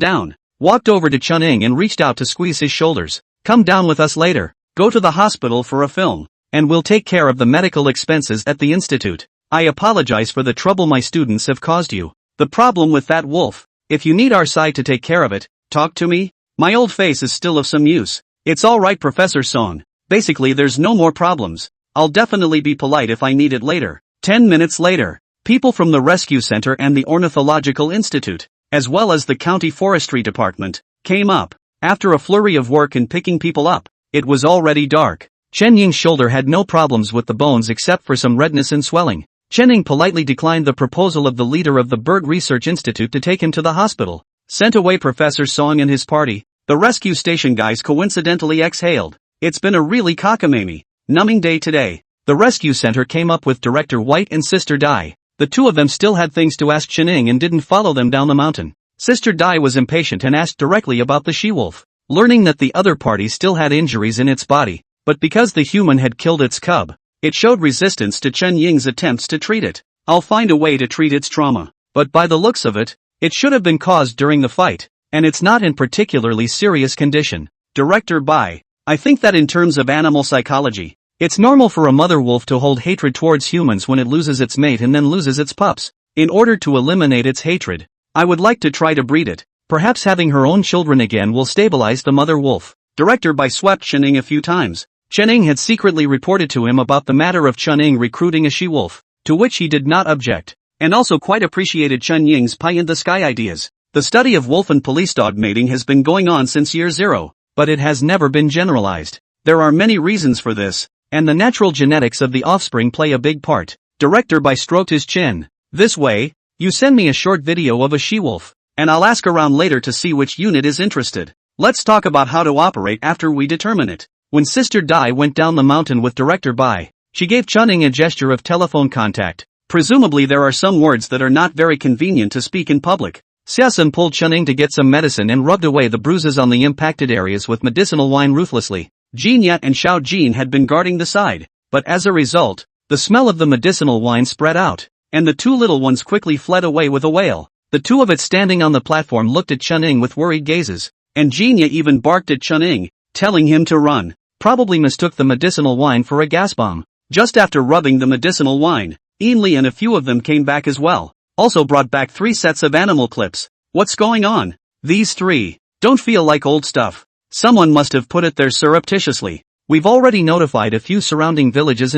down, walked over to Chun-Ing and reached out to squeeze his shoulders. Come down with us later. Go to the hospital for a film, and we'll take care of the medical expenses at the institute. I apologize for the trouble my students have caused you. The problem with that wolf, if you need our side to take care of it, talk to me. My old face is still of some use. It's alright, Professor Song. Basically there's no more problems. I'll definitely be polite if I need it later. 10 minutes later, people from the rescue center and the ornithological institute, as well as the county forestry department, came up. After a flurry of work and picking people up, it was already dark. Chen Ying's shoulder had no problems with the bones except for some redness and swelling. Chen Ying politely declined the proposal of the leader of the Bird Research Institute to take him to the hospital. Sent away Professor Song and his party, the rescue station guys coincidentally exhaled. It's been a really cockamamie, numbing day today. The rescue center came up with Director White and Sister Dai. The two of them still had things to ask Chen Ying and didn't follow them down the mountain. Sister Dai was impatient and asked directly about the she-wolf. Learning that the other party still had injuries in its body, but because the human had killed its cub, it showed resistance to Chen Ying's attempts to treat it. I'll find a way to treat its trauma, but by the looks of it, it should have been caused during the fight, and it's not in particularly serious condition. Director Bai, I think that in terms of animal psychology, it's normal for a mother wolf to hold hatred towards humans when it loses its mate and then loses its pups. In order to eliminate its hatred, I would like to try to breed it. Perhaps having her own children again will stabilize the mother wolf. Director Bai swept Chen-Ing a few times. Chen-Ing had secretly reported to him about the matter of Chen-Ing recruiting a she-wolf, to which he did not object, and also quite appreciated Chen Ying's pie-in-the-sky ideas. The study of wolf and police dog mating has been going on since year zero, but it has never been generalized. There are many reasons for this, and the natural genetics of the offspring play a big part. Director Bai stroked his chin. This way, you send me a short video of a she-wolf, and I'll ask around later to see which unit is interested. Let's talk about how to operate after we determine it. When Sister Dai went down the mountain with Director Bai, she gave Chen-Ing a gesture of telephone contact. Presumably there are some words that are not very convenient to speak in public. Xiaosun pulled Chen-Ing to get some medicine and rubbed away the bruises on the impacted areas with medicinal wine ruthlessly. Jin Yat and Xiao Jin had been guarding the side, but as a result, the smell of the medicinal wine spread out, and the two little ones quickly fled away with a wail. The two of it standing on the platform looked at Chen-Ing with worried gazes, and Jin Yat even barked at Chen-Ing, telling him to run. Probably mistook the medicinal wine for a gas bomb. Just after rubbing the medicinal wine, Ainli and a few of them came back as well. Also brought back 3 sets of animal clips. What's going on? These 3 don't feel like old stuff. Someone must have put it there surreptitiously. We've already notified a few surrounding villages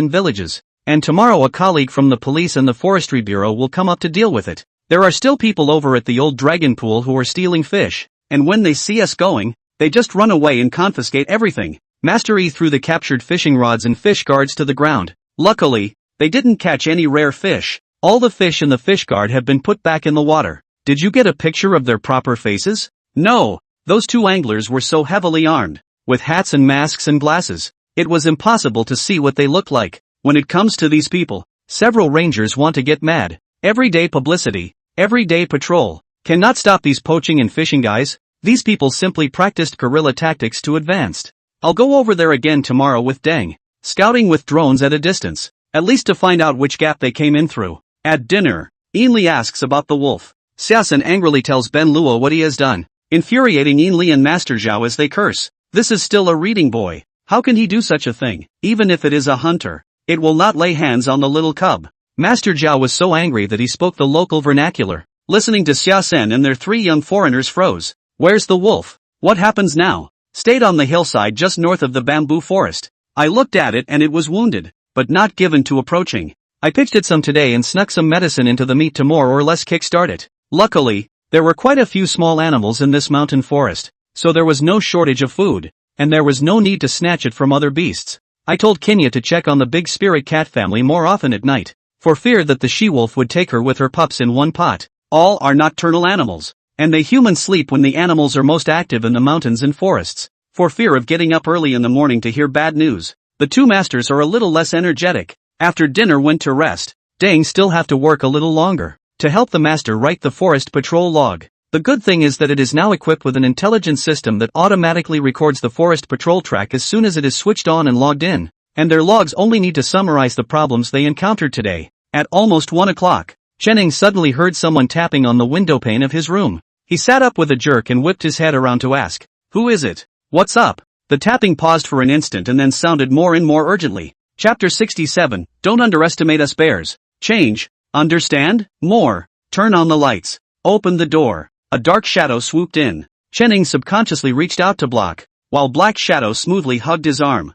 and tomorrow a colleague from the police and the forestry bureau will come up to deal with it. There are still people over at the old dragon pool who are stealing fish, and when they see us going, they just run away and confiscate everything. Master Yi threw the captured fishing rods and fish guards to the ground. Luckily, they didn't catch any rare fish. All the fish in the fish guard have been put back in the water. Did you get a picture of their proper faces? No, those 2 anglers were so heavily armed, with hats and masks and glasses. It was impossible to see what they looked like. When it comes to these people, several rangers want to get mad. Everyday publicity, everyday patrol, cannot stop these poaching and fishing guys. These people simply practiced guerrilla tactics to advanced. I'll go over there again tomorrow with Deng, scouting with drones at a distance, at least to find out which gap they came in through. At dinner, Ainli asks about the wolf. Xiaosun angrily tells Ben Luo what he has done, infuriating Ainli and Master Zhao as they curse. This is still a reading boy. How can he do such a thing? Even if it is a hunter, it will not lay hands on the little cub. Master Zhao was so angry that he spoke the local vernacular. Listening to Xiaosun and their 3 young foreigners froze. Where's the wolf? What happens now? Stayed on the hillside just north of the bamboo forest. I looked at it and it was wounded, but not given to approaching. I pitched it some today and snuck some medicine into the meat to more or less kickstart it. Luckily, there were quite a few small animals in this mountain forest, so there was no shortage of food, and there was no need to snatch it from other beasts. I told Kenya to check on the big spirit cat family more often at night, for fear that the she-wolf would take her with her pups in one pot. All are nocturnal animals, and they humans sleep when the animals are most active in the mountains and forests, for fear of getting up early in the morning to hear bad news. The 2 masters are a little less energetic. After dinner went to rest. Deng still have to work a little longer, to help the master write the forest patrol log. The good thing is that it is now equipped with an intelligent system that automatically records the forest patrol track as soon as it is switched on and logged in, and their logs only need to summarize the problems they encountered today. At almost 1 o'clock, Chen suddenly heard someone tapping on the window pane of his room. He sat up with a jerk and whipped his head around to ask, "Who is it? What's up?" The tapping paused for an instant and then sounded more and more urgently. Chapter 67, Don't underestimate us bears. Change, understand? More. Turn on the lights. Open the door. A dark shadow swooped in. Chen subconsciously reached out to block, while Black Shadow smoothly hugged his arm.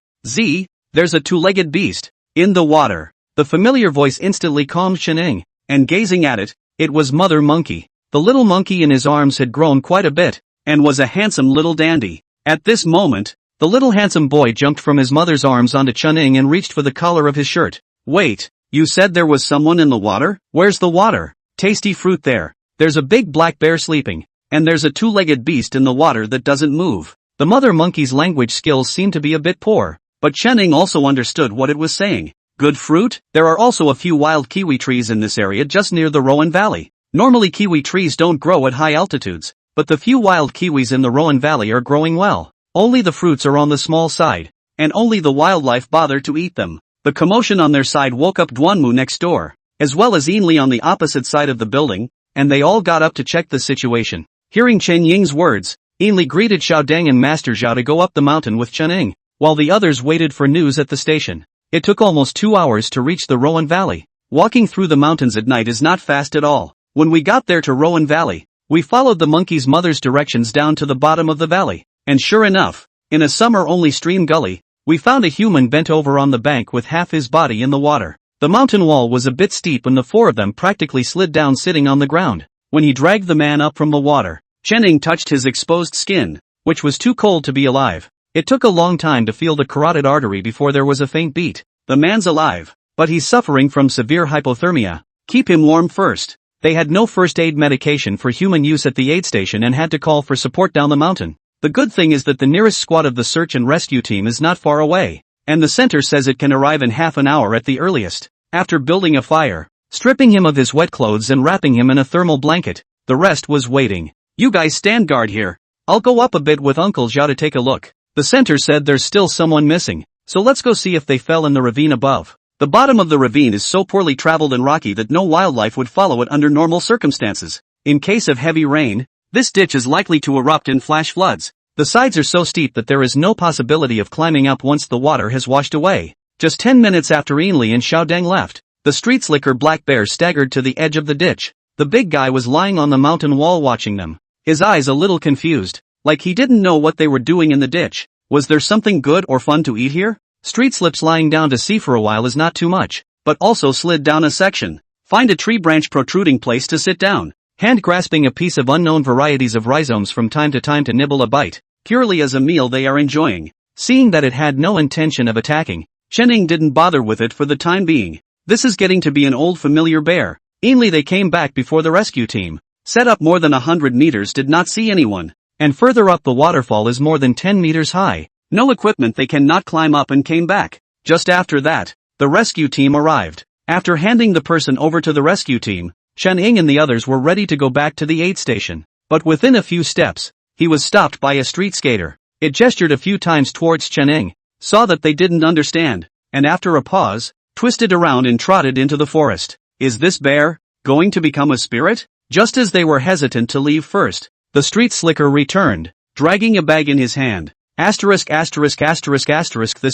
There's a two-legged beast. In the water. The familiar voice instantly calmed Chen and gazing at it, it was Mother Monkey. The little monkey in his arms had grown quite a bit, and was a handsome little dandy. At this moment, the little handsome boy jumped from his mother's arms onto Chen and reached for the collar of his shirt. "Wait, you said there was someone in the water? Where's the water? Tasty fruit there. There's a big black bear sleeping, and there's a two-legged beast in the water that doesn't move." The mother monkey's language skills seemed to be a bit poor, but Chen also understood what it was saying. Good fruit? There are also a few wild kiwi trees in this area just near the Rowan Valley. Normally kiwi trees don't grow at high altitudes, but the few wild kiwis in the Rowan Valley are growing well. Only the fruits are on the small side, and only the wildlife bother to eat them. The commotion on their side woke up Duanmu next door, as well as Ainli on the opposite side of the building, and they all got up to check the situation. Hearing Chen Ying's words, Ainli greeted Xiaodang and Master Zhao to go up the mountain with Chen Ying, while the others waited for news at the station. It took almost 2 hours to reach the Rowan Valley. Walking through the mountains at night is not fast at all. When we got there to Rowan Valley, we followed the monkey's mother's directions down to the bottom of the valley, and sure enough, in a summer-only stream gully, we found a human bent over on the bank with half his body in the water. The mountain wall was a bit steep and the four of them practically slid down sitting on the ground. When he dragged the man up from the water, Chen Ying touched his exposed skin, which was too cold to be alive. It took a long time to feel the carotid artery before there was a faint beat. The man's alive, but he's suffering from severe hypothermia. Keep him warm first. They had no first aid medication for human use at the aid station and had to call for support down the mountain. The good thing is that the nearest squad of the search and rescue team is not far away, and the center says it can arrive in half an hour at the earliest. After building a fire, stripping him of his wet clothes and wrapping him in a thermal blanket, the rest was waiting. "You guys stand guard here. I'll go up a bit with Uncle Zhao to take a look." The center said there's still someone missing, so let's go see if they fell in the ravine above. The bottom of the ravine is so poorly traveled and rocky that no wildlife would follow it under normal circumstances. In case of heavy rain, this ditch is likely to erupt in flash floods. The sides are so steep that there is no possibility of climbing up once the water has washed away. Just 10 minutes after Ainli and Xiaodang left, the street slicker black bear staggered to the edge of the ditch. The big guy was lying on the mountain wall watching them, his eyes a little confused, like he didn't know what they were doing in the ditch. Was there something good or fun to eat here? Street slips lying down to see for a while is not too much, but also slid down a section. Find a tree branch protruding place to sit down. Hand grasping a piece of unknown varieties of rhizomes from time to nibble a bite, purely as a meal they are enjoying. Seeing that it had no intention of attacking, Chen Ying didn't bother with it for the time being. This is getting to be an old familiar bear. Ainli they came back before the rescue team. Set up more than 100 meters did not see anyone, and further up the waterfall is more than 10 meters high. No equipment they cannot climb up and came back. Just after that, the rescue team arrived. After handing the person over to the rescue team, Chen Ying and the others were ready to go back to the aid station. But within a few steps, he was stopped by a street skater. It gestured a few times towards Chen Ying, saw that they didn't understand, and after a pause, twisted around and trotted into the forest. Is this bear going to become a spirit? Just as they were hesitant to leave first, the street slicker returned, dragging a bag in his hand. This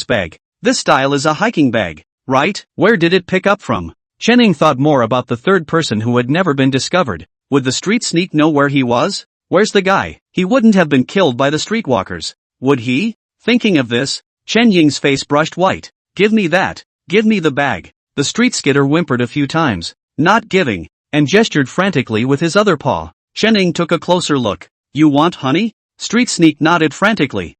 bag. This style is a hiking bag, right? Where did it pick up from? Chen Ying thought more about the third person who had never been discovered. Would the street sneak know where he was? Where's the guy? He wouldn't have been killed by the streetwalkers, would he? Thinking of this, Chen Ying's face brushed white. Give me that. Give me the bag. The street skitter whimpered a few times, not giving, and gestured frantically with his other paw. Chen Ying took a closer look. You want honey? Street sneak nodded frantically.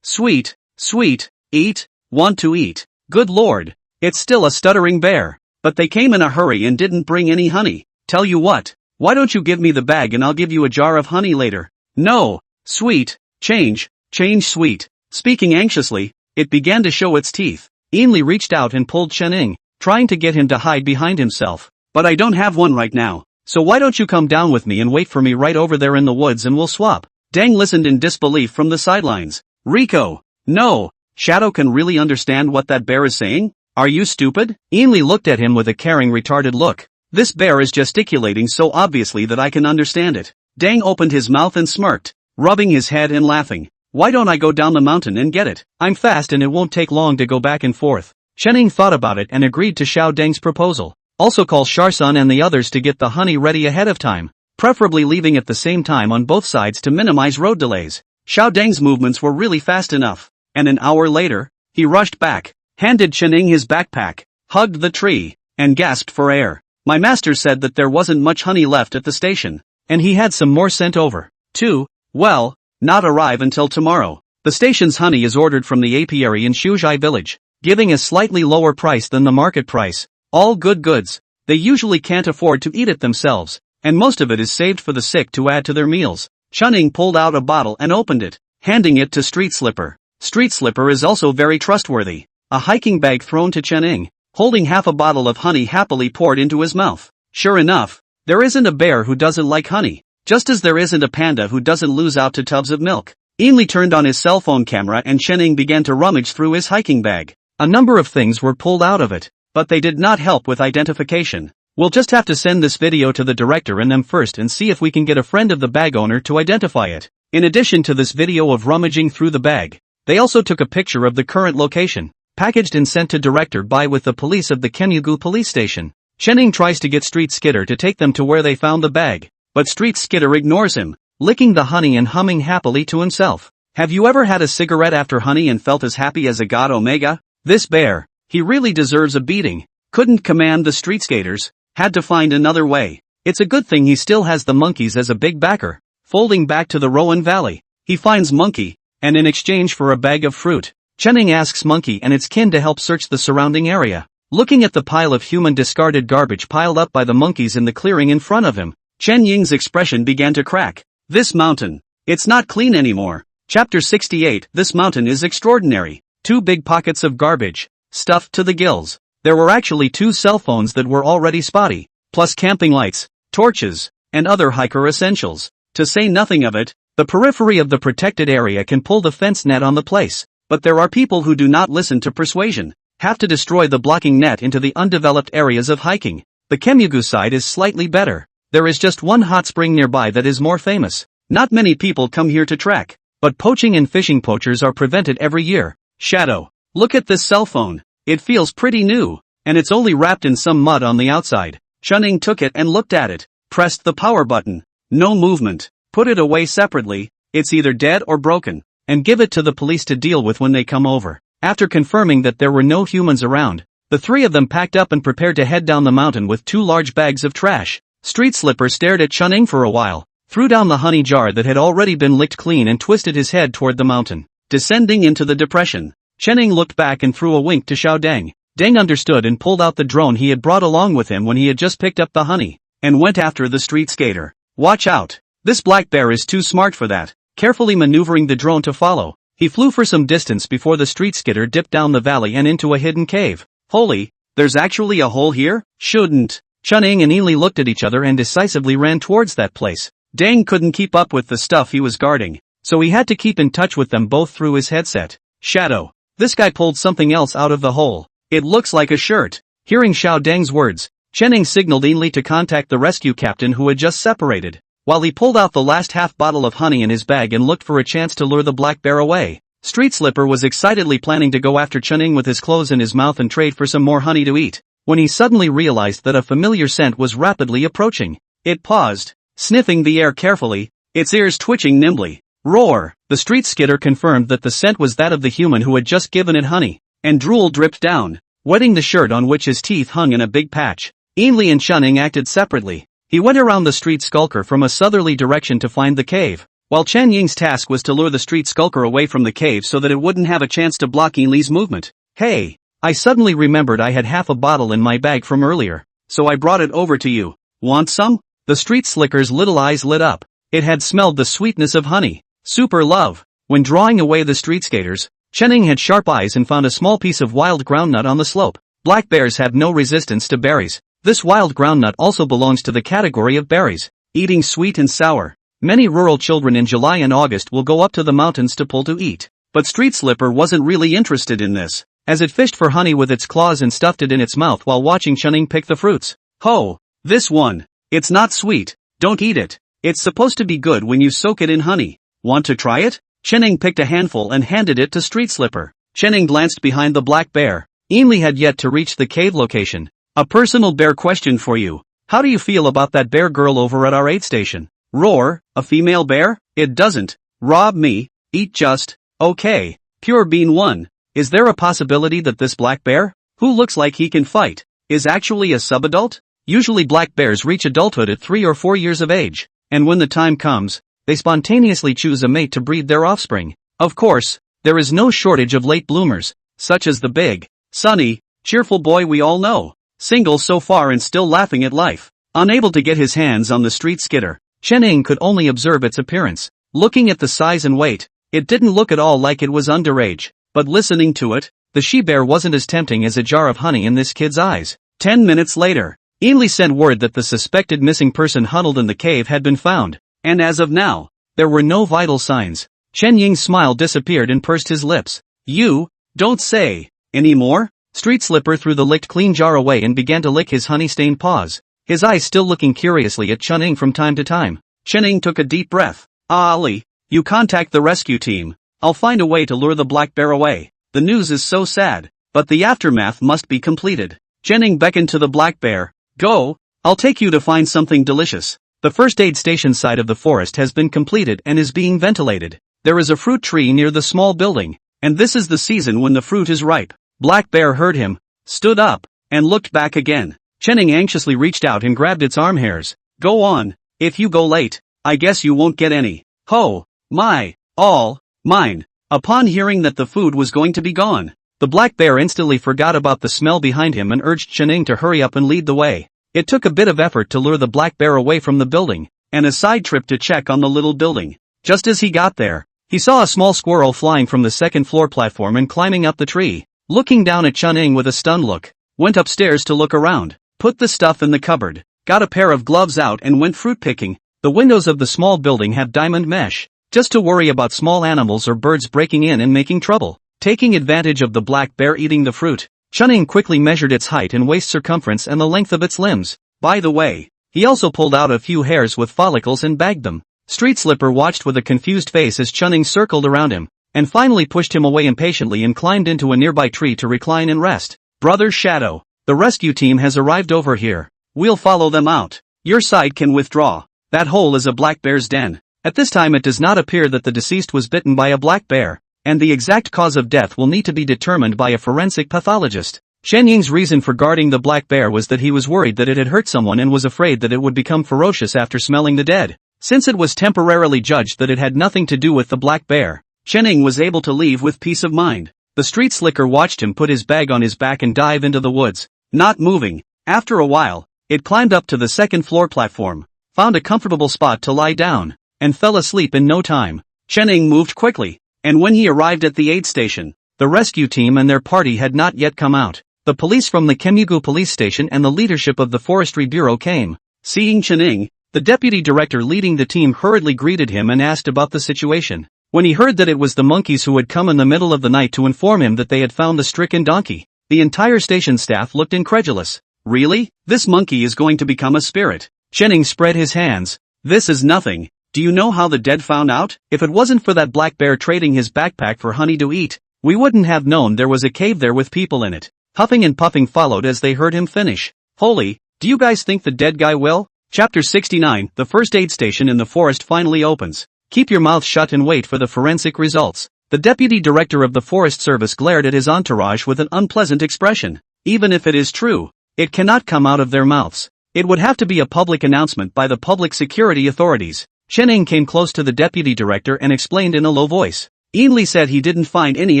Sweet, sweet, eat, want to eat. Good lord, it's still a stuttering bear. But they came in a hurry and didn't bring any honey. Tell you what, why don't you give me the bag and I'll give you a jar of honey later? No, sweet, change, sweet. Speaking anxiously, it began to show its teeth. Ainli reached out and pulled Chen Ying, trying to get him to hide behind himself. But I don't have one right now. So why don't you come down with me and wait for me right over there in the woods and we'll swap? Dang listened in disbelief from the sidelines. Rico. No. Shadow can really understand what that bear is saying? Are you stupid? Ainley looked at him with a caring retarded look. This bear is gesticulating so obviously that I can understand it. Dang opened his mouth and smirked, rubbing his head and laughing. Why don't I go down the mountain and get it? I'm fast and it won't take long to go back and forth. Chening thought about it and agreed to Xiao Deng's proposal. Also call Sharsun and the others to get the honey ready ahead of time, preferably leaving at the same time on both sides to minimize road delays. Xiao Deng's movements were really fast enough, and an hour later, he rushed back, handed Chening his backpack, hugged the tree, and gasped for air. My master said that there wasn't much honey left at the station, and he had some more sent over, too. Well, not arrive until tomorrow. The station's honey is ordered from the apiary in Shuzhai village, giving a slightly lower price than the market price. All good goods. They usually can't afford to eat it themselves, and most of it is saved for the sick to add to their meals. Chening pulled out a bottle and opened it, handing it to Street Slipper. Street Slipper is also very trustworthy. A hiking bag thrown to Chening, holding half a bottle of honey happily poured into his mouth. Sure enough, there isn't a bear who doesn't like honey, just as there isn't a panda who doesn't lose out to tubs of milk. Ainley turned on his cell phone camera and Chening began to rummage through his hiking bag. A number of things were pulled out of it, but they did not help with identification. We'll just have to send this video to the director and them first and see if we can get a friend of the bag owner to identify it. In addition to this video of rummaging through the bag, they also took a picture of the current location, packaged and sent to director Bai with the police of the Kemugu police station. Chening tries to get Street Skitter to take them to where they found the bag, but Street Skitter ignores him, licking the honey and humming happily to himself. Have you ever had a cigarette after honey and felt as happy as a god Omega? This bear, he really deserves a beating. Couldn't command the street skaters, had to find another way. It's a good thing he still has the monkeys as a big backer. Folding back to the Rowan Valley, he finds Monkey, and in exchange for a bag of fruit, Chening asks Monkey and its kin to help search the surrounding area. Looking at the pile of human discarded garbage piled up by the monkeys in the clearing in front of him, Chen Ying's expression began to crack. This mountain, it's not clean anymore. Chapter 68. This mountain is extraordinary. 2 big pockets of garbage, stuffed to the gills. There were actually 2 cell phones that were already spotty, plus camping lights, torches, and other hiker essentials. To say nothing of it, the periphery of the protected area can pull the fence net on the place, but there are people who do not listen to persuasion, have to destroy the blocking net into the undeveloped areas of hiking. The Kemugu side is slightly better. There is just one hot spring nearby that is more famous. Not many people come here to trek, but poaching and fishing poachers are prevented every year. Shadow, look at this cell phone. It feels pretty new, and it's only wrapped in some mud on the outside. Chening took it and looked at it, pressed the power button. No movement. Put it away separately, it's either dead or broken, and give it to the police to deal with when they come over. After confirming that there were no humans around, the 3 of them packed up and prepared to head down the mountain with 2 large bags of trash. Street Slipper stared at Chening for a while, threw down the honey jar that had already been licked clean and twisted his head toward the mountain. Descending into the depression, Chening looked back and threw a wink to Xiao Deng. Deng understood and pulled out the drone he had brought along with him when he had just picked up the honey, and went after the street skater. Watch out! This black bear is too smart for that. Carefully maneuvering the drone to follow, he flew for some distance before the street skater dipped down the valley and into a hidden cave. Holy, there's actually a hole here? Shouldn't. Chening and Ainley looked at each other and decisively ran towards that place. Deng couldn't keep up with the stuff he was guarding, so he had to keep in touch with them both through his headset. Shadow, this guy pulled something else out of the hole. It looks like a shirt. Hearing Xiao Deng's words, Chening signaled Ainley to contact the rescue captain who had just separated, while he pulled out the last half bottle of honey in his bag and looked for a chance to lure the black bear away. Street Slipper was excitedly planning to go after Chening with his clothes in his mouth and trade for some more honey to eat, when he suddenly realized that a familiar scent was rapidly approaching. It paused, sniffing the air carefully, its ears twitching nimbly. Roar! The street skitter confirmed that the scent was that of the human who had just given it honey, and drool dripped down, wetting the shirt on which his teeth hung in a big patch. Ainley and Chening acted separately. He went around the street skulker from a southerly direction to find the cave, while Chen Ying's task was to lure the street skulker away from the cave so that it wouldn't have a chance to block Ainley's movement. Hey! I suddenly remembered I had half a bottle in my bag from earlier, so I brought it over to you. Want some? The street slicker's little eyes lit up. It had smelled the sweetness of honey. Super love. When drawing away the street skaters, Chening had sharp eyes and found a small piece of wild groundnut on the slope. Black bears have no resistance to berries. This wild groundnut also belongs to the category of berries, eating sweet and sour. Many rural children in July and August will go up to the mountains to pull to eat. But Street Slipper wasn't really interested in this, as it fished for honey with its claws and stuffed it in its mouth while watching Chunning pick the fruits. Ho! This one. It's not sweet, don't eat it. It's supposed to be good when you soak it in honey. Want to try it? Chunning picked a handful and handed it to Street Slipper. Chunning glanced behind the black bear. Ainley had yet to reach the cave location. A personal bear question for you. How do you feel about that bear girl over at our aid station? Roar, a female bear? It doesn't rob me, eat just, okay. Pure Bean 1. Is there a possibility that this black bear, who looks like he can fight, is actually a subadult? Usually black bears reach adulthood at 3 or 4 years of age, and when the time comes, they spontaneously choose a mate to breed their offspring. Of course, there is no shortage of late bloomers, such as the big, sunny, cheerful boy we all know. Single so far and still laughing at life. Unable to get his hands on the street skitter, Chunning could only observe its appearance. Looking at the size and weight, it didn't look at all like it was underage, but listening to it, the she-bear wasn't as tempting as a jar of honey in this kid's eyes. 10 minutes later, Ainley sent word that the suspected missing person huddled in the cave had been found, and as of now, there were no vital signs. Chen Ying's smile disappeared and pursed his lips. You don't say any more? Street Slipper threw the licked clean jar away and began to lick his honey-stained paws, his eyes still looking curiously at Chunning from time to time. Chunning took a deep breath. Ali, you contact the rescue team. I'll find a way to lure the black bear away. The news is so sad, but the aftermath must be completed. Chunning beckoned to the black bear. Go, I'll take you to find something delicious. The first aid station side of the forest has been completed and is being ventilated. There is a fruit tree near the small building, and this is the season when the fruit is ripe. Black Bear heard him, stood up, and looked back again. Chunning anxiously reached out and grabbed its arm hairs. Go on, if you go late, I guess you won't get any. Ho, my, all, mine. Upon hearing that the food was going to be gone, the black bear instantly forgot about the smell behind him and urged Chunning to hurry up and lead the way. It took a bit of effort to lure the black bear away from the building, and a side trip to check on the little building. Just as he got there, he saw a small squirrel flying from the second floor platform and climbing up the tree. Looking down at Chunning with a stunned look, went upstairs to look around, put the stuff in the cupboard, got a pair of gloves out and went fruit picking. The windows of the small building have diamond mesh, just to worry about small animals or birds breaking in and making trouble. Taking advantage of the black bear eating the fruit, Chunning quickly measured its height and waist circumference and the length of its limbs. By the way, he also pulled out a few hairs with follicles and bagged them. Street Slipper watched with a confused face as Chunning circled around him, and finally pushed him away impatiently and climbed into a nearby tree to recline and rest. Brother Shadow, the rescue team has arrived over here. We'll follow them out. Your side can withdraw. That hole is a black bear's den. At this time it does not appear that the deceased was bitten by a black bear, and the exact cause of death will need to be determined by a forensic pathologist. Chen Ying's reason for guarding the black bear was that he was worried that it had hurt someone and was afraid that it would become ferocious after smelling the dead. Since it was temporarily judged that it had nothing to do with the black bear, Chen Ying was able to leave with peace of mind. The street slicker watched him put his bag on his back and dive into the woods, not moving. After a while, it climbed up to the second floor platform, found a comfortable spot to lie down, and fell asleep in no time. Chen Ying moved quickly, and when he arrived at the aid station, the rescue team and their party had not yet come out. The police from the Kemugu police station and the leadership of the forestry bureau came. Seeing Chen Ying, the deputy director leading the team hurriedly greeted him and asked about the situation. When he heard that it was the monkeys who had come in the middle of the night to inform him that they had found the stricken donkey, the entire station staff looked incredulous. Really? This monkey is going to become a spirit? Chen Ying spread his hands. This is nothing. Do you know how the dead found out? If it wasn't for that black bear trading his backpack for honey to eat, we wouldn't have known there was a cave there with people in it. Huffing and puffing followed as they heard him finish. Holy, do you guys think the dead guy will? Chapter 69, the first aid station in the forest finally opens. Keep your mouth shut and wait for the forensic results. The deputy director of the Forest Service glared at his entourage with an unpleasant expression. Even if it is true, it cannot come out of their mouths. It would have to be a public announcement by the public security authorities. Chen Ying came close to the deputy director and explained in a low voice. Ainley said he didn't find any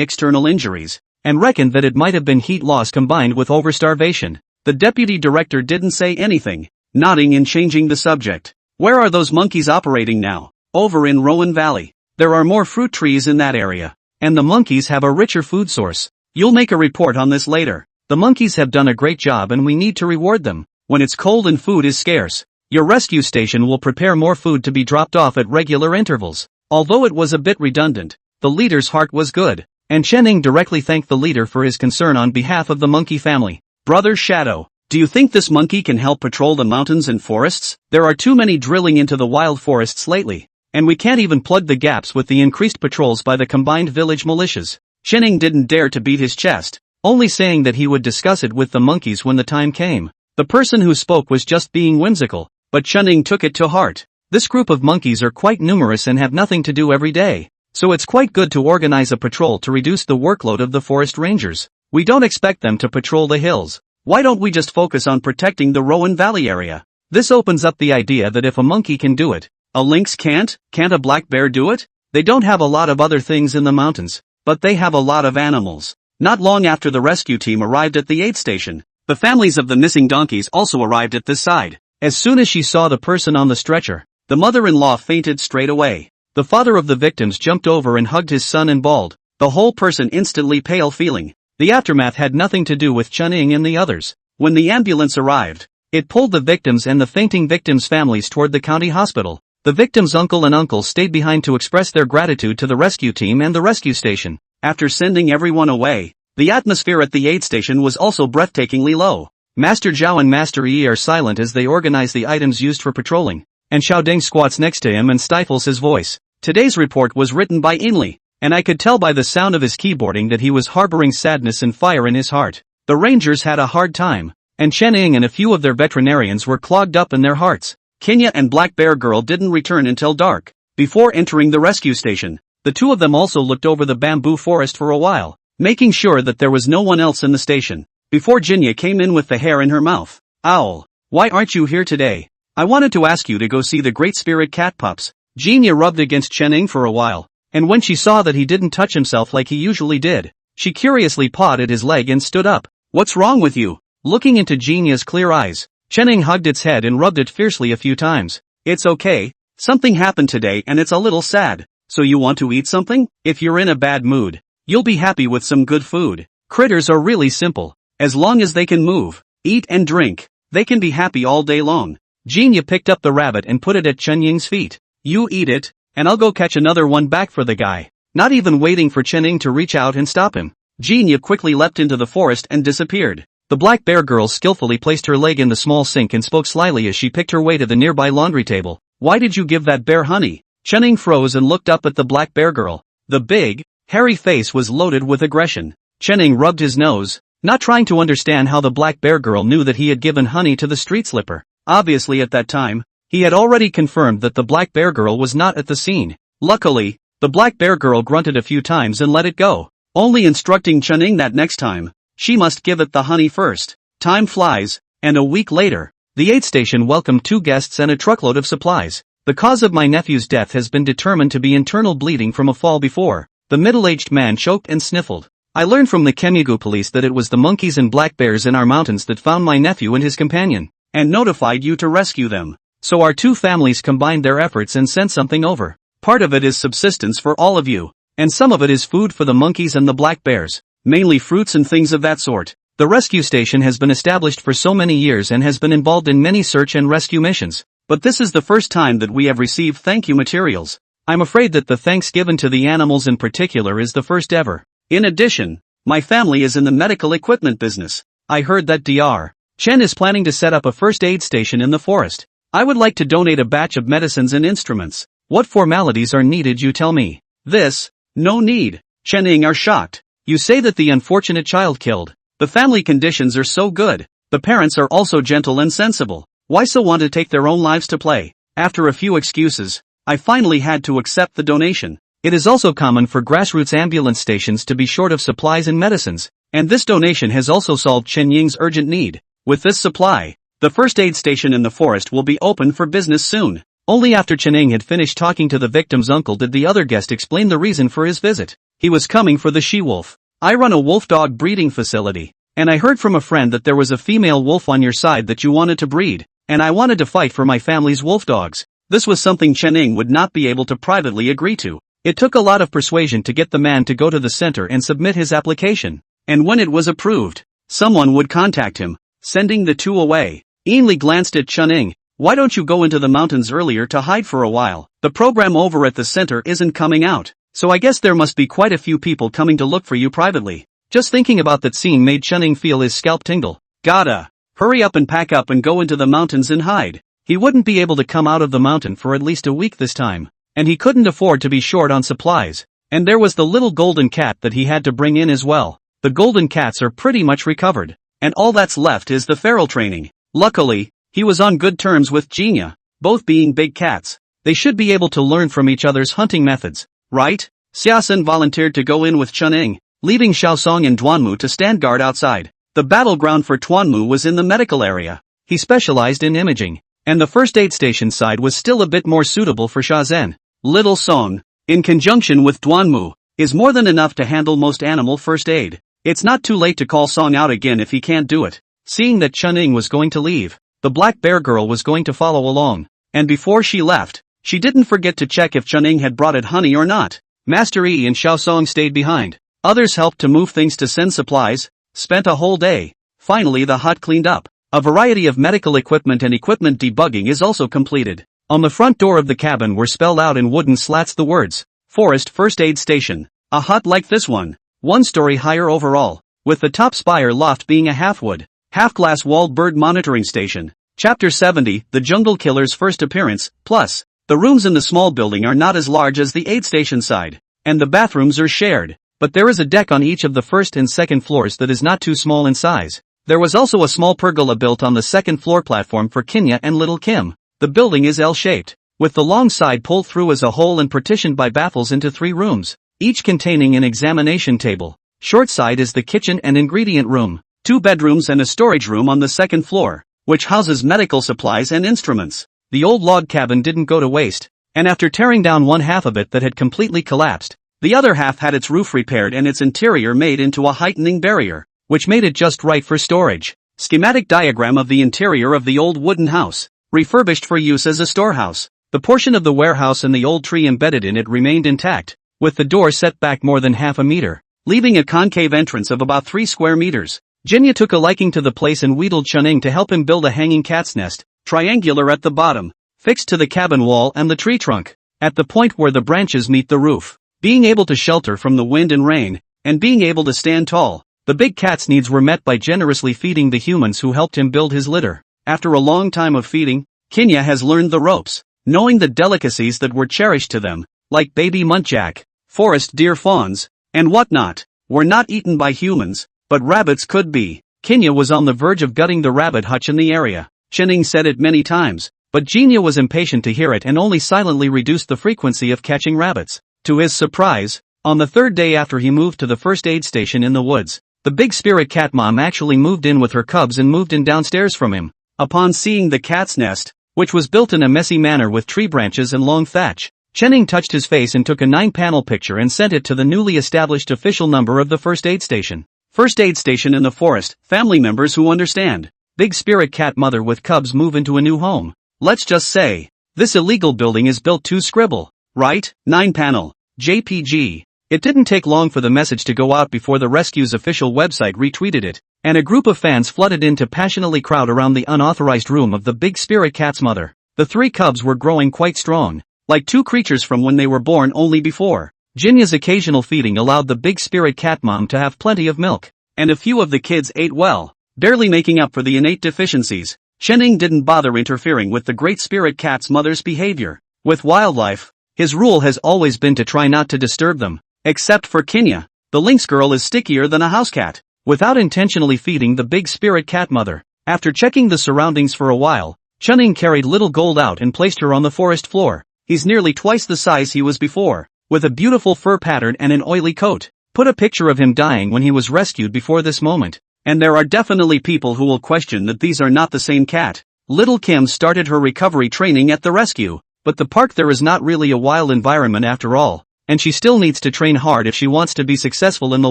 external injuries, and reckoned that it might have been heat loss combined with overstarvation. The deputy director didn't say anything, nodding and changing the subject. Where are those monkeys operating now? Over in Rowan Valley. There are more fruit trees in that area, and the monkeys have a richer food source. You'll make a report on this later. The monkeys have done a great job and we need to reward them. when it's cold and food is scarce. Your rescue station will prepare more food to be dropped off at regular intervals. Although it was a bit redundant, the leader's heart was good, and Chen directly thanked the leader for his concern on behalf of the monkey family. Brother Shadow, do you think this monkey can help patrol the mountains and forests? There are too many drilling into the wild forests lately, and we can't even plug the gaps with the increased patrols by the combined village militias. Chen didn't dare to beat his chest, only saying that he would discuss it with the monkeys when the time came. The person who spoke was just being whimsical, but Chen took it to heart. This group of monkeys are quite numerous and have nothing to do every day, so it's quite good to organize a patrol to reduce the workload of the forest rangers. We don't expect them to patrol the hills. Why don't we just focus on protecting the Rowan Valley area? This opens up the idea that if a monkey can do it, a lynx can't a black bear do it? They don't have a lot of other things in the mountains, but they have a lot of animals. Not long after the rescue team arrived at the aid station, the families of the missing donkeys also arrived at this side. As soon as she saw the person on the stretcher, the mother-in-law fainted straight away. The father of the victims jumped over and hugged his son and bawled, the whole person instantly pale feeling. The aftermath had nothing to do with Chen and the others. When the ambulance arrived, it pulled the victims and the fainting victims' families toward the county hospital. The victims' uncle and uncle stayed behind to express their gratitude to the rescue team and the rescue station. After sending everyone away, the atmosphere at the aid station was also breathtakingly low. Master Zhao and Master Yi are silent as they organize the items used for patrolling, and Xiaodeng squats next to him and stifles his voice. Today's report was written by Inli, and I could tell by the sound of his keyboarding that he was harboring sadness and fire in his heart. The rangers had a hard time, and Chen and a few of their veterinarians were clogged up in their hearts. Kenya and Black Bear Girl didn't return until dark. Before entering the rescue station, the two of them also looked over the bamboo forest for a while, making sure that there was no one else in the station. Before Jinya came in with the hair in her mouth. Owl, why aren't you here today? I wanted to ask you to go see the Great Spirit cat pups. Jinya rubbed against Chen for a while, and when she saw that he didn't touch himself like he usually did, she curiously pawed at his leg and stood up. What's wrong with you? Looking into Jinya's clear eyes, Chen hugged its head and rubbed it fiercely a few times. It's okay. Something happened today and it's a little sad. So you want to eat something? If you're in a bad mood, you'll be happy with some good food. Critters are really simple. As long as they can move, eat and drink, they can be happy all day long. Jinya picked up the rabbit and put it at Chen Ying's feet. You eat it, and I'll go catch another one back for the guy. Not even waiting for Chen Ying to reach out and stop him, Jinya quickly leapt into the forest and disappeared. The Black Bear Girl skillfully placed her leg in the small sink and spoke slyly as she picked her way to the nearby laundry table. Why did you give that bear honey? Chen Ying froze and looked up at the Black Bear Girl. The big, hairy face was loaded with aggression. Chen Ying rubbed his nose, not trying to understand how the Black Bear Girl knew that he had given honey to the street slipper. Obviously at that time, he had already confirmed that the Black Bear Girl was not at the scene. Luckily, the Black Bear Girl grunted a few times and let it go, only instructing Chen Ying that next time, she must give it the honey first. Time flies, and a week later, the aid station welcomed 2 guests and a truckload of supplies. The cause of my nephew's death has been determined to be internal bleeding from a fall before. The middle-aged man choked and sniffled. I learned from the Kemigu police that it was the monkeys and black bears in our mountains that found my nephew and his companion, and notified you to rescue them. So our 2 families combined their efforts and sent something over. Part of it is subsistence for all of you, and some of it is food for the monkeys and the black bears, mainly fruits and things of that sort. The rescue station has been established for so many years and has been involved in many search and rescue missions, but this is the first time that we have received thank you materials. I'm afraid that the thanks given to the animals in particular is the first ever. In addition, my family is in the medical equipment business. I heard that Dr. Chen is planning to set up a first aid station in the forest. I would like to donate a batch of medicines and instruments. What formalities are needed, you tell me? This, no need. Chen Ying are shocked. You say that the unfortunate child killed. The family conditions are so good. The parents are also gentle and sensible. Why so want to take their own lives to play? After a few excuses, I finally had to accept the donation. It is also common for grassroots ambulance stations to be short of supplies and medicines, and this donation has also solved Chen Ying's urgent need. With this supply, the first aid station in the forest will be open for business soon. Only after Chen Ying had finished talking to the victim's uncle did the other guest explain the reason for his visit. He was coming for the she-wolf. I run a wolf-dog breeding facility, and I heard from a friend that there was a female wolf on your side that you wanted to breed, and I wanted to fight for my family's wolf dogs. This was something Chen Ying would not be able to privately agree to. It took a lot of persuasion to get the man to go to the center and submit his application, and when it was approved, someone would contact him, sending the 2 away. Ainley glanced at Chun-Ing. Why don't you go into the mountains earlier to hide for a while? The program over at the center isn't coming out, so I guess there must be quite a few people coming to look for you privately. Just thinking about that scene made Chun-Ing feel his scalp tingle. Gotta hurry up and pack up and go into the mountains and hide. He wouldn't be able to come out of the mountain for at least a week this time, and he couldn't afford to be short on supplies. And there was the little golden cat that he had to bring in as well. The golden cats are pretty much recovered, and all that's left is the feral training. Luckily, he was on good terms with Genia, both being big cats. They should be able to learn from each other's hunting methods, right? Xiaosun volunteered to go in with Chun-Ing, leaving Xiaosong and Duanmu to stand guard outside. The battleground for Duanmu was in the medical area. He specialized in imaging, and the first aid station side was still a bit more suitable for Xiaozhen. Little Song, in conjunction with Duanmu, is more than enough to handle most animal first aid. It's not too late to call Song out again if he can't do it. Seeing that Chun-Ing was going to leave, the black bear girl was going to follow along, and before she left, she didn't forget to check if Chun-Ing had brought it honey or not. Master Yi and Xiaosong stayed behind. Others helped to move things to send supplies, spent a whole day. Finally the hut cleaned up. A variety of medical equipment and equipment debugging is also completed. On the front door of the cabin were spelled out in wooden slats the words, Forest First Aid Station. A hut like this one, 1 story higher overall, with the top spire loft being a half-wood, half-glass walled bird monitoring station. Chapter 70, The Jungle Killer's First Appearance, plus, the rooms in the small building are not as large as the aid station side, and the bathrooms are shared, but there is a deck on each of the first and second floors that is not too small in size. There was also a small pergola built on the second floor platform for Kinya and Little Kim. The building is L-shaped, with the long side pulled through as a whole and partitioned by baffles into 3 rooms, each containing an examination table. Short side is the kitchen and ingredient room, 2 bedrooms and a storage room on the second floor, which houses medical supplies and instruments. The old log cabin didn't go to waste, and after tearing down one half of it that had completely collapsed, the other half had its roof repaired and its interior made into a heightening barrier, which made it just right for storage. Schematic diagram of the interior of the old wooden house, refurbished for use as a storehouse. The portion of the warehouse and the old tree embedded in it remained intact, with the door set back more than half a meter, leaving a concave entrance of about 3 square meters. Jinya took a liking to the place and wheedled Chun-Ing to help him build a hanging cat's nest, triangular at the bottom, fixed to the cabin wall and the tree trunk, at the point where the branches meet the roof. Being able to shelter from the wind and rain, and being able to stand tall, the big cat's needs were met by generously feeding the humans who helped him build his litter. After a long time of feeding, Kinya has learned the ropes, knowing the delicacies that were cherished to them, like baby muntjac, forest deer fawns, and whatnot, were not eaten by humans, but rabbits could be. Kinya was on the verge of gutting the rabbit hutch in the area. Chun-Ing said it many times, but Genia was impatient to hear it and only silently reduced the frequency of catching rabbits. To his surprise, on the 3rd day after he moved to the first aid station in the woods, the big spirit cat mom actually moved in with her cubs and moved in downstairs from him. Upon seeing the cat's nest, which was built in a messy manner with tree branches and long thatch, Chun-Ing touched his face and took a 9-panel picture and sent it to the newly established official number of the first aid station. First aid station in the forest, family members who understand. Big spirit cat mother with cubs move into a new home. Let's just say, this illegal building is built to scribble, right? 9-panel, JPG. It didn't take long for the message to go out before the rescue's official website retweeted it, and a group of fans flooded in to passionately crowd around the unauthorized room of the big spirit cat's mother. The 3 cubs were growing quite strong, like 2 creatures from when they were born only before. Jinya's occasional feeding allowed the big spirit cat mom to have plenty of milk, and a few of the kids ate well, barely making up for the innate deficiencies. Chun-Ing didn't bother interfering with the great spirit cat's mother's behavior. With wildlife, his rule has always been to try not to disturb them, except for Kinya. The lynx girl is stickier than a house cat. Without intentionally feeding the big spirit cat mother, after checking the surroundings for a while, Chun-Ing carried Little Gold out and placed her on the forest floor. He's nearly twice the size he was before, with a beautiful fur pattern and an oily coat. Put a picture of him dying when he was rescued before this moment, and there are definitely people who will question that these are not the same cat. Little Kim started her recovery training at the rescue, but the park there is not really a wild environment after all, and she still needs to train hard if she wants to be successful in the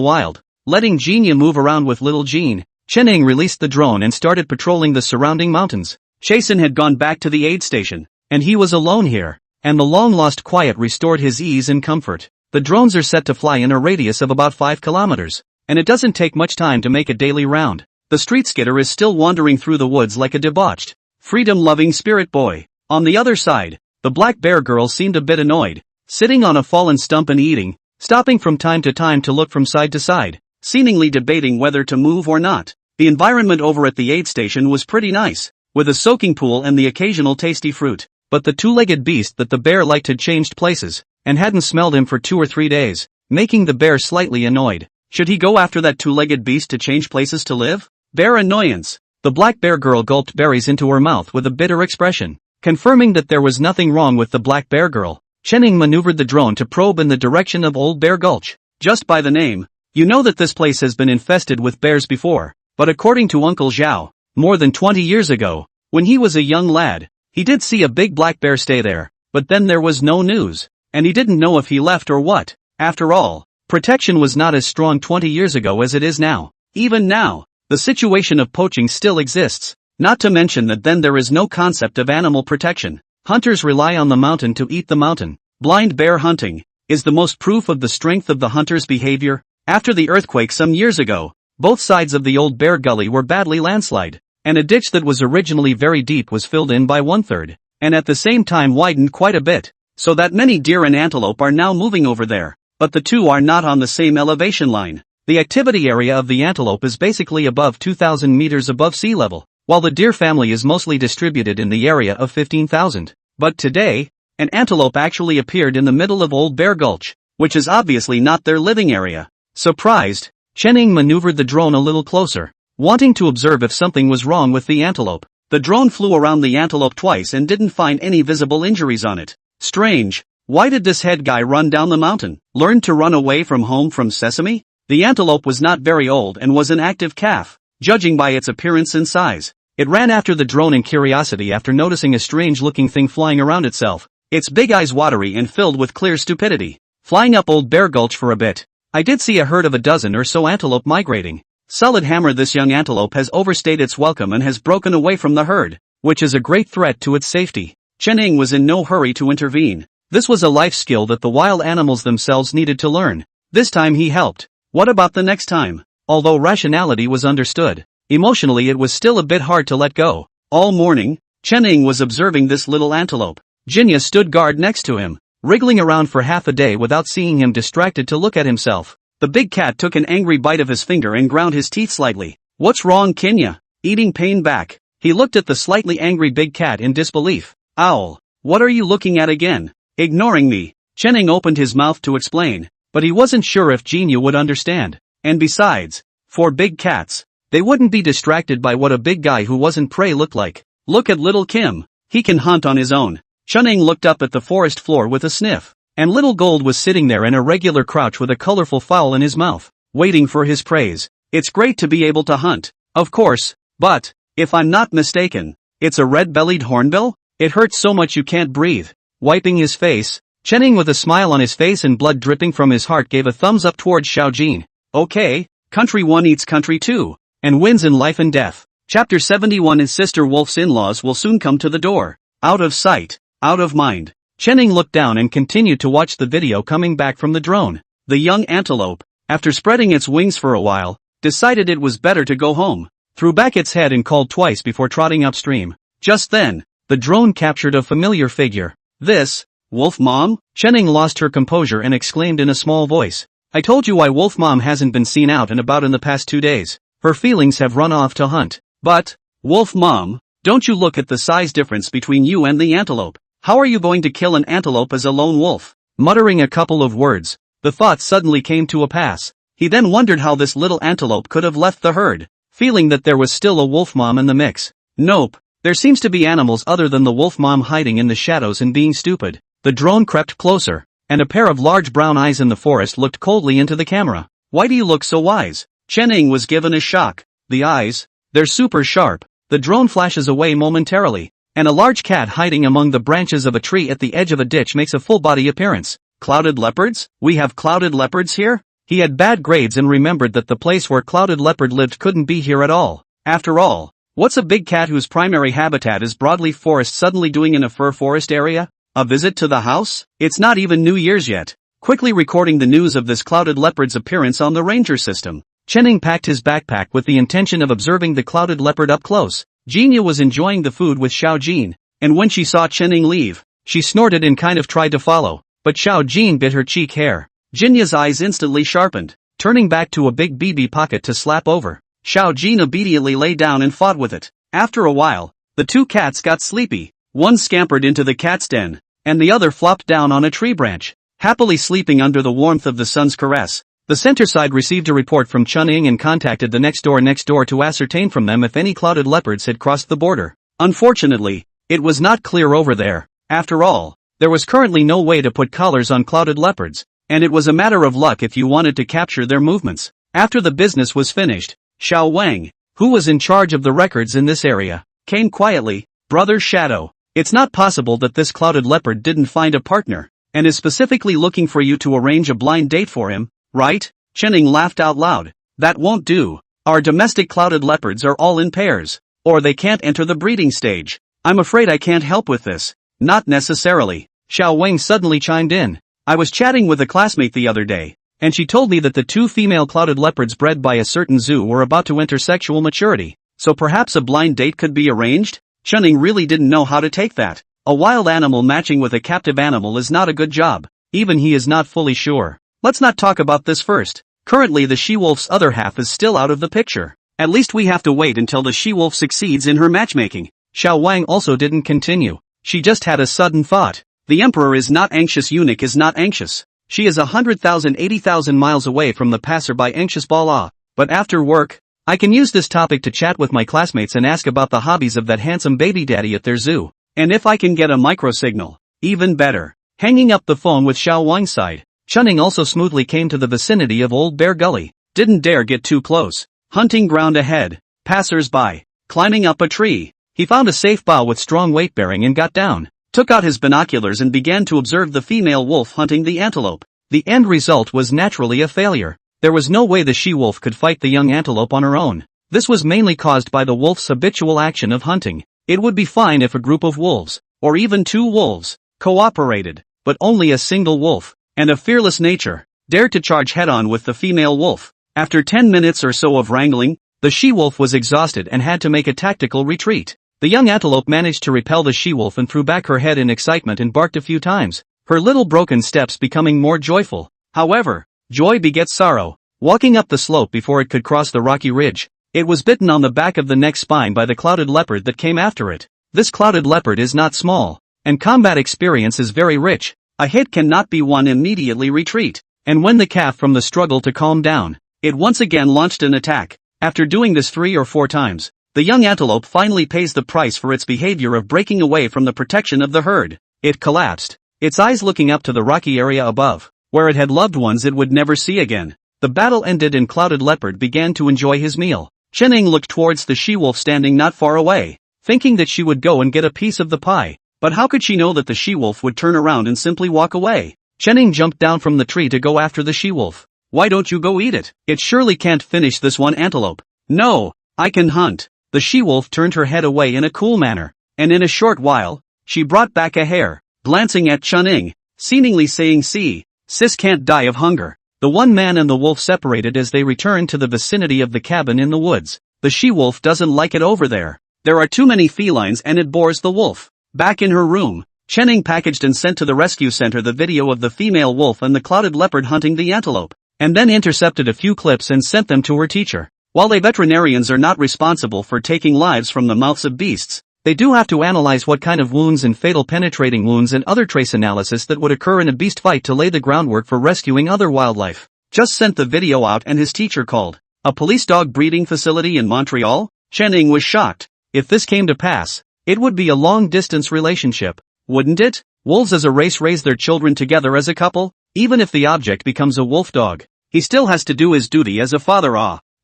wild. Letting Genia move around with little Jean, Chun-Ing released the drone and started patrolling the surrounding mountains. Chasen had gone back to the aid station, and he was alone here, and the long-lost quiet restored his ease and comfort. The drones are set to fly in a radius of about 5 kilometers, and it doesn't take much time to make a daily round. the street skitter is still wandering through the woods like a debauched, freedom-loving spirit boy. On the other side, the black bear girl seemed a bit annoyed, sitting on a fallen stump and eating, stopping from time to look from side to side, seemingly debating whether to move or not. The environment over at the aid station was pretty nice, with a soaking pool and the occasional tasty fruit, but the two-legged beast that the bear liked had changed places, and hadn't smelled him for 2 or 3 days, making the bear slightly annoyed. Should he go after that two-legged beast to change places to live? Bear annoyance. The black bear girl gulped berries into her mouth with a bitter expression. Confirming that there was nothing wrong with the black bear girl, Chenning maneuvered the drone to probe in the direction of Old Bear Gulch. Just by the name, you know that this place has been infested with bears before, but according to Uncle Zhao, more than 20 years ago, when he was a young lad, he did see a big black bear stay there, but then there was no news, and he didn't know if he left or what. After all, protection was not as strong 20 years ago as it is now. Even now, the situation of poaching still exists. Not to mention that then there is no concept of animal protection. Hunters rely on the mountain to eat the mountain. Blind bear hunting is the most proof of the strength of the hunter's behavior. After the earthquake some years ago, both sides of the Old Bear Gully were badly landslide, and a ditch that was originally very deep was filled in by 1/3, and at the same time widened quite a bit, so that many deer and antelope are now moving over there, but the two are not on the same elevation line. The activity area of the antelope is basically above 2,000 meters above sea level, while the deer family is mostly distributed in the area of 15,000. But today, an antelope actually appeared in the middle of Old Bear Gulch, which is obviously not their living area. Surprised, Chenning maneuvered the drone a little closer, wanting to observe if something was wrong with the antelope. The drone flew around the antelope twice and didn't find any visible injuries on it. Strange, why did this head guy run down the mountain? Learn to run away from home from Sesame? The antelope was not very old and was an active calf, judging by its appearance and size. It ran after the drone in curiosity after noticing a strange-looking thing flying around itself, its big eyes watery and filled with clear stupidity. Flying up Old Bear Gulch for a bit, I did see a herd of a dozen or so antelope migrating. Solid hammer, this young antelope has overstayed its welcome and has broken away from the herd, which is a great threat to its safety. Chenning was in no hurry to intervene. This was a life skill that the wild animals themselves needed to learn. This time he helped. What about the next time? Although rationality was understood, emotionally it was still a bit hard to let go. All morning, Chenning was observing this little antelope. Jinya stood guard next to him, wriggling around for half a day without seeing him distracted to look at himself. The big cat took an angry bite of his finger and ground his teeth slightly. What's wrong, Kinya? Eating pain back. He looked at the slightly angry big cat in disbelief. Owl, what are you looking at again? Ignoring me. Chenning opened his mouth to explain, but he wasn't sure if Jinya would understand. And besides, for big cats, they wouldn't be distracted by what a big guy who wasn't prey looked like. Look at little Kim. He can hunt on his own. Chenning looked up at the forest floor with a sniff, and little Gold was sitting there in a regular crouch with a colorful fowl in his mouth, waiting for his praise. It's great to be able to hunt, of course, but, if I'm not mistaken, it's a red-bellied hornbill? It hurts so much you can't breathe. Wiping his face, Chenning with a smile on his face and blood dripping from his heart gave a thumbs up towards Xiaojin. Okay, country one eats country two, and wins in life and death. Chapter 71. His sister Wolf's in-laws will soon come to the door. Out of sight, out of mind. Chenning looked down and continued to watch the video coming back from the drone. The young antelope, after spreading its wings for a while, decided it was better to go home, threw back its head and called twice before trotting upstream. Just then, the drone captured a familiar figure. This, Wolf Mom? Chenning lost her composure and exclaimed in a small voice. I told you why Wolf Mom hasn't been seen out and about in the past 2 days. Her feelings have run off to hunt. But, Wolf Mom, don't you look at the size difference between you and the antelope? How are you going to kill an antelope as a lone wolf? Muttering a couple of words, the thought suddenly came to a pass. He then wondered how this little antelope could have left the herd, feeling that there was still a wolf mom in the mix. Nope, there seems to be animals other than the wolf mom hiding in the shadows and being stupid. The drone crept closer, and a pair of large brown eyes in the forest looked coldly into the camera. Why do you look so wise? Chenning was given a shock. The eyes, they're super sharp. The drone flashes away momentarily, and a large cat hiding among the branches of a tree at the edge of a ditch makes a full-body appearance. Clouded leopards? We have clouded leopards here? He had bad grades and remembered that the place where clouded leopard lived couldn't be here at all. After all, what's a big cat whose primary habitat is broadleaf forest suddenly doing in a fir forest area? A visit to the house? It's not even New Year's yet. Quickly recording the news of this clouded leopard's appearance on the ranger system. Chenning packed his backpack with the intention of observing the clouded leopard up close. Jinya was enjoying the food with Xiao Jin, and when she saw Chenning leave, she snorted and kind of tried to follow, but Xiao Jin bit her cheek hair. Jinya's eyes instantly sharpened, turning back to a big BB pocket to slap over. Xiao Jin immediately lay down and fought with it. After a while, the two cats got sleepy. One scampered into the cat's den, and the other flopped down on a tree branch, happily sleeping under the warmth of the sun's caress. The center side received a report from Chunning and contacted the next door to ascertain from them if any clouded leopards had crossed the border. Unfortunately, it was not clear over there. After all, there was currently no way to put collars on clouded leopards, and it was a matter of luck if you wanted to capture their movements. After the business was finished, Xiao Wang, who was in charge of the records in this area, came quietly. Brother Shadow, it's not possible that this clouded leopard didn't find a partner, and is specifically looking for you to arrange a blind date for him, right? Chenning laughed out loud. That won't do. Our domestic clouded leopards are all in pairs, or they can't enter the breeding stage. I'm afraid I can't help with this. Not necessarily. Xiao Wang suddenly chimed in. I was chatting with a classmate the other day, and she told me that the two female clouded leopards bred by a certain zoo were about to enter sexual maturity, so perhaps a blind date could be arranged? Chunning really didn't know how to take that. A wild animal matching with a captive animal is not a good job. Even he is not fully sure. Let's not talk about this first. Currently the she-wolf's other half is still out of the picture. At least we have to wait until the she-wolf succeeds in her matchmaking. Xiao Wang also didn't continue. She just had a sudden thought. The emperor is not anxious, eunuch is not anxious. She is 100,000 80,000 miles away from the passerby anxious bala. But after work, I can use this topic to chat with my classmates and ask about the hobbies of that handsome baby daddy at their zoo. And if I can get a micro-signal, even better. Hanging up the phone with Xiao Wang's side, Chunning also smoothly came to the vicinity of Old Bear Gully. Didn't dare get too close. Hunting ground ahead. Passers-by. Climbing up a tree. He found a safe bough with strong weight bearing and got down. Took out his binoculars and began to observe the female wolf hunting the antelope. The end result was naturally a failure. There was no way the she-wolf could fight the young antelope on her own. This was mainly caused by the wolf's habitual action of hunting. It would be fine if a group of wolves, or even two wolves, cooperated, but only a single wolf, and of fearless nature, dared to charge head-on with the female wolf. After 10 minutes or so of wrangling, the she-wolf was exhausted and had to make a tactical retreat. The young antelope managed to repel the she-wolf and threw back her head in excitement and barked a few times, her little broken steps becoming more joyful. However, joy begets sorrow. Walking up the slope before it could cross the rocky ridge, it was bitten on the back of the neck spine by the clouded leopard that came after it. This clouded leopard is not small, and combat experience is very rich. A hit cannot be won, immediately retreat. And when the calf from the struggle to calm down, it once again launched an attack. After doing this 3 or 4 times, the young antelope finally pays the price for its behavior of breaking away from the protection of the herd. It collapsed, its eyes looking up to the rocky area above, where it had loved ones it would never see again. The battle ended and Clouded Leopard began to enjoy his meal. Chenning looked towards the she-wolf standing not far away, thinking that she would go and get a piece of the pie. But how could she know that the she-wolf would turn around and simply walk away? Chenning jumped down from the tree to go after the she-wolf. Why don't you go eat it? It surely can't finish this one antelope. No, I can hunt. The she-wolf turned her head away in a cool manner, and in a short while, she brought back a hare, glancing at Chenning, seemingly saying, "See, sis can't die of hunger." The one man and the wolf separated as they returned to the vicinity of the cabin in the woods. The she-wolf doesn't like it over there. There are too many felines and it bores the wolf. Back in her room, Chenning packaged and sent to the rescue center the video of the female wolf and the clouded leopard hunting the antelope, and then intercepted a few clips and sent them to her teacher. While they veterinarians are not responsible for taking lives from the mouths of beasts, they do have to analyze what kind of wounds and fatal penetrating wounds and other trace analysis that would occur in a beast fight to lay the groundwork for rescuing other wildlife. Just sent the video out and his teacher called. A police dog breeding facility in Montreal? Chenning was shocked. If this came to pass, it would be a long-distance relationship, wouldn't it? Wolves as a race raise their children together as a couple. Even if the object becomes a wolf dog, he still has to do his duty as a father.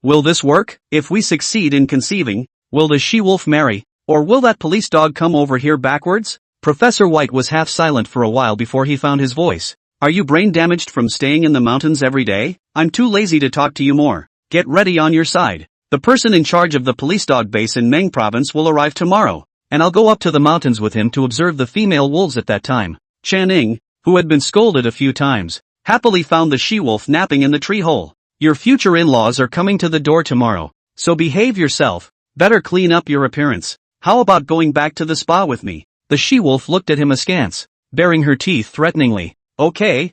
Will this work? If we succeed in conceiving, will the she-wolf marry? Or will that police dog come over here backwards? Professor White was half silent for a while before he found his voice. Are you brain damaged from staying in the mountains every day? I'm too lazy to talk to you more. Get ready on your side. The person in charge of the police dog base in Meng province will arrive tomorrow, and I'll go up to the mountains with him to observe the female wolves at that time. Chenning, who had been scolded a few times, happily found the she-wolf napping in the tree hole. Your future in-laws are coming to the door tomorrow, so behave yourself, better clean up your appearance. How about going back to the spa with me? The she-wolf looked at him askance, baring her teeth threateningly. Okay,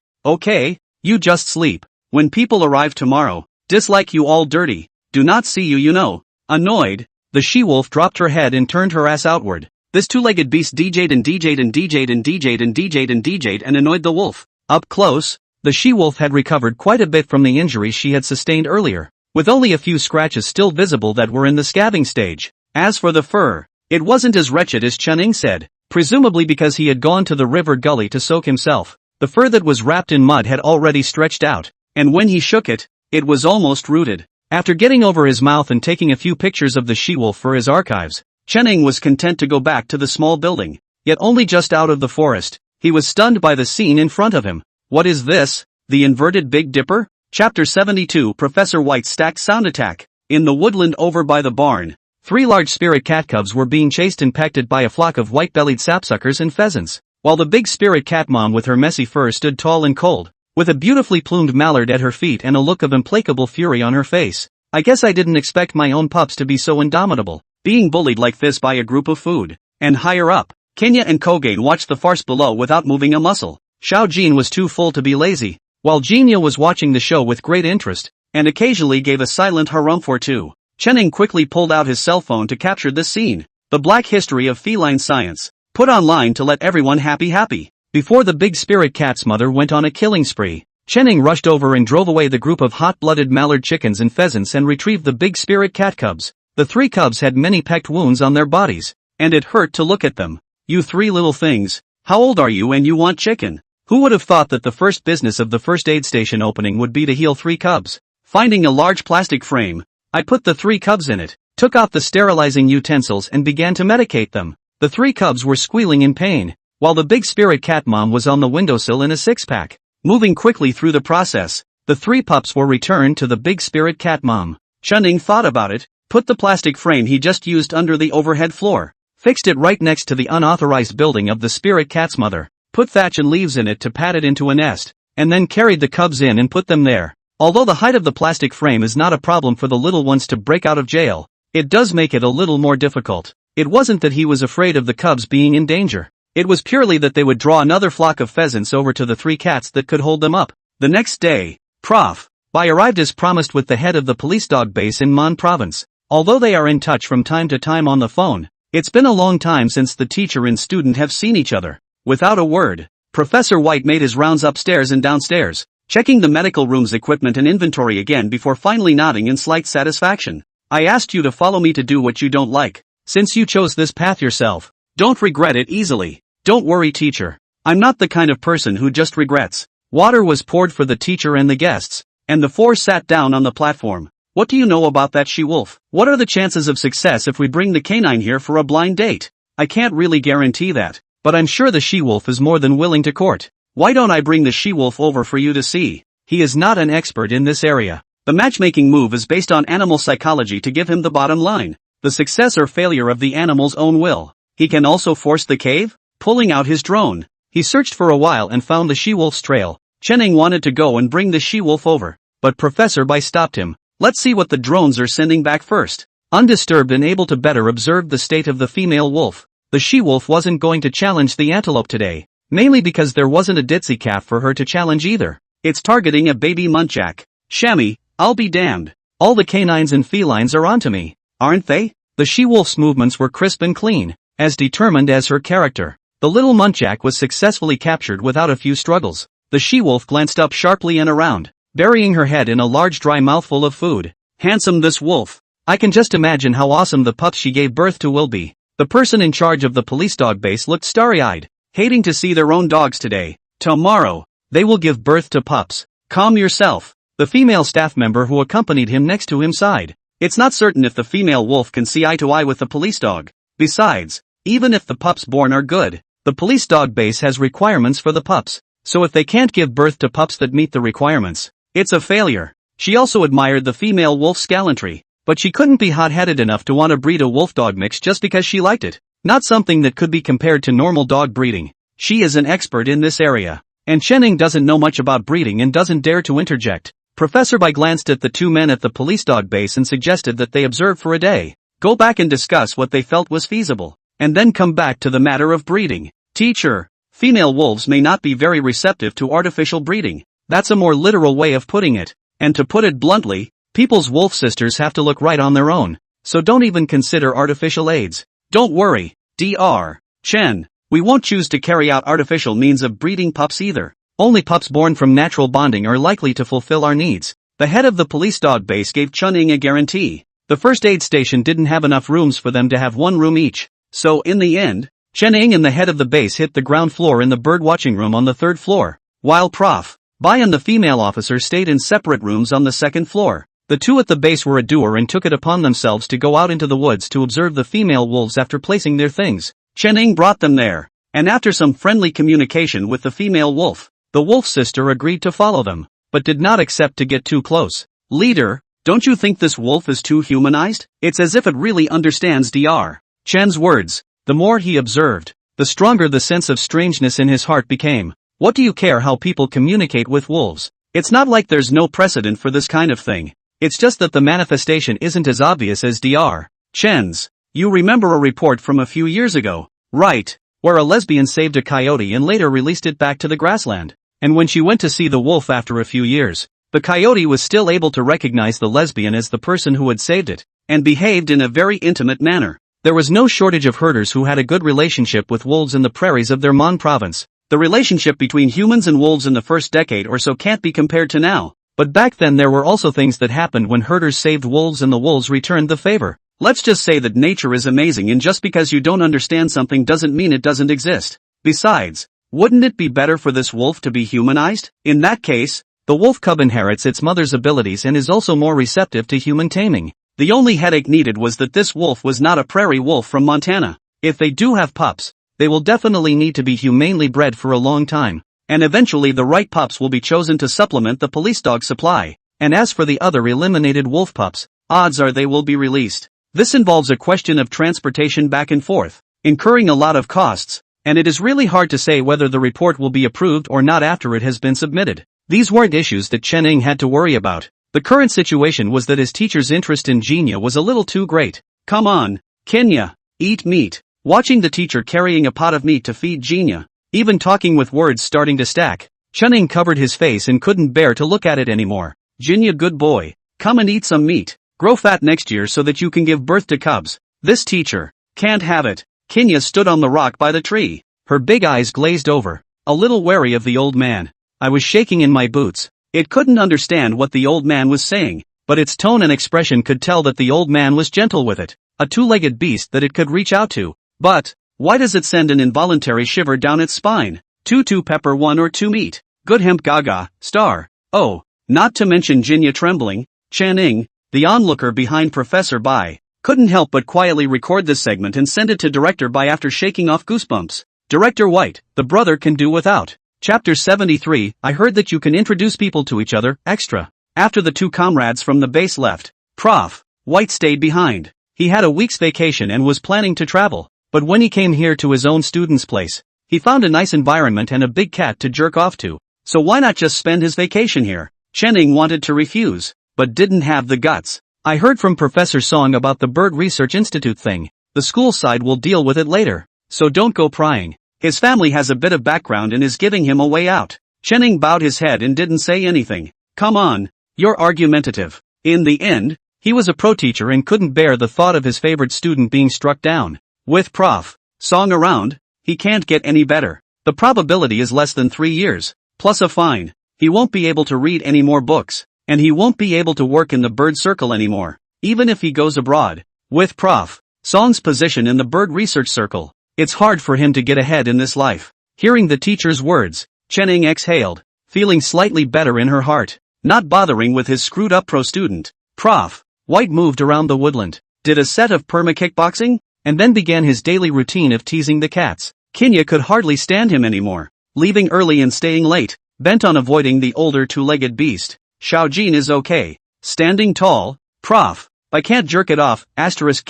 you just sleep. When people arrive tomorrow, dislike you all dirty, do not see you you know. Annoyed, the she-wolf dropped her head and turned her ass outward. This two-legged beast DJ'd and DJ'd and DJ'd and DJ'd and DJ'd and DJ'd and annoyed the wolf. Up close, the she-wolf had recovered quite a bit from the injuries she had sustained earlier, with only a few scratches still visible that were in the scabbing stage. As for the fur, it wasn't as wretched as Chunning said, presumably because he had gone to the river gully to soak himself. The fur that was wrapped in mud had already stretched out, and when he shook it, it was almost rooted. After getting over his mouth and taking a few pictures of the she-wolf for his archives, Chunning was content to go back to the small building, yet only just out of the forest. He was stunned by the scene in front of him. What is this? The inverted Big Dipper? Chapter 72 Professor White's Stacked Sound Attack. In the woodland over by the barn, 3 large spirit cat cubs were being chased and pecked by a flock of white-bellied sapsuckers and pheasants, while the big spirit cat mom with her messy fur stood tall and cold, with a beautifully plumed mallard at her feet and a look of implacable fury on her face. I guess I didn't expect my own pups to be so indomitable, being bullied like this by a group of food. And higher up, Kenya and Kogain watched the farce below without moving a muscle. Xiao Jin was too full to be lazy, while Jinya was watching the show with great interest, and occasionally gave a silent harumph or two. Chenning quickly pulled out his cell phone to capture this scene. The Black History of Feline Science, put online to let everyone happy. Before the big spirit cat's mother went on a killing spree, Chenning rushed over and drove away the group of hot-blooded mallard chickens and pheasants and retrieved the big spirit cat cubs. The 3 cubs had many pecked wounds on their bodies, and it hurt to look at them. You 3 little things, how old are you and you want chicken? Who would have thought that the first business of the first aid station opening would be to heal 3 cubs? Finding a large plastic frame, I put the 3 cubs in it, took out the sterilizing utensils and began to medicate them. The 3 cubs were squealing in pain, while the big spirit cat mom was on the windowsill in a 6-pack. Moving quickly through the process, the 3 pups were returned to the big spirit cat mom. Chunning thought about it, put the plastic frame he just used under the overhead floor, fixed it right next to the unauthorized building of the spirit cat's mother, put thatch and leaves in it to pad it into a nest, and then carried the cubs in and put them there. Although the height of the plastic frame is not a problem for the little ones to break out of jail, it does make it a little more difficult. It wasn't that he was afraid of the cubs being in danger. It was purely that they would draw another flock of pheasants over to the 3 cats that could hold them up. The next day, Prof. Bai arrived as promised with the head of the police dog base in Mon Province. Although they are in touch from time to time on the phone, it's been a long time since the teacher and student have seen each other. Without a word, Professor White made his rounds upstairs and downstairs, checking the medical room's equipment and inventory again before finally nodding in slight satisfaction. I asked you to follow me to do what you don't like. Since you chose this path yourself, don't regret it easily. Don't worry, teacher. I'm not the kind of person who just regrets. Water was poured for the teacher and the guests, and the 4 sat down on the platform. What do you know about that she-wolf? What are the chances of success if we bring the canine here for a blind date? I can't really guarantee that, but I'm sure the she-wolf is more than willing to court. Why don't I bring the she-wolf over for you to see? He is not an expert in this area. The matchmaking move is based on animal psychology to give him the bottom line, the success or failure of the animal's own will. He can also force the cave, pulling out his drone. He searched for a while and found the she-wolf's trail. Chenning wanted to go and bring the she-wolf over, but Professor Bai stopped him. Let's see what the drones are sending back first. Undisturbed and able to better observe the state of the female wolf, the she-wolf wasn't going to challenge the antelope today, mainly because there wasn't a ditzy calf for her to challenge either. It's targeting a baby muntjac. Chamois, I'll be damned. All the canines and felines are onto me, aren't they? The she-wolf's movements were crisp and clean, as determined as her character. The little muntjac was successfully captured without a few struggles. The she-wolf glanced up sharply and around, burying her head in a large dry mouthful of food. Handsome this wolf. I can just imagine how awesome the pups she gave birth to will be. The person in charge of the police dog base looked starry-eyed, hating to see their own dogs today. Tomorrow, they will give birth to pups. Calm yourself. The female staff member who accompanied him next to him sighed. It's not certain if the female wolf can see eye to eye with the police dog. Besides, even if the pups born are good, the police dog base has requirements for the pups, so if they can't give birth to pups that meet the requirements, it's a failure. She also admired the female wolf's gallantry, but she couldn't be hot-headed enough to want to breed a wolf-dog mix just because she liked it. Not something that could be compared to normal dog breeding. She is an expert in this area, and Chenning doesn't know much about breeding and doesn't dare to interject. Professor Bai glanced at the two men at the police dog base and suggested that they observe for a day, go back and discuss what they felt was feasible, and then come back to the matter of breeding. Teacher, female wolves may not be very receptive to artificial breeding. That's a more literal way of putting it. And to put it bluntly, people's wolf sisters have to look right on their own. So don't even consider artificial aids. Don't worry, Dr. Chen. We won't choose to carry out artificial means of breeding pups either. Only pups born from natural bonding are likely to fulfill our needs. The head of the police dog base gave Chun-Ing a guarantee. The first aid station didn't have enough rooms for them to have one room each. So in the end, Chen-Ing and the head of the base hit the ground floor in the bird watching room on the third floor, while Prof. Bai and the female officer stayed in separate rooms on the second floor. The two at the base were a doer and took it upon themselves to go out into the woods to observe the female wolves after placing their things. Chen-Ing brought them there, and after some friendly communication with the female wolf, the wolf sister agreed to follow them, but did not accept to get too close. Leader, don't you think this wolf is too humanized? It's as if it really understands Dr. Chen's words. The more he observed, the stronger the sense of strangeness in his heart became. What do you care how people communicate with wolves? It's not like there's no precedent for this kind of thing. It's just that the manifestation isn't as obvious as Dr. Chen's. You remember a report from a few years ago, right, where a lesbian saved a coyote and later released it back to the grassland. And when she went to see the wolf after a few years, the coyote was still able to recognize the lesbian as the person who had saved it, and behaved in a very intimate manner. There was no shortage of herders who had a good relationship with wolves in the prairies of their Mon province. The relationship between humans and wolves in the first decade or so can't be compared to now. But back then there were also things that happened when herders saved wolves and the wolves returned the favor. Let's just say that nature is amazing, and just because you don't understand something doesn't mean it doesn't exist. Besides, wouldn't it be better for this wolf to be humanized? In that case, the wolf cub inherits its mother's abilities and is also more receptive to human taming. The only headache needed was that this wolf was not a prairie wolf from Montana. If they do have pups, they will definitely need to be humanely bred for a long time, and eventually the right pups will be chosen to supplement the police dog supply. And as for the other eliminated wolf pups, odds are they will be released. This involves a question of transportation back and forth, incurring a lot of costs, and it is really hard to say whether the report will be approved or not after it has been submitted. These weren't issues that Chen-Ing had to worry about. The current situation was that his teacher's interest in Genya was a little too great. Come on, Kenya, eat meat. Watching the teacher carrying a pot of meat to feed Genya, even talking with words starting to stack, Chen-Ing covered his face and couldn't bear to look at it anymore. Genya, good boy, come and eat some meat. Grow fat next year so that you can give birth to cubs. This teacher can't have it. Kenya stood on the rock by the tree, her big eyes glazed over, a little wary of the old man. I was shaking in my boots. It couldn't understand what the old man was saying, but its tone and expression could tell that the old man was gentle with it, a two-legged beast that it could reach out to. But why does it send an involuntary shiver down its spine? Two pepper one or two meat. Good hemp gaga, star. Oh, not to mention Genya trembling. Chen-Ing, the onlooker behind Professor Bai, couldn't help but quietly record this segment and send it to Director Bai after shaking off goosebumps. Director White, the brother can do without. Chapter 73, I heard that you can introduce people to each other, extra. After the two comrades from the base left, Prof. White stayed behind. He had a week's vacation and was planning to travel, but when he came here to his own student's place, he found a nice environment and a big cat to jerk off to. So why not just spend his vacation here? Chen-Ing wanted to refuse, but didn't have the guts. I heard from Professor Song about the Bird Research Institute thing. The school side will deal with it later, so don't go prying. His family has a bit of background and is giving him a way out. Chen-Ing bowed his head and didn't say anything. Come on, you're argumentative. In the end, he was a pro-teacher and couldn't bear the thought of his favorite student being struck down. With Prof. Song around, he can't get any better. The probability is less than 3 years, plus a fine. He won't be able to read any more books, and he won't be able to work in the bird circle anymore, even if he goes abroad. With Prof. Song's position in the bird research circle, it's hard for him to get ahead in this life. Hearing the teacher's words, Chen-Ing exhaled, feeling slightly better in her heart, not bothering with his screwed-up pro-student. Prof. White moved around the woodland, did a set of perma-kickboxing, and then began his daily routine of teasing the cats. Kenya could hardly stand him anymore, leaving early and staying late, bent on avoiding the older two-legged beast. Xiaojin is okay, standing tall. Prof. I can't jerk it off, asterisk.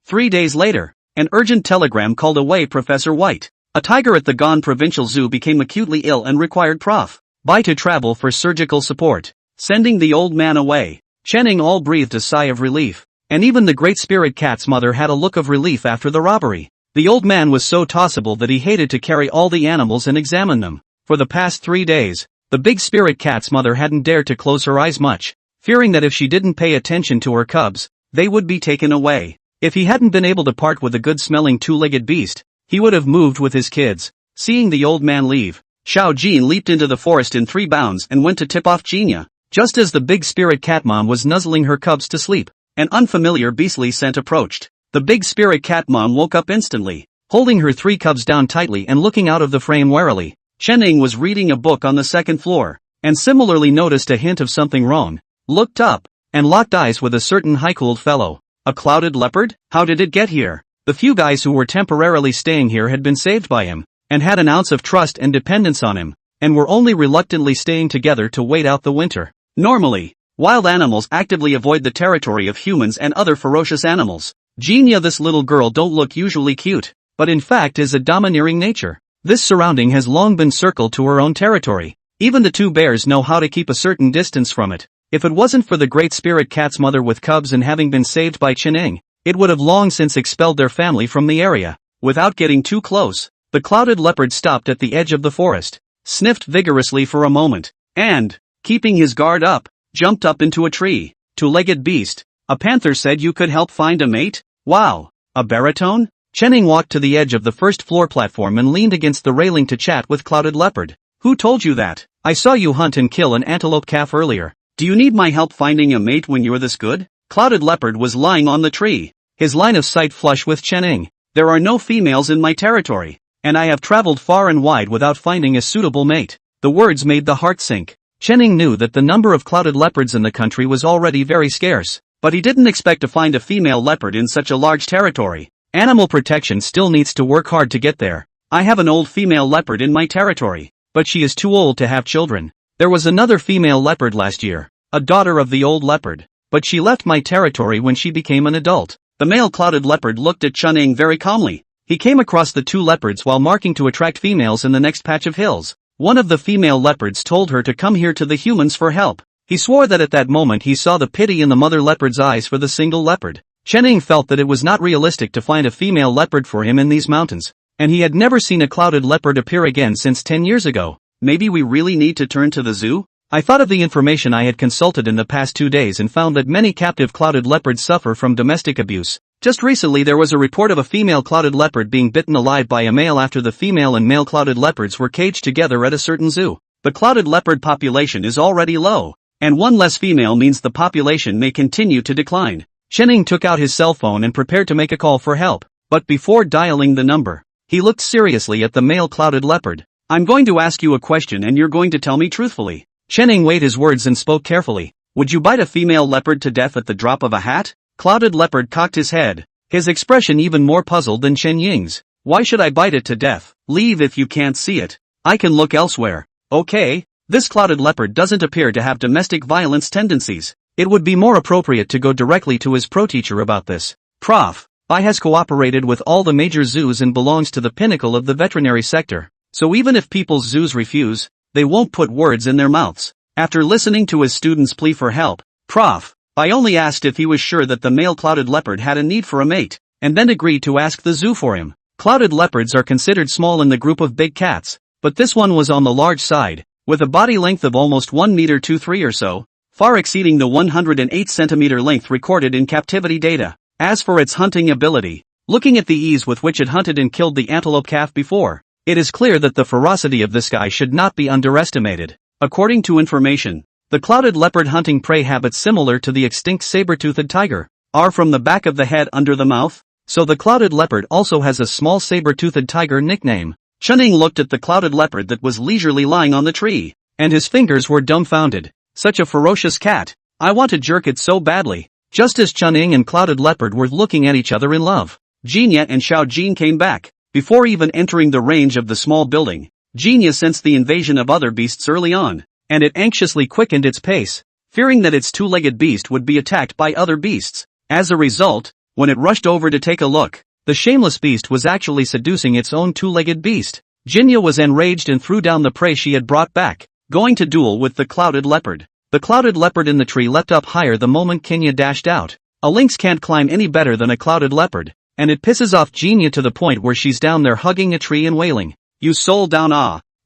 3 days later, an urgent telegram called away Professor White. A tiger at the Gan Provincial Zoo became acutely ill and required Prof. Bye to travel for surgical support. Sending the old man away. Chening all breathed a sigh of relief. And even the great spirit cat's mother had a look of relief after the robbery. The old man was so tossable that he hated to carry all the animals and examine them. For the past 3 days, the big spirit cat's mother hadn't dared to close her eyes much, fearing that if she didn't pay attention to her cubs, they would be taken away. If he hadn't been able to part with a good-smelling two-legged beast, he would have moved with his kids. Seeing the old man leave, Xiao Jin leaped into the forest in 3 bounds and went to tip off Jinya. Just as the big spirit cat mom was nuzzling her cubs to sleep, an unfamiliar beastly scent approached. The big spirit cat mom woke up instantly, holding her 3 cubs down tightly and looking out of the frame warily. Chening was reading a book on the 2nd floor, and similarly noticed a hint of something wrong, looked up, and locked eyes with a certain high-cooled fellow. A clouded leopard? How did it get here? The few guys who were temporarily staying here had been saved by him, and had an ounce of trust and dependence on him, and were only reluctantly staying together to wait out the winter. Normally, wild animals actively avoid the territory of humans and other ferocious animals. Jinya, this little girl don't look usually cute, but in fact is a domineering nature. This surrounding has long been circled to her own territory. Even the 2 bears know how to keep a certain distance from it. If it wasn't for the great spirit cat's mother with cubs and having been saved by Chening, it would have long since expelled their family from the area. Without getting too close, the clouded leopard stopped at the edge of the forest, sniffed vigorously for a moment, and, keeping his guard up, jumped up into a tree. 2-legged beast. A panther said you could help find a mate? Wow. A baritone? Chening walked to the edge of the 1st floor platform and leaned against the railing to chat with Clouded Leopard. Who told you that? I saw you hunt and kill an antelope calf earlier. Do you need my help finding a mate when you're this good? Clouded Leopard was lying on the tree, his line of sight flush with Chening. There are no females in my territory, and I have traveled far and wide without finding a suitable mate. The words made the heart sink. Chening knew that the number of clouded leopards in the country was already very scarce, but he didn't expect to find a female leopard in such a large territory. Animal protection still needs to work hard to get there. I have an old female leopard in my territory, but she is too old to have children. There was another female leopard last year, a daughter of the old leopard, but she left my territory when she became an adult. The male clouded leopard looked at Chening very calmly. He came across the 2 leopards while marking to attract females in the next patch of hills. One of the female leopards told her to come here to the humans for help. He swore that at that moment he saw the pity in the mother leopard's eyes for the single leopard. Chening felt that it was not realistic to find a female leopard for him in these mountains, and he had never seen a clouded leopard appear again since 10 years ago. Maybe we really need to turn to the zoo? I thought of the information I had consulted in the past 2 days and found that many captive clouded leopards suffer from domestic abuse. Just recently there was a report of a female clouded leopard being bitten alive by a male after the female and male clouded leopards were caged together at a certain zoo. The clouded leopard population is already low, and one less female means the population may continue to decline. Chening took out his cell phone and prepared to make a call for help, but before dialing the number, he looked seriously at the male clouded leopard. I'm going to ask you a question and you're going to tell me truthfully. Chening weighed his words and spoke carefully. Would you bite a female leopard to death at the drop of a hat? Clouded leopard cocked his head, his expression even more puzzled than Chen Ying's. Why should I bite it to death? Leave if you can't see it. I can look elsewhere. Okay. This clouded leopard doesn't appear to have domestic violence tendencies. It would be more appropriate to go directly to his pro-teacher about this. Prof. I has cooperated with all the major zoos and belongs to the pinnacle of the veterinary sector. So even if people's zoos refuse, they won't put words in their mouths. After listening to his student's plea for help, Prof. I only asked if he was sure that the male clouded leopard had a need for a mate, and then agreed to ask the zoo for him. Clouded leopards are considered small in the group of big cats, but this one was on the large side, with a body length of almost 1 meter 23 or so, far exceeding the 108 centimeter length recorded in captivity data. As for its hunting ability, looking at the ease with which it hunted and killed the antelope calf before, it is clear that the ferocity of this guy should not be underestimated. According to information, the clouded leopard hunting prey habits similar to the extinct saber-toothed tiger are from the back of the head under the mouth, so the clouded leopard also has a small saber-toothed tiger nickname. Chening looked at the clouded leopard that was leisurely lying on the tree, and his fingers were dumbfounded. Such a ferocious cat. I want to jerk it so badly. Just as Chening and clouded leopard were looking at each other in love, Jinya and Xiao Jin came back. Before even entering the range of the small building, Jinya sensed the invasion of other beasts early on, and it anxiously quickened its pace, fearing that its two-legged beast would be attacked by other beasts. As a result, when it rushed over to take a look, the shameless beast was actually seducing its own two-legged beast. Jinya was enraged and threw down the prey she had brought back. going to duel with the clouded leopard. The clouded leopard in the tree leapt up higher the moment Kenya dashed out. A lynx can't climb any better than a clouded leopard, and it pisses off Genia to the point where she's down there hugging a tree and wailing. You soul down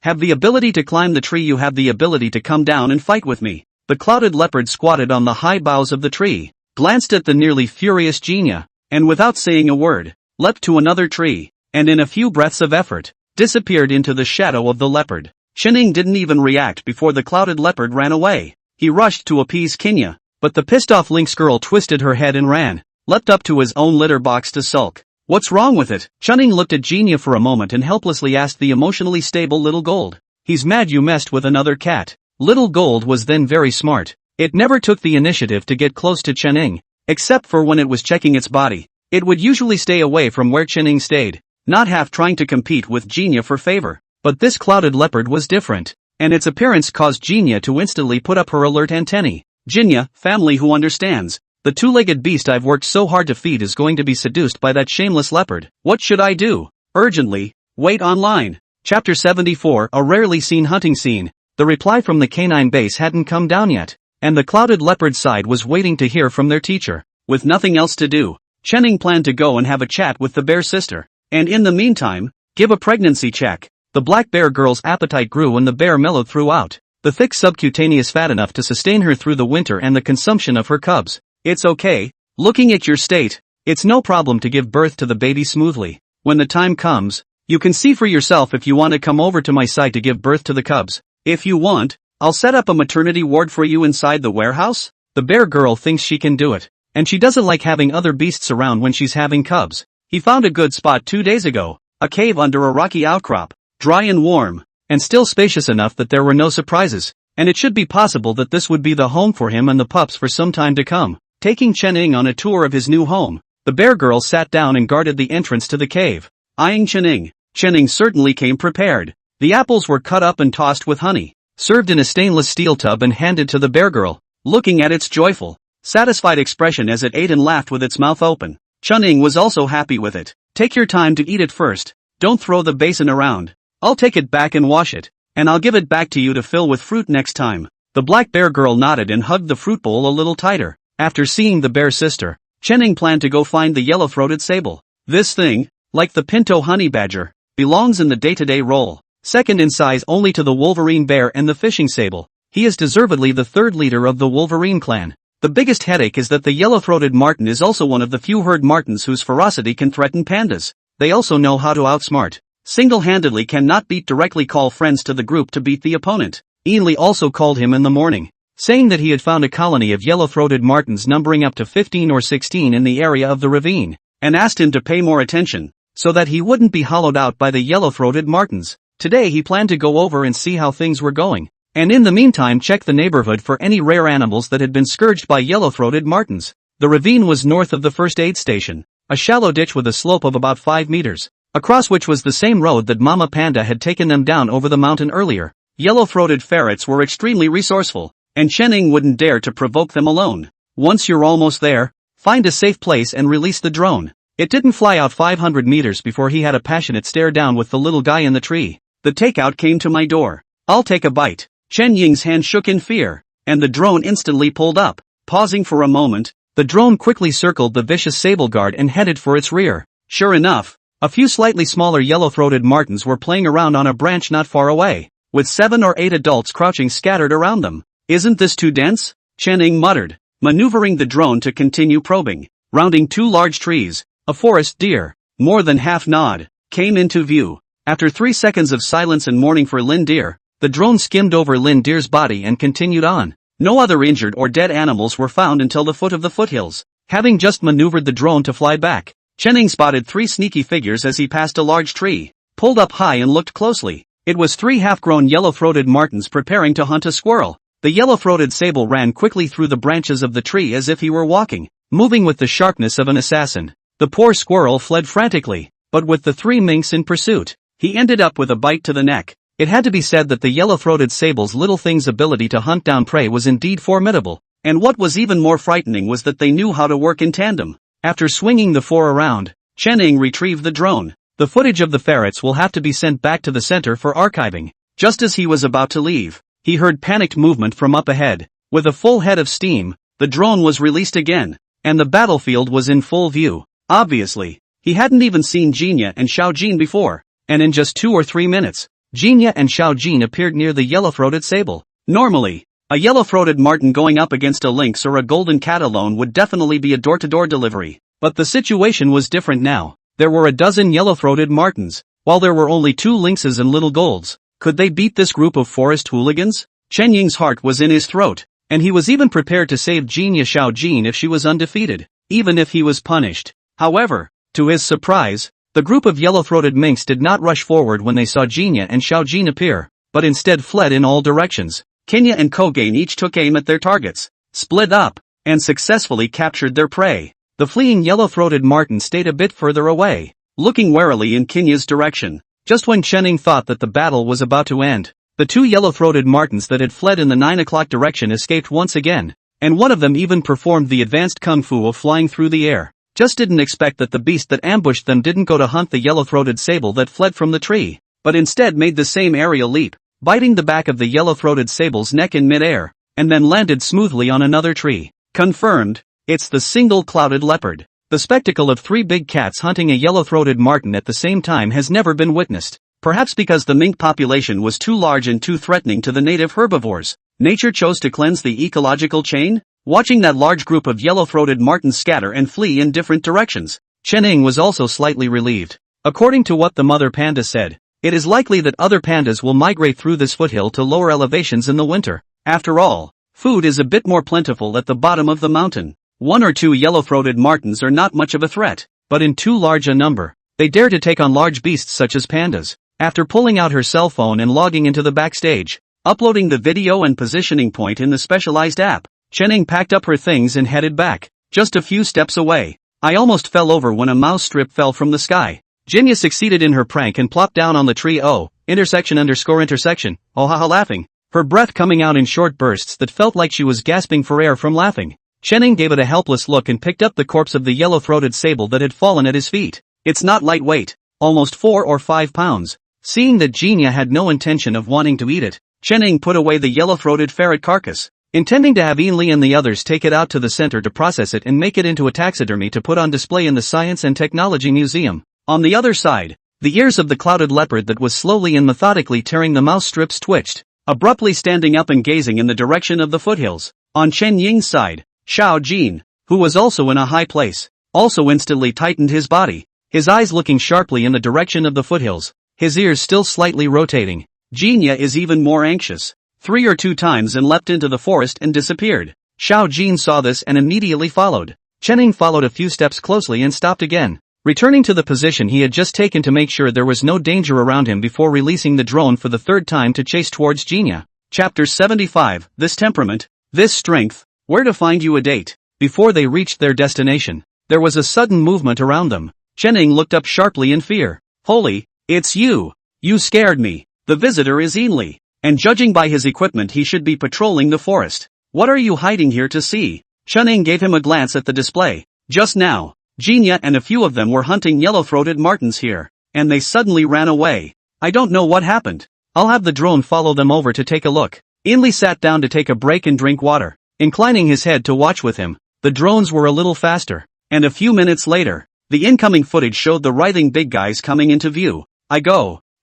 have the ability to climb the tree, you have the ability to come down and fight with me. The clouded leopard squatted on the high boughs of the tree, glanced at the nearly furious Genia, and without saying a word, leapt to another tree, and in a few breaths of effort, disappeared into the shadow of the leopard. Qining didn't even react before the clouded leopard ran away. He rushed to appease Kenya, but the pissed-off lynx girl twisted her head and ran, leapt up to his own litter box to sulk. What's wrong with it? Qining looked at Genia for a moment and helplessly asked the emotionally stable Little Gold. He's mad you messed with another cat. Little Gold was then very smart. It never took the initiative to get close to Qining, except for when it was checking its body. It would usually stay away from where Qining stayed, not half trying to compete with Genia for favor. But this clouded leopard was different, and its appearance caused Genia to instantly put up her alert antennae. Genia, family who understands. The two-legged beast I've worked so hard to feed is going to be seduced by that shameless leopard. What should I do? Urgently. Wait online. Chapter 74, a rarely seen hunting scene. The reply from the canine base hadn't come down yet, and the clouded leopard side was waiting to hear from their teacher. With nothing else to do, Qining planned to go and have a chat with the bear sister, and in the meantime, give a pregnancy check. The black bear girl's appetite grew and the bear mellowed throughout. The thick subcutaneous fat enough to sustain her through the winter and the consumption of her cubs. It's okay. Looking at your state, it's no problem to give birth to the baby smoothly. When the time comes, you can see for yourself if you want to come over to my side to give birth to the cubs. If you want, I'll set up a maternity ward for you inside the warehouse. The bear girl thinks she can do it, and she doesn't like having other beasts around when she's having cubs. He found a good spot 2 days ago, a cave under a rocky outcrop, dry and warm, and still spacious enough that there were no surprises, and it should be possible that this would be the home for him and the pups for some time to come. Taking Qining on a tour of his new home, the bear girl sat down and guarded the entrance to the cave, eyeing Qining. Qining certainly came prepared. The apples were cut up and tossed with honey, served in a stainless steel tub and handed to the bear girl, looking at its joyful, satisfied expression as it ate and laughed with its mouth open. Qining was also happy with it. Take your time to eat it first, don't throw the basin around. I'll take it back and wash it, and I'll give it back to you to fill with fruit next time. The black bear girl nodded and hugged the fruit bowl a little tighter. After seeing the bear sister, Qining planned to go find the yellow-throated sable. This thing, like the pinto honey badger, belongs in the day-to-day role, second in size only to the wolverine bear and the fishing sable. He is deservedly the third leader of the wolverine clan. The biggest headache is that the yellow-throated marten is also one of the few herd martens whose ferocity can threaten pandas. They also know how to outsmart. Single-handedly cannot beat, directly call friends to the group to beat the opponent. Ainley also called him in the morning, saying that he had found a colony of yellow-throated martens numbering up to 15 or 16 in the area of the ravine, and asked him to pay more attention, so that he wouldn't be hollowed out by the yellow-throated martens. Today he planned to go over and see how things were going, and in the meantime check the neighborhood for any rare animals that had been scourged by yellow-throated martens. The ravine was north of the first aid station, a shallow ditch with a slope of about 5 meters, across which was the same road that Mama Panda had taken them down over the mountain earlier. Yellow-throated ferrets were extremely resourceful, and Qining wouldn't dare to provoke them alone. Once you're almost there, find a safe place and release the drone. It didn't fly out 500 meters before he had a passionate stare down with the little guy in the tree. The takeout came to my door. I'll take a bite. Chen Ying's hand shook in fear, and the drone instantly pulled up. Pausing for a moment, the drone quickly circled the vicious sable guard and headed for its rear. Sure enough, a few slightly smaller yellow-throated martens were playing around on a branch not far away, with 7 or 8 adults crouching scattered around them. Isn't this too dense? Qining muttered, maneuvering the drone to continue probing. Rounding 2 large trees, a forest deer, more than half gnawed, came into view. After 3 seconds of silence and mourning for Lin Deer, the drone skimmed over Lin Deer's body and continued on. No other injured or dead animals were found until the foot of the foothills. Having just maneuvered the drone to fly back, Qining spotted 3 sneaky figures as he passed a large tree, pulled up high and looked closely. It was 3 half-grown yellow-throated martens preparing to hunt a squirrel. The yellow-throated sable ran quickly through the branches of the tree as if he were walking, moving with the sharpness of an assassin. The poor squirrel fled frantically, but with the 3 minks in pursuit, he ended up with a bite to the neck. It had to be said that the yellow-throated sable's little thing's ability to hunt down prey was indeed formidable, and what was even more frightening was that they knew how to work in tandem. After swinging the 4 around, Qining retrieved the drone. The footage of the ferrets will have to be sent back to the center for archiving. Just as he was about to leave, he heard panicked movement from up ahead. With a full head of steam, the drone was released again, and the battlefield was in full view. Obviously, he hadn't even seen Jinya and Xiaojin before, and in just 2 or 3 minutes, Jinya and Xiaojin appeared near the yellow-throated sable. Normally, a yellow-throated marten going up against a lynx or a golden cat alone would definitely be a door-to-door delivery. But the situation was different now. There were a dozen yellow-throated martens, while there were only 2 lynxes and little golds. Could they beat this group of forest hooligans? Chen Ying's heart was in his throat, and he was even prepared to save Jinya Xiaojin if she was undefeated, even if he was punished. However, to his surprise, the group of yellow-throated minks did not rush forward when they saw Jinya and Xiaojin appear, but instead fled in all directions. Kenya and Kogain each took aim at their targets, split up, and successfully captured their prey. The fleeing yellow-throated marten stayed a bit further away, looking warily in Kenya's direction. Just when Chening thought that the battle was about to end, the 2 yellow-throated martens that had fled in the 9 o'clock direction escaped once again, and one of them even performed the advanced kung fu of flying through the air. Just didn't expect that the beast that ambushed them didn't go to hunt the yellow-throated sable that fled from the tree, but instead made the same aerial leap, biting the back of the yellow-throated sable's neck in mid-air, and then landed smoothly on another tree. Confirmed, it's the single clouded leopard. The spectacle of 3 big cats hunting a yellow-throated marten at the same time has never been witnessed, perhaps because the mink population was too large and too threatening to the native herbivores. Nature chose to cleanse the ecological chain? Watching that large group of yellow-throated martens scatter and flee in different directions, Chening was also slightly relieved. According to what the mother panda said, it is likely that other pandas will migrate through this foothill to lower elevations in the winter. After all, food is a bit more plentiful at the bottom of the mountain. 1 or 2 yellow-throated martens are not much of a threat, but in too large a number, they dare to take on large beasts such as pandas. After pulling out her cell phone and logging into the backstage, uploading the video and positioning point in the specialized app, Chening packed up her things and headed back. Just a few steps away, I almost fell over when a mouse strip fell from the sky. Jinya succeeded in her prank and plopped down on the tree. Oh, intersection, oh haha, laughing, her breath coming out in short bursts that felt like she was gasping for air from laughing. Chening gave it a helpless look and picked up the corpse of the yellow-throated sable that had fallen at his feet. It's not lightweight, almost 4 or 5 pounds. Seeing that Jinya had no intention of wanting to eat it, Chening put away the yellow-throated ferret carcass, intending to have Ainley and the others take it out to the center to process it and make it into a taxidermy to put on display in the Science and Technology Museum. On the other side, the ears of the clouded leopard that was slowly and methodically tearing the mouse strips twitched, abruptly standing up and gazing in the direction of the foothills. On Chen Ying's side, Xiaojin, who was also in a high place, also instantly tightened his body, his eyes looking sharply in the direction of the foothills, his ears still slightly rotating. Jinya is even more anxious, 3 or 2 times, and leapt into the forest and disappeared. Xiaojin saw this and immediately followed. Chening followed a few steps closely and stopped again, returning to the position he had just taken to make sure there was no danger around him before releasing the drone for the 3rd time to chase towards Jinya. Chapter 75, This Temperament, This Strength, Where to Find You a Date. Before they reached their destination, there was a sudden movement around them. Chening looked up sharply in fear. Holy, it's you! You scared me. The visitor is Ainley, and judging by his equipment he should be patrolling the forest. What are you hiding here to see? Chening gave him a glance at the display. Just now, Jinya and a few of them were hunting yellow-throated martens here, and they suddenly ran away. I don't know what happened. I'll have the drone follow them over to take a look. Ainley sat down to take a break and drink water, inclining his head to watch with him. The drones were a little faster, and a few minutes later, the incoming footage showed the writhing big guys coming into view.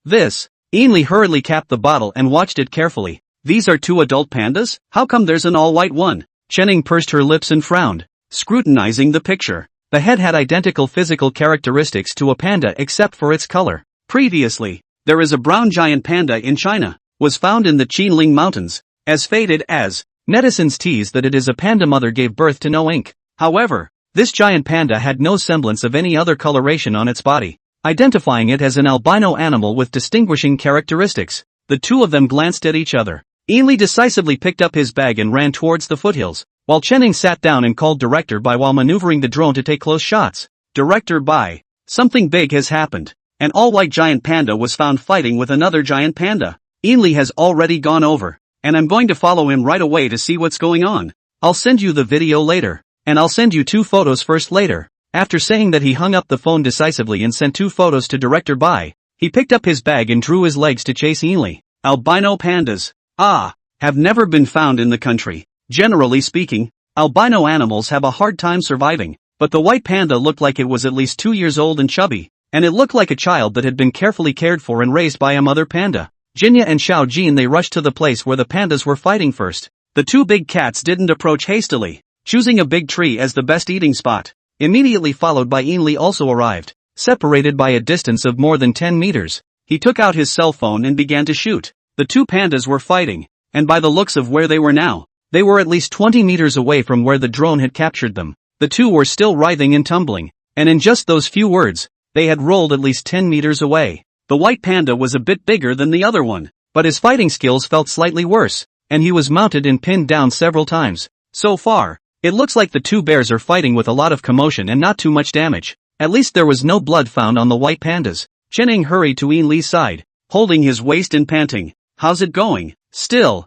This. Ainley hurriedly capped the bottle and watched it carefully. These are 2 adult pandas? How come there's an all-white one? Chening pursed her lips and frowned, scrutinizing the picture. The head had identical physical characteristics to a panda except for its color. Previously, there is a brown giant panda in China, was found in the Qinling Mountains, as faded as netizens tease that it is a panda mother gave birth to no ink. However, this giant panda had no semblance of any other coloration on its body, identifying it as an albino animal with distinguishing characteristics. The 2 of them glanced at each other. Ainley decisively picked up his bag and ran towards the foothills, while Chening sat down and called Director Bai while maneuvering the drone to take close shots. Director Bai, something big has happened. An all-white giant panda was found fighting with another giant panda. Ainley has already gone over, and I'm going to follow him right away to see what's going on. I'll send you the video later, and I'll send you 2 photos first later. After saying that, he hung up the phone decisively and sent 2 photos to Director Bai. He picked up his bag and drew his legs to chase Ainley. Albino pandas. Ah, have never been found in the country. Generally speaking, albino animals have a hard time surviving, but the white panda looked like it was at least 2 years old and chubby, and it looked like a child that had been carefully cared for and raised by a mother panda. Jinya and Xiao Jin they rushed to the place where the pandas were fighting first. The two big cats didn't approach hastily, choosing a big tree as the best eating spot. Immediately followed by Ainli also arrived, separated by a distance of more than 10 meters. He took out his cell phone and began to shoot. The two pandas were fighting, and by the looks of where they were now, they were at least 20 meters away from where the drone had captured them. The two were still writhing and tumbling, and in just those few words, they had rolled at least 10 meters away. The white panda was a bit bigger than the other one, but his fighting skills felt slightly worse, and he was mounted and pinned down several times. So far, it looks like the two bears are fighting with a lot of commotion and not too much damage. At least there was no blood found on the white pandas. Chenning hurried to Ainli's side, holding his waist and panting. How's it going? Still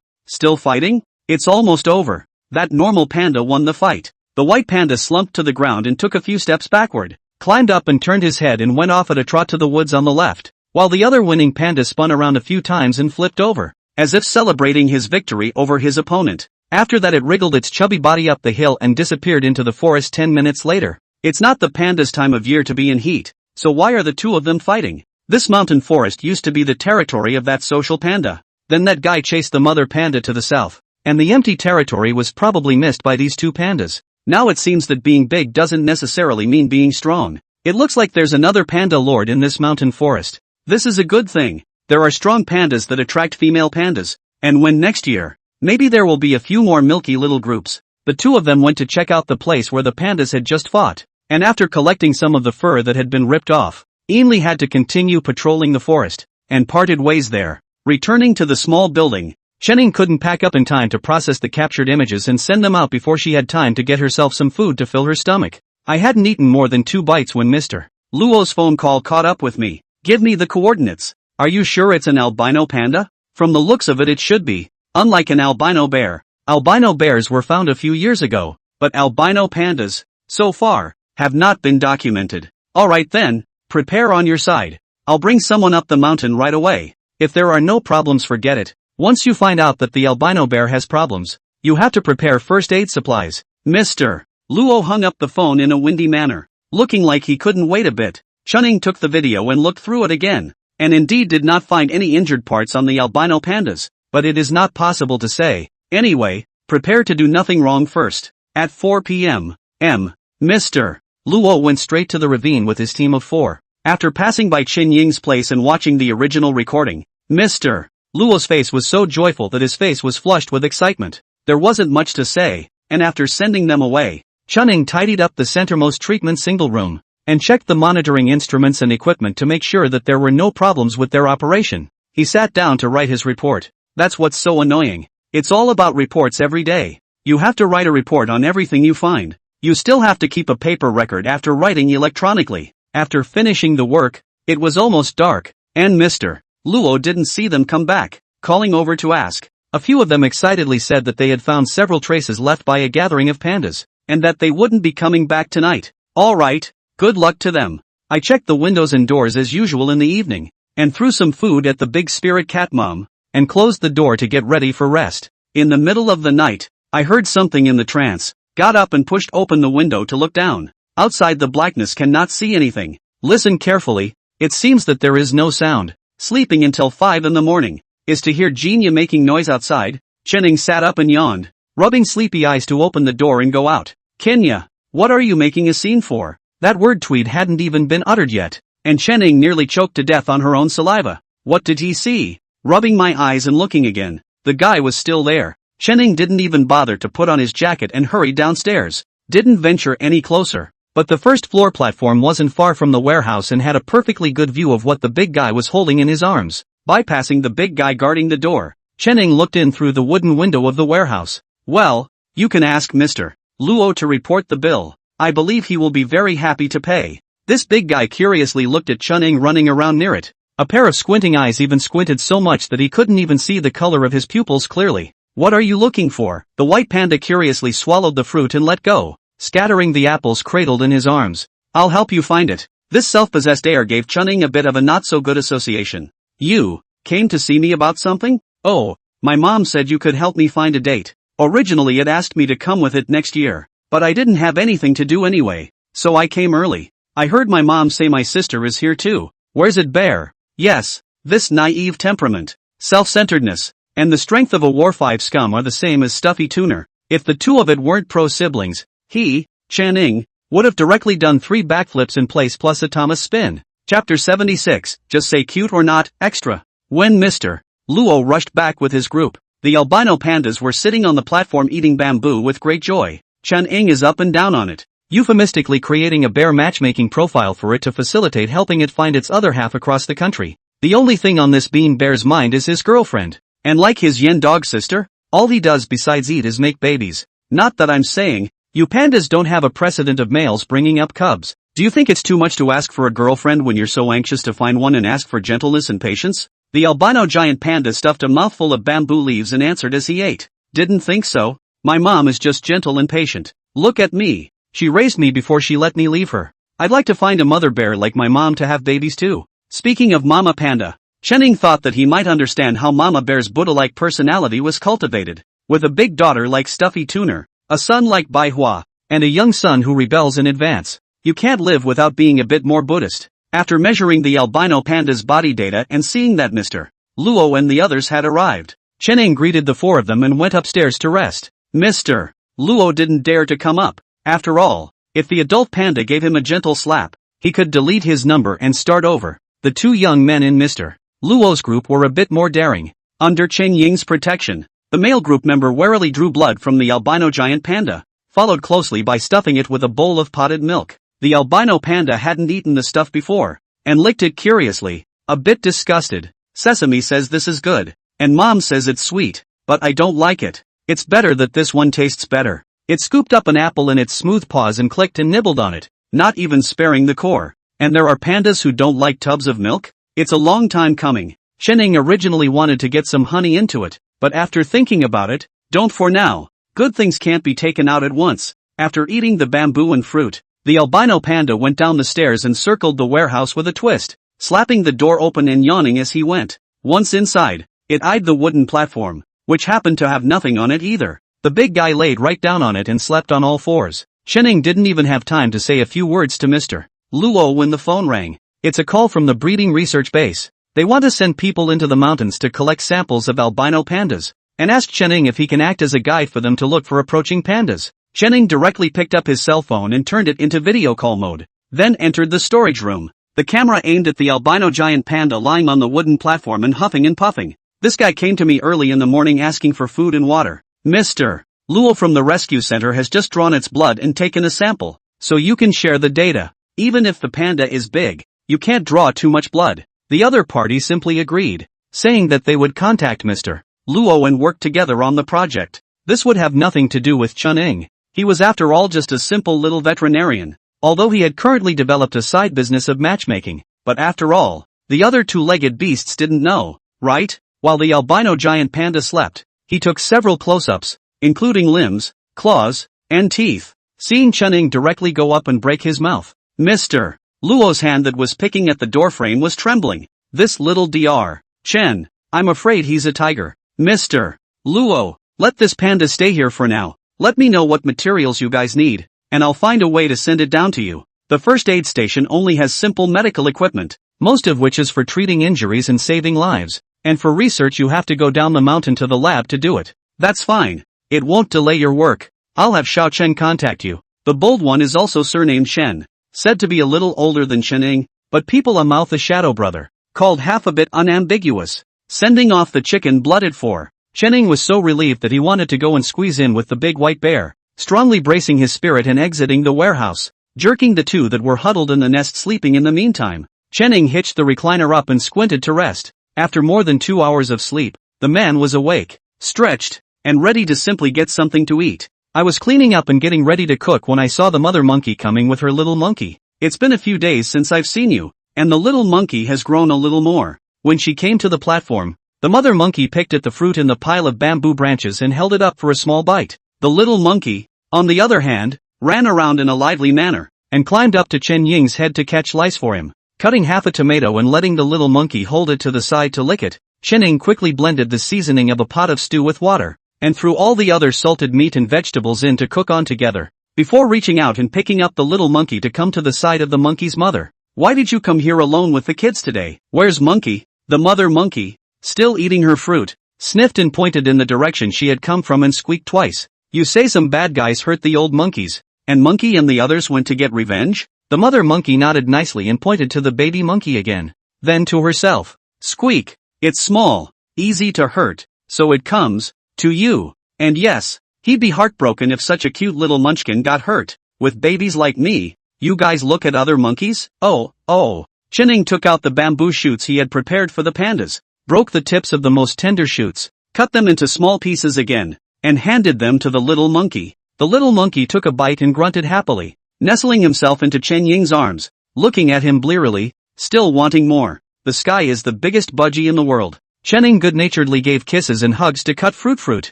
fighting? It's almost over. That normal panda won the fight. The white panda slumped to the ground and took a few steps backward, climbed up and turned his head and went off at a trot to the woods on the left, while the other winning panda spun around a few times and flipped over, as if celebrating his victory over his opponent. After that it wriggled its chubby body up the hill and disappeared into the forest 10 minutes later. It's not the panda's time of year to be in heat, so why are the two of them fighting? This mountain forest used to be the territory of that social panda. Then that guy chased the mother panda to the south, and the empty territory was probably missed by these two pandas. Now it seems that being big doesn't necessarily mean being strong. It looks like there's another panda lord in this mountain forest. This is a good thing. There are strong pandas that attract female pandas, and when next year, maybe there will be a few more milky little groups. The two of them went to check out the place where the pandas had just fought, and after collecting some of the fur that had been ripped off, Ainli had to continue patrolling the forest, and parted ways there. Returning to the small building, Chenning couldn't pack up in time to process the captured images and send them out before she had time to get herself some food to fill her stomach. I hadn't eaten more than 2 bites when Mr. Luo's phone call caught up with me. Give me the coordinates. Are you sure it's an albino panda? From the looks of it, it should be. Unlike an albino bear, albino bears were found a few years ago, but albino pandas, so far, have not been documented. Alright then, prepare on your side. I'll bring someone up the mountain right away. If there are no problems, forget it. Once you find out that the albino bear has problems, you have to prepare first aid supplies. Mr. Luo hung up the phone in a windy manner, looking like he couldn't wait a bit. Chenning took the video and looked through it again, and indeed did not find any injured parts on the albino pandas, but it is not possible to say. Anyway, prepare to do nothing wrong first. At 4 p.m. Mr. Luo went straight to the ravine with his team of 4. After passing by Qin Ying's place and watching the original recording, Mr. Luo's face was so joyful that his face was flushed with excitement. There wasn't much to say, and after sending them away, Chenning tidied up the centermost treatment single room, and checked the monitoring instruments and equipment to make sure that there were no problems with their operation. He sat down to write his report. That's what's so annoying. It's all about reports every day. You have to write a report on everything you find. You still have to keep a paper record after writing electronically. After finishing the work, it was almost dark, and Mr. Luo didn't see them come back. Calling over to ask, a few of them excitedly said that they had found several traces left by a gathering of pandas, and that they wouldn't be coming back tonight. Alright, good luck to them. I checked the windows and doors as usual in the evening, and threw some food at the big spirit cat mom, and closed the door to get ready for rest. In the middle of the night, I heard something in the trance, got up and pushed open the window to look down. Outside the blackness cannot see anything. Listen carefully, it seems that there is no sound. Sleeping until 5 in the morning, is to hear Jinya making noise outside. Chenning sat up and yawned, rubbing sleepy eyes to open the door and go out. Kenya, what are you making a scene for? That word tweed hadn't even been uttered yet, and Chenning nearly choked to death on her own saliva. What did he see? Rubbing my eyes and looking again, the guy was still there. Chenning didn't even bother to put on his jacket and hurried downstairs. Didn't venture any closer. But the first floor platform wasn't far from the warehouse and had a perfectly good view of what the big guy was holding in his arms. Bypassing the big guy guarding the door, Chenning looked in through the wooden window of the warehouse. Well, you can ask Mr. Luo to report the bill. I believe he will be very happy to pay. This big guy curiously looked at Chenning running around near it. A pair of squinting eyes even squinted so much that he couldn't even see the color of his pupils clearly. What are you looking for? The white panda curiously swallowed the fruit and let go, scattering the apples cradled in his arms. I'll help you find it. This self-possessed air gave Chenning a bit of a not-so-good association. You came to see me about something? Oh, My mom said you could help me find a date. Originally it asked me to come with it next year, but I didn't have anything to do anyway, so I came early. I heard my mom say my sister is here too. Where's it bear? Yes, this naive temperament, self-centeredness, and the strength of a War-5 scum are the same as Stuffy Tuner. If the two of it weren't pro-siblings, he, Channing, would have directly done 3 backflips in place plus a Thomas spin. Chapter 76, just say cute or not, extra. When Mr. Luo rushed back with his group, the albino pandas were sitting on the platform eating bamboo with great joy. Channing is up and down on it, euphemistically creating a bear matchmaking profile for it to facilitate helping it find its other half across the country. The only thing on this bean bear's mind is his girlfriend. And like his yen dog sister, all he does besides eat is make babies. Not that I'm saying, you pandas don't have a precedent of males bringing up cubs. Do you think it's too much to ask for a girlfriend when you're so anxious to find one and ask for gentleness and patience? The albino giant panda stuffed a mouthful of bamboo leaves and answered as he ate. Didn't think so. My mom is just gentle and patient. Look at me. She raised me before she let me leave her. I'd like to find a mother bear like my mom to have babies too. Speaking of Mama Panda, Channing thought that he might understand how Mama Bear's Buddha-like personality was cultivated. With a big daughter like Stuffy Tuner, a son like Manhwa, and a young son who rebels in advance, you can't live without being a bit more Buddhist. After measuring the albino panda's body data and seeing that Mr. Luo and the others had arrived, Channing greeted the 4 of them and went upstairs to rest. Mr. Luo didn't dare to come up. After all, if the adult panda gave him a gentle slap, he could delete his number and start over. The 2 young men in Mr. Luo's group were a bit more daring. Under Chen Ying's protection, the male group member warily drew blood from the albino giant panda, followed closely by stuffing it with a bowl of potted milk. The albino panda hadn't eaten the stuff before, and licked it curiously, a bit disgusted. Sesame says this is good, and Mom says it's sweet, but I don't like it. It's better that this one tastes better. It scooped up an apple in its smooth paws and clicked and nibbled on it, not even sparing the core. And there are pandas who don't like tubs of milk? It's a long time coming. Channing originally wanted to get some honey into it, but after thinking about it, don't for now. Good things can't be taken out at once. After eating the bamboo and fruit, the albino panda went down the stairs and circled the warehouse with a twist, slapping the door open and yawning as he went. Once inside, it eyed the wooden platform, which happened to have nothing on it either. The big guy laid right down on it and slept on all 4s. Channing didn't even have time to say a few words to Mr. Luo when the phone rang. It's a call from the breeding research base. They want to send people into the mountains to collect samples of albino pandas, and asked Channing if he can act as a guide for them to look for approaching pandas. Channing directly picked up his cell phone and turned it into video call mode, then entered the storage room. The camera aimed at the albino giant panda lying on the wooden platform and huffing and puffing. This guy came to me early in the morning asking for food and water. Mr. Luo from the rescue center has just drawn its blood and taken a sample, so you can share the data. Even if the panda is big, you can't draw too much blood. The other party simply agreed, saying that they would contact Mr. Luo and work together on the project. This would have nothing to do with Channing. He was after all just a simple little veterinarian, although he had currently developed a side business of matchmaking. But after all, the other 2-legged beasts didn't know, right? While the albino giant panda slept, he took several close-ups, including limbs, claws, and teeth, seeing Channing directly go up and break his mouth. Mr. Luo's hand that was picking at the doorframe was trembling. This little Dr. Chen, I'm afraid he's a tiger. Mr. Luo, let this panda stay here for now. Let me know what materials you guys need, and I'll find a way to send it down to you. The first aid station only has simple medical equipment, most of which is for treating injuries and saving lives, and for research you have to go down the mountain to the lab to do it. That's fine. It won't delay your work. I'll have Xiao Chen contact you. The bold one is also surnamed Shen, said to be a little older than Channing, but people mouth a shadow brother, called half a bit unambiguous. Sending off the chicken-blooded 4. Channing was so relieved that he wanted to go and squeeze in with the big white bear, strongly bracing his spirit and exiting the warehouse, jerking the 2 that were huddled in the nest sleeping in the meantime. Channing hitched the recliner up and squinted to rest. After more than 2 hours of sleep, the man was awake, stretched, and ready to simply get something to eat. I was cleaning up and getting ready to cook when I saw the mother monkey coming with her little monkey. It's been a few days since I've seen you, and the little monkey has grown a little more. When she came to the platform, the mother monkey picked at the fruit in the pile of bamboo branches and held it up for a small bite. The little monkey, on the other hand, ran around in a lively manner, and climbed up to Chen Ying's head to catch lice for him. Cutting half a tomato and letting the little monkey hold it to the side to lick it, Chen quickly blended the seasoning of a pot of stew with water, and threw all the other salted meat and vegetables in to cook on together, before reaching out and picking up the little monkey to come to the side of the monkey's mother. "Why did you come here alone with the kids today? Where's Monkey?" The mother monkey, still eating her fruit, sniffed and pointed in the direction she had come from and squeaked twice. "You say some bad guys hurt the old monkeys, and Monkey and the others went to get revenge?" The mother monkey nodded nicely and pointed to the baby monkey again. Then to herself, "Squeak, it's small, easy to hurt, so it comes to you. And yes, he'd be heartbroken if such a cute little munchkin got hurt. With babies like me, you guys look at other monkeys?" Oh. Chen took out the bamboo shoots he had prepared for the pandas, broke the tips of the most tender shoots, cut them into small pieces again, and handed them to the little monkey. The little monkey took a bite and grunted happily, nestling himself into Chen Ying's arms, looking at him blearily, still wanting more. "The sky is the biggest budgie in the world." Chen good-naturedly gave kisses and hugs to cut fruit.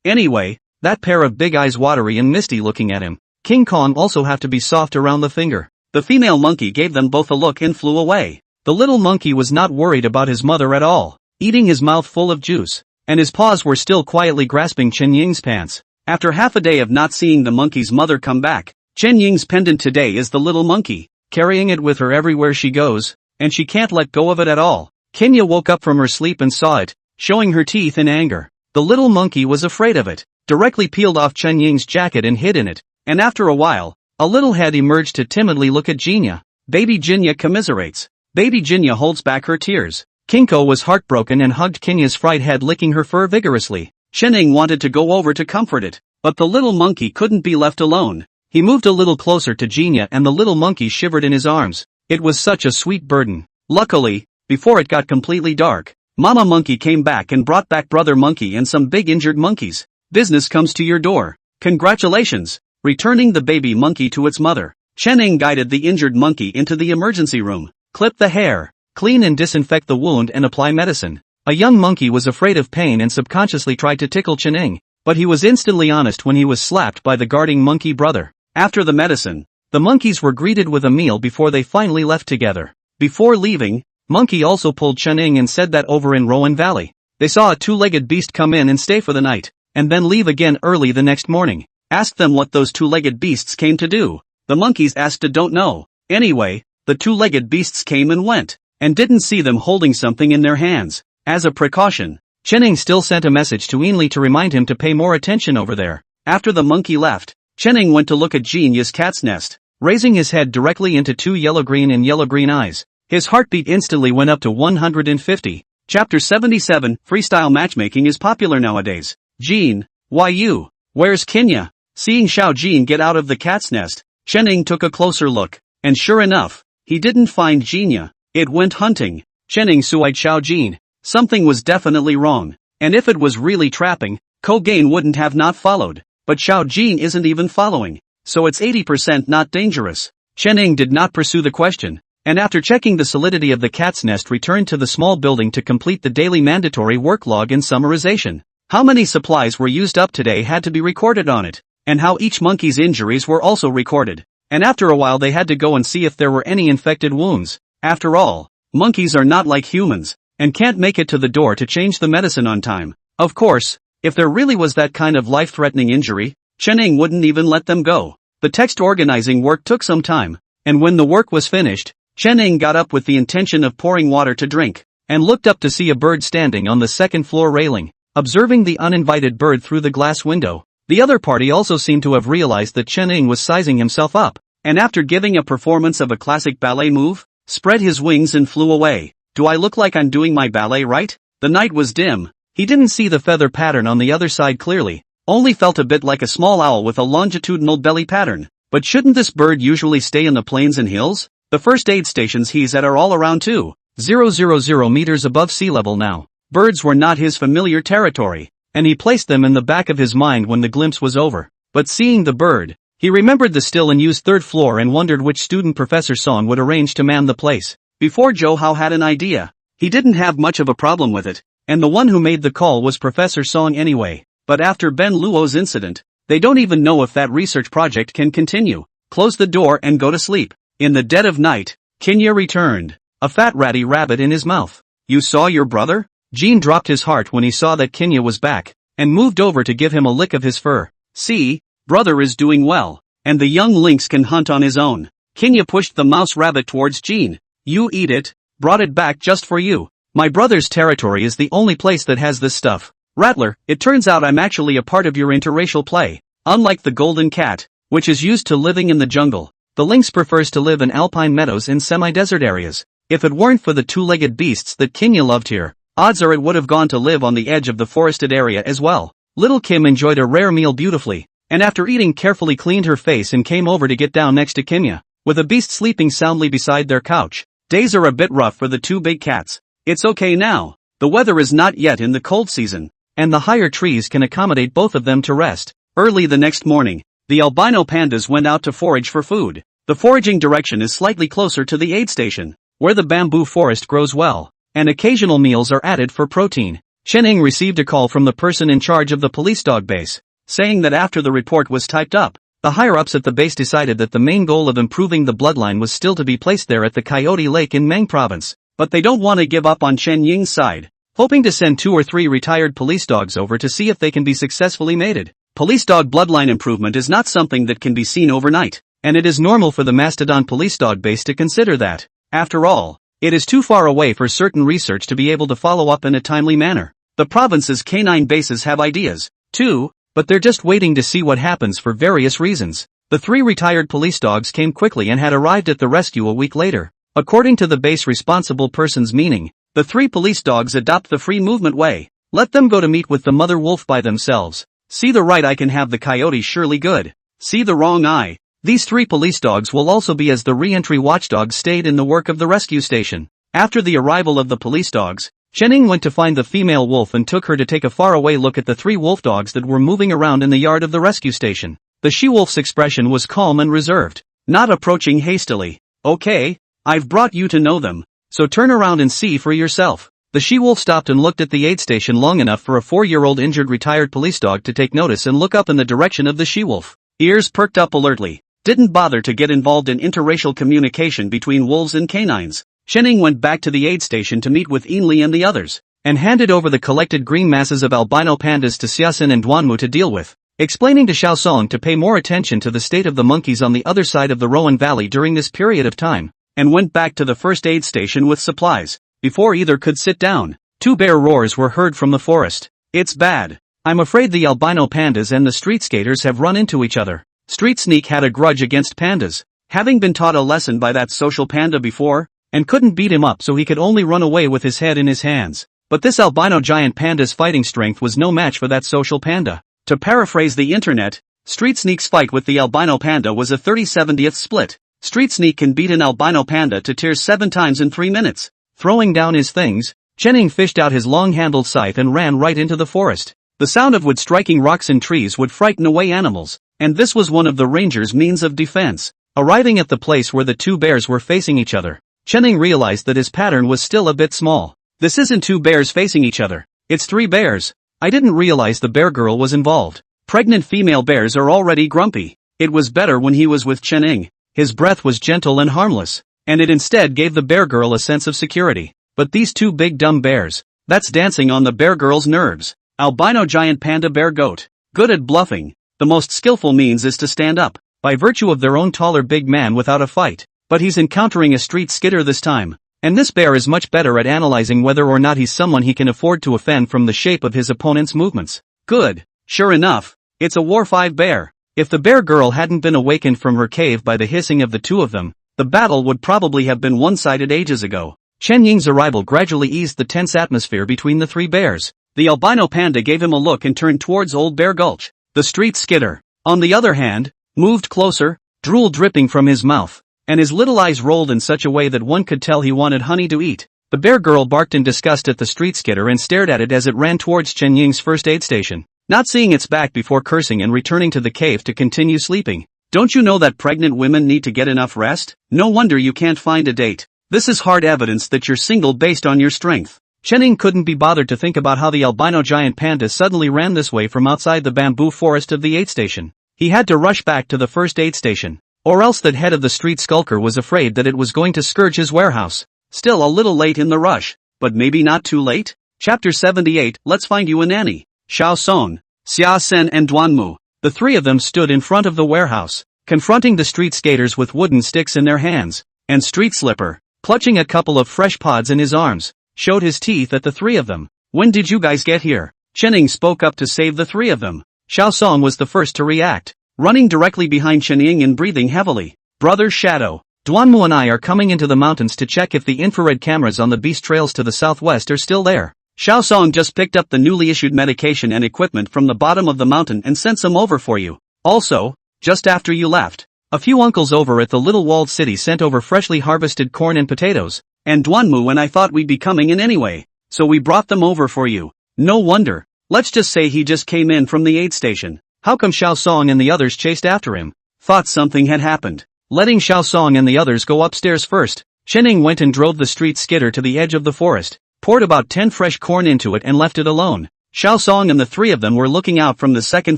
"Anyway, that pair of big eyes watery and misty looking at him. King Kong also have to be soft around the finger." The female monkey gave them both a look and flew away. The little monkey was not worried about his mother at all, eating his mouth full of juice, and his paws were still quietly grasping Chen Ying's pants. After half a day of not seeing the monkey's mother come back, Chen Ying's pendant today is the little monkey, carrying it with her everywhere she goes, and she can't let go of it at all. Kenya woke up from her sleep and saw it, showing her teeth in anger. The little monkey was afraid of it, directly peeled off Chen Ying's jacket and hid in it, and after a while, a little head emerged to timidly look at Jinya. Baby Jinya commiserates. Baby Jinya holds back her tears. Kinko was heartbroken and hugged Kenya's fried head, licking her fur vigorously. Chen wanted to go over to comfort it, but the little monkey couldn't be left alone. He moved a little closer to Jinya and the little monkey shivered in his arms. It was such a sweet burden. Luckily, before it got completely dark, Mama Monkey came back and brought back Brother Monkey and some big injured monkeys. "Business comes to your door. Congratulations." Returning the baby monkey to its mother, Chen guided the injured monkey into the emergency room. "Clip the hair, clean and disinfect the wound and apply medicine." A young monkey was afraid of pain and subconsciously tried to tickle Chen, but he was instantly honest when he was slapped by the guarding monkey brother. After the medicine, the monkeys were greeted with a meal before they finally left together. Before leaving, Monkey also pulled Chen and said that over in Rowan Valley, they saw a two-legged beast come in and stay for the night, and then leave again early the next morning. Asked them what those two-legged beasts came to do. The monkeys asked don't know. Anyway, the two-legged beasts came and went, and didn't see them holding something in their hands. As a precaution, Chen still sent a message to Ainley to remind him to pay more attention over there. After the monkey left, Chen went to look at Jinya's cat's nest, raising his head directly into two yellow-green and yellow-green eyes. His heartbeat instantly went up to 150. Chapter 77, Freestyle matchmaking is popular nowadays. "Jin, why you? Where's Kenya?" Seeing Xiao Jin get out of the cat's nest, Chen took a closer look, and sure enough, he didn't find Jinya. It went hunting. Chen sued Xiao Jin. Something was definitely wrong, and if it was really trapping, Kogain wouldn't have not followed. But Xiao Jin isn't even following, so it's 80% not dangerous. Chen did not pursue the question, and after checking the solidity of the cat's nest returned to the small building to complete the daily mandatory work log and summarization. How many supplies were used up today had to be recorded on it, and how each monkey's injuries were also recorded. And after a while they had to go and see if there were any infected wounds. After all, monkeys are not like humans, and can't make it to the door to change the medicine on time. Of course, if there really was that kind of life-threatening injury, Chen wouldn't even let them go. The text organizing work took some time, and when the work was finished, Chen got up with the intention of pouring water to drink, and looked up to see a bird standing on the second floor railing, observing the uninvited bird through the glass window. The other party also seemed to have realized that Chen was sizing himself up, and after giving a performance of a classic ballet move, spread his wings and flew away. Do I look like I'm doing my ballet right? The night was dim. He didn't see the feather pattern on the other side clearly, only felt a bit like a small owl with a longitudinal belly pattern. But shouldn't this bird usually stay in the plains and hills? The first aid stations he's at are all around 2,000 meters above sea level now. Birds were not his familiar territory, and he placed them in the back of his mind when the glimpse was over. But seeing the bird, he remembered the still unused third floor and wondered which student Professor Song would arrange to man the place. Before Zhou Hao had an idea, he didn't have much of a problem with it, and the one who made the call was Professor Song anyway. But after Ben Luo's incident, they don't even know if that research project can continue. Close the door and go to sleep. In the dead of night, Kenya returned, a fat ratty rabbit in his mouth. "You saw your brother?" Jean dropped his heart when he saw that Kenya was back, and moved over to give him a lick of his fur. See, brother is doing well, and the young lynx can hunt on his own. Kenya pushed the mouse rabbit towards Jean. You eat it, brought it back just for you. My brother's territory is the only place that has this stuff. Rattler, it turns out I'm actually a part of your interracial play. Unlike the golden cat, which is used to living in the jungle, the lynx prefers to live in alpine meadows in semi-desert areas. If it weren't for the two-legged beasts that Kenya loved here, odds are it would have gone to live on the edge of the forested area as well. Little Kim enjoyed a rare meal beautifully, and after eating carefully cleaned her face and came over to get down next to Kenya, with a beast sleeping soundly beside their couch. Days are a bit rough for the two big cats. It's okay now, the weather is not yet in the cold season, and the higher trees can accommodate both of them to rest. Early the next morning, the albino pandas went out to forage for food. The foraging direction is slightly closer to the aid station, where the bamboo forest grows well, and occasional meals are added for protein. Chen received a call from the person in charge of the police dog base, saying that after the report was typed up, the higher-ups at the base decided that the main goal of improving the bloodline was still to be placed there at the Coyote Lake in Meng Province, but they don't want to give up on Chen Ying's side, hoping to send 2 or 3 retired police dogs over to see if they can be successfully mated. Police dog bloodline improvement is not something that can be seen overnight, and it is normal for the Mastodon police dog base to consider that, after all, it is too far away for certain research to be able to follow up in a timely manner. The province's canine bases have ideas, too, but they're just waiting to see what happens for various reasons. The 3 retired police dogs came quickly and had arrived at the rescue a week later. According to the base responsible person's meaning, the 3 police dogs adopt the free movement way. Let them go to meet with the mother wolf by themselves. See the right eye can have the coyote surely good. See the wrong eye. These 3 police dogs will also be as the re-entry watchdogs stayed in the work of the rescue station. After the arrival of the police dogs, Chen went to find the female wolf and took her to take a faraway look at the 3 wolf dogs that were moving around in the yard of the rescue station. The she-wolf's expression was calm and reserved, not approaching hastily. Okay, I've brought you to know them, so turn around and see for yourself. The she-wolf stopped and looked at the aid station long enough for a 4-year-old injured retired police dog to take notice and look up in the direction of the she-wolf. Ears perked up alertly. Didn't bother to get involved in interracial communication between wolves and canines. Chen went back to the aid station to meet with Ainli and the others, and handed over the collected green masses of albino pandas to Xiaosin and Duanmu to deal with, explaining to Xiaosong to pay more attention to the state of the monkeys on the other side of the Rowan Valley during this period of time, and went back to the first aid station with supplies. Before either could sit down, 2 bear roars were heard from the forest. It's bad. I'm afraid the albino pandas and the street skaters have run into each other. Street Sneak had a grudge against pandas, having been taught a lesson by that social panda before, and couldn't beat him up so he could only run away with his head in his hands. But this albino giant panda's fighting strength was no match for that social panda. To paraphrase the internet, Street Sneak's fight with the albino panda was a 30/70th split. Street Sneak can beat an albino panda to tears 7 times in 3 minutes. Throwing down his things, Chen fished out his long-handled scythe and ran right into the forest. The sound of wood striking rocks and trees would frighten away animals, and this was one of the ranger's means of defense. Arriving at the place where the 2 bears were facing each other, Chen realized that his pattern was still a bit small. This isn't 2 bears facing each other, it's 3 bears. I didn't realize the bear girl was involved. Pregnant female bears are already grumpy. It was better when he was with Chen. His breath was gentle and harmless, and it instead gave the bear girl a sense of security. But these 2 big dumb bears, that's dancing on the bear girl's nerves. Albino giant panda bear goat. Good at bluffing. The most skillful means is to stand up, by virtue of their own taller big man without a fight. But he's encountering a street skitter this time, and this bear is much better at analyzing whether or not he's someone he can afford to offend from the shape of his opponent's movements. Good. Sure enough, it's a War 5 bear. If the bear girl hadn't been awakened from her cave by the hissing of the 2 of them, the battle would probably have been one-sided ages ago. Chen Ying's arrival gradually eased the tense atmosphere between the 3 bears. The albino panda gave him a look and turned towards Old Bear Gulch. The street skitter, on the other hand, moved closer, drool dripping from his mouth, and his little eyes rolled in such a way that one could tell he wanted honey to eat. The bear girl barked in disgust at the street skitter and stared at it as it ran towards Chen Ying's first aid station, not seeing its back before cursing and returning to the cave to continue sleeping. Don't you know that pregnant women need to get enough rest? No wonder you can't find a date. This is hard evidence that you're single based on your strength. Chen Ying couldn't be bothered to think about how the albino giant panda suddenly ran this way from outside the bamboo forest of the aid station. He had to rush back to the first aid station, or else that head of the street skulker was afraid that it was going to scourge his warehouse. Still a little late in the rush, but maybe not too late? Chapter 78, Let's Find You a Nanny. Xiao Song, Xia Sen and Duanmu. The three of them stood in front of the warehouse, confronting the street skaters with wooden sticks in their hands, and Street Slipper, clutching a couple of fresh pods in his arms, showed his teeth at the three of them. When did you guys get here? Chening spoke up to save the three of them. Xiao Song was the first to react, running directly behind Chening and breathing heavily. Brother Shadow, Duanmu and I are coming into the mountains to check if the infrared cameras on the beast trails to the southwest are still there. Xiao Song just picked up the newly issued medication and equipment from the bottom of the mountain and sent some over for you. Also, just after you left, a few uncles over at the little walled city sent over freshly harvested corn and potatoes, and Duanmu and I thought we'd be coming in anyway, so we brought them over for you. No wonder. Let's just say he just came in from the aid station. How come Xiao Song and the others chased after him? Thought something had happened. Letting Xiao Song and the others go upstairs first, Chening went and drove the street skidder to the edge of the forest, poured about 10 fresh corn into it and left it alone. Xiao Song and the three of them were looking out from the second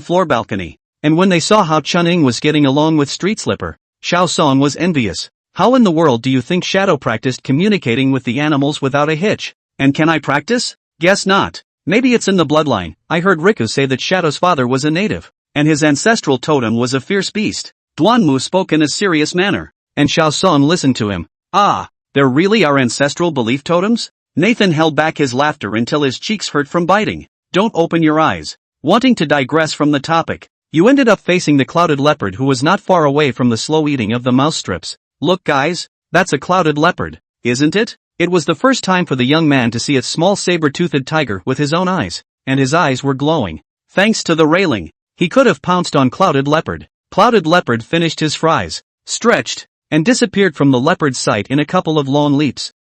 floor balcony, and when they saw how Chening was getting along with Street Slipper, Xiao Song was envious. How in the world do you think Shadow practiced communicating with the animals without a hitch? And can I practice? Guess not. Maybe it's in the bloodline. I heard Riku say that Shadow's father was a native, and his ancestral totem was a fierce beast. Duanmu spoke in a serious manner, and Xiao Song listened to him. Ah, there really are ancestral belief totems? Nathan held back his laughter until his cheeks hurt from biting. Don't open your eyes. Wanting to digress from the topic, you ended up facing the clouded leopard who was not far away from the slow eating of the mouse strips. Look guys, that's a clouded leopard, isn't it? It was the first time for the young man to see a small saber-toothed tiger with his own eyes, and his eyes were glowing. Thanks to the railing, he could have pounced on Clouded Leopard. Clouded Leopard finished his fries, stretched, and disappeared from the leopard's sight in a couple of long leaps.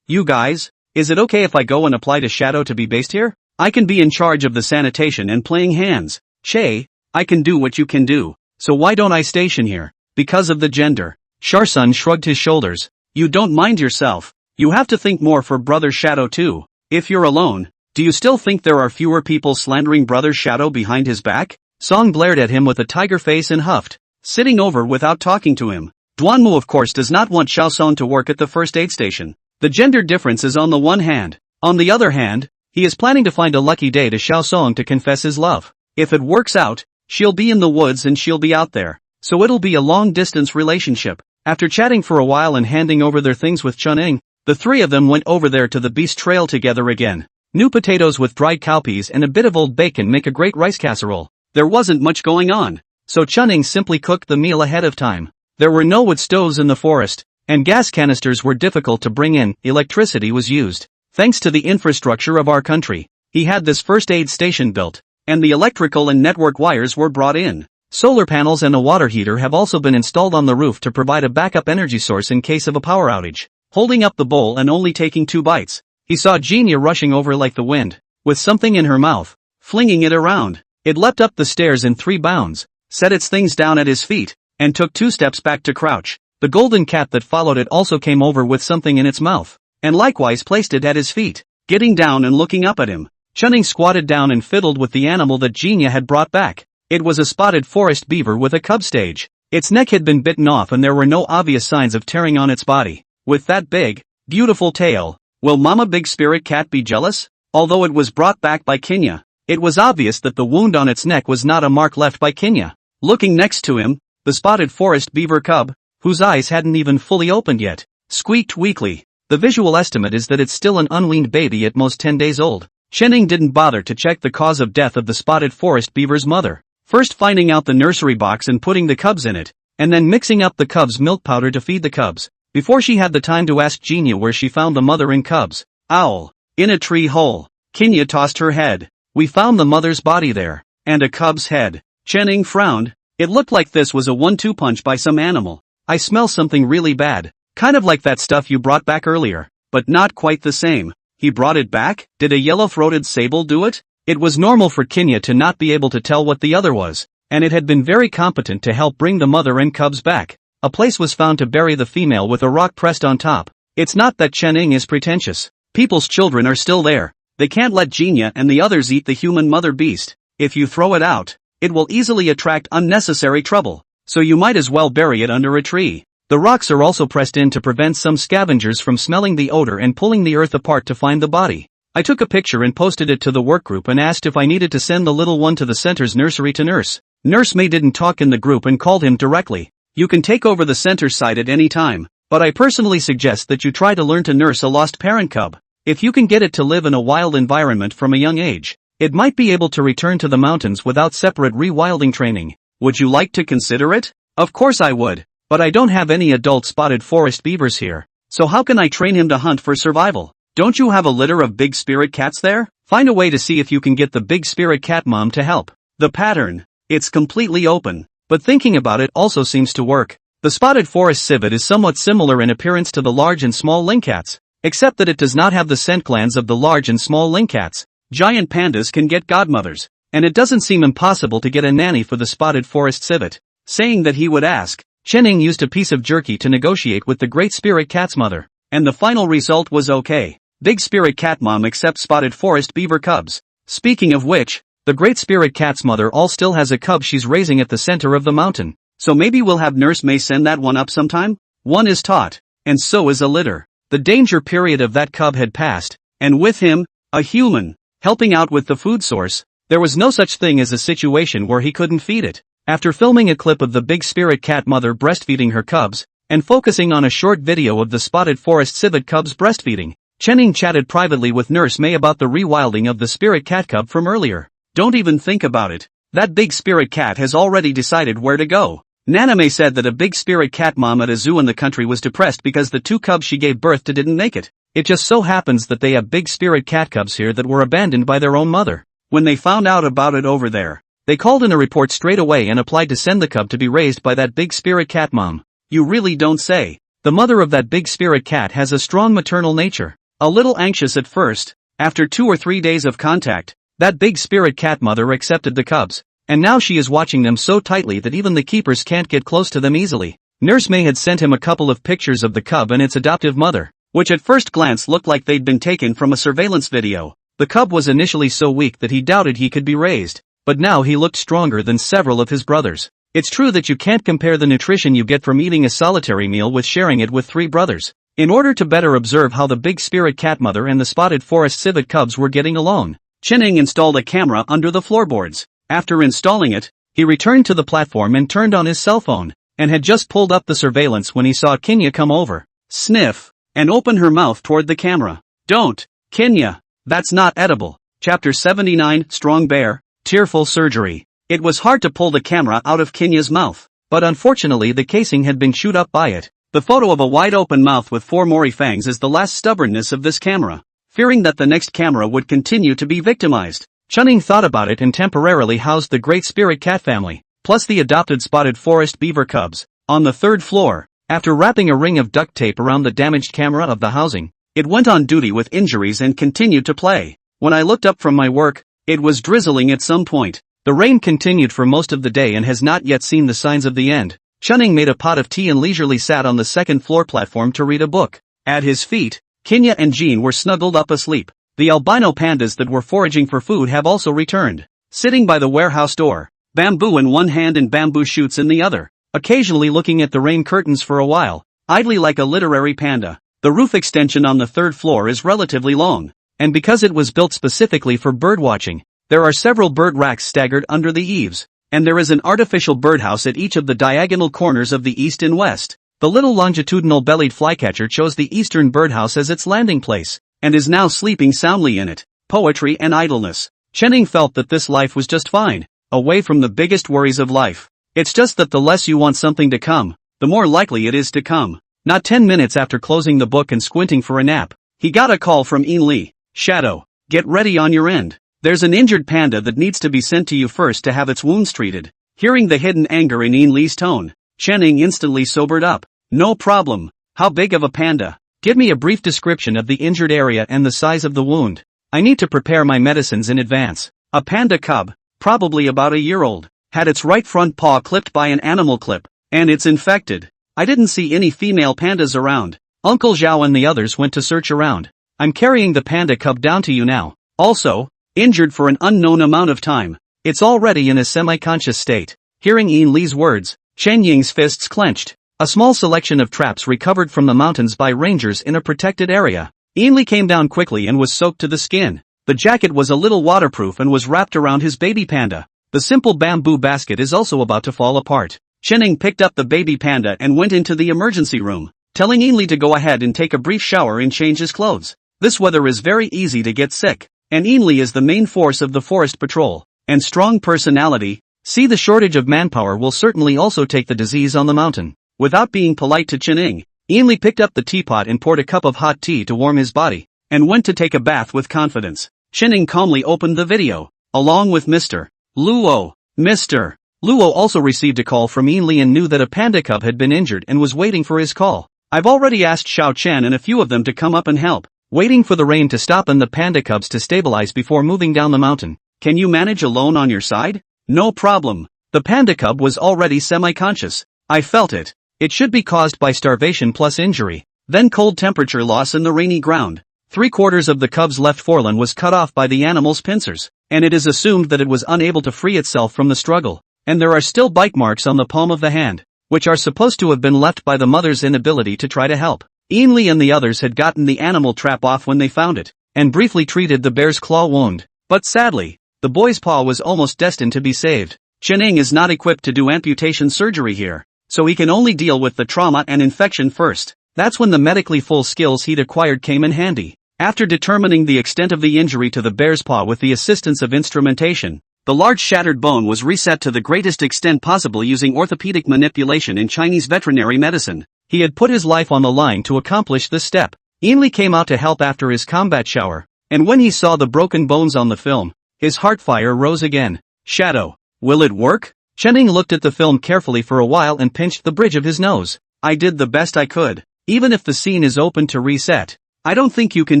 You guys, is it okay if I go and apply to Shadow to be based here? I can be in charge of the sanitation and playing hands. Che, I can do what you can do, so why don't I station here? Because of the gender. Sharsun shrugged his shoulders. You don't mind yourself. You have to think more for Brother Shadow too. If you're alone, do you still think there are fewer people slandering Brother Shadow behind his back? Song blared at him with a tiger face and huffed, sitting over without talking to him. Duanmu of course does not want Xiao Song to work at the first aid station. The gender difference is on the one hand. On the other hand, he is planning to find a lucky day to Xiao Song to confess his love. If it works out, she'll be in the woods and she'll be out there. So it'll be a long-distance relationship. After chatting for a while and handing over their things with Chun-Ing, the three of them went over there to the beast trail together again. New potatoes with dried cowpeas and a bit of old bacon make a great rice casserole. There wasn't much going on, so Chun-Ing simply cooked the meal ahead of time. There were no wood stoves in the forest, and gas canisters were difficult to bring in. Electricity was used. Thanks to the infrastructure of our country, he had this first aid station built, and the electrical and network wires were brought in. Solar panels and a water heater have also been installed on the roof to provide a backup energy source in case of a power outage. Holding up the bowl and only taking 2 bites, he saw Genia rushing over like the wind, with something in her mouth, flinging it around. It leapt up the stairs in 3 bounds, set its things down at his feet, and took 2 steps back to crouch. The golden cat that followed it also came over with something in its mouth, and likewise placed it at his feet. Getting down and looking up at him, Chun-Ing squatted down and fiddled with the animal that Genia had brought back. It was a spotted forest beaver with a cub stage. Its neck had been bitten off and there were no obvious signs of tearing on its body. With that big, beautiful tail, will Mama Big Spirit Cat be jealous? Although it was brought back by Kenya, it was obvious that the wound on its neck was not a mark left by Kenya. Looking next to him, the spotted forest beaver cub, whose eyes hadn't even fully opened yet, squeaked weakly. The visual estimate is that it's still an unweaned baby at most 10 days old. Chun-Ing didn't bother to check the cause of death of the spotted forest beaver's mother, first finding out the nursery box and putting the cubs in it, and then mixing up the cubs' milk powder to feed the cubs, before she had the time to ask Genia where she found the mother and cubs. Owl. In a tree hole. Kenya tossed her head. We found the mother's body there, and a cub's head. Chun-Ing frowned. It looked like this was a 1-2 punch by some animal. I smell something really bad. Kind of like that stuff you brought back earlier, but not quite the same. He brought it back? Did a yellow-throated sable do it? It was normal for Kenya to not be able to tell what the other was, and it had been very competent to help bring the mother and cubs back. A place was found to bury the female with a rock pressed on top. It's not that Chun-Ing is pretentious. People's children are still there. They can't let Genia and the others eat the human mother beast. If you throw it out, it will easily attract unnecessary trouble, so you might as well bury it under a tree. The rocks are also pressed in to prevent some scavengers from smelling the odor and pulling the earth apart to find the body. I took a picture and posted it to the workgroup and asked if I needed to send the little one to the center's nursery to nurse. Nurse May didn't talk in the group and called him directly. You can take over the center site at any time, but I personally suggest that you try to learn to nurse a lost parent cub. If you can get it to live in a wild environment from a young age, it might be able to return to the mountains without separate rewilding training. Would you like to consider it? Of course I would, but I don't have any adult spotted forest beavers here, so how can I train him to hunt for survival? Don't you have a litter of big spirit cats there? Find a way to see if you can get the big spirit cat mom to help. The pattern. It's completely open, but thinking about it also seems to work. The spotted forest civet is somewhat similar in appearance to the large and small lingcats, except that it does not have the scent glands of the large and small lingcats. Giant pandas can get godmothers, and it doesn't seem impossible to get a nanny for the spotted forest civet. Saying that he would ask, Chenning used a piece of jerky to negotiate with the great spirit cat's mother, and the final result was okay. Big spirit cat mom accepts spotted forest beaver cubs. Speaking of which, the great spirit cat's mother still has a cub she's raising at the center of the mountain, so maybe we'll have Nurse May send that one up sometime? One is taught, and so is a litter. The danger period of that cub had passed, and with him, a human, helping out with the food source. There was no such thing as a situation where he couldn't feed it. After filming a clip of the big spirit cat mother breastfeeding her cubs, and focusing on a short video of the spotted forest civet cubs breastfeeding, Chenning chatted privately with Nurse May about the rewilding of the spirit cat cub from earlier. Don't even think about it. That big spirit cat has already decided where to go. Nana May said that a big spirit cat mom at a zoo in the country was depressed because the 2 cubs she gave birth to didn't make it. It just so happens that they have big spirit cat cubs here that were abandoned by their own mother. When they found out about it over there, they called in a report straight away and applied to send the cub to be raised by that big spirit cat mom. You really don't say. The mother of that big spirit cat has a strong maternal nature. A little anxious at first, after 2 or 3 days of contact, that big spirit cat mother accepted the cubs, and now she is watching them so tightly that even the keepers can't get close to them easily. Nurse May had sent him a couple of pictures of the cub and its adoptive mother, which at first glance looked like they'd been taken from a surveillance video. The cub was initially so weak that he doubted he could be raised, but now he looked stronger than several of his brothers. It's true that you can't compare the nutrition you get from eating a solitary meal with sharing it with 3 brothers. In order to better observe how the big spirit cat mother and the spotted forest civet cubs were getting along, Chenning installed a camera under the floorboards. After installing it, he returned to the platform and turned on his cell phone, and had just pulled up the surveillance when he saw Kenya come over, sniff, and open her mouth toward the camera. Don't, Kenya, that's not edible. Chapter 79, Strong Bear, Tearful Surgery. It was hard to pull the camera out of Kenya's mouth, but unfortunately the casing had been chewed up by it. The photo of a wide-open mouth with 4 Mori fangs is the last stubbornness of this camera. Fearing that the next camera would continue to be victimized, Chenning thought about it and temporarily housed the great spirit cat family, plus the adopted spotted forest beaver cubs, on the 3rd floor. After wrapping a ring of duct tape around the damaged camera of the housing, it went on duty with injuries and continued to play. When I looked up from my work, it was drizzling at some point. The rain continued for most of the day and has not yet seen the signs of the end. Chenning made a pot of tea and leisurely sat on the 2nd floor platform to read a book. At his feet, Kenya and Jean were snuggled up asleep. The albino pandas that were foraging for food have also returned, sitting by the warehouse door, bamboo in one hand and bamboo shoots in the other, occasionally looking at the rain curtains for a while, idly like a literary panda. The roof extension on the 3rd floor is relatively long, and because it was built specifically for birdwatching, there are several bird racks staggered under the eaves, and there is an artificial birdhouse at each of the diagonal corners of the east and west. The little longitudinal bellied flycatcher chose the eastern birdhouse as its landing place, and is now sleeping soundly in it. Poetry and idleness. Chenning felt that this life was just fine, away from the biggest worries of life. It's just that the less you want something to come, the more likely it is to come. Not 10 minutes after closing the book and squinting for a nap, he got a call from Ian Lee. Shadow, get ready on your end. There's an injured panda that needs to be sent to you first to have its wounds treated. Hearing the hidden anger in Ian Lee's tone, Chenning instantly sobered up. No problem. How big of a panda? Give me a brief description of the injured area and the size of the wound. I need to prepare my medicines in advance. A panda cub, probably about a year old, had its right front paw clipped by an animal clip, and it's infected. I didn't see any female pandas around. Uncle Zhao and the others went to search around. I'm carrying the panda cub down to you now. Also, injured for an unknown amount of time. It's already in a semi-conscious state. Hearing Ian Lee's words, Chen Ying's fists clenched. A small selection of traps recovered from the mountains by rangers in a protected area. Ainley came down quickly and was soaked to the skin. The jacket was a little waterproof and was wrapped around his baby panda. The simple bamboo basket is also about to fall apart. Chen picked up the baby panda and went into the emergency room, telling Ainley to go ahead and take a brief shower and change his clothes. This weather is very easy to get sick, and Ainley is the main force of the forest patrol, and strong personality. See, the shortage of manpower will certainly also take the disease on the mountain. Without being polite to Chen, Ainley picked up the teapot and poured a cup of hot tea to warm his body, and went to take a bath with confidence. Chen calmly opened the video, along with Mr. Luo. Mr. Luo also received a call from Ainley and knew that a panda cub had been injured and was waiting for his call. I've already asked Xiao Chen and a few of them to come up and help, waiting for the rain to stop and the panda cubs to stabilize before moving down the mountain. Can you manage alone on your side? No problem. The panda cub was already semi-conscious. I felt it. It should be caused by starvation plus injury, then cold temperature loss in the rainy ground. 3/4 of the cub's left forelimb was cut off by the animal's pincers, and it is assumed that it was unable to free itself from the struggle, and there are still bite marks on the palm of the hand, which are supposed to have been left by the mother's inability to try to help. Ainley and the others had gotten the animal trap off when they found it, and briefly treated the bear's claw wound, but sadly, the boy's paw was almost destined to be saved. Chen is not equipped to do amputation surgery here, so he can only deal with the trauma and infection first. That's when the medically full skills he'd acquired came in handy. After determining the extent of the injury to the bear's paw with the assistance of instrumentation, the large shattered bone was reset to the greatest extent possible using orthopedic manipulation in Chinese veterinary medicine. He had put his life on the line to accomplish this step. Ainley came out to help after his combat shower, and when he saw the broken bones on the film, his heart fire rose again. Shadow. Will it work? Chen looked at the film carefully for a while and pinched the bridge of his nose. I did the best I could. Even if the scene is open to reset, I don't think you can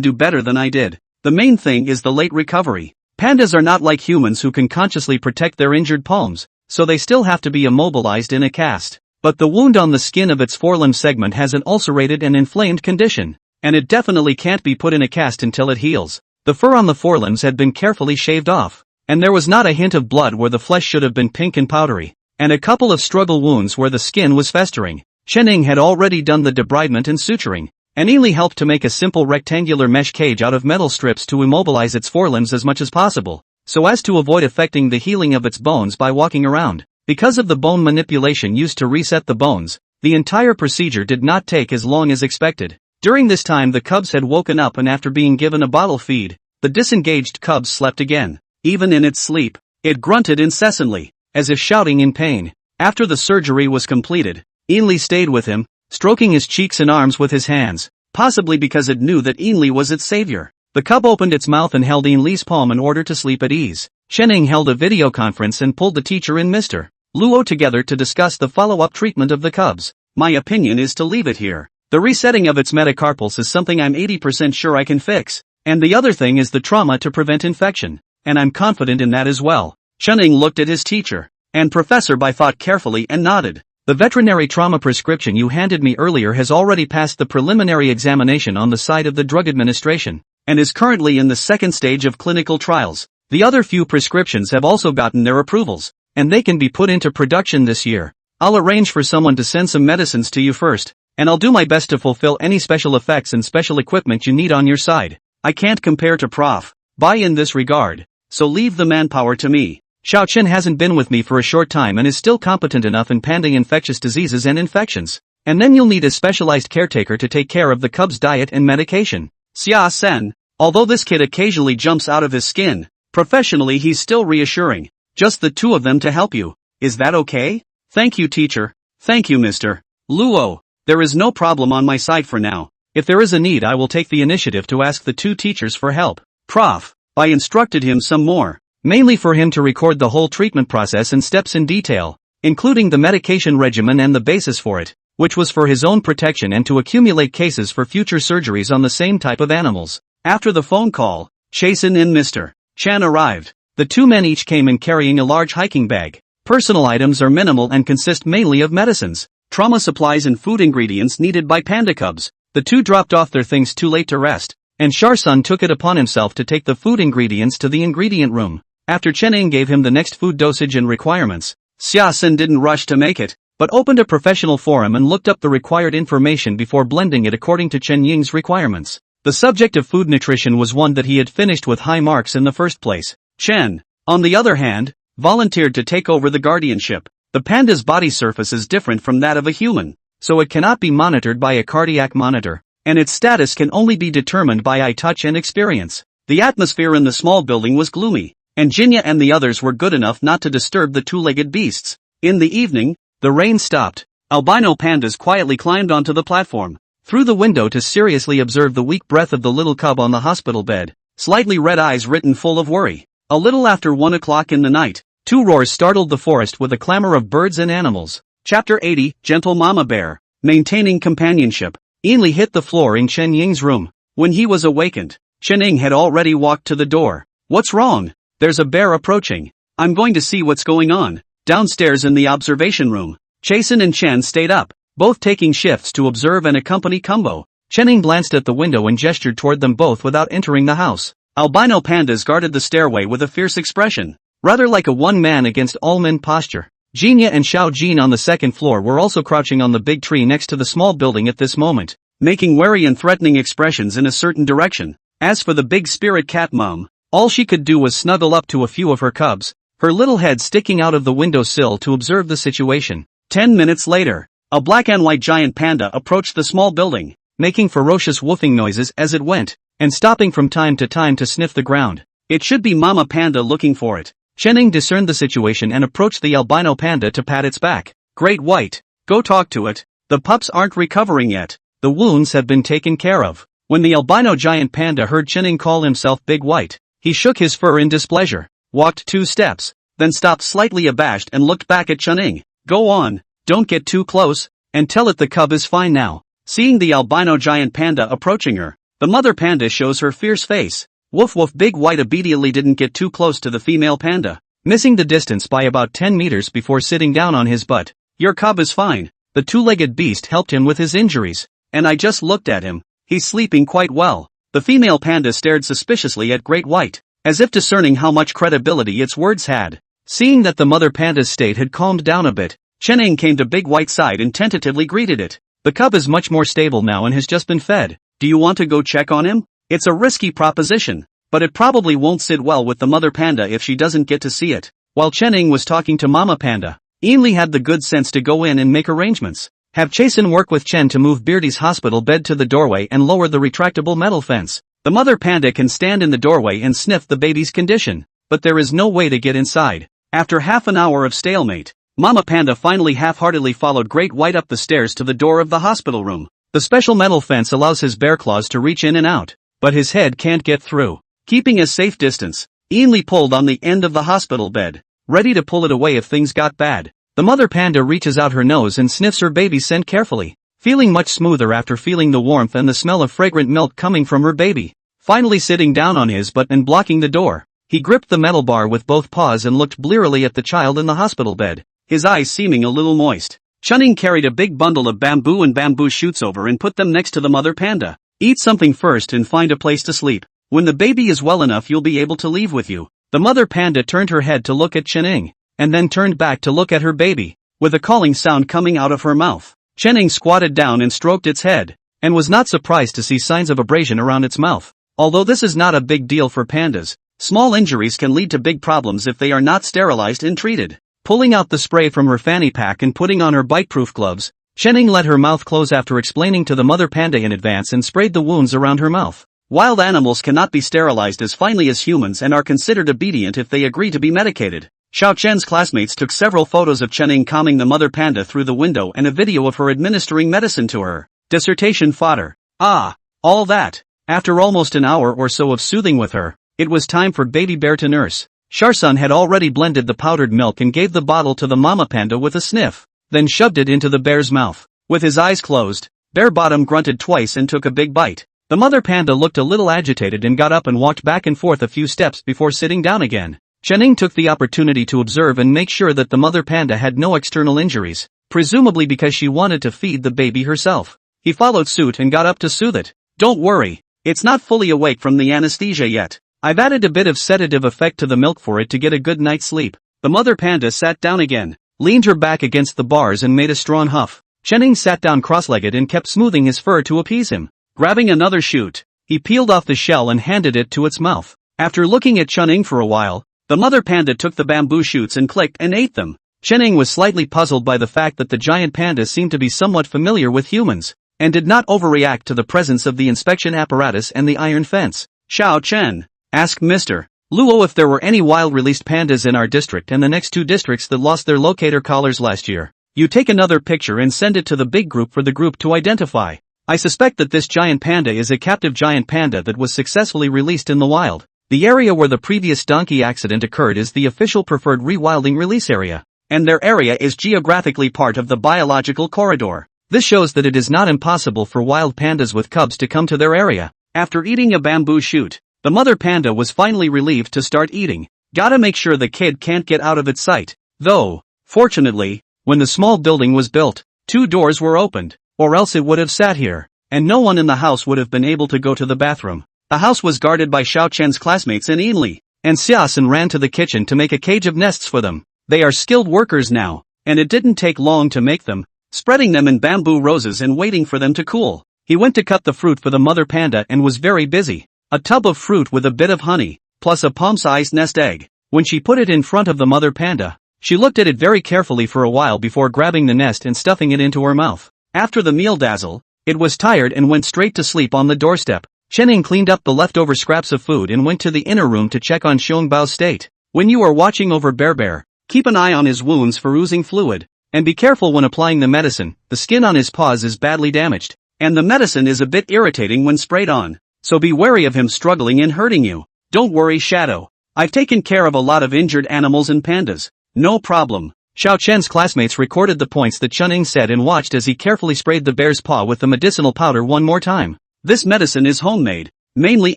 do better than I did. The main thing is the late recovery. Pandas are not like humans who can consciously protect their injured palms, so they still have to be immobilized in a cast. But the wound on the skin of its forelimb segment has an ulcerated and inflamed condition, and it definitely can't be put in a cast until it heals. The fur on the forelimbs had been carefully shaved off, and there was not a hint of blood where the flesh should have been pink and powdery, and a couple of struggle wounds where the skin was festering. Chen had already done the debridement and suturing, and Ainley helped to make a simple rectangular mesh cage out of metal strips to immobilize its forelimbs as much as possible, so as to avoid affecting the healing of its bones by walking around. Because of the bone manipulation used to reset the bones, the entire procedure did not take as long as expected. During this time the cubs had woken up, and after being given a bottle feed, the disengaged cubs slept again. Even in its sleep, it grunted incessantly, as if shouting in pain. After the surgery was completed, Ainley stayed with him, stroking his cheeks and arms with his hands, possibly because it knew that Ainley was its savior. The cub opened its mouth and held Ainley's palm in order to sleep at ease. Chen held a video conference and pulled the teacher and Mr. Luo together to discuss the follow-up treatment of the cubs. My opinion is to leave it here. The resetting of its metacarpals is something I'm 80% sure I can fix, and the other thing is the trauma to prevent infection, and I'm confident in that as well. Chen looked at his teacher and Professor Bai thought carefully and nodded. The veterinary trauma prescription you handed me earlier has already passed the preliminary examination on the side of the Drug Administration, and is currently in the second stage of clinical trials. The other few prescriptions have also gotten their approvals, and they can be put into production this year. I'll arrange for someone to send some medicines to you first, and I'll do my best to fulfill any special effects and special equipment you need on your side. I can't compare to Prof. Bai in this regard, so leave the manpower to me. Xiao Chen hasn't been with me for a short time and is still competent enough in handling infectious diseases and infections. And then you'll need a specialized caretaker to take care of the cub's diet and medication. Xia Sen, although this kid occasionally jumps out of his skin, professionally he's still reassuring. Just the two of them to help you. Is that okay? Thank you, teacher. Thank you, Mr. Luo. There is no problem on my side for now. If there is a need, I will take the initiative to ask the two teachers for help. Prof. Bai instructed him some more, mainly for him to record the whole treatment process and steps in detail, including the medication regimen and the basis for it, which was for his own protection and to accumulate cases for future surgeries on the same type of animals. After the phone call, Chasen and Mr. Chan arrived. The two men each came in carrying a large hiking bag. Personal items are minimal and consist mainly of medicines, trauma supplies and food ingredients needed by panda cubs. The two dropped off their things too late to rest, and Sharsun took it upon himself to take the food ingredients to the ingredient room. After Chen gave him the next food dosage and requirements, Xiaosen didn't rush to make it, but opened a professional forum and looked up the required information before blending it according to Chen Ying's requirements. The subject of food nutrition was one that he had finished with high marks in the first place. Chen, on the other hand, volunteered to take over the guardianship. The panda's body surface is different from that of a human, so it cannot be monitored by a cardiac monitor, and its status can only be determined by eye touch and experience. The atmosphere in the small building was gloomy, and Jinya and the others were good enough not to disturb the two-legged beasts. In the evening, the rain stopped. Albino pandas quietly climbed onto the platform, through the window to seriously observe the weak breath of the little cub on the hospital bed, slightly red eyes written full of worry. A little after 1 o'clock in the night, two roars startled the forest with a clamor of birds and animals. Chapter 80, Gentle Mama Bear. Maintaining companionship. Ainli hit the floor in Chen Ying's room. When he was awakened, Chen Ying had already walked to the door. What's wrong? There's a bear approaching. I'm going to see what's going on. Downstairs in the observation room, Chasen and Chen stayed up, both taking shifts to observe and accompany Kumbo. Chen Ying glanced at the window and gestured toward them both without entering the house. Albino pandas guarded the stairway with a fierce expression, rather like a one-man against all-men posture. Jinya and Xiao Jin on the second floor were also crouching on the big tree next to the small building at this moment, making wary and threatening expressions in a certain direction. As for the big spirit cat mom, all she could do was snuggle up to a few of her cubs, her little head sticking out of the windowsill to observe the situation. 10 minutes later, a black and white giant panda approached the small building, making ferocious woofing noises as it went, and stopping from time to sniff the ground. It should be Mama Panda looking for it. Chen Ying discerned the situation and approached the albino panda to pat its back. Great White, go talk to it. The pups aren't recovering yet. The wounds have been taken care of. When the albino giant panda heard Chen Ying call himself Big White, he shook his fur in displeasure, walked 2 steps, then stopped slightly abashed and looked back at Chen Ying. Go on, don't get too close, and tell it the cub is fine now. Seeing the albino giant panda approaching her, the mother panda shows her fierce face. Woof woof. Big White obediently didn't get too close to the female panda, missing the distance by about 10 meters before sitting down on his butt. Your cub is fine. The two-legged beast helped him with his injuries, and I just looked at him. He's sleeping quite well. The female panda stared suspiciously at Great White, as if discerning how much credibility its words had. Seeing that the mother panda's state had calmed down a bit, Chen Ying came to Big White's side and tentatively greeted it. The cub is much more stable now and has just been fed. Do you want to go check on him? It's a risky proposition, but it probably won't sit well with the mother panda if she doesn't get to see it. While Chen Ying was talking to Mama Panda, Ainli had the good sense to go in and make arrangements. Have Chasen work with Chen to move Beardy's hospital bed to the doorway and lower the retractable metal fence. The mother panda can stand in the doorway and sniff the baby's condition, but there is no way to get inside. After half an hour of stalemate, Mama Panda finally half-heartedly followed Great White up the stairs to the door of the hospital room. The special metal fence allows his bear claws to reach in and out, but his head can't get through. Keeping a safe distance, Ainli pulled on the end of the hospital bed, ready to pull it away if things got bad. The mother panda reaches out her nose and sniffs her baby's scent carefully, feeling much smoother after feeling the warmth and the smell of fragrant milk coming from her baby. Finally sitting down on his butt and blocking the door, he gripped the metal bar with both paws and looked blearily at the child in the hospital bed, his eyes seeming a little moist. Chen Ying carried a big bundle of bamboo and bamboo shoots over and put them next to the mother panda. Eat something first and find a place to sleep. When the baby is well enough you'll be able to leave with you. The mother panda turned her head to look at Chen Ying, and then turned back to look at her baby, with a calling sound coming out of her mouth. Chen Ying squatted down and stroked its head, and was not surprised to see signs of abrasion around its mouth. Although this is not a big deal for pandas, small injuries can lead to big problems if they are not sterilized and treated. Pulling out the spray from her fanny pack and putting on her bite-proof gloves, Chen Ying let her mouth close after explaining to the mother panda in advance and sprayed the wounds around her mouth. Wild animals cannot be sterilized as finely as humans and are considered obedient if they agree to be medicated. Xiao Chen's classmates took several photos of Chen Ying calming the mother panda through the window and a video of her administering medicine to her. Dissertation fodder. All that. After almost an hour or so of soothing with her, it was time for baby bear to nurse. Sharsun had already blended the powdered milk and gave the bottle to the mama panda with a sniff, then shoved it into the bear's mouth. With his eyes closed, Bear Bottom grunted twice and took a big bite. The mother panda looked a little agitated and got up and walked back and forth a few steps before sitting down again. Chen Ying took the opportunity to observe and make sure that the mother panda had no external injuries, presumably because she wanted to feed the baby herself. He followed suit and got up to soothe it. Don't worry, it's not fully awake from the anesthesia yet. I've added a bit of sedative effect to the milk for it to get a good night's sleep. The mother panda sat down again, leaned her back against the bars and made a strong huff. Chen Ying sat down cross-legged and kept smoothing his fur to appease him. Grabbing another shoot, he peeled off the shell and handed it to its mouth. After looking at Chunning for a while, the mother panda took the bamboo shoots and clicked and ate them. Chunning was slightly puzzled by the fact that the giant panda seemed to be somewhat familiar with humans, and did not overreact to the presence of the inspection apparatus and the iron fence. Xiao Chen asked Mr. Luo if there were any wild-released pandas in our district and the next 2 districts that lost their locator collars last year. You take another picture and send it to the big group for the group to identify. I suspect that this giant panda is a captive giant panda that was successfully released in the wild. The area where the previous donkey accident occurred is the official preferred rewilding release area, and their area is geographically part of the biological corridor. This shows that it is not impossible for wild pandas with cubs to come to their area. After eating a bamboo shoot, the mother panda was finally relieved to start eating. Gotta make sure the kid can't get out of its sight. Though, fortunately, when the small building was built, 2 doors were opened, or else it would have sat here, and no one in the house would have been able to go to the bathroom. The house was guarded by Xiao Chen's classmates in Yinli, and Xiaosan ran to the kitchen to make a cage of nests for them. They are skilled workers now, and it didn't take long to make them, spreading them in bamboo roses and waiting for them to cool. He went to cut the fruit for the mother panda and was very busy. A tub of fruit with a bit of honey, plus a palm-sized nest egg. When she put it in front of the mother panda, she looked at it very carefully for a while before grabbing the nest and stuffing it into her mouth. After the meal dazzle, it was tired and went straight to sleep on the doorstep. Chening cleaned up the leftover scraps of food and went to the inner room to check on Xiongbao's state. When you are watching over Bear, keep an eye on his wounds for oozing fluid, and be careful when applying the medicine. The skin on his paws is badly damaged, and the medicine is a bit irritating when sprayed on, so be wary of him struggling and hurting you. Don't worry, Shadow. I've taken care of a lot of injured animals and pandas. No problem. Xiao Chen's classmates recorded the points that Chunning said and watched as he carefully sprayed the bear's paw with the medicinal powder one more time. This medicine is homemade, mainly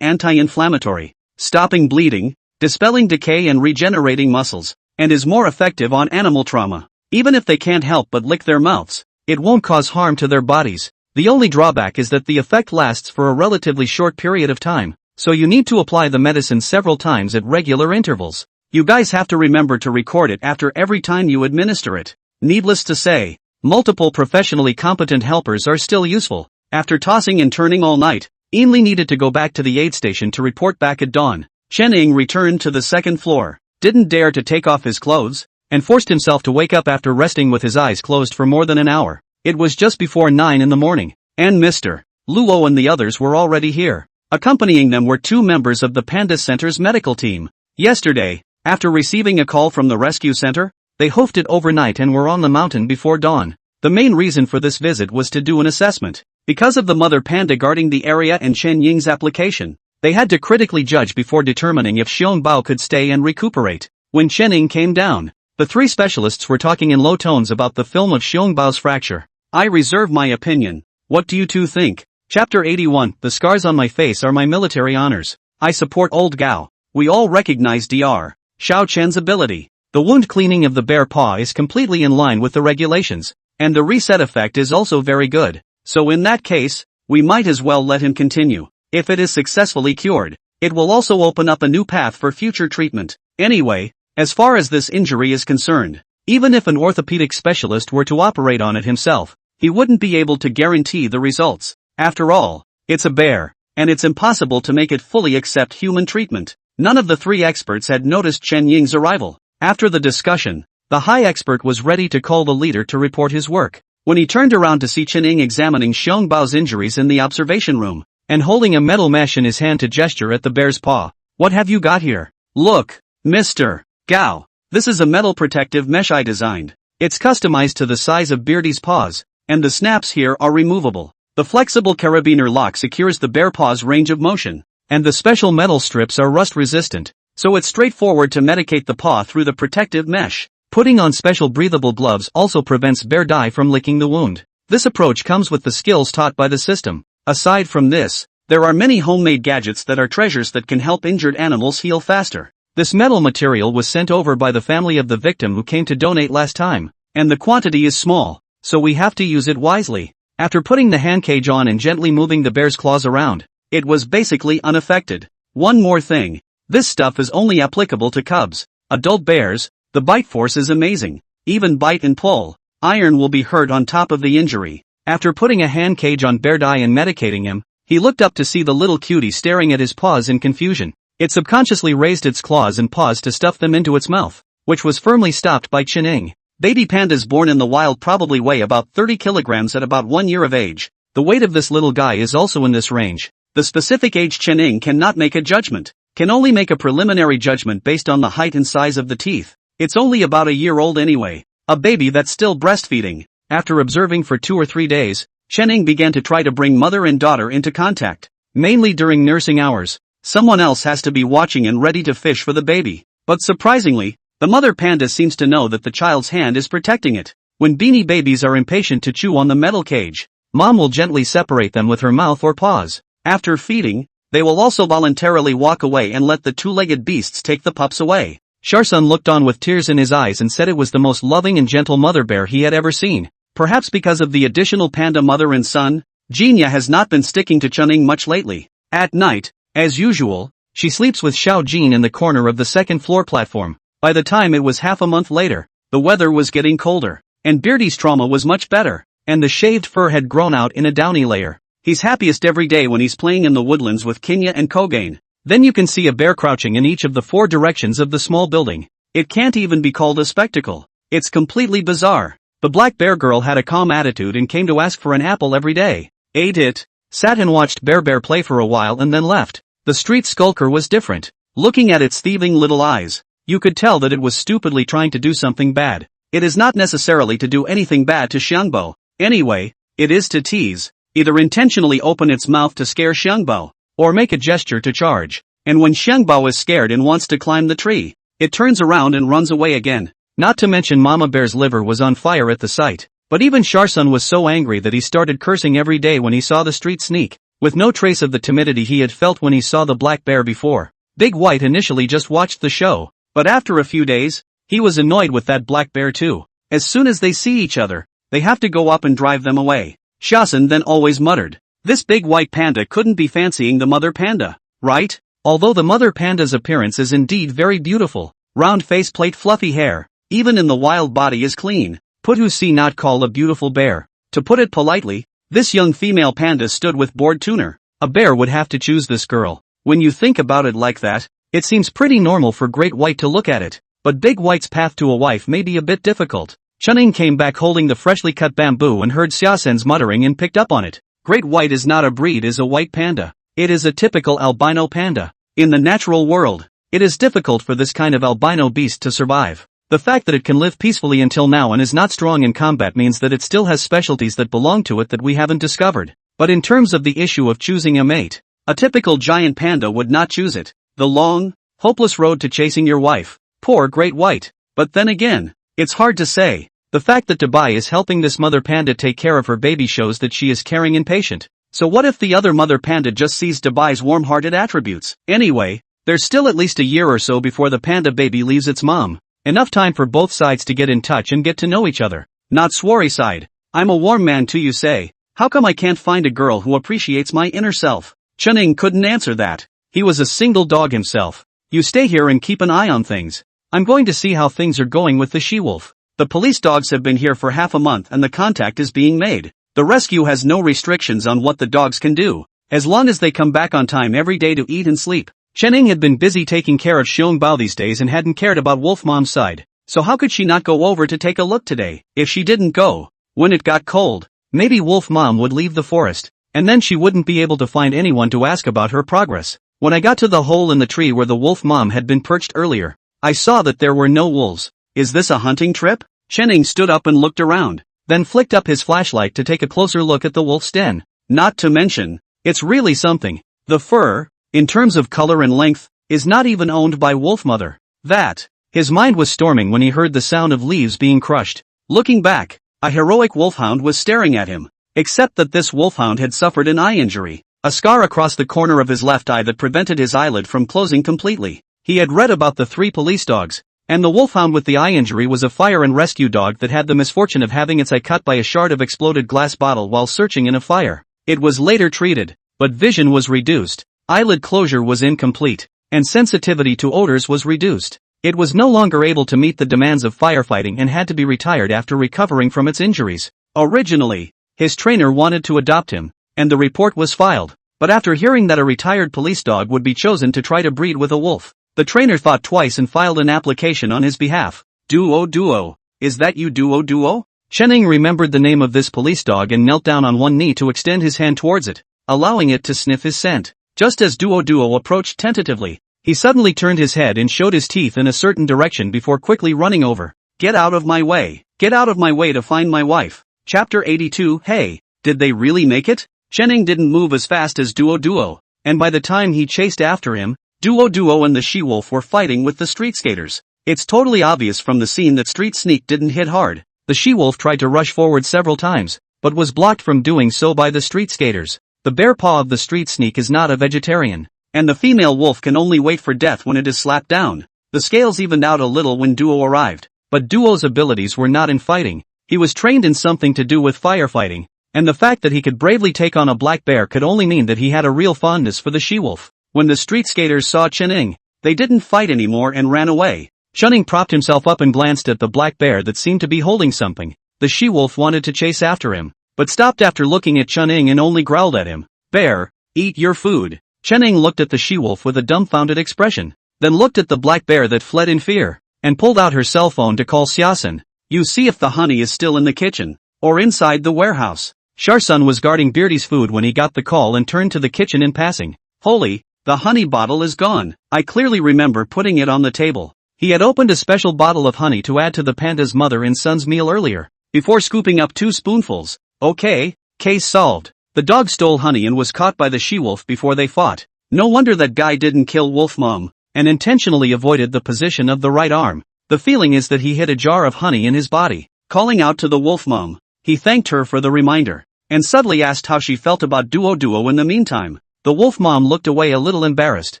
anti-inflammatory, stopping bleeding, dispelling decay and regenerating muscles, and is more effective on animal trauma. Even if they can't help but lick their mouths, it won't cause harm to their bodies. The only drawback is that the effect lasts for a relatively short period of time, so you need to apply the medicine several times at regular intervals. You guys have to remember to record it after every time you administer it. Needless to say, multiple professionally competent helpers are still useful. After tossing and turning all night, Yinli needed to go back to the aid station to report back at dawn. Chening returned to the second floor, didn't dare to take off his clothes, and forced himself to wake up after resting with his eyes closed for more than an hour. It was just before 9 in the morning, and Mr. Luo and the others were already here. Accompanying them were 2 members of the Panda Center's medical team. Yesterday, after receiving a call from the rescue center, they hoofed it overnight and were on the mountain before dawn. The main reason for this visit was to do an assessment. Because of the mother panda guarding the area and Chen Ying's application, they had to critically judge before determining if Xiongbao could stay and recuperate. When Chen Ying came down, the 3 specialists were talking in low tones about the film of Xiongbao's fracture. I reserve my opinion. What do you 2 think? Chapter 81. The scars on my face are my military honors. I support old Gao. We all recognize Dr. Xiao Chen's ability. The wound cleaning of the bear paw is completely in line with the regulations, and the reset effect is also very good. So in that case, we might as well let him continue. If it is successfully cured, it will also open up a new path for future treatment. Anyway, as far as this injury is concerned, even if an orthopedic specialist were to operate on it himself, he wouldn't be able to guarantee the results. After all, it's a bear, and it's impossible to make it fully accept human treatment. None of the 3 experts had noticed Chen Ying's arrival. After the discussion, the high expert was ready to call the leader to report his work. When he turned around to see Chen Ying examining Xiongbao's injuries in the observation room, and holding a metal mesh in his hand to gesture at the bear's paw. What have you got here? Look, Mr. Gao, this is a metal protective mesh I designed. It's customized to the size of Beardy's paws, and the snaps here are removable. The flexible carabiner lock secures the bear paw's range of motion, and the special metal strips are rust resistant, so it's straightforward to medicate the paw through the protective mesh. Putting on special breathable gloves also prevents bear dye from licking the wound. This approach comes with the skills taught by the system. Aside from this, there are many homemade gadgets that are treasures that can help injured animals heal faster. This metal material was sent over by the family of the victim who came to donate last time, and the quantity is small, so we have to use it wisely. After putting the hand cage on and gently moving the bear's claws around, it was basically unaffected. One more thing, this stuff is only applicable to cubs. Adult bears, the bite force is amazing. Even bite and pull, iron will be hurt on top of the injury. After putting a hand cage on Bear Dye and medicating him, He looked up to see the little cutie staring at his paws in confusion. It subconsciously raised its claws and paws to stuff them into its mouth, which was firmly stopped by Qining. Baby pandas born in the wild probably weigh about 30 kilograms at about 1 year of age. The weight of this little guy is also in this range. The specific age Qining cannot make a judgment, can only make a preliminary judgment based on the height and size of the teeth. It's only about a year old anyway. A baby that's still breastfeeding. After observing for 2 or 3 days, Qining began to try to bring mother and daughter into contact. Mainly during nursing hours. Someone else has to be watching and ready to fish for the baby. But surprisingly, the mother panda seems to know that the child's hand is protecting it. When beanie babies are impatient to chew on the metal cage, mom will gently separate them with her mouth or paws. After feeding, they will also voluntarily walk away and let the two-legged beasts take the pups away. Sharsun looked on with tears in his eyes and said it was the most loving and gentle mother bear he had ever seen. Perhaps because of the additional panda mother and son, Jinya has not been sticking to Qining much lately. At night, as usual, she sleeps with Xiao Jin in the corner of the second floor platform. By the time it was half a month later, the weather was getting colder, and Beardy's trauma was much better, and the shaved fur had grown out in a downy layer. He's happiest every day when he's playing in the woodlands with Kinya and Kogain. Then you can see a bear crouching in each of the 4 directions of the small building. It can't even be called a spectacle. It's completely bizarre. The black bear girl had a calm attitude and came to ask for an apple every day. Ate it, sat and watched Bear play for a while and then left. The street skulker was different. Looking at its thieving little eyes, you could tell that it was stupidly trying to do something bad. It is not necessarily to do anything bad to Xiangbo. Anyway, it is to tease. Either intentionally open its mouth to scare Xiangbo, or make a gesture to charge. And when Xiangbo is scared and wants to climb the tree, it turns around and runs away again. Not to mention Mama Bear's liver was on fire at the sight. But even Sharsun was so angry that he started cursing every day when he saw the street sneak, with no trace of the timidity he had felt when he saw the black bear before. Big White initially just watched the show, but after a few days, he was annoyed with that black bear too. As soon as they see each other, they have to go up and drive them away. Shasun then always muttered, "This big white panda couldn't be fancying the mother panda, right?" Although the mother panda's appearance is indeed very beautiful, round faceplate, fluffy hair, even in the wild body is clean. Put who see not call a beautiful bear. To put it politely, this young female panda stood with bored tuner. A bear would have to choose this girl. When you think about it like that, it seems pretty normal for Great White to look at it. But Big White's path to a wife may be a bit difficult. Qining came back holding the freshly cut bamboo and heard Xiaosen's muttering and picked up on it. Great White is not a breed, is a white panda. It is a typical albino panda. In the natural world, it is difficult for this kind of albino beast to survive. The fact that it can live peacefully until now and is not strong in combat means that it still has specialties that belong to it that we haven't discovered. But in terms of the issue of choosing a mate, a typical giant panda would not choose it. The long, hopeless road to chasing your wife. Poor Great White. But then again, it's hard to say. The fact that Dubai is helping this mother panda take care of her baby shows that she is caring and patient. So what if the other mother panda just sees Dubai's warm-hearted attributes? Anyway, there's still at least a year or so before the panda baby leaves its mom. Enough time for both sides to get in touch and get to know each other. Not Swarry side. I'm a warm man too, you say. How come I can't find a girl who appreciates my inner self? Qining couldn't answer that. He was a single dog himself. You stay here and keep an eye on things. I'm going to see how things are going with the she-wolf. The police dogs have been here for half a month and the contact is being made. The rescue has no restrictions on what the dogs can do, as long as they come back on time every day to eat and sleep. Qining had been busy taking care of Xiangbao these days and hadn't cared about Wolf Mom's side, so how could she not go over to take a look today? If she didn't go, when it got cold, maybe Wolf Mom would leave the forest, and then she wouldn't be able to find anyone to ask about her progress. When I got to the hole in the tree where the Wolf Mom had been perched earlier, I saw that there were no wolves. Is this a hunting trip? Qining stood up and looked around, then flicked up his flashlight to take a closer look at the wolf's den. Not to mention, it's really something. The fur, in terms of color and length, is not even owned by Wolf Mother. That. His mind was storming when he heard the sound of leaves being crushed. Looking back, a heroic wolfhound was staring at him. Except that this wolfhound had suffered an eye injury. A scar across the corner of his left eye that prevented his eyelid from closing completely. He had read about the 3 police dogs, and the wolfhound with the eye injury was a fire and rescue dog that had the misfortune of having its eye cut by a shard of exploded glass bottle while searching in a fire. It was later treated, but vision was reduced, eyelid closure was incomplete, and sensitivity to odors was reduced. It was no longer able to meet the demands of firefighting and had to be retired after recovering from its injuries. Originally, his trainer wanted to adopt him, and the report was filed. But after hearing that a retired police dog would be chosen to try to breed with a wolf, the trainer thought twice and filed an application on his behalf. Duo. Is that you, Duo? Chening remembered the name of this police dog and knelt down on one knee to extend his hand towards it, allowing it to sniff his scent. Just as Duo approached tentatively, he suddenly turned his head and showed his teeth in a certain direction before quickly running over. Get out of my way. Get out of my way to find my wife. Chapter 82. Hey, did they really make it? Chening didn't move as fast as Duo, and by the time he chased after him, Duo and the she-wolf were fighting with the street skaters. It's totally obvious from the scene that Street Sneak didn't hit hard. The she-wolf tried to rush forward several times, but was blocked from doing so by the street skaters. The bare paw of the Street Sneak is not a vegetarian, and the female wolf can only wait for death when it is slapped down. The scales evened out a little when Duo arrived, but Duo's abilities were not in fighting. He was trained in something to do with firefighting, and the fact that he could bravely take on a black bear could only mean that he had a real fondness for the she-wolf. When the street skaters saw Chening, they didn't fight anymore and ran away. Chening propped himself up and glanced at the black bear that seemed to be holding something. The she-wolf wanted to chase after him, but stopped after looking at Chening and only growled at him. Bear, eat your food. Chening looked at the she-wolf with a dumbfounded expression, then looked at the black bear that fled in fear, and pulled out her cell phone to call Xiaosun. You see if the honey is still in the kitchen, or inside the warehouse. Xiaosun was guarding Beardy's food when he got the call and turned to the kitchen in passing. Holy, the honey bottle is gone. I clearly remember putting it on the table. He had opened a special bottle of honey to add to the panda's mother and son's meal earlier, before scooping up 2 spoonfuls. Okay, case solved. The dog stole honey and was caught by the she-wolf before they fought. No wonder that guy didn't kill Wolf Mom, and intentionally avoided the position of the right arm. The feeling is that he hid a jar of honey in his body. Calling out to the Wolf Mom, he thanked her for the reminder, and subtly asked how she felt about Duo in the meantime. The Wolf Mom looked away a little embarrassed,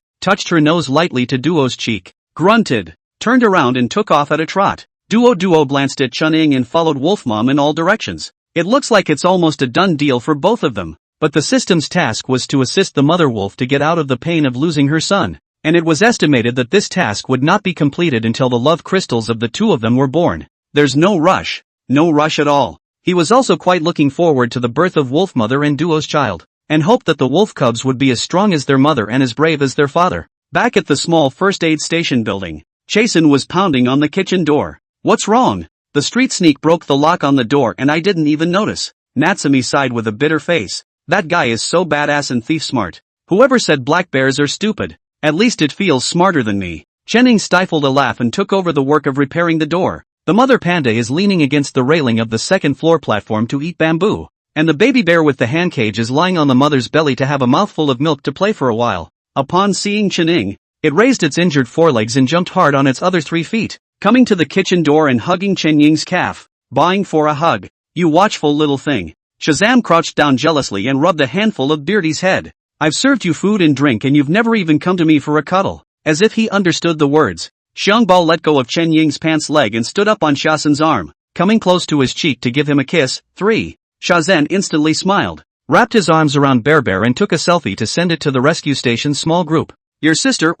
touched her nose lightly to Duo's cheek, grunted, turned around and took off at a trot. Duo glanced at Chening and followed Wolf Mom in all directions. It looks like it's almost a done deal for both of them, but the system's task was to assist the mother wolf to get out of the pain of losing her son, and it was estimated that this task would not be completed until the love crystals of the two of them were born. There's no rush at all. He was also quite looking forward to the birth of Wolf Mother and Duo's child, and hoped that the wolf cubs would be as strong as their mother and as brave as their father. Back at the small first aid station building, Chasen was pounding on the kitchen door. What's wrong? The street sneak broke the lock on the door and I didn't even notice. Natsumi sighed with a bitter face. That guy is so badass and thief smart. Whoever said black bears are stupid? At least it feels smarter than me. Chening stifled a laugh and took over the work of repairing the door. The mother panda is leaning against the railing of the second floor platform to eat bamboo, and the baby bear with the hand cage is lying on the mother's belly to have a mouthful of milk to play for a while. Upon seeing Chening, it raised its injured forelegs and jumped hard on its other 3 feet, coming to the kitchen door and hugging Chenying's calf, bawling for a hug. You watchful little thing. Shazam crouched down jealously and rubbed a handful of Beardy's head. I've served you food and drink and you've never even come to me for a cuddle. As if he understood the words, Xiangbao let go of Chenying's pants leg and stood up on Shasun's arm, coming close to his cheek to give him a kiss. 3. Shazan instantly smiled, wrapped his arms around Bear and took a selfie to send it to the rescue station's small group. Your sister,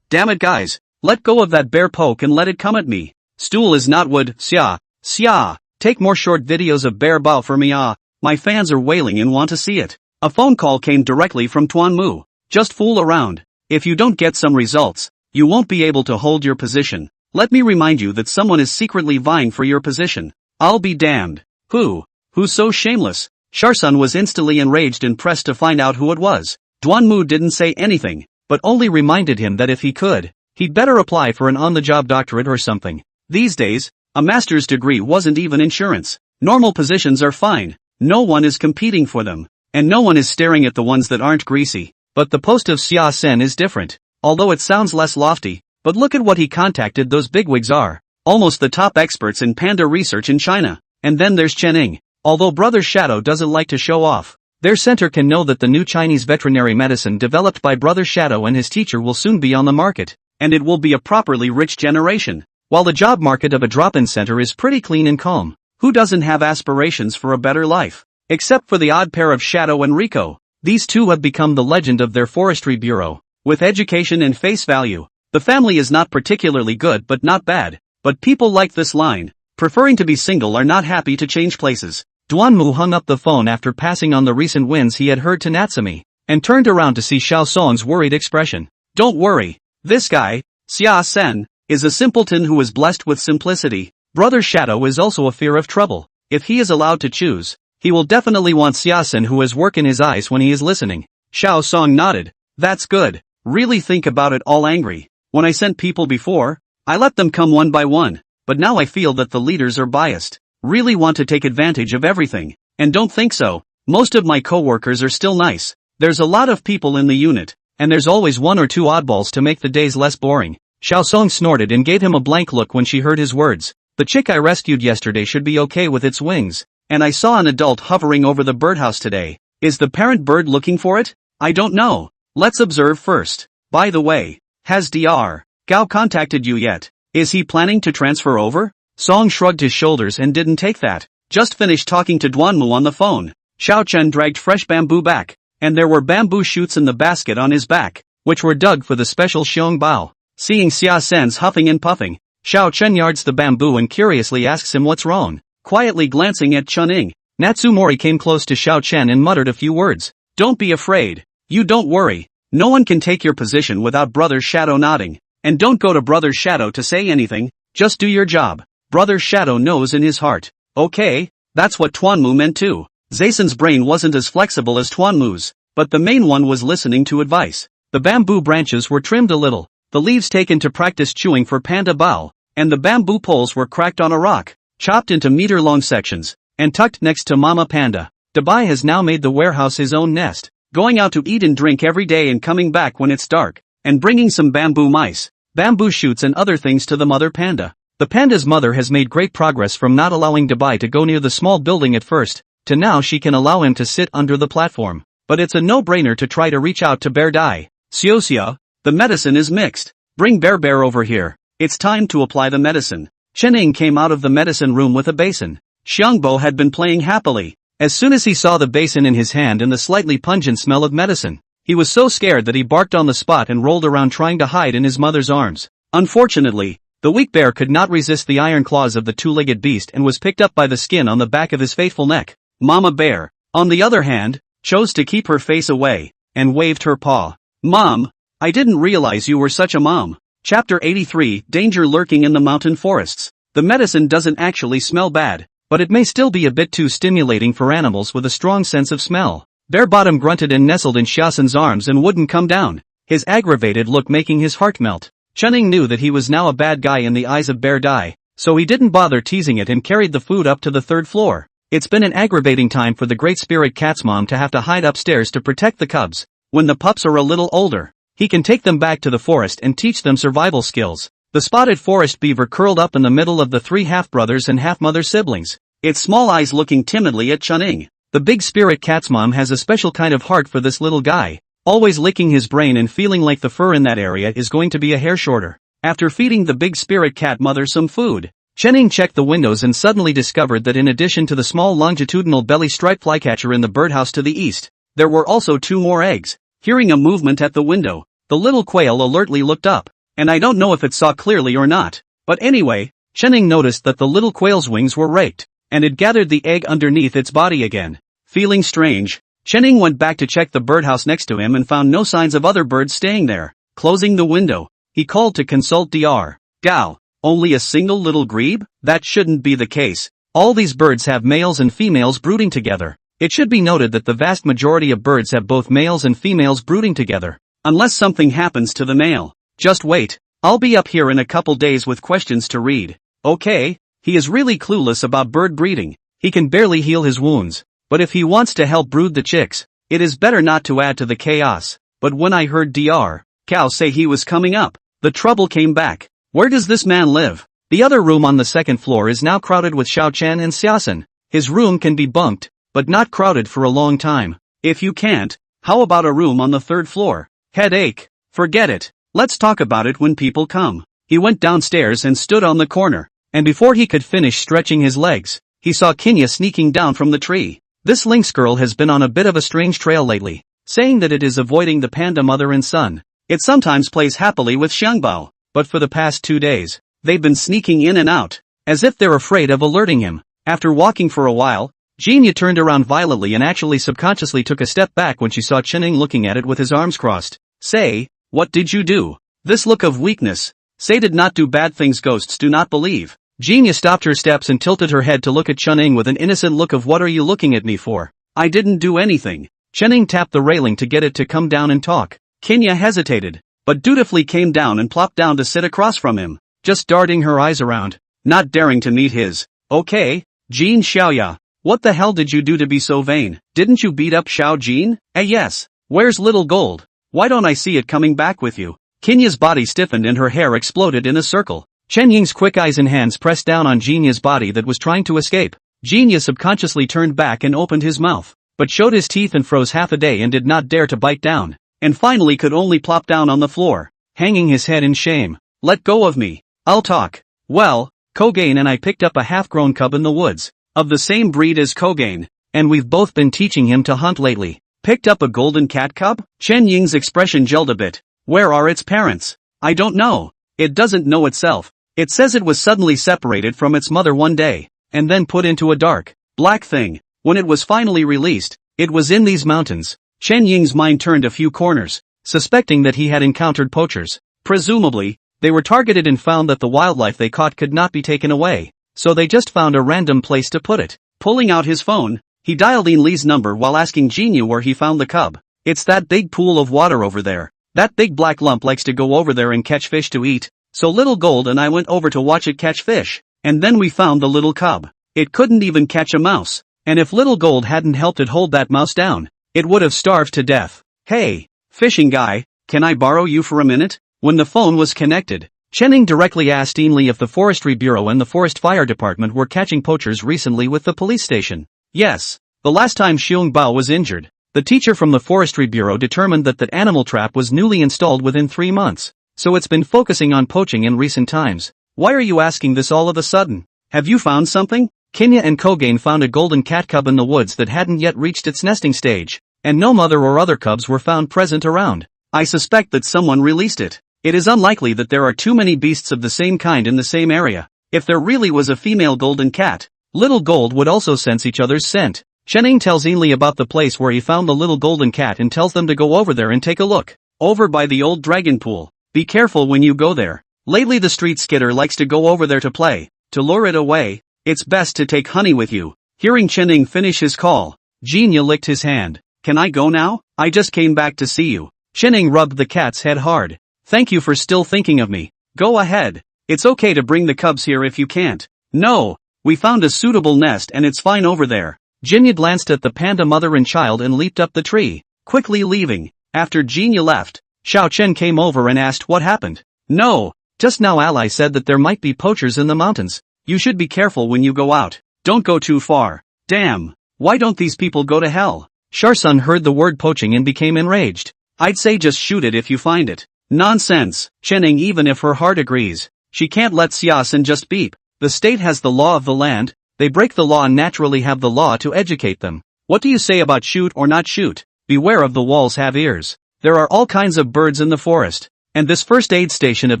damn it guys, let go of that bear poke and let it come at me. Stool is not wood, xia. Take more short videos of bear bow for me my fans are wailing and want to see it. A phone call came directly from Tuan Mu. Just fool around. If you don't get some results, you won't be able to hold your position. Let me remind you that someone is secretly vying for your position. I'll be damned. Who's so shameless? Sharsun was instantly enraged and pressed to find out who it was. Tuan Mu didn't say anything, but only reminded him that if he could, he'd better apply for an on-the-job doctorate or something. These days, a master's degree wasn't even insurance. Normal positions are fine. No one is competing for them, and no one is staring at the ones that aren't greasy. But the post of Xia Sen is different, although it sounds less lofty. But look at what he contacted. Those bigwigs are almost the top experts in panda research in China. And then there's Chening. Although Brother Shadow doesn't like to show off, their center can know that the new Chinese veterinary medicine developed by Brother Shadow and his teacher will soon be on the market, and it will be a properly rich generation. While the job market of a drop-in center is pretty clean and calm, who doesn't have aspirations for a better life? Except for the odd pair of Shadow and Rico. These two have become the legend of their forestry bureau. With education and face value, the family is not particularly good but not bad. But people like this line, preferring to be single, are not happy to change places. Duan Mu hung up the phone after passing on the recent wins he had heard to Natsumi. and turned around to see Xiao Song's worried expression. Don't worry. This guy, Xia Sen, is a simpleton who is blessed with simplicity. Brother Shadow is also a fear of trouble. If he is allowed to choose, he will definitely want Xia Sen, who has work in his eyes when he is listening. Xiao Song nodded. That's good. Really think about it. All angry. When I sent people before, I let them come one by one, but now I feel that the leaders are biased. Really want to take advantage of everything. And don't think so. Most of my co-workers are still nice. There's a lot of people in the unit, and there's always one or two oddballs to make the days less boring. Xiao Song snorted and gave him a blank look when she heard his words. The chick I rescued yesterday should be okay with its wings, and I saw an adult hovering over the birdhouse today. Is the parent bird looking for it? I don't know. Let's observe first. By the way, has Dr. Gao contacted you yet? Is he planning to transfer over? Song shrugged his shoulders and didn't take that. Just finished talking to Duanmu on the phone. Xiao Chen dragged fresh bamboo back, and there were bamboo shoots in the basket on his back, which were dug for the special xiong bao. Seeing Xia Sen's huffing and puffing, Xiao Chen yards the bamboo and curiously asks him what's wrong. Quietly glancing at Chuning, Natsumori came close to Xiao Chen and muttered a few words. Don't be afraid. You don't worry. No one can take your position without Brother Shadow nodding. And don't go to Brother Shadow to say anything, just do your job. Brother Shadow knows in his heart. Okay, that's what Tuanmu meant too. Zaysen's brain wasn't as flexible as Tuanmu's, but the main one was listening to advice. The bamboo branches were trimmed a little, the leaves taken to practice chewing for Panda Bao, and the bamboo poles were cracked on a rock, chopped into meter-long sections, and tucked next to Mama Panda. Dabai has now made the warehouse his own nest, going out to eat and drink every day and coming back when it's dark, and bringing some bamboo mice, bamboo shoots and other things to the mother panda. The panda's mother has made great progress from not allowing Dabai to go near the small building at first, to now she can allow him to sit under the platform. But it's a no-brainer to try to reach out to Bear Dai. Xiaoxia, the medicine is mixed. Bring Bear over here. It's time to apply the medicine. Chening came out of the medicine room with a basin. Xiangbo had been playing happily. As soon as he saw the basin in his hand and the slightly pungent smell of medicine, he was so scared that he barked on the spot and rolled around trying to hide in his mother's arms. Unfortunately, the weak bear could not resist the iron claws of the two-legged beast and was picked up by the skin on the back of his faithful neck. Mama Bear, on the other hand, chose to keep her face away, and waved her paw. Mom, I didn't realize you were such a mom. Chapter 83, Danger Lurking in the Mountain Forests. The medicine doesn't actually smell bad, but it may still be a bit too stimulating for animals with a strong sense of smell. Bear Bottom grunted and nestled in Xiaosen's arms and wouldn't come down, his aggravated look making his heart melt. Chuning knew that he was now a bad guy in the eyes of Bear Dai, so he didn't bother teasing it and carried the food up to the third floor. It's been an aggravating time for the Great Spirit Cat's mom to have to hide upstairs to protect the cubs. When the pups are a little older, he can take them back to the forest and teach them survival skills. The spotted forest beaver curled up in the middle of the three half-brothers and half-mother siblings, its small eyes looking timidly at Chuning. The Big Spirit Cat's mom has a special kind of heart for this little guy, always licking his brain and feeling like the fur in that area is going to be a hair shorter. After feeding the Big Spirit Cat mother some food, Chening checked the windows and suddenly discovered that in addition to the small longitudinal belly-striped flycatcher in the birdhouse to the east, there were also 2 more eggs. Hearing a movement at the window, the little quail alertly looked up, and I don't know if it saw clearly or not, but anyway, Chening noticed that the little quail's wings were raked, and it gathered the egg underneath its body again. Feeling strange, Chening went back to check the birdhouse next to him and found no signs of other birds staying there. Closing the window, he called to consult Dr. Gao. Only a single little grebe? That shouldn't be the case. All these birds have males and females brooding together. It should be noted that the vast majority of birds have both males and females brooding together. Unless something happens to the male. Just wait. I'll be up here in a couple days with questions to read. Okay, he is really clueless about bird breeding. He can barely heal his wounds. But if he wants to help brood the chicks, it is better not to add to the chaos. But when I heard Dr. Gao say he was coming up, the trouble came back. Where does this man live? The other room on the second floor is now crowded with Xiao Chen and Xiaosen. His room can be bunked, but not crowded for a long time. If you can't, how about a room on the third floor? Headache? Forget it. Let's talk about it when people come. He went downstairs and stood on the corner, and before he could finish stretching his legs, he saw Kinya sneaking down from the tree. This lynx girl has been on a bit of a strange trail lately, saying that it is avoiding the panda mother and son. It sometimes plays happily with Xiangbao. But for the past 2 days, they've been sneaking in and out, as if they're afraid of alerting him. After walking for a while, Jinya turned around violently and actually subconsciously took a step back when she saw Chening looking at it with his arms crossed. Say, what did you do? This look of weakness. Say did not do bad things ghosts do not believe. Jinya stopped her steps and tilted her head to look at Chening with an innocent look of what are you looking at me for? I didn't do anything. Chening tapped the railing to get it to come down and talk. Kinya hesitated, but dutifully came down and plopped down to sit across from him, just darting her eyes around, not daring to meet his. Okay, Jin Xiaoya. What the hell did you do to be so vain? Didn't you beat up Xiao Jin? Yes. Where's little gold? Why don't I see it coming back with you? Kinya's body stiffened and her hair exploded in a circle. Chen Ying's quick eyes and hands pressed down on Jinya's body that was trying to escape. Jinya subconsciously turned back and opened his mouth, but showed his teeth and froze half a day and did not dare to bite down, and finally could only plop down on the floor, hanging his head in shame. Let go of me. I'll talk. Well, Kogain and I picked up a half-grown cub in the woods, of the same breed as Kogain, and we've both been teaching him to hunt lately. Picked up a golden cat cub? Chen Ying's expression gelled a bit. Where are its parents? I don't know. It doesn't know itself. It says it was suddenly separated from its mother one day, and then put into a dark, black thing. When it was finally released, it was in these mountains. Chen Ying's mind turned a few corners, suspecting that he had encountered poachers. Presumably, they were targeted and found that the wildlife they caught could not be taken away, so they just found a random place to put it. Pulling out his phone, he dialed in Lee's number while asking Jinya where he found the cub. It's that big pool of water over there. That big black lump likes to go over there and catch fish to eat, so little Gold and I went over to watch it catch fish, and then we found the little cub. It couldn't even catch a mouse, and if little Gold hadn't helped it hold that mouse down, it would have starved to death. Hey, fishing guy, can I borrow you for a minute? When the phone was connected, Chening directly asked Ainley if the Forestry Bureau and the Forest Fire Department were catching poachers recently with the police station. Yes, the last time Xiong Bao was injured, the teacher from the Forestry Bureau determined that animal trap was newly installed within 3 months, so it's been focusing on poaching in recent times. Why are you asking this all of a sudden? Have you found something? Kinya and Kogain found a golden cat cub in the woods that hadn't yet reached its nesting stage, and no mother or other cubs were found present around. I suspect that someone released it. It is unlikely that there are too many beasts of the same kind in the same area. If there really was a female golden cat, little Gold would also sense each other's scent. Chening tells Ainley about the place where he found the little golden cat and tells them to go over there and take a look. Over by the old dragon pool. Be careful when you go there. Lately the street skidder likes to go over there to play. To lure it away, it's best to take honey with you. Hearing Chening finish his call, Jinya licked his hand. Can I go now? I just came back to see you. Chening rubbed the cat's head hard. Thank you for still thinking of me. Go ahead. It's okay to bring the cubs here if you can't. No, we found a suitable nest and it's fine over there. Jinya glanced at the panda mother and child and leaped up the tree, quickly leaving. After Jinya left, Xiao Chen came over and asked what happened. No, just now Ally said that there might be poachers in the mountains. You should be careful when you go out. Don't go too far. Damn, why don't these people go to hell? Sharsun heard the word poaching and became enraged. I'd say just shoot it if you find it. Nonsense, Chening. Even if her heart agrees, she can't let Xiaosun just beep. The state has the law of the land, they break the law and naturally have the law to educate them. What do you say about shoot or not shoot? Beware of the walls have ears. There are all kinds of birds in the forest, and this first aid station of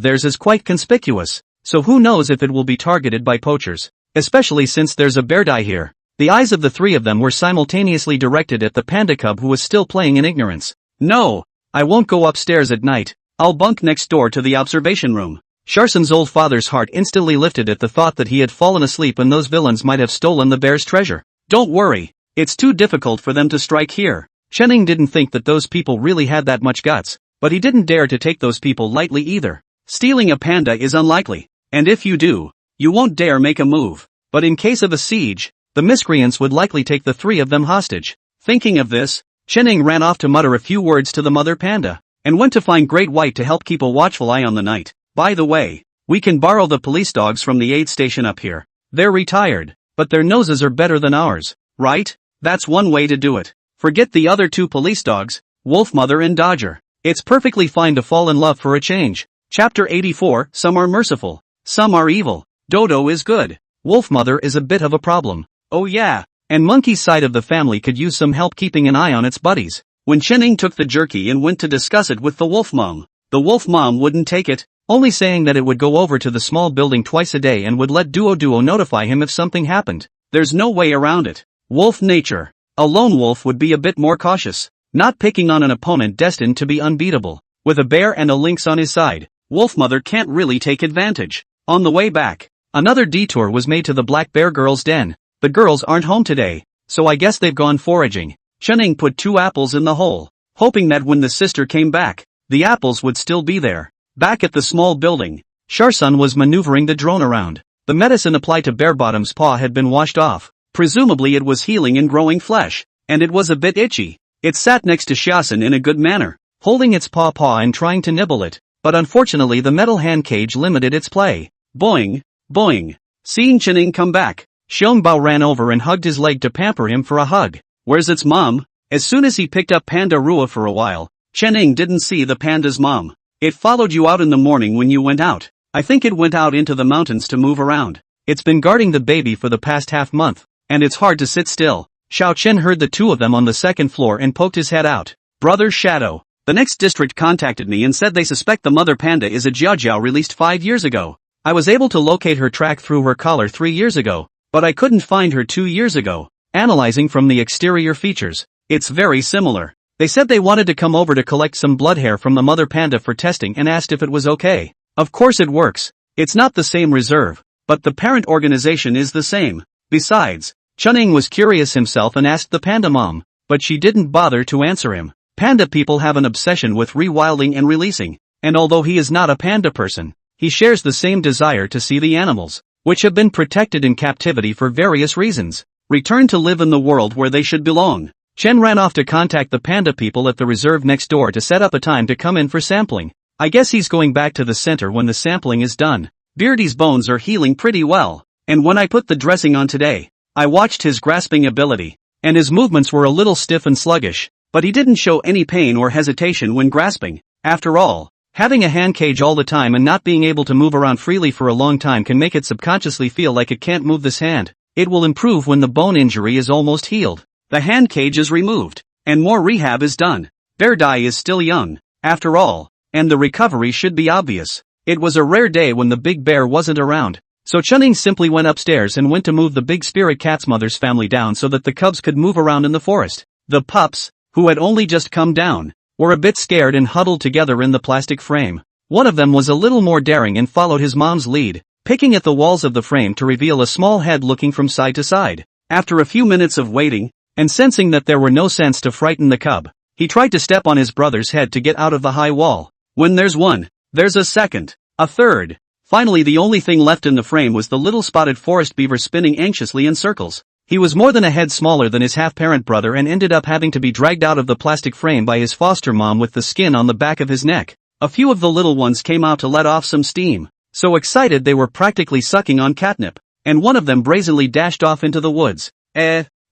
theirs is quite conspicuous, so who knows if it will be targeted by poachers, especially since there's a bear die here. The eyes of the three of them were simultaneously directed at the panda cub who was still playing in ignorance. No, I won't go upstairs at night. I'll bunk next door to the observation room. Sharsun's old father's heart instantly lifted at the thought that he had fallen asleep and those villains might have stolen the bear's treasure. Don't worry, it's too difficult for them to strike here. Chening didn't think that those people really had that much guts, but he didn't dare to take those people lightly either. Stealing a panda is unlikely, and if you do, you won't dare make a move. But in case of a siege, the miscreants would likely take the three of them hostage. Thinking of this, Chening ran off to mutter a few words to the mother panda, and went to find Great White to help keep a watchful eye on the night. By the way, we can borrow the police dogs from the aid station up here. They're retired, but their noses are better than ours, right? That's one way to do it. Forget the other two police dogs, Wolfmother and Dodger. It's perfectly fine to fall in love for a change. Chapter 84, Some are merciful, some are evil. Dodo is good. Wolfmother is a bit of a problem. Oh yeah, and Monkey's side of the family could use some help keeping an eye on its buddies. When Chening took the jerky and went to discuss it with the wolf mom, the wolf mom wouldn't take it, only saying that it would go over to the small building twice a day and would let Duo notify him if something happened. There's no way around it. Wolf nature. A lone wolf would be a bit more cautious, not picking on an opponent destined to be unbeatable. With a bear and a lynx on his side, Wolf Mother can't really take advantage. On the way back, another detour was made to the Black Bear girls' den. The girls aren't home today, so I guess they've gone foraging. Chunning put 2 apples in the hole, hoping that when the sister came back, the apples would still be there. Back at the small building, Sharsun was maneuvering the drone around. The medicine applied to Bearbottom's paw had been washed off. Presumably it was healing and growing flesh, and it was a bit itchy. It sat next to Shasun in a good manner, holding its paw and trying to nibble it, but unfortunately the metal hand cage limited its play. Boing, boing. Seeing Chunning come back, Xiangbao ran over and hugged his leg to pamper him for a hug. Where's its mom? As soon as he picked up Panda Rua for a while, Chunning didn't see the panda's mom. It followed you out in the morning when you went out. I think it went out into the mountains to move around. It's been guarding the baby for the past half-month, and it's hard to sit still. Xiao Chen heard the two of them on the second floor and poked his head out. Brother Shadow. The next district contacted me and said they suspect the mother panda is a Jiaojiao released 5 years ago. I was able to locate her track through her collar 3 years ago, but I couldn't find her 2 years ago. Analyzing from the exterior features, it's very similar. They said they wanted to come over to collect some blood hair from the mother panda for testing and asked if it was okay. Of course it works. It's not the same reserve, but the parent organization is the same. Besides, Chunning was curious himself and asked the panda mom, but she didn't bother to answer him. Panda people have an obsession with rewilding and releasing, and although he is not a panda person, he shares the same desire to see the animals, which have been protected in captivity for various reasons, return to live in the world where they should belong. Chen ran off to contact the panda people at the reserve next door to set up a time to come in for sampling. I guess he's going back to the center when the sampling is done. Beardy's bones are healing pretty well, and when I put the dressing on today, I watched his grasping ability, and his movements were a little stiff and sluggish, but he didn't show any pain or hesitation when grasping. After all, having a hand cage all the time and not being able to move around freely for a long time can make it subconsciously feel like it can't move this hand. It will improve when the bone injury is almost healed. The hand cage is removed, and more rehab is done. Bear Dai is still young, after all, and the recovery should be obvious. It was a rare day when the big bear wasn't around, so Chunning simply went upstairs and went to move the big spirit cat's mother's family down so that the cubs could move around in the forest. The pups, who had only just come down, were a bit scared and huddled together in the plastic frame. One of them was a little more daring and followed his mom's lead, picking at the walls of the frame to reveal a small head looking from side to side. After a few minutes of waiting, and sensing that there were no sense to frighten the cub, he tried to step on his brother's head to get out of the high wall. When there's one, there's a second, a third. Finally the only thing left in the frame was the little spotted forest beaver spinning anxiously in circles. He was more than a head smaller than his half-parent brother and ended up having to be dragged out of the plastic frame by his foster mom with the skin on the back of his neck. A few of the little ones came out to let off some steam, so excited they were practically sucking on catnip, and one of them brazenly dashed off into the woods.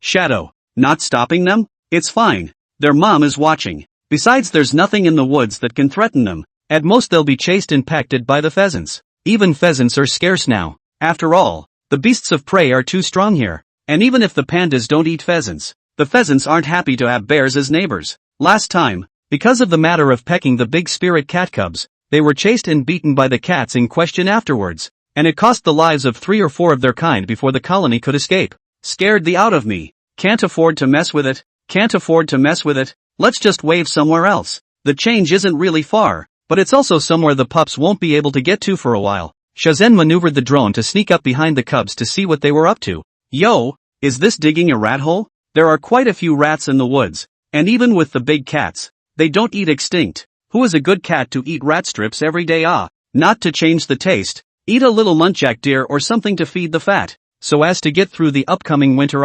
Shadow. Not stopping them? It's fine. Their mom is watching. Besides there's nothing in the woods that can threaten them. At most they'll be chased and pecked at by the pheasants. Even pheasants are scarce now. After all, the beasts of prey are too strong here. And even if the pandas don't eat pheasants, the pheasants aren't happy to have bears as neighbors. Last time, because of the matter of pecking the big spirit cat cubs, they were chased and beaten by the cats in question afterwards, and it cost the lives of 3 or 4 of their kind before the colony could escape. Scared the out of me. Can't afford to mess with it. Can't afford to mess with it. Let's just wave somewhere else. The change isn't really far, but it's also somewhere the pups won't be able to get to for a while. Shazhen maneuvered the drone to sneak up behind the cubs to see what they were up to. Yo, is this digging a rat hole? There are quite a few rats in the woods, and even with the big cats, they don't eat extinct. Who is a good cat to eat rat strips every day? Not to change the taste. Eat a little muntjac deer or something to feed the fat, so as to get through the upcoming winter.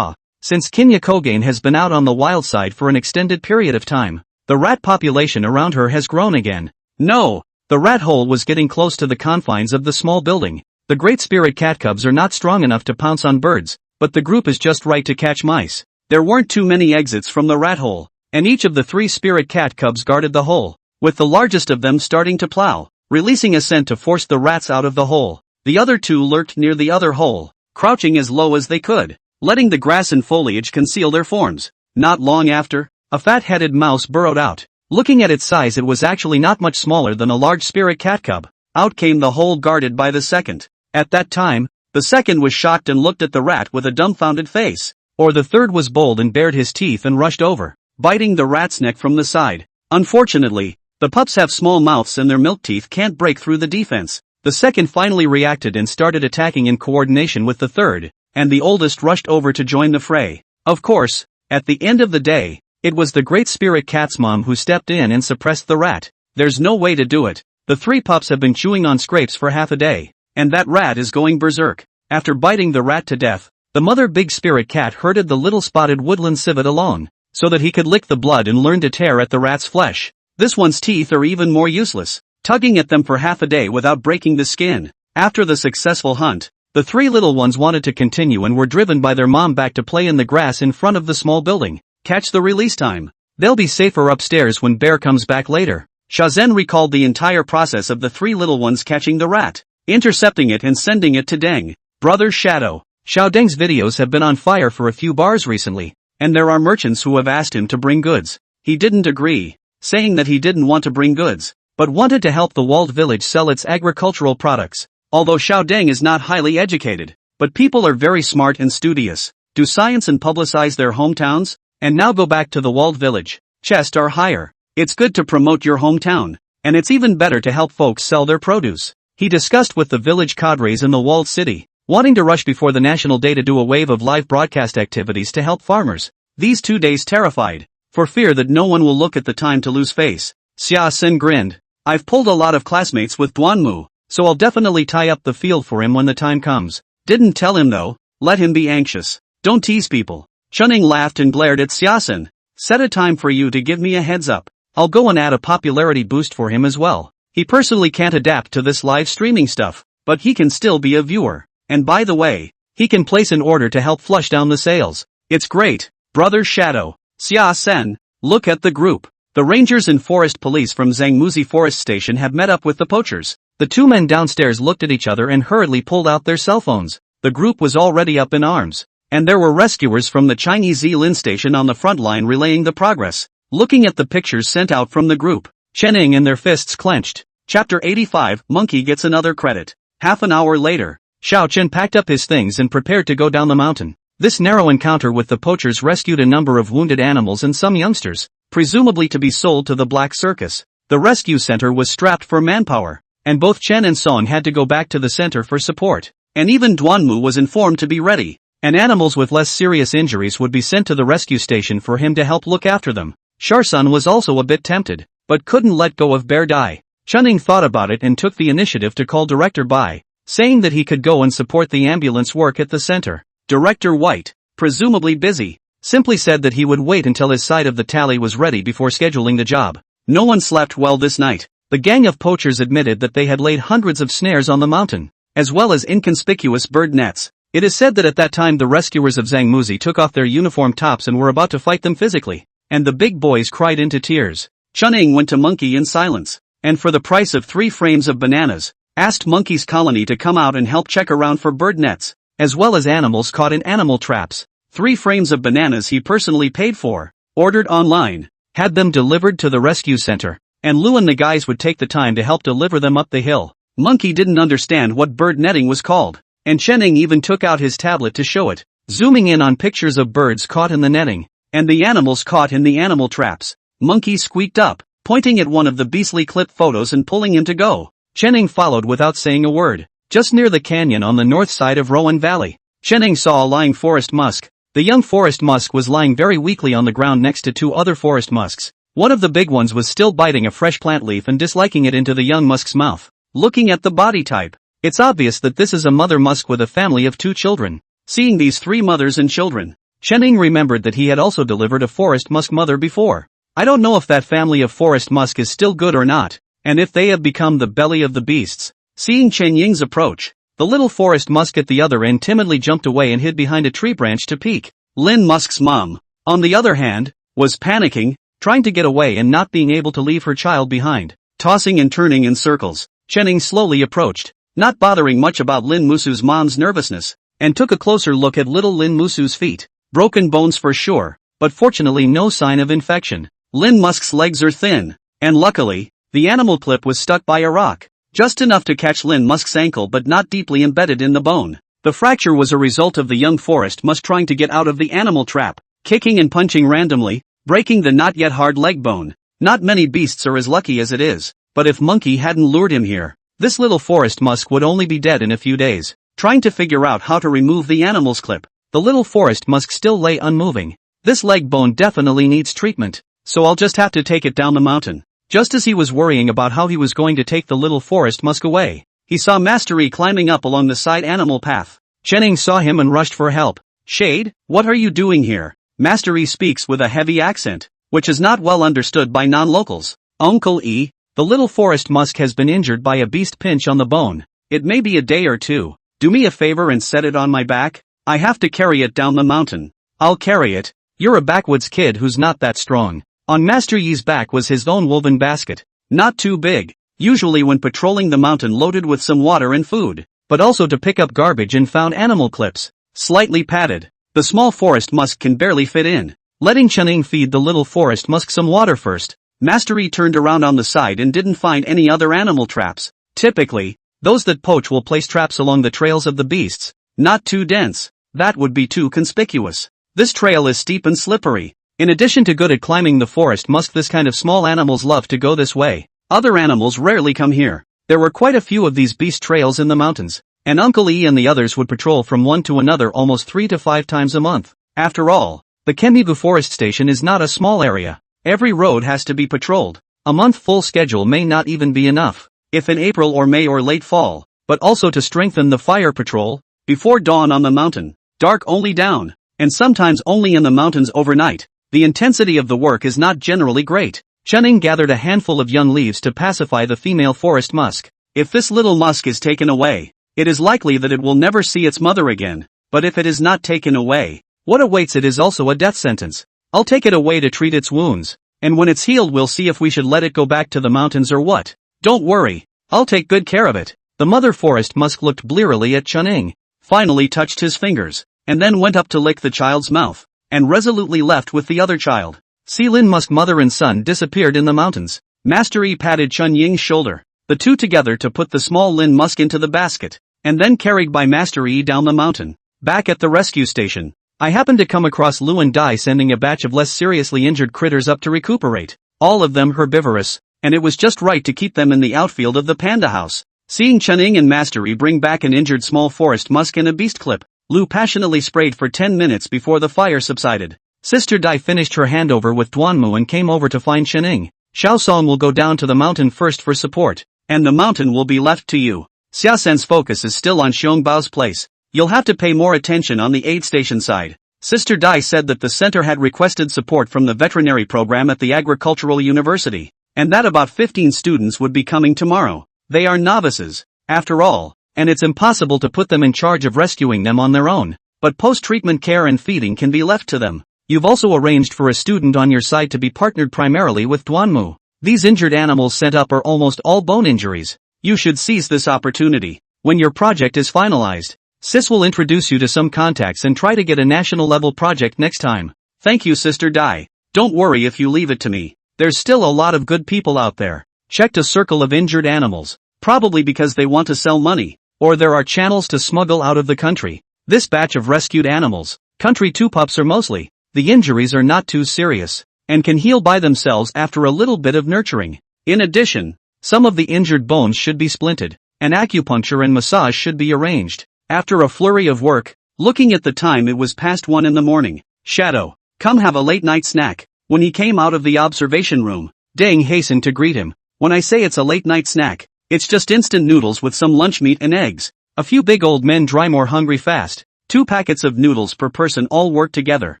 Since Kinya Kogain has been out on the wild side for an extended period of time, the rat population around her has grown again. No, the rat hole was getting close to the confines of the small building. The great spirit cat cubs are not strong enough to pounce on birds, but the group is just right to catch mice. There weren't too many exits from the rat hole, and each of the 3 spirit cat cubs guarded the hole, with the largest of them starting to plow, releasing a scent to force the rats out of the hole. The other 2 lurked near the other hole, crouching as low as they could, letting the grass and foliage conceal their forms. Not long after, a fat-headed mouse burrowed out. Looking at its size, it was actually not much smaller than a large spirit cat cub. Out came the hole guarded by the second. At that time, the second was shocked and looked at the rat with a dumbfounded face. Or the third was bold and bared his teeth and rushed over, biting the rat's neck from the side. Unfortunately, the pups have small mouths and their milk teeth can't break through the defense. The second finally reacted and started attacking in coordination with the third, and the oldest rushed over to join the fray. Of course, at the end of the day, it was the Great Spirit Cat's mom who stepped in and suppressed the rat. There's no way to do it. The three pups have been chewing on scrapes for half a day, and that rat is going berserk. After biting the rat to death, the mother Big Spirit Cat herded the little spotted woodland civet alone, so that he could lick the blood and learn to tear at the rat's flesh. This one's teeth are even more useless, tugging at them for half a day without breaking the skin. After the successful hunt, the three little ones wanted to continue and were driven by their mom back to play in the grass in front of the small building. Catch the release time. They'll be safer upstairs when Bear comes back later. Shazhen recalled the entire process of the three little ones catching the rat, intercepting it and sending it to Deng. Brother Shadow. Xiao Deng's videos have been on fire for a few bars recently, and there are merchants who have asked him to bring goods. He didn't agree, saying that he didn't want to bring goods, but wanted to help the walled village sell its agricultural products. Although Xiao Deng is not highly educated, but people are very smart and studious, do science and publicize their hometowns, and now go back to the walled village. Chests are higher. It's good to promote your hometown, and it's even better to help folks sell their produce. He discussed with the village cadres in the walled city, wanting to rush before the national day to do a wave of live broadcast activities to help farmers. These 2 days terrified, for fear that no one will look at the time to lose face. Xia Xin grinned. I've pulled a lot of classmates with Duanmu, so I'll definitely tie up the field for him when the time comes. Didn't tell him though, let him be anxious. Don't tease people. Chunning laughed and glared at Xia Xin. Set a time for you to give me a heads up. I'll go and add a popularity boost for him as well. He personally can't adapt to this live streaming stuff, but he can still be a viewer. And by the way, he can place an order to help flush down the sales. It's great, Brother Shadow. Xia Sen, look at the group. The rangers and forest police from Zhangmuzi Forest Station have met up with the poachers. The two men downstairs looked at each other and hurriedly pulled out their cell phones. The group was already up in arms, and there were rescuers from the Chinese Zilin station on the front line relaying the progress. Looking at the pictures sent out from the group, Chening and their fists clenched. Chapter 85, Monkey gets another credit. Half an hour later, Xiao Chen packed up his things and prepared to go down the mountain. This narrow encounter with the poachers rescued a number of wounded animals and some youngsters, presumably to be sold to the black circus. The rescue center was strapped for manpower, and both Chen and Song had to go back to the center for support. And even Duanmu was informed to be ready, and animals with less serious injuries would be sent to the rescue station for him to help look after them. Sharsun was also a bit tempted, but couldn't let go of Bear Dai. Chunning thought about it and took the initiative to call Director Bai, saying that he could go and support the ambulance work at the center. Director White, presumably busy, simply said that he would wait until his side of the tally was ready before scheduling the job. No one slept well this night. The gang of poachers admitted that they had laid hundreds of snares on the mountain, as well as inconspicuous bird nets. It is said that at that time the rescuers of Zhangmuzi took off their uniform tops and were about to fight them physically, and the big boys cried into tears. Chunning went to Monkey in silence, and for the price of 3 frames of bananas, asked Monkey's colony to come out and help check around for bird nets, as well as animals caught in animal traps. 3 frames of bananas he personally paid for, ordered online, had them delivered to the rescue center, and Lu and the guys would take the time to help deliver them up the hill. Monkey didn't understand what bird netting was called, and Chenning even took out his tablet to show it, zooming in on pictures of birds caught in the netting, and the animals caught in the animal traps. Monkey squeaked up, pointing at one of the beastly clip photos and pulling him to go. Chenning followed without saying a word. Just near the canyon on the north side of Rowan Valley, Chenning saw a lying forest musk. The young forest musk was lying very weakly on the ground next to 2 other forest musks. One of the big ones was still biting a fresh plant leaf and disliking it into the young musk's mouth. Looking at the body type, it's obvious that this is a mother musk with a family of 2 children. Seeing these 3 mothers and children, Chenning remembered that he had also delivered a forest musk mother before. I don't know if that family of forest musk is still good or not, and if they have become the belly of the beasts. Seeing Chen Ying's approach, the little forest musk at the other end timidly jumped away and hid behind a tree branch to peek. Lin Musk's mom, on the other hand, was panicking, trying to get away and not being able to leave her child behind. Tossing and turning in circles, Chenning slowly approached, not bothering much about Lin Musu's mom's nervousness, and took a closer look at little Lin Musu's feet. Broken bones for sure, but fortunately no sign of infection. Lin Musk's legs are thin, and luckily, the animal clip was stuck by a rock, just enough to catch Lin Musk's ankle but not deeply embedded in the bone. The fracture was a result of the young forest musk trying to get out of the animal trap, kicking and punching randomly, breaking the not yet hard leg bone. Not many beasts are as lucky as it is, but if Monkey hadn't lured him here, this little forest musk would only be dead in a few days. Trying to figure out how to remove the animal's clip, the little forest musk still lay unmoving. This leg bone definitely needs treatment, so I'll just have to take it down the mountain. Just as he was worrying about how he was going to take the little forest musk away, he saw Master Yi climbing up along the side animal path. Chenning saw him and rushed for help. Shade, what are you doing here? Master Yi speaks with a heavy accent, which is not well understood by non-locals. Uncle E, the little forest musk has been injured by a beast pinch on the bone. It may be a day or two. Do me a favor and set it on my back. I have to carry it down the mountain. I'll carry it. You're a backwoods kid who's not that strong. On Master Yi's back was his own woven basket. Not too big, usually when patrolling the mountain loaded with some water and food, but also to pick up garbage and found animal clips. Slightly padded, the small forest musk can barely fit in. Letting Chenning feed the little forest musk some water first, Master Yi turned around on the side and didn't find any other animal traps. Typically, those that poach will place traps along the trails of the beasts. Not too dense. That would be too conspicuous. This trail is steep and slippery. In addition to good at climbing the forest musk, this kind of small animals love to go this way. Other animals rarely come here. There were quite a few of these beast trails in the mountains, and Uncle E and the others would patrol from one to another almost 3 to 5 times a month. After all, the Kemigu Forest Station is not a small area. Every road has to be patrolled. A month full schedule may not even be enough, if in April or May or late fall, but also to strengthen the fire patrol, before dawn on the mountain, dark only down, and sometimes only in the mountains overnight. The intensity of the work is not generally great. Chenning gathered a handful of young leaves to pacify the female forest musk. If this little musk is taken away, it is likely that it will never see its mother again, but if it is not taken away, what awaits it is also a death sentence. I'll take it away to treat its wounds, and when it's healed we'll see if we should let it go back to the mountains or what. Don't worry, I'll take good care of it. The mother forest musk looked blearily at Chenning, finally touched his fingers, and then went up to lick the child's mouth, and resolutely left with the other child. Seelin musk mother and son disappeared in the mountains. Master Yi patted Chun Ying's shoulder, the two together to put the small Lin musk into the basket, and then carried by Master Yi down the mountain. Back at the rescue station, I happened to come across Lu and Dai sending a batch of less seriously injured critters up to recuperate, all of them herbivorous, and it was just right to keep them in the outfield of the panda house. Seeing Chenning and Master Yi bring back an injured small forest musk and a beast clip, Lu passionately sprayed for 10 minutes before the fire subsided. Sister Dai finished her handover with Duanmu and came over to find Chenning. Xiaosong will go down to the mountain first for support, and the mountain will be left to you. Xiaosen's focus is still on Xiongbao's place. You'll have to pay more attention on the aid station side. Sister Dai said that the center had requested support from the veterinary program at the agricultural university, and that about 15 students would be coming tomorrow. They are novices, after all, and it's impossible to put them in charge of rescuing them on their own, but post-treatment care and feeding can be left to them. You've also arranged for a student on your side to be partnered primarily with Duanmu. These injured animals sent up are almost all bone injuries. You should seize this opportunity. When your project is finalized, Sis will introduce you to some contacts and try to get a national-level project next time. Thank you, Sister Dai. Don't worry if you leave it to me. There's still a lot of good people out there. Checked a circle of injured animals, probably because they want to sell money, or there are channels to smuggle out of the country. This batch of rescued animals, country 2 pups are mostly. The injuries are not too serious, and can heal by themselves after a little bit of nurturing. In addition, some of the injured bones should be splinted, and acupuncture and massage should be arranged. After a flurry of work, looking at the time it was past 1 in the morning. Shadow, come have a late night snack. When he came out of the observation room, Deng hastened to greet him. When I say it's a late night snack, it's just instant noodles with some lunch meat and eggs. A few big old men dry more hungry fast. 2 packets of noodles per person all work together.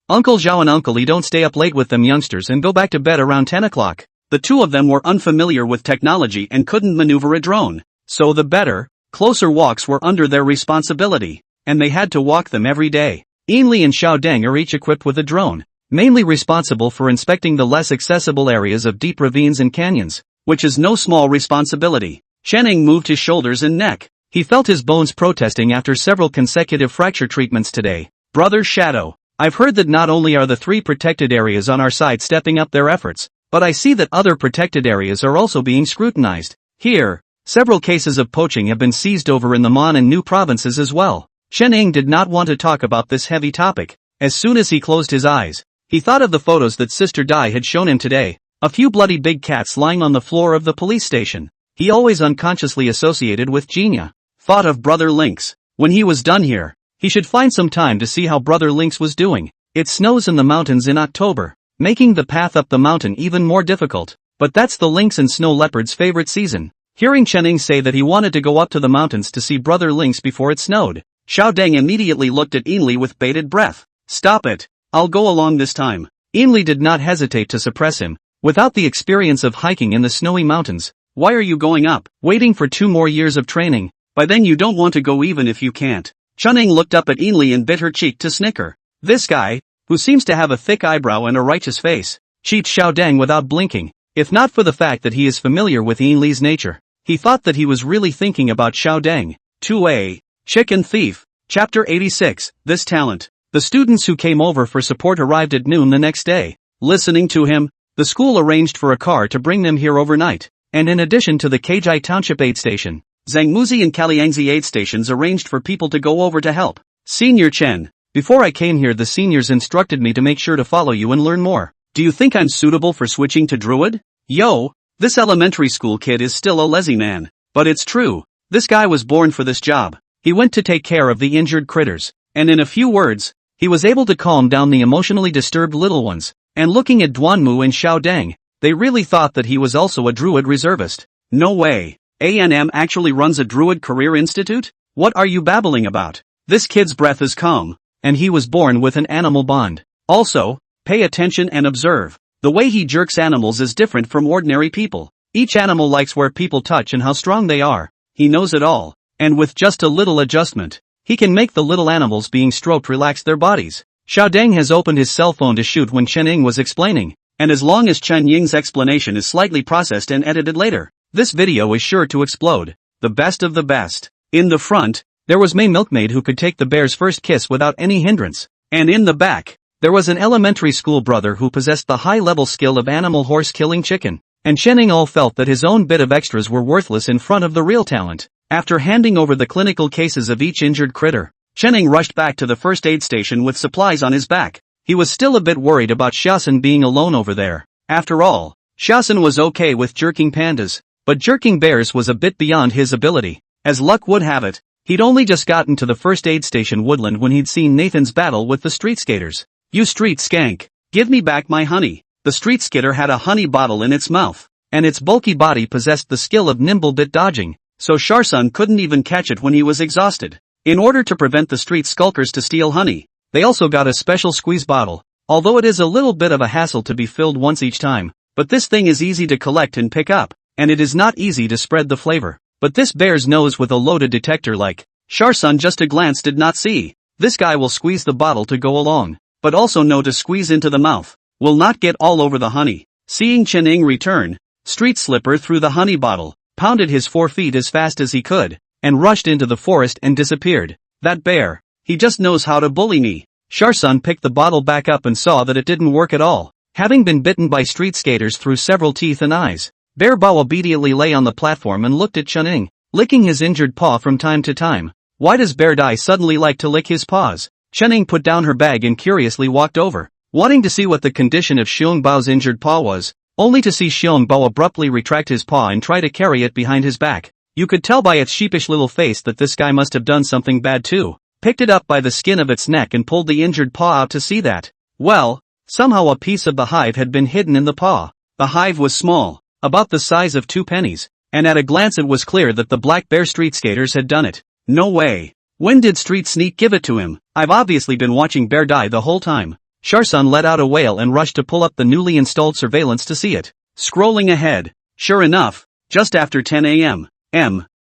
Uncle Zhao and Uncle Li don't stay up late with them youngsters and go back to bed around 10 o'clock. The two of them were unfamiliar with technology and couldn't maneuver a drone. So the better, closer walks were under their responsibility, and they had to walk them every day. Ainli and Xiao Deng are each equipped with a drone, mainly responsible for inspecting the less accessible areas of deep ravines and canyons, which is no small responsibility. Chenning moved his shoulders and neck. He felt his bones protesting after several consecutive fracture treatments today. Brother Shadow, I've heard that not only are the 3 protected areas on our side stepping up their efforts, but I see that other protected areas are also being scrutinized. Here, several cases of poaching have been seized over in the Mon and New provinces as well. Chen Ying did not want to talk about this heavy topic. As soon as he closed his eyes, he thought of the photos that Sister Dai had shown him today. A few bloody big cats lying on the floor of the police station. He always unconsciously associated with Genia. Thought of Brother Lynx. When he was done here, he should find some time to see how Brother Lynx was doing. It snows in the mountains in October, making the path up the mountain even more difficult. But that's the lynx and snow leopard's favorite season. Hearing Chen Ying say that he wanted to go up to the mountains to see Brother Lynx before it snowed, Xiao Deng immediately looked at Ainli with bated breath. Stop it. I'll go along this time. Ainli did not hesitate to suppress him. Without the experience of hiking in the snowy mountains, why are you going up? Waiting for 2 more years of training. By then you don't want to go even if you can't. Chen Ying looked up at Ainli and bit her cheek to snicker. This guy, who seems to have a thick eyebrow and a righteous face, cheats Xiao Deng without blinking. If not for the fact that he is familiar with Ainli's nature, he thought that he was really thinking about Xiao Deng. 2a. Chicken Thief. Chapter 86. This talent. The students who came over for support arrived at noon the next day. Listening to him, the school arranged for a car to bring them here overnight, and in addition to the Keijai Township aid station, Zhangmuzi and Kaliangzi aid stations arranged for people to go over to help. Senior Chen, before I came here the seniors instructed me to make sure to follow you and learn more. Do you think I'm suitable for switching to Druid? Yo, this elementary school kid is still a lazy man. But it's true, this guy was born for this job. He went to take care of the injured critters, and in a few words, he was able to calm down the emotionally disturbed little ones. And looking at Duanmu and Xiao Deng, they really thought that he was also a Druid reservist. No way. A&M actually runs a Druid career institute? What are you babbling about? This kid's breath is calm, and he was born with an animal bond. Also, pay attention and observe. The way he jerks animals is different from ordinary people. Each animal likes where people touch and how strong they are. He knows it all, and with just a little adjustment, he can make the little animals being stroked relax their bodies. Xiao Deng has opened his cell phone to shoot when Chen Ying was explaining, and as long as Chen Ying's explanation is slightly processed and edited later, this video is sure to explode. The best of the best. In the front, there was May Milkmaid who could take the bear's first kiss without any hindrance, and in the back, there was an elementary school brother who possessed the high-level skill of animal horse killing chicken, and Chen Ying all felt that his own bit of extras were worthless in front of the real talent. After handing over the clinical cases of each injured critter, Chen Ying rushed back to the first aid station with supplies on his back. He was still a bit worried about Xiaosun being alone over there. After all, Xiaosun was okay with jerking pandas, but jerking bears was a bit beyond his ability. As luck would have it, he'd only just gotten to the first aid station Woodland when he'd seen Nathan's battle with the street skaters. You street skank, give me back my honey. The street skater had a honey bottle in its mouth, and its bulky body possessed the skill of nimble bit dodging, so Xiaosun couldn't even catch it when he was exhausted. In order to prevent the street skulkers to steal honey, they also got a special squeeze bottle, although it is a little bit of a hassle to be filled once each time, but this thing is easy to collect and pick up, and it is not easy to spread the flavor. But this bear's nose with a loaded detector like Xiaosun just a glance did not see. This guy will squeeze the bottle to go along, but also know to squeeze into the mouth, will not get all over the honey. Seeing Chen Ying return, Street Slipper threw the honey bottle, pounded his 4 feet as fast as he could, and rushed into the forest and disappeared. That bear, he just knows how to bully me. Xiaosun picked the bottle back up and saw that it didn't work at all. Having been bitten by street skaters through several teeth and eyes, Bear Bao obediently lay on the platform and looked at Chen Ying, licking his injured paw from time to time. Why does Bear Dai suddenly like to lick his paws? Chen Ying put down her bag and curiously walked over, wanting to see what the condition of Xiong Bao's injured paw was, only to see Xiong Bao abruptly retract his paw and try to carry it behind his back. You could tell by its sheepish little face that this guy must have done something bad too. Picked it up by the skin of its neck and pulled the injured paw out to see that, well, somehow a piece of the hive had been hidden in the paw. The hive was small, about the size of 2 pennies, and at a glance it was clear that the Black Bear street skaters had done it. No way. When did Street Sneak give it to him? I've obviously been watching Bear Die the whole time. Xiaosun let out a wail and rushed to pull up the newly installed surveillance to see it. Scrolling ahead. Sure enough, just after 10 a.m.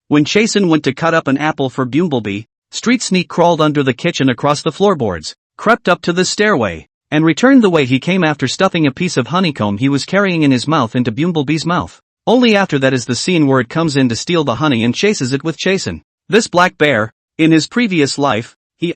When Chasen went to cut up an apple for Bumblebee, Street Sneak crawled under the kitchen across the floorboards, crept up to the stairway, and returned the way he came after stuffing a piece of honeycomb he was carrying in his mouth into Bumblebee's mouth. Only after that is the scene where it comes in to steal the honey and chases it with Chasen. This black bear, in his previous life, he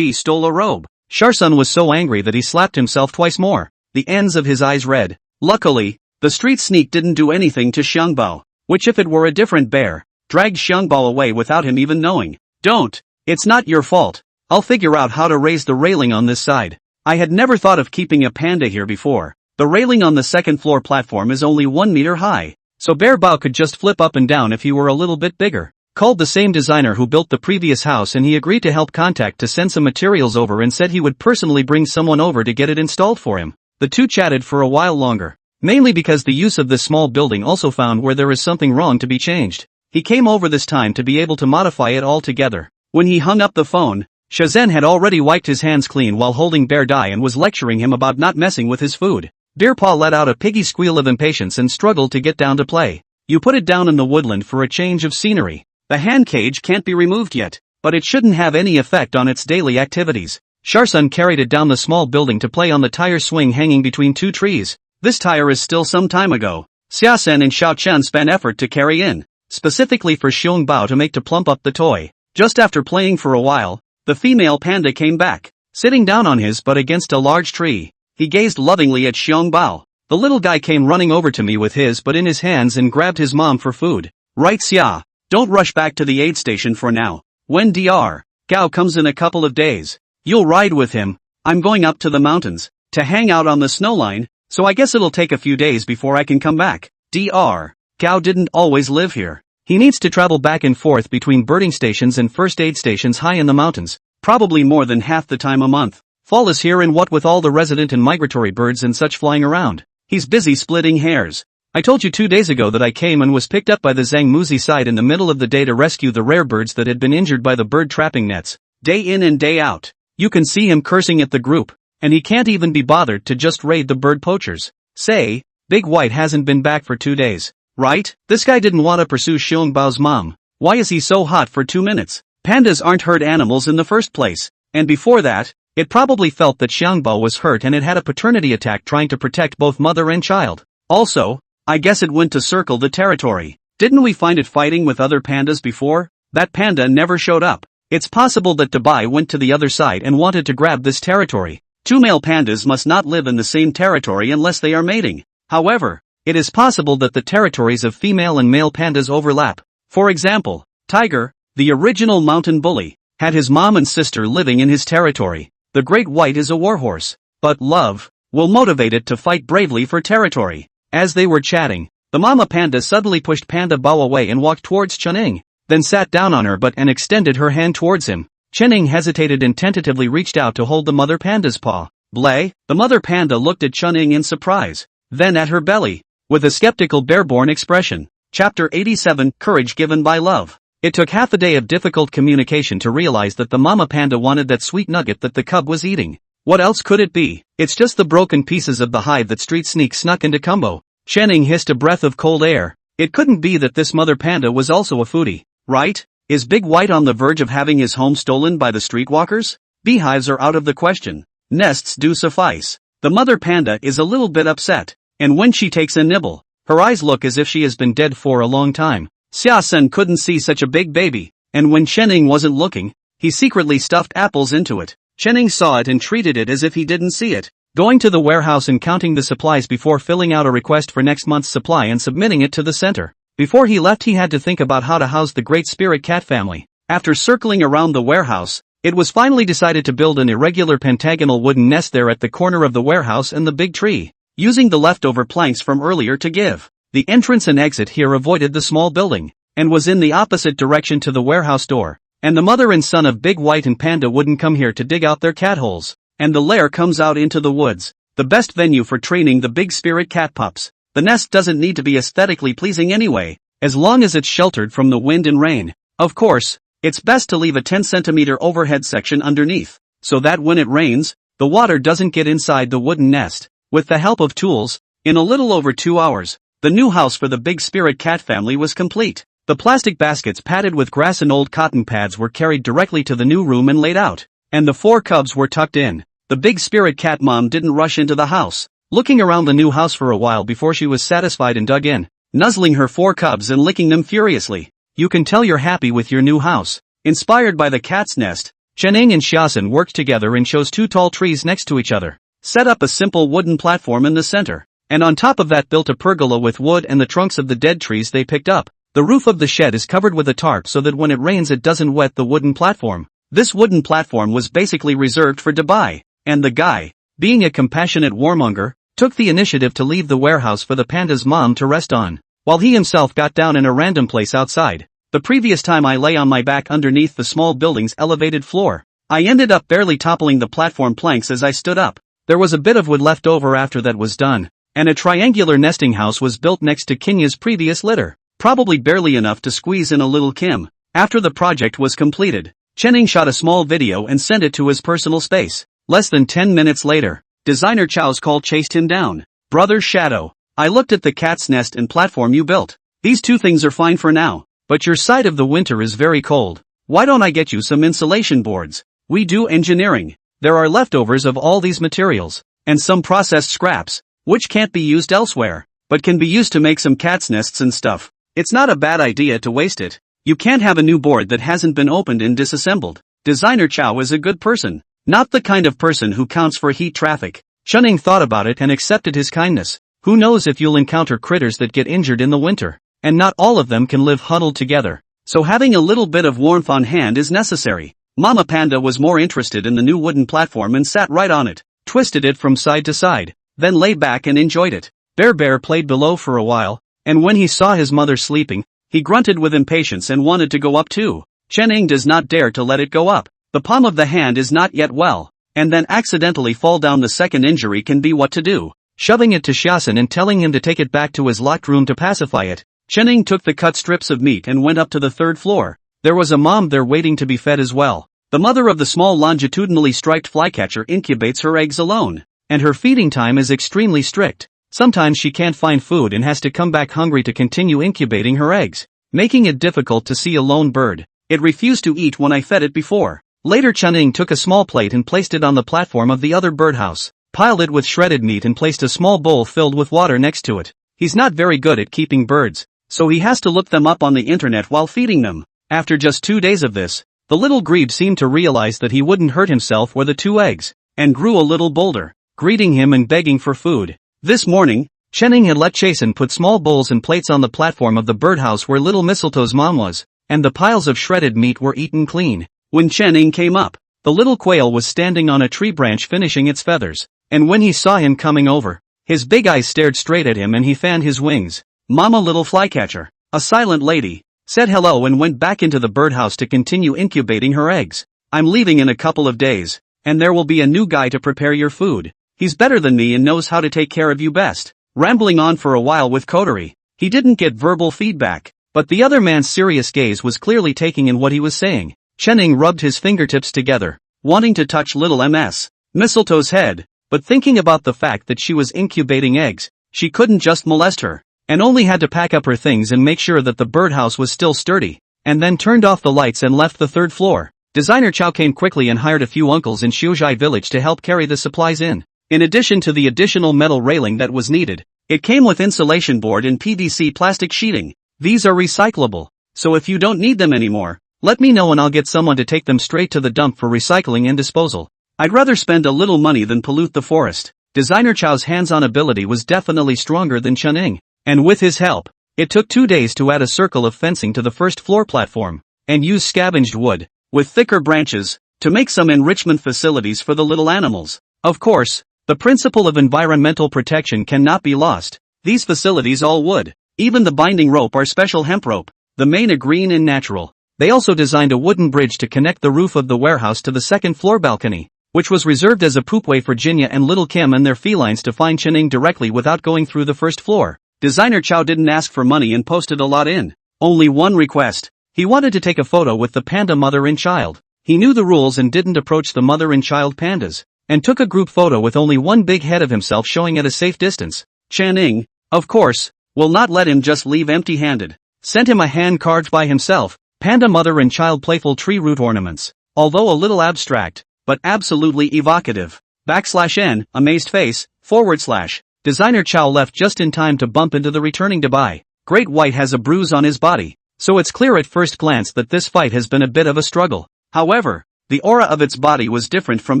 stole a robe. Xiaosun was so angry that he slapped himself twice more, the ends of his eyes red. Luckily, the Street Sneak didn't do anything to Xiangbao, which if it were a different bear, dragged Xiangbao away without him even knowing. Don't. It's not your fault. I'll figure out how to raise the railing on this side. I had never thought of keeping a panda here before. The railing on the second floor platform is only 1 meter high, so Bear Bao could just flip up and down if he were a little bit bigger. Called the same designer who built the previous house and he agreed to help contact to send some materials over and said he would personally bring someone over to get it installed for him. The two chatted for a while longer. Mainly because the use of this small building also found where there is something wrong to be changed. He came over this time to be able to modify it all together. When he hung up the phone, Shazhen had already wiped his hands clean while holding Bear Dai and was lecturing him about not messing with his food. Bear Paw let out a piggy squeal of impatience and struggled to get down to play. You put it down in the woodland for a change of scenery. The hand cage can't be removed yet, but it shouldn't have any effect on its daily activities. Sharsun carried it down the small building to play on the tire swing hanging between two trees. This tire is still some time ago. Xiaosen and Xiao Chen spent effort to carry in, specifically for Xiong Bao to make to plump up the toy. Just after playing for a while, the female panda came back, sitting down on his butt against a large tree. He gazed lovingly at Xiong Bao. The little guy came running over to me with his butt in his hands and grabbed his mom for food. Right, Xia? Don't rush back to the aid station for now. When Dr. Gao comes in a couple of days, you'll ride with him. I'm going up to the mountains to hang out on the snow line, so I guess it'll take a few days before I can come back. Dr. Gao didn't always live here. He needs to travel back and forth between birding stations and first aid stations high in the mountains, probably more than half the time a month. Fall is here and what with all the resident and migratory birds and such flying around, he's busy splitting hairs. I told you 2 days ago that I came and was picked up by the Zhang Muzi side in the middle of the day to rescue the rare birds that had been injured by the bird trapping nets. Day in and day out. You can see him cursing at the group, and he can't even be bothered to just raid the bird poachers. Say, Big White hasn't been back for 2 days. Right? This guy didn't want to pursue Xiong Bao's mom. Why is he so hot for 2 minutes? Pandas aren't herd animals in the first place. And before that, it probably felt that Xiong Bao was hurt and it had a paternity attack trying to protect both mother and child. Also, I guess it went to circle the territory. Didn't we find it fighting with other pandas before? That panda never showed up. It's possible that Dubai went to the other side and wanted to grab this territory. Two male pandas must not live in the same territory unless they are mating. However, it is possible that the territories of female and male pandas overlap. For example, Tiger, the original mountain bully, had his mom and sister living in his territory. The great white is a warhorse, but love will motivate it to fight bravely for territory. As they were chatting, the mama panda suddenly pushed Panda Bao away and walked towards Chunning, then sat down on her butt and extended her hand towards him. Chunning hesitated and tentatively reached out to hold the mother panda's paw. Blay, the mother panda looked at Chunning in surprise, then at her belly, with a skeptical bear-born expression. Chapter 87, Courage Given by Love. It took half a day of difficult communication to realize that the mama panda wanted that sweet nugget that the cub was eating. What else could it be? It's just the broken pieces of the hide that Street Sneak snuck into Kumbo. Channing hissed a breath of cold air. It couldn't be that this mother panda was also a foodie, right? Is Big White on the verge of having his home stolen by the streetwalkers? Beehives are out of the question. Nests do suffice. The mother panda is a little bit upset. And when she takes a nibble, her eyes look as if she has been dead for a long time. Xiaosen couldn't see such a big baby, and when Chenning wasn't looking, he secretly stuffed apples into it. Chenning saw it and treated it as if he didn't see it, going to the warehouse and counting the supplies before filling out a request for next month's supply and submitting it to the center. Before he left he had to think about how to house the great spirit cat family. After circling around the warehouse, it was finally decided to build an irregular pentagonal wooden nest there at the corner of the warehouse and the big tree, using the leftover planks from earlier to give. The entrance and exit here avoided the small building, and was in the opposite direction to the warehouse door, and the mother and son of Big White and Panda wouldn't come here to dig out their cat holes, and the lair comes out into the woods, the best venue for training the big spirit cat pups. The nest doesn't need to be aesthetically pleasing anyway, as long as it's sheltered from the wind and rain. Of course, it's best to leave a 10 cm overhead section underneath, so that when it rains, the water doesn't get inside the wooden nest. With the help of tools, in a little over 2 hours, the new house for the big spirit cat family was complete. The plastic baskets padded with grass and old cotton pads were carried directly to the new room and laid out, and the 4 cubs were tucked in. The big spirit cat mom didn't rush into the house, looking around the new house for a while before she was satisfied and dug in, nuzzling her 4 cubs and licking them furiously. You can tell you're happy with your new house. Inspired by the cat's nest, Chenning and Xiaosen worked together and chose 2 tall trees next to each other, set up a simple wooden platform in the center, and on top of that built a pergola with wood and the trunks of the dead trees they picked up. The roof of the shed is covered with a tarp so that when it rains it doesn't wet the wooden platform. This wooden platform was basically reserved for Dubai, and the guy, being a compassionate warmonger, took the initiative to leave the warehouse for the panda's mom to rest on, while he himself got down in a random place outside. The previous time I lay on my back underneath the small building's elevated floor, I ended up barely toppling the platform planks as I stood up. There was a bit of wood left over after that was done, and a triangular nesting house was built next to Kinya's previous litter, probably barely enough to squeeze in a little Kim. After the project was completed, Chenning shot a small video and sent it to his personal space. Less than 10 minutes later, designer Chow's call chased him down. Brother Shadow, I looked at the cat's nest and platform you built. These two things are fine for now, but your side of the winter is very cold. Why don't I get you some insulation boards? We do engineering. There are leftovers of all these materials, and some processed scraps, which can't be used elsewhere, but can be used to make some cat's nests and stuff. It's not a bad idea to waste it. You can't have a new board that hasn't been opened and disassembled. Designer Chow is a good person. Not the kind of person who counts for heat traffic. Chunning thought about it and accepted his kindness. Who knows if you'll encounter critters that get injured in the winter, and not all of them can live huddled together. So having a little bit of warmth on hand is necessary. Mama Panda was more interested in the new wooden platform and sat right on it, twisted it from side to side, then lay back and enjoyed it. Bear played below for a while, and when he saw his mother sleeping, he grunted with impatience and wanted to go up too. Chenning does not dare to let it go up. The palm of the hand is not yet well, and then accidentally fall down. The second injury can be what to do. Shoving it to Xiaosan and telling him to take it back to his locked room to pacify it, Chenning took the cut strips of meat and went up to the third floor. There was a mom there waiting to be fed as well. The mother of the small longitudinally striped flycatcher incubates her eggs alone, and her feeding time is extremely strict. Sometimes she can't find food and has to come back hungry to continue incubating her eggs, making it difficult to see a lone bird. It refused to eat when I fed it before. Later Chunning took a small plate and placed it on the platform of the other birdhouse, piled it with shredded meat and placed a small bowl filled with water next to it. He's not very good at keeping birds, so he has to look them up on the internet while feeding them. After just 2 days of this, the little grebe seemed to realize that he wouldn't hurt himself or the 2 eggs, and grew a little bolder, greeting him and begging for food. This morning, Chenning had let Chasen put small bowls and plates on the platform of the birdhouse where little Mistletoe's mom was, and the piles of shredded meat were eaten clean. When Chenning came up, the little quail was standing on a tree branch finishing its feathers, and when he saw him coming over, his big eyes stared straight at him and he fanned his wings. Mama Little Flycatcher, a silent lady, said hello and went back into the birdhouse to continue incubating her eggs. I'm leaving in a couple of days, and there will be a new guy to prepare your food. He's better than me and knows how to take care of you best. Rambling on for a while with coterie, he didn't get verbal feedback, but the other man's serious gaze was clearly taking in what he was saying. Chenning rubbed his fingertips together, wanting to touch little Ms. Mistletoe's head, but thinking about the fact that she was incubating eggs, she couldn't just molest her, and only had to pack up her things and make sure that the birdhouse was still sturdy, and then turned off the lights and left the third floor. Designer Chow came quickly and hired a few uncles in Xiuzhai village to help carry the supplies in. In addition to the additional metal railing that was needed, it came with insulation board and PVC plastic sheeting. These are recyclable, so if you don't need them anymore, let me know and I'll get someone to take them straight to the dump for recycling and disposal. I'd rather spend a little money than pollute the forest. Designer Chow's hands-on ability was definitely stronger than Chunning, and with his help, it took 2 days to add a circle of fencing to the first floor platform, and use scavenged wood, with thicker branches, to make some enrichment facilities for the little animals. Of course, the principle of environmental protection cannot be lost. These facilities all wood. Even the binding rope are special hemp rope, the main are green and natural. They also designed a wooden bridge to connect the roof of the warehouse to the second floor balcony, which was reserved as a poopway for Jinya and Little Kim and their felines to find Chenning directly without going through the first floor. Designer Chow didn't ask for money and posted a lot in. Only one request. He wanted to take a photo with the panda mother and child. He knew the rules and didn't approach the mother and child pandas, and took a group photo with only one big head of himself showing at a safe distance. Chenning, of course, will not let him just leave empty-handed. Sent him a hand carved by himself, panda mother and child playful tree root ornaments, although a little abstract, but absolutely evocative. \n, amazed face, /. Designer Chow left just in time to bump into the returning Dubai. Great White has a bruise on his body, so it's clear at first glance that this fight has been a bit of a struggle. However, the aura of its body was different from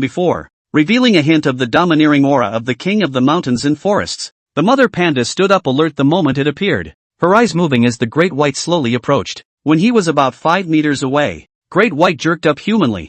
before, revealing a hint of the domineering aura of the king of the mountains and forests. The mother panda stood up alert the moment it appeared, her eyes moving as the Great White slowly approached. When he was about 5 meters away, Great White jerked up humanly,